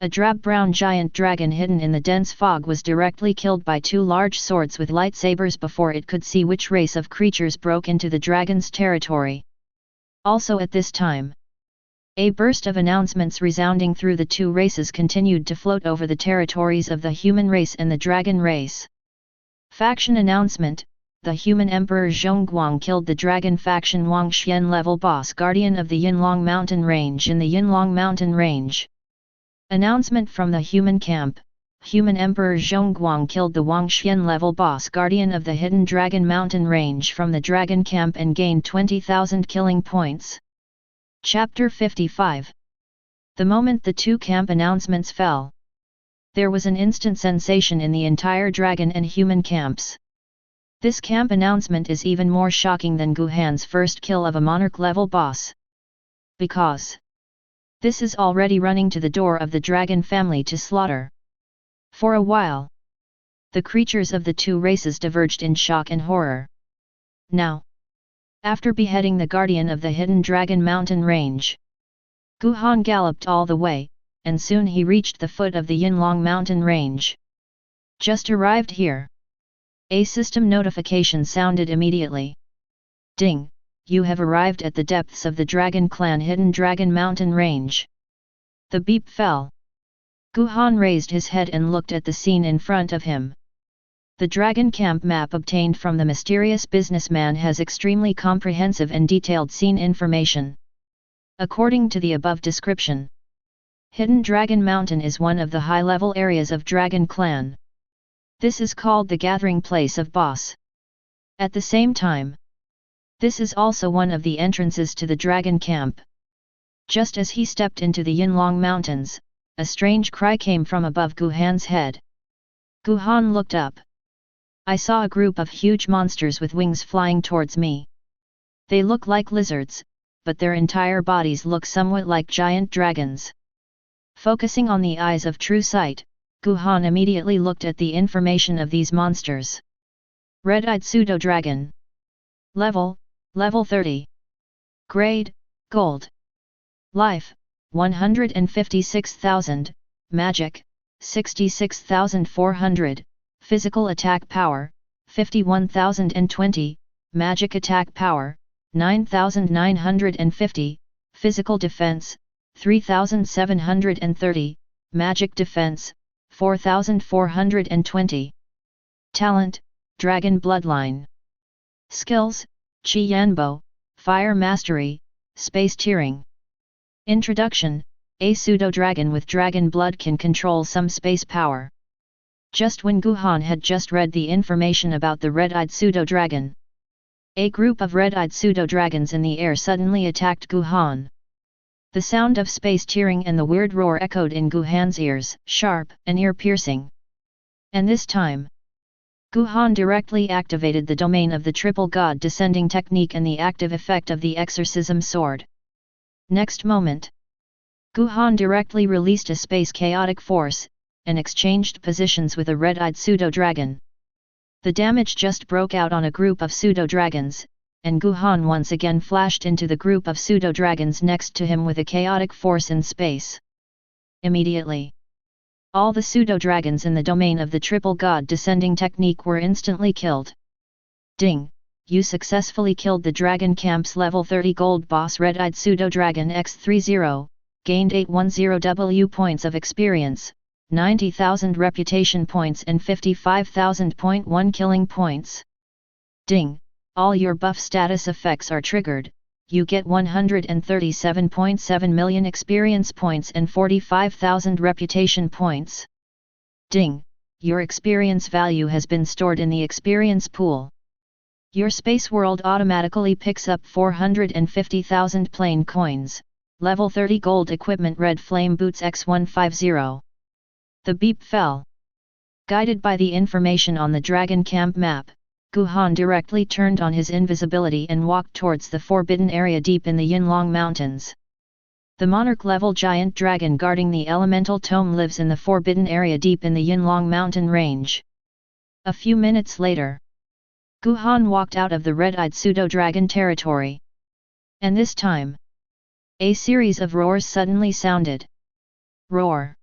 a drab-brown giant dragon hidden in the dense fog was directly killed by 2 large swords with lightsabers before it could see which race of creatures broke into the dragon's territory. Also at this time, a burst of announcements resounding through the 2 races continued to float over the territories of the human race and the dragon race. Faction announcement: the human emperor Zhongguang killed the dragon faction Wangxian level boss guardian of the Yinlong mountain range in the Yinlong mountain range. Announcement from the human camp: human emperor Zhongguang killed the Wangxian level boss guardian of the Hidden Dragon Mountain range from the dragon camp and gained 20,000 killing points. Chapter 55. The moment the 2 camp announcements fell, there was an instant sensation in the entire dragon and human camps. This camp announcement is even more shocking than Guhan's first kill of a monarch-level boss. Because this is already running to the door of the dragon family to slaughter. For a while, the creatures of the 2 races diverged in shock and horror. Now, after beheading the guardian of the Hidden Dragon Mountain range, Guhan galloped all the way, and soon he reached the foot of the Yinlong mountain range. Just arrived here. A system notification sounded immediately. Ding, you have arrived at the depths of the Dragon Clan Hidden Dragon Mountain range. The beep fell. Guhan raised his head and looked at the scene in front of him. The Dragon Camp map obtained from the mysterious businessman has extremely comprehensive and detailed scene information. According to the above description, Hidden Dragon Mountain is one of the high-level areas of Dragon Clan. This is called the gathering place of boss. At the same time, this is also one of the entrances to the Dragon Camp. Just as he stepped into the Yinlong Mountains, a strange cry came from above Guhan's head. Guhan looked up. I saw a group of huge monsters with wings flying towards me. They look like lizards, but their entire bodies look somewhat like giant dragons. Focusing on the eyes of true sight, Guhan immediately looked at the information of these monsters. Red-eyed pseudo-dragon. Level 30. Grade, Gold. Life, 156,000, Magic, 66,400, Physical attack power, 51,020, Magic attack power, 9,950, Physical defense, 3,730, Magic defense, 4,420. Talent, Dragon Bloodline. Skills, Qi Yanbo, Fire Mastery, Space Tearing. Introduction, a pseudo-dragon with dragon blood can control some space power. Just when Guhan had just read the information about the red-eyed pseudo-dragon, a group of red-eyed pseudo-dragons in the air suddenly attacked Guhan. The sound of space tearing and the weird roar echoed in Guhan's ears, sharp and ear-piercing. And this time, Guhan directly activated the domain of the triple god descending technique and the active effect of the exorcism sword. Next moment, Guhan directly released a space chaotic force, and exchanged positions with a red-eyed pseudo-dragon. The damage just broke out on a group of pseudo-dragons, and Guhan once again flashed into the group of pseudo-dragons next to him with a chaotic force in space. Immediately, all the pseudo-dragons in the domain of the triple god descending technique were instantly killed. Ding! You successfully killed the Dragon Camp's level 30 gold boss Red-Eyed Pseudo-Dragon X30, gained 810W points of experience, 90,000 reputation points and 55,000.1 killing points. Ding! All your buff status effects are triggered, you get 137.7 million experience points and 45,000 reputation points. Ding! Your experience value has been stored in the experience pool. Your space world automatically picks up 450,000 plain coins, level 30 gold equipment red flame boots X150. The beep fell. Guided by the information on the Dragon Camp map, Guhan directly turned on his invisibility and walked towards the forbidden area deep in the Yinlong Mountains. The monarch-level giant dragon guarding the elemental tome lives in the forbidden area deep in the Yinlong mountain range. A few minutes later, Guhan walked out of the red-eyed pseudo-dragon territory. And this time, a series of roars suddenly sounded. Roar!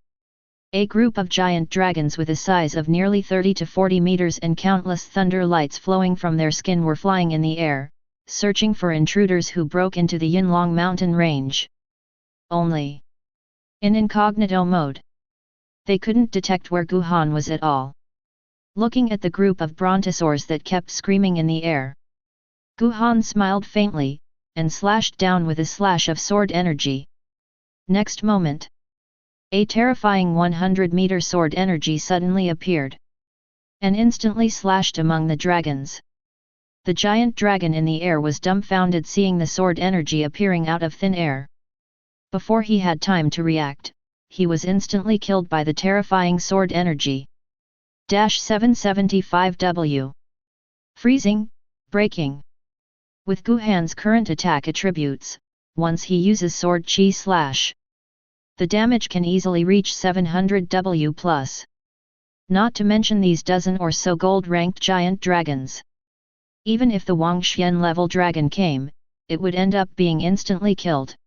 A group of giant dragons with a size of nearly 30 to 40 meters and countless thunder lights flowing from their skin were flying in the air, searching for intruders who broke into the Yinlong mountain range. Only in incognito mode, they couldn't detect where Guhan was at all. Looking at the group of brontosaurs that kept screaming in the air, Guhan smiled faintly, and slashed down with a slash of sword energy. Next moment, a terrifying 100-meter sword energy suddenly appeared, and instantly slashed among the dragons. The giant dragon in the air was dumbfounded seeing the sword energy appearing out of thin air. Before he had time to react, he was instantly killed by the terrifying sword energy. 775W. Freezing, breaking. With Guhan's current attack attributes, once he uses sword chi slash, the damage can easily reach 700W+. Not to mention these dozen or so gold-ranked giant dragons. Even if the Wangxian level dragon came, it would end up being instantly killed.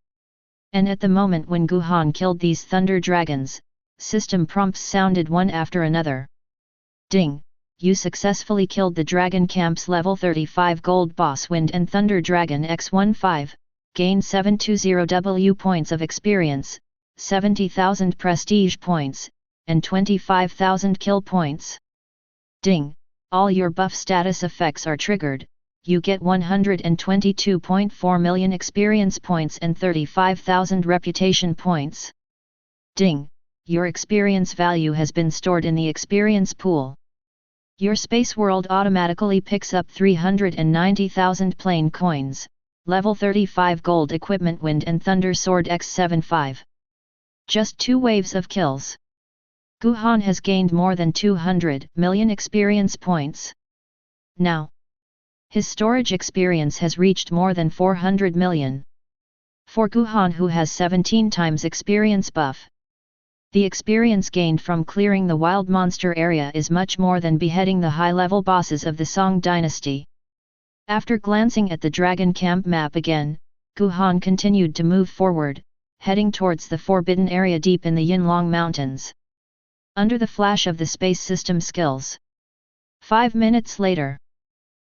And at the moment when Guhan killed these thunder dragons, system prompts sounded one after another. Ding! You successfully killed the Dragon Camp's level 35 gold boss Wind and Thunder Dragon X15, gained 720W points of experience, 70,000 prestige points, and 25,000 kill points. Ding! all your buff status effects are triggered, you get 122.4 million experience points and 35,000 reputation points. Ding! Your experience value has been stored in the experience pool. Your space world automatically picks up 390,000 plain coins, level 35 gold equipment Wind and Thunder Sword X75. Just 2 waves of kills. Guhan has gained more than 200 million experience points. Now, his storage experience has reached more than 400 million. For Guhan, who has 17 times experience buff, the experience gained from clearing the wild monster area is much more than beheading the high-level bosses of the Song dynasty. After glancing at the Dragon Camp map again, Guhan continued to move forward, heading towards the forbidden area deep in the Yinlong Mountains. Under the flash of the space system skills. 5 minutes later,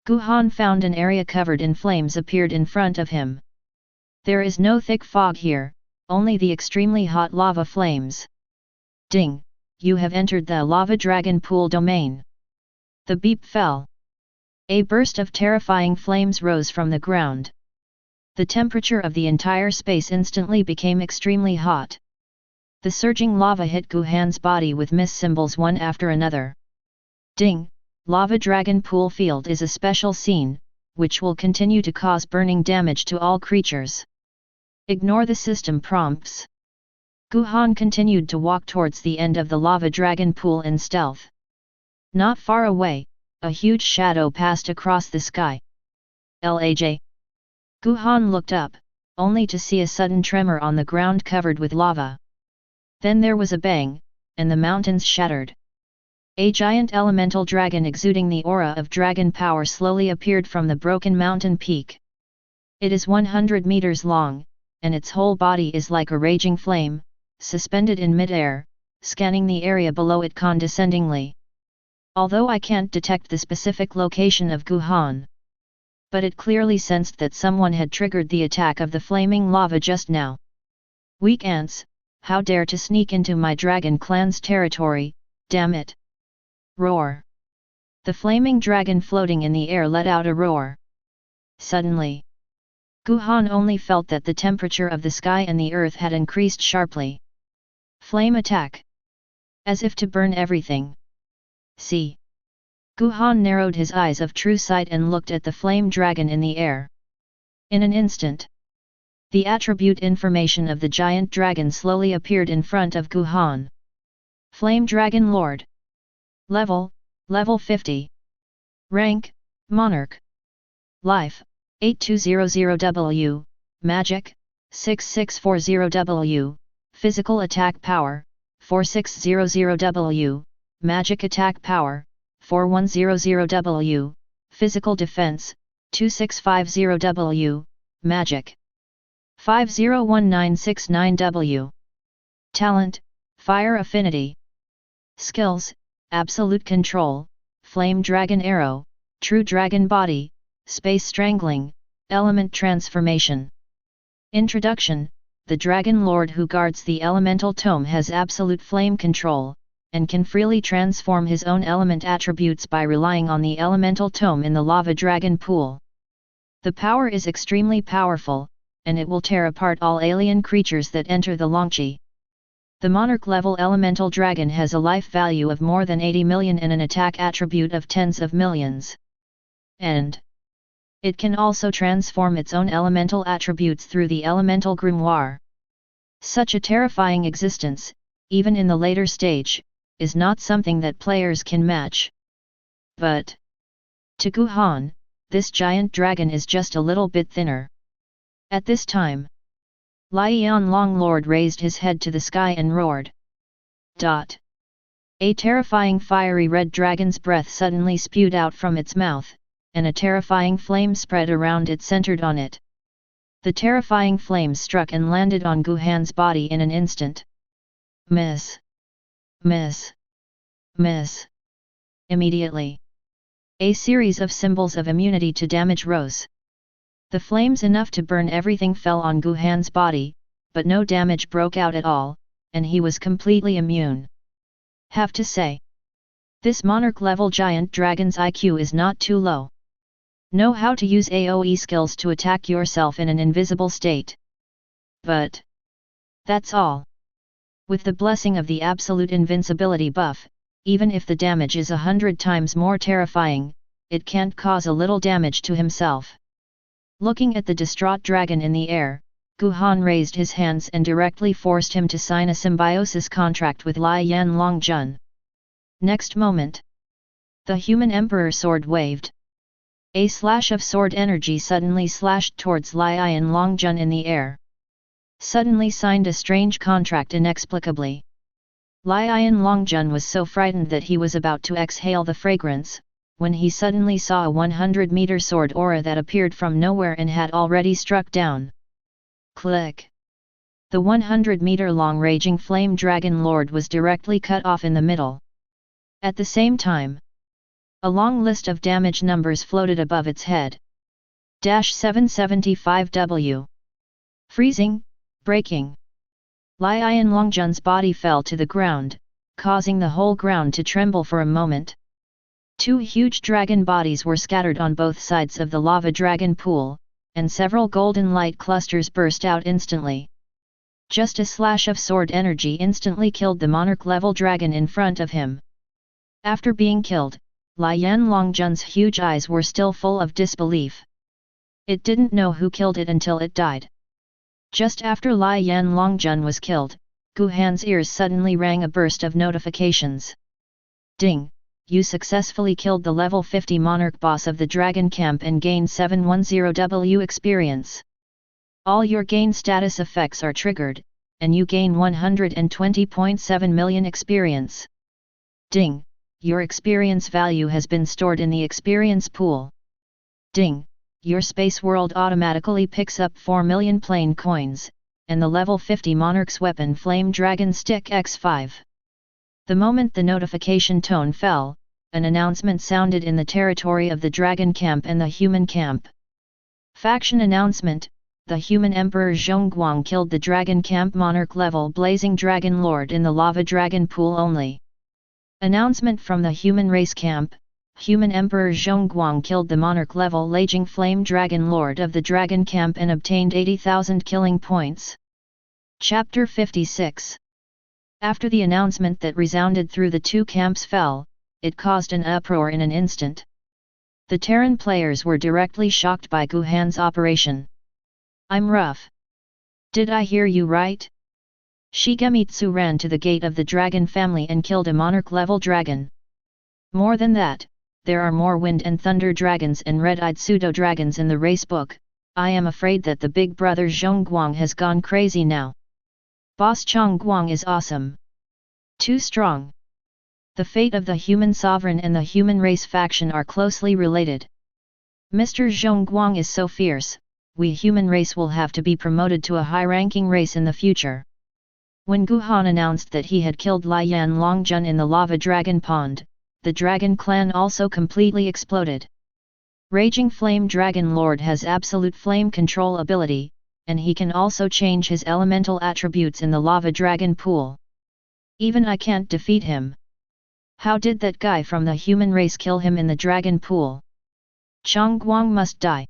Guhan found an area covered in flames appeared in front of him. There is no thick fog here, only the extremely hot lava flames. Ding! You have entered the lava dragon pool domain. The beep fell. A burst of terrifying flames rose from the ground. The temperature of the entire space instantly became extremely hot. The surging lava hit Guhan's body with miss symbols one after another. Ding! Lava dragon pool field is a special scene, which will continue to cause burning damage to all creatures. Ignore the system prompts. Guhan continued to walk towards the end of the lava dragon pool in stealth. Not far away, a huge shadow passed across the sky. Laj. Guhan looked up, only to see a sudden tremor on the ground covered with lava. Then there was a bang, and the mountains shattered. A giant elemental dragon exuding the aura of dragon power slowly appeared from the broken mountain peak. It is 100 meters long, and its whole body is like a raging flame, suspended in mid-air, scanning the area below it condescendingly. Although I can't detect the specific location of Guhan, but it clearly sensed that someone had triggered the attack of the flaming lava just now. Weak ants, how dare to sneak into my dragon clan's territory, damn it! Roar! The flaming dragon floating in the air let out a roar. Suddenly, Guhan only felt that the temperature of the sky and the earth had increased sharply. Flame attack! As if to burn everything. See! Guhan narrowed his eyes of true sight and looked at the flame dragon in the air. In an instant, the attribute information of the giant dragon slowly appeared in front of Guhan. Flame Dragon Lord. Level 50. Rank, Monarch. Life, 8200W, Magic, 6640W, Physical Attack Power, 4600W, Magic Attack Power, 4100W, Physical Defense, 2650W, Magic, 501969W. Talent, Fire Affinity. Skills, Absolute Control, Flame Dragon Arrow, True Dragon Body, Space Strangling, Element Transformation. Introduction: the Dragon Lord who guards the Elemental Tome has absolute flame control, and can freely transform his own element attributes by relying on the Elemental Tome in the Lava Dragon Pool. The power is extremely powerful, and it will tear apart all alien creatures that enter the Longqi. The Monarch-level Elemental Dragon has a life value of more than 80 million and an attack attribute of tens of millions. And it can also transform its own elemental attributes through the Elemental Grimoire. Such a terrifying existence, even in the later stage, is not something that players can match. But to Guhan, this giant dragon is just a little bit thinner. At this time, Lian Longlord raised his head to the sky and roared. A terrifying fiery red dragon's breath suddenly spewed out from its mouth, and a terrifying flame spread around it centered on it. The terrifying flames struck and landed on Guhan's body in an instant. Miss. Miss. Miss. Immediately, a series of symbols of immunity to damage rose. The flames enough to burn everything fell on Guhan's body, but no damage broke out at all, and he was completely immune. Have to say, This monarch-level giant dragon's IQ is not too low. Know how to use AoE skills to attack yourself in an invisible state. But that's all. With the blessing of the absolute invincibility buff, even if the damage is 100 times more terrifying, it can't cause a little damage to himself. Looking at the distraught dragon in the air, Guhan raised his hands and directly forced him to sign a symbiosis contract with Lai Yan Longjun. Next moment, the human emperor sword waved. A slash of sword energy suddenly slashed towards Lai Yan Longjun in the air. Suddenly signed a strange contract inexplicably. Lai Yan Longjun was so frightened that he was about to exhale the fragrance, when he suddenly saw a 100-meter sword aura that appeared from nowhere and had already struck down. Click! The 100-meter-long raging flame dragon lord was directly cut off in the middle. At the same time, a long list of damage numbers floated above its head. -775W. Freezing, breaking. Lai Yan Longjun's body fell to the ground, causing the whole ground to tremble for a moment. Two huge dragon bodies were scattered on both sides of the lava dragon pool, and several golden light clusters burst out instantly. Just a slash of sword energy instantly killed the monarch-level dragon in front of him. After being killed, Lai Yan Longjun's huge eyes were still full of disbelief. It didn't know who killed it until it died. Just after Lai Yan Longjun was killed, Guhan's ears suddenly rang a burst of notifications. Ding! You successfully killed the level 50 monarch boss of the dragon camp and gained 710W experience. All your gain status effects are triggered, and you gain 120.7 million experience. Ding! Your experience value has been stored in the experience pool. Ding! Your space world automatically picks up 4 million plain coins, and the level 50 monarch's weapon Flame Dragon Stick X5. The moment the notification tone fell, an announcement sounded in the territory of the dragon camp and the human camp. Faction announcement: the human emperor Zhongguang killed the dragon camp monarch level blazing dragon lord in the lava dragon pool only. Announcement from the human race camp: human emperor Zhongguang killed the monarch level raging flame dragon lord of the dragon camp and obtained 80,000 killing points. Chapter 56. After the announcement that resounded through the two camps fell, it caused an uproar in an instant. The Terran players were directly shocked by Guhan's operation. I'm rough. Did I hear you right? Shigemitsu ran to the gate of the dragon family and killed a monarch-level dragon. More than that, there are more wind and thunder dragons and red-eyed pseudo-dragons in the race book. I am afraid that the big brother Zhongguang has gone crazy now. Boss Zhongguang is awesome. Too strong. The fate of the human sovereign and the human race faction are closely related. Mr. Zhongguang is so fierce, we human race will have to be promoted to a high-ranking race in the future. When Guhan announced that he had killed Lai Yan Longjun in the lava dragon pond, the dragon clan also completely exploded. Raging Flame Dragon Lord has absolute flame control ability, and he can also change his elemental attributes in the lava dragon pool. Even I can't defeat him. How did that guy from the human race kill him in the dragon pool? Zhongguang must die.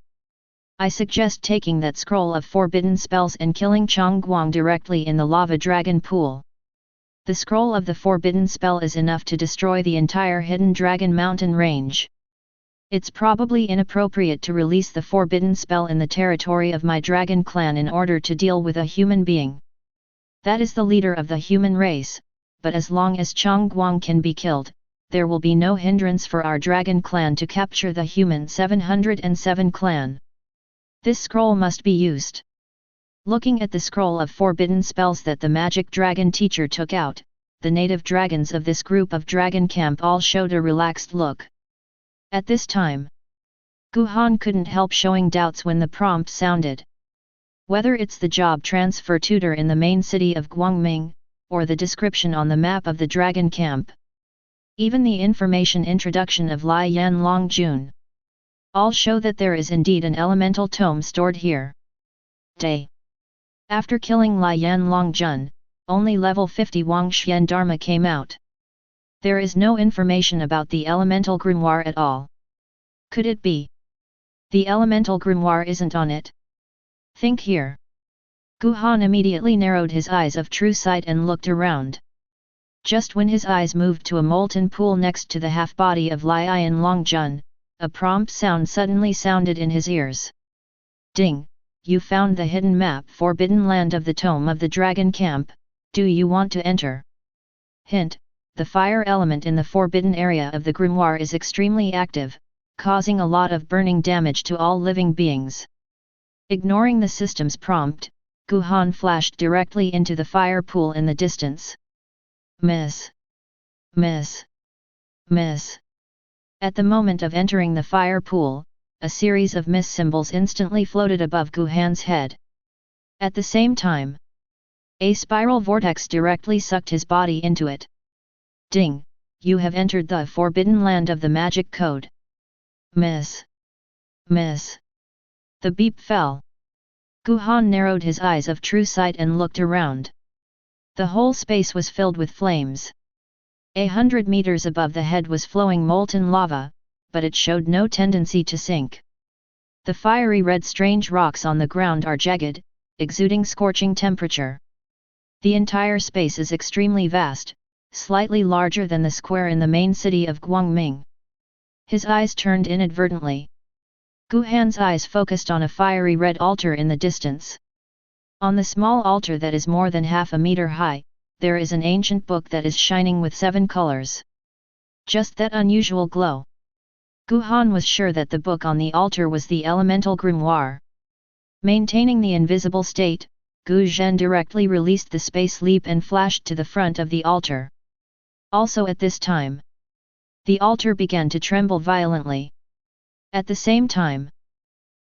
I suggest taking that scroll of forbidden spells and killing Zhongguang directly in the lava dragon pool. The scroll of the forbidden spell is enough to destroy the entire hidden dragon mountain range. It's probably inappropriate to release the forbidden spell in the territory of my dragon clan in order to deal with a human being. That is the leader of the human race, but as long as Zhongguang can be killed, there will be no hindrance for our dragon clan to capture the human 707 clan. This scroll must be used. Looking at the scroll of forbidden spells that the magic dragon teacher took out, the native dragons of this group of dragon camp all showed a relaxed look. At this time, Guhan couldn't help showing doubts when the prompt sounded. Whether it's the job transfer tutor in the main city of Guangming, or the description on the map of the dragon camp. Even the information introduction of Lai Yan Longjun. All show that there is indeed an elemental tome stored here. Day. After killing Lai Yan Longjun, only level 50 Wang Xian Dharma came out. There is no information about the elemental grimoire at all. Could it be? The elemental grimoire isn't on it. Think here. Guhan immediately narrowed his eyes of true sight and looked around. Just when his eyes moved to a molten pool next to the half-body of Lian Longjun, a prompt sound suddenly sounded in his ears. Ding! You found the hidden map Forbidden Land of the Tome of the Dragon Camp, do you want to enter? Hint: the fire element in the forbidden area of the grimoire is extremely active, causing a lot of burning damage to all living beings. Ignoring the system's prompt, Guhan flashed directly into the fire pool in the distance. Miss! Miss! Miss! At the moment of entering the fire pool, a series of miss symbols instantly floated above Guhan's head. At the same time, a spiral vortex directly sucked his body into it. Ding! You have entered the forbidden land of the magic code. Miss! Miss! The beep fell. Guhan narrowed his eyes of true sight and looked around. The whole space was filled with flames. 100 meters above the head was flowing molten lava, but it showed no tendency to sink. The fiery red strange rocks on the ground are jagged, exuding scorching temperature. The entire space is extremely vast, slightly larger than the square in the main city of Guangming. His eyes turned inadvertently. Guhan's eyes focused on a fiery red altar in the distance. On the small altar that is more than half a meter high, there is an ancient book that is shining with 7 colors. Just that unusual glow. Guhan was sure that the book on the altar was the elemental grimoire. Maintaining the invisible state, Gu Zhen directly released the space leap and flashed to the front of the altar. Also at this time, the altar began to tremble violently. At the same time,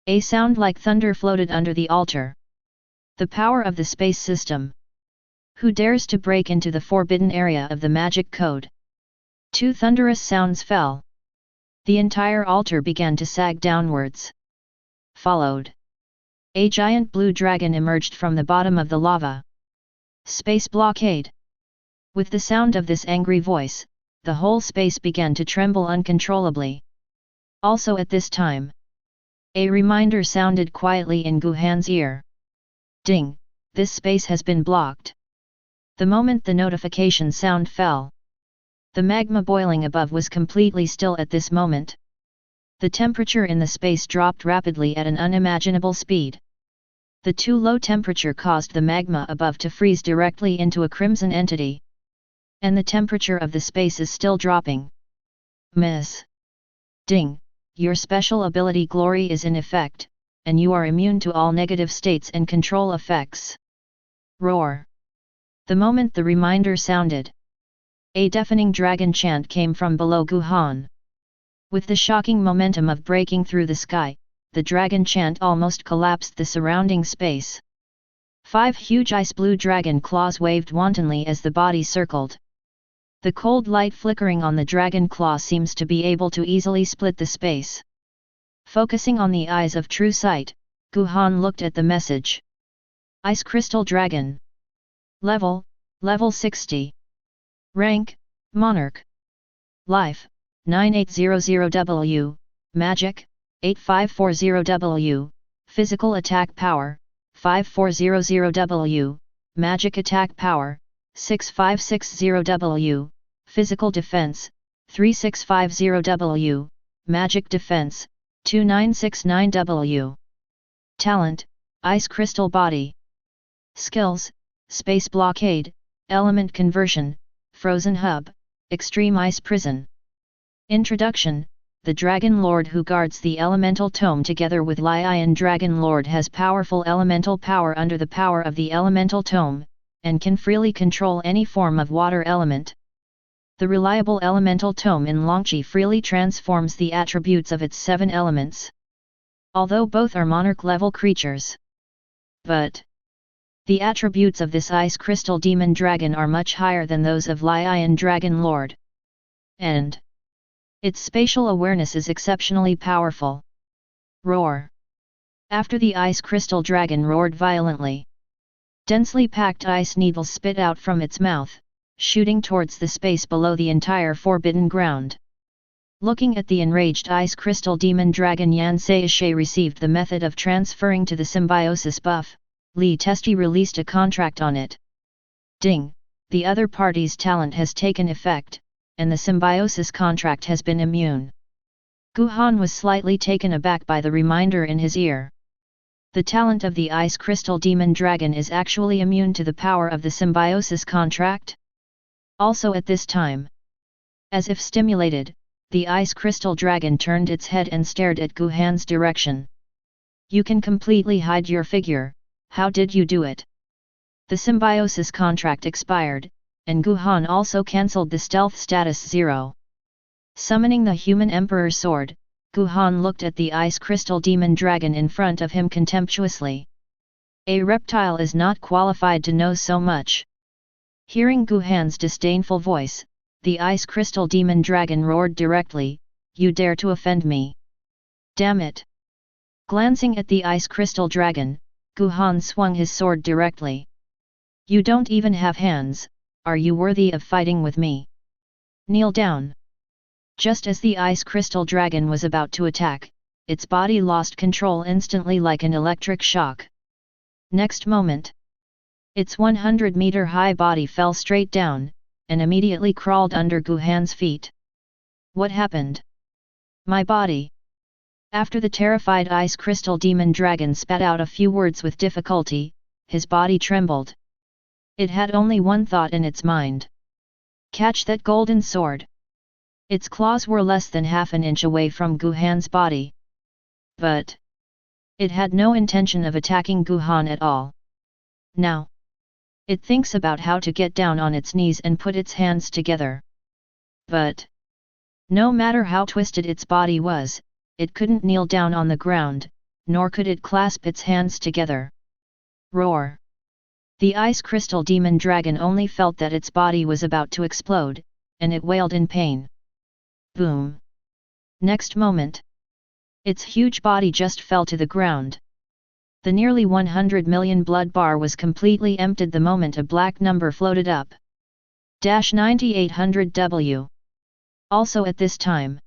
a sound like thunder floated under the altar. The power of the space system. Who dares to break into the forbidden area of the magic code? 2 thunderous sounds fell. The entire altar began to sag downwards. Followed. A giant blue dragon emerged from the bottom of the lava. Space blockade. With the sound of this angry voice, the whole space began to tremble uncontrollably. Also at this time, a reminder sounded quietly in Guhan's ear. Ding! This space has been blocked. The moment the notification sound fell, the magma boiling above was completely still at this moment. The temperature in the space dropped rapidly at an unimaginable speed. The too low temperature caused the magma above to freeze directly into a crimson entity. And the temperature of the space is still dropping. Miss! Ding! Your special ability Glory is in effect, and you are immune to all negative states and control effects. Roar! The moment the reminder sounded, a deafening dragon chant came from below Guhan. With the shocking momentum of breaking through the sky, the dragon chant almost collapsed the surrounding space. 5 huge ice-blue dragon claws waved wantonly as the body circled. The cold light flickering on the dragon claw seems to be able to easily split the space. Focusing on the eyes of true sight, Guhan looked at the message. Ice Crystal Dragon. Level 60. Rank, Monarch. Life, 9800W, Magic, 8540W, Physical Attack Power, 5400W, Magic Attack Power, 6560W, Physical Defense, 3650W, Magic Defense, 2969W. Talent, Ice Crystal Body. Skills, Space Blockade, Element Conversion, Frozen Hub, Extreme Ice Prison. Introduction: the Dragon Lord who guards the Elemental Tome together with Lion Dragon Lord has powerful elemental power under the power of the Elemental Tome, and can freely control any form of water element. The reliable Elemental Tome in Longqi freely transforms the attributes of its 7 elements. Although both are monarch-level creatures. But the attributes of this Ice Crystal Demon Dragon are much higher than those of Lion Dragon Lord. And its spatial awareness is exceptionally powerful. Roar! After the Ice Crystal Dragon roared violently, densely packed ice needles spit out from its mouth. shooting towards the space below the entire forbidden ground. Looking at the enraged ice crystal demon dragon, Yan Seishe received the method of transferring to the symbiosis buff. Li Testi released a contract on it. Ding! The other party's talent has taken effect, and the symbiosis contract has been immune. Gu Han was slightly taken aback by the reminder in his ear. The talent of the ice crystal demon dragon is actually immune to the power of the symbiosis contract? Also at this time, as if stimulated, the ice crystal dragon turned its head and stared at Gu Han's direction. You can completely hide your figure, how did you do it? The symbiosis contract expired, and Gu Han also cancelled the stealth status 0. Summoning the human emperor's sword, Gu Han looked at the ice crystal demon dragon in front of him contemptuously. A reptile is not qualified to know so much. Hearing Gu Han's disdainful voice, the ice crystal demon dragon roared directly, "You dare to offend me? Damn it!" Glancing at the ice crystal dragon, Gu Han swung his sword directly. "You don't even have hands, are you worthy of fighting with me? Kneel down!" Just as the ice crystal dragon was about to attack, its body lost control instantly like an electric shock. Next moment, its 100-meter-high body fell straight down, and immediately crawled under Gu Han's feet. What happened? My body. After the terrified ice crystal demon dragon spat out a few words with difficulty, his body trembled. It had only one thought in its mind. Catch that golden sword. Its claws were less than half an inch away from Gu Han's body. But it had no intention of attacking Gu Han at all. Now it thinks about how to get down on its knees and put its hands together. But no matter how twisted its body was, it couldn't kneel down on the ground, nor could it clasp its hands together. Roar! The ice crystal demon dragon only felt that its body was about to explode, and it wailed in pain. Boom! Next moment, its huge body just fell to the ground. The nearly 100 million blood bar was completely emptied the moment a black number floated up. -9800W. Also at this time,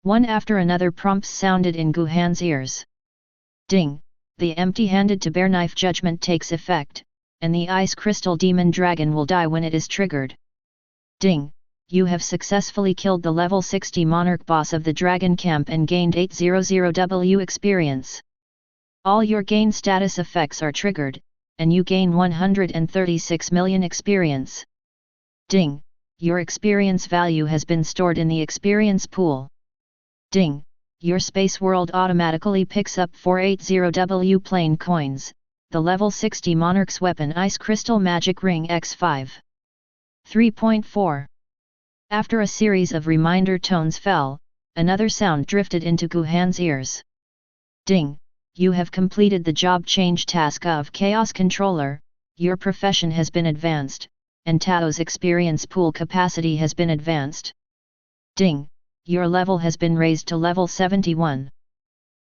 one after another prompts sounded in Gu Han's ears. Ding! The empty-handed to bare knife judgment takes effect, and the ice crystal demon dragon will die when it is triggered. Ding! You have successfully killed the level 60 monarch boss of the dragon camp and gained 800W experience. All your gain status effects are triggered, and you gain 136 million experience. Ding! Your experience value has been stored in the experience pool. Ding! Your space world automatically picks up 480W plain coins, the level 60 Monarch's weapon Ice Crystal Magic Ring X5. 3.4. After a series of reminder tones fell, another sound drifted into Gu Han's ears. Ding! You have completed the job change task of Chaos Controller, your profession has been advanced, and Tao's experience pool capacity has been advanced. Ding! Your level has been raised to level 71.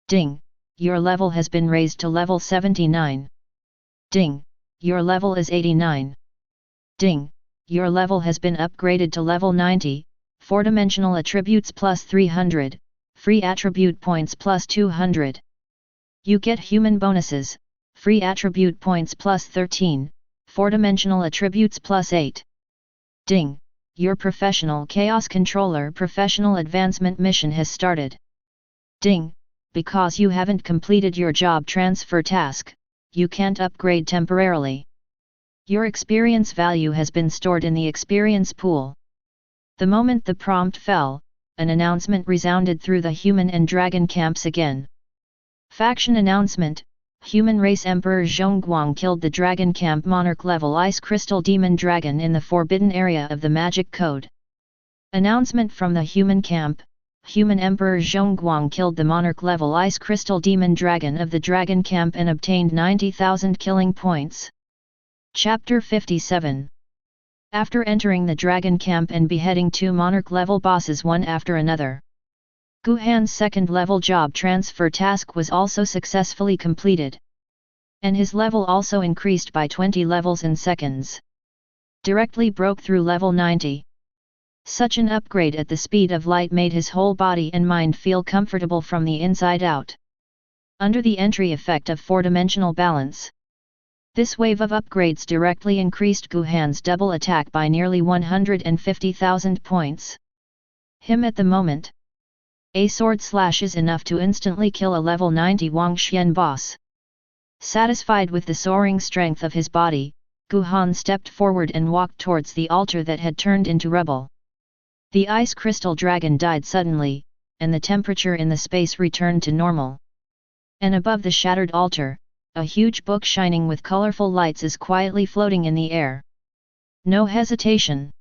Ding! Your level has been raised to level 79. Ding! Your level is 89. Ding! Your level has been upgraded to level 90, 4-dimensional attributes plus 300, free attribute points plus 200. You get human bonuses, free attribute points plus 13, 4-dimensional attributes plus 8. Ding! Your professional Chaos Controller professional advancement mission has started. Ding! Because you haven't completed your job transfer task, you can't upgrade temporarily. Your experience value has been stored in the experience pool. The moment the prompt fell, an announcement resounded through the human and dragon camps again. Faction announcement: Human race Emperor Zhongguang killed the Dragon Camp Monarch level Ice Crystal Demon Dragon in the forbidden area of the Magic Code. Announcement from the human camp: Human Emperor Zhongguang killed the Monarch level Ice Crystal Demon Dragon of the Dragon Camp and obtained 90,000 killing points. Chapter 57. After entering the Dragon Camp and beheading 2 Monarch level bosses one after another, Gu Han's second-level job transfer task was also successfully completed. And his level also increased by 20 levels in seconds. directly broke through level 90. Such an upgrade at the speed of light made his whole body and mind feel comfortable from the inside out. Under the entry effect of four-dimensional balance, this wave of upgrades directly increased Guhan's double attack by nearly 150,000 points. Him at the moment. A sword slash is enough to instantly kill a level 90 Wangxian boss. Satisfied with the soaring strength of his body, Guhan stepped forward and walked towards the altar that had turned into rubble. The ice crystal dragon died suddenly, and the temperature in the space returned to normal. And above the shattered altar, a huge book shining with colorful lights is quietly floating in the air. No hesitation.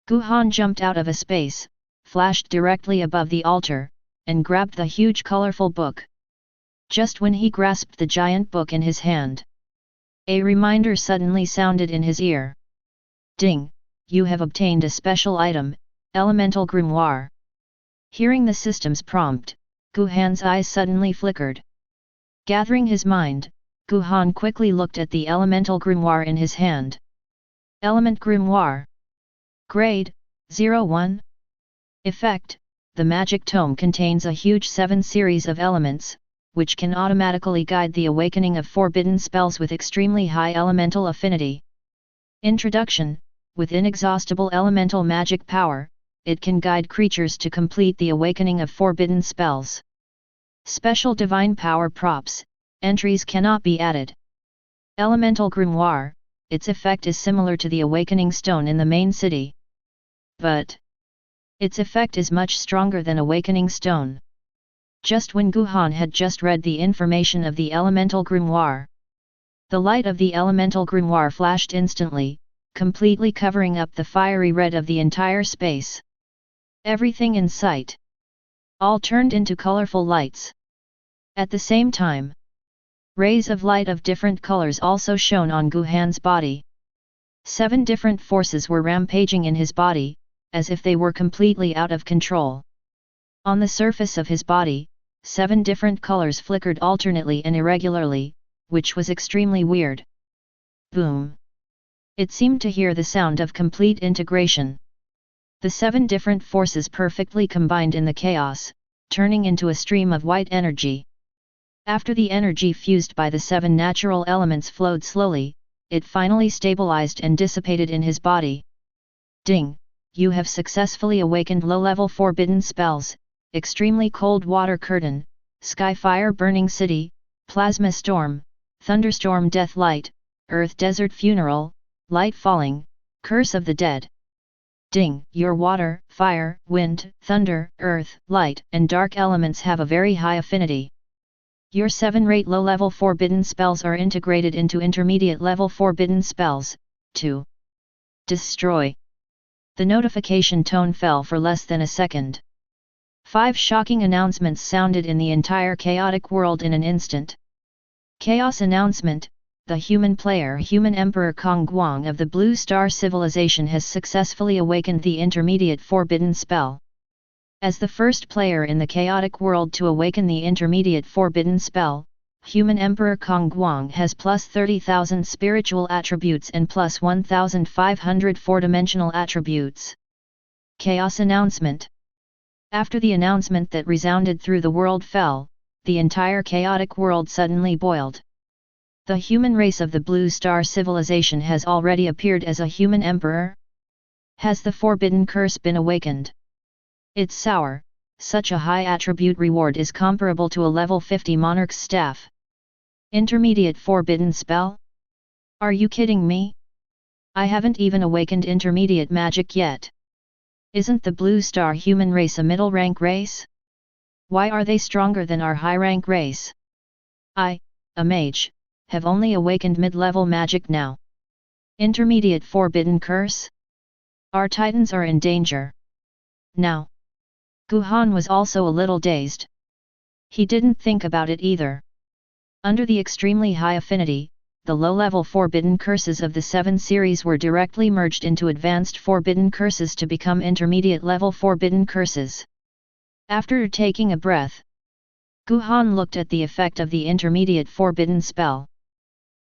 Guhan jumped out of a space, flashed directly above the altar, and grabbed the huge colorful book. Just when he grasped the giant book in his hand, a reminder suddenly sounded in his ear. Ding! You have obtained a special item, Elemental Grimoire. Hearing the system's prompt, Guhan's eyes suddenly flickered. Gathering his mind, Guhan quickly looked at the Elemental Grimoire in his hand. Element Grimoire. Grade, 01. Effect, the magic tome contains a huge 7 series of elements, which can automatically guide the awakening of forbidden spells with extremely high elemental affinity. Introduction, with inexhaustible elemental magic power, it can guide creatures to complete the awakening of forbidden spells. Special divine power props, entries cannot be added. Elemental Grimoire, its effect is similar to the awakening stone in the main city. But its effect is much stronger than awakening stone. Just when Guhan had just read the information of the Elemental Grimoire, the light of the Elemental Grimoire flashed instantly, completely covering up the fiery red of the entire space. Everything in sight all turned into colorful lights. At the same time, rays of light of different colors also shone on Guhan's body. 7 different forces were rampaging in his body, as if they were completely out of control. On the surface of his body, 7 different colors flickered alternately and irregularly, which was extremely weird. Boom! It seemed to hear the sound of complete integration. The 7 different forces perfectly combined in the chaos, turning into a stream of white energy. After the energy fused by the 7 natural elements flowed slowly, it finally stabilized and dissipated in his body. Ding! You have successfully awakened low-level forbidden spells, Extremely Cold Water Curtain, Sky Fire Burning City, Plasma Storm, Thunderstorm Death Light, Earth Desert Funeral, Light Falling, Curse of the Dead. Ding! Your water, fire, wind, thunder, earth, light, and dark elements have a very high affinity. Your 7-rate low-level forbidden spells are integrated into intermediate-level forbidden spells, to destroy. The notification tone fell for less than a second. 5 shocking announcements sounded in the entire chaotic world in an instant. Chaos announcement: the human player Human Emperor Kong Guang of the Blue Star Civilization has successfully awakened the intermediate forbidden spell. As the first player in the chaotic world to awaken the intermediate forbidden spell, Human Emperor Kong Guang has plus 30,000 spiritual attributes and plus 1,500 four-dimensional attributes. Chaos announcement. After the announcement that resounded through the world fell, the entire chaotic world suddenly boiled. The human race of the Blue Star Civilization has already appeared as a human emperor? Has the forbidden curse been awakened? It's sour, such a high attribute reward is comparable to a level 50 monarch's staff. Intermediate forbidden spell? Are you kidding me? I haven't even awakened intermediate magic yet. Isn't the Blue Star human race a middle rank race? Why are they stronger than our high rank race? I, a mage, have only awakened mid-level magic now. Intermediate forbidden curse? Our titans are in danger. Now. Guhan was also a little dazed. He didn't think about it either. Under the extremely high affinity, the low-level forbidden curses of the 7 series were directly merged into advanced forbidden curses to become intermediate-level forbidden curses. After taking a breath, Guhan looked at the effect of the intermediate forbidden spell.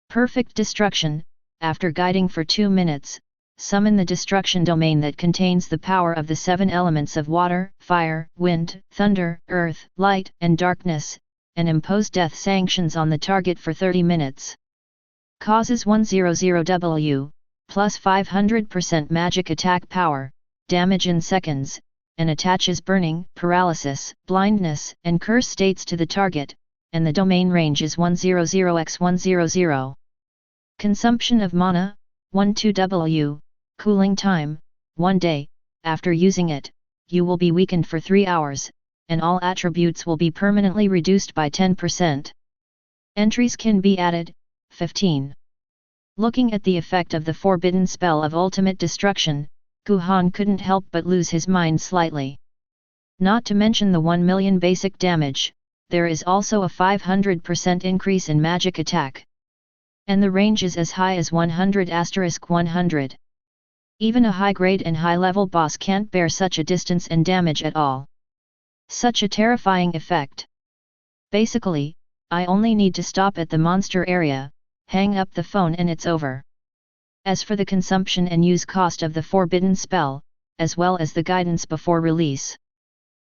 Perfect destruction. After guiding for 2 minutes, summon the destruction domain that contains the power of the 7 elements of water, fire, wind, thunder, earth, light, and darkness, and impose death sanctions on the target for 30 minutes. Causes 100W, plus 500% magic attack power, damage in seconds, and attaches burning, paralysis, blindness, and curse states to the target, and the domain range is 100x100. Consumption of mana, 12W, cooling time, 1 day, after using it, you will be weakened for 3 hours, and all attributes will be permanently reduced by 10%. Entries can be added, 15. Looking at the effect of the forbidden spell of ultimate destruction, Guhan couldn't help but lose his mind slightly. Not to mention the 1 million basic damage, there is also a 500% increase in magic attack. And the range is as high as 100*100. Even a high-grade and high-level boss can't bear such a distance and damage at all. Such a terrifying effect. Basically, I only need to stop at the monster area, hang up the phone and it's over. As for the consumption and use cost of the forbidden spell, as well as the guidance before release,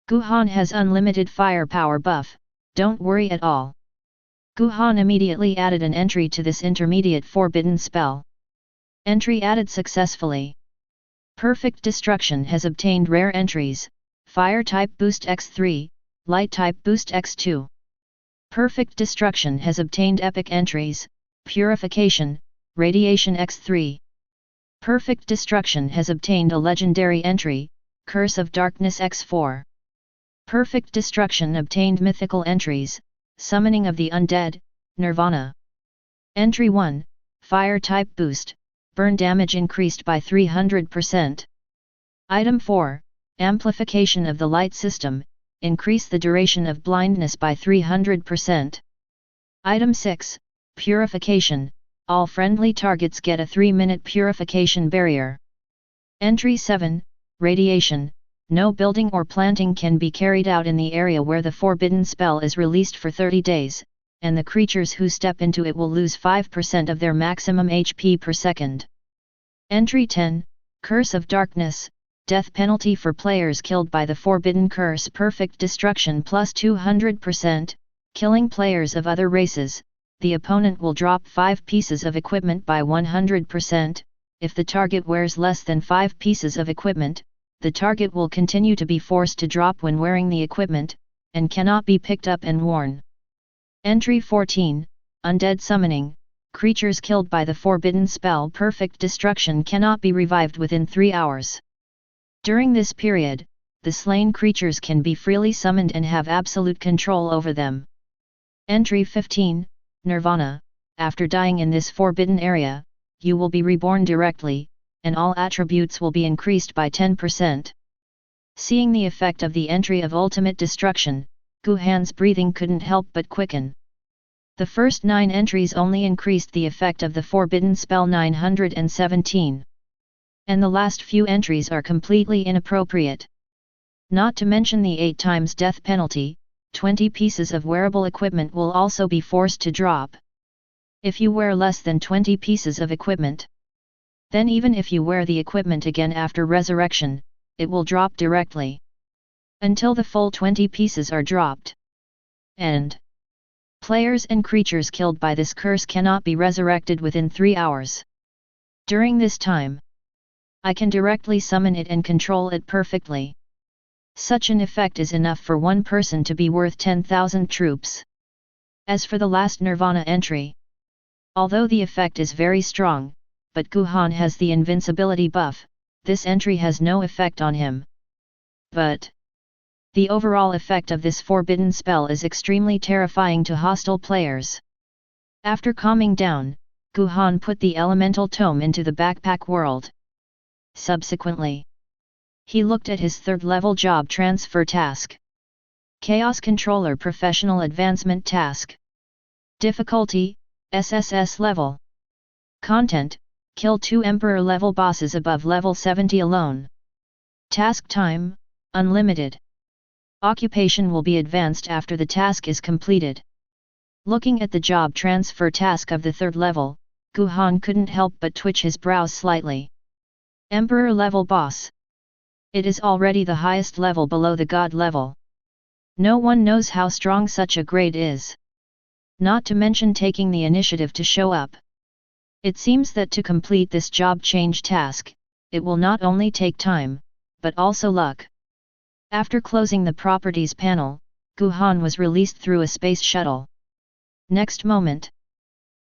Guhan has unlimited firepower buff, don't worry at all. Guhan immediately added an entry to this intermediate forbidden spell. Entry added successfully. Perfect Destruction has obtained rare entries, Fire type boost x3, Light type boost x2. Perfect Destruction has obtained epic entries, Purification, Radiation x3. Perfect Destruction has obtained a legendary entry, Curse of Darkness x4. Perfect Destruction obtained mythical entries, Summoning of the Undead, Nirvana. Entry 1, Fire type boost, burn damage increased by 300%. Item 4, Amplification of the light system, increase the duration of blindness by 300%. Item 6, Purification, all friendly targets get a 3-minute purification barrier. Entry 7, Radiation, no building or planting can be carried out in the area where the forbidden spell is released for 30 days, and the creatures who step into it will lose 5% of their maximum HP per second. Entry 10, Curse of Darkness, death penalty for players killed by the forbidden curse. Perfect Destruction plus 200%, killing players of other races, the opponent will drop 5 pieces of equipment by 100%, if the target wears less than 5 pieces of equipment, the target will continue to be forced to drop when wearing the equipment, and cannot be picked up and worn. Entry 14, Undead Summoning, creatures killed by the forbidden spell Perfect Destruction cannot be revived within 3 hours. During this period, the slain creatures can be freely summoned and have absolute control over them. Entry 15, Nirvana, after dying in this forbidden area, you will be reborn directly, and all attributes will be increased by 10%. Seeing the effect of the entry of ultimate destruction, Guhan's breathing couldn't help but quicken. The first 9 entries only increased the effect of the forbidden spell 917. And the last few entries are completely inappropriate. Not to mention the 8 times death penalty, 20 pieces of wearable equipment will also be forced to drop. If you wear less than 20 pieces of equipment, then even if you wear the equipment again after resurrection, it will drop directly. Until the full 20 pieces are dropped. And players and creatures killed by this curse cannot be resurrected within 3 hours. During this time, I can directly summon it and control it perfectly. Such an effect is enough for one person to be worth 10,000 troops. As for the last Nirvana entry, although the effect is very strong, but Guhan has the invincibility buff, this entry has no effect on him. But the overall effect of this forbidden spell is extremely terrifying to hostile players. After calming down, Guhan put the elemental tome into the backpack world. Subsequently, he looked at his 3rd level job transfer task. Chaos Controller Professional Advancement Task. Difficulty, SSS level. Content, kill 2 Emperor level bosses above level 70 alone. Task time, unlimited. Occupation will be advanced after the task is completed. Looking at the job transfer task of the 3rd level, Guhan couldn't help but twitch his brows slightly. Emperor level boss. It is already the highest level below the god level. No one knows how strong such a grade is. Not to mention taking the initiative to show up. It seems that to complete this job change task, it will not only take time, but also luck. After closing the properties panel, Guhan was released through a space shuttle. Next moment,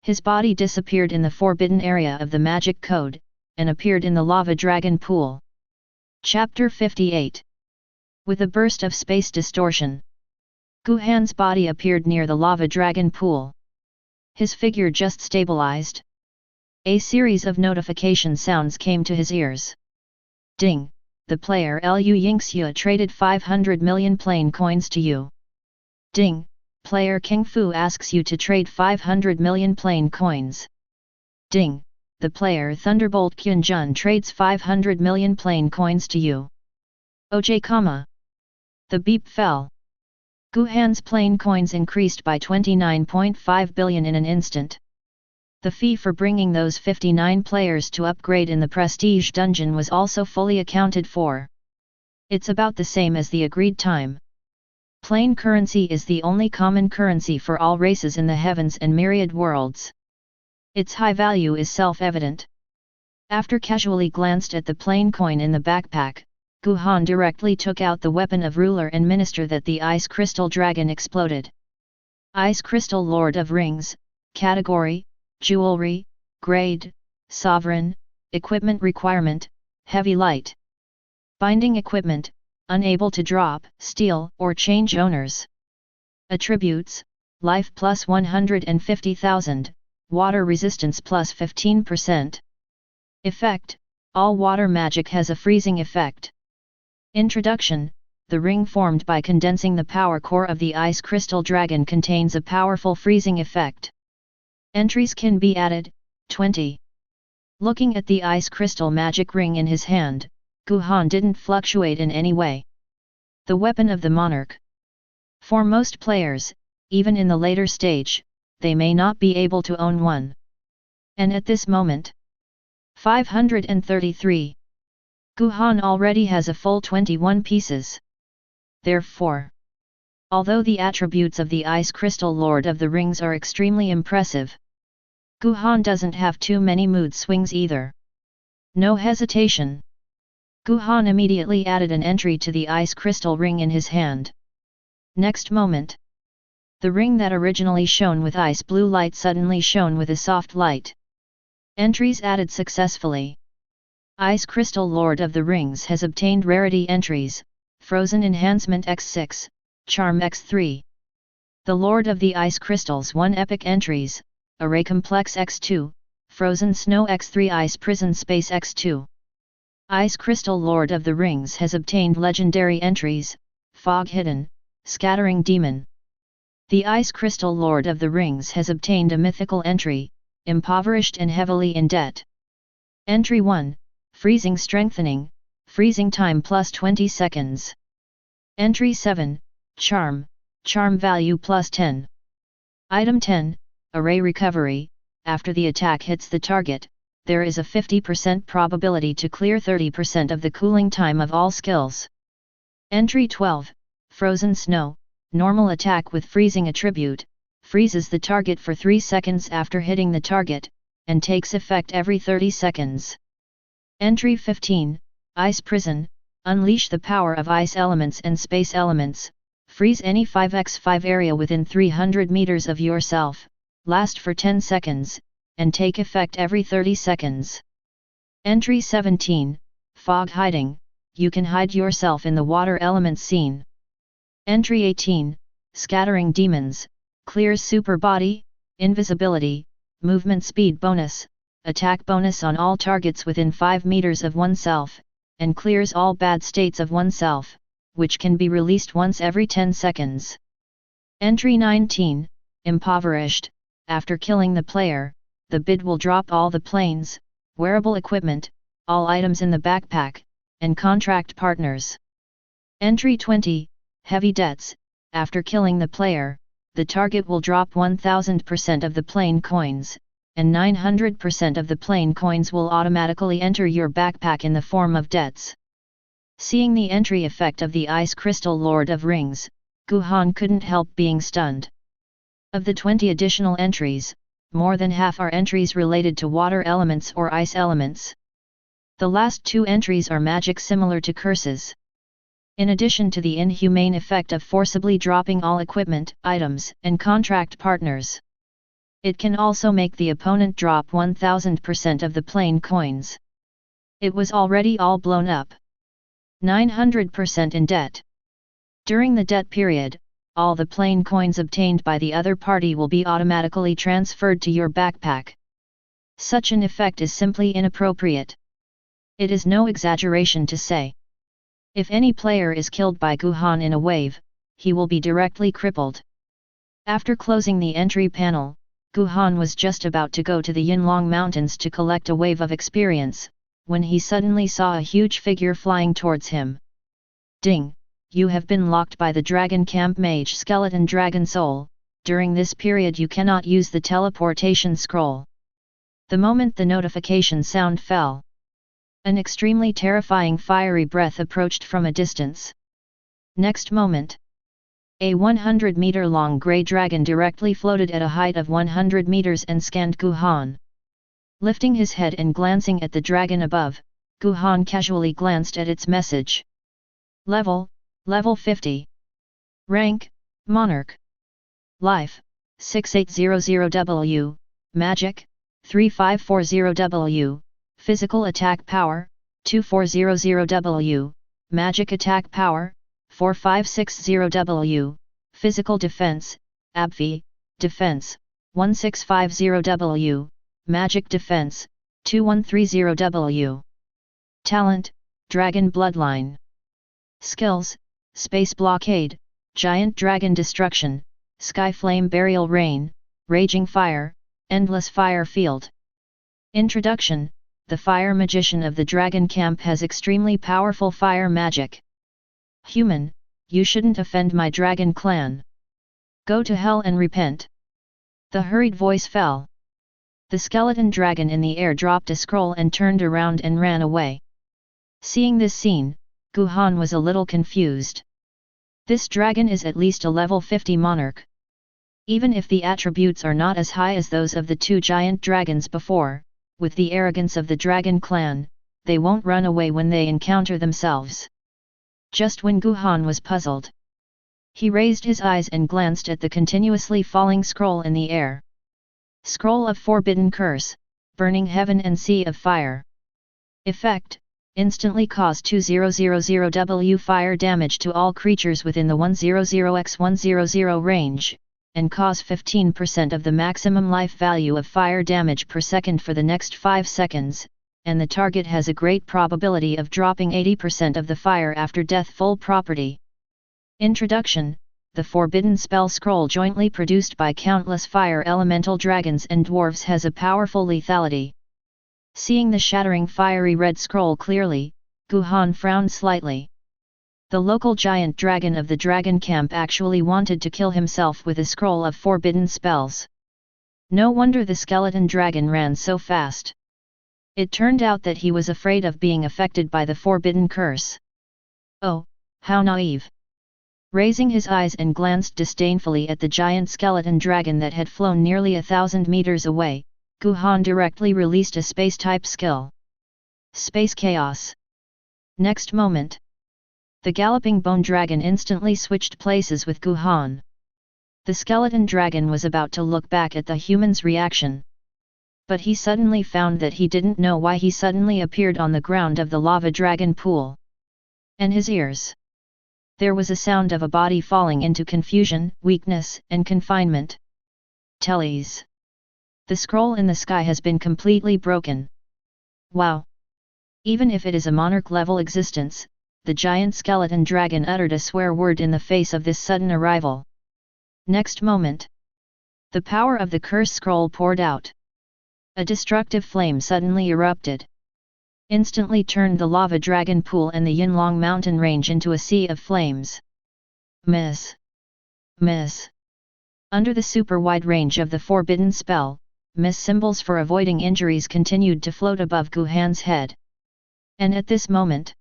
his body disappeared in the forbidden area of the magic code, and appeared in the lava dragon pool. Chapter 58. With a burst of space distortion, Guhan's body appeared near the lava dragon pool. His figure just stabilized. A series of notification sounds came to his ears. Ding! The player Lu Yingxue traded 500 million plain coins to you. Ding! Player King Fu asks you to trade 500 million plain coins. Ding! The player Thunderbolt Kyunjun trades 500 million plain coins to you. OJ, the beep fell. Guhan's plain coins increased by 29.5 billion in an instant. The fee for bringing those 59 players to upgrade in the Prestige Dungeon was also fully accounted for. It's about the same as the agreed time. Plain currency is the only common currency for all races in the heavens and myriad worlds. Its high value is self-evident. After casually glanced at the plain coin in the backpack, Guhan directly took out the weapon of ruler and minister that the Ice Crystal Dragon exploded. Ice Crystal Lord of Rings, Category, Jewelry, Grade, Sovereign, Equipment Requirement, Heavy Light. Binding Equipment, unable to drop, steal or change owners. Attributes, Life plus 150,000, Water Resistance plus 15%. Effect, all water magic has a freezing effect. Introduction, the ring formed by condensing the power core of the Ice Crystal Dragon contains a powerful freezing effect. Entries can be added, 20. Looking at the Ice Crystal magic ring in his hand, Guhan didn't fluctuate in any way. The weapon of the monarch. For most players, even in the later stage, they may not be able to own one. And at this moment, 533. Guhan already has a full 21 pieces. Therefore, although the attributes of the Ice Crystal Lord of the Rings are extremely impressive, Guhan doesn't have too many mood swings either. No hesitation. Guhan immediately added an entry to the Ice Crystal ring in his hand. Next moment, the ring that originally shone with ice blue light suddenly shone with a soft light. Entries added successfully. Ice Crystal Lord of the Rings has obtained rarity entries, Frozen Enhancement X6, Charm X3. The Lord of the Ice Crystals won epic entries, Array Complex X2, Frozen Snow X3 Ice Prison Space X2. Ice Crystal Lord of the Rings has obtained legendary entries, Fog Hidden, Scattering Demon. The Ice Crystal Lord of the Rings has obtained a mythical entry, Impoverished and Heavily in Debt. Entry 1, Freezing Strengthening, Freezing Time plus 20 seconds. Entry 7, Charm, Charm Value plus 10. Item 10, Array Recovery, after the attack hits the target, there is a 50% probability to clear 30% of the cooling time of all skills. Entry 12, Frozen Snow, normal attack with freezing attribute, freezes the target for 3 seconds after hitting the target, and takes effect every 30 seconds. Entry 15, Ice Prison, unleash the power of ice elements and space elements, freeze any 5x5 area within 300 meters of yourself, last for 10 seconds, and take effect every 30 seconds. Entry 17, Fog Hiding, you can hide yourself in the water element scene. Entry 18, Scattering Demons, clears super body, invisibility, movement speed bonus, attack bonus on all targets within 5 meters of oneself, and clears all bad states of oneself, which can be released once every 10 seconds. Entry 19, Impoverished, after killing the player, the bid will drop all the planes, wearable equipment, all items in the backpack, and contract partners. Entry 20, Heavy Debts, after killing the player, the target will drop 1000% of the plain coins, and 900% of the plain coins will automatically enter your backpack in the form of debts. Seeing the entry effect of the Ice Crystal Lord of Rings, Guhan couldn't help being stunned. Of the 20 additional entries, more than half are entries related to water elements or ice elements. The last 2 entries are magic similar to curses. In addition to the inhumane effect of forcibly dropping all equipment, items, and contract partners, it can also make the opponent drop 1000% of the plain coins. It was already all blown up. 900% in debt. During the debt period, all the plain coins obtained by the other party will be automatically transferred to your backpack. Such an effect is simply inappropriate. It is no exaggeration to say, if any player is killed by Guhan in a wave, he will be directly crippled. After closing the entry panel, Guhan was just about to go to the Yinlong Mountains to collect a wave of experience, when he suddenly saw a huge figure flying towards him. Ding! You have been locked by the Dragon Camp Mage Skeleton Dragon Soul. During this period you cannot use the teleportation scroll. The moment the notification sound fell, an extremely terrifying fiery breath approached from a distance. Next moment, a 100-meter-long grey dragon directly floated at a height of 100 meters and scanned Guhan. Lifting his head and glancing at the dragon above, Guhan casually glanced at its message. Level 50. Rank, Monarch. Life, 6800W, Magic, 3540W, Physical Attack Power, 2400W, Magic Attack Power, 4560W, Physical Defense, ABV, Defense, 1650W, Magic Defense, 2130W. Talent, Dragon Bloodline. Skills, Space Blockade, Giant Dragon Destruction, Sky Flame Burial Rain, Raging Fire, Endless Fire Field. Introduction: the Fire Magician of the Dragon Camp has extremely powerful fire magic. Human, you shouldn't offend my dragon clan. Go to hell and repent. The hurried voice fell. The skeleton dragon in the air dropped a scroll and turned around and ran away. Seeing this scene, Guhan was a little confused. This dragon is at least a level 50 monarch. Even if the attributes are not as high as those of the 2 giant dragons before, with the arrogance of the dragon clan, they won't run away when they encounter themselves. Just when Guhan was puzzled, he raised his eyes and glanced at the continuously falling scroll in the air. Scroll of Forbidden Curse, Burning Heaven and Sea of Fire. Effect: instantly cause 2000W fire damage to all creatures within the 100x100 range, and cause 15% of the maximum life value of fire damage per second for the next 5 seconds, and the target has a great probability of dropping 80% of the fire after death. Full property. Introduction: the Forbidden Spell Scroll, jointly produced by countless fire elemental dragons and dwarves, has a powerful lethality. Seeing the shattering fiery red scroll clearly, Guhan frowned slightly. The local giant dragon of the dragon camp actually wanted to kill himself with a scroll of forbidden spells. No wonder the skeleton dragon ran so fast. It turned out that he was afraid of being affected by the forbidden curse. Oh, how naive! Raising his eyes and glanced disdainfully at the giant skeleton dragon that had flown nearly 1,000 meters away, Guhan directly released a space-type skill. Space Chaos. Next moment, the galloping bone dragon instantly switched places with Guhan. The skeleton dragon was about to look back at the human's reaction, but he suddenly found that he didn't know why he suddenly appeared on the ground of the lava dragon pool. And his ears. There was a sound of a body falling into confusion, weakness, and confinement. Teles. The scroll in the sky has been completely broken. Wow! Even if it is a monarch-level existence, the giant skeleton dragon uttered a swear word in the face of this sudden arrival. Next moment, the power of the curse scroll poured out. A destructive flame suddenly erupted. Instantly turned the lava dragon pool and the Yinlong mountain range into a sea of flames. Miss. Under the super wide range of the forbidden spell, miss symbols for avoiding injuries continued to float above Guhan's head. And at this moment,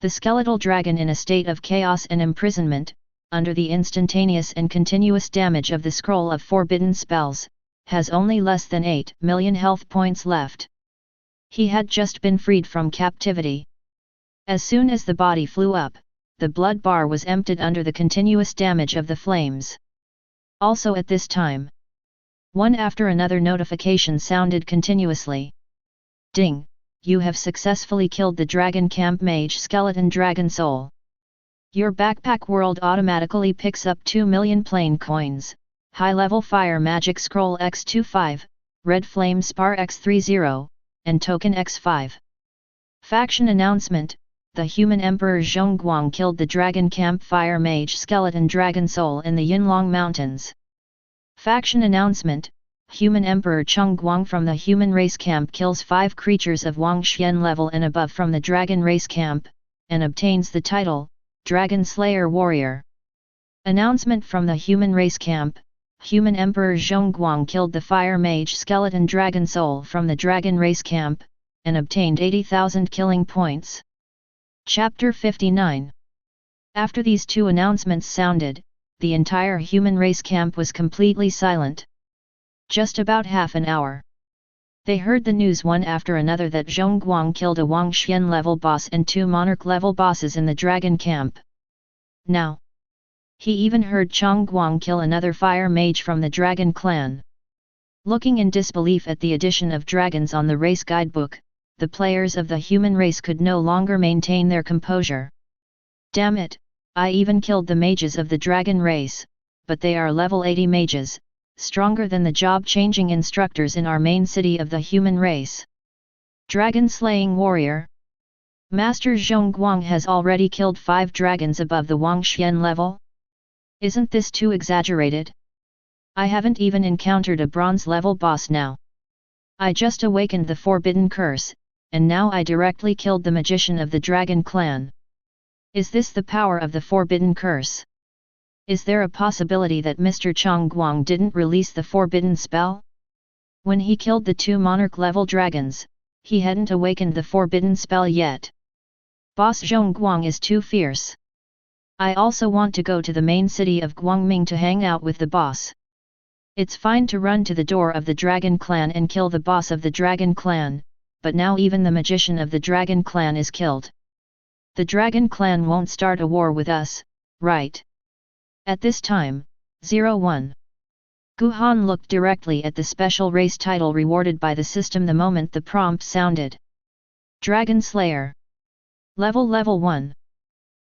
the skeletal dragon, in a state of chaos and imprisonment, under the instantaneous and continuous damage of the scroll of forbidden spells, has only less than 8 million health points left. He had just been freed from captivity. As soon as the body flew up, the blood bar was emptied under the continuous damage of the flames. Also at this time, one after another notification sounded continuously. Ding! You have successfully killed the Dragon Camp Mage Skeleton Dragon Soul. Your backpack world automatically picks up 2 million plain coins, high-level Fire Magic Scroll X25, Red Flame Spar X30, and Token X5. Faction Announcement: the human Emperor Zhongguang killed the Dragon Camp Fire Mage Skeleton Dragon Soul in the Yinlong Mountains. Faction Announcement: Human Emperor Chongguang from the Human Race Camp kills 5 creatures of Wangxian level and above from the Dragon Race Camp, and obtains the title, Dragon Slayer Warrior. Announcement from the Human Race Camp: Human Emperor Zhongguang killed the Fire Mage Skeleton Dragon Soul from the Dragon Race Camp, and obtained 80,000 killing points. Chapter 59. After these two announcements sounded, the entire Human Race Camp was completely silent. Just about half an hour. They heard the news one after another that Zhongguang killed a Wangxian level boss and 2 Monarch level bosses in the Dragon Camp. Now, he even heard Chongguang kill another fire mage from the Dragon Clan. Looking in disbelief at the addition of dragons on the race guidebook, the players of the human race could no longer maintain their composure. Damn it, I even killed the mages of the dragon race, but they are level 80 mages, stronger than the job-changing instructors in our main city of the human race. Dragon Slaying Warrior. Master Zhongguang has already killed 5 dragons above the Wangxian level? Isn't this too exaggerated? I haven't even encountered a bronze level boss now. I just awakened the forbidden curse, and now I directly killed the magician of the Dragon Clan. Is this the power of the forbidden curse? Is there a possibility that Mr. Chongguang didn't release the forbidden spell? When he killed the 2 Monarch-level dragons, he hadn't awakened the forbidden spell yet. Boss Zhongguang is too fierce. I also want to go to the main city of Guangming to hang out with the boss. It's fine to run to the door of the Dragon Clan and kill the boss of the Dragon Clan, but now even the magician of the Dragon Clan is killed. The Dragon Clan won't start a war with us, right? At this time, 01. Guhan looked directly at the special race title rewarded by the system the moment the prompt sounded. Dragon Slayer. Level 1.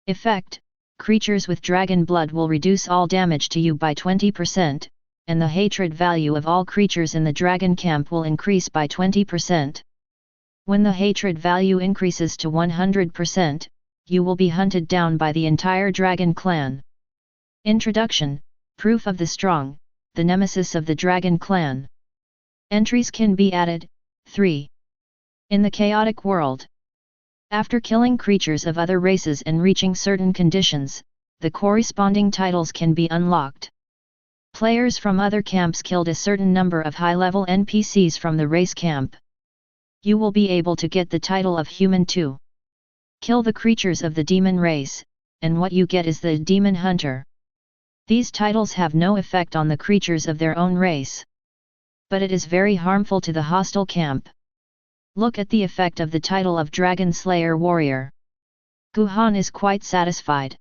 Effect: creatures with dragon blood will reduce all damage to you by 20%, and the hatred value of all creatures in the dragon camp will increase by 20%. When the hatred value increases to 100%, you will be hunted down by the entire dragon clan. Introduction: Proof of the Strong, the nemesis of the Dragon Clan. Entries can be added. 3. In the chaotic world. After killing creatures of other races and reaching certain conditions, the corresponding titles can be unlocked. Players from other camps killed a certain number of high-level NPCs from the race camp. You will be able to get the title of Human too. Kill the creatures of the demon race, and what you get is the Demon Hunter. These titles have no effect on the creatures of their own race. But it is very harmful to the hostile camp. Look at the effect of the title of Dragon Slayer Warrior. Guhan is quite satisfied.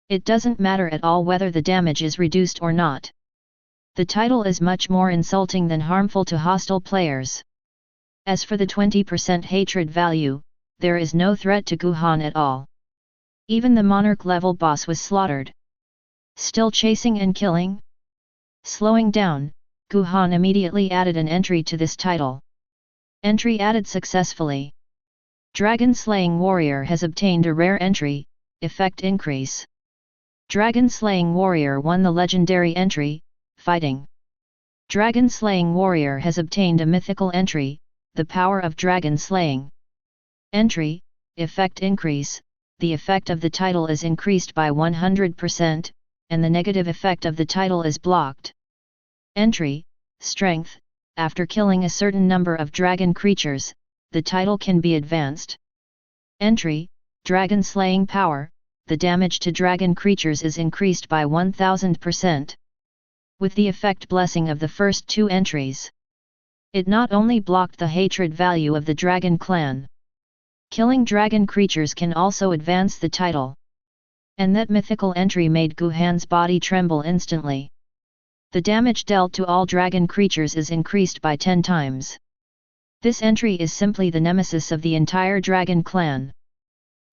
It doesn't matter at all whether the damage is reduced or not. The title is much more insulting than harmful to hostile players. As for the 20% hatred value, there is no threat to Guhan at all. Even the Monarch level boss was slaughtered. Still chasing and killing? Slowing down, Guhan immediately added an entry to this title. Entry added successfully. Dragon Slaying Warrior has obtained a rare entry, effect increase. Dragon Slaying Warrior won the legendary entry, Fighting. Dragon Slaying Warrior has obtained a mythical entry, the Power of Dragon Slaying. Entry, effect increase: the effect of the title is increased by 100%, and the negative effect of the title is blocked. Entry, Strength, after killing a certain number of dragon creatures, the title can be advanced. Entry: Dragon Slaying Power. The damage to dragon creatures is increased by 1000%. With the effect blessing of the first two entries, it not only blocked the hatred value of the dragon clan. Killing dragon creatures can also advance the title. And that mythical entry made Guhan's body tremble instantly. The damage dealt to all dragon creatures is increased by 10 times. This entry is simply the nemesis of the entire dragon clan.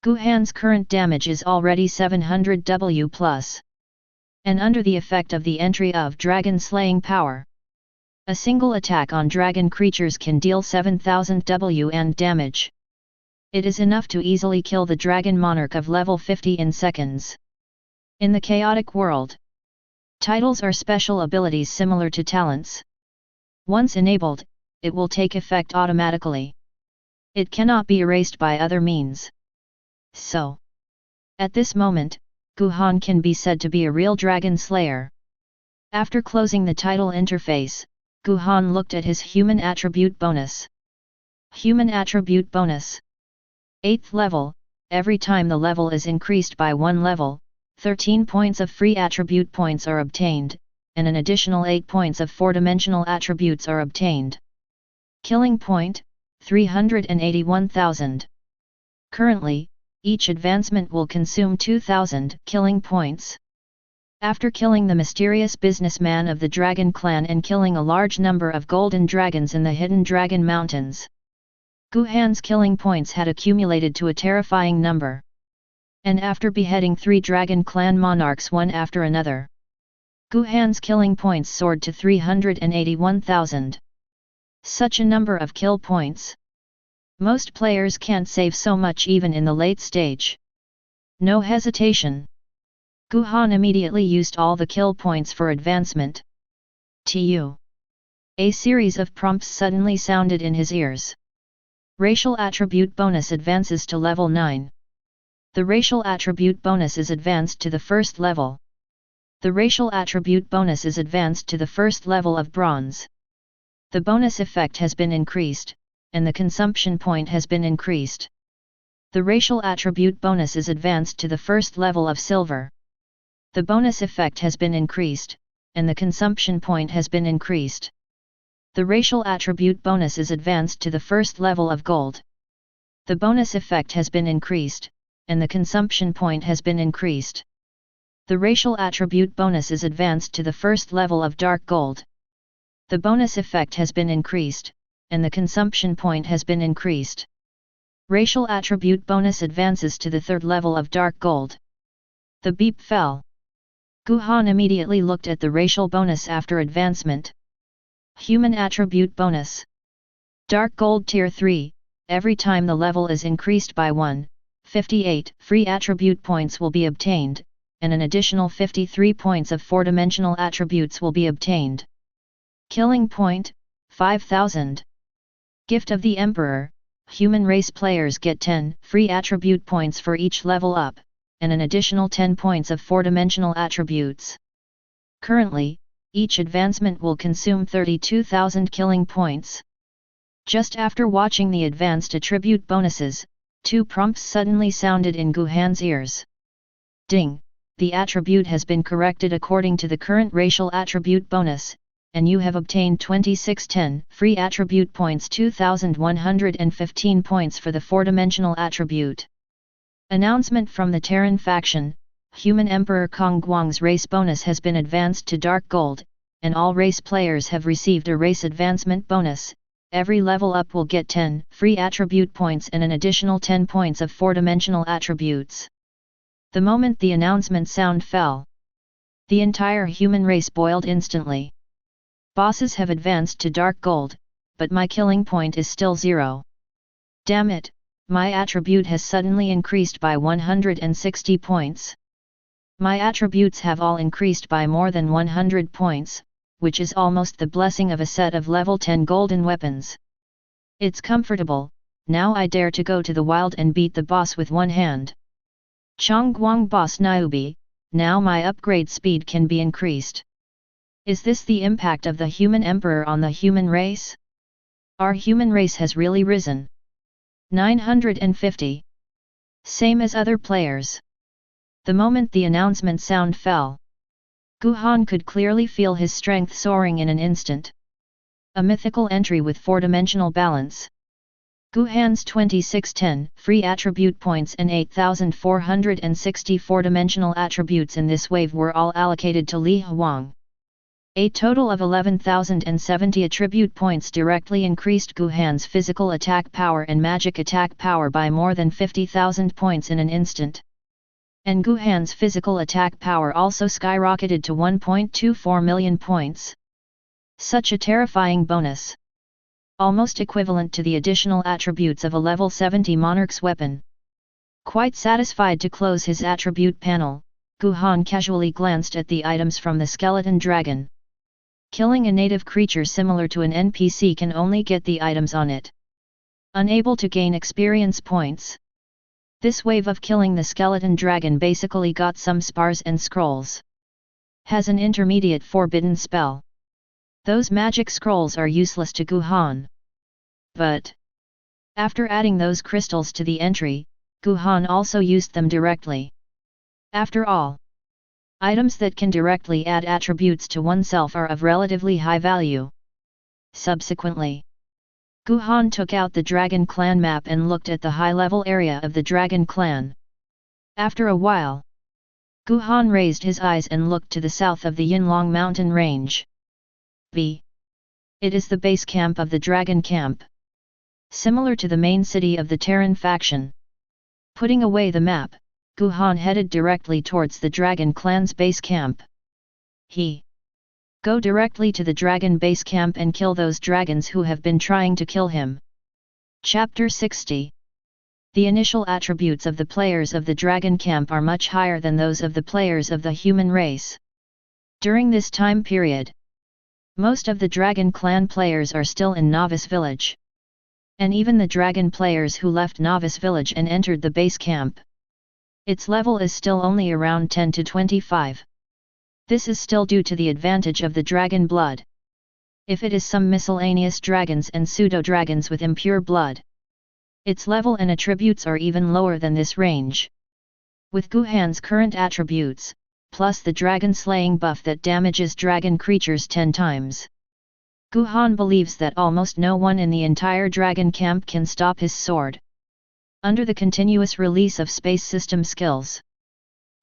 Guhan's current damage is already 700 W+. And under the effect of the entry of Dragon Slaying Power, a single attack on dragon creatures can deal 7000 W and damage. It is enough to easily kill the Dragon Monarch of level 50 in seconds. In the chaotic world, titles are special abilities similar to talents. Once enabled, it will take effect automatically. It cannot be erased by other means. So, at this moment, Guhan can be said to be a real dragon slayer. After closing the title interface, Guhan looked at his human attribute bonus. Human attribute bonus. 8th level. Every time the level is increased by 1 level, 13 points of free attribute points are obtained, and an additional 8 points of 4-dimensional attributes are obtained. Killing point, 381,000. Currently, each advancement will consume 2,000 killing points. After killing the mysterious businessman of the Dragon Clan and killing a large number of golden dragons in the hidden Dragon Mountains, Guhan's killing points had accumulated to a terrifying number. And after beheading 3 Dragon Clan monarchs one after another, Guhan's killing points soared to 381,000. Such a number of kill points. Most players can't save so much even in the late stage. No hesitation. Guhan immediately used all the kill points for advancement. A series of prompts suddenly sounded in his ears. Racial attribute bonus advances to level 9. The racial attribute bonus is advanced to the first level. The racial attribute bonus is advanced to the first level of bronze. The bonus effect has been increased, and the consumption point has been increased. The racial attribute bonus is advanced to the first level of silver. The bonus effect has been increased, and the consumption point has been increased. The racial attribute bonus is advanced to the first level of gold. The bonus effect has been increased, and the consumption point has been increased. The racial attribute bonus is advanced to the first level of dark gold. The bonus effect has been increased, and the consumption point has been increased. Racial attribute bonus advances to the third level of dark gold. The beep fell. Guhan immediately looked at the racial bonus after advancement. Human attribute bonus. Dark gold tier 3, every time the level is increased by 158 free attribute points will be obtained, and an additional 53 points of 4-dimensional attributes will be obtained. Killing point, 5,000. Gift of the Emperor, human race players get 10 free attribute points for each level up, and an additional 10 points of 4-dimensional attributes. Currently, each advancement will consume 32,000 killing points. Just after watching the advanced attribute bonuses, 2 prompts suddenly sounded in Guhan's ears. Ding! The attribute has been corrected according to the current racial attribute bonus, and you have obtained 2610 free attribute points, 2115 points for the 4-dimensional attribute. Announcement from the Terran faction: Human Emperor Kong Guang's race bonus has been advanced to dark gold, and all race players have received a race advancement bonus. Every level up will get 10 free attribute points and an additional 10 points of 4-dimensional attributes. The moment the announcement sound fell, the entire human race boiled instantly. Bosses have advanced to dark gold, but my killing point is still 0. Damn it, my attribute has suddenly increased by 160 points. My attributes have all increased by more than 100 points, which is almost the blessing of a set of level 10 golden weapons. It's comfortable, now I dare to go to the wild and beat the boss with one hand. Chongguang Boss Niobe, now my upgrade speed can be increased. Is this the impact of the human emperor on the human race? Our human race has really risen. 950. Same as other players. The moment the announcement sound fell, Guhan could clearly feel his strength soaring in an instant. A mythical entry with 4-dimensional balance. Guhan's 2610 free attribute points and 8,460 4-dimensional attributes in this wave were all allocated to Li Huang. A total of 11,070 attribute points directly increased Guhan's physical attack power and magic attack power by more than 50,000 points in an instant. And Guhan's physical attack power also skyrocketed to 1.24 million points. Such a terrifying bonus. Almost equivalent to the additional attributes of a level 70 Monarch's weapon. Quite satisfied to close his attribute panel, Guhan casually glanced at the items from the skeleton dragon. Killing a native creature similar to an NPC can only get the items on it. Unable to gain experience points. This wave of killing the skeleton dragon basically got some spars and scrolls. Has an intermediate forbidden spell. Those magic scrolls are useless to Guhan. But after adding those crystals to the entry, Guhan also used them directly. After all, items that can directly add attributes to oneself are of relatively high value. Subsequently, Guhan took out the Dragon Clan map and looked at the high-level area of the Dragon Clan. After a while, Guhan raised his eyes and looked to the south of the Yinlong mountain range. B. It is the base camp of the Dragon Camp. Similar to the main city of the Terran faction. Putting away the map, Guhan headed directly towards the Dragon Clan's base camp. He go directly to the Dragon base camp and kill those dragons who have been trying to kill him. Chapter 60. The initial attributes of the players of the Dragon Camp are much higher than those of the players of the human race. During this time period, most of the Dragon Clan players are still in Novice Village. And even the Dragon players who left Novice Village and entered the base camp, its level is still only around 10 to 25. This is still due to the advantage of the dragon blood. If it is some miscellaneous dragons and pseudo-dragons with impure blood, its level and attributes are even lower than this range. With Guhan's current attributes, plus the dragon slaying buff that damages dragon creatures 10 times, Guhan believes that almost no one in the entire Dragon Camp can stop his sword. Under the continuous release of space system skills,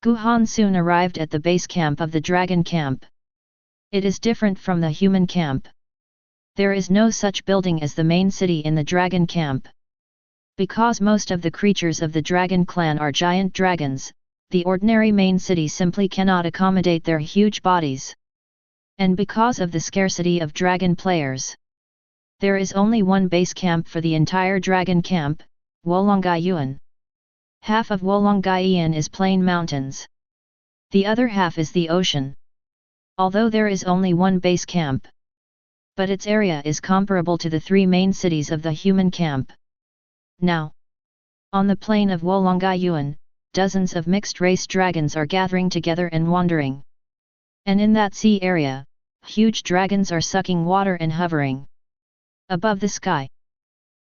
Guhan soon arrived at the base camp of the Dragon Camp. It is different from the human camp. There is no such building as the main city in the Dragon Camp. Because most of the creatures of the Dragon Clan are giant dragons, the ordinary main city simply cannot accommodate their huge bodies. And because of the scarcity of dragon players, there is only one base camp for the entire Dragon Camp, Wolongaiyuan. Half of Wolongaiyuan is plain mountains. The other half is the ocean. Although there is only one base camp, but its area is comparable to the 3 main cities of the human camp. Now, on the plain of Wolongaiyuan, dozens of mixed-race dragons are gathering together and wandering. And in that sea area, huge dragons are sucking water and hovering above the sky.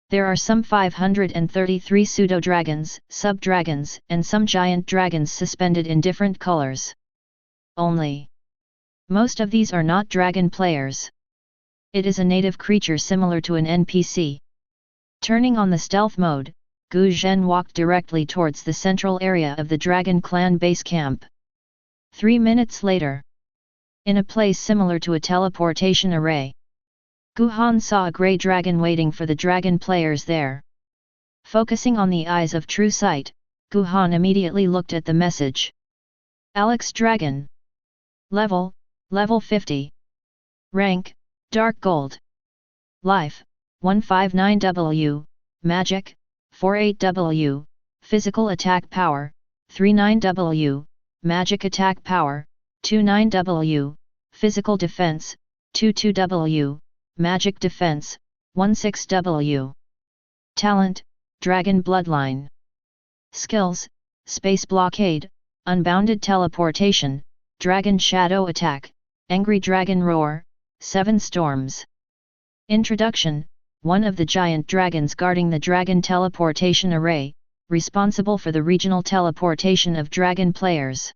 There are some 533 pseudo-dragons, sub-dragons, and some giant dragons suspended in different colors. Only, most of these are not dragon players. It is a native creature similar to an NPC. Turning on the stealth mode, Gu Zhen walked directly towards the central area of the Dragon Clan base camp. 3 minutes later, in a place similar to a teleportation array, Guhan saw a grey dragon waiting for the dragon players there. Focusing on the eyes of true sight, Guhan immediately looked at the message. Alex Dragon. Level 50. Rank, Dark Gold. Life, 159W, Magic, 48W, Physical Attack Power, 39W, Magic Attack Power, 29W, Physical Defense, 22W, Magic Defense, 16W. Talent, Dragon Bloodline. Skills, Space Blockade, Unbounded Teleportation, Dragon Shadow Attack, Angry Dragon Roar, 7 Storms. Introduction: one of the giant dragons guarding the Dragon Teleportation Array, responsible for the regional teleportation of dragon players.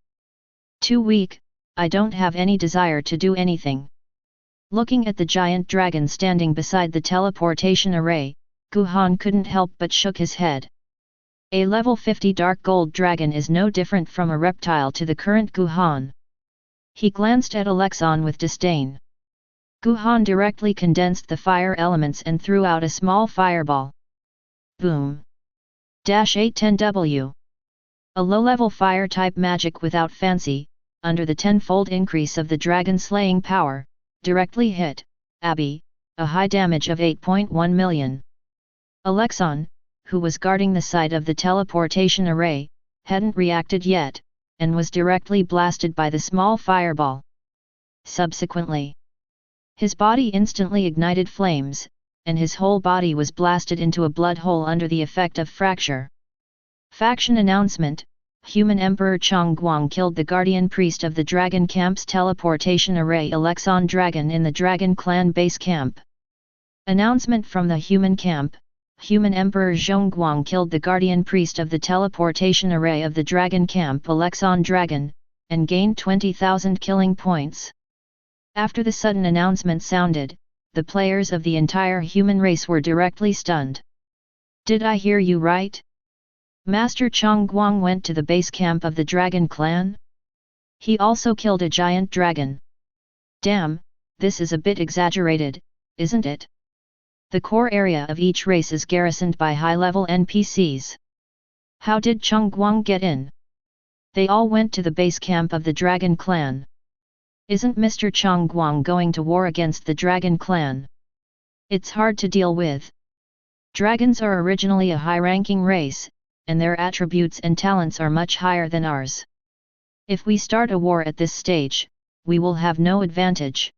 Too weak, I don't have any desire to do anything. Looking at the giant dragon standing beside the teleportation array, Guhan couldn't help but shook his head. A level 50 dark gold dragon is no different from a reptile to the current Guhan. He glanced at Alexon with disdain. Guhan directly condensed the fire elements and threw out a small fireball. Boom! 810W. A low-level fire-type magic without fancy, under the tenfold increase of the dragon-slaying power, directly hit Abby, a high damage of 8.1 million. Alexon, who was guarding the site of the teleportation array, hadn't reacted yet, and was directly blasted by the small fireball. Subsequently, his body instantly ignited flames, and his whole body was blasted into a blood hole under the effect of fracture. Faction announcement: Human Emperor Chongguang killed the Guardian Priest of the Dragon Camp's teleportation array Alexon Dragon in the Dragon Clan base camp. Announcement from the Human Camp: Human Emperor Zhongguang killed the Guardian Priest of the teleportation array of the Dragon Camp Alexon Dragon, and gained 20,000 killing points. After the sudden announcement sounded, the players of the entire human race were directly stunned. Did I hear you right? Master Chongguang went to the base camp of the Dragon Clan? He also killed a giant dragon. Damn, this is a bit exaggerated, isn't it? The core area of each race is garrisoned by high-level NPCs. How did Chongguang get in? They all went to the base camp of the Dragon Clan. Isn't Mr. Chongguang going to war against the Dragon Clan? It's hard to deal with. Dragons are originally a high-ranking race, and their attributes and talents are much higher than ours. If we start a war at this stage, we will have no advantage.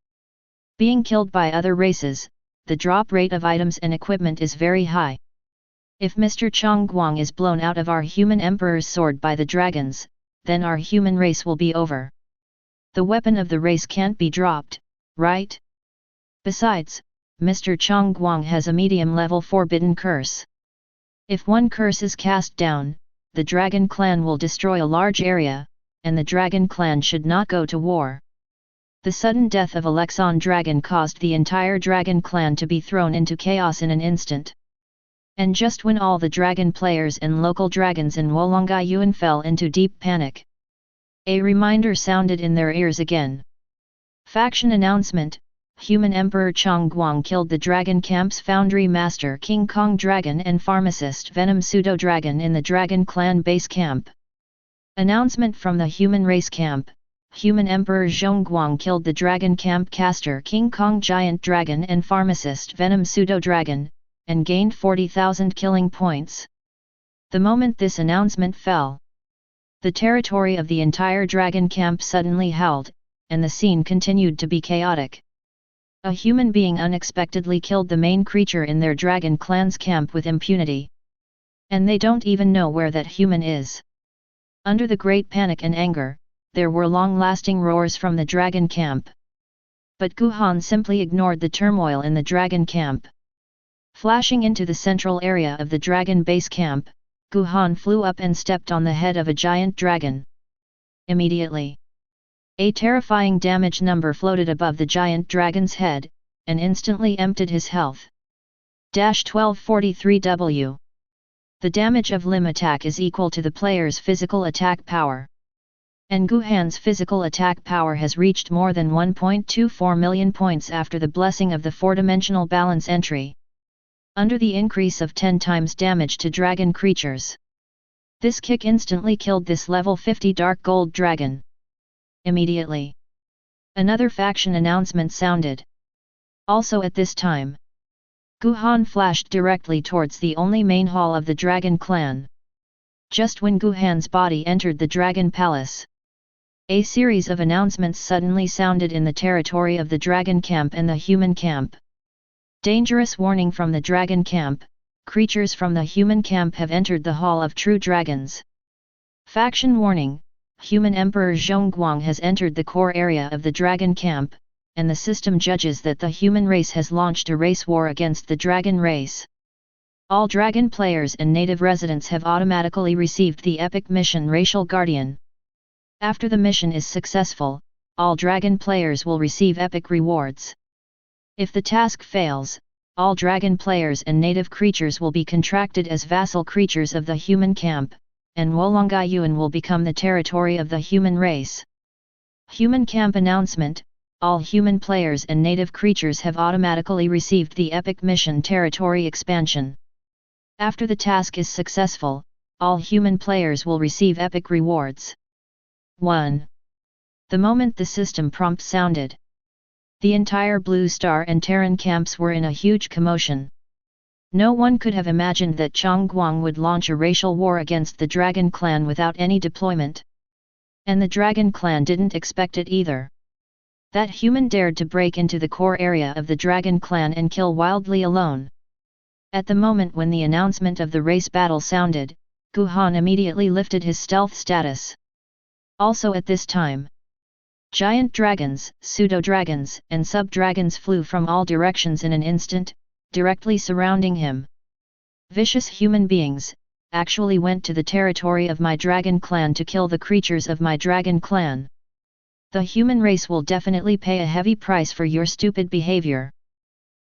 Being killed by other races, the drop rate of items and equipment is very high. If Mr. Chongguang is blown out of our human emperor's sword by the dragons, then our human race will be over. The weapon of the race can't be dropped, right? Besides, Mr. Chongguang has a medium-level forbidden curse. If one curse is cast down, the Dragon Clan will destroy a large area, and the Dragon Clan should not go to war. The sudden death of Alexon Dragon caused the entire Dragon Clan to be thrown into chaos in an instant. And just when all the dragon players and local dragons in Wolongai Yuan fell into deep panic, a reminder sounded in their ears again. Faction announcement: Human Emperor Chongguang killed the Dragon Camp's Foundry Master King Kong Dragon and Pharmacist Venom Pseudo Dragon in the Dragon Clan base camp. Announcement from the Human Race Camp: Human Emperor Zhongguang killed the Dragon Camp Caster King Kong Giant Dragon and Pharmacist Venom Pseudo Dragon, and gained 40,000 killing points. The moment this announcement fell, the territory of the entire Dragon Camp suddenly howled, and the scene continued to be chaotic. A human being unexpectedly killed the main creature in their Dragon Clan's camp with impunity. And they don't even know where that human is. Under the great panic and anger, there were long-lasting roars from the Dragon Camp. But Guhan simply ignored the turmoil in the Dragon Camp. Flashing into the central area of the Dragon base camp, Guhan flew up and stepped on the head of a giant dragon. Immediately, a terrifying damage number floated above the giant dragon's head, and instantly emptied his health. 1243W. The damage of limb attack is equal to the player's physical attack power. And Guhan's physical attack power has reached more than 1.24 million points after the blessing of the four-dimensional balance entry. Under the increase of 10 times damage to dragon creatures. This kick instantly killed this level 50 dark gold dragon. Immediately, another faction announcement sounded. Also at this time, Guhan flashed directly towards the only main hall of the Dragon Clan. Just when Guhan's body entered the Dragon Palace, a series of announcements suddenly sounded in the territory of the Dragon Camp and the Human Camp. Dangerous warning from the Dragon Camp: creatures from the Human Camp have entered the Hall of True Dragons. Faction warning: Human Emperor Zhongguang has entered the core area of the dragon camp, and the system judges that the human race has launched a race war against the dragon race. All dragon players and native residents have automatically received the epic mission Racial Guardian. After the mission is successful, all dragon players will receive epic rewards. If the task fails, all dragon players and native creatures will be contracted as vassal creatures of the human camp, and Wolongyuan will become the territory of the human race. Human camp announcement: all human players and native creatures have automatically received the epic mission territory expansion. After the task is successful, all human players will receive epic rewards. 1. The moment the system prompt sounded, the entire Blue Star and Terran camps were in a huge commotion. No one could have imagined that Zhongguang would launch a racial war against the Dragon Clan without any deployment. And the Dragon Clan didn't expect it either. That human dared to break into the core area of the Dragon Clan and kill wildly alone. At the moment when the announcement of the race battle sounded, Guhan immediately lifted his stealth status. Also at this time, giant dragons, pseudo-dragons, and sub-dragons flew from all directions in an instant, directly surrounding him. Vicious human beings actually went to the territory of my dragon clan to kill the creatures of my dragon clan. The human race will definitely pay a heavy price for your stupid behavior.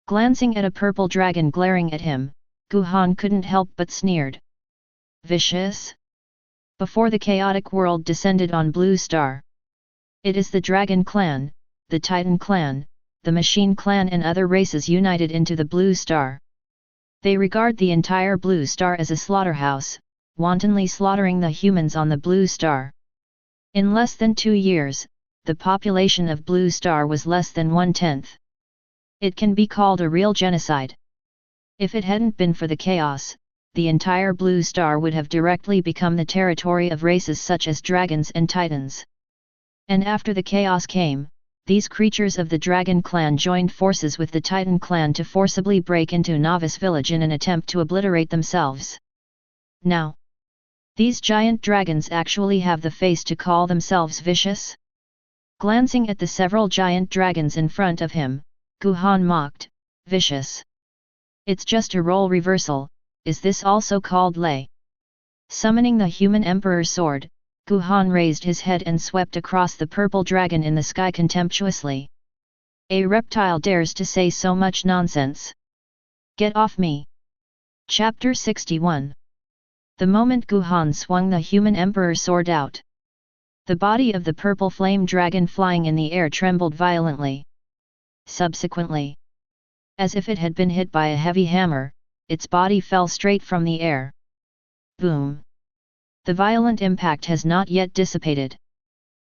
Glancing at a purple dragon glaring at him, Guhan couldn't help but sneered. Vicious? Before the chaotic world descended on Blue Star, it is the Dragon Clan, the Titan Clan, the Machine Clan and other races united into the Blue Star. They regard the entire Blue Star as a slaughterhouse, wantonly slaughtering the humans on the Blue Star. In less than 2 years, the population of Blue Star was less than 1/10. It can be called a real genocide. If it hadn't been for the chaos, the entire Blue Star would have directly become the territory of races such as dragons and titans. And after the chaos came, these creatures of the Dragon Clan joined forces with the Titan Clan to forcibly break into Novice Village in an attempt to obliterate themselves. Now, these giant dragons actually have the face to call themselves vicious? Glancing at the several giant dragons in front of him, Guhan mocked, vicious. It's just a role reversal, is this also called lay? Summoning the human emperor sword, Guhan raised his head and swept across the purple dragon in the sky contemptuously. A reptile dares to say so much nonsense. Get off me! Chapter 61. The moment Guhan swung the human emperor sword out, the body of the purple flame dragon flying in the air trembled violently. Subsequently, as if it had been hit by a heavy hammer, its body fell straight from the air. Boom! The violent impact has not yet dissipated.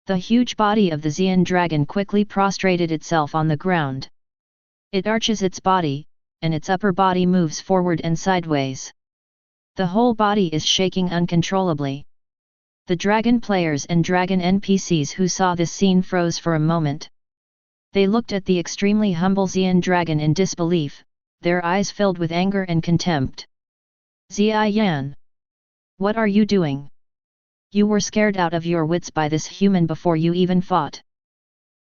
The huge body of the Xian dragon quickly prostrated itself on the ground. It arches its body, and its upper body moves forward and sideways. The whole body is shaking uncontrollably. The dragon players and dragon NPCs who saw this scene froze for a moment. They looked at the extremely humble Xian dragon in disbelief, their eyes filled with anger and contempt. Xian! What are you doing? You were scared out of your wits by this human before you even fought.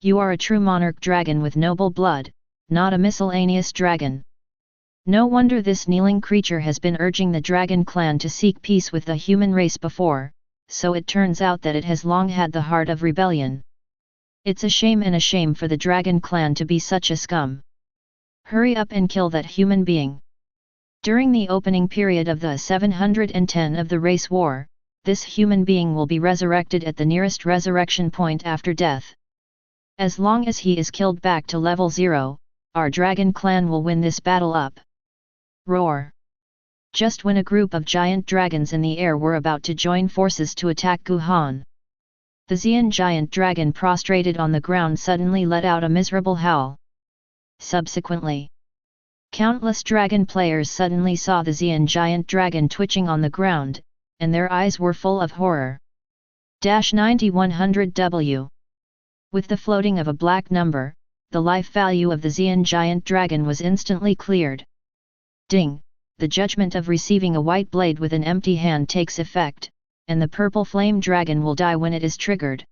You are a true monarch dragon with noble blood, not a miscellaneous dragon. No wonder this kneeling creature has been urging the Dragon Clan to seek peace with the human race before, so it turns out that it has long had the heart of rebellion. It's a shame and a shame for the Dragon Clan to be such a scum. Hurry up and kill that human being. During the opening period of the 710 of the race war, this human being will be resurrected at the nearest resurrection point after death. As long as he is killed back to level 0, our Dragon Clan will win this battle up. Roar! Just when a group of giant dragons in the air were about to join forces to attack Guhan, the Xian giant dragon prostrated on the ground suddenly let out a miserable howl. Subsequently, countless dragon players suddenly saw the Xian giant dragon twitching on the ground, and their eyes were full of horror. 9100W. With the floating of a black number, the life value of the Xian giant dragon was instantly cleared. Ding! The judgment of receiving a white blade with an empty hand takes effect. and the purple flame dragon will die when it is triggered.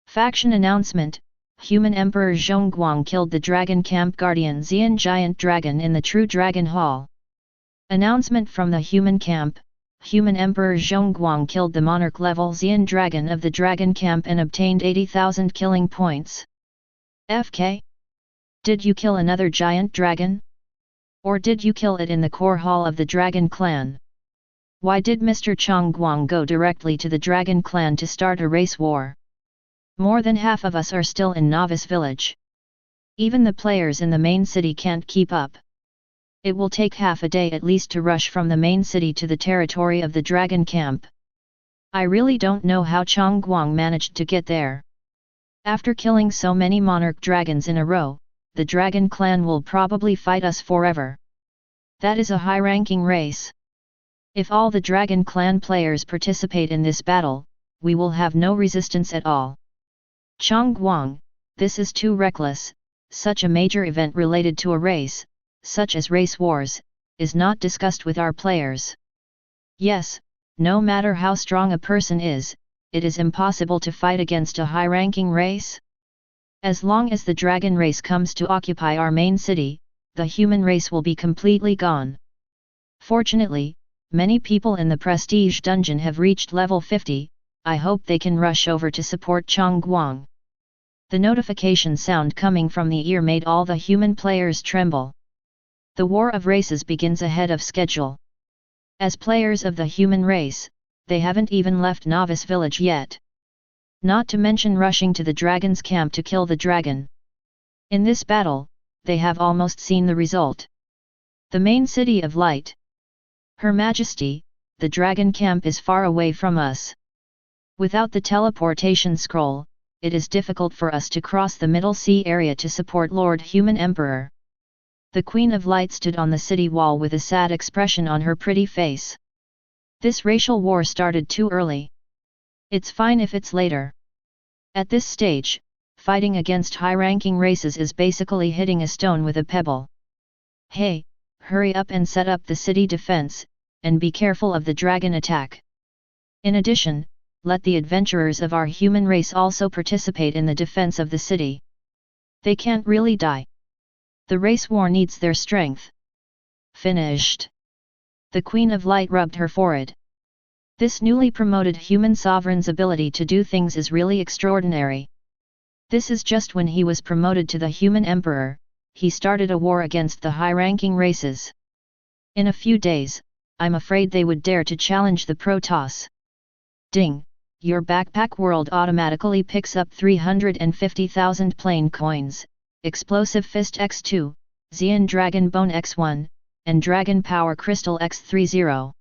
Faction announcement: Human Emperor Zhongguang killed the Dragon Camp Guardian Xian Giant Dragon in the True Dragon Hall. Announcement from the Human Camp: Human Emperor Zhongguang killed the Monarch level Xian Dragon of the Dragon Camp and obtained 80,000 killing points. FK? Did you kill another giant dragon? Or did you kill it in the core hall of the Dragon Clan? Why did Mr. Zhongguang go directly to the Dragon Clan to start a race war? More than half of us are still in Novice Village. Even the players in the main city can't keep up. It will take half a day at least to rush from the main city to the territory of the Dragon Camp. I really don't know how Zhongguang managed to get there. After killing so many monarch dragons in a row, the Dragon Clan will probably fight us forever. That is a high-ranking race. If all the Dragon Clan players participate in this battle, we will have no resistance at all. Zhongguang, this is too reckless. Such a major event related to a race, such as race wars, is not discussed with our players. Yes, no matter how strong a person is, it is impossible to fight against a high-ranking race. As long as the dragon race comes to occupy our main city, the human race will be completely gone. Fortunately, many people in the Prestige Dungeon have reached level 50, I hope they can rush over to support Zhongguang. The notification sound coming from the ear made all the human players tremble. The War of Races begins ahead of schedule. As players of the human race, they haven't even left Novice Village yet. Not to mention rushing to the dragon's camp to kill the dragon. In this battle, they have almost seen the result. The main city of light. Her Majesty, the dragon camp is far away from us. Without the teleportation scroll, it is difficult for us to cross the Middle Sea area to support Lord Human Emperor. The Queen of Light stood on the city wall with a sad expression on her pretty face. This racial war started too early. It's fine if it's later. At this stage, fighting against high-ranking races is basically hitting a stone with a pebble. Hey, hurry up and set up the city defense, and be careful of the dragon attack. In addition, let the adventurers of our human race also participate in the defense of the city. They can't really die. The race war needs their strength. Finished. The Queen of Light rubbed her forehead. This newly promoted human sovereign's ability to do things is really extraordinary. This is just when he was promoted to the human emperor, he started a war against the high-ranking races. In a few days, I'm afraid they would dare to challenge the Protoss. Ding! Your backpack world automatically picks up 350,000 plain coins, Explosive Fist X2, Xian Dragon Bone X1, and Dragon Power Crystal X30.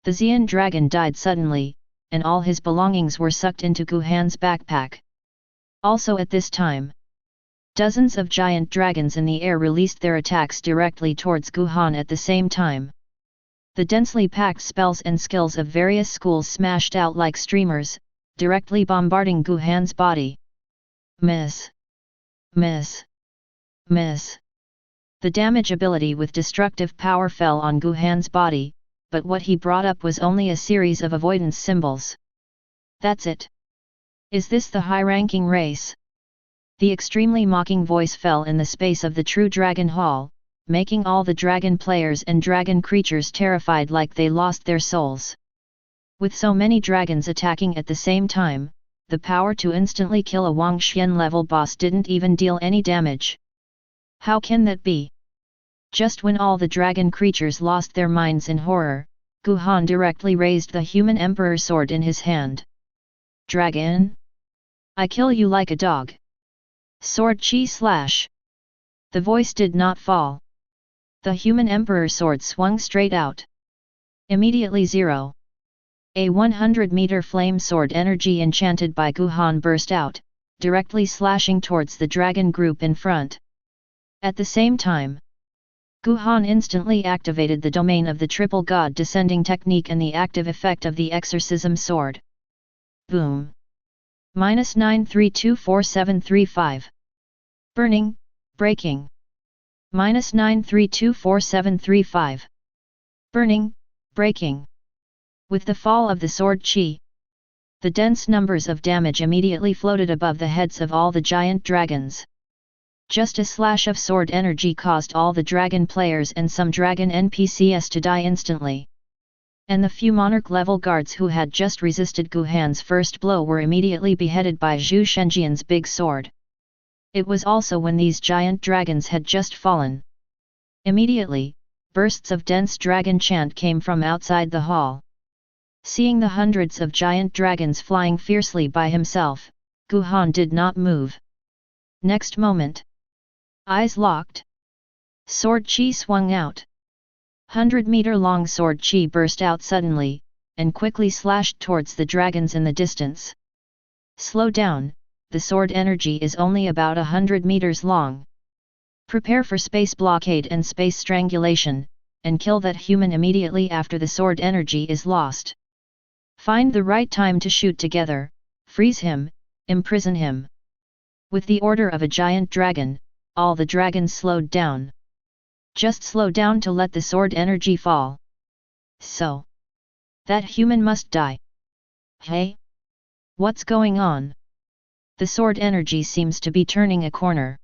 The Xian Dragon died suddenly, and all his belongings were sucked into Guhan's backpack. Also at this time, dozens of giant dragons in the air released their attacks directly towards Guhan at the same time. The densely packed spells and skills of various schools smashed out like streamers, directly bombarding Guhan's body. Miss. Miss. Miss. The damage ability with destructive power fell on Guhan's body, but what he brought up was only a series of avoidance symbols. That's it. Is this the high-ranking race? The extremely mocking voice fell in the space of the True Dragon Hall, making all the dragon players and dragon creatures terrified like they lost their souls. With so many dragons attacking at the same time, the power to instantly kill a Wangxian level boss didn't even deal any damage. How can that be? Just when all the dragon creatures lost their minds in horror, Guhan directly raised the human emperor sword in his hand. Dragon? I kill you like a dog. Sword chi slash. The voice did not fall. The human emperor sword swung straight out. Immediately zero. A 100-meter flame sword energy enchanted by Guhan burst out, directly slashing towards the dragon group in front. At the same time, Guhan instantly activated the domain of the triple god descending technique and the active effect of the exorcism sword. Boom. -932475. Burning, breaking. -932475. Burning, breaking. With the fall of the sword chi, the dense numbers of damage immediately floated above the heads of all the giant dragons. Just a slash of sword energy caused all the dragon players and some dragon NPCs to die instantly. And the few monarch-level guards who had just resisted Guhan's first blow were immediately beheaded by Zhu Shenjian's big sword. It was also when these giant dragons had just fallen. Immediately, bursts of dense dragon chant came from outside the hall. Seeing the hundreds of giant dragons flying fiercely by himself, Guhan did not move. Next moment, eyes locked, sword chi swung out. 100-meter-long sword chi burst out suddenly, and quickly slashed towards the dragons in the distance. Slow down, the sword energy is only about 100 meters long. Prepare for space blockade and space strangulation, and kill that human immediately after the sword energy is lost. Find the right time to shoot together, freeze him, imprison him. With the order of a giant dragon, all the dragons slowed down. Just slow down to let the sword energy fall. So, that human must die. Hey? What's going on? The sword energy seems to be turning a corner.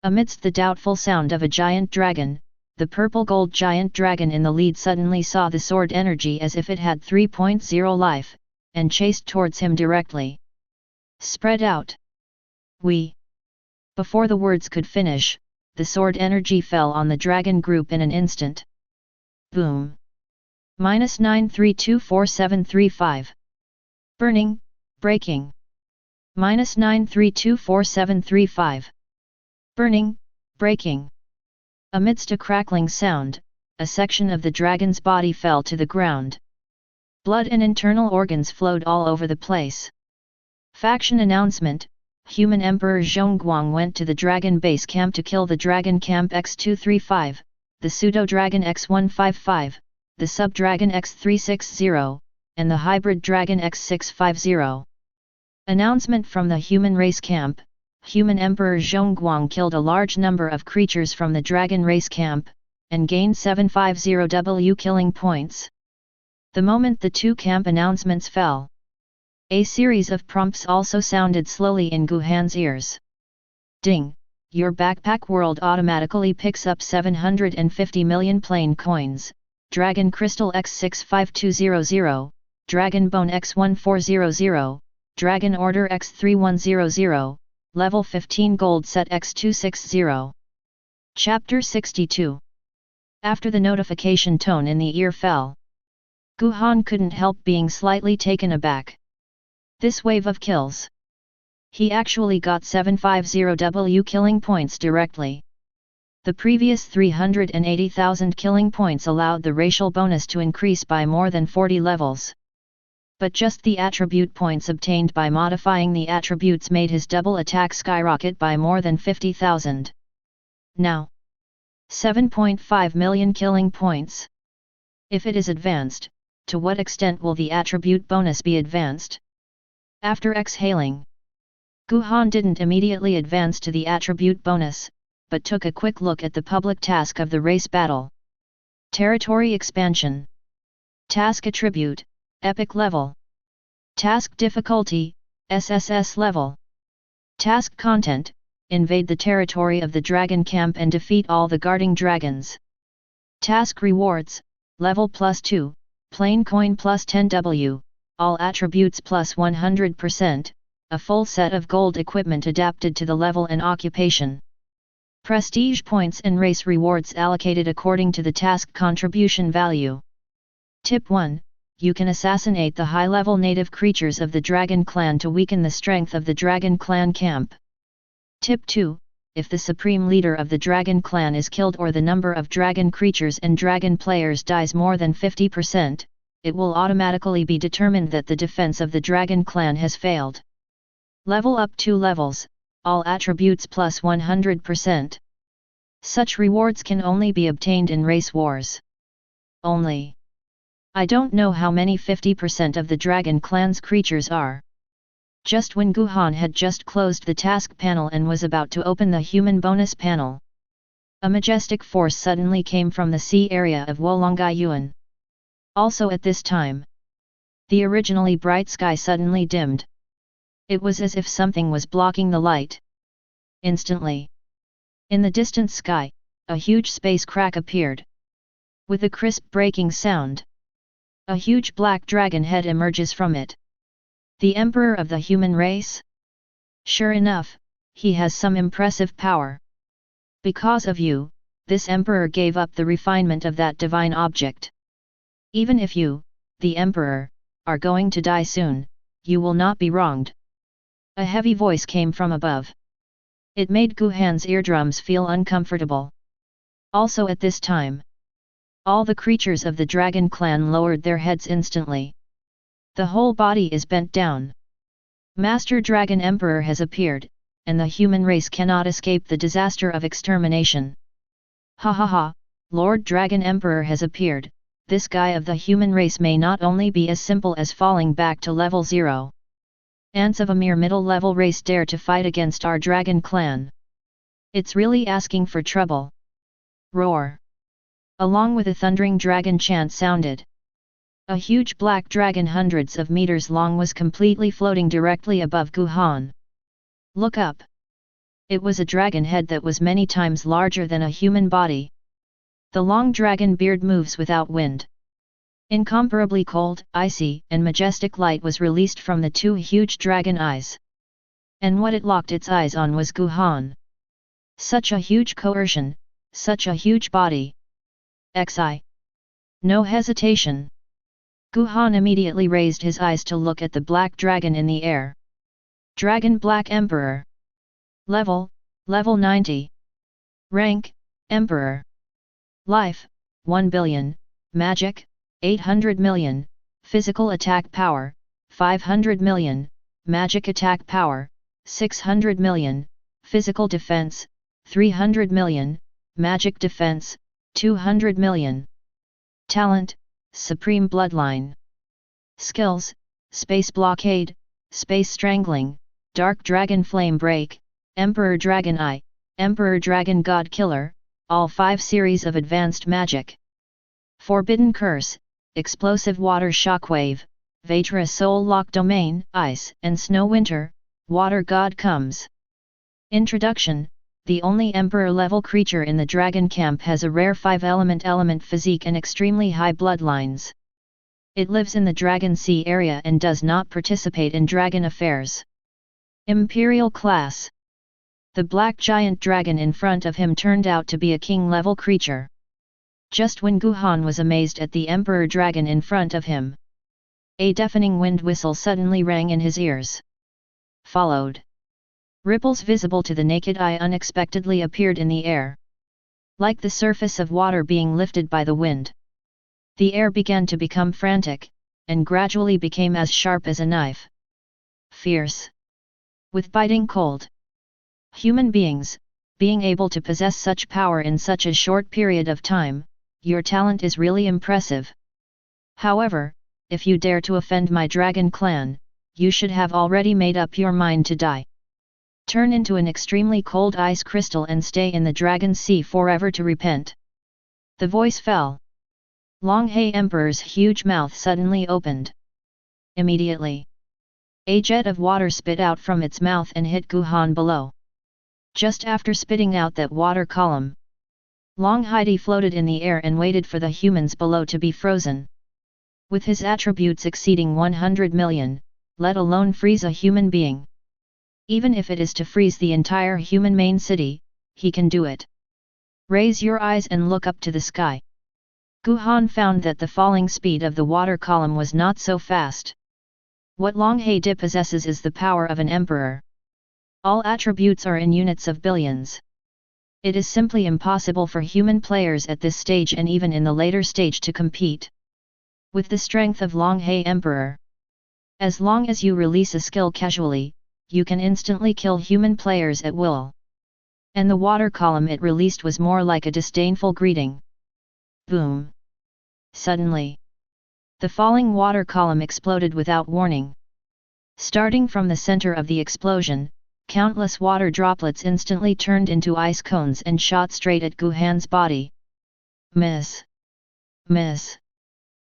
Amidst the doubtful sound of a giant dragon, the purple-gold giant dragon in the lead suddenly saw the sword energy as if it had 3.0 life, and chased towards him directly. Spread out. Before the words could finish, the sword energy fell on the dragon group in an instant. Boom. -932475. Burning, breaking. -932475. Burning, breaking. Amidst a crackling sound, a section of the dragon's body fell to the ground. Blood and internal organs flowed all over the place. Faction announcement: Human Emperor Zhongguang went to the Dragon Base Camp to kill the Dragon Camp X235, the Pseudo-Dragon X155, the Sub-Dragon X360, and the Hybrid Dragon X650. Announcement from the Human Race Camp: Human Emperor Zhongguang killed a large number of creatures from the Dragon Race Camp, and gained 750 killing points. The moment the two camp announcements fell, a series of prompts also sounded slowly in Guhan's ears. Ding! Your backpack world automatically picks up 750 million plain coins, Dragon Crystal X65200, Dragon Bone X1400, Dragon Order X3100, Level 15 Gold Set X260. Chapter 62. After the notification tone in the ear fell, Guhan couldn't help being slightly taken aback. This wave of kills. He actually got 750 killing points directly. The previous 380,000 killing points allowed the racial bonus to increase by more than 40 levels. But just the attribute points obtained by modifying the attributes made his double attack skyrocket by more than 50,000. Now, 7.5 million killing points. If it is advanced, to what extent will the attribute bonus be advanced? After exhaling, Guhan didn't immediately advance to the attribute bonus, but took a quick look at the public task of the race battle. Territory expansion. Task attribute: Epic level. Task difficulty: SSS level. Task content: invade the territory of the dragon camp and defeat all the guarding dragons. Task rewards: level +2, plain coin +10W, all attributes +100%, a full set of gold equipment adapted to the level and occupation. Prestige points and race rewards allocated according to the task contribution value. Tip 1. You can assassinate the high-level native creatures of the Dragon Clan to weaken the strength of the Dragon Clan camp. Tip 2. If the supreme leader of the Dragon Clan is killed or the number of dragon creatures and dragon players dies more than 50%, it will automatically be determined that the defense of the Dragon Clan has failed. Level up 2 levels, all attributes +100%. Such rewards can only be obtained in race wars. Only. I don't know how many 50% of the Dragon Clan's creatures are. Just when Guhan had just closed the task panel and was about to open the human bonus panel, a majestic force suddenly came from the sea area of Wolongai Yuan. Also at this time, The originally bright sky suddenly dimmed. It was as if something was blocking the light. Instantly, in the distant sky, a huge space crack appeared. With a crisp breaking sound, a huge black dragon head emerges from it. The Emperor of the human race? Sure enough, he has some impressive power. Because of you, this Emperor gave up the refinement of that divine object. Even if you, the Emperor, are going to die soon, you will not be wronged. A heavy voice came from above. It made Guhan's eardrums feel uncomfortable. Also at this time, all the creatures of the dragon clan lowered their heads instantly. The whole body is bent down. Master Dragon Emperor has appeared, and the human race cannot escape the disaster of extermination. Ha ha ha, Lord Dragon Emperor has appeared. This guy of the human race may not only be as simple as falling back to level 0. Ants of a mere middle-level race dare to fight against our dragon clan. It's really asking for trouble. Roar! Along with a thundering dragon chant sounded. A huge black dragon hundreds of meters long was completely floating directly above Guhan. Look up! It was a dragon head that was many times larger than a human body. The long dragon beard moves without wind. Incomparably cold, icy, and majestic light was released from the two huge dragon eyes. And what it locked its eyes on was Guhan. Such a huge coercion, such a huge body. Xi. No hesitation. Guhan immediately raised his eyes to look at the black dragon in the air. Dragon Black Emperor. Level 90. Rank, Emperor. Life, 1 billion, Magic, 800 million, Physical attack power, 500 million, Magic attack power, 600 million, Physical defense, 300 million, Magic defense, 200 million. Talent, Supreme Bloodline. Skills, Space Blockade, Space Strangling, Dark Dragon Flame Break, Emperor Dragon Eye, Emperor Dragon God Killer, all 5 series of advanced magic. Forbidden Curse, Explosive Water Shockwave, Vatra Soul Lock Domain, Ice and Snow Winter, Water God Comes. Introduction. The only Emperor-level creature in the Dragon Camp has a rare 5-element physique and extremely high bloodlines. It lives in the Dragon Sea area and does not participate in dragon affairs. Imperial Class. The black giant dragon in front of him turned out to be a king-level creature. Just when Guhan was amazed at the Emperor Dragon in front of him, a deafening wind whistle suddenly rang in his ears. Followed. Ripples visible to the naked eye unexpectedly appeared in the air. Like the surface of water being lifted by the wind. The air began to become frantic, and gradually became as sharp as a knife. Fierce. With biting cold. Human beings, being able to possess such power in such a short period of time, your talent is really impressive. However, if you dare to offend my dragon clan, you should have already made up your mind to die. Turn into an extremely cold ice crystal and stay in the Dragon Sea forever to repent. The voice fell. Longhei Emperor's huge mouth suddenly opened. Immediately, a jet of water spit out from its mouth and hit Guhan below. Just after spitting out that water column, Longhei floated in the air and waited for the humans below to be frozen. With his attributes exceeding 100 million, let alone freeze a human being. Even if it is to freeze the entire human main city, he can do it. Raise your eyes and look up to the sky. Guhan found that the falling speed of the water column was not so fast. What Longhei possesses is the power of an emperor. All attributes are in units of billions. It is simply impossible for human players at this stage and even in the later stage to compete with the strength of Longhei Emperor. As long as you release a skill casually, you can instantly kill human players at will. And the water column it released was more like a disdainful greeting. Boom! Suddenly, the falling water column exploded without warning. Starting from the center of the explosion, countless water droplets instantly turned into ice cones and shot straight at Guhan's body. Miss! Miss!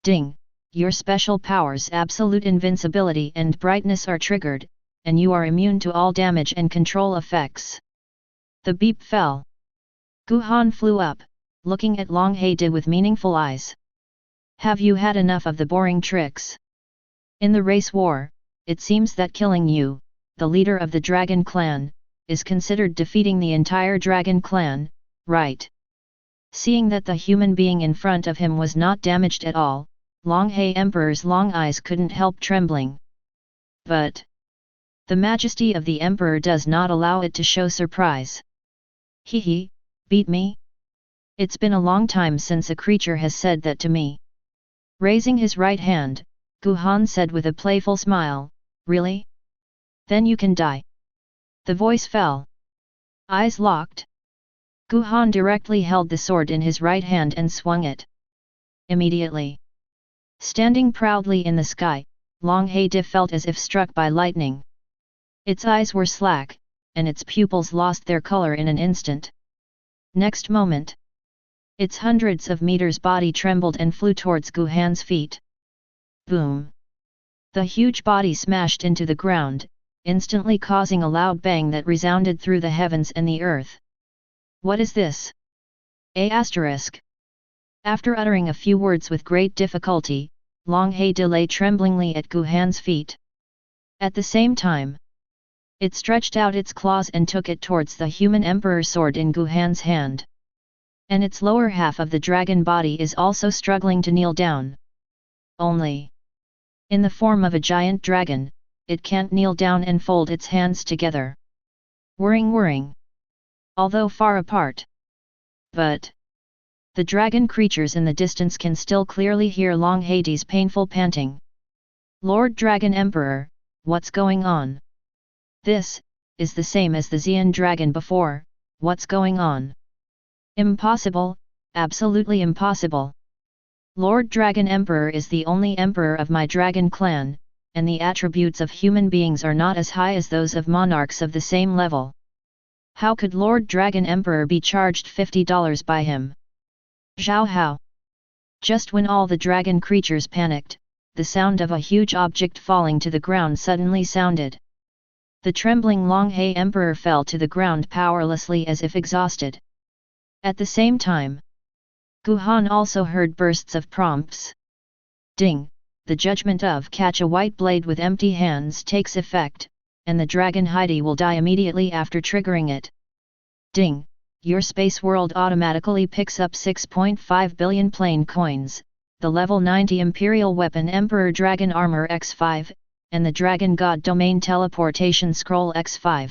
Ding! your special powers absolute invincibility and brightness are triggered, and you are immune to all damage and control effects. The beep fell. Guhan flew up, looking at Long Haide with meaningful eyes. Have you had enough of the boring tricks? In the race war, it seems that killing you, the leader of the Dragon Clan, is considered defeating the entire Dragon Clan, right? Seeing that the human being in front of him was not damaged at all, Long Haide Emperor's long eyes couldn't help trembling. But the majesty of the Emperor does not allow it to show surprise. He, beat me? It's been a long time since a creature has said that to me. Raising his right hand, Guhan said with a playful smile, really? Then you can die. The voice fell. Eyes locked. Guhan directly held the sword in his right hand and swung it. Immediately. Standing proudly in the sky, Long Haide felt as if struck by lightning. Its eyes were slack, and its pupils lost their color in an instant. Next moment, its hundreds of meters body trembled and flew towards Guhan's feet. Boom! The huge body smashed into the ground, instantly causing a loud bang that resounded through the heavens and the earth. What is this? After uttering a few words with great difficulty, Long Haide lay tremblingly at Guhan's feet. At the same time, it stretched out its claws and took it towards the human emperor's sword in Guhan's hand. And its lower half of the dragon body is also struggling to kneel down. Only, in the form of a giant dragon, it can't kneel down and fold its hands together. Whirring. Although far apart. But the dragon creatures in the distance can still clearly hear Long Haide's painful panting. Lord Dragon Emperor, what's going on? This is the same as the Xian dragon before, what's going on? Impossible, absolutely impossible. Lord Dragon Emperor is the only emperor of my dragon clan, and the attributes of human beings are not as high as those of monarchs of the same level. How could Lord Dragon Emperor be charged $50 by him? Zhao Hao. Just when all the dragon creatures panicked, the sound of a huge object falling to the ground suddenly sounded. The trembling Long Haide Emperor fell to the ground powerlessly as if exhausted. At the same time, Guhan also heard bursts of prompts. Ding! The judgment of catch a white blade with empty hands takes effect, and the Dragon Haide will die immediately after triggering it. Ding! Your space world automatically picks up 6.5 billion plain coins, the level 90 Imperial Weapon Emperor Dragon Armor X5, and the Dragon God Domain Teleportation Scroll X5.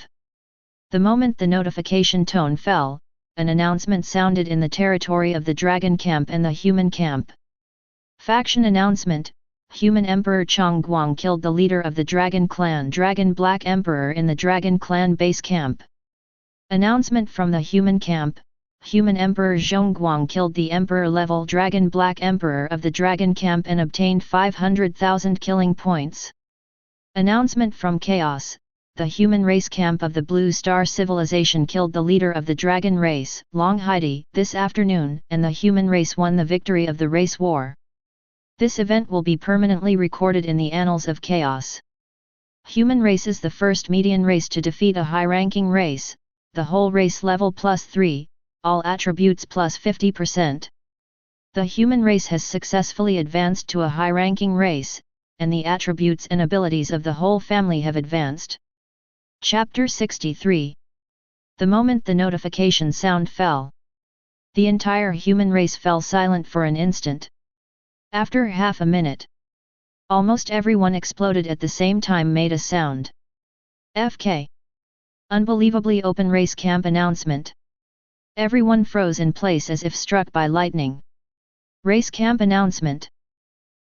The moment the notification tone fell, an announcement sounded in the territory of the Dragon Camp and the Human Camp. Faction announcement: Human Emperor Chong Guang killed the leader of the Dragon Clan Dragon Black Emperor in the Dragon Clan base camp. Announcement from the Human Camp: Human Emperor Zhongguang killed the Emperor-level Dragon Black Emperor of the Dragon Camp and obtained 500,000 killing points. Announcement from Chaos: the human race camp of the Blue Star Civilization killed the leader of the Dragon race, Long Haide, this afternoon, and the human race won the victory of the race war. This event will be permanently recorded in the annals of Chaos. Human race is the first median race to defeat a high-ranking race, the whole race level +3, all attributes +50%. The human race has successfully advanced to a high-ranking race, and the attributes and abilities of the whole family have advanced. Chapter 63. The moment the notification sound fell, the entire human race fell silent for an instant. After half a minute, almost everyone exploded at the same time made a sound. FK. Unbelievably open race camp announcement. Everyone froze in place as if struck by lightning. Race camp announcement.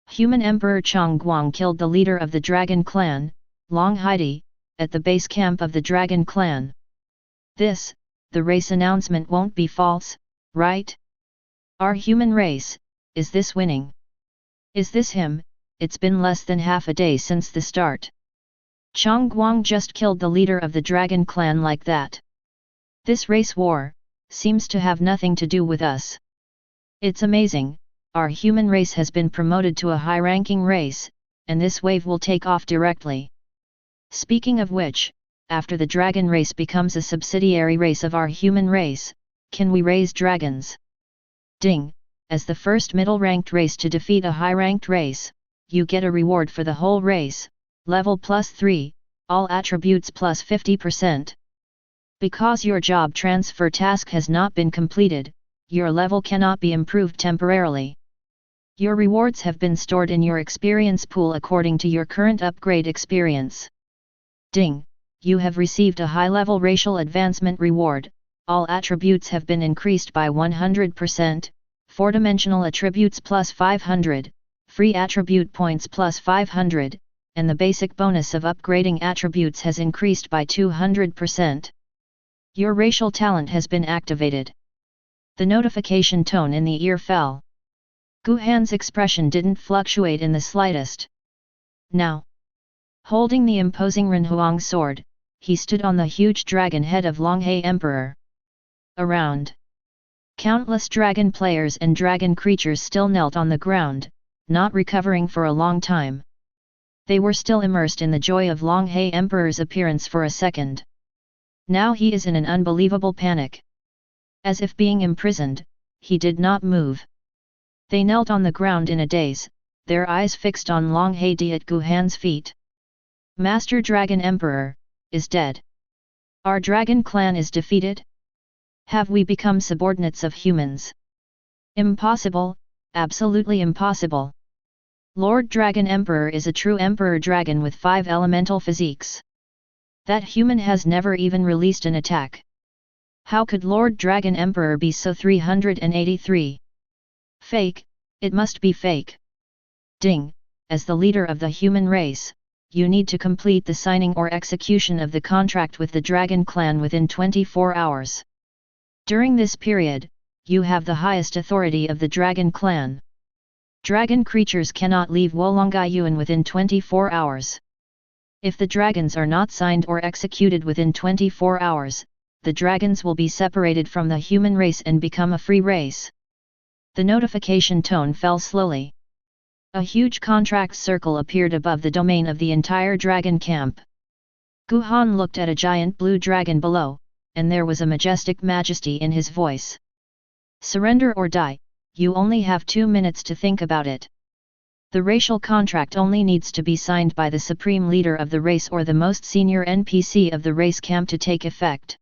Human Emperor Chong Guang killed the leader of the Dragon Clan, Long Haide, at the base camp of the Dragon Clan. This, the race announcement won't be false, right? Our human race, is this winning? Is this him? It's been less than half a day since the start. Chong Guang just killed the leader of the Dragon Clan like that. This race war seems to have nothing to do with us. It's amazing, our human race has been promoted to a high-ranking race, and this wave will take off directly. Speaking of which, after the dragon race becomes a subsidiary race of our human race, can we raise dragons? Ding! As the first middle-ranked race to defeat a high-ranked race, you get a reward for the whole race, level +3, all attributes +50%. Because your job transfer task has not been completed, your level cannot be improved temporarily. Your rewards have been stored in your experience pool according to your current upgrade experience. Ding! You have received a high-level racial advancement reward, all attributes have been increased by 100%, 4-dimensional attributes +500, free attribute points +500, and the basic bonus of upgrading attributes has increased by 200%. Your racial talent has been activated. The notification tone in the ear fell. Guhan's expression didn't fluctuate in the slightest. Now, holding the imposing Renhuang sword, he stood on the huge dragon head of Longhe Emperor. Around, countless dragon players and dragon creatures still knelt on the ground, not recovering for a long time. They were still immersed in the joy of Longhe Emperor's appearance for a second. Now he is in an unbelievable panic. As if being imprisoned, he did not move. They knelt on the ground in a daze, their eyes fixed on Longhe Di at Guhan's feet. Master Dragon Emperor is dead. Our dragon clan is defeated? Have we become subordinates of humans? Impossible, absolutely impossible. Lord Dragon Emperor is a true Emperor Dragon with 5 elemental physiques. That human has never even released an attack. How could Lord Dragon Emperor be so 383? Fake, it must be fake. Ding! As the leader of the human race, you need to complete the signing or execution of the contract with the Dragon Clan within 24 hours. During this period, you have the highest authority of the Dragon Clan. Dragon creatures cannot leave Wolongyuan within 24 hours. If the dragons are not signed or executed within 24 hours, the dragons will be separated from the human race and become a free race. The notification tone fell slowly. A huge contract circle appeared above the domain of the entire dragon camp. Guhan looked at a giant blue dragon below, and there was a majestic majesty in his voice. Surrender or die, you only have 2 minutes to think about it. The racial contract only needs to be signed by the supreme leader of the race or the most senior NPC of the race camp to take effect.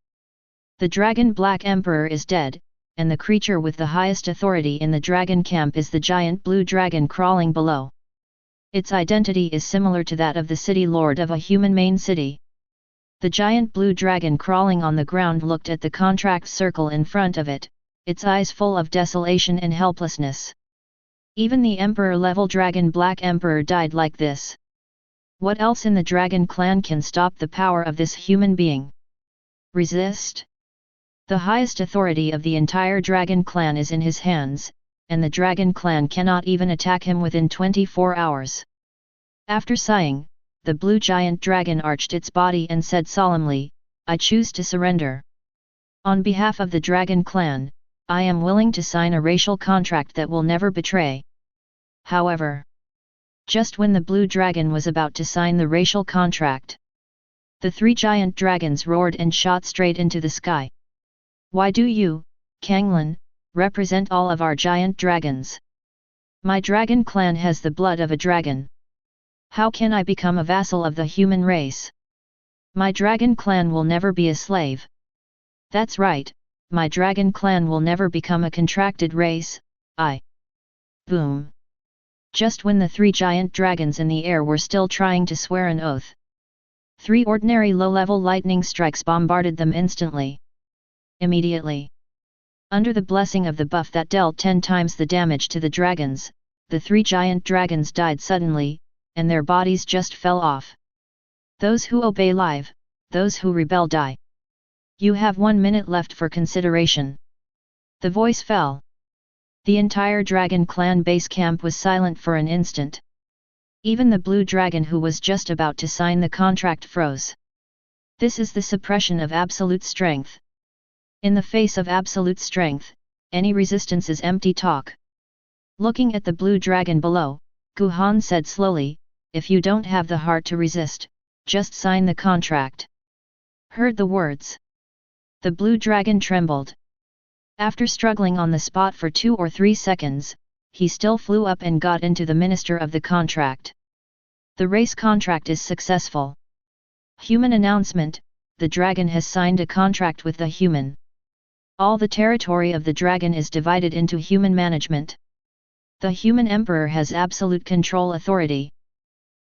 The Dragon Black Emperor is dead, and the creature with the highest authority in the dragon camp is the giant blue dragon crawling below. Its identity is similar to that of the city lord of a human main city. The giant blue dragon crawling on the ground looked at the contract circle in front of it, its eyes full of desolation and helplessness. Even the Emperor-level Dragon Black Emperor died like this. What else in the Dragon Clan can stop the power of this human being? Resist? The highest authority of the entire Dragon Clan is in his hands, and the Dragon Clan cannot even attack him within 24 hours. After sighing, the blue giant dragon arched its body and said solemnly, "I choose to surrender. On behalf of the Dragon Clan, I am willing to sign a racial contract that will never betray." However, just when the blue dragon was about to sign the racial contract, the 3 giant dragons roared and shot straight into the sky. "Why do you, Kanglin, represent all of our giant dragons? My dragon clan has the blood of a dragon. How can I become a vassal of the human race? My dragon clan will never be a slave. That's right, my dragon clan will never become a contracted race, Boom! Just when the 3 giant dragons in the air were still trying to swear an oath, 3 ordinary low-level lightning strikes bombarded them instantly. Immediately, under the blessing of the buff that dealt 10 times the damage to the dragons, the 3 giant dragons died suddenly, and their bodies just fell off. Those who obey live, those who rebel die. You have 1 minute left for consideration. The voice fell. The entire Dragon Clan base camp was silent for an instant. Even the blue dragon who was just about to sign the contract froze. This is the suppression of absolute strength. In the face of absolute strength, any resistance is empty talk. Looking at the blue dragon below, Guhan said slowly, "If you don't have the heart to resist, just sign the contract." Heard the words. The blue dragon trembled. After struggling on the spot for 2 or 3 seconds, he still flew up and got into the minister of the contract. The race contract is successful. Human announcement: the dragon has signed a contract with the human. All the territory of the dragon is divided into human management. The human emperor has absolute control authority.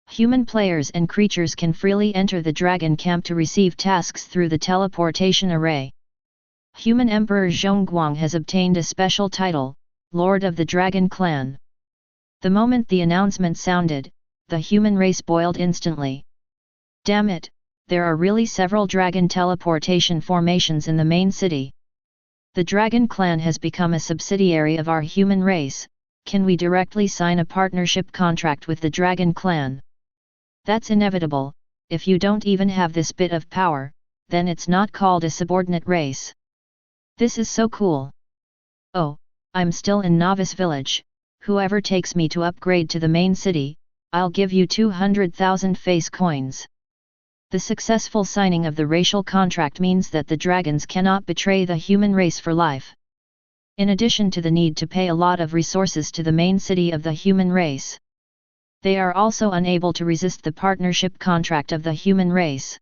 Human players and creatures can freely enter the dragon camp to receive tasks through the teleportation array. Human Emperor Zhongguang has obtained a special title, Lord of the Dragon Clan. The moment the announcement sounded, the human race boiled instantly. Damn it, there are really several dragon teleportation formations in the main city. The Dragon Clan has become a subsidiary of our human race. Can we directly sign a partnership contract with the Dragon Clan? That's inevitable. If you don't even have this bit of power, then it's not called a subordinate race. This is so cool. Oh, I'm still in Novice Village. Whoever takes me to upgrade to the main city, I'll give you 200,000 face coins. The successful signing of the racial contract means that the dragons cannot betray the human race for life. In addition to the need to pay a lot of resources to the main city of the human race, they are also unable to resist the partnership contract of the human race.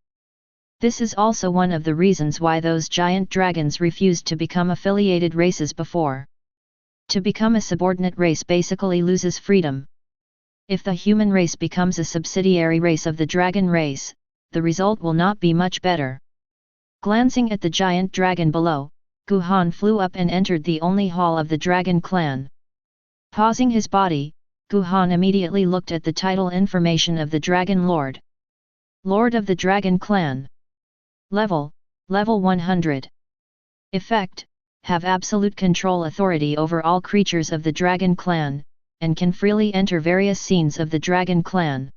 This is also one of the reasons why those giant dragons refused to become affiliated races before. To become a subordinate race basically loses freedom. If the human race becomes a subsidiary race of the dragon race, the result will not be much better. Glancing at the giant dragon below, Guhan flew up and entered the only hall of the Dragon Clan. Pausing his body, Guhan immediately looked at the title information of the Dragon Lord. Lord of the Dragon Clan. Level 100. Effect: have absolute control authority over all creatures of the Dragon Clan, and can freely enter various scenes of the Dragon Clan.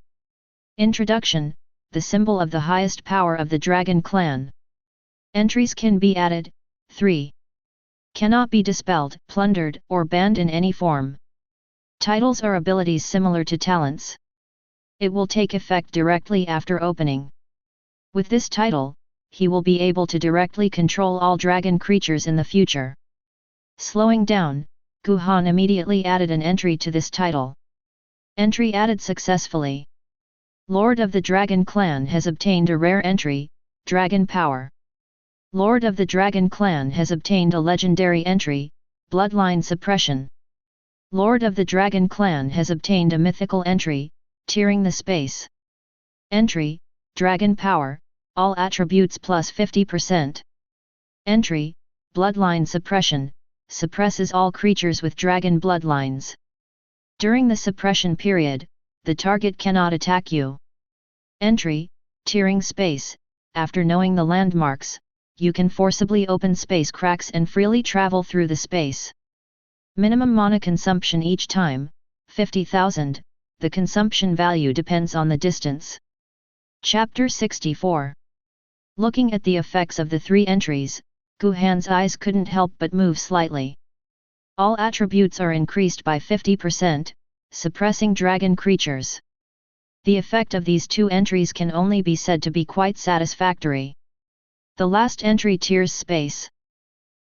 Introduction: the symbol of the highest power of the Dragon Clan. Entries can be added. 3. Cannot be dispelled, plundered, or banned in any form. Titles are abilities similar to talents. It will take effect directly after opening. With this title, he will be able to directly control all dragon creatures in the future. Slowing down, Guhan immediately added an entry to this title. Entry added successfully. Lord of the Dragon Clan has obtained a rare entry, Dragon Power. Lord of the Dragon Clan has obtained a legendary entry, Bloodline Suppression. Lord of the Dragon Clan has obtained a mythical entry, Tearing the Space. Entry: Dragon Power, all attributes plus 50%. Entry: Bloodline Suppression, suppresses all creatures with dragon bloodlines. During the suppression period, the target cannot attack you. Entry: Tearing Space, after knowing the landmarks, you can forcibly open space cracks and freely travel through the space. Minimum mana consumption each time, 50,000, the consumption value depends on the distance. Chapter 64. Looking at the effects of the 3 entries, Guhan's eyes couldn't help but move slightly. All attributes are increased by 50%, suppressing dragon creatures. The effect of these 2 entries can only be said to be quite satisfactory. The last entry tears space.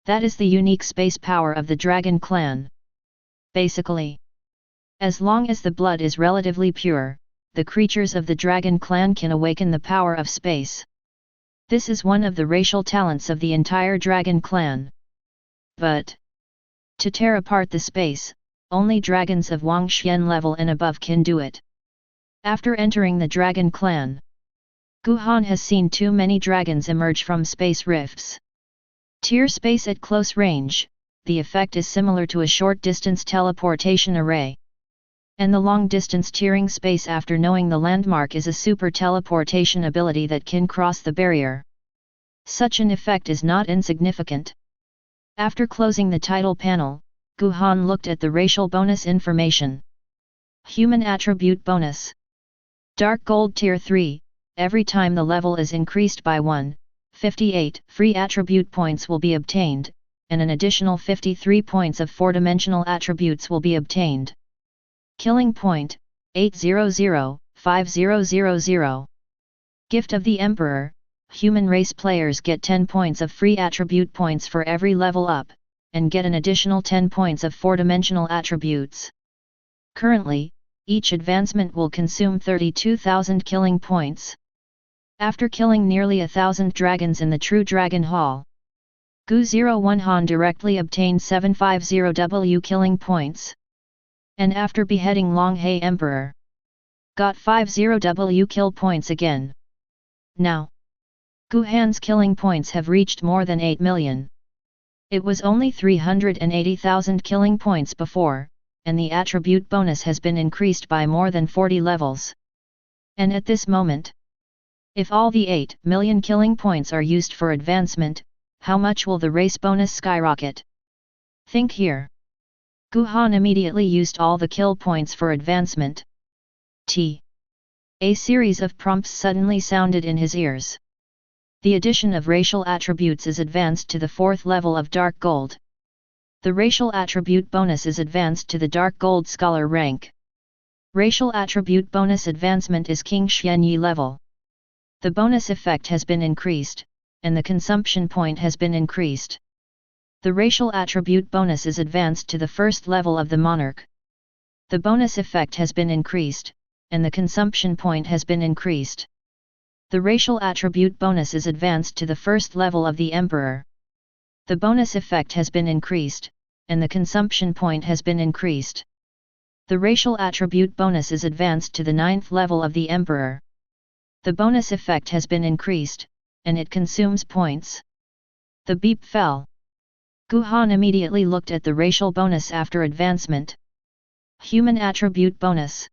That is the unique space power of the Dragon Clan. Basically, as long as the blood is relatively pure, the creatures of the Dragon Clan can awaken the power of space. This is one of the racial talents of the entire Dragon Clan. But to tear apart the space, only dragons of Wangxian level and above can do it. After entering the Dragon Clan, Guhan has seen too many dragons emerge from space rifts. Tear space at close range, the effect is similar to a short-distance teleportation array. And the long-distance tearing space after knowing the landmark is a super teleportation ability that can cross the barrier. Such an effect is not insignificant. After closing the title panel, Guhan looked at the racial bonus information. Human Attribute Bonus. Dark Gold Tier 3, every time the level is increased by 1, 58 free attribute points will be obtained, and an additional 53 points of 4-dimensional attributes will be obtained. Killing point, 800-5000. Gift of the Emperor, human race players get 10 points of free attribute points for every level up, and get an additional 10 points of 4-dimensional attributes. Currently, each advancement will consume 32,000 killing points. After killing nearly 1,000 dragons in the True Dragon Hall, Gu01 Han directly obtained 750W killing points. And after beheading Longhei Emperor, got 50W kill points again. Now, Gu Han's killing points have reached more than 8 million. It was only 380,000 killing points before, and the attribute bonus has been increased by more than 40 levels. And at this moment, if all the 8 million killing points are used for advancement, how much will the race bonus skyrocket? Think here. Gu Han immediately used all the kill points for advancement. A series of prompts suddenly sounded in his ears. The addition of racial attributes is advanced to the 4th level of Dark Gold. The racial attribute bonus is advanced to the Dark Gold Scholar rank. Racial attribute bonus advancement is King Xianyi level. The bonus effect has been increased, and the consumption point has been increased. The racial attribute bonus is advanced to the 1st level of the Monarch. The bonus effect has been increased, and the consumption point has been increased. The racial attribute bonus is advanced to the 1st level of the Emperor. The bonus effect has been increased, and the consumption point has been increased. The racial attribute bonus is advanced to the 9th level of the Emperor. The bonus effect has been increased, and it consumes points. The beep fell. Gu Han immediately looked at the racial bonus after advancement. Human attribute bonus.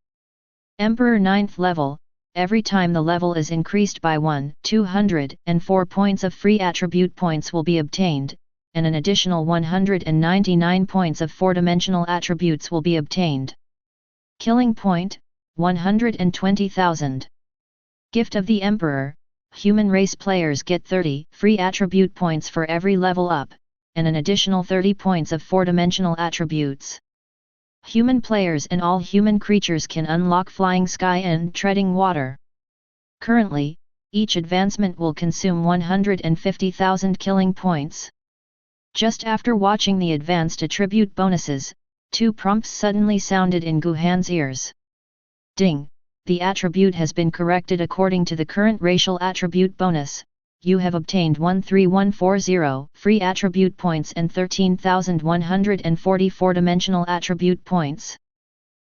Emperor 9th level, every time the level is increased by 204 points of free attribute points will be obtained, and an additional 199 points of 4-dimensional attributes will be obtained. Killing point, 120,000. Gift of the Emperor, human race players get 30 free attribute points for every level up, and an additional 30 points of 4-dimensional attributes. Human players and all human creatures can unlock flying sky and treading water. Currently, each advancement will consume 150,000 killing points. Just after watching the advanced attribute bonuses, 2 prompts suddenly sounded in Gu Han's ears. Ding! The attribute has been corrected according to the current racial attribute bonus. You have obtained 13140 free attribute points and 13,140 4-dimensional attribute points.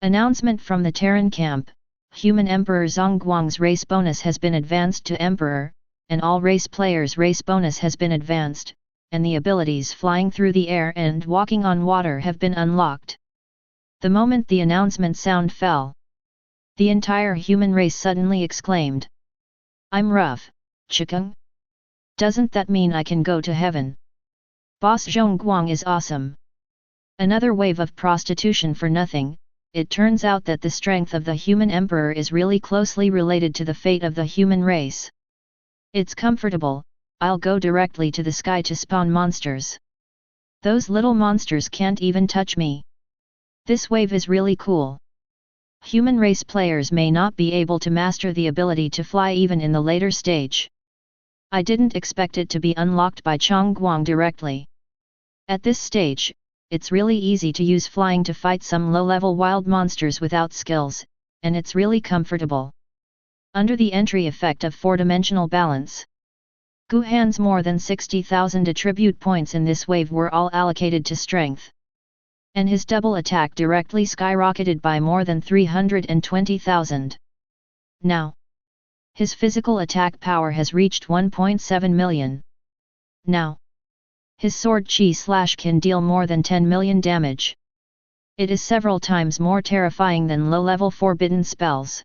Announcement from the Terran camp: Human Emperor Zhongguang's race bonus has been advanced to Emperor, and all race players' race bonus has been advanced, and the abilities flying through the air and walking on water have been unlocked. The moment the announcement sound fell, the entire human race suddenly exclaimed, "I'm rough, Chikung. Doesn't that mean I can go to heaven? Boss Zhongguang is awesome." Another wave of prostitution for nothing. It turns out that the strength of the human emperor is really closely related to the fate of the human race. It's comfortable, I'll go directly to the sky to spawn monsters. Those little monsters can't even touch me. This wave is really cool. Human race players may not be able to master the ability to fly even in the later stage. I didn't expect it to be unlocked by Zhongguang directly. At this stage, it's really easy to use flying to fight some low-level wild monsters without skills, and it's really comfortable. Under the entry effect of 4-dimensional balance, Gu Han's more than 60,000 attribute points in this wave were all allocated to strength. And his double attack directly skyrocketed by more than 320,000. Now, his physical attack power has reached 1.7 million. Now, his sword chi slash can deal more than 10 million damage. It is several times more terrifying than low-level forbidden spells.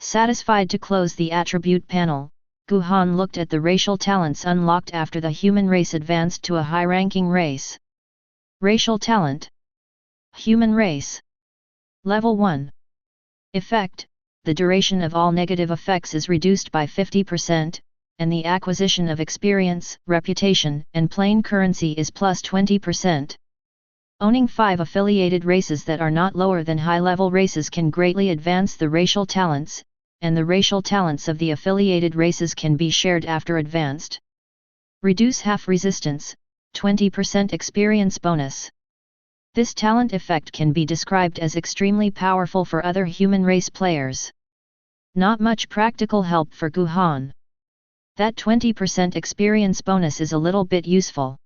Satisfied to close the attribute panel, Gu Han looked at the racial talents unlocked after the human race advanced to a high-ranking race. Racial talent. Human race. Level 1. Effect: the duration of all negative effects is reduced by 50%, and the acquisition of experience, reputation, and plain currency is plus 20%. Owning 5 affiliated races that are not lower than high-level races can greatly advance the racial talents, and the racial talents of the affiliated races can be shared after advanced. Reduce half resistance, 20% experience bonus. This talent effect can be described as extremely powerful for other human race players. Not much practical help for Guhan. That 20% experience bonus is a little bit useful.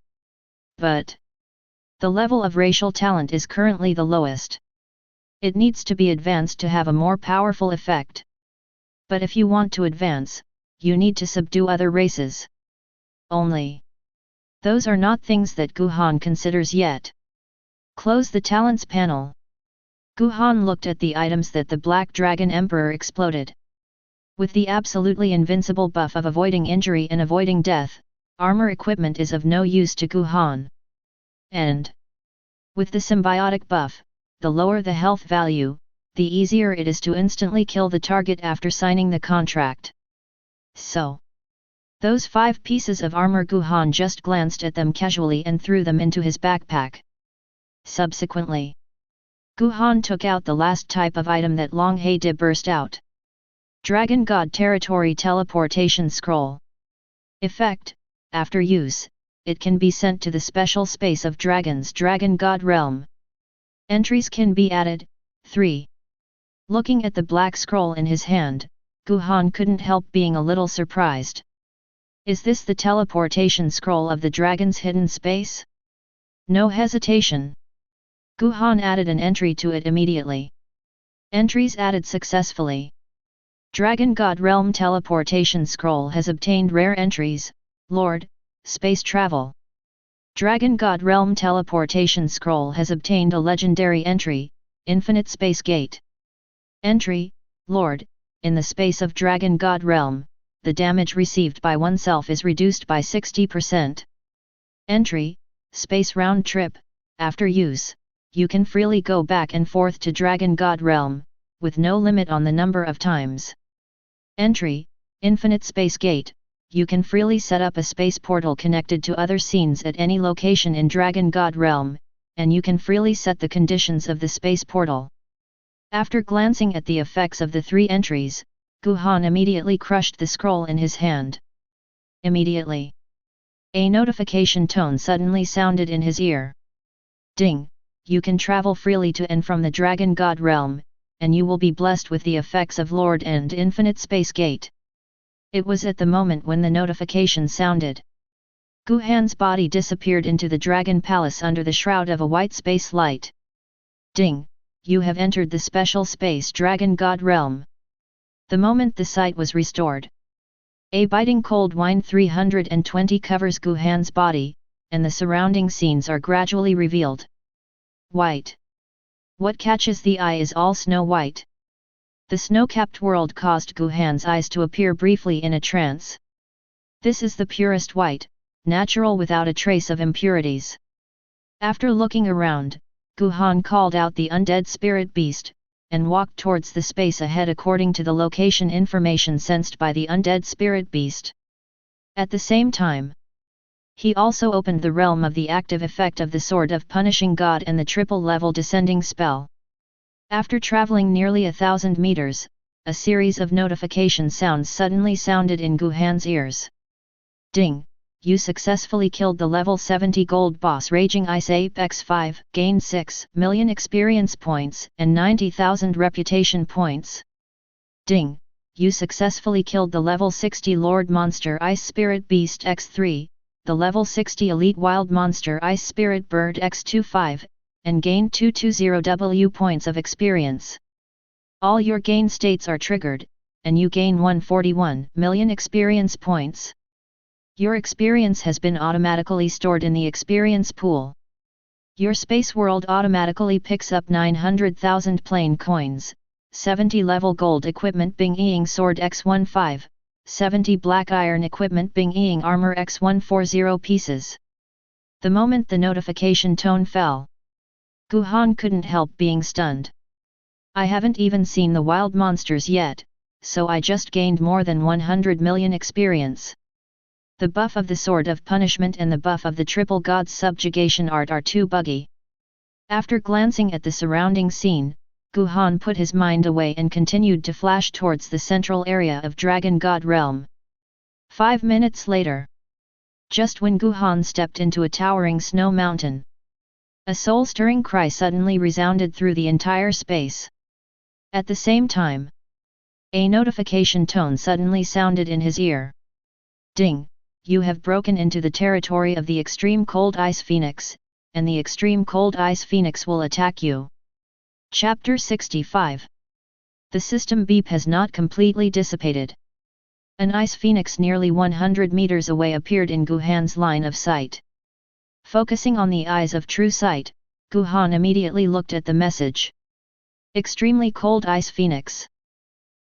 But the level of racial talent is currently the lowest. It needs to be advanced to have a more powerful effect. But if you want to advance, you need to subdue other races. Only those are not things that Guhan considers yet. Close the talents panel. Guhan looked at the items that the Black Dragon Emperor exploded. With the absolutely invincible buff of avoiding injury and avoiding death, armor equipment is of no use to Guhan. And with the symbiotic buff, the lower the health value, the easier it is to instantly kill the target after signing the contract. So those 5 pieces of armor, Guhan just glanced at them casually and threw them into his backpack. Subsequently, Guhan took out the last type of item that Long Haide burst out. Dragon God Territory Teleportation Scroll. Effect: after use, it can be sent to the special space of Dragon's Dragon God Realm. Entries can be added. 3. Looking at the black scroll in his hand, Guhan couldn't help being a little surprised. Is this the teleportation scroll of the dragon's hidden space? No hesitation. Guhan added an entry to it immediately. Entries added successfully. Dragon God Realm Teleportation Scroll has obtained rare entries: Lord, Space Travel. Dragon God Realm Teleportation Scroll has obtained a legendary entry: Infinite Space Gate. Entry: Lord, in the space of Dragon God Realm, the damage received by oneself is reduced by 60%. Entry: Space Round Trip. After use, you can freely go back and forth to Dragon God Realm, with no limit on the number of times. Entry: Infinite Space Gate. You can freely set up a space portal connected to other scenes at any location in Dragon God Realm, and you can freely set the conditions of the space portal. After glancing at the effects of the 3 entries, Guhan immediately crushed the scroll in his hand. Immediately, a notification tone suddenly sounded in his ear. Ding! You can travel freely to and from the Dragon God Realm, and you will be blessed with the effects of Lord and Infinite Space Gate. It was at the moment when the notification sounded. Guhan's body disappeared into the Dragon Palace under the shroud of a white space light. Ding! You have entered the special space Dragon God Realm. The moment the sight was restored, a biting cold wind 320 covers Guhan's body, and the surrounding scenes are gradually revealed. White. What catches the eye is all snow white. The snow-capped world caused Guhan's eyes to appear briefly in a trance. This is the purest white, natural without a trace of impurities. After looking around, Guhan called out the undead spirit beast, and walked towards the space ahead according to the location information sensed by the undead spirit beast. At the same time, he also opened the realm of the active effect of the Sword of Punishing God and the triple-level descending spell. After traveling nearly 1,000 meters, a series of notification sounds suddenly sounded in Guhan's ears. Ding! You successfully killed the level 70 gold boss Raging Ice Ape X5, gained 6 million experience points and 90,000 reputation points. Ding! You successfully killed the level 60 Lord Monster Ice Spirit Beast X3, the level 60 Elite Wild Monster Ice Spirit Bird X25, and gained 220 points of experience. All your gain states are triggered, and you gain 141 million experience points. Your experience has been automatically stored in the experience pool. Your space world automatically picks up 900,000 plain coins, 70 level gold equipment Bing Ying Sword X15, 70 black iron equipment Bing Ying Armor X140 pieces. The moment the notification tone fell, Guhan couldn't help being stunned. I haven't even seen the wild monsters yet, so I just gained more than 100 million experience. The buff of the Sword of Punishment and the buff of the Triple God's Subjugation art are too buggy. After glancing at the surrounding scene, Guhan put his mind away and continued to flash towards the central area of Dragon God Realm. 5 minutes later, just when Guhan stepped into a towering snow mountain, a soul-stirring cry suddenly resounded through the entire space. At the same time, a notification tone suddenly sounded in his ear. Ding! You have broken into the territory of the Extreme Cold Ice Phoenix, and the Extreme Cold Ice Phoenix will attack you. Chapter 65. The system beep has not completely dissipated. An ice phoenix nearly 100 meters away appeared in Guhan's line of sight. Focusing on the eyes of true sight, Guhan immediately looked at the message. Extremely Cold Ice Phoenix.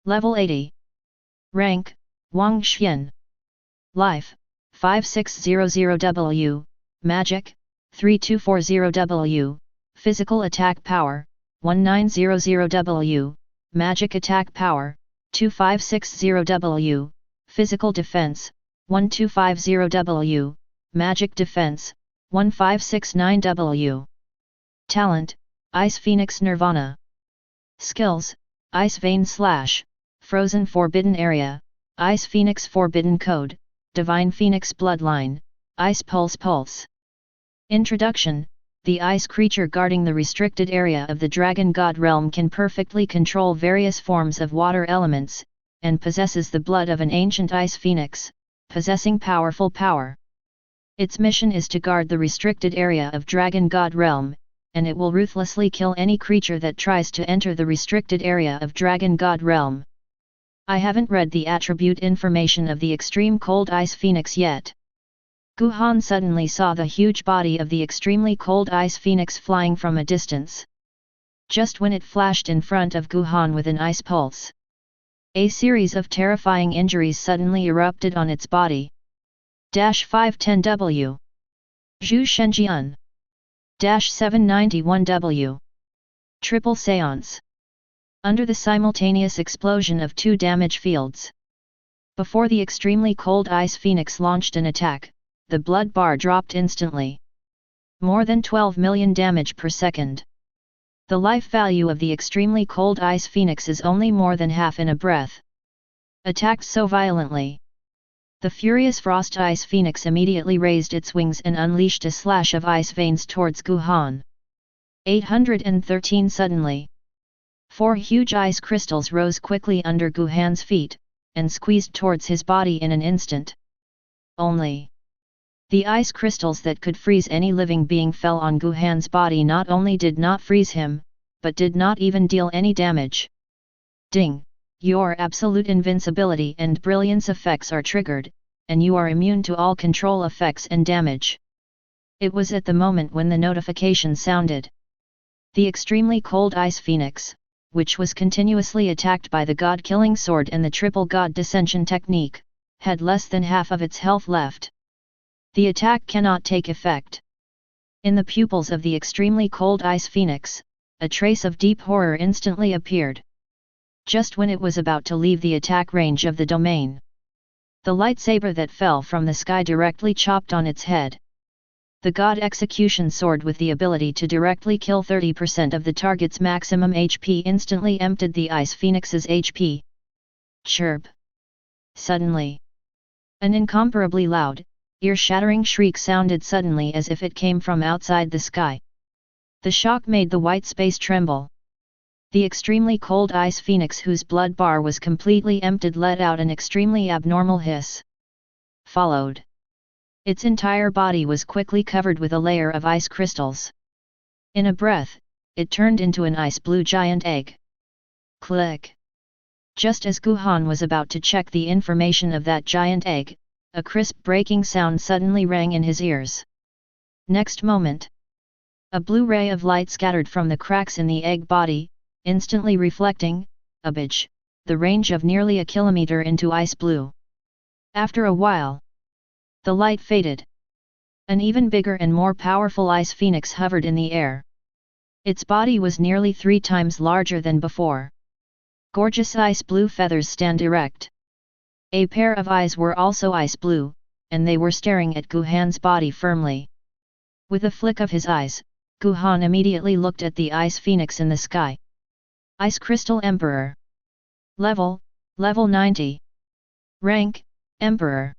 Level 80. Rank, Wang Xian. Life, 5600W, Magic, 3240W, Physical Attack Power, 1900W, Magic Attack Power, 2560W, Physical Defense, 1250W, Magic Defense, 1569W. Talent, Ice Phoenix Nirvana. Skills, Ice Vein Slash, Frozen Forbidden Area, Ice Phoenix Forbidden Code, Divine Phoenix Bloodline, Ice Pulse Pulse. Introduction. The ice creature guarding the restricted area of the Dragon God Realm can perfectly control various forms of water elements, and possesses the blood of an ancient ice phoenix, possessing powerful power. Its mission is to guard the restricted area of Dragon God Realm, and it will ruthlessly kill any creature that tries to enter the restricted area of Dragon God Realm. I haven't read the attribute information of the Extreme Cold Ice Phoenix yet. Guhan suddenly saw the huge body of the extremely cold ice phoenix flying from a distance. Just when it flashed in front of Guhan with an ice pulse, a series of terrifying injuries suddenly erupted on its body. 510W. Zhu Shenjian. 791W. Triple Seance. Under the simultaneous explosion of 2 damage fields. Before the extremely cold ice phoenix launched an attack, the blood bar dropped instantly. More than 12 million damage per second. The life value of the extremely cold ice phoenix is only more than half in a breath. Attacked so violently, the furious frost ice phoenix immediately raised its wings and unleashed a slash of ice veins towards Guhan. 813 Suddenly, 4 huge ice crystals rose quickly under Guhan's feet, and squeezed towards his body in an instant. Only the ice crystals that could freeze any living being fell on Guhan's body. Not only did not freeze him, but did not even deal any damage. Ding! Your absolute invincibility and brilliance effects are triggered, and you are immune to all control effects and damage. It was at the moment when the notification sounded. The extremely cold ice phoenix, which was continuously attacked by the God-killing sword and the triple God dissension technique, had less than half of its health left. The attack cannot take effect. In the pupils of the extremely cold ice phoenix, a trace of deep horror instantly appeared. Just when it was about to leave the attack range of the domain, the lightsaber that fell from the sky directly chopped on its head. The God Execution Sword with the ability to directly kill 30% of the target's maximum HP instantly emptied the Ice Phoenix's HP. Chirp! Suddenly, an incomparably loud, ear-shattering shriek sounded suddenly as if it came from outside the sky. The shock made the white space tremble. The extremely cold ice phoenix, whose blood bar was completely emptied, let out an extremely abnormal hiss. Followed. Its entire body was quickly covered with a layer of ice crystals. In a breath, it turned into an ice blue giant egg. Click! Just as Guhan was about to check the information of that giant egg, a crisp breaking sound suddenly rang in his ears. Next moment, a blue ray of light scattered from the cracks in the egg body, instantly reflecting, the range of nearly a kilometer into ice blue. After a while, the light faded. An even bigger and more powerful ice phoenix hovered in the air. Its body was nearly 3 times larger than before. Gorgeous ice blue feathers stand erect. A pair of eyes were also ice blue, and they were staring at Guhan's body firmly. With a flick of his eyes, Guhan immediately looked at the ice phoenix in the sky. Ice Crystal Emperor. Level 90. Rank, Emperor.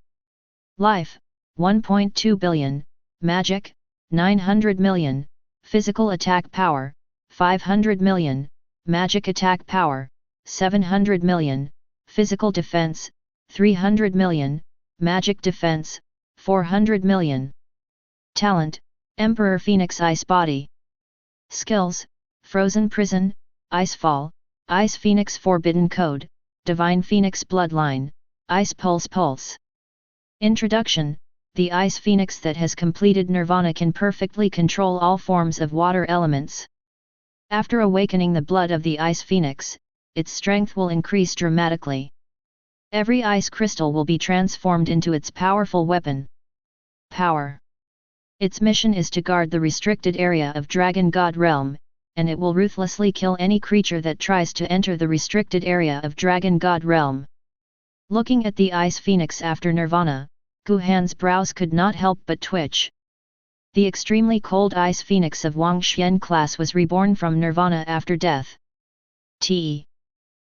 Life, 1.2 billion, Magic, 900 million, Physical Attack Power, 500 million, Magic Attack Power, 700 million, Physical Defense, 300 million, Magic Defense, 400 million. Talent, Emperor Phoenix Ice Body. Skills, Frozen Prison, Icefall, Ice Phoenix Forbidden Code, Divine Phoenix Bloodline, Ice Pulse. Introduction. The Ice Phoenix that has completed Nirvana can perfectly control all forms of water elements. After awakening the blood of the Ice Phoenix, its strength will increase dramatically. Every ice crystal will be transformed into its powerful weapon. Power. Its mission is to guard the restricted area of Dragon God Realm, and it will ruthlessly kill any creature that tries to enter the restricted area of Dragon God Realm. Looking at the Ice Phoenix after Nirvana, Guhan's brows could not help but twitch. The extremely cold Ice Phoenix of Wang Xian class was reborn from Nirvana after death.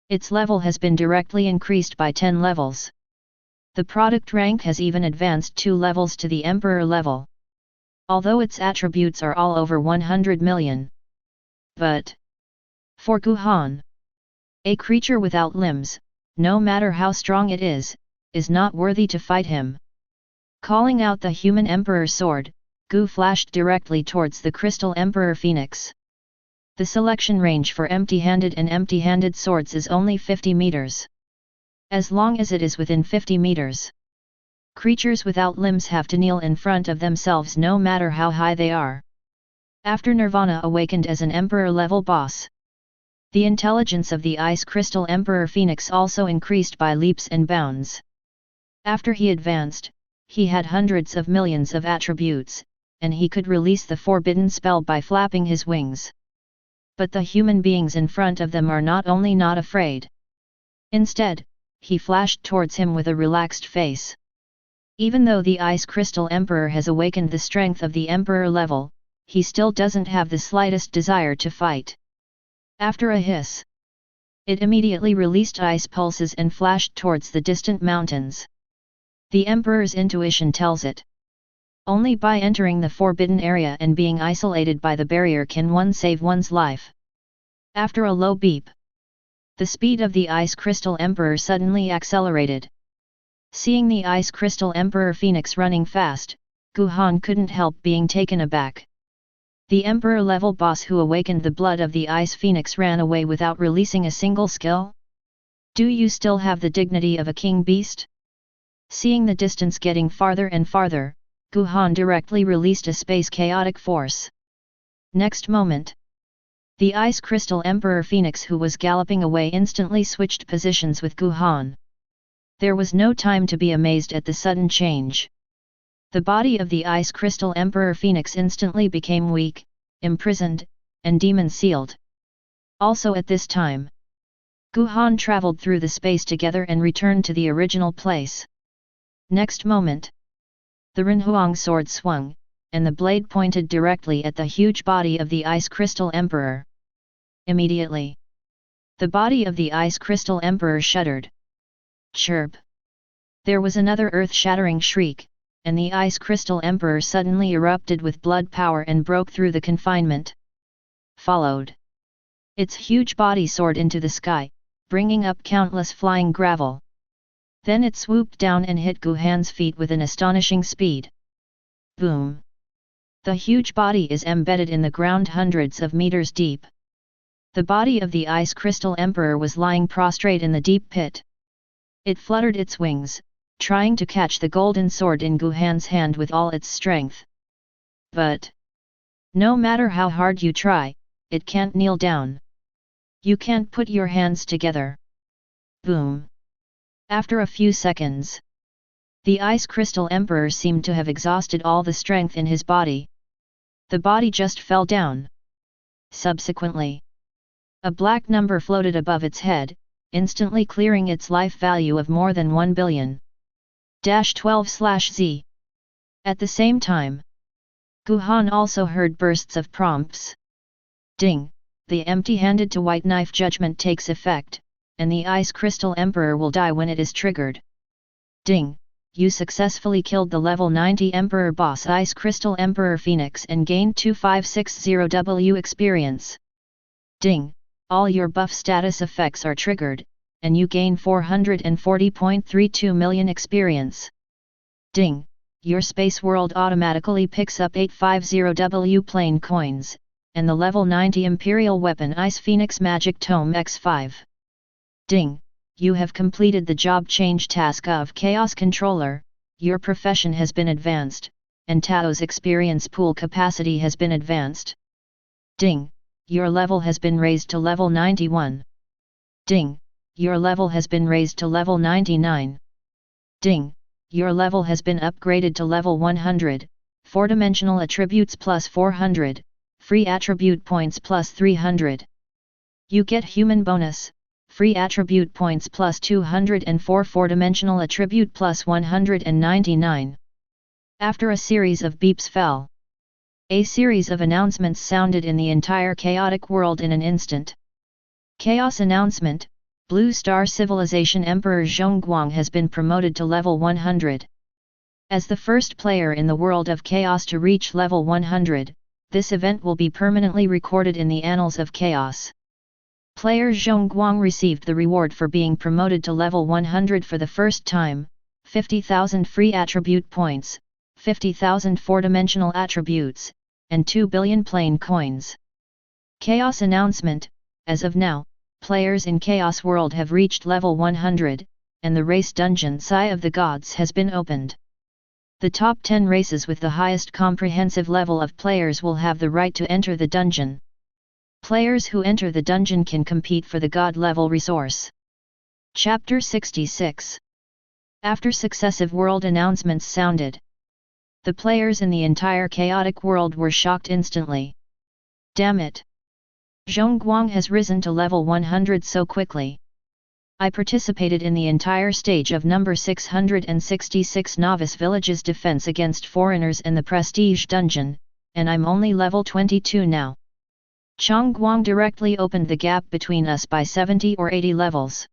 Its level has been directly increased by 10 levels. The product rank has even advanced 2 levels to the Emperor level. Although its attributes are all over 100 million. But for Guhan, a creature without limbs, no matter how strong it is not worthy to fight him. Calling out the human Emperor sword, Gu flashed directly towards the Crystal Emperor Phoenix. The selection range for empty-handed and empty-handed swords is only 50 meters. As long as it is within 50 meters. Creatures without limbs have to kneel in front of themselves no matter how high they are. After Nirvana awakened as an Emperor-level boss, the intelligence of the Ice Crystal Emperor Phoenix also increased by leaps and bounds. After he advanced, he had hundreds of millions of attributes, and he could release the forbidden spell by flapping his wings. But the human beings in front of them are not only not afraid. Instead, he flashed towards him with a relaxed face. Even though the Ice Crystal Emperor has awakened the strength of the Emperor level, he still doesn't have the slightest desire to fight. After a hiss, it immediately released ice pulses and flashed towards the distant mountains. The Emperor's intuition tells it. Only by entering the forbidden area and being isolated by the barrier can one save one's life. After a low beep, the speed of the Ice Crystal Emperor suddenly accelerated. Seeing the Ice Crystal Emperor Phoenix running fast, Guhan couldn't help being taken aback. The Emperor-level boss who awakened the blood of the Ice Phoenix ran away without releasing a single skill? Do you still have the dignity of a king beast? Seeing the distance getting farther and farther, Guhan directly released a space chaotic force. Next moment, the Ice Crystal Emperor Phoenix who was galloping away instantly switched positions with Guhan. There was no time to be amazed at the sudden change. The body of the Ice Crystal Emperor Phoenix instantly became weak, imprisoned, and demon-sealed. Also at this time, Guhan traveled through the space together and returned to the original place. Next moment, the Renhuang sword swung, and the blade pointed directly at the huge body of the Ice Crystal Emperor. Immediately, the body of the Ice Crystal Emperor shuddered. Chirp! There was another earth-shattering shriek, and the Ice Crystal Emperor suddenly erupted with blood power and broke through the confinement. Followed. Its huge body soared into the sky, bringing up countless flying gravel. Then it swooped down and hit Guhan's feet with an astonishing speed. Boom! The huge body is embedded in the ground hundreds of meters deep. The body of the Ice Crystal Emperor was lying prostrate in the deep pit. It fluttered its wings, trying to catch the golden sword in Guhan's hand with all its strength. But no matter how hard you try, it can't kneel down. You can't put your hands together. Boom! After a few seconds, the Ice Crystal Emperor seemed to have exhausted all the strength in his body. The body just fell down. Subsequently, a black number floated above its head, instantly clearing its life value of more than 1 billion. 12/Z. At the same time, Guhan also heard bursts of prompts. Ding! The empty-handed to white knife judgment takes effect, and the Ice Crystal Emperor will die when it is triggered. Ding! You successfully killed the level 90 Emperor boss Ice Crystal Emperor Phoenix and gained 2560W experience. Ding! All your buff status effects are triggered, and you gain 440.32 million experience. Ding! Your space world automatically picks up 850W plane coins, and the level 90 Imperial Weapon Ice Phoenix Magic Tome X5. Ding! You have completed the job change task of Chaos Controller, your profession has been advanced, and Tao's experience pool capacity has been advanced. Ding! Your level has been raised to level 91. Ding! Your level has been raised to level 99. Ding! Your level has been upgraded to level 100, 4-dimensional attributes plus 400, free attribute points plus 300. You get human bonus, free attribute points plus 204, 4-dimensional attribute plus 199. After a series of beeps fell. A series of announcements sounded in the entire chaotic world in an instant. Chaos announcement: Blue Star Civilization Emperor Zhongguang has been promoted to level 100. As the first player in the world of Chaos to reach level 100, this event will be permanently recorded in the annals of Chaos. Player Zhongguang received the reward for being promoted to level 100 for the first time, 50,000 free attribute points, 50,000 4-dimensional attributes, and 2 billion plane coins. Chaos announcement: as of now, players in Chaos World have reached level 100, and the race dungeon Sai of the Gods has been opened. The top 10 races with the highest comprehensive level of players will have the right to enter the dungeon. Players who enter the dungeon can compete for the God level resource. Chapter 66. After successive world announcements sounded, the players in the entire chaotic world were shocked instantly. Damn it! Zhongguang has risen to level 100 so quickly. I participated in the entire stage of number 666 Novice Village's defense against foreigners and the Prestige Dungeon, and I'm only level 22 now. Zhongguang directly opened the gap between us by 70 or 80 levels.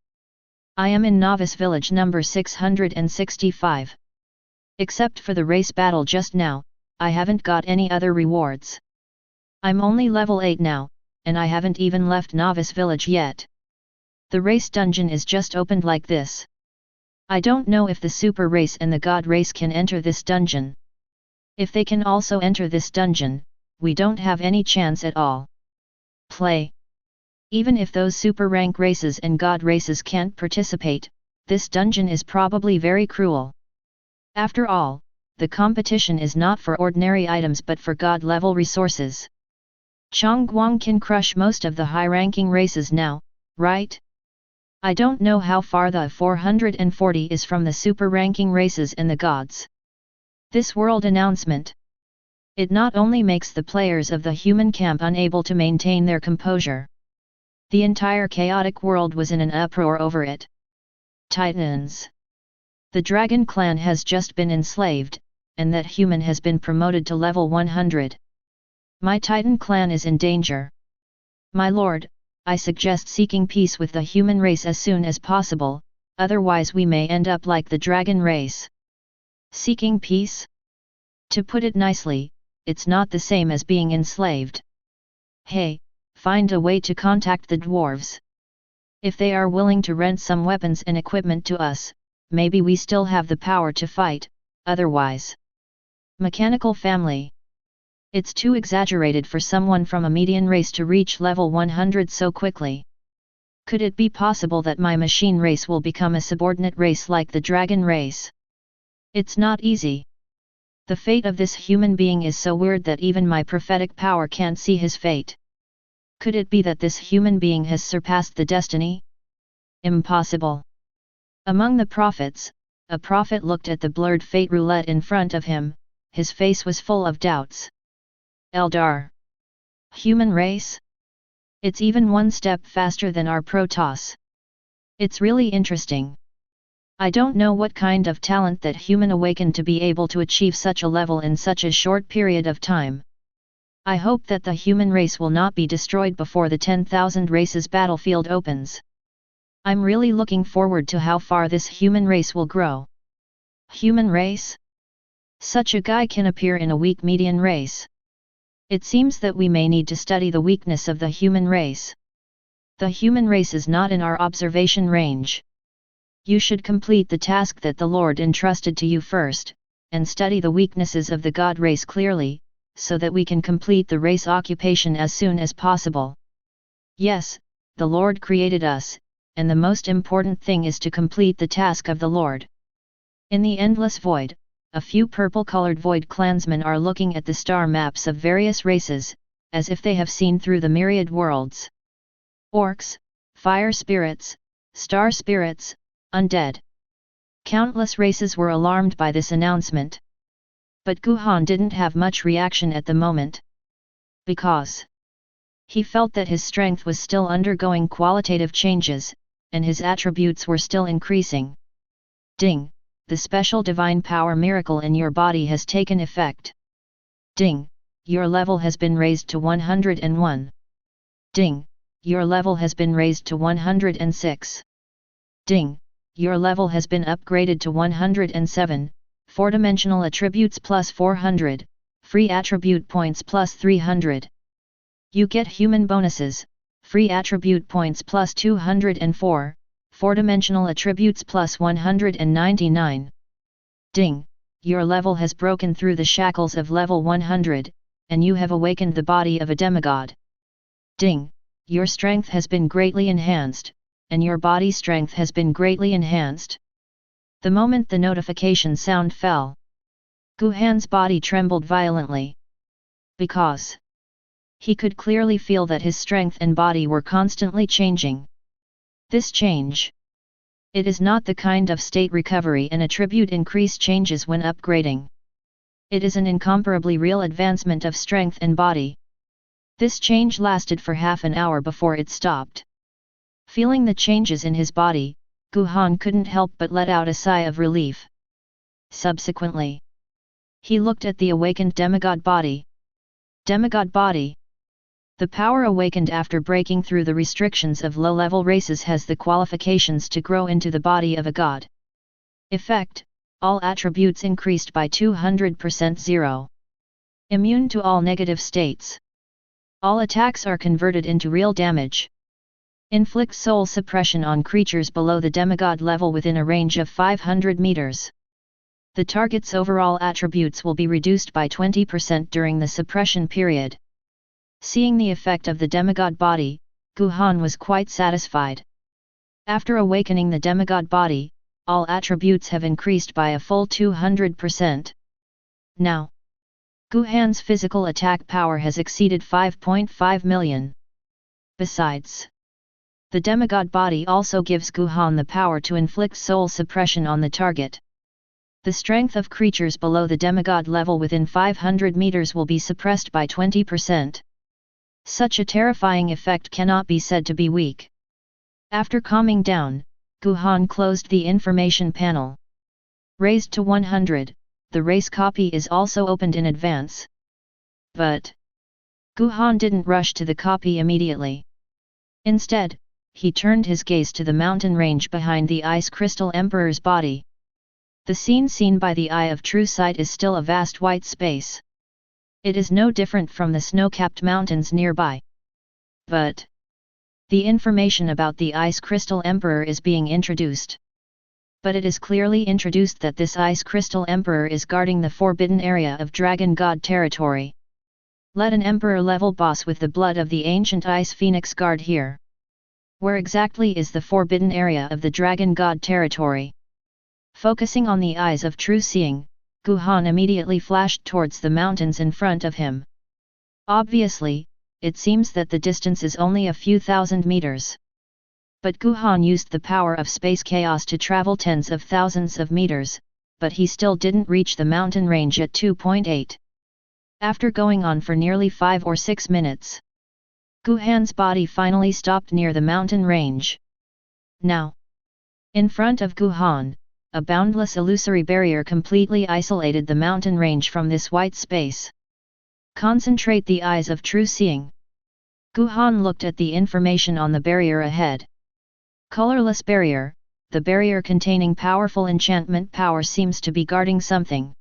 I am in Novice Village number 665. Except for the race battle just now, I haven't got any other rewards. I'm only level 8 now, and I haven't even left Novice Village yet. The race dungeon is just opened like this. I don't know if the super race and the god race can enter this dungeon. If they can also enter this dungeon, we don't have any chance at all. Play. Even if those super rank races and god races can't participate, this dungeon is probably very cruel. After all, the competition is not for ordinary items but for god level resources. Zhongguang can crush most of the high-ranking races now, right? I don't know how far the 440 is from the super-ranking races and the gods. This world announcement. It not only makes the players of the human camp unable to maintain their composure. The entire chaotic world was in an uproar over it. Titans. The Dragon Clan has just been enslaved, and that human has been promoted to level 100. My Titan clan is in danger. My lord, I suggest seeking peace with the human race as soon as possible, otherwise we may end up like the dragon race. Seeking peace? To put it nicely, it's not the same as being enslaved. Hey, find a way to contact the dwarves. If they are willing to rent some weapons and equipment to us, maybe we still have the power to fight, otherwise. Mechanical family. It's too exaggerated for someone from a median race to reach level 100 so quickly. Could it be possible that my machine race will become a subordinate race like the dragon race? It's not easy. The fate of this human being is so weird that even my prophetic power can't see his fate. Could it be that this human being has surpassed the destiny? Impossible. Among the prophets, a prophet looked at the blurred fate roulette in front of him, his face was full of doubts. Eldar. Human race? It's even one step faster than our Protoss. It's really interesting. I don't know what kind of talent that human awakened to be able to achieve such a level in such a short period of time. I hope that the human race will not be destroyed before the 10,000 races battlefield opens. I'm really looking forward to how far this human race will grow. Human race? Such a guy can appear in a weak median race. It seems that we may need to study the weakness of the human race. The human race is not in our observation range. You should complete the task that the Lord entrusted to you first, and study the weaknesses of the God race clearly, so that we can complete the race occupation as soon as possible. Yes, the Lord created us, and the most important thing is to complete the task of the Lord. In the endless void, a few purple-colored void clansmen are looking at the star maps of various races, as if they have seen through the myriad worlds. Orcs, fire spirits, star spirits, undead. Countless races were alarmed by this announcement. But Guhan didn't have much reaction at the moment. Because he felt that his strength was still undergoing qualitative changes, and his attributes were still increasing. Ding! The special divine power miracle in your body has taken effect. Ding! Your level has been raised to 101. Ding! Your level has been raised to 106. Ding! Your level has been upgraded to 107, 4-dimensional attributes plus 400, free attribute points plus 300. You get human bonuses, free attribute points plus 204, 4-dimensional attributes plus 199. Ding! Your level has broken through the shackles of level 100, and you have awakened the body of a demigod. Ding! Your strength has been greatly enhanced, and your body strength has been greatly enhanced. The moment the notification sound fell, Guhan's body trembled violently. Because he could clearly feel that his strength and body were constantly changing. This change. It is not the kind of state recovery and attribute increase changes when upgrading. It is an incomparably real advancement of strength and body. This change lasted for half an hour before it stopped. Feeling the changes in his body, Guhan couldn't help but let out a sigh of relief. Subsequently, he looked at the awakened demigod body. Demigod body. The power awakened after breaking through the restrictions of low-level races has the qualifications to grow into the body of a god. Effect: all attributes increased by 200%. 0. Immune to all negative states. All attacks are converted into real damage. Inflicts soul suppression on creatures below the demigod level within a range of 500 meters. The target's overall attributes will be reduced by 20% during the suppression period. Seeing the effect of the demigod body, Guhan was quite satisfied. After awakening the demigod body, all attributes have increased by a full 200%. Now, Guhan's physical attack power has exceeded 5.5 million. Besides, the demigod body also gives Guhan the power to inflict soul suppression on the target. The strength of creatures below the demigod level within 500 meters will be suppressed by 20%. Such a terrifying effect cannot be said to be weak. After calming down, Guhan closed the information panel. Raised to 100, the race copy is also opened in advance. But Guhan didn't rush to the copy immediately. Instead, he turned his gaze to the mountain range behind the Ice Crystal Emperor's body. The scene seen by the eye of true sight is still a vast white space. It is no different from the snow-capped mountains nearby. But the information about the Ice Crystal Emperor is being introduced. But it is clearly introduced that this Ice Crystal Emperor is guarding the forbidden area of Dragon God territory. Let an Emperor-level boss with the blood of the ancient Ice Phoenix guard here. Where exactly is the forbidden area of the Dragon God territory? Focusing on the eyes of true seeing, Guhan immediately flashed towards the mountains in front of him. Obviously, it seems that the distance is only a few thousand meters. But Guhan used the power of space chaos to travel tens of thousands of meters, but he still didn't reach the mountain range at 2.8. After going on for nearly 5 or 6 minutes, Guhan's body finally stopped near the mountain range. Now, in front of Guhan, a boundless illusory barrier completely isolated the mountain range from this white space. Concentrate the eyes of true seeing. Guhan looked at the information on the barrier ahead. Colorless barrier, the barrier containing powerful enchantment power seems to be guarding something.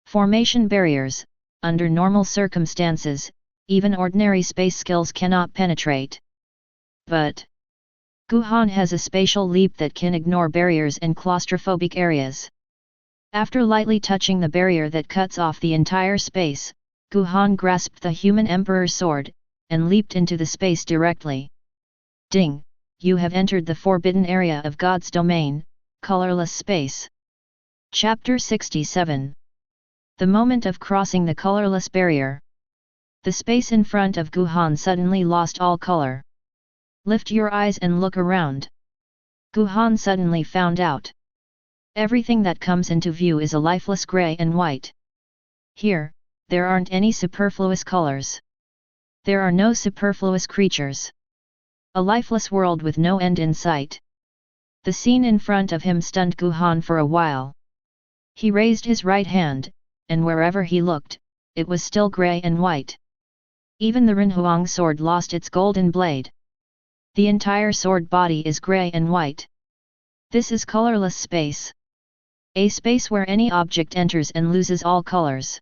Formation barriers, under normal circumstances, even ordinary space skills cannot penetrate. But Guhan has a spatial leap that can ignore barriers and claustrophobic areas. After lightly touching the barrier that cuts off the entire space, Guhan grasped the human emperor's sword, and leaped into the space directly. Ding! You have entered the forbidden area of God's domain, colorless space. Chapter 67. The moment of crossing the colorless barrier. The space in front of Guhan suddenly lost all color. Lift your eyes and look around. Guhan suddenly found out. Everything that comes into view is a lifeless gray and white. Here, there aren't any superfluous colors. There are no superfluous creatures. A lifeless world with no end in sight. The scene in front of him stunned Guhan for a while. He raised his right hand, and wherever he looked, it was still gray and white. Even the Renhuang sword lost its golden blade. The entire sword body is gray and white. This is colorless space. A space where any object enters and loses all colors.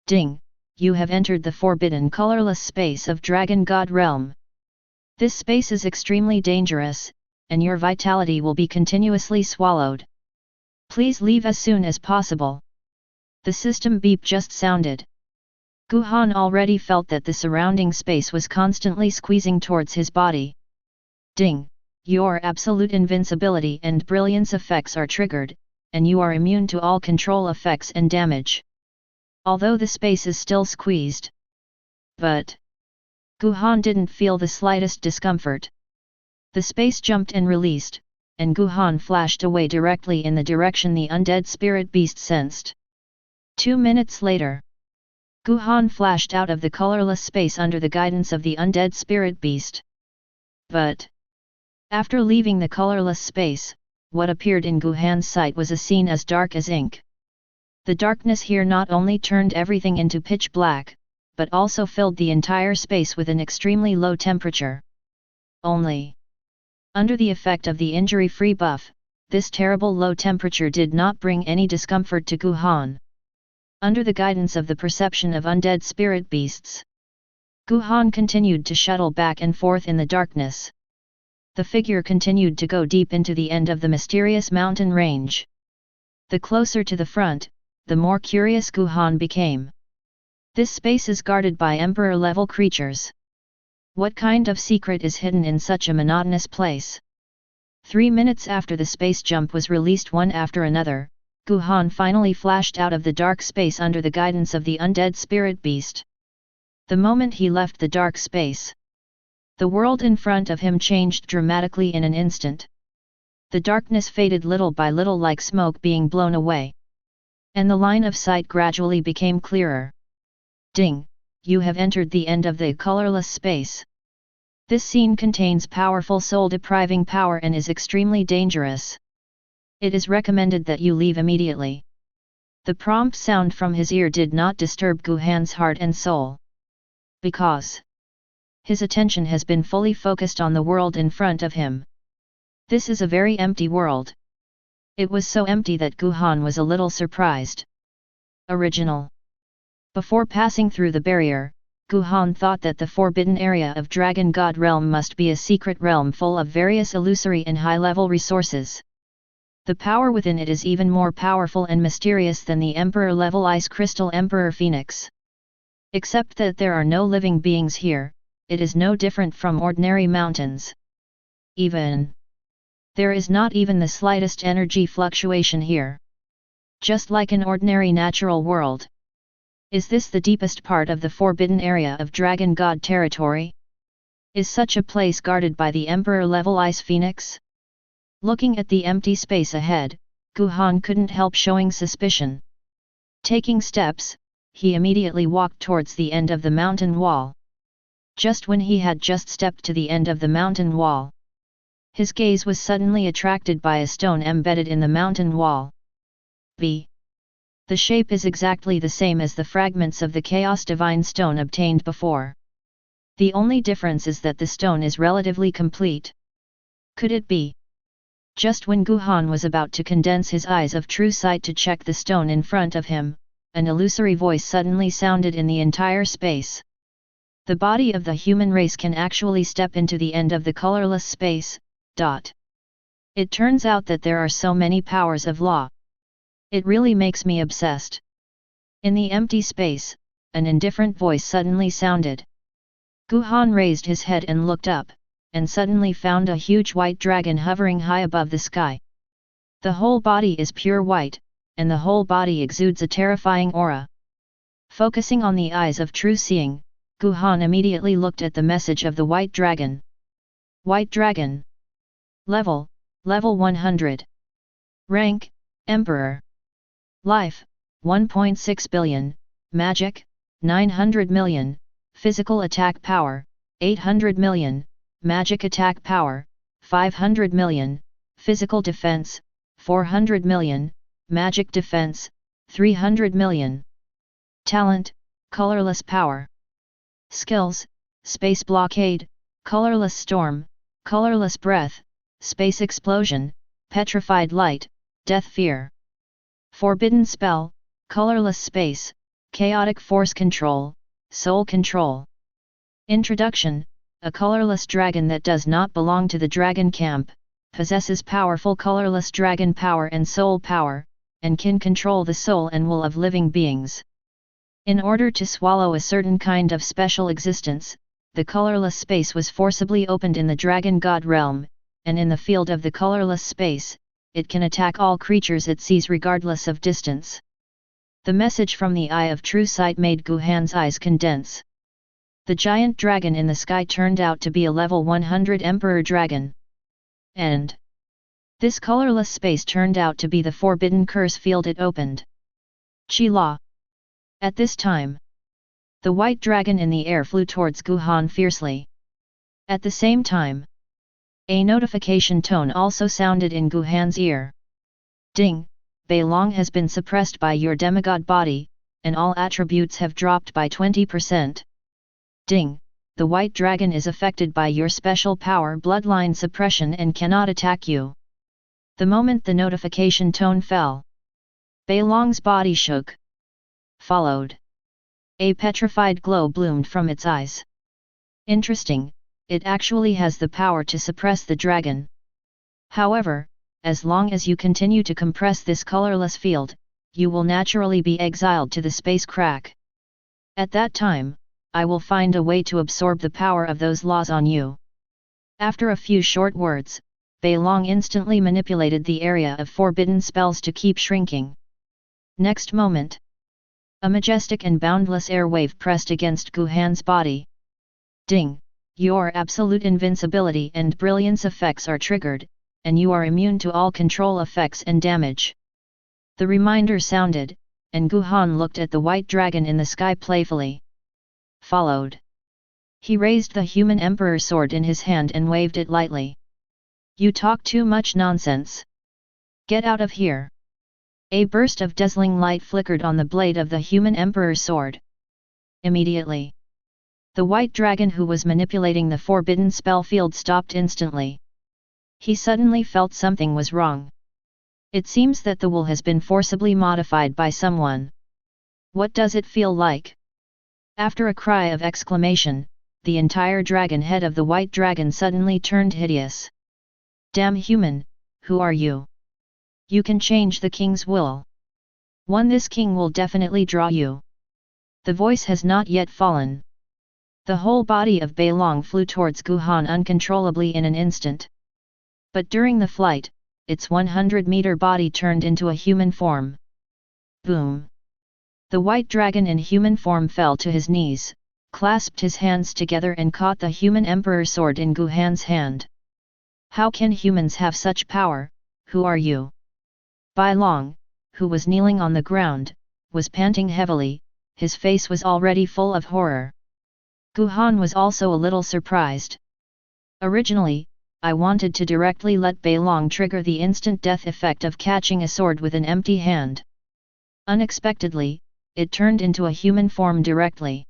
Ding! You have entered the forbidden colorless space of Dragon God Realm. This space is extremely dangerous, and your vitality will be continuously swallowed. Please leave as soon as possible. The system beep just sounded. Guhan already felt that the surrounding space was constantly squeezing towards his body. Ding! Your absolute invincibility and brilliance effects are triggered, and you are immune to all control effects and damage. Although the space is still squeezed. But Guhan didn't feel the slightest discomfort. The space jumped and released, and Guhan flashed away directly in the direction the undead spirit beast sensed. 2 minutes later, Guhan flashed out of the colorless space under the guidance of the undead spirit beast. But after leaving the colorless space, what appeared in Guhan's sight was a scene as dark as ink. The darkness here not only turned everything into pitch black, but also filled the entire space with an extremely low temperature. Only under the effect of the injury-free buff, this terrible low temperature did not bring any discomfort to Guhan. Under the guidance of the perception of undead spirit beasts, Guhan continued to shuttle back and forth in the darkness. The figure continued to go deep into the end of the mysterious mountain range. The closer to the front, the more curious Guhan became. This space is guarded by Emperor-level creatures. What kind of secret is hidden in such a monotonous place? 3 minutes after the space jump was released one after another, Guhan finally flashed out of the dark space under the guidance of the undead spirit beast. The moment he left the dark space, the world in front of him changed dramatically in an instant. The darkness faded little by little like smoke being blown away. And the line of sight gradually became clearer. Ding! You have entered the end of the colorless space. This scene contains powerful soul-depriving power and is extremely dangerous. It is recommended that you leave immediately. The prompt sound from his ear did not disturb Guhan's heart and soul. Because his attention has been fully focused on the world in front of him. This is a very empty world. It was so empty that Guhan was a little surprised. Original. Before passing through the barrier, Guhan thought that the forbidden area of Dragon God Realm must be a secret realm full of various illusory and high-level resources. The power within it is even more powerful and mysterious than the Emperor-level Ice Crystal Emperor Phoenix. Except that there are no living beings here, it is no different from ordinary mountains. There is not even the slightest energy fluctuation here. Just like an ordinary natural world. Is this the deepest part of the forbidden area of Dragon God territory? Is such a place guarded by the Emperor-level Ice Phoenix? Looking at the empty space ahead, Guhan couldn't help showing suspicion. Taking steps, he immediately walked towards the end of the mountain wall. Just when he had just stepped to the end of the mountain wall, His gaze was suddenly attracted by a stone embedded in the mountain wall. B. The shape is exactly the same as the fragments of the Chaos Divine Stone obtained before. The only difference is that the stone is relatively complete. Could it be? Just when Guhan was about to condense his eyes of true sight to check the stone in front of him, an illusory voice suddenly sounded in the entire space. The body of the human race can actually step into the end of the colorless space. It turns out that there are so many powers of law. It really makes me obsessed. In the empty space, an indifferent voice suddenly sounded. Guhan raised his head and looked up, and suddenly found a huge white dragon hovering high above the sky. The whole body is pure white, and the whole body exudes a terrifying aura. Focusing on the eyes of true seeing, Guhan immediately looked at the message of the white dragon. White dragon. Level 100. Rank, Emperor. Life, 1.6 billion, Magic, 900 million, Physical attack power, 800 million, Magic attack power, 500 million, Physical defense, 400 million, Magic defense, 300 million. Talent, Colorless power. Skills, Space blockade, Colorless storm, Colorless breath, Space explosion, Petrified light, Death fear. Forbidden spell, Colorless space, Chaotic force control, Soul control. Introduction: a colorless dragon that does not belong to the dragon camp, possesses powerful colorless dragon power and soul power, and can control the soul and will of living beings. In order to swallow a certain kind of special existence, the colorless space was forcibly opened in the dragon god realm, and in the field of the colorless space, it can attack all creatures it sees regardless of distance. The message from the Eye of True Sight made Guhan's eyes condense. The giant dragon in the sky turned out to be a level 100 Emperor dragon. And this colorless space turned out to be the forbidden curse field it opened. Chi-La. At this time, the white dragon in the air flew towards Guhan fiercely. At the same time, a notification tone also sounded in Guhan's ear. Ding, Beilong has been suppressed by your demigod body, and all attributes have dropped by 20%. Ding, the white dragon is affected by your special power bloodline suppression and cannot attack you. The moment the notification tone fell, Beilong's body shook. Followed. A petrified glow bloomed from its eyes. Interesting, it actually has the power to suppress the dragon. However, as long as you continue to compress this colorless field, you will naturally be exiled to the space crack. At that time, I will find a way to absorb the power of those laws on you. After a few short words, Beilong instantly manipulated the area of forbidden spells to keep shrinking. Next moment, a majestic and boundless air wave pressed against Guhan's body. Ding! Your absolute invincibility and brilliance effects are triggered, and you are immune to all control effects and damage. The reminder sounded, and Guhan looked at the white dragon in the sky playfully. Followed. He raised the human emperor sword in his hand and waved it lightly. You talk too much nonsense. Get out of here. A burst of dazzling light flickered on the blade of the human emperor's sword. Immediately, the white dragon who was manipulating the forbidden spell field stopped instantly. He suddenly felt something was wrong. It seems that the will has been forcibly modified by someone. What does it feel like? After a cry of exclamation, the entire dragon head of the white dragon suddenly turned hideous. Damn human, who are you? You can change the king's will. This king will definitely draw you. The voice has not yet fallen. The whole body of Beilong flew towards Guhan uncontrollably in an instant. But during the flight, its 100-meter body turned into a human form. Boom! The white dragon in human form fell to his knees, clasped his hands together and caught the human emperor's sword in Guhan's hand. How can humans have such power? Who are you? Beilong, who was kneeling on the ground, was panting heavily, his face was already full of horror. Guhan was also a little surprised. Originally, I wanted to directly let Bei Long trigger the instant death effect of catching a sword with an empty hand. Unexpectedly, it turned into a human form directly.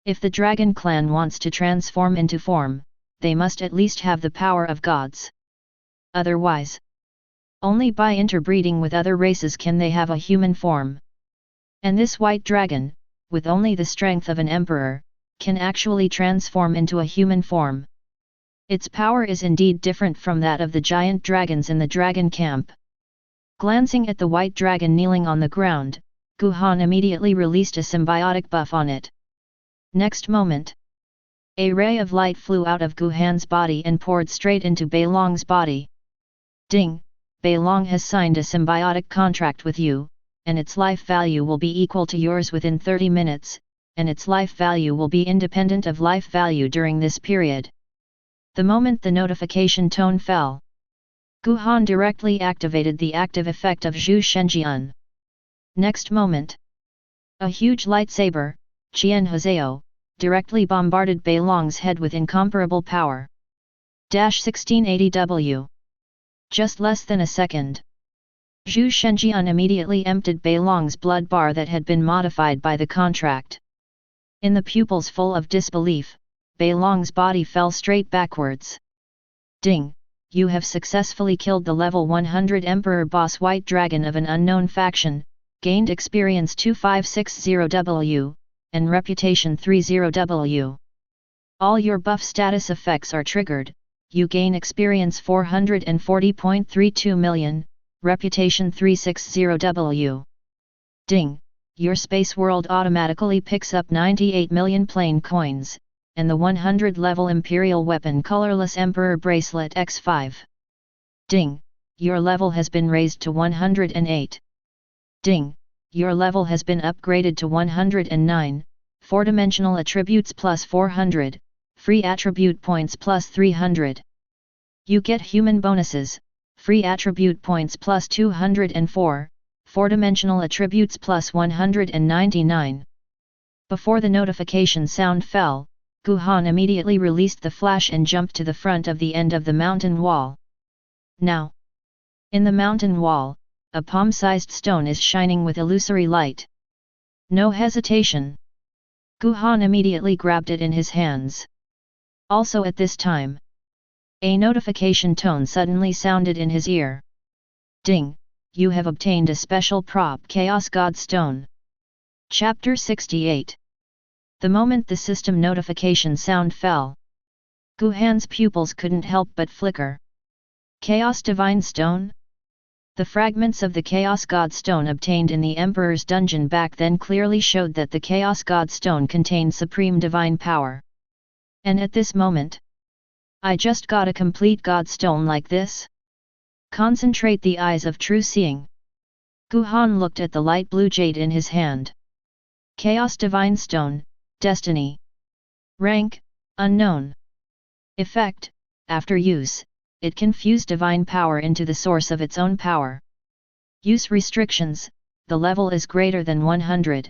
If the dragon clan wants to transform into form, they must at least have the power of gods. Otherwise, only by interbreeding with other races can they have a human form. And this white dragon, with only the strength of an emperor, can actually transform into a human form. Its power is indeed different from that of the giant dragons in the dragon camp. Glancing at the white dragon kneeling on the ground, Gu Han immediately released a symbiotic buff on it. Next moment, a ray of light flew out of Gu Han's body and poured straight into Bei Long's body. Ding! Bei Long has signed a symbiotic contract with you, and its life value will be equal to yours within 30 minutes, and its life value will be independent of life value during this period. The moment the notification tone fell, Gu Han directly activated the active effect of Zhu Shenjian. Next moment, a huge lightsaber, Qian Hezeo, directly bombarded Bei Long's head with incomparable power. 1680W. Just less than a second, Zhu Shenjian immediately emptied Bei Long's blood bar that had been modified by the contract. In the pupils full of disbelief, Bei Long's body fell straight backwards. Ding! You have successfully killed the level 100 Emperor boss White Dragon of an unknown faction, gained experience 2560W, and reputation 30W. All your buff status effects are triggered, you gain experience 440.32 million, reputation 360W. Ding! Your space world automatically picks up 98 million plain coins, and the 100 level Imperial Weapon Colorless Emperor Bracelet X5. Ding! Your level has been raised to 108. Ding! Your level has been upgraded to 109, 4-dimensional attributes plus 400, free attribute points plus 300. You get human bonuses, free attribute points plus 204, 4-dimensional attributes plus 199. Before the notification sound fell, Gu Han immediately released the flash and jumped to the front of the end of the mountain wall. Now, in the mountain wall, a palm-sized stone is shining with illusory light. No hesitation, Gu Han immediately grabbed it in his hands. Also at this time, a notification tone suddenly sounded in his ear. Ding! You have obtained a special prop Chaos God Stone. Chapter 68. The moment the system notification sound fell, Gu Han's pupils couldn't help but flicker. Chaos Divine Stone? The fragments of the Chaos God Stone obtained in the Emperor's dungeon back then clearly showed that the Chaos God Stone contained supreme divine power. And at this moment, I just got a complete God Stone like this? Concentrate the eyes of true seeing. Gu Han looked at the light blue jade in his hand. Chaos Divine Stone, Destiny. Rank, Unknown. Effect, after use, it can fuse divine power into the source of its own power. Use restrictions, the level is greater than 100.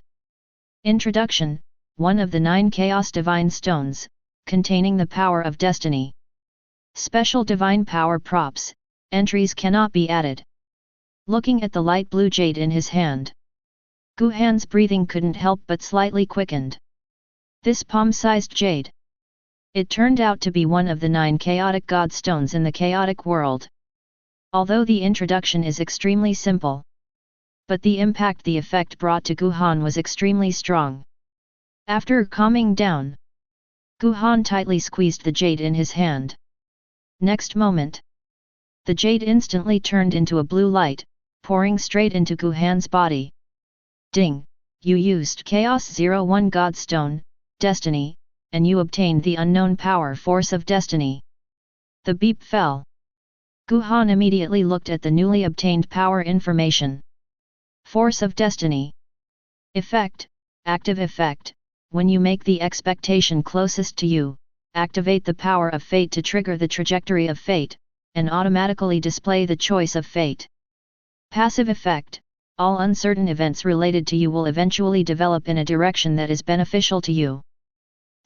Introduction, one of the 9 Chaos Divine Stones, containing the power of destiny. Special divine power props, entries cannot be added. Looking at the light blue jade in his hand, Gu Han's breathing couldn't help but slightly quickened. This palm-sized jade. It turned out to be one of the 9 chaotic god stones in the chaotic world. Although the introduction is extremely simple, but the impact the effect brought to Gu Han was extremely strong. After calming down, Gu Han tightly squeezed the jade in his hand. Next moment, the jade instantly turned into a blue light, pouring straight into Gu Han's body. Ding! You used Chaos 01 Godstone, Destiny, and you obtained the unknown power Force of Destiny. The beep fell. Gu Han immediately looked at the newly obtained power information. Force of Destiny. Effect, active effect, when you make the expectation closest to you, activate the power of fate to trigger the trajectory of fate, and automatically display the choice of fate. Passive effect, all uncertain events related to you will eventually develop in a direction that is beneficial to you.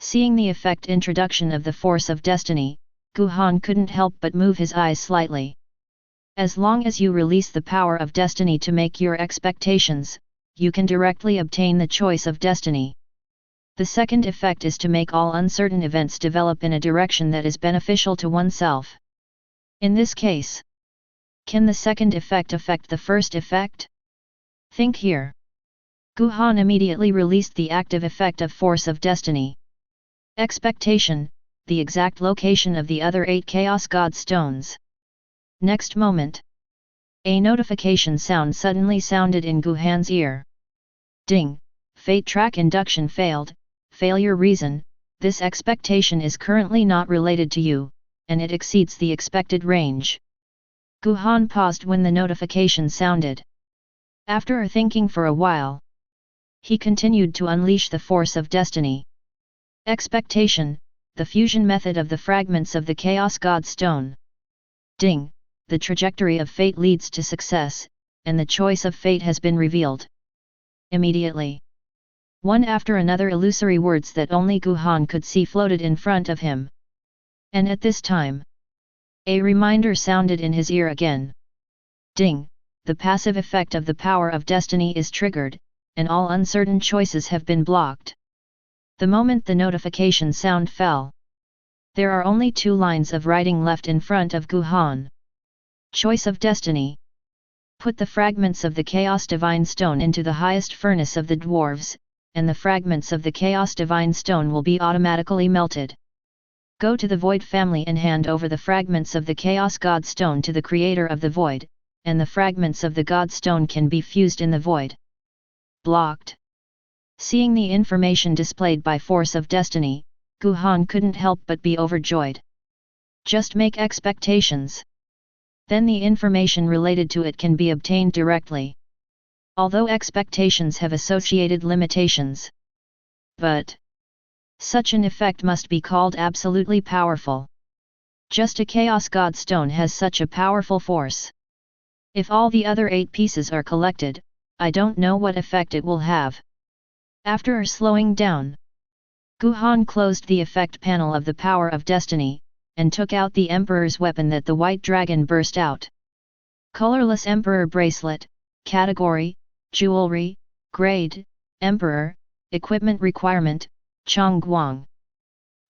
Seeing the effect introduction of the Force of Destiny, Guhan couldn't help but move his eyes slightly. As long as you release the power of destiny to make your expectations, you can directly obtain the choice of destiny. The second effect is to make all uncertain events develop in a direction that is beneficial to oneself. In this case, can the second effect affect the first effect? Think here. Guhan immediately released the active effect of force of destiny. Expectation, the exact location of the other 8 Chaos God stones. Next moment, a notification sound suddenly sounded in Guhan's ear. Ding! Fate track induction failed. Failure reason: this expectation is currently not related to you, and it exceeds the expected range. Guhan paused when the notification sounded. After thinking for a while, he continued to unleash the force of destiny. Expectation, the fusion method of the fragments of the Chaos God Stone. Ding! The trajectory of fate leads to success, and the choice of fate has been revealed. Immediately, one after another illusory words that only Guhan could see floated in front of him. And at this time, a reminder sounded in his ear again. Ding! The passive effect of the power of destiny is triggered, and all uncertain choices have been blocked. The moment the notification sound fell, there are only 2 lines of writing left in front of Guhan. Choice of destiny. Put the fragments of the Chaos Divine Stone into the highest furnace of the dwarves, and the fragments of the Chaos Divine Stone will be automatically melted. Go to the Void family and hand over the fragments of the Chaos God Stone to the creator of the Void, and the fragments of the God Stone can be fused in the Void. Blocked. Seeing the information displayed by force of destiny, Guhan couldn't help but be overjoyed. Just make expectations. Then the information related to it can be obtained directly. Although expectations have associated limitations. But such an effect must be called absolutely powerful. Just a Chaos God Stone has such a powerful force. If all the other 8 pieces are collected, I don't know what effect it will have. After slowing down, Guhan closed the effect panel of the power of destiny, and took out the Emperor's weapon that the white dragon burst out. Colorless Emperor Bracelet, Category, Jewelry, Grade, Emperor, Equipment Requirement, Chongguang.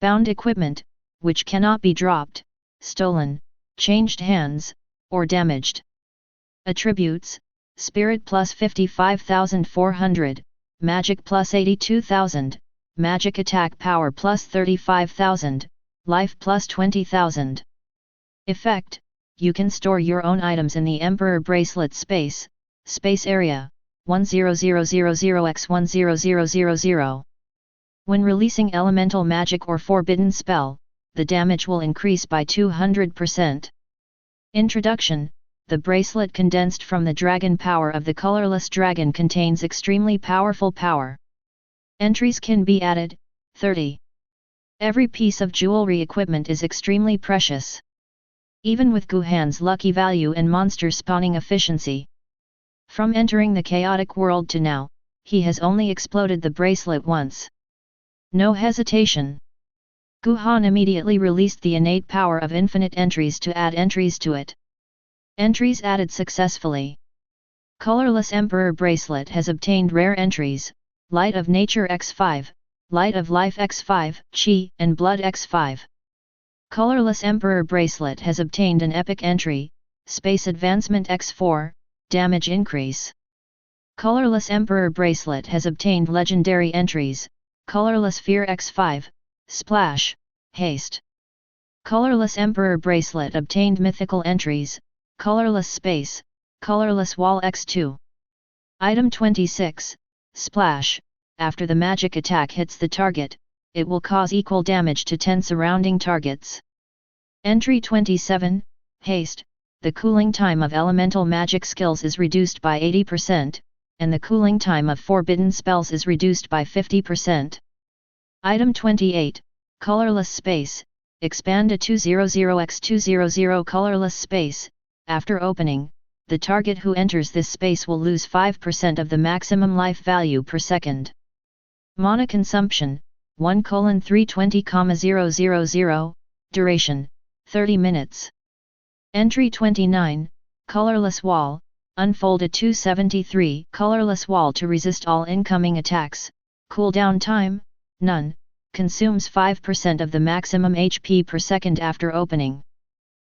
Bound equipment, which cannot be dropped, stolen, changed hands, or damaged. Attributes: Spirit plus 55,400, Magic plus 82,000, Magic Attack Power plus 35,000, Life plus 20,000. Effect: you can store your own items in the Emperor Bracelet space area, 10000x10000. When releasing elemental magic or forbidden spell, the damage will increase by 200%. Introduction: the bracelet condensed from the dragon power of the colorless dragon contains extremely powerful power. Entries can be added, 30. Every piece of jewelry equipment is extremely precious. Even with Guhan's lucky value and monster spawning efficiency. From entering the chaotic world to now, he has only exploded the bracelet once. No hesitation. Guhan immediately released the innate power of infinite entries to add entries to it. Entries added successfully. Colorless Emperor Bracelet has obtained rare entries: Light of Nature x5, Light of Life x5, Chi and Blood x5. Colorless Emperor Bracelet has obtained an epic entry: Space Advancement x4, Damage Increase. Colorless Emperor Bracelet has obtained legendary entries: Colorless Fear x5, Splash, Haste. Colorless Emperor Bracelet obtained mythical entries: Colorless Space, Colorless Wall x2. Item 26, Splash. After the magic attack hits the target, it will cause equal damage to 10 surrounding targets. Entry 27, Haste. The cooling time of elemental magic skills is reduced by 80%, and the cooling time of forbidden spells is reduced by 50%. Item 28, Colorless Space. Expand a 200x200 colorless space. After opening, the target who enters this space will lose 5% of the maximum life value per second. Mana consumption, 1:320,000. Duration, 30 minutes. Entry 29, Colorless Wall, unfolded 273. Colorless Wall to resist all incoming attacks, cooldown time, none, consumes 5% of the maximum HP per second after opening.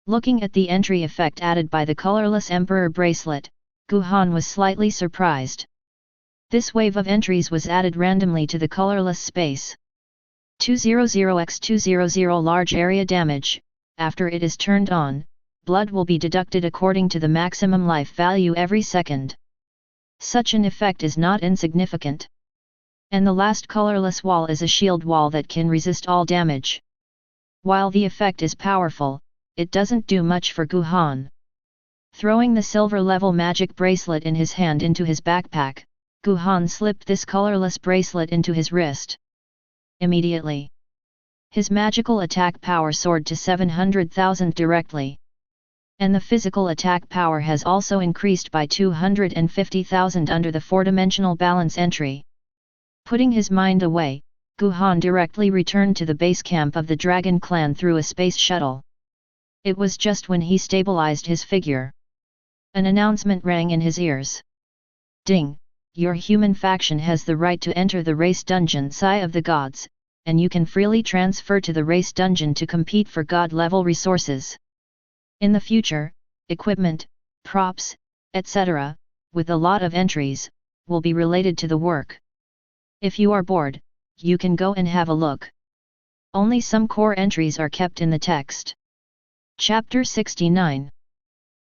Looking at the entry effect added by the Colorless Emperor bracelet, Guhan was slightly surprised. This wave of entries was added randomly to the colorless space. 200x200 large area damage. After it is turned on, blood will be deducted according to the maximum life value every second. Such an effect is not insignificant. And the last colorless wall is a shield wall that can resist all damage. While the effect is powerful, it doesn't do much for Guhan. Throwing the silver level magic bracelet in his hand into his backpack, Guhan slipped this colorless bracelet into his wrist. Immediately, his magical attack power soared to 700,000 directly. And the physical attack power has also increased by 250,000 under the 4-dimensional balance entry. Putting his mind away, Guhan directly returned to the base camp of the Dragon Clan through a space shuttle. It was just when he stabilized his figure. An announcement rang in his ears. Ding! Your human faction has the right to enter the race dungeon Sai of the Gods, and you can freely transfer to the race dungeon to compete for God-level resources. In the future, equipment, props, etc., with a lot of entries, will be related to the work. If you are bored, you can go and have a look. Only some core entries are kept in the text. Chapter 69.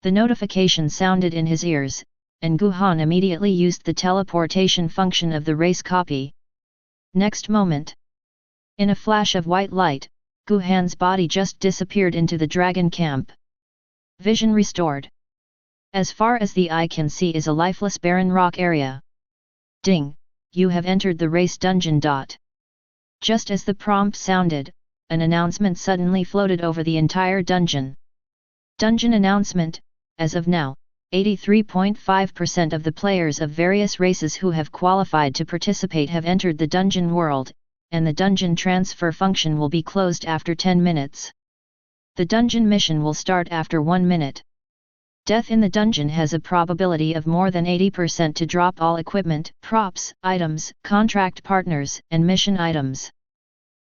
The notification sounded in his ears, and Guhan immediately used the teleportation function of the race copy. Next moment, in a flash of white light, Guhan's body just disappeared into the dragon camp. Vision restored. As far as the eye can see is a lifeless barren rock area. Ding! You have entered the race dungeon. Just as the prompt sounded, an announcement suddenly floated over the entire dungeon. Dungeon announcement: as of now, 83.5% of the players of various races who have qualified to participate have entered the dungeon world, and the dungeon transfer function will be closed after 10 minutes. The dungeon mission will start after 1 minute. Death in the dungeon has a probability of more than 80% to drop all equipment, props, items, contract partners, and mission items.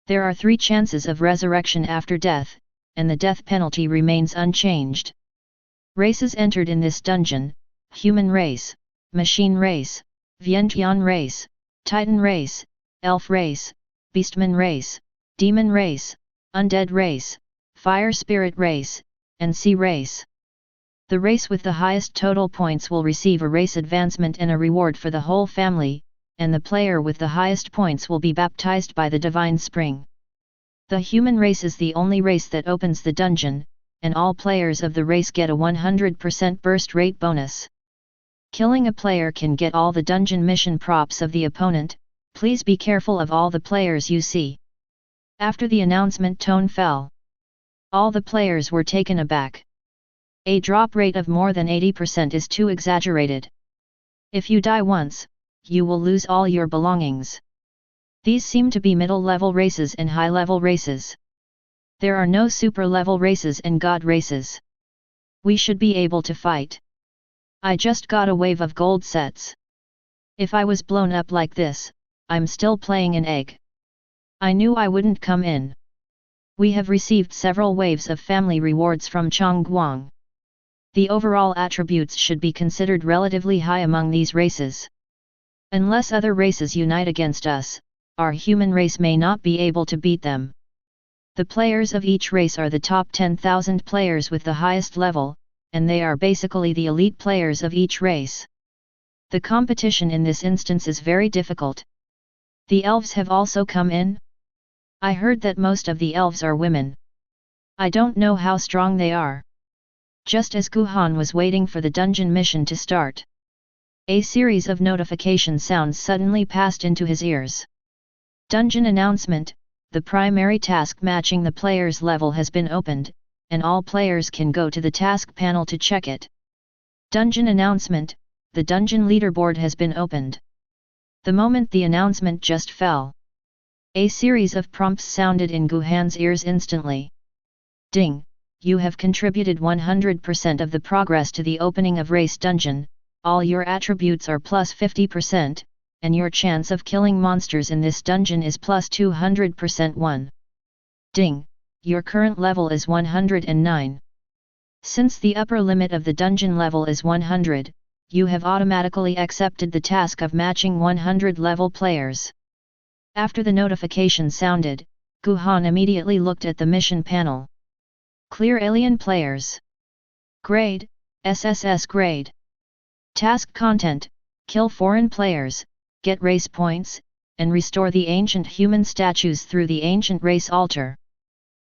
There are 3 chances of resurrection after death, and the death penalty remains unchanged. Races entered in this dungeon: Human race, Machine race, Vientian race, Titan race, Elf race, Beastman race, Demon race, Undead race, Fire Spirit race, and Sea race. The race with the highest total points will receive a race advancement and a reward for the whole family, and the player with the highest points will be baptized by the Divine Spring. The human race is the only race that opens the dungeon, and all players of the race get a 100% burst rate bonus. Killing a player can get all the dungeon mission props of the opponent. Please be careful of all the players you see. After the announcement tone fell, all the players were taken aback. A drop rate of more than 80% is too exaggerated. If you die once, you will lose all your belongings. These seem to be middle-level races and high-level races. There are no super-level races and god races. We should be able to fight. I just got a wave of gold sets. If I was blown up like this, I'm still playing an egg. I knew I wouldn't come in. We have received several waves of family rewards from Chongguang. The overall attributes should be considered relatively high among these races. Unless other races unite against us, our human race may not be able to beat them. The players of each race are the top 10,000 players with the highest level, and they are basically the elite players of each race. The competition in this instance is very difficult. The elves have also come in? I heard that most of the elves are women. I don't know how strong they are. Just as Guhan was waiting for the dungeon mission to start, a series of notification sounds suddenly passed into his ears. Dungeon announcement: the primary task matching the player's level has been opened, and all players can go to the task panel to check it. Dungeon announcement: the dungeon leaderboard has been opened. The moment the announcement just fell, a series of prompts sounded in Guhan's ears instantly. Ding! you have contributed 100% of the progress to the opening of race dungeon, all your attributes are plus 50%, and your chance of killing monsters in this dungeon is plus 200%. 1. Ding, your current level is 109. Since the upper limit of the dungeon level is 100, you have automatically accepted the task of matching 100 level players. After the notification sounded, Guhan immediately looked at the mission panel. Clear alien players. Grade, SSS grade. Task content, kill foreign players, get race points, and restore the ancient human statues through the ancient race altar.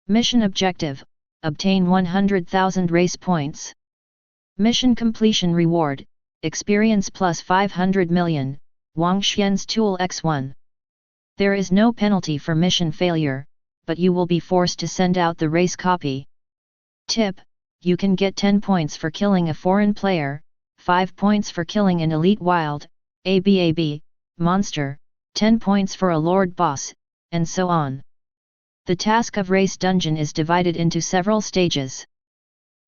Mission objective, obtain 100,000 race points. Mission completion reward, experience plus 500 million, Wang Xian's Tool X1. There is no penalty for mission failure, but you will be forced to send out the race copy. Tip, you can get 10 points for killing a foreign player, 5 points for killing an elite wild, ABAB, monster, 10 points for a lord boss, and so on. The task of race dungeon is divided into several stages.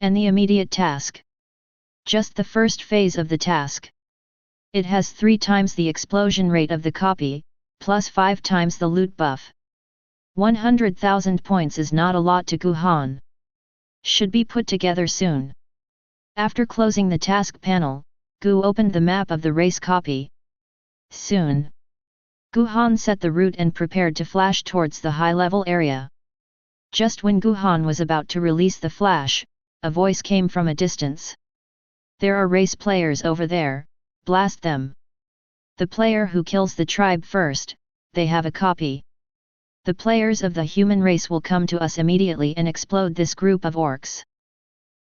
And the immediate task. Just the first phase of the task. It has 3 times the explosion rate of the copy, plus 5 times the loot buff. 100,000 points is not a lot to Guhan. Should be put together soon. After closing the task panel, Gu opened the map of the race copy. Soon. Guhan set the route and prepared to flash towards the high-level area. Just when Guhan was about to release the flash, a voice came from a distance. There are race players over there, blast them. The player who kills the tribe first, they have a copy. The players of the human race will come to us immediately and explode this group of orcs.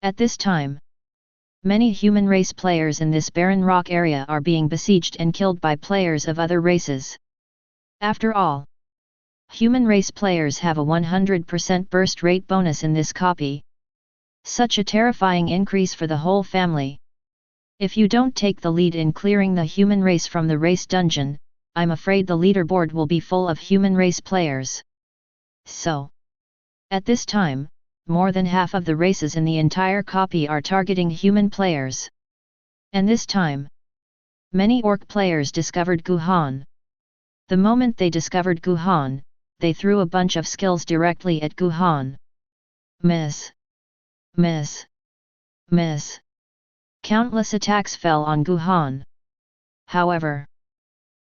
At this time, many human race players in this barren rock area are being besieged and killed by players of other races. After all, human race players have a 100% burst rate bonus in this copy. Such a terrifying increase for the whole family. If you don't take the lead in clearing the human race from the race dungeon, I'm afraid the leaderboard will be full of human race players. So, at this time, more than half of the races in the entire copy are targeting human players. And this time, many orc players discovered Guhan. The moment they discovered Guhan, they threw a bunch of skills directly at Guhan. Miss. Miss. Miss. Countless attacks fell on Guhan. However,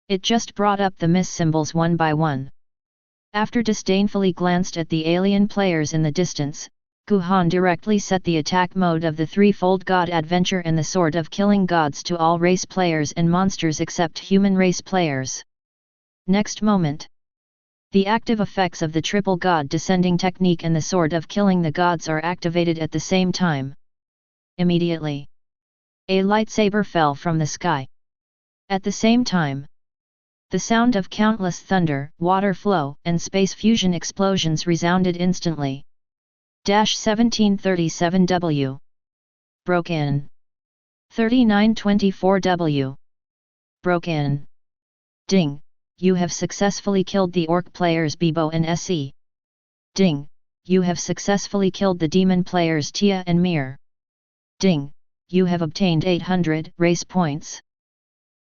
it just brought up the miss symbols one by one. After disdainfully glanced at the alien players in the distance, Guhan directly set the attack mode of the threefold God Adventure and the Sword of Killing Gods to all race players and monsters except human race players. Next moment, the active effects of the triple God descending technique and the Sword of Killing the Gods are activated at the same time. Immediately, a lightsaber fell from the sky. At the same time, the sound of countless thunder, water flow, and space fusion explosions resounded instantly. 1737W. Broken. 3924W. Broken. Ding, you have successfully killed the orc players Bibo and Se. Ding, you have successfully killed the demon players Tia and Mir. Ding, you have obtained 800 race points.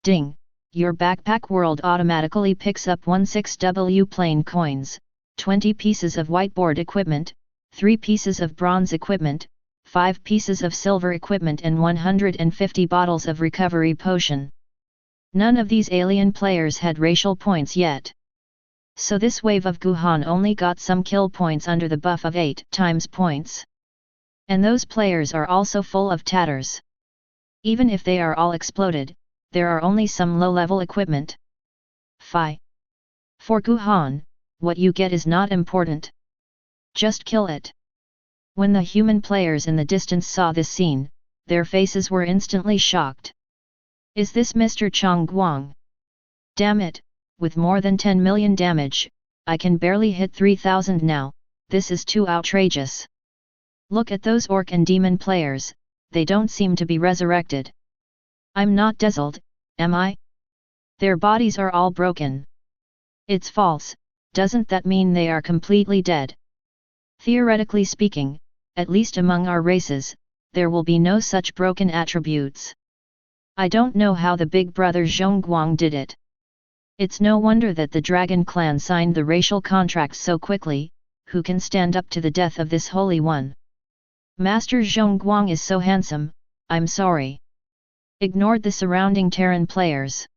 Ding, your backpack world automatically picks up 16W plain coins, 20 pieces of whiteboard equipment, 3 pieces of bronze equipment, 5 pieces of silver equipment and 150 bottles of recovery potion. None of these alien players had racial points yet. So this wave of Guhan only got some kill points under the buff of 8 times points. And those players are also full of tatters. Even if they are all exploded, there are only some low-level equipment. Phi. For Guhan, what you get is not important. Just kill it. When the human players in the distance saw this scene, their faces were instantly shocked. Is this Mr. Chong Guang? Damn it, with more than 10 million damage, I can barely hit 3000 now, this is too outrageous. Look at those orc and demon players, they don't seem to be resurrected. I'm not dazzled, am I? Their bodies are all broken. It's false, doesn't that mean they are completely dead? Theoretically speaking, at least among our races, there will be no such broken attributes. I don't know how the big brother Zhongguang did it. It's no wonder that the Dragon clan signed the racial contract so quickly. Who can stand up to the death of this holy one? Master Zhongguang is so handsome, I'm sorry. Ignored the surrounding Terran players.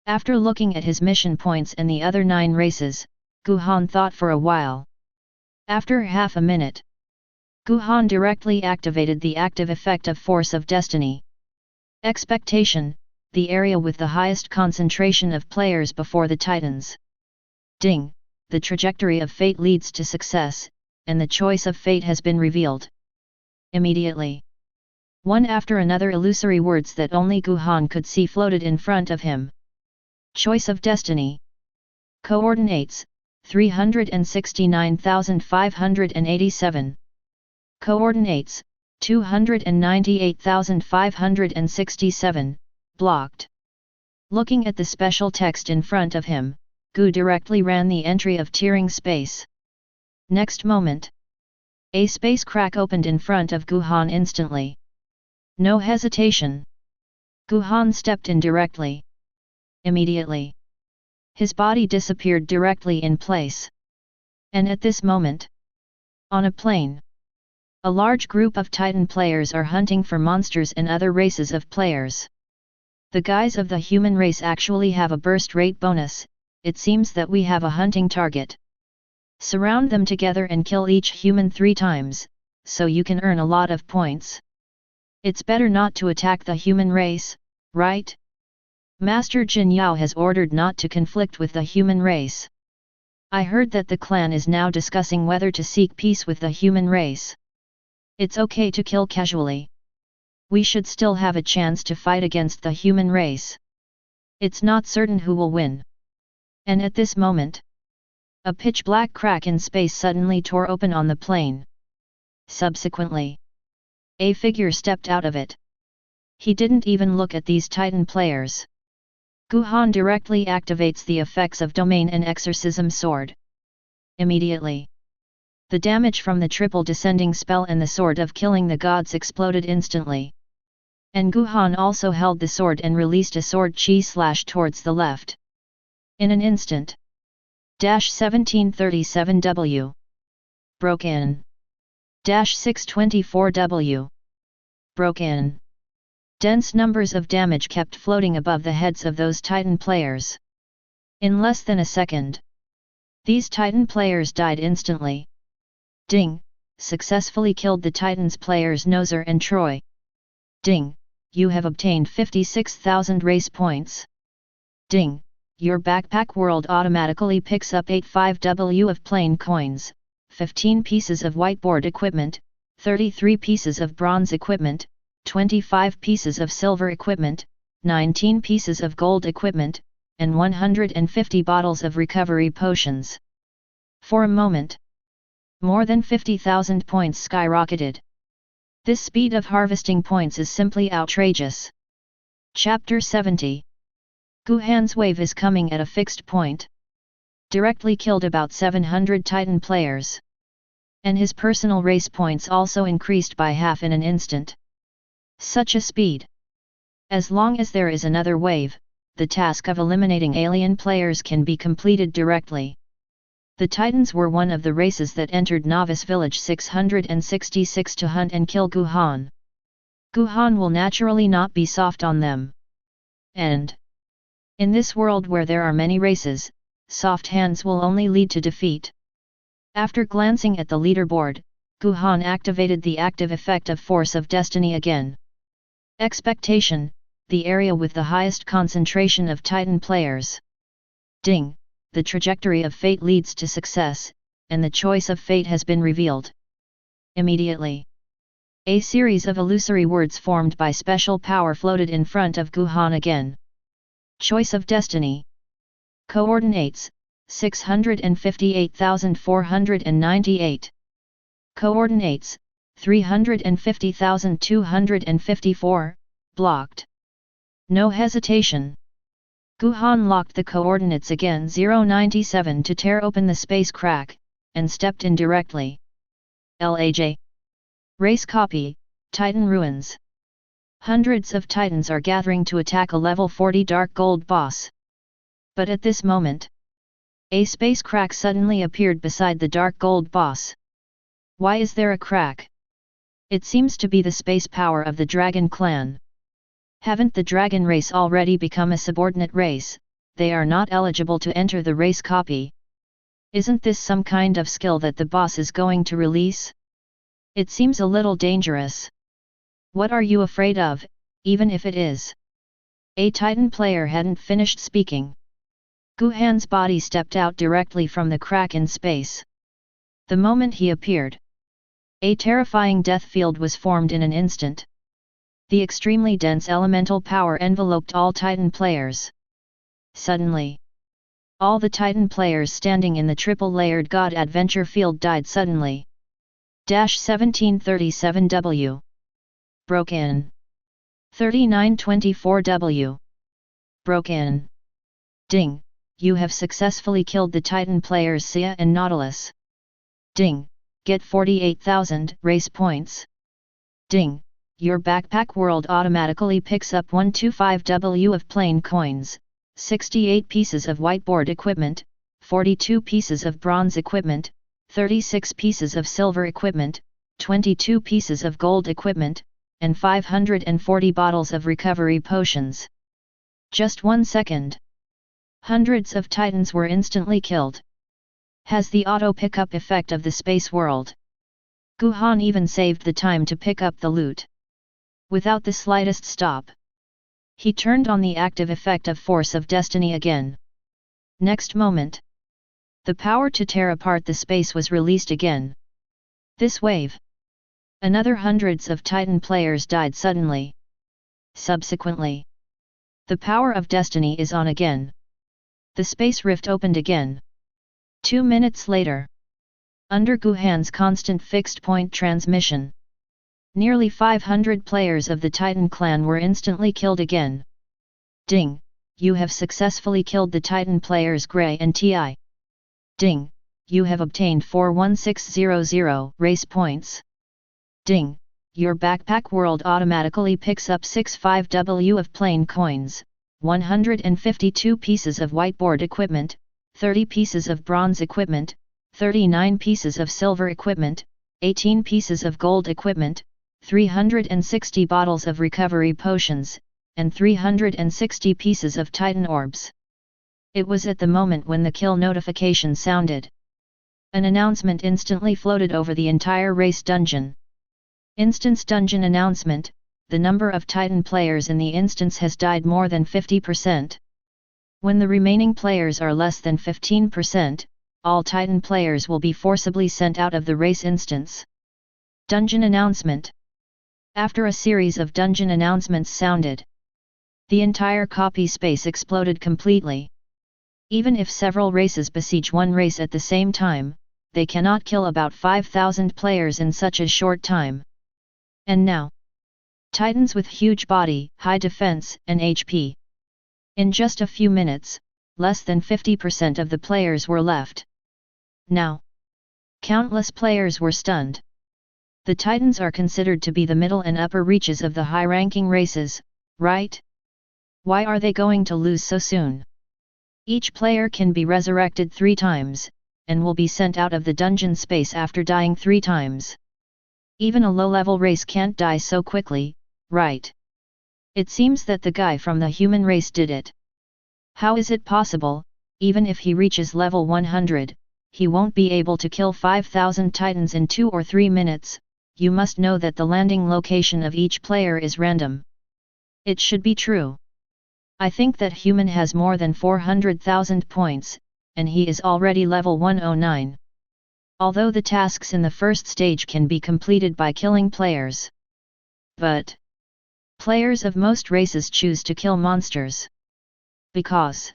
After looking at his mission points and the other 9 races, Guhan thought for a while. After half a minute, Guhan directly activated the active effect of Force of Destiny. Expectation, the area with the highest concentration of players before the Titans. Ding, the trajectory of fate leads to success, and the choice of fate has been revealed. Immediately, one after another illusory words that only Guhan could see floated in front of him. Choice of Destiny. Coordinates, 369,587. Coordinates, 298,567, blocked. Looking at the special text in front of him, Gu directly ran the entry of tearing space. Next moment, a space crack opened in front of Guhan instantly. No hesitation. Guhan stepped in directly. Immediately, his body disappeared directly in place. And at this moment, on a plain, a large group of Titan players are hunting for monsters and other races of players. The guys of the human race actually have a burst rate bonus. It seems that we have a hunting target. Surround them together and kill each human 3 times, so you can earn a lot of points. It's better not to attack the human race, right? Master Jin Yao has ordered not to conflict with the human race. I heard that the clan is now discussing whether to seek peace with the human race. It's okay to kill casually. We should still have a chance to fight against the human race. It's not certain who will win. And at this moment, a pitch-black crack in space suddenly tore open on the plane. Subsequently, a figure stepped out of it. He didn't even look at these Titan players. Guhan directly activates the effects of Domain and Exorcism Sword. Immediately, the damage from the triple descending spell and the Sword of Killing the Gods exploded instantly. And Guhan also held the sword and released a sword chi slash towards the left. In an instant. 1737W. Broken. 624W. Broken. Dense numbers of damage kept floating above the heads of those Titan players. In less than a second, these Titan players died instantly. Ding, successfully killed the Titans players Nozer and Troy. Ding, you have obtained 56,000 race points. Ding, your backpack world automatically picks up 85W of plain coins, 15 pieces of whiteboard equipment, 33 pieces of bronze equipment, 25 pieces of silver equipment, 19 pieces of gold equipment, and 150 bottles of recovery potions. For a moment, more than 50,000 points skyrocketed. This speed of harvesting points is simply outrageous. Chapter 70. Guhan's wave is coming at a fixed point. Directly killed about 700 Titan players. And his personal race points also increased by half in an instant. Such a speed. As long as there is another wave, the task of eliminating alien players can be completed directly. The Titans were one of the races that entered Novice Village 666 to hunt and kill Guhan. Guhan will naturally not be soft on them. And in this world where there are many races, soft hands will only lead to defeat. After glancing at the leaderboard, Guhan activated the active effect of Force of Destiny again. Expectation, the area with the highest concentration of Titan players. Ding, the trajectory of fate leads to success, and the choice of fate has been revealed. Immediately, a series of illusory words formed by special power floated in front of Guhan again. Choice of Destiny. Coordinates, 658,498. Coordinates, 350,254, blocked. No hesitation. Guhan locked the coordinates again 097 to tear open the space crack, and stepped in directly. LAJ. Race copy, Titan ruins. Hundreds of Titans are gathering to attack a level 40 Dark Gold boss. But at this moment, a space crack suddenly appeared beside the Dark Gold boss. Why is there a crack? It seems to be the space power of the Dragon Clan. Haven't the Dragon race already become a subordinate race? They are not eligible to enter the race copy. Isn't this some kind of skill that the boss is going to release? It seems a little dangerous. What are you afraid of, even if it is? A Titan player hadn't finished speaking. Guhan's body stepped out directly from the crack in space. The moment he appeared, a terrifying death field was formed in an instant. The extremely dense elemental power enveloped all Titan players. Suddenly, all the Titan players standing in the triple-layered God Adventure field died suddenly. 1737W. Broken. 3924W. Broken. Ding, you have successfully killed the Titan players Sia and Nautilus. Ding, get 48,000 race points. Ding, your backpack world automatically picks up 125W of plain coins, 68 pieces of whiteboard equipment, 42 pieces of bronze equipment, 36 pieces of silver equipment, 22 pieces of gold equipment, and 540 bottles of recovery potions. Just 1 second. Hundreds of Titans were instantly killed. Has the auto pickup effect of the space world. Guhan even saved the time to pick up the loot. Without the slightest stop. He turned on the active effect of Force of Destiny again. Next moment, the power to tear apart the space was released again. This wave. Another hundreds of Titan players died suddenly. Subsequently, the power of destiny is on again. The space rift opened again. 2 minutes later, under Guhan's constant fixed point transmission, nearly 500 players of the Titan clan were instantly killed again. Ding, you have successfully killed the Titan players Grey and Ti. Ding, you have obtained 41600 race points. Ding, your backpack world automatically picks up 65W of plain coins, 152 pieces of whiteboard equipment, 30 pieces of bronze equipment, 39 pieces of silver equipment, 18 pieces of gold equipment, 360 bottles of recovery potions, and 360 pieces of Titan orbs. It was at the moment when the kill notification sounded. An announcement instantly floated over the entire race dungeon. Instance dungeon announcement, the number of Titan players in the instance has died more than 50%. When the remaining players are less than 15%, all Titan players will be forcibly sent out of the race instance. Dungeon announcement. After a series of dungeon announcements sounded, the entire copy space exploded completely. Even if several races besiege one race at the same time, they cannot kill about 5,000 players in such a short time. And now, Titans with huge body, high defense, and HP. In just a few minutes, less than 50% of the players were left. Now, countless players were stunned. The Titans are considered to be the middle and upper reaches of the high-ranking races, right? Why are they going to lose so soon? Each player can be resurrected 3 times, and will be sent out of the dungeon space after dying 3 times. Even a low-level race can't die so quickly, right? It seems that the guy from the human race did it. How is it possible? Even if he reaches level 100, he won't be able to kill 5,000 Titans in 2 or 3 minutes. You must know that the landing location of each player is random. It should be true. I think that human has more than 400,000 points, and he is already level 109. Although the tasks in the first stage can be completed by killing players. But players of most races choose to kill monsters. Because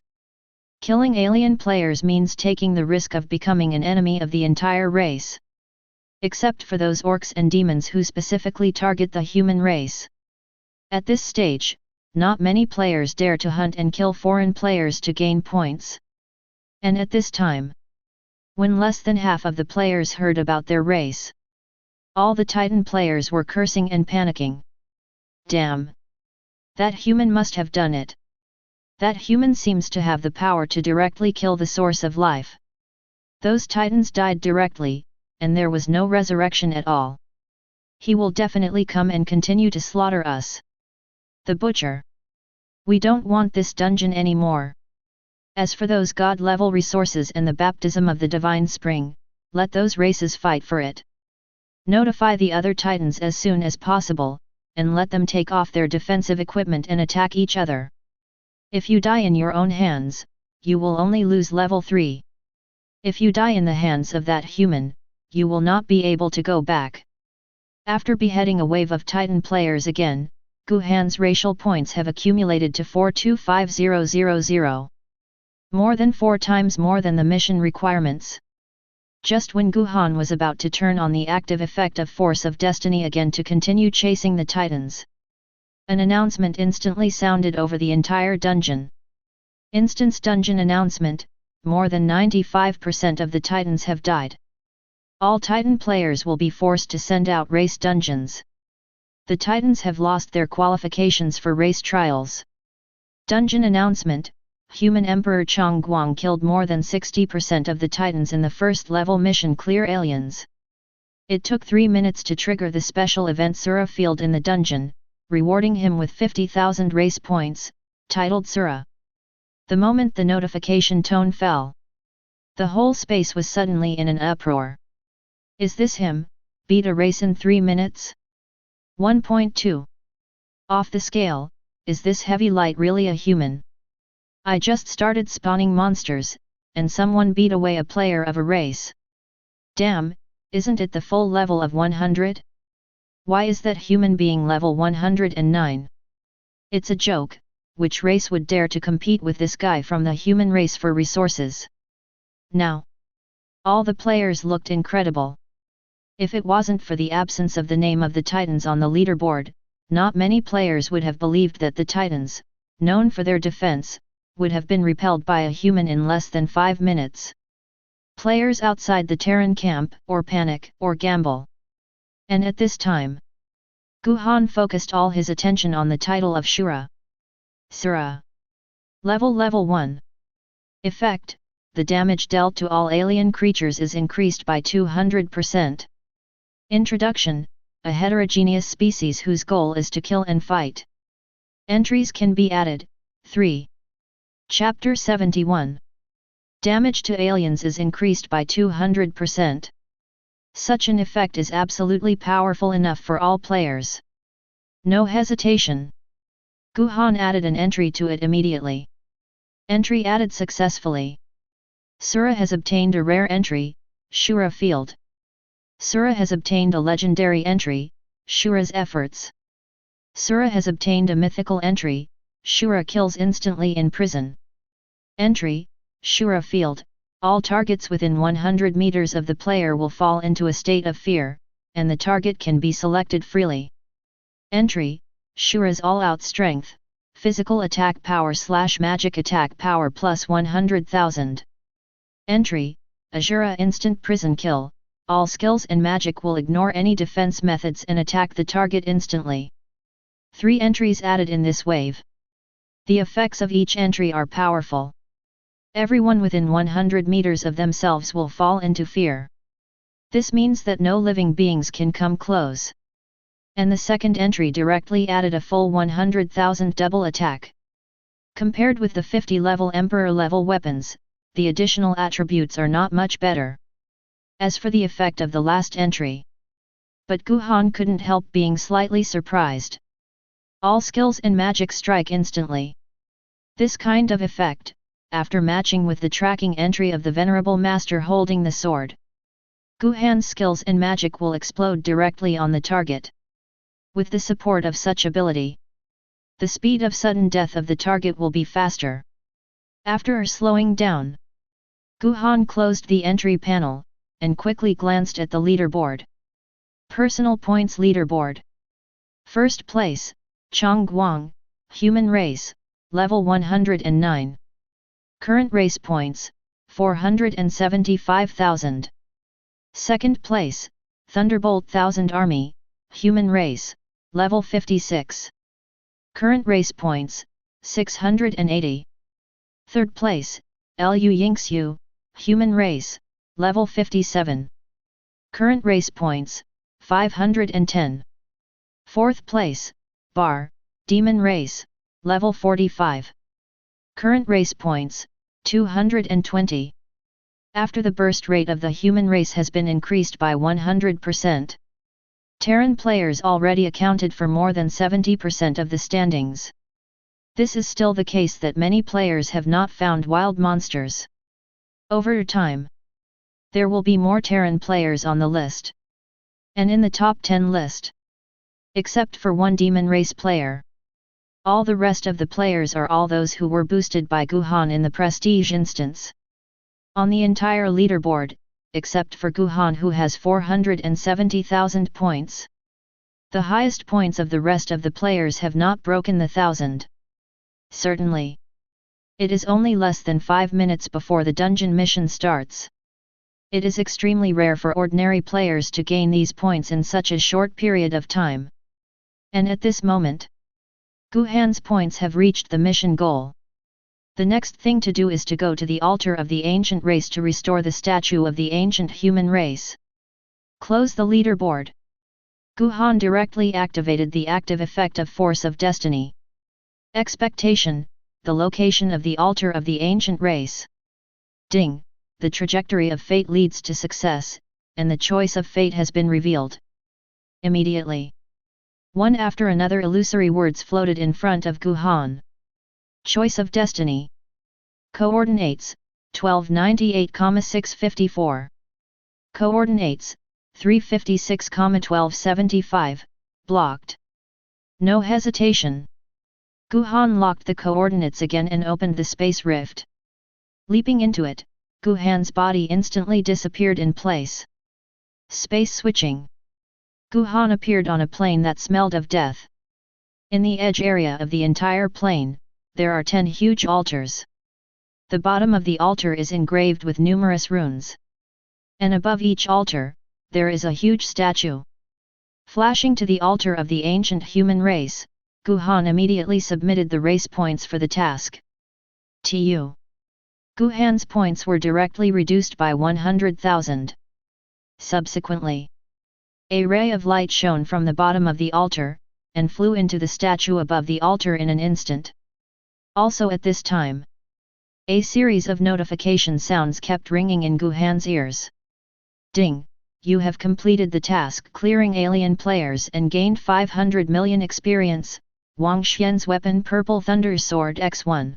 killing alien players means taking the risk of becoming an enemy of the entire race. Except for those orcs and demons who specifically target the human race. At this stage, not many players dare to hunt and kill foreign players to gain points. And at this time, when less than half of the players heard about their race, All the Titan players were cursing and panicking. Damn! That human must have done it. That human seems to have the power to directly kill the source of life. Those Titans died directly, and there was no resurrection at all. He will definitely come and continue to slaughter us. The Butcher. We don't want this dungeon anymore. As for those god-level resources and the baptism of the Divine Spring, let those races fight for it. Notify the other Titans as soon as possible, and let them take off their defensive equipment and attack each other. If you die in your own hands, you will only lose level 3. If you die in the hands of that human, you will not be able to go back. After beheading a wave of Titan players again, Guhan's racial points have accumulated to 425000. More than 4 times more than the mission requirements. Just when Guhan was about to turn on the active effect of Force of Destiny again to continue chasing the Titans, an announcement instantly sounded over the entire dungeon. Instance dungeon announcement, more than 95% of the Titans have died. All Titan players will be forced to send out race dungeons. The Titans have lost their qualifications for race trials. Dungeon announcement, Human Emperor Chong Guang killed more than 60% of the Titans in the first level mission Clear Aliens. It took 3 minutes to trigger the special event Sura field in the dungeon, rewarding him with 50,000 race points, titled Sura. The moment the notification tone fell, the whole space was suddenly in an uproar. Is this him? Beat a race in 3 minutes? 1.2. Off the scale, is this heavy light really a human? I just started spawning monsters, and someone beat away a player of a race. Damn, isn't it the full level of 100? Why is that human being level 109? It's a joke, which race would dare to compete with this guy from the human race for resources? Now, all the players looked incredible. If it wasn't for the absence of the name of the Titans on the leaderboard, not many players would have believed that the Titans, known for their defense, would have been repelled by a human in less than 5 minutes. Players outside the Terran camp, or panic, or gamble. And at this time, Guhan focused all his attention on the title of Shura. Sura. Level 1. Effect, the damage dealt to all alien creatures is increased by 200%. Introduction, a heterogeneous species whose goal is to kill and fight. Entries can be added. 3. Chapter 71. Damage to aliens is increased by 200%. Such an effect is absolutely powerful enough for all players. No hesitation. Guhan added an entry to it immediately. Entry added successfully. Sura has obtained a rare entry, Shura Field. Sura has obtained a legendary entry, Shura's Efforts. Sura has obtained a mythical entry, Shura Kills Instantly in Prison. Entry, Shura Field, all targets within 100 meters of the player will fall into a state of fear, and the target can be selected freely. Entry, Shura's All-Out Strength, Physical Attack Power / Magic Attack Power plus 100,000. Entry, Ashura Instant Prison Kill, all skills and magic will ignore any defense methods and attack the target instantly. 3 entries added in this wave. The effects of each entry are powerful. Everyone within 100 meters of themselves will fall into fear. This means that no living beings can come close. And the second entry directly added a full 100,000 double attack. Compared with the 50 level Emperor level weapons, the additional attributes are not much better. As for the effect of the last entry, but Guhan couldn't help being slightly surprised. All skills and magic strike instantly. This kind of effect, after matching with the tracking entry of the Venerable Master holding the sword, Guhan's skills and magic will explode directly on the target. With the support of such ability, the speed of sudden death of the target will be faster. After slowing down, Guhan closed the entry panel, and quickly glanced at the leaderboard. Personal points leaderboard. First place, Chong Guang, Human Race, level 109. Current race points, 475,000. Second place, Thunderbolt 1000 Army, Human Race, Level 56. Current race points, 680. Third place, Lu Yingxiu, Human Race, Level 57. Current race points, 510. Fourth place, Bar, Demon Race, Level 45. Current race points, 220. After the burst rate of the human race has been increased by 100%. Terran players already accounted for more than 70% of the standings. This is still the case that many players have not found wild monsters. Over time, there will be more Terran players on the list. And in the top 10 list. Except for one demon race player. All the rest of the players are all those who were boosted by Guhan in the prestige instance. On the entire leaderboard, except for Guhan who has 470,000 points. The highest points of the rest of the players have not broken the 1,000. Certainly. It is only less than 5 minutes before the dungeon mission starts. It is extremely rare for ordinary players to gain these points in such a short period of time. And at this moment, Guhan's points have reached the mission goal. The next thing to do is to go to the altar of the ancient race to restore the statue of the ancient human race. Close the leaderboard. Guhan directly activated the active effect of Force of Destiny. Expectation, the location of the altar of the ancient race. Ding, the trajectory of fate leads to success, and the choice of fate has been revealed. Immediately. One after another illusory words floated in front of Guhan. Choice of Destiny. Coordinates, 1298,654. Coordinates, 356,1275, blocked. No hesitation. Guhan locked the coordinates again and opened the space rift. Leaping into it, Guhan's body instantly disappeared in place. Space switching. Guhan appeared on a plane that smelled of death. In the edge area of the entire plane, there are 10 huge altars. The bottom of the altar is engraved with numerous runes. And above each altar, there is a huge statue. Flashing to the altar of the ancient human race, Guhan immediately submitted the race points for the task. Tu. Guhan's points were directly reduced by 100,000. Subsequently, a ray of light shone from the bottom of the altar, and flew into the statue above the altar in an instant. Also at this time, a series of notification sounds kept ringing in Guhan's ears. Ding! You have completed the task clearing alien players and gained 500 million experience, Wang Xian's weapon Purple Thunder Sword X1.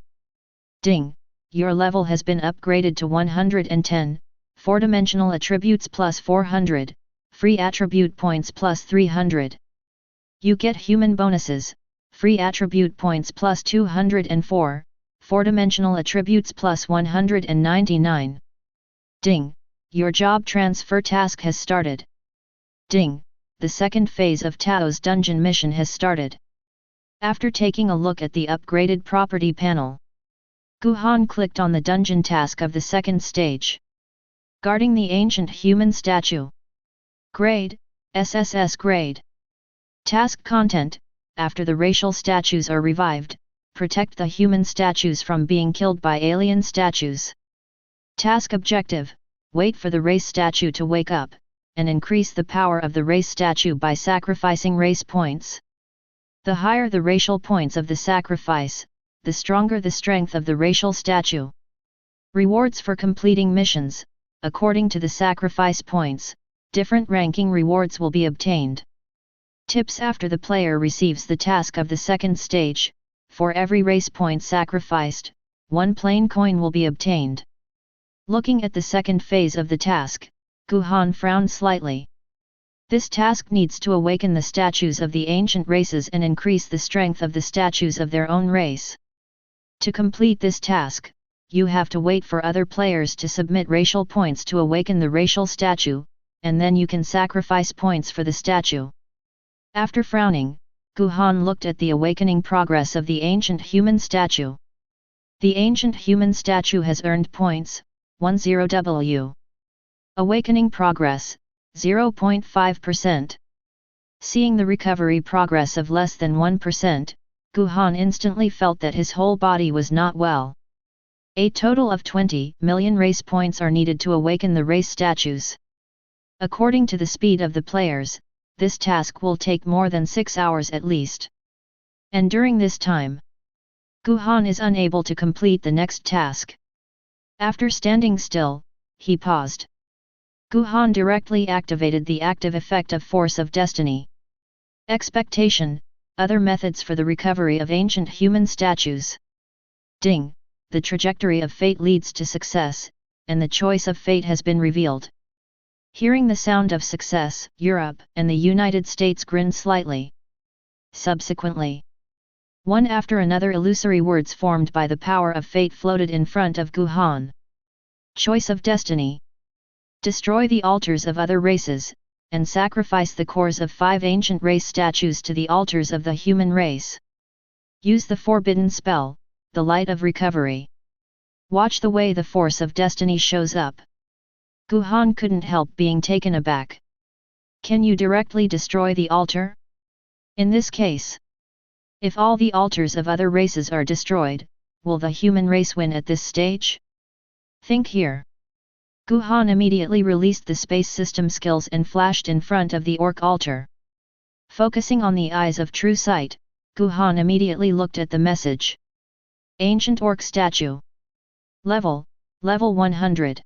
Ding! Your level has been upgraded to 110, 4-dimensional attributes plus 400, free attribute points plus 300. You get human bonuses, free attribute points plus 204, 4-dimensional attributes plus 199. Ding! Your job transfer task has started. Ding! The second phase of Tao's dungeon mission has started. After taking a look at the upgraded property panel, Guhan clicked on the dungeon task of the second stage. Guarding the ancient human statue. Grade, SSS grade. Task content, after the racial statues are revived, protect the human statues from being killed by alien statues. Task objective, wait for the race statue to wake up, and increase the power of the race statue by sacrificing race points. The higher the racial points of the sacrifice, the stronger the strength of the racial statue. Rewards for completing missions, according to the sacrifice points, different ranking rewards will be obtained. Tips: after the player receives the task of the second stage, for every race point sacrificed, 1 plain coin will be obtained. Looking at the second phase of the task, Guhan frowned slightly. This task needs to awaken the statues of the ancient races and increase the strength of the statues of their own race. To complete this task, you have to wait for other players to submit racial points to awaken the racial statue, and then you can sacrifice points for the statue. After frowning, Guhan looked at the awakening progress of the ancient human statue. The ancient human statue has earned points, 10W. Awakening progress, 0.5%. Seeing the recovery progress of less than 1%, Guhan instantly felt that his whole body was not well. A total of 20 million race points are needed to awaken the race statues. According to the speed of the players, this task will take more than 6 hours at least. And during this time, Guhan is unable to complete the next task. After standing still, he paused. Guhan directly activated the active effect of Force of Destiny. Expectation, other methods for the recovery of ancient human statues. Ding, the trajectory of fate leads to success, and the choice of fate has been revealed. Hearing the sound of success, Europe and the United States grinned slightly. Subsequently, one after another illusory words formed by the power of fate floated in front of Guhan. Choice of destiny. Destroy the altars of other races, and sacrifice the cores of 5 ancient race statues to the altars of the human race. Use the forbidden spell, the light of recovery. Watch the way the force of destiny shows up. Guhan couldn't help being taken aback. Can you directly destroy the altar? In this case, if all the altars of other races are destroyed, will the human race win at this stage? Think here. Guhan immediately released the space system skills and flashed in front of the orc altar. Focusing on the eyes of true sight, Guhan immediately looked at the message. Ancient orc statue. Level 100.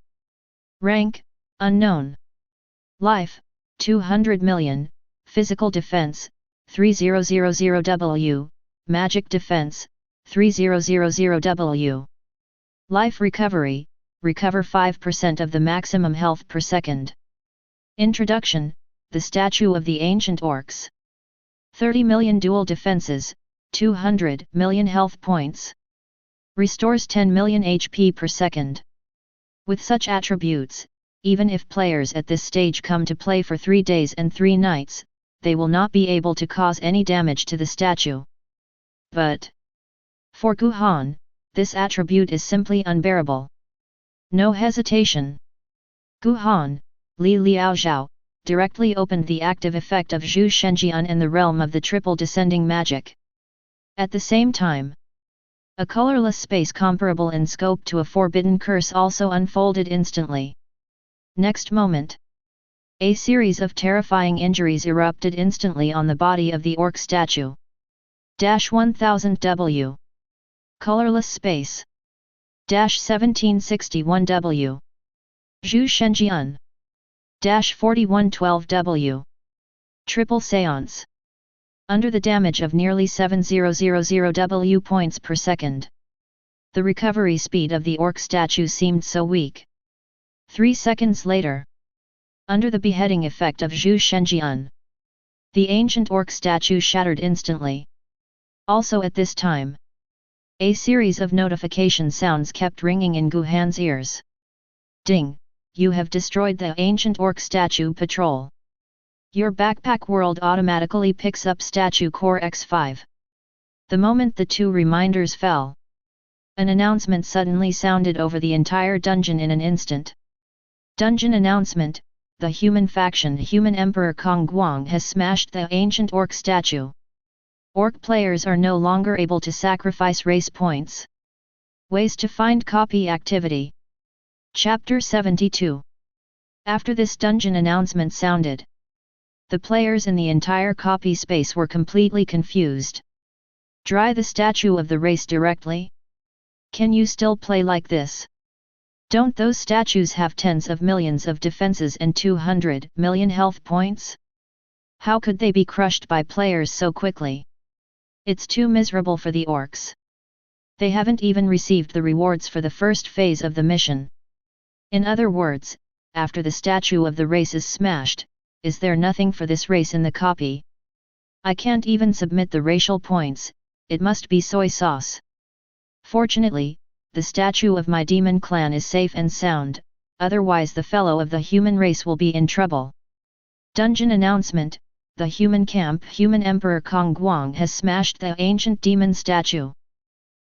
Rank, unknown. Life, 200 million, Physical defense, 3000W, Magic defense, 3000W. Life recovery, recover 5% of the maximum health per second. Introduction, the statue of the ancient orcs. 30 million dual defenses, 200 million health points. Restores 10 million HP per second. With such attributes, even if players at this stage come to play for 3 days and 3 nights, they will not be able to cause any damage to the statue. But for Guhan, this attribute is simply unbearable. No hesitation. Guhan, Li Liaozhao, directly opened the active effect of Zhu Shenjian and the realm of the triple descending magic. At the same time, a colorless space comparable in scope to a forbidden curse also unfolded instantly. Next moment, a series of terrifying injuries erupted instantly on the body of the orc statue. 1000W. Colorless space. 1761W. Zhu Shenjian. 4112W. Triple Seance. Under the damage of nearly 7000W points per second. The recovery speed of the orc statue seemed so weak. 3 seconds later, under the beheading effect of Zhu Shenjian, the ancient orc statue shattered instantly. Also at this time, a series of notification sounds kept ringing in Guhan's ears. Ding! You have destroyed the ancient orc statue patrol. Your backpack world automatically picks up statue core X5. The moment the 2 reminders fell, an announcement suddenly sounded over the entire dungeon in an instant. Dungeon announcement: the human faction Human Emperor Kong Guang has smashed the ancient orc statue. Orc players are no longer able to sacrifice race points. Ways to find copy activity. Chapter 72. After this dungeon announcement sounded, the players in the entire copy space were completely confused. Dry the statue of the race directly? Can you still play like this? Don't those statues have tens of millions of defenses and 200 million health points? How could they be crushed by players so quickly? It's too miserable for the orcs. They haven't even received the rewards for the first phase of the mission. In other words, after the statue of the race is smashed, is there nothing for this race in the copy? I can't even submit the racial points, it must be soy sauce. Fortunately, the statue of my demon clan is safe and sound, otherwise the fellow of the human race will be in trouble. Dungeon announcement: the human camp Human Emperor Kong Guang has smashed the ancient demon statue.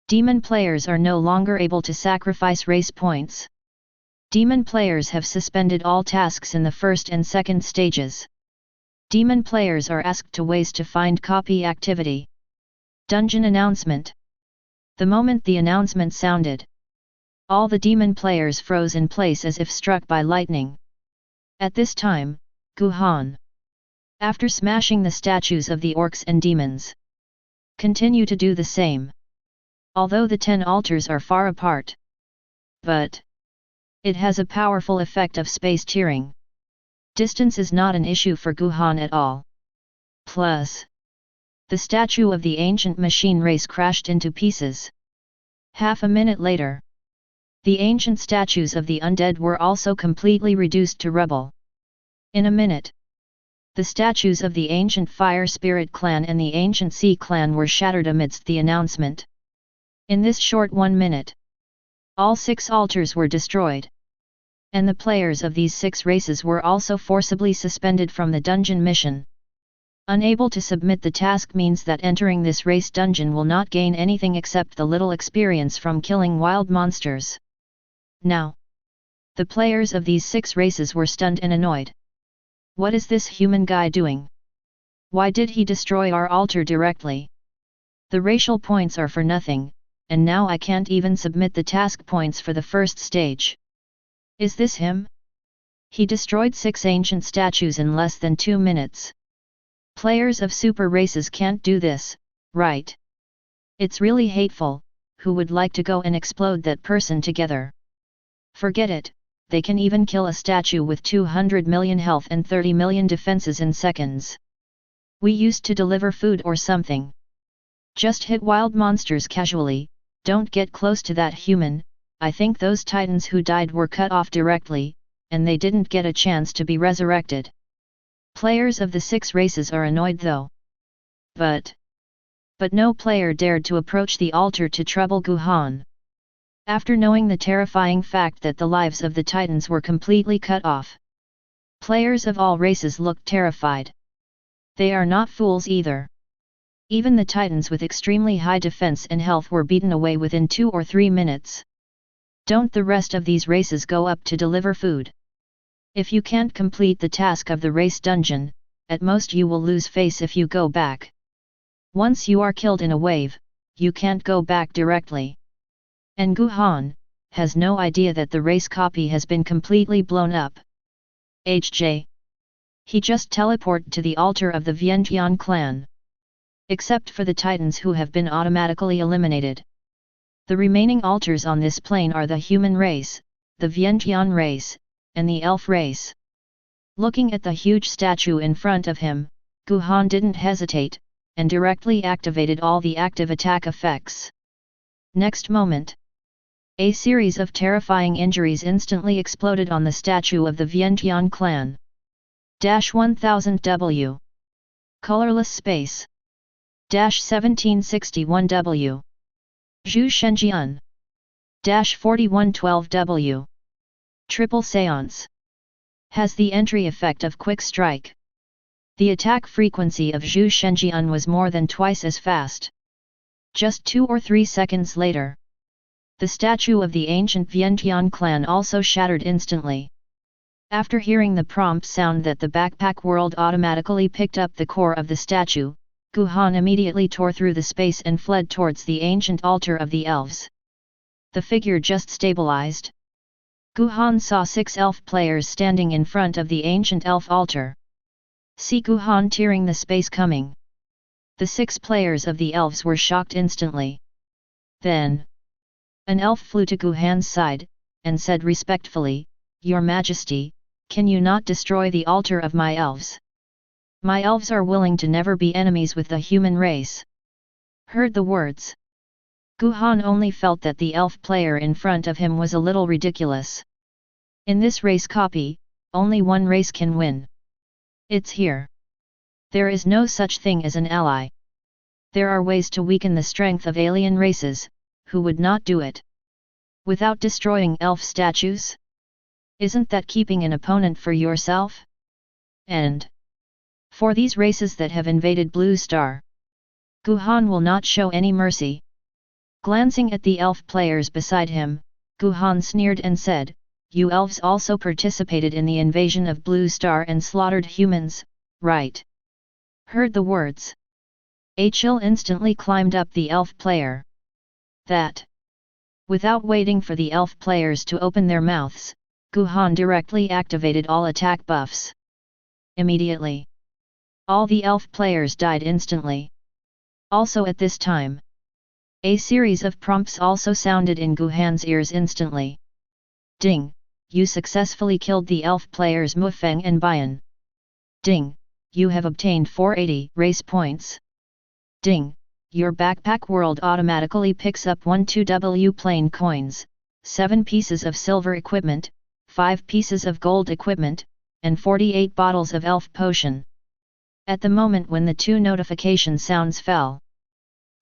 Demon players are no longer able to sacrifice race points. Demon players have suspended all tasks in the first and second stages. Demon players are asked to ways to find copy activity. Dungeon announcement. The moment the announcement sounded, all the demon players froze in place as if struck by lightning. At this time, Guhan, after smashing the statues of the orcs and demons, continue to do the same. Although the 10 altars are far apart, but it has a powerful effect of space tearing. Distance is not an issue for Guhan at all. Plus, the statue of the ancient machine race crashed into pieces. Half a minute later, the ancient statues of the undead were also completely reduced to rubble. In a minute, the statues of the ancient fire spirit clan and the ancient sea clan were shattered amidst the announcement. In this short 1 minute, all 6 altars were destroyed. And the players of these 6 races were also forcibly suspended from the dungeon mission. Unable to submit the task means that entering this race dungeon will not gain anything except the little experience from killing wild monsters. Now, the players of these 6 races were stunned and annoyed. What is this human guy doing? Why did he destroy our altar directly? The racial points are for nothing, and now I can't even submit the task points for the first stage. Is this him? He destroyed 6 ancient statues in less than 2 minutes. Players of super races can't do this, right? It's really hateful. Who would like to go and explode that person together? Forget it, they can even kill a statue with 200 million health and 30 million defenses in seconds. We used to deliver food or something. Just hit wild monsters casually, don't get close to that human. I think those titans who died were cut off directly, and they didn't get a chance to be resurrected. Players of the 6 races are annoyed though. But no player dared to approach the altar to trouble Guhan. After knowing the terrifying fact that the lives of the titans were completely cut off, players of all races looked terrified. They are not fools either. Even the titans with extremely high defense and health were beaten away within 2 or 3 minutes. Don't the rest of these races go up to deliver food? If you can't complete the task of the race dungeon, at most you will lose face if you go back. Once you are killed in a wave, you can't go back directly. And Guhan has no idea that the race copy has been completely blown up. HJ. He just teleported to the altar of the Vientiane clan. Except for the titans who have been automatically eliminated. The remaining altars on this plane are the human race, the Vientiane race, and the elf race. Looking at the huge statue in front of him, Guhan didn't hesitate, and directly activated all the active attack effects. Next moment, a series of terrifying injuries instantly exploded on the statue of the Vientiane clan. 1000W. Colorless space. 1761W. Zhu Shenjian. 4112W. Triple Seance. Has the entry effect of Quick Strike. The attack frequency of Zhu Shenjian was more than twice as fast. Just 2 or 3 seconds later, the statue of the ancient Vientiane clan also shattered instantly. After hearing the prompt sound that the backpack world automatically picked up the core of the statue, Guhan immediately tore through the space and fled towards the ancient altar of the elves. The figure just stabilized. Guhan saw 6 elf players standing in front of the ancient elf altar. See Guhan tearing the space coming. The 6 players of the elves were shocked instantly. Then, an elf flew to Guhan's side, and said respectfully, "Your Majesty, can you not destroy the altar of my elves? My elves are willing to never be enemies with the human race." Heard the words. Guhan only felt that the elf player in front of him was a little ridiculous. In this race copy, only one race can win. It's here. There is no such thing as an ally. There are ways to weaken the strength of alien races. Who would not do it? Without destroying elf statues? Isn't that keeping an opponent for yourself? And for these races that have invaded Blue Star, Guhan will not show any mercy. Glancing at the elf players beside him, Guhan sneered and said, you elves also participated in the invasion of Blue Star and slaughtered humans, right? Heard the words. A chill instantly climbed up the elf player. That. Without waiting for the elf players to open their mouths, Guhan directly activated all attack buffs. Immediately, all the elf players died instantly. Also at this time, a series of prompts also sounded in Guhan's ears instantly. Ding! You successfully killed the elf players Mufeng and Bian. Ding! You have obtained 480 race points. Ding! Your backpack world automatically picks up 12W plain coins, 7 pieces of silver equipment, 5 pieces of gold equipment, and 48 bottles of elf potion. At the moment when the 2 notification sounds fell,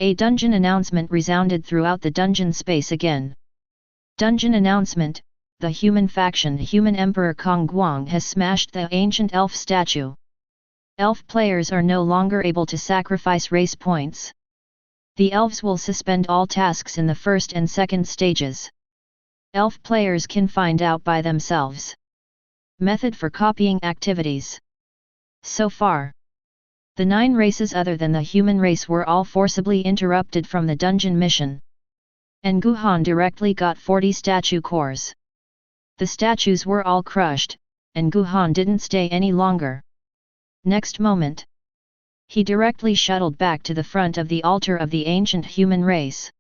a dungeon announcement resounded throughout the dungeon space again. Dungeon announcement: the human faction Human Emperor Kong Guang has smashed the ancient elf statue. Elf players are no longer able to sacrifice race points. The elves will suspend all tasks in the first and second stages. Elf players can find out by themselves. Method for copying activities. So far, the 9 races other than the human race were all forcibly interrupted from the dungeon mission. And Guhan directly got 40 statue cores. The statues were all crushed, and Guhan didn't stay any longer. Next moment, he directly shuttled back to the front of the altar of the ancient human race.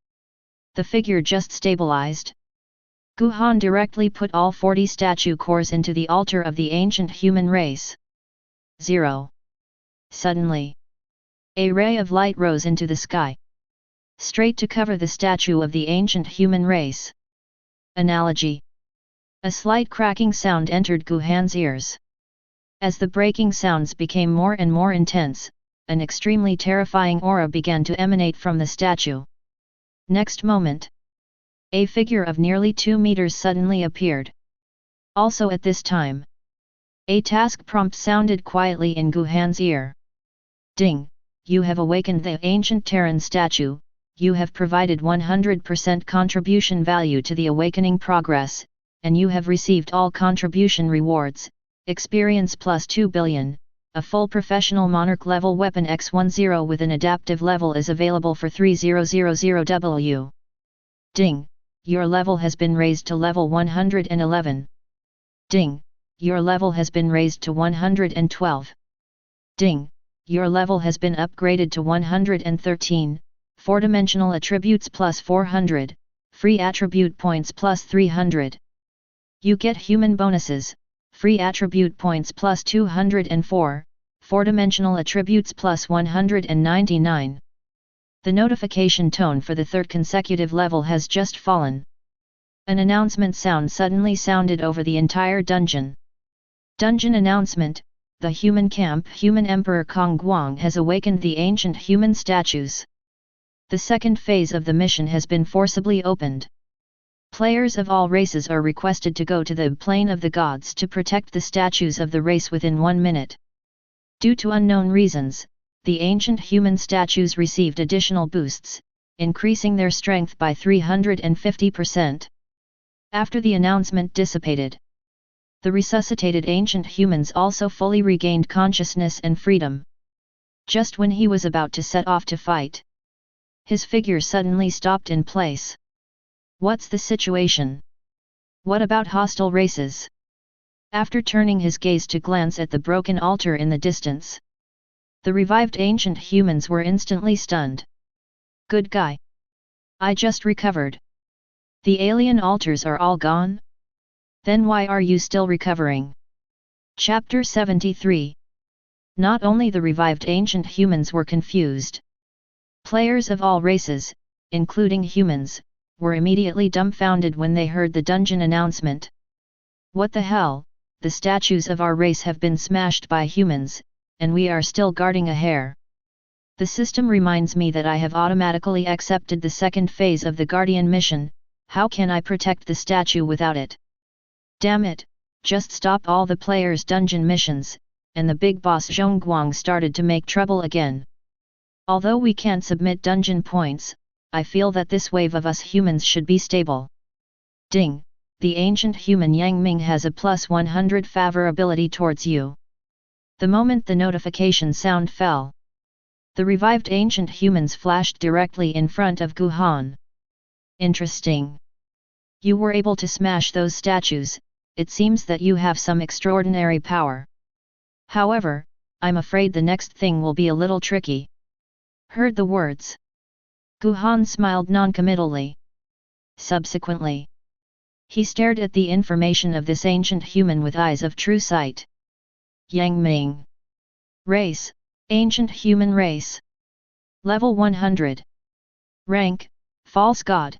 The figure just stabilized. Guhan directly put all 40 statue cores into the altar of the ancient human race. 0. Suddenly, a ray of light rose into the sky, straight to cover the statue of the ancient human race. Analogy. A slight cracking sound entered Guhan's ears. As the breaking sounds became more and more intense, an extremely terrifying aura began to emanate from the statue. Next moment, a figure of nearly 2 meters suddenly appeared. Also at this time, a task prompt sounded quietly in Guhan's ear. Ding! You have awakened the ancient Terran statue, you have provided 100% contribution value to the awakening progress, and you have received all contribution rewards, experience plus 2 billion, a full professional monarch level weapon X10 with an adaptive level is available for 3000W. Ding! Your level has been raised to level 111. Ding! Your level has been raised to 112. Ding! Your level has been upgraded to 113, 4-dimensional attributes plus 400, free attribute points plus 300. You get human bonuses, free attribute points plus 204, 4-dimensional attributes plus 199. The notification tone for the 3rd consecutive level has just fallen. An announcement sound suddenly sounded over the entire dungeon. Dungeon announcement: the human camp Human Emperor Kong Guang has awakened the ancient human statues. The second phase of the mission has been forcibly opened. Players of all races are requested to go to the plane of the gods to protect the statues of the race within 1 minute. Due to unknown reasons, the ancient human statues received additional boosts, increasing their strength by 350%. After the announcement dissipated, the resuscitated ancient humans also fully regained consciousness and freedom. Just when he was about to set off to fight, his figure suddenly stopped in place. What's the situation? What about hostile races? After turning his gaze to glance at the broken altar in the distance, the revived ancient humans were instantly stunned. Good guy. I just recovered. The alien altars are all gone? Then why are you still recovering? Chapter 73. Not only the revived ancient humans were confused. Players of all races, including humans, were immediately dumbfounded when they heard the dungeon announcement. What the hell, the statues of our race have been smashed by humans, and we are still guarding a hair. The system reminds me that I have automatically accepted the second phase of the Guardian mission. How can I protect the statue without it? Damn it, just stop all the players' dungeon missions, and the big boss Zhongguang started to make trouble again. Although we can't submit dungeon points, I feel that this wave of us humans should be stable. Ding! the ancient human Yang Ming has a plus 100 favorability towards you. The moment the notification sound fell, the revived ancient humans flashed directly in front of Guhan. Interesting. You were able to smash those statues. It seems that you have some extraordinary power. However, I'm afraid the next thing will be a little tricky. Heard the words. Guhan smiled noncommittally. Subsequently, he stared at the information of this ancient human with eyes of true sight. Yang Ming. Race, ancient human race. Level 100. Rank, false god.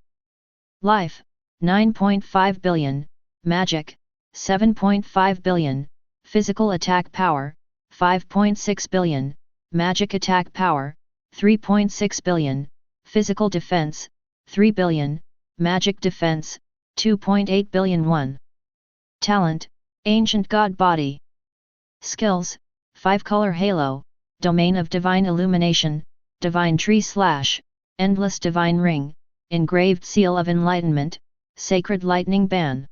Life, 9.5 billion, magic, 7.5 billion, physical attack power, 5.6 billion, magic attack power, 3.6 billion, physical defense, 3 billion, magic defense, 2.8 billion. 1. Talent, ancient god body. Skills, 5-color halo, domain of divine illumination, divine tree / endless divine ring, engraved seal of enlightenment, sacred lightning ban.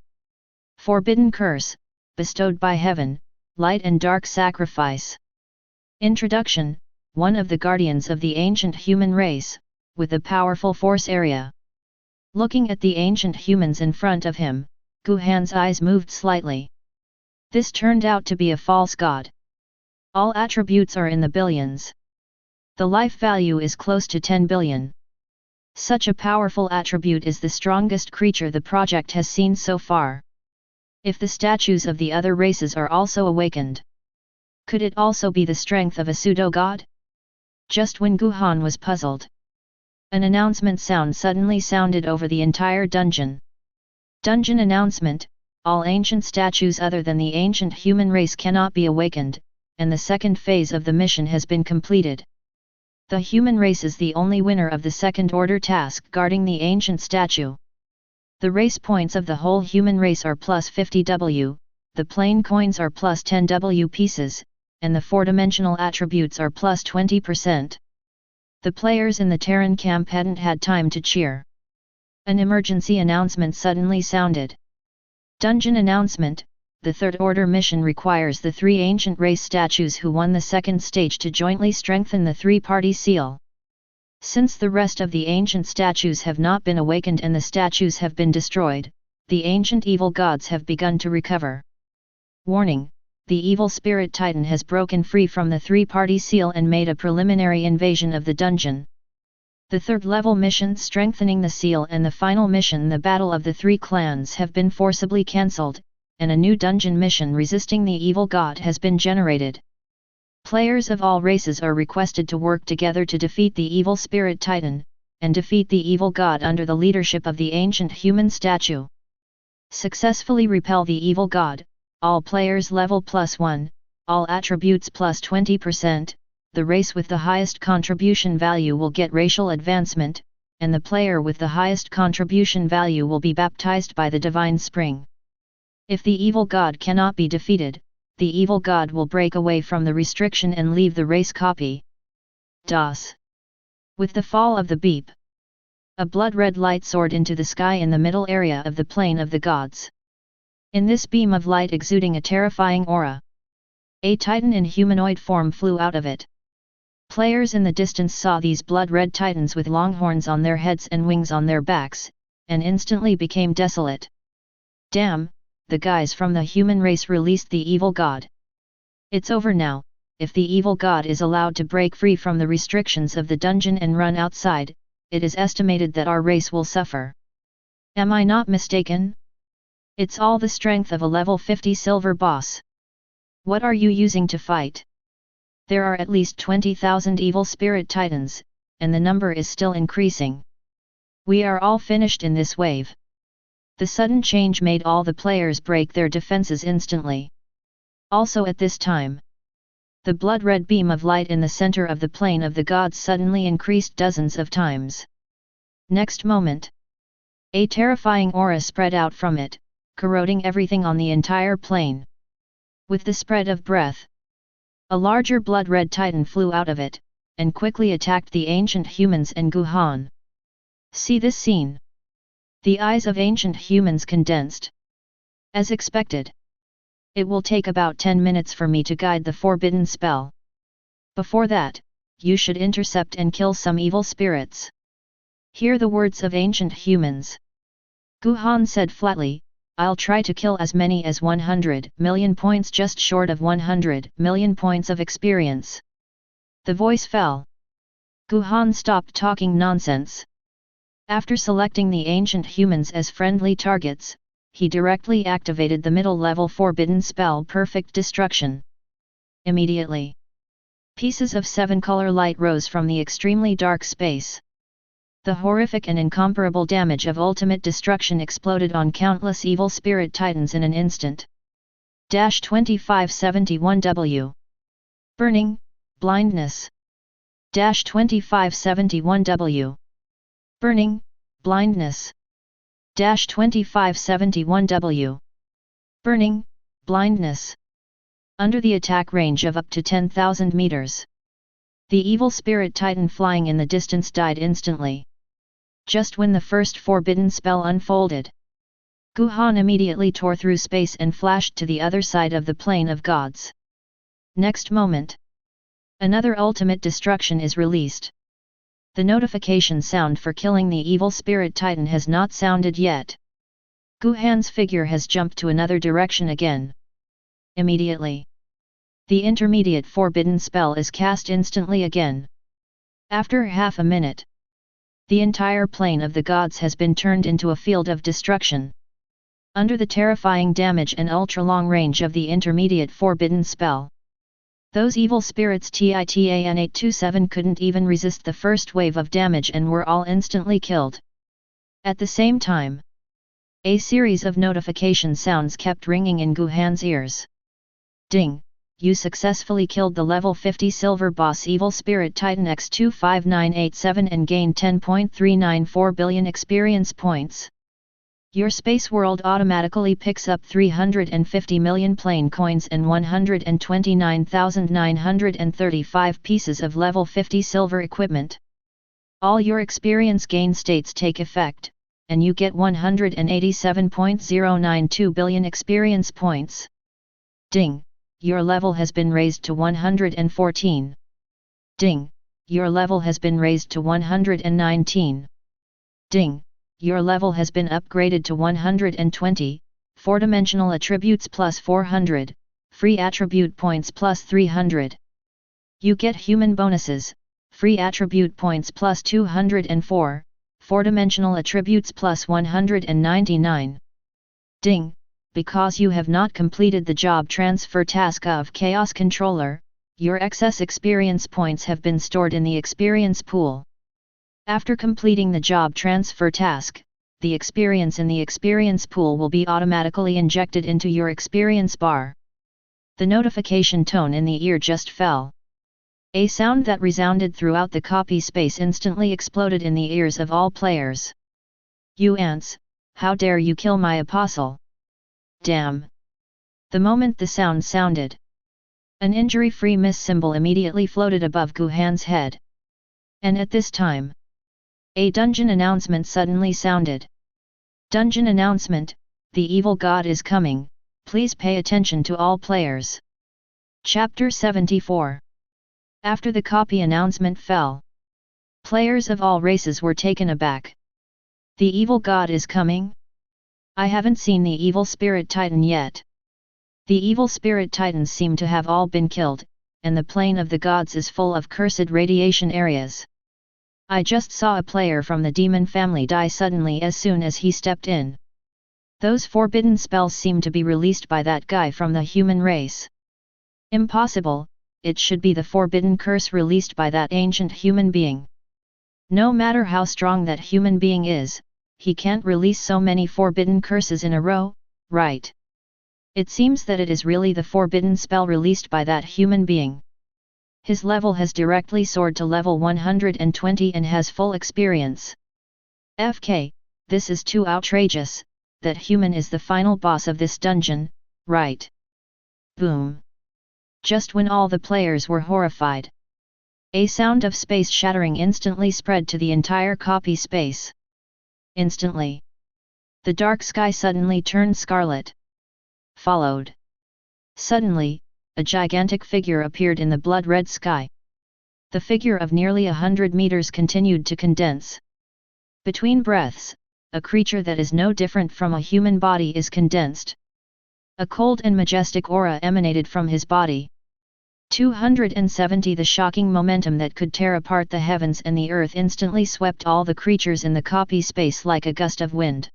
Forbidden curse, bestowed by heaven, light and dark sacrifice. Introduction, one of the guardians of the ancient human race, with a powerful force area. Looking at the ancient humans in front of him, Guhan's eyes moved slightly. This turned out to be a false god. All attributes are in the billions. The life value is close to 10 billion. Such a powerful attribute is the strongest creature the project has seen so far. If the statues of the other races are also awakened, could it also be the strength of a pseudo-god? Just when Guhan was puzzled, an announcement sound suddenly sounded over the entire dungeon. Dungeon announcement: all ancient statues other than the ancient human race cannot be awakened, and the second phase of the mission has been completed. The human race is the only winner of the second-order task guarding the ancient statue. The race points of the whole human race are plus 50 W, the plain coins are plus 10 W pieces, and the four-dimensional attributes are plus 20%. The players in the Terran camp hadn't had time to cheer. An emergency announcement suddenly sounded. Dungeon announcement: the third-order mission requires the 3 ancient race statues who won the second stage to jointly strengthen the 3-party seal. Since the rest of the ancient statues have not been awakened and the statues have been destroyed, the ancient evil gods have begun to recover. Warning: the evil spirit titan has broken free from the 3-party seal and made a preliminary invasion of the dungeon. The third-level mission strengthening the seal and the final mission the battle of the 3 clans have been forcibly cancelled, and a new dungeon mission resisting the evil god has been generated. Players of all races are requested to work together to defeat the evil spirit titan, and defeat the evil god under the leadership of the ancient human statue. Successfully repel the evil god, all players level +1, all attributes plus 20%, the race with the highest contribution value will get racial advancement, and the player with the highest contribution value will be baptized by the divine spring. If the evil god cannot be defeated, the evil god will break away from the restriction and leave the race copy. DOS. With the fall of the beep, a blood-red light soared into the sky in the middle area of the plane of the gods. In this beam of light exuding a terrifying aura, a titan in humanoid form flew out of it. Players in the distance saw these blood-red titans with long horns on their heads and wings on their backs, and instantly became desolate. Damn, the guys from the human race released the evil god. It's over now. If the evil god is allowed to break free from the restrictions of the dungeon and run outside, it is estimated that our race will suffer. Am I not mistaken? It's all the strength of a level 50 silver boss. What are you using to fight? There are at least 20,000 evil spirit titans, and the number is still increasing. We are all finished in this wave. The sudden change made all the players break their defenses instantly. Also at this time, the blood-red beam of light in the center of the plane of the gods suddenly increased dozens of times. Next moment, a terrifying aura spread out from it, corroding everything on the entire plane. With the spread of breath, a larger blood-red titan flew out of it, and quickly attacked the ancient humans and Guhan. See this scene. The eyes of ancient humans condensed. As expected. It will take about 10 minutes for me to guide the forbidden spell. Before that, you should intercept and kill some evil spirits. Hear the words of ancient humans. Guhan said flatly, I'll try to kill as many as 100 million points, just short of 100 million points of experience. The voice fell. Guhan stopped talking nonsense. After selecting the ancient humans as friendly targets, he directly activated the middle-level forbidden spell Perfect Destruction. Immediately, pieces of 7-color light rose from the extremely dark space. The horrific and incomparable damage of ultimate destruction exploded on countless evil spirit titans in an instant. 2571W. Burning, blindness. 2571W. Burning, blindness. 2571W. Burning, blindness. Under the attack range of up to 10,000 meters. The evil spirit titan flying in the distance died instantly. Just when the first forbidden spell unfolded, Guhan immediately tore through space and flashed to the other side of the plane of gods. Next moment, another ultimate destruction is released. The notification sound for killing the evil spirit titan has not sounded yet. Guhan's figure has jumped to another direction again. Immediately, the intermediate forbidden spell is cast instantly again. After half a minute, the entire plane of the gods has been turned into a field of destruction. Under the terrifying damage and ultra-long range of the intermediate forbidden spell, those evil spirits Titan 827 couldn't even resist the first wave of damage and were all instantly killed. At the same time, a series of notification sounds kept ringing in Guhan's ears. Ding! You successfully killed the level 50 silver boss evil spirit Titan X25987 and gained 10.394 billion experience points. Your space world automatically picks up 350 million plane coins and 129,935 pieces of level 50 silver equipment. All your experience gain states take effect, and you get 187.092 billion experience points. Ding! Your level has been raised to 114. Ding! Your level has been raised to 119. Ding! Your level has been upgraded to 120, 4-dimensional attributes plus 400, free attribute points plus 300. You get human bonuses, free attribute points plus 204, 4-dimensional attributes plus 199. Ding! Because you have not completed the job transfer task of Chaos Controller, your excess experience points have been stored in the experience pool. After completing the job transfer task, the experience in the experience pool will be automatically injected into your experience bar. The notification tone in the ear just fell. A sound that resounded throughout the copy space instantly exploded in the ears of all players. You ants, how dare you kill my apostle? Damn! The moment the sound sounded, an injury-free miss symbol immediately floated above Guhan's head. And at this time, a dungeon announcement suddenly sounded. Dungeon announcement, the evil god is coming, please pay attention to all players. Chapter 74. After the copy announcement fell, players of all races were taken aback. The evil god is coming? I haven't seen the evil spirit titan yet. The evil spirit titans seem to have all been killed, and the plane of the gods is full of cursed radiation areas. I just saw a player from the demon family die suddenly as soon as he stepped in. Those forbidden spells seem to be released by that guy from the human race. Impossible, it should be the forbidden curse released by that ancient human being. No matter how strong that human being is, he can't release so many forbidden curses in a row, right? It seems that it is really the forbidden spell released by that human being. His level has directly soared to level 120 and has full experience. FK, this is too outrageous, that human is the final boss of this dungeon, right? Boom! Just when all the players were horrified, a sound of space shattering instantly spread to the entire copy space. Instantly, The dark sky suddenly turned scarlet. Followed. Suddenly, a gigantic figure appeared in the blood-red sky. The figure of nearly 100 meters continued to condense. Between breaths, a creature that is no different from a human body is condensed. A cold and majestic aura emanated from his body. 270 The shocking momentum that could tear apart the heavens and the earth instantly swept all the creatures in the copy space like a gust of wind.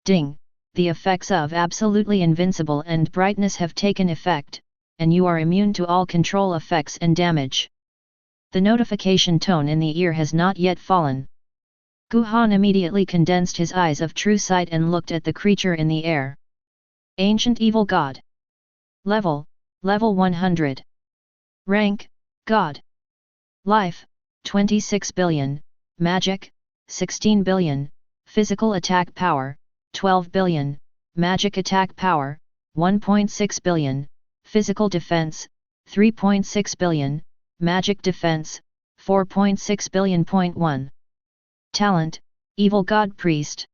Ding! The effects of absolutely invincible and brightness have taken effect, and you are immune to all control effects and damage. The notification tone in the ear has not yet fallen. Guhan immediately condensed his eyes of true sight and looked at the creature in the air. Ancient Evil God. Level 100. Rank, God. Life, 26 billion, Magic, 16 billion, Physical Attack Power, 12 billion, Magic Attack Power, 1.6 billion, Physical Defense, 3.6 billion, Magic Defense, 4.6 billion. Talent, Evil God Priest.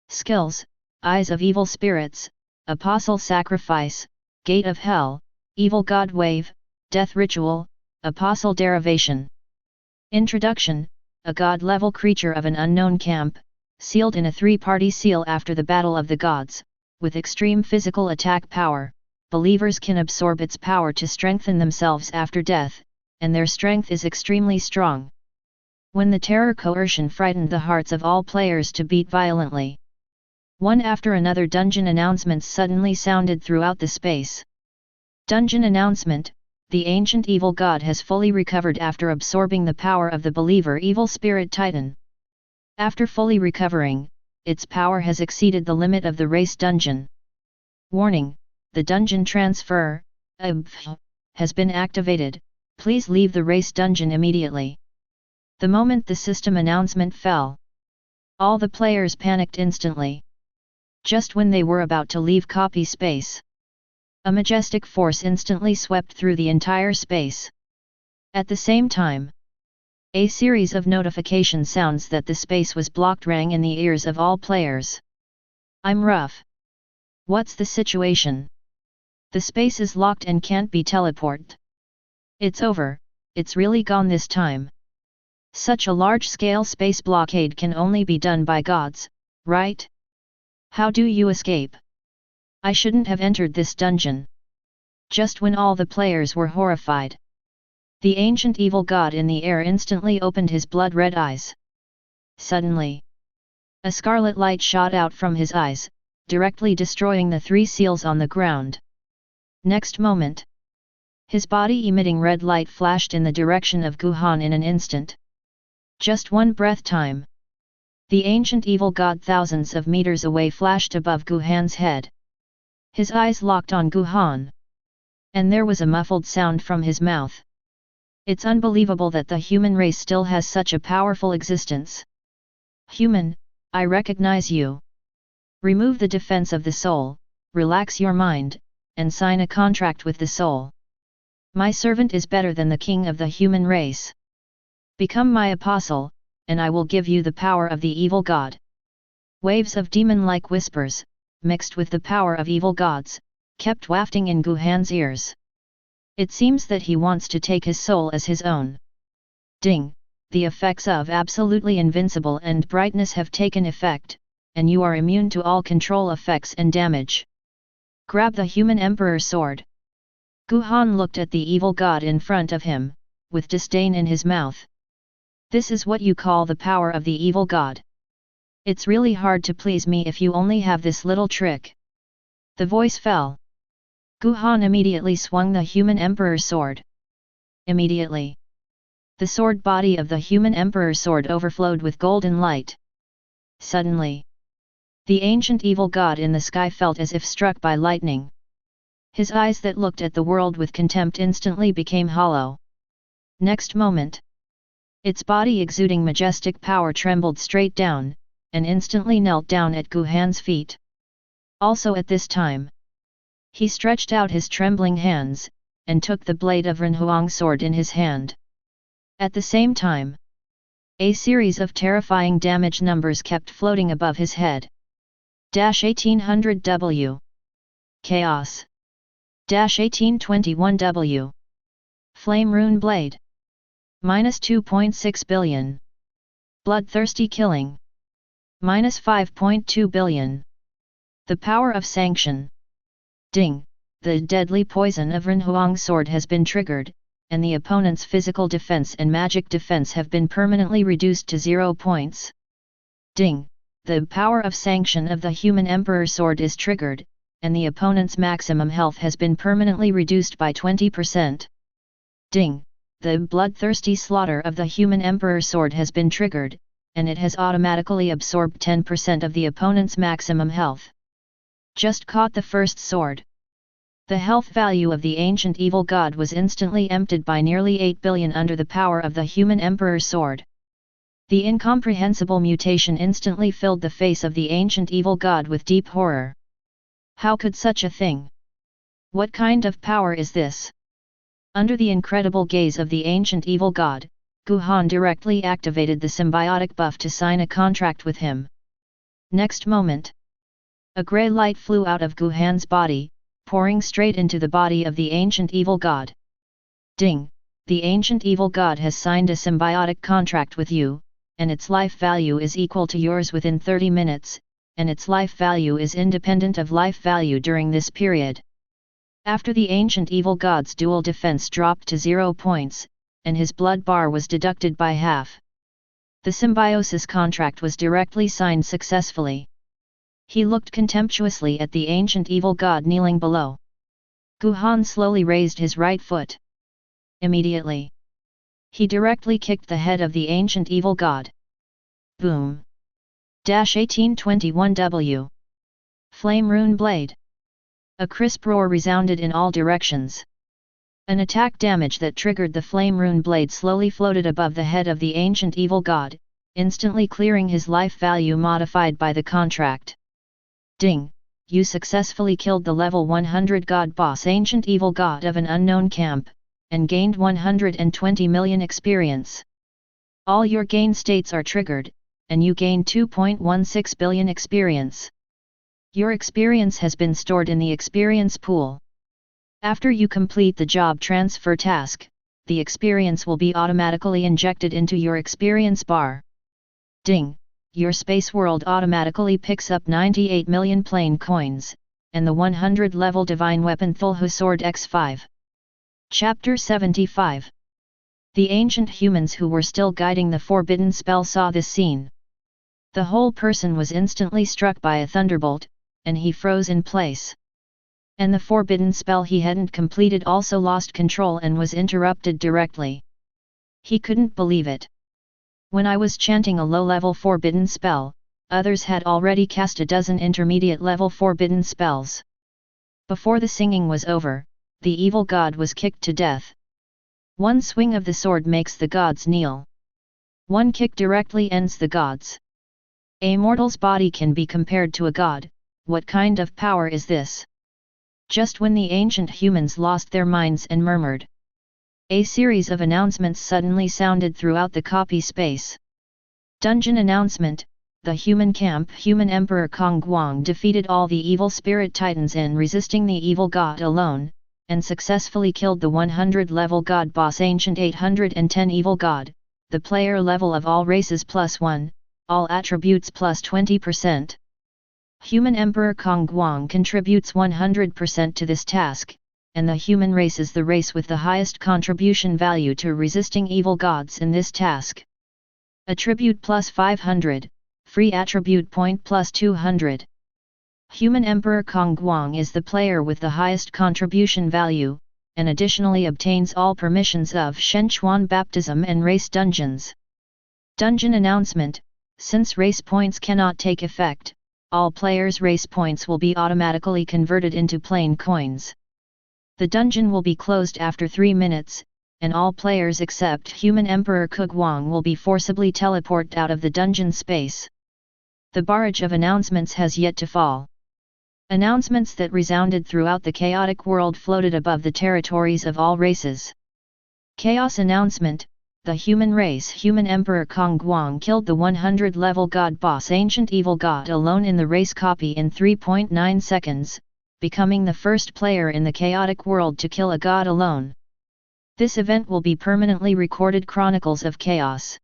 Skills, Eyes of Evil Spirits, Apostle Sacrifice, Gate of Hell, Evil God Wave, Death Ritual, Apostle Derivation. Introduction, a God-level creature of an unknown camp, sealed in a three-party seal after the Battle of the Gods, with extreme physical attack power, believers can absorb its power to strengthen themselves after death, and their strength is extremely strong. When the terror coercion frightened the hearts of all players to beat violently. One after another dungeon announcements suddenly sounded throughout the space. Dungeon announcement: the ancient evil god has fully recovered after absorbing the power of the believer evil spirit titan. After fully recovering, its power has exceeded the limit of the race dungeon. Warning: the dungeon transfer has been activated, please leave the race dungeon immediately. The moment the system announcement fell, all the players panicked instantly. Just when they were about to leave copy space, a majestic force instantly swept through the entire space. At the same time, a series of notification sounds that the space was blocked rang in the ears of all players. I'm rough. What's the situation? The space is locked and can't be teleported. It's over, it's really gone this time. Such a large-scale space blockade can only be done by gods, right? How do you escape? I shouldn't have entered this dungeon. Just when all the players were horrified, the ancient evil god in the air instantly opened his blood-red eyes. Suddenly, a scarlet light shot out from his eyes, directly destroying the three seals on the ground. Next moment, his body emitting red light flashed in the direction of Guhan in an instant. Just one breath time. The ancient evil god thousands of meters away flashed above Guhan's head. His eyes locked on Guhan. And there was a muffled sound from his mouth. It's unbelievable that the human race still has such a powerful existence. Human, I recognize you. Remove the defense of the soul, relax your mind, and sign a contract with the soul. My servant is better than the king of the human race. Become my apostle, and I will give you the power of the evil god. Waves of demon-like whispers, mixed with the power of evil gods, kept wafting in Guhan's ears. It seems that he wants to take his soul as his own. Ding! The effects of absolutely invincible and brightness have taken effect, and you are immune to all control effects and damage. Grab the human emperor sword. Guhan looked at the evil god in front of him, with disdain in his mouth. This is what you call the power of the evil god. It's really hard to please me if you only have this little trick. The voice fell. Guhan immediately swung the human emperor's sword. Immediately, the sword body of the human emperor's sword overflowed with golden light. Suddenly, the ancient evil god in the sky felt as if struck by lightning. His eyes that looked at the world with contempt instantly became hollow. Next moment, its body exuding majestic power trembled straight down, and instantly knelt down at Guhan's feet. Also at this time, he stretched out his trembling hands, and took the blade of Renhuang's sword in his hand. At the same time, a series of terrifying damage numbers kept floating above his head. 1800W. Chaos. 1821W. Flame Rune Blade. Minus 2.6 billion. Bloodthirsty Killing. Minus 5.2 billion. The Power of Sanction. Ding! The deadly poison of Renhuang Sword has been triggered, and the opponent's physical defense and magic defense have been permanently reduced to 0 points. Ding! The Power of Sanction of the Human Emperor Sword is triggered, and the opponent's maximum health has been permanently reduced by 20%. Ding! The Bloodthirsty Slaughter of the Human Emperor Sword has been triggered, and it has automatically absorbed 10% of the opponent's maximum health. Just caught the first sword. The health value of the ancient evil god was instantly emptied by nearly 8 billion under the power of the Human Emperor Sword. The incomprehensible mutation instantly filled the face of the ancient evil god with deep horror. How could such a thing? What kind of power is this? Under the incredible gaze of the ancient evil god, Gu Han directly activated the symbiotic buff to sign a contract with him. Next moment, a grey light flew out of Gu Han's body, pouring straight into the body of the ancient evil god. Ding! The ancient evil god has signed a symbiotic contract with you, and its life value is equal to yours within 30 minutes, and its life value is independent of life value during this period. After the ancient evil god's dual defense dropped to 0 points, and his blood bar was deducted by half. The symbiosis contract was directly signed successfully. He looked contemptuously at the ancient evil god kneeling below. Gu Han slowly raised his right foot. Immediately, he directly kicked the head of the ancient evil god. Boom! 1821W. Flame Rune Blade. A crisp roar resounded in all directions. An attack damage that triggered the Flame Rune Blade slowly floated above the head of the ancient evil god, instantly clearing his life value modified by the contract. Ding! You successfully killed the level 100 god boss ancient evil god of an unknown camp, and gained 120 million experience. All your gain states are triggered, and you gain 2.16 billion experience. Your experience has been stored in the experience pool. After you complete the job transfer task, the experience will be automatically injected into your experience bar. Ding! Your space world automatically picks up 98 million plain coins, and the 100 level divine weapon Thulhu Sword X5. Chapter 75. The ancient humans who were still guiding the forbidden spell saw this scene. The whole person was instantly struck by a thunderbolt, and he froze in place. And the forbidden spell he hadn't completed also lost control and was interrupted directly. He couldn't believe it. When I was chanting a low-level forbidden spell, others had already cast a dozen intermediate-level forbidden spells. Before the singing was over, the evil god was kicked to death. One swing of the sword makes the gods kneel. One kick directly ends the gods. A mortal's body can be compared to a god. What kind of power is this? Just when the ancient humans lost their minds and murmured, a series of announcements suddenly sounded throughout the copy space. Dungeon announcement: the human camp Human Emperor Kong Guang defeated all the evil spirit titans in resisting the evil god alone, and successfully killed the 100-level god boss Ancient 810 evil god, the player level of all races +1, all attributes +20%. Human Emperor Kong Guang contributes 100% to this task, and the human race is the race with the highest contribution value to resisting evil gods in this task. Attribute +500, free attribute point +200. Human Emperor Kong Guang is the player with the highest contribution value, and additionally obtains all permissions of Shenchuan Baptism and Race Dungeons. Dungeon announcement: since race points cannot take effect, all players' race points will be automatically converted into plain coins. The dungeon will be closed after 3 minutes, and all players except Human Emperor Kugwang will be forcibly teleported out of the dungeon space. The barrage of announcements has yet to fall. Announcements that resounded throughout the chaotic world floated above the territories of all races. Chaos announcement: the human race human Emperor Kong Guang killed the 100-level god boss Ancient Evil God alone in the race copy in 3.9 seconds, becoming the first player in the chaotic world to kill a god alone. This event will be permanently recorded Chronicles of Chaos.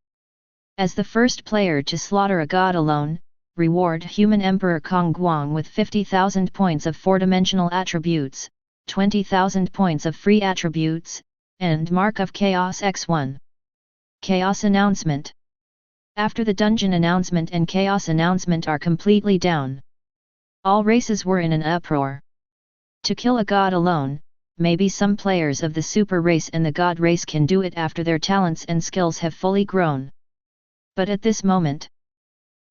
As the first player to slaughter a god alone, reward human Emperor Kong Guang with 50,000 points of 4-dimensional attributes, 20,000 points of free attributes, and Mark of Chaos X1. Chaos Announcement. After the dungeon announcement and chaos announcement are completely down, all races were in an uproar. To kill a god alone, maybe some players of the super race and the god race can do it after their talents and skills have fully grown. But at this moment,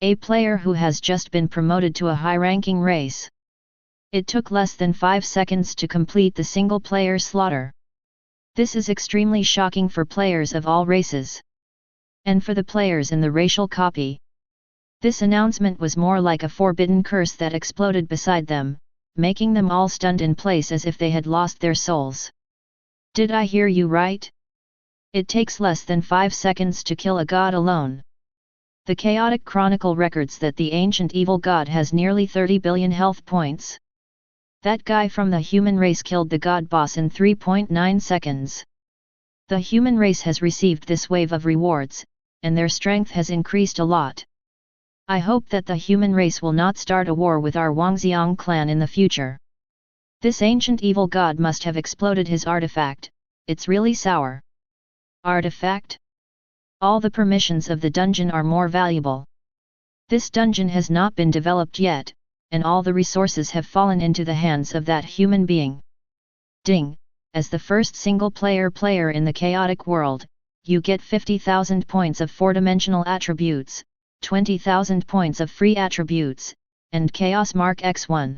a player who has just been promoted to a high-ranking race, it took less than 5 seconds to complete the single-player slaughter. This is extremely shocking for players of all races. And for the players in the racial copy, this announcement was more like a forbidden curse that exploded beside them, making them all stunned in place as if they had lost their souls. Did I hear you right? It takes less than 5 seconds to kill a god alone. The Chaotic Chronicle records that the Ancient Evil God has nearly 30 billion health points. That guy from the human race killed the god boss in 3.9 seconds. The human race has received this wave of rewards, and their strength has increased a lot. I hope that the human race will not start a war with our Wangxiang clan in the future. This ancient evil god must have exploded his artifact, it's really sour. Artifact? All the permissions of the dungeon are more valuable. This dungeon has not been developed yet, and all the resources have fallen into the hands of that human being. Ding! As the first single-player player in the chaotic world, you get 50,000 points of 4-dimensional attributes, 20,000 points of free attributes, and Chaos Mark X1.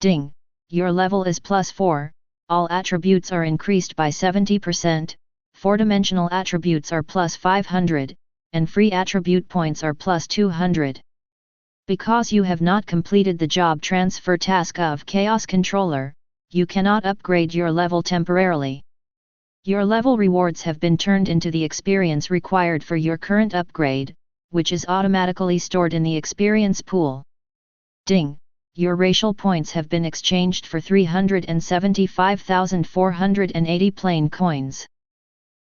Ding! Your level is +4, all attributes are increased by 70%, 4-dimensional attributes are +500, and free attribute points are +200. Because you have not completed the job transfer task of Chaos Controller, you cannot upgrade your level temporarily. Your level rewards have been turned into the experience required for your current upgrade, which is automatically stored in the experience pool. Ding! Your racial points have been exchanged for 375,480 plain coins.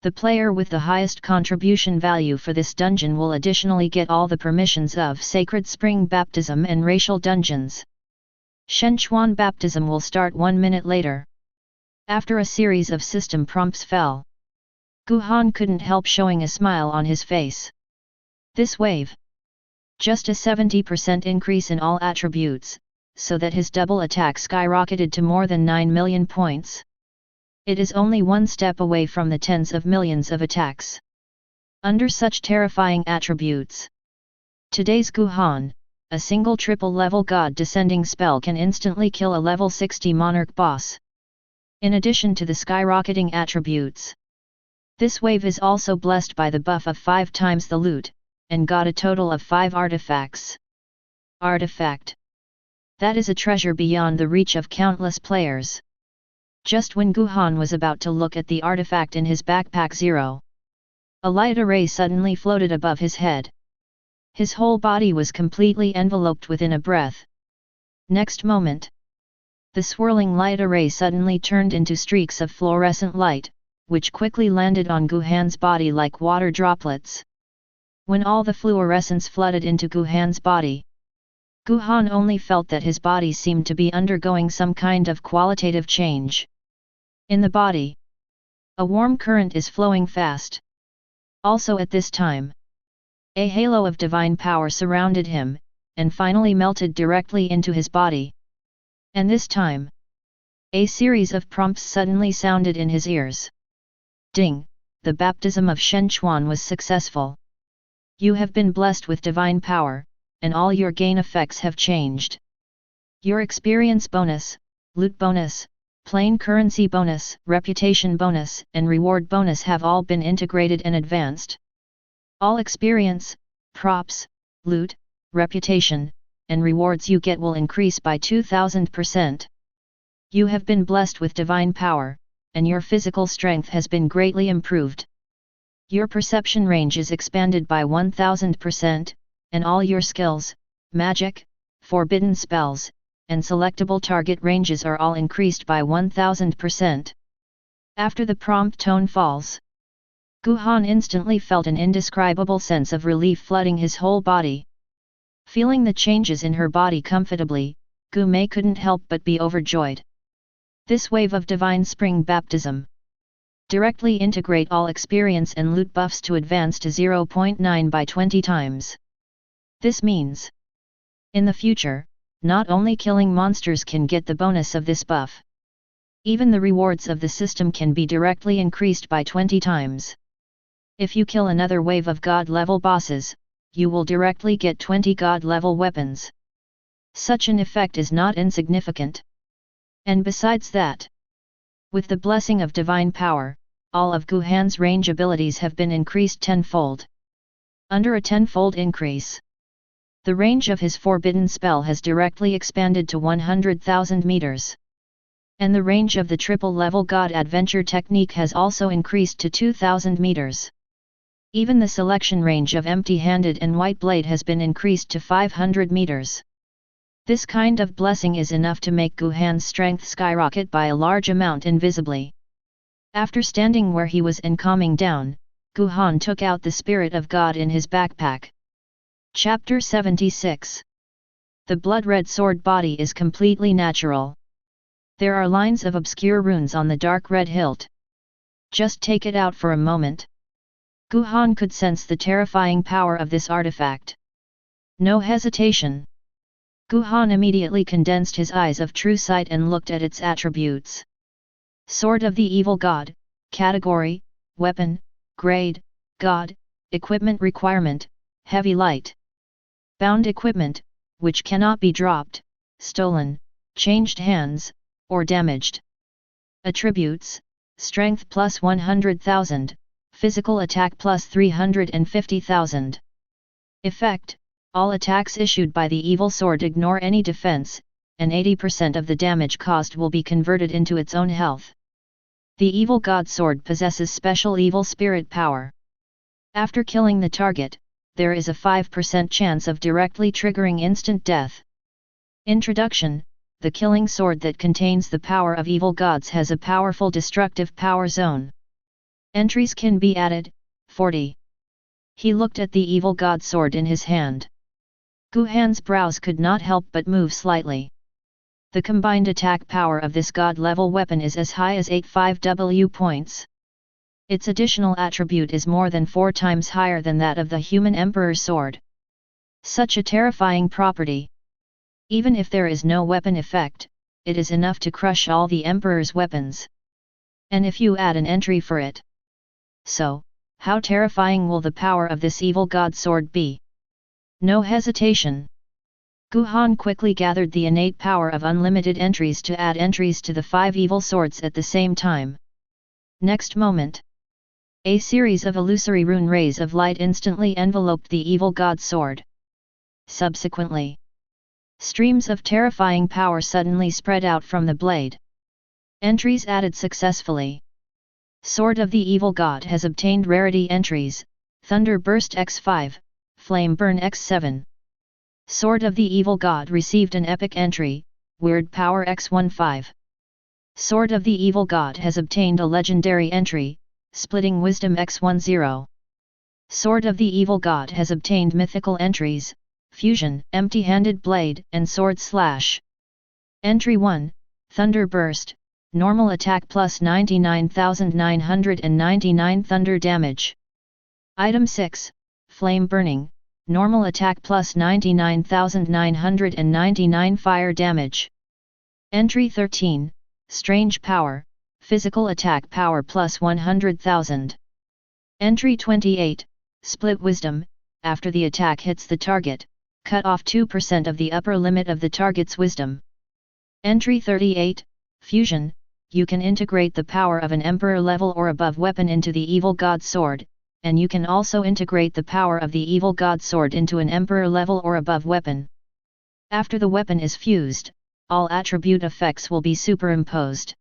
The player with the highest contribution value for this dungeon will additionally get all the permissions of Sacred Spring Baptism and Racial Dungeons. Shenchuan Baptism will start 1 minute later. After a series of system prompts fell, Guhan couldn't help showing a smile on his face. This wave. Just a 70% increase in all attributes, so that his double attack skyrocketed to more than 9 million points. It is only one step away from the tens of millions of attacks. Under such terrifying attributes, today's Guhan, a single triple-level god descending spell can instantly kill a level 60 monarch boss. In addition to the skyrocketing attributes, this wave is also blessed by the buff of 5 times the loot, and got a total of 5 artifacts. Artifact. That is a treasure beyond the reach of countless players. Just when Guhan was about to look at the artifact in his backpack 0, a light array suddenly floated above his head. His whole body was completely enveloped within a breath. Next moment, the swirling light array suddenly turned into streaks of fluorescent light, which quickly landed on Guhan's body like water droplets. When all the fluorescence flooded into Guhan's body, Guhan only felt that his body seemed to be undergoing some kind of qualitative change. In the body, a warm current is flowing fast. Also at this time, a halo of divine power surrounded him, and finally melted directly into his body. And this time, a series of prompts suddenly sounded in his ears. Ding! The baptism of Shenchuan was successful. You have been blessed with divine power, and all your gain effects have changed. Your experience bonus, loot bonus, plain currency bonus, reputation bonus, and reward bonus have all been integrated and advanced. All experience, props, loot, reputation, and rewards you get will increase by 2000%. You have been blessed with divine power, and your physical strength has been greatly improved. Your perception range is expanded by 1000%, and all your skills, magic, forbidden spells, and selectable target ranges are all increased by 1000%. After the prompt tone falls, Guhan instantly felt an indescribable sense of relief flooding his whole body. Feeling the changes in her body comfortably, Gu Mei couldn't help but be overjoyed. This wave of divine spring baptism. Directly integrate all experience and loot buffs to advance to 0.9 by 20 times. This means, in the future, not only killing monsters can get the bonus of this buff. Even the rewards of the system can be directly increased by 20 times. If you kill another wave of God-level bosses, you will directly get 20 God-level weapons. Such an effect is not insignificant. And besides that, with the blessing of divine power, all of Guhan's range abilities have been increased tenfold. Under a tenfold increase, the range of his forbidden spell has directly expanded to 100,000 meters. And the range of the triple-level God Adventure technique has also increased to 2,000 meters. Even the selection range of empty-handed and white blade has been increased to 500 meters. This kind of blessing is enough to make Guhan's strength skyrocket by a large amount invisibly. After standing where he was and calming down, Guhan took out the Spirit of God in his backpack. Chapter 76. The blood-red sword body is completely natural. There are lines of obscure runes on the dark red hilt. Just take it out for a moment. Guhan could sense the terrifying power of this artifact. No hesitation. Guhan immediately condensed his eyes of true sight and looked at its attributes. Sword of the Evil God, Category, Weapon, Grade, God, Equipment Requirement, Heavy Light. Bound equipment, which cannot be dropped, stolen, changed hands, or damaged. Attributes, Strength plus 100,000. Physical attack plus 350,000. Effect, all attacks issued by the evil sword ignore any defense, and 80% of the damage caused will be converted into its own health. The evil god sword possesses special evil spirit power. After killing the target, there is a 5% chance of directly triggering instant death. Introduction: the killing sword that contains the power of evil gods has a powerful destructive power zone. Entries can be added, 40. He looked at the evil god sword in his hand. Guhan's brows could not help but move slightly. The combined attack power of this god-level weapon is as high as 85 W points. Its additional attribute is more than 4 times higher than that of the human emperor's sword. Such a terrifying property. Even if there is no weapon effect, it is enough to crush all the emperor's weapons. And if you add an entry for it. So, how terrifying will the power of this evil god sword be? No hesitation. Guhan quickly gathered the innate power of unlimited entries to add entries to the 5 evil swords at the same time. Next moment, a series of illusory rune rays of light instantly enveloped the evil god sword. Subsequently, streams of terrifying power suddenly spread out from the blade. Entries added successfully. Sword of the Evil God has obtained rarity entries, Thunder Burst X5, Flame Burn X7. Sword of the Evil God received an epic entry, Weird Power X15. Sword of the Evil God has obtained a legendary entry, Splitting Wisdom X10. Sword of the Evil God has obtained mythical entries, Fusion, Empty-Handed Blade and Sword Slash. Entry 1, Thunder Burst. Normal attack plus 99,999 thunder damage. Item 6, Flame Burning, normal attack plus 99,999 fire damage. Entry 13, Strange Power, physical attack power plus 100,000. Entry 28, Split Wisdom, after the attack hits the target, cut off 2% of the upper limit of the target's wisdom. Entry 38, Fusion, you can integrate the power of an Emperor level or above weapon into the Evil God Sword, and you can also integrate the power of the Evil God Sword into an Emperor level or above weapon. After the weapon is fused, all attribute effects will be superimposed.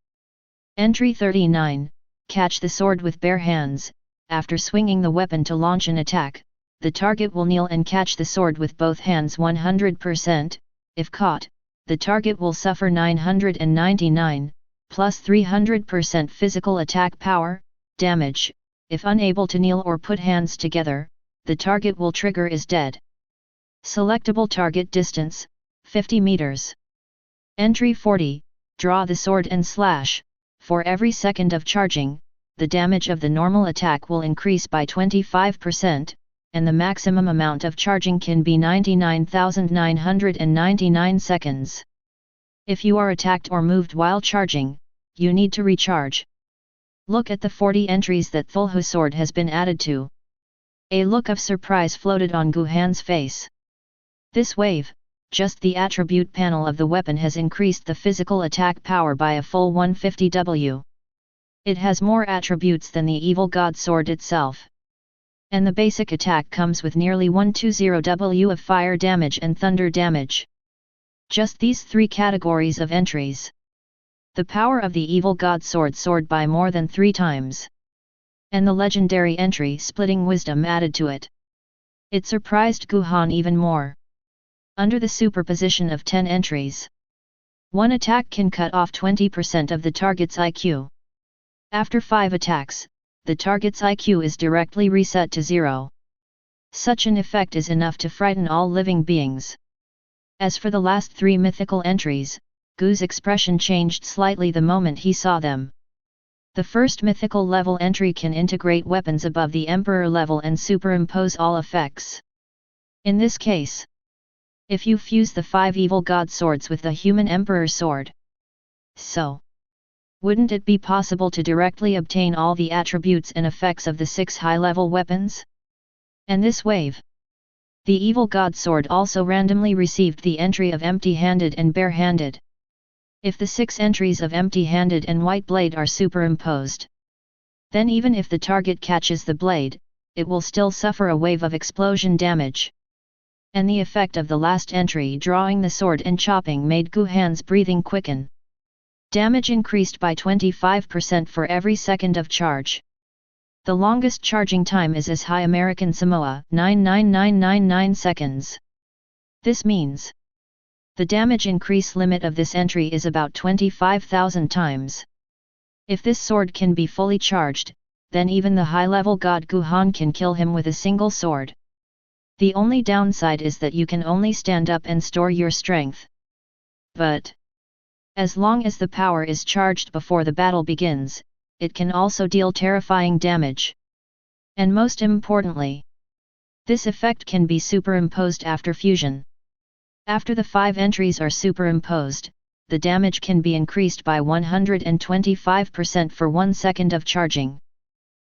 Entry 39, Catch the sword with bare hands, after swinging the weapon to launch an attack, the target will kneel and catch the sword with both hands 100%, if caught, the target will suffer 999, plus 300% physical attack power, damage. If unable to kneel or put hands together, the target will trigger is dead. Selectable target distance, 50 meters. Entry 40, draw the sword and slash. For every second of charging, the damage of the normal attack will increase by 25%, and the maximum amount of charging can be 99,999 seconds. If you are attacked or moved while charging, you need to recharge. Look at the 40 entries that Thulhu sword has been added to. A look of surprise floated on Guhan's face. This wave, just the attribute panel of the weapon has increased the physical attack power by a full 150W. It has more attributes than the evil god sword itself. And the basic attack comes with nearly 120W of fire damage and thunder damage. Just these three categories of entries. The power of the evil god sword soared by more than 3 times. And the legendary entry splitting wisdom added to it. It surprised Guhan even more. Under the superposition of 10 entries, one attack can cut off 20% of the target's IQ. After 5 attacks, the target's IQ is directly reset to 0. Such an effect is enough to frighten all living beings. As for the last 3 mythical entries, Gu's expression changed slightly the moment he saw them. The first mythical level entry can integrate weapons above the Emperor level and superimpose all effects. In this case, if you fuse the 5 evil god swords with the human Emperor sword, so wouldn't it be possible to directly obtain all the attributes and effects of the 6 high-level weapons? And this wave, the evil god sword also randomly received the entry of empty-handed and bare-handed. If the 6 entries of empty-handed and white blade are superimposed, then even if the target catches the blade, it will still suffer a wave of explosion damage. And the effect of the last entry drawing the sword and chopping made Guhan's breathing quicken. Damage increased by 25% for every second of charge. The longest charging time is as high American Samoa, 99999 seconds. This means the damage increase limit of this entry is about 25,000 times. If this sword can be fully charged, then even the high-level god Guhan can kill him with a single sword. The only downside is that you can only stand up and store your strength. But as long as the power is charged before the battle begins, it can also deal terrifying damage. And most importantly, this effect can be superimposed after fusion. After the 5 entries are superimposed, the damage can be increased by 125% for 1 second of charging.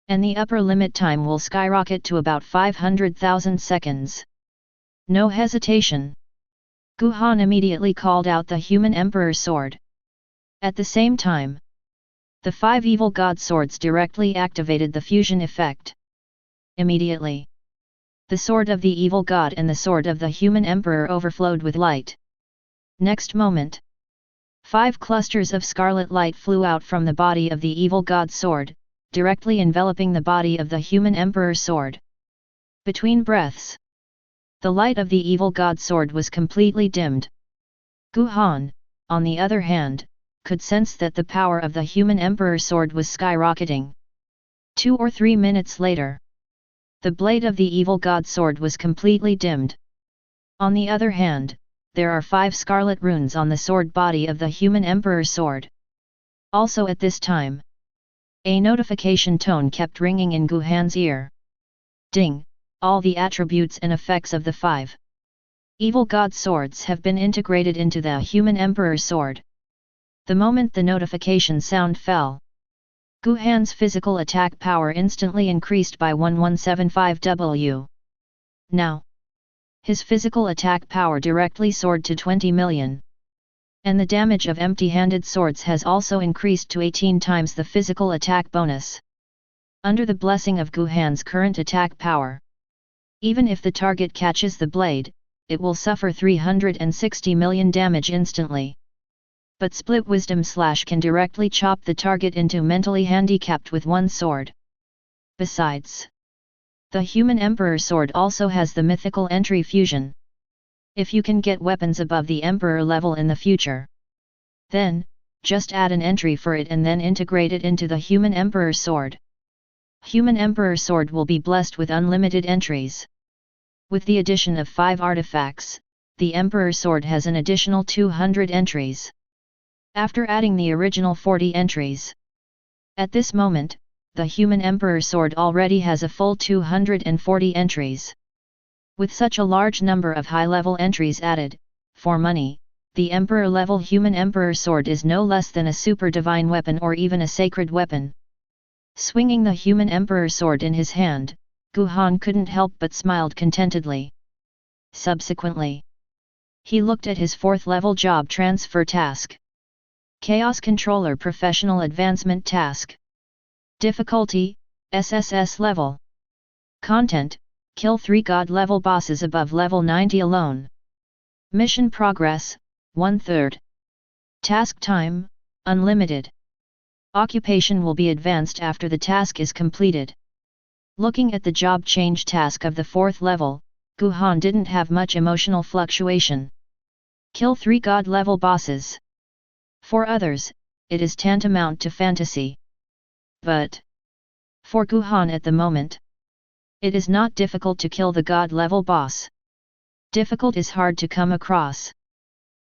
And the upper limit time will skyrocket to about 500,000 seconds. No hesitation. Guhan immediately called out the human Emperor sword. At the same time, the 5 evil god swords directly activated the fusion effect. Immediately, the sword of the evil god and the sword of the human emperor overflowed with light. Next moment, 5 clusters of scarlet light flew out from the body of the evil god sword, directly enveloping the body of the human emperor sword. Between breaths, the light of the evil god sword was completely dimmed. Guhan, on the other hand, could sense that the power of the human emperor sword was skyrocketing. 2 or 3 minutes later, the blade of the evil god sword was completely dimmed. On the other hand, there are 5 scarlet runes on the sword body of the human emperor sword. Also at this time, a notification tone kept ringing in Guhan's ear. Ding! All the attributes and effects of the 5 evil god swords have been integrated into the human emperor sword. The moment the notification sound fell, Guhan's physical attack power instantly increased by 1175W. Now, his physical attack power directly soared to 20 million. And the damage of empty-handed swords has also increased to 18 times the physical attack bonus. Under the blessing of Guhan's current attack power, even if the target catches the blade, it will suffer 360 million damage instantly. But Split Wisdom Slash can directly chop the target into mentally handicapped with one sword. Besides, the human Emperor sword also has the mythical entry fusion. If you can get weapons above the Emperor level in the future, then, just add an entry for it and then integrate it into the human Emperor sword. Human Emperor sword will be blessed with unlimited entries. With the addition of 5 artifacts, the Emperor sword has an additional 200 entries. After adding the original 40 entries. At this moment, the human Emperor sword already has a full 240 entries. With such a large number of high-level entries added, for money, the Emperor-level human Emperor sword is no less than a super divine weapon or even a sacred weapon. Swinging the human Emperor sword in his hand, Guhan couldn't help but smiled contentedly. Subsequently, he looked at his 4th-level job transfer task. Chaos Controller Professional Advancement Task. Difficulty, SSS level. Content, kill 3 God-level bosses above level 90 alone. Mission progress, 1/3. Task time, unlimited. Occupation will be advanced after the task is completed. Looking at the job change task of the 4th level, Guhan didn't have much emotional fluctuation. Kill 3 God-level bosses. For others, it is tantamount to fantasy. But for Guhan at the moment, it is not difficult to kill the God-level boss. Difficult is hard to come across.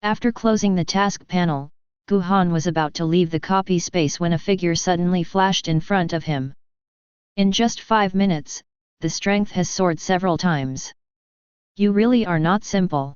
After closing the task panel, Guhan was about to leave the copy space when a figure suddenly flashed in front of him. In just 5 minutes, the strength has soared several times. You really are not simple.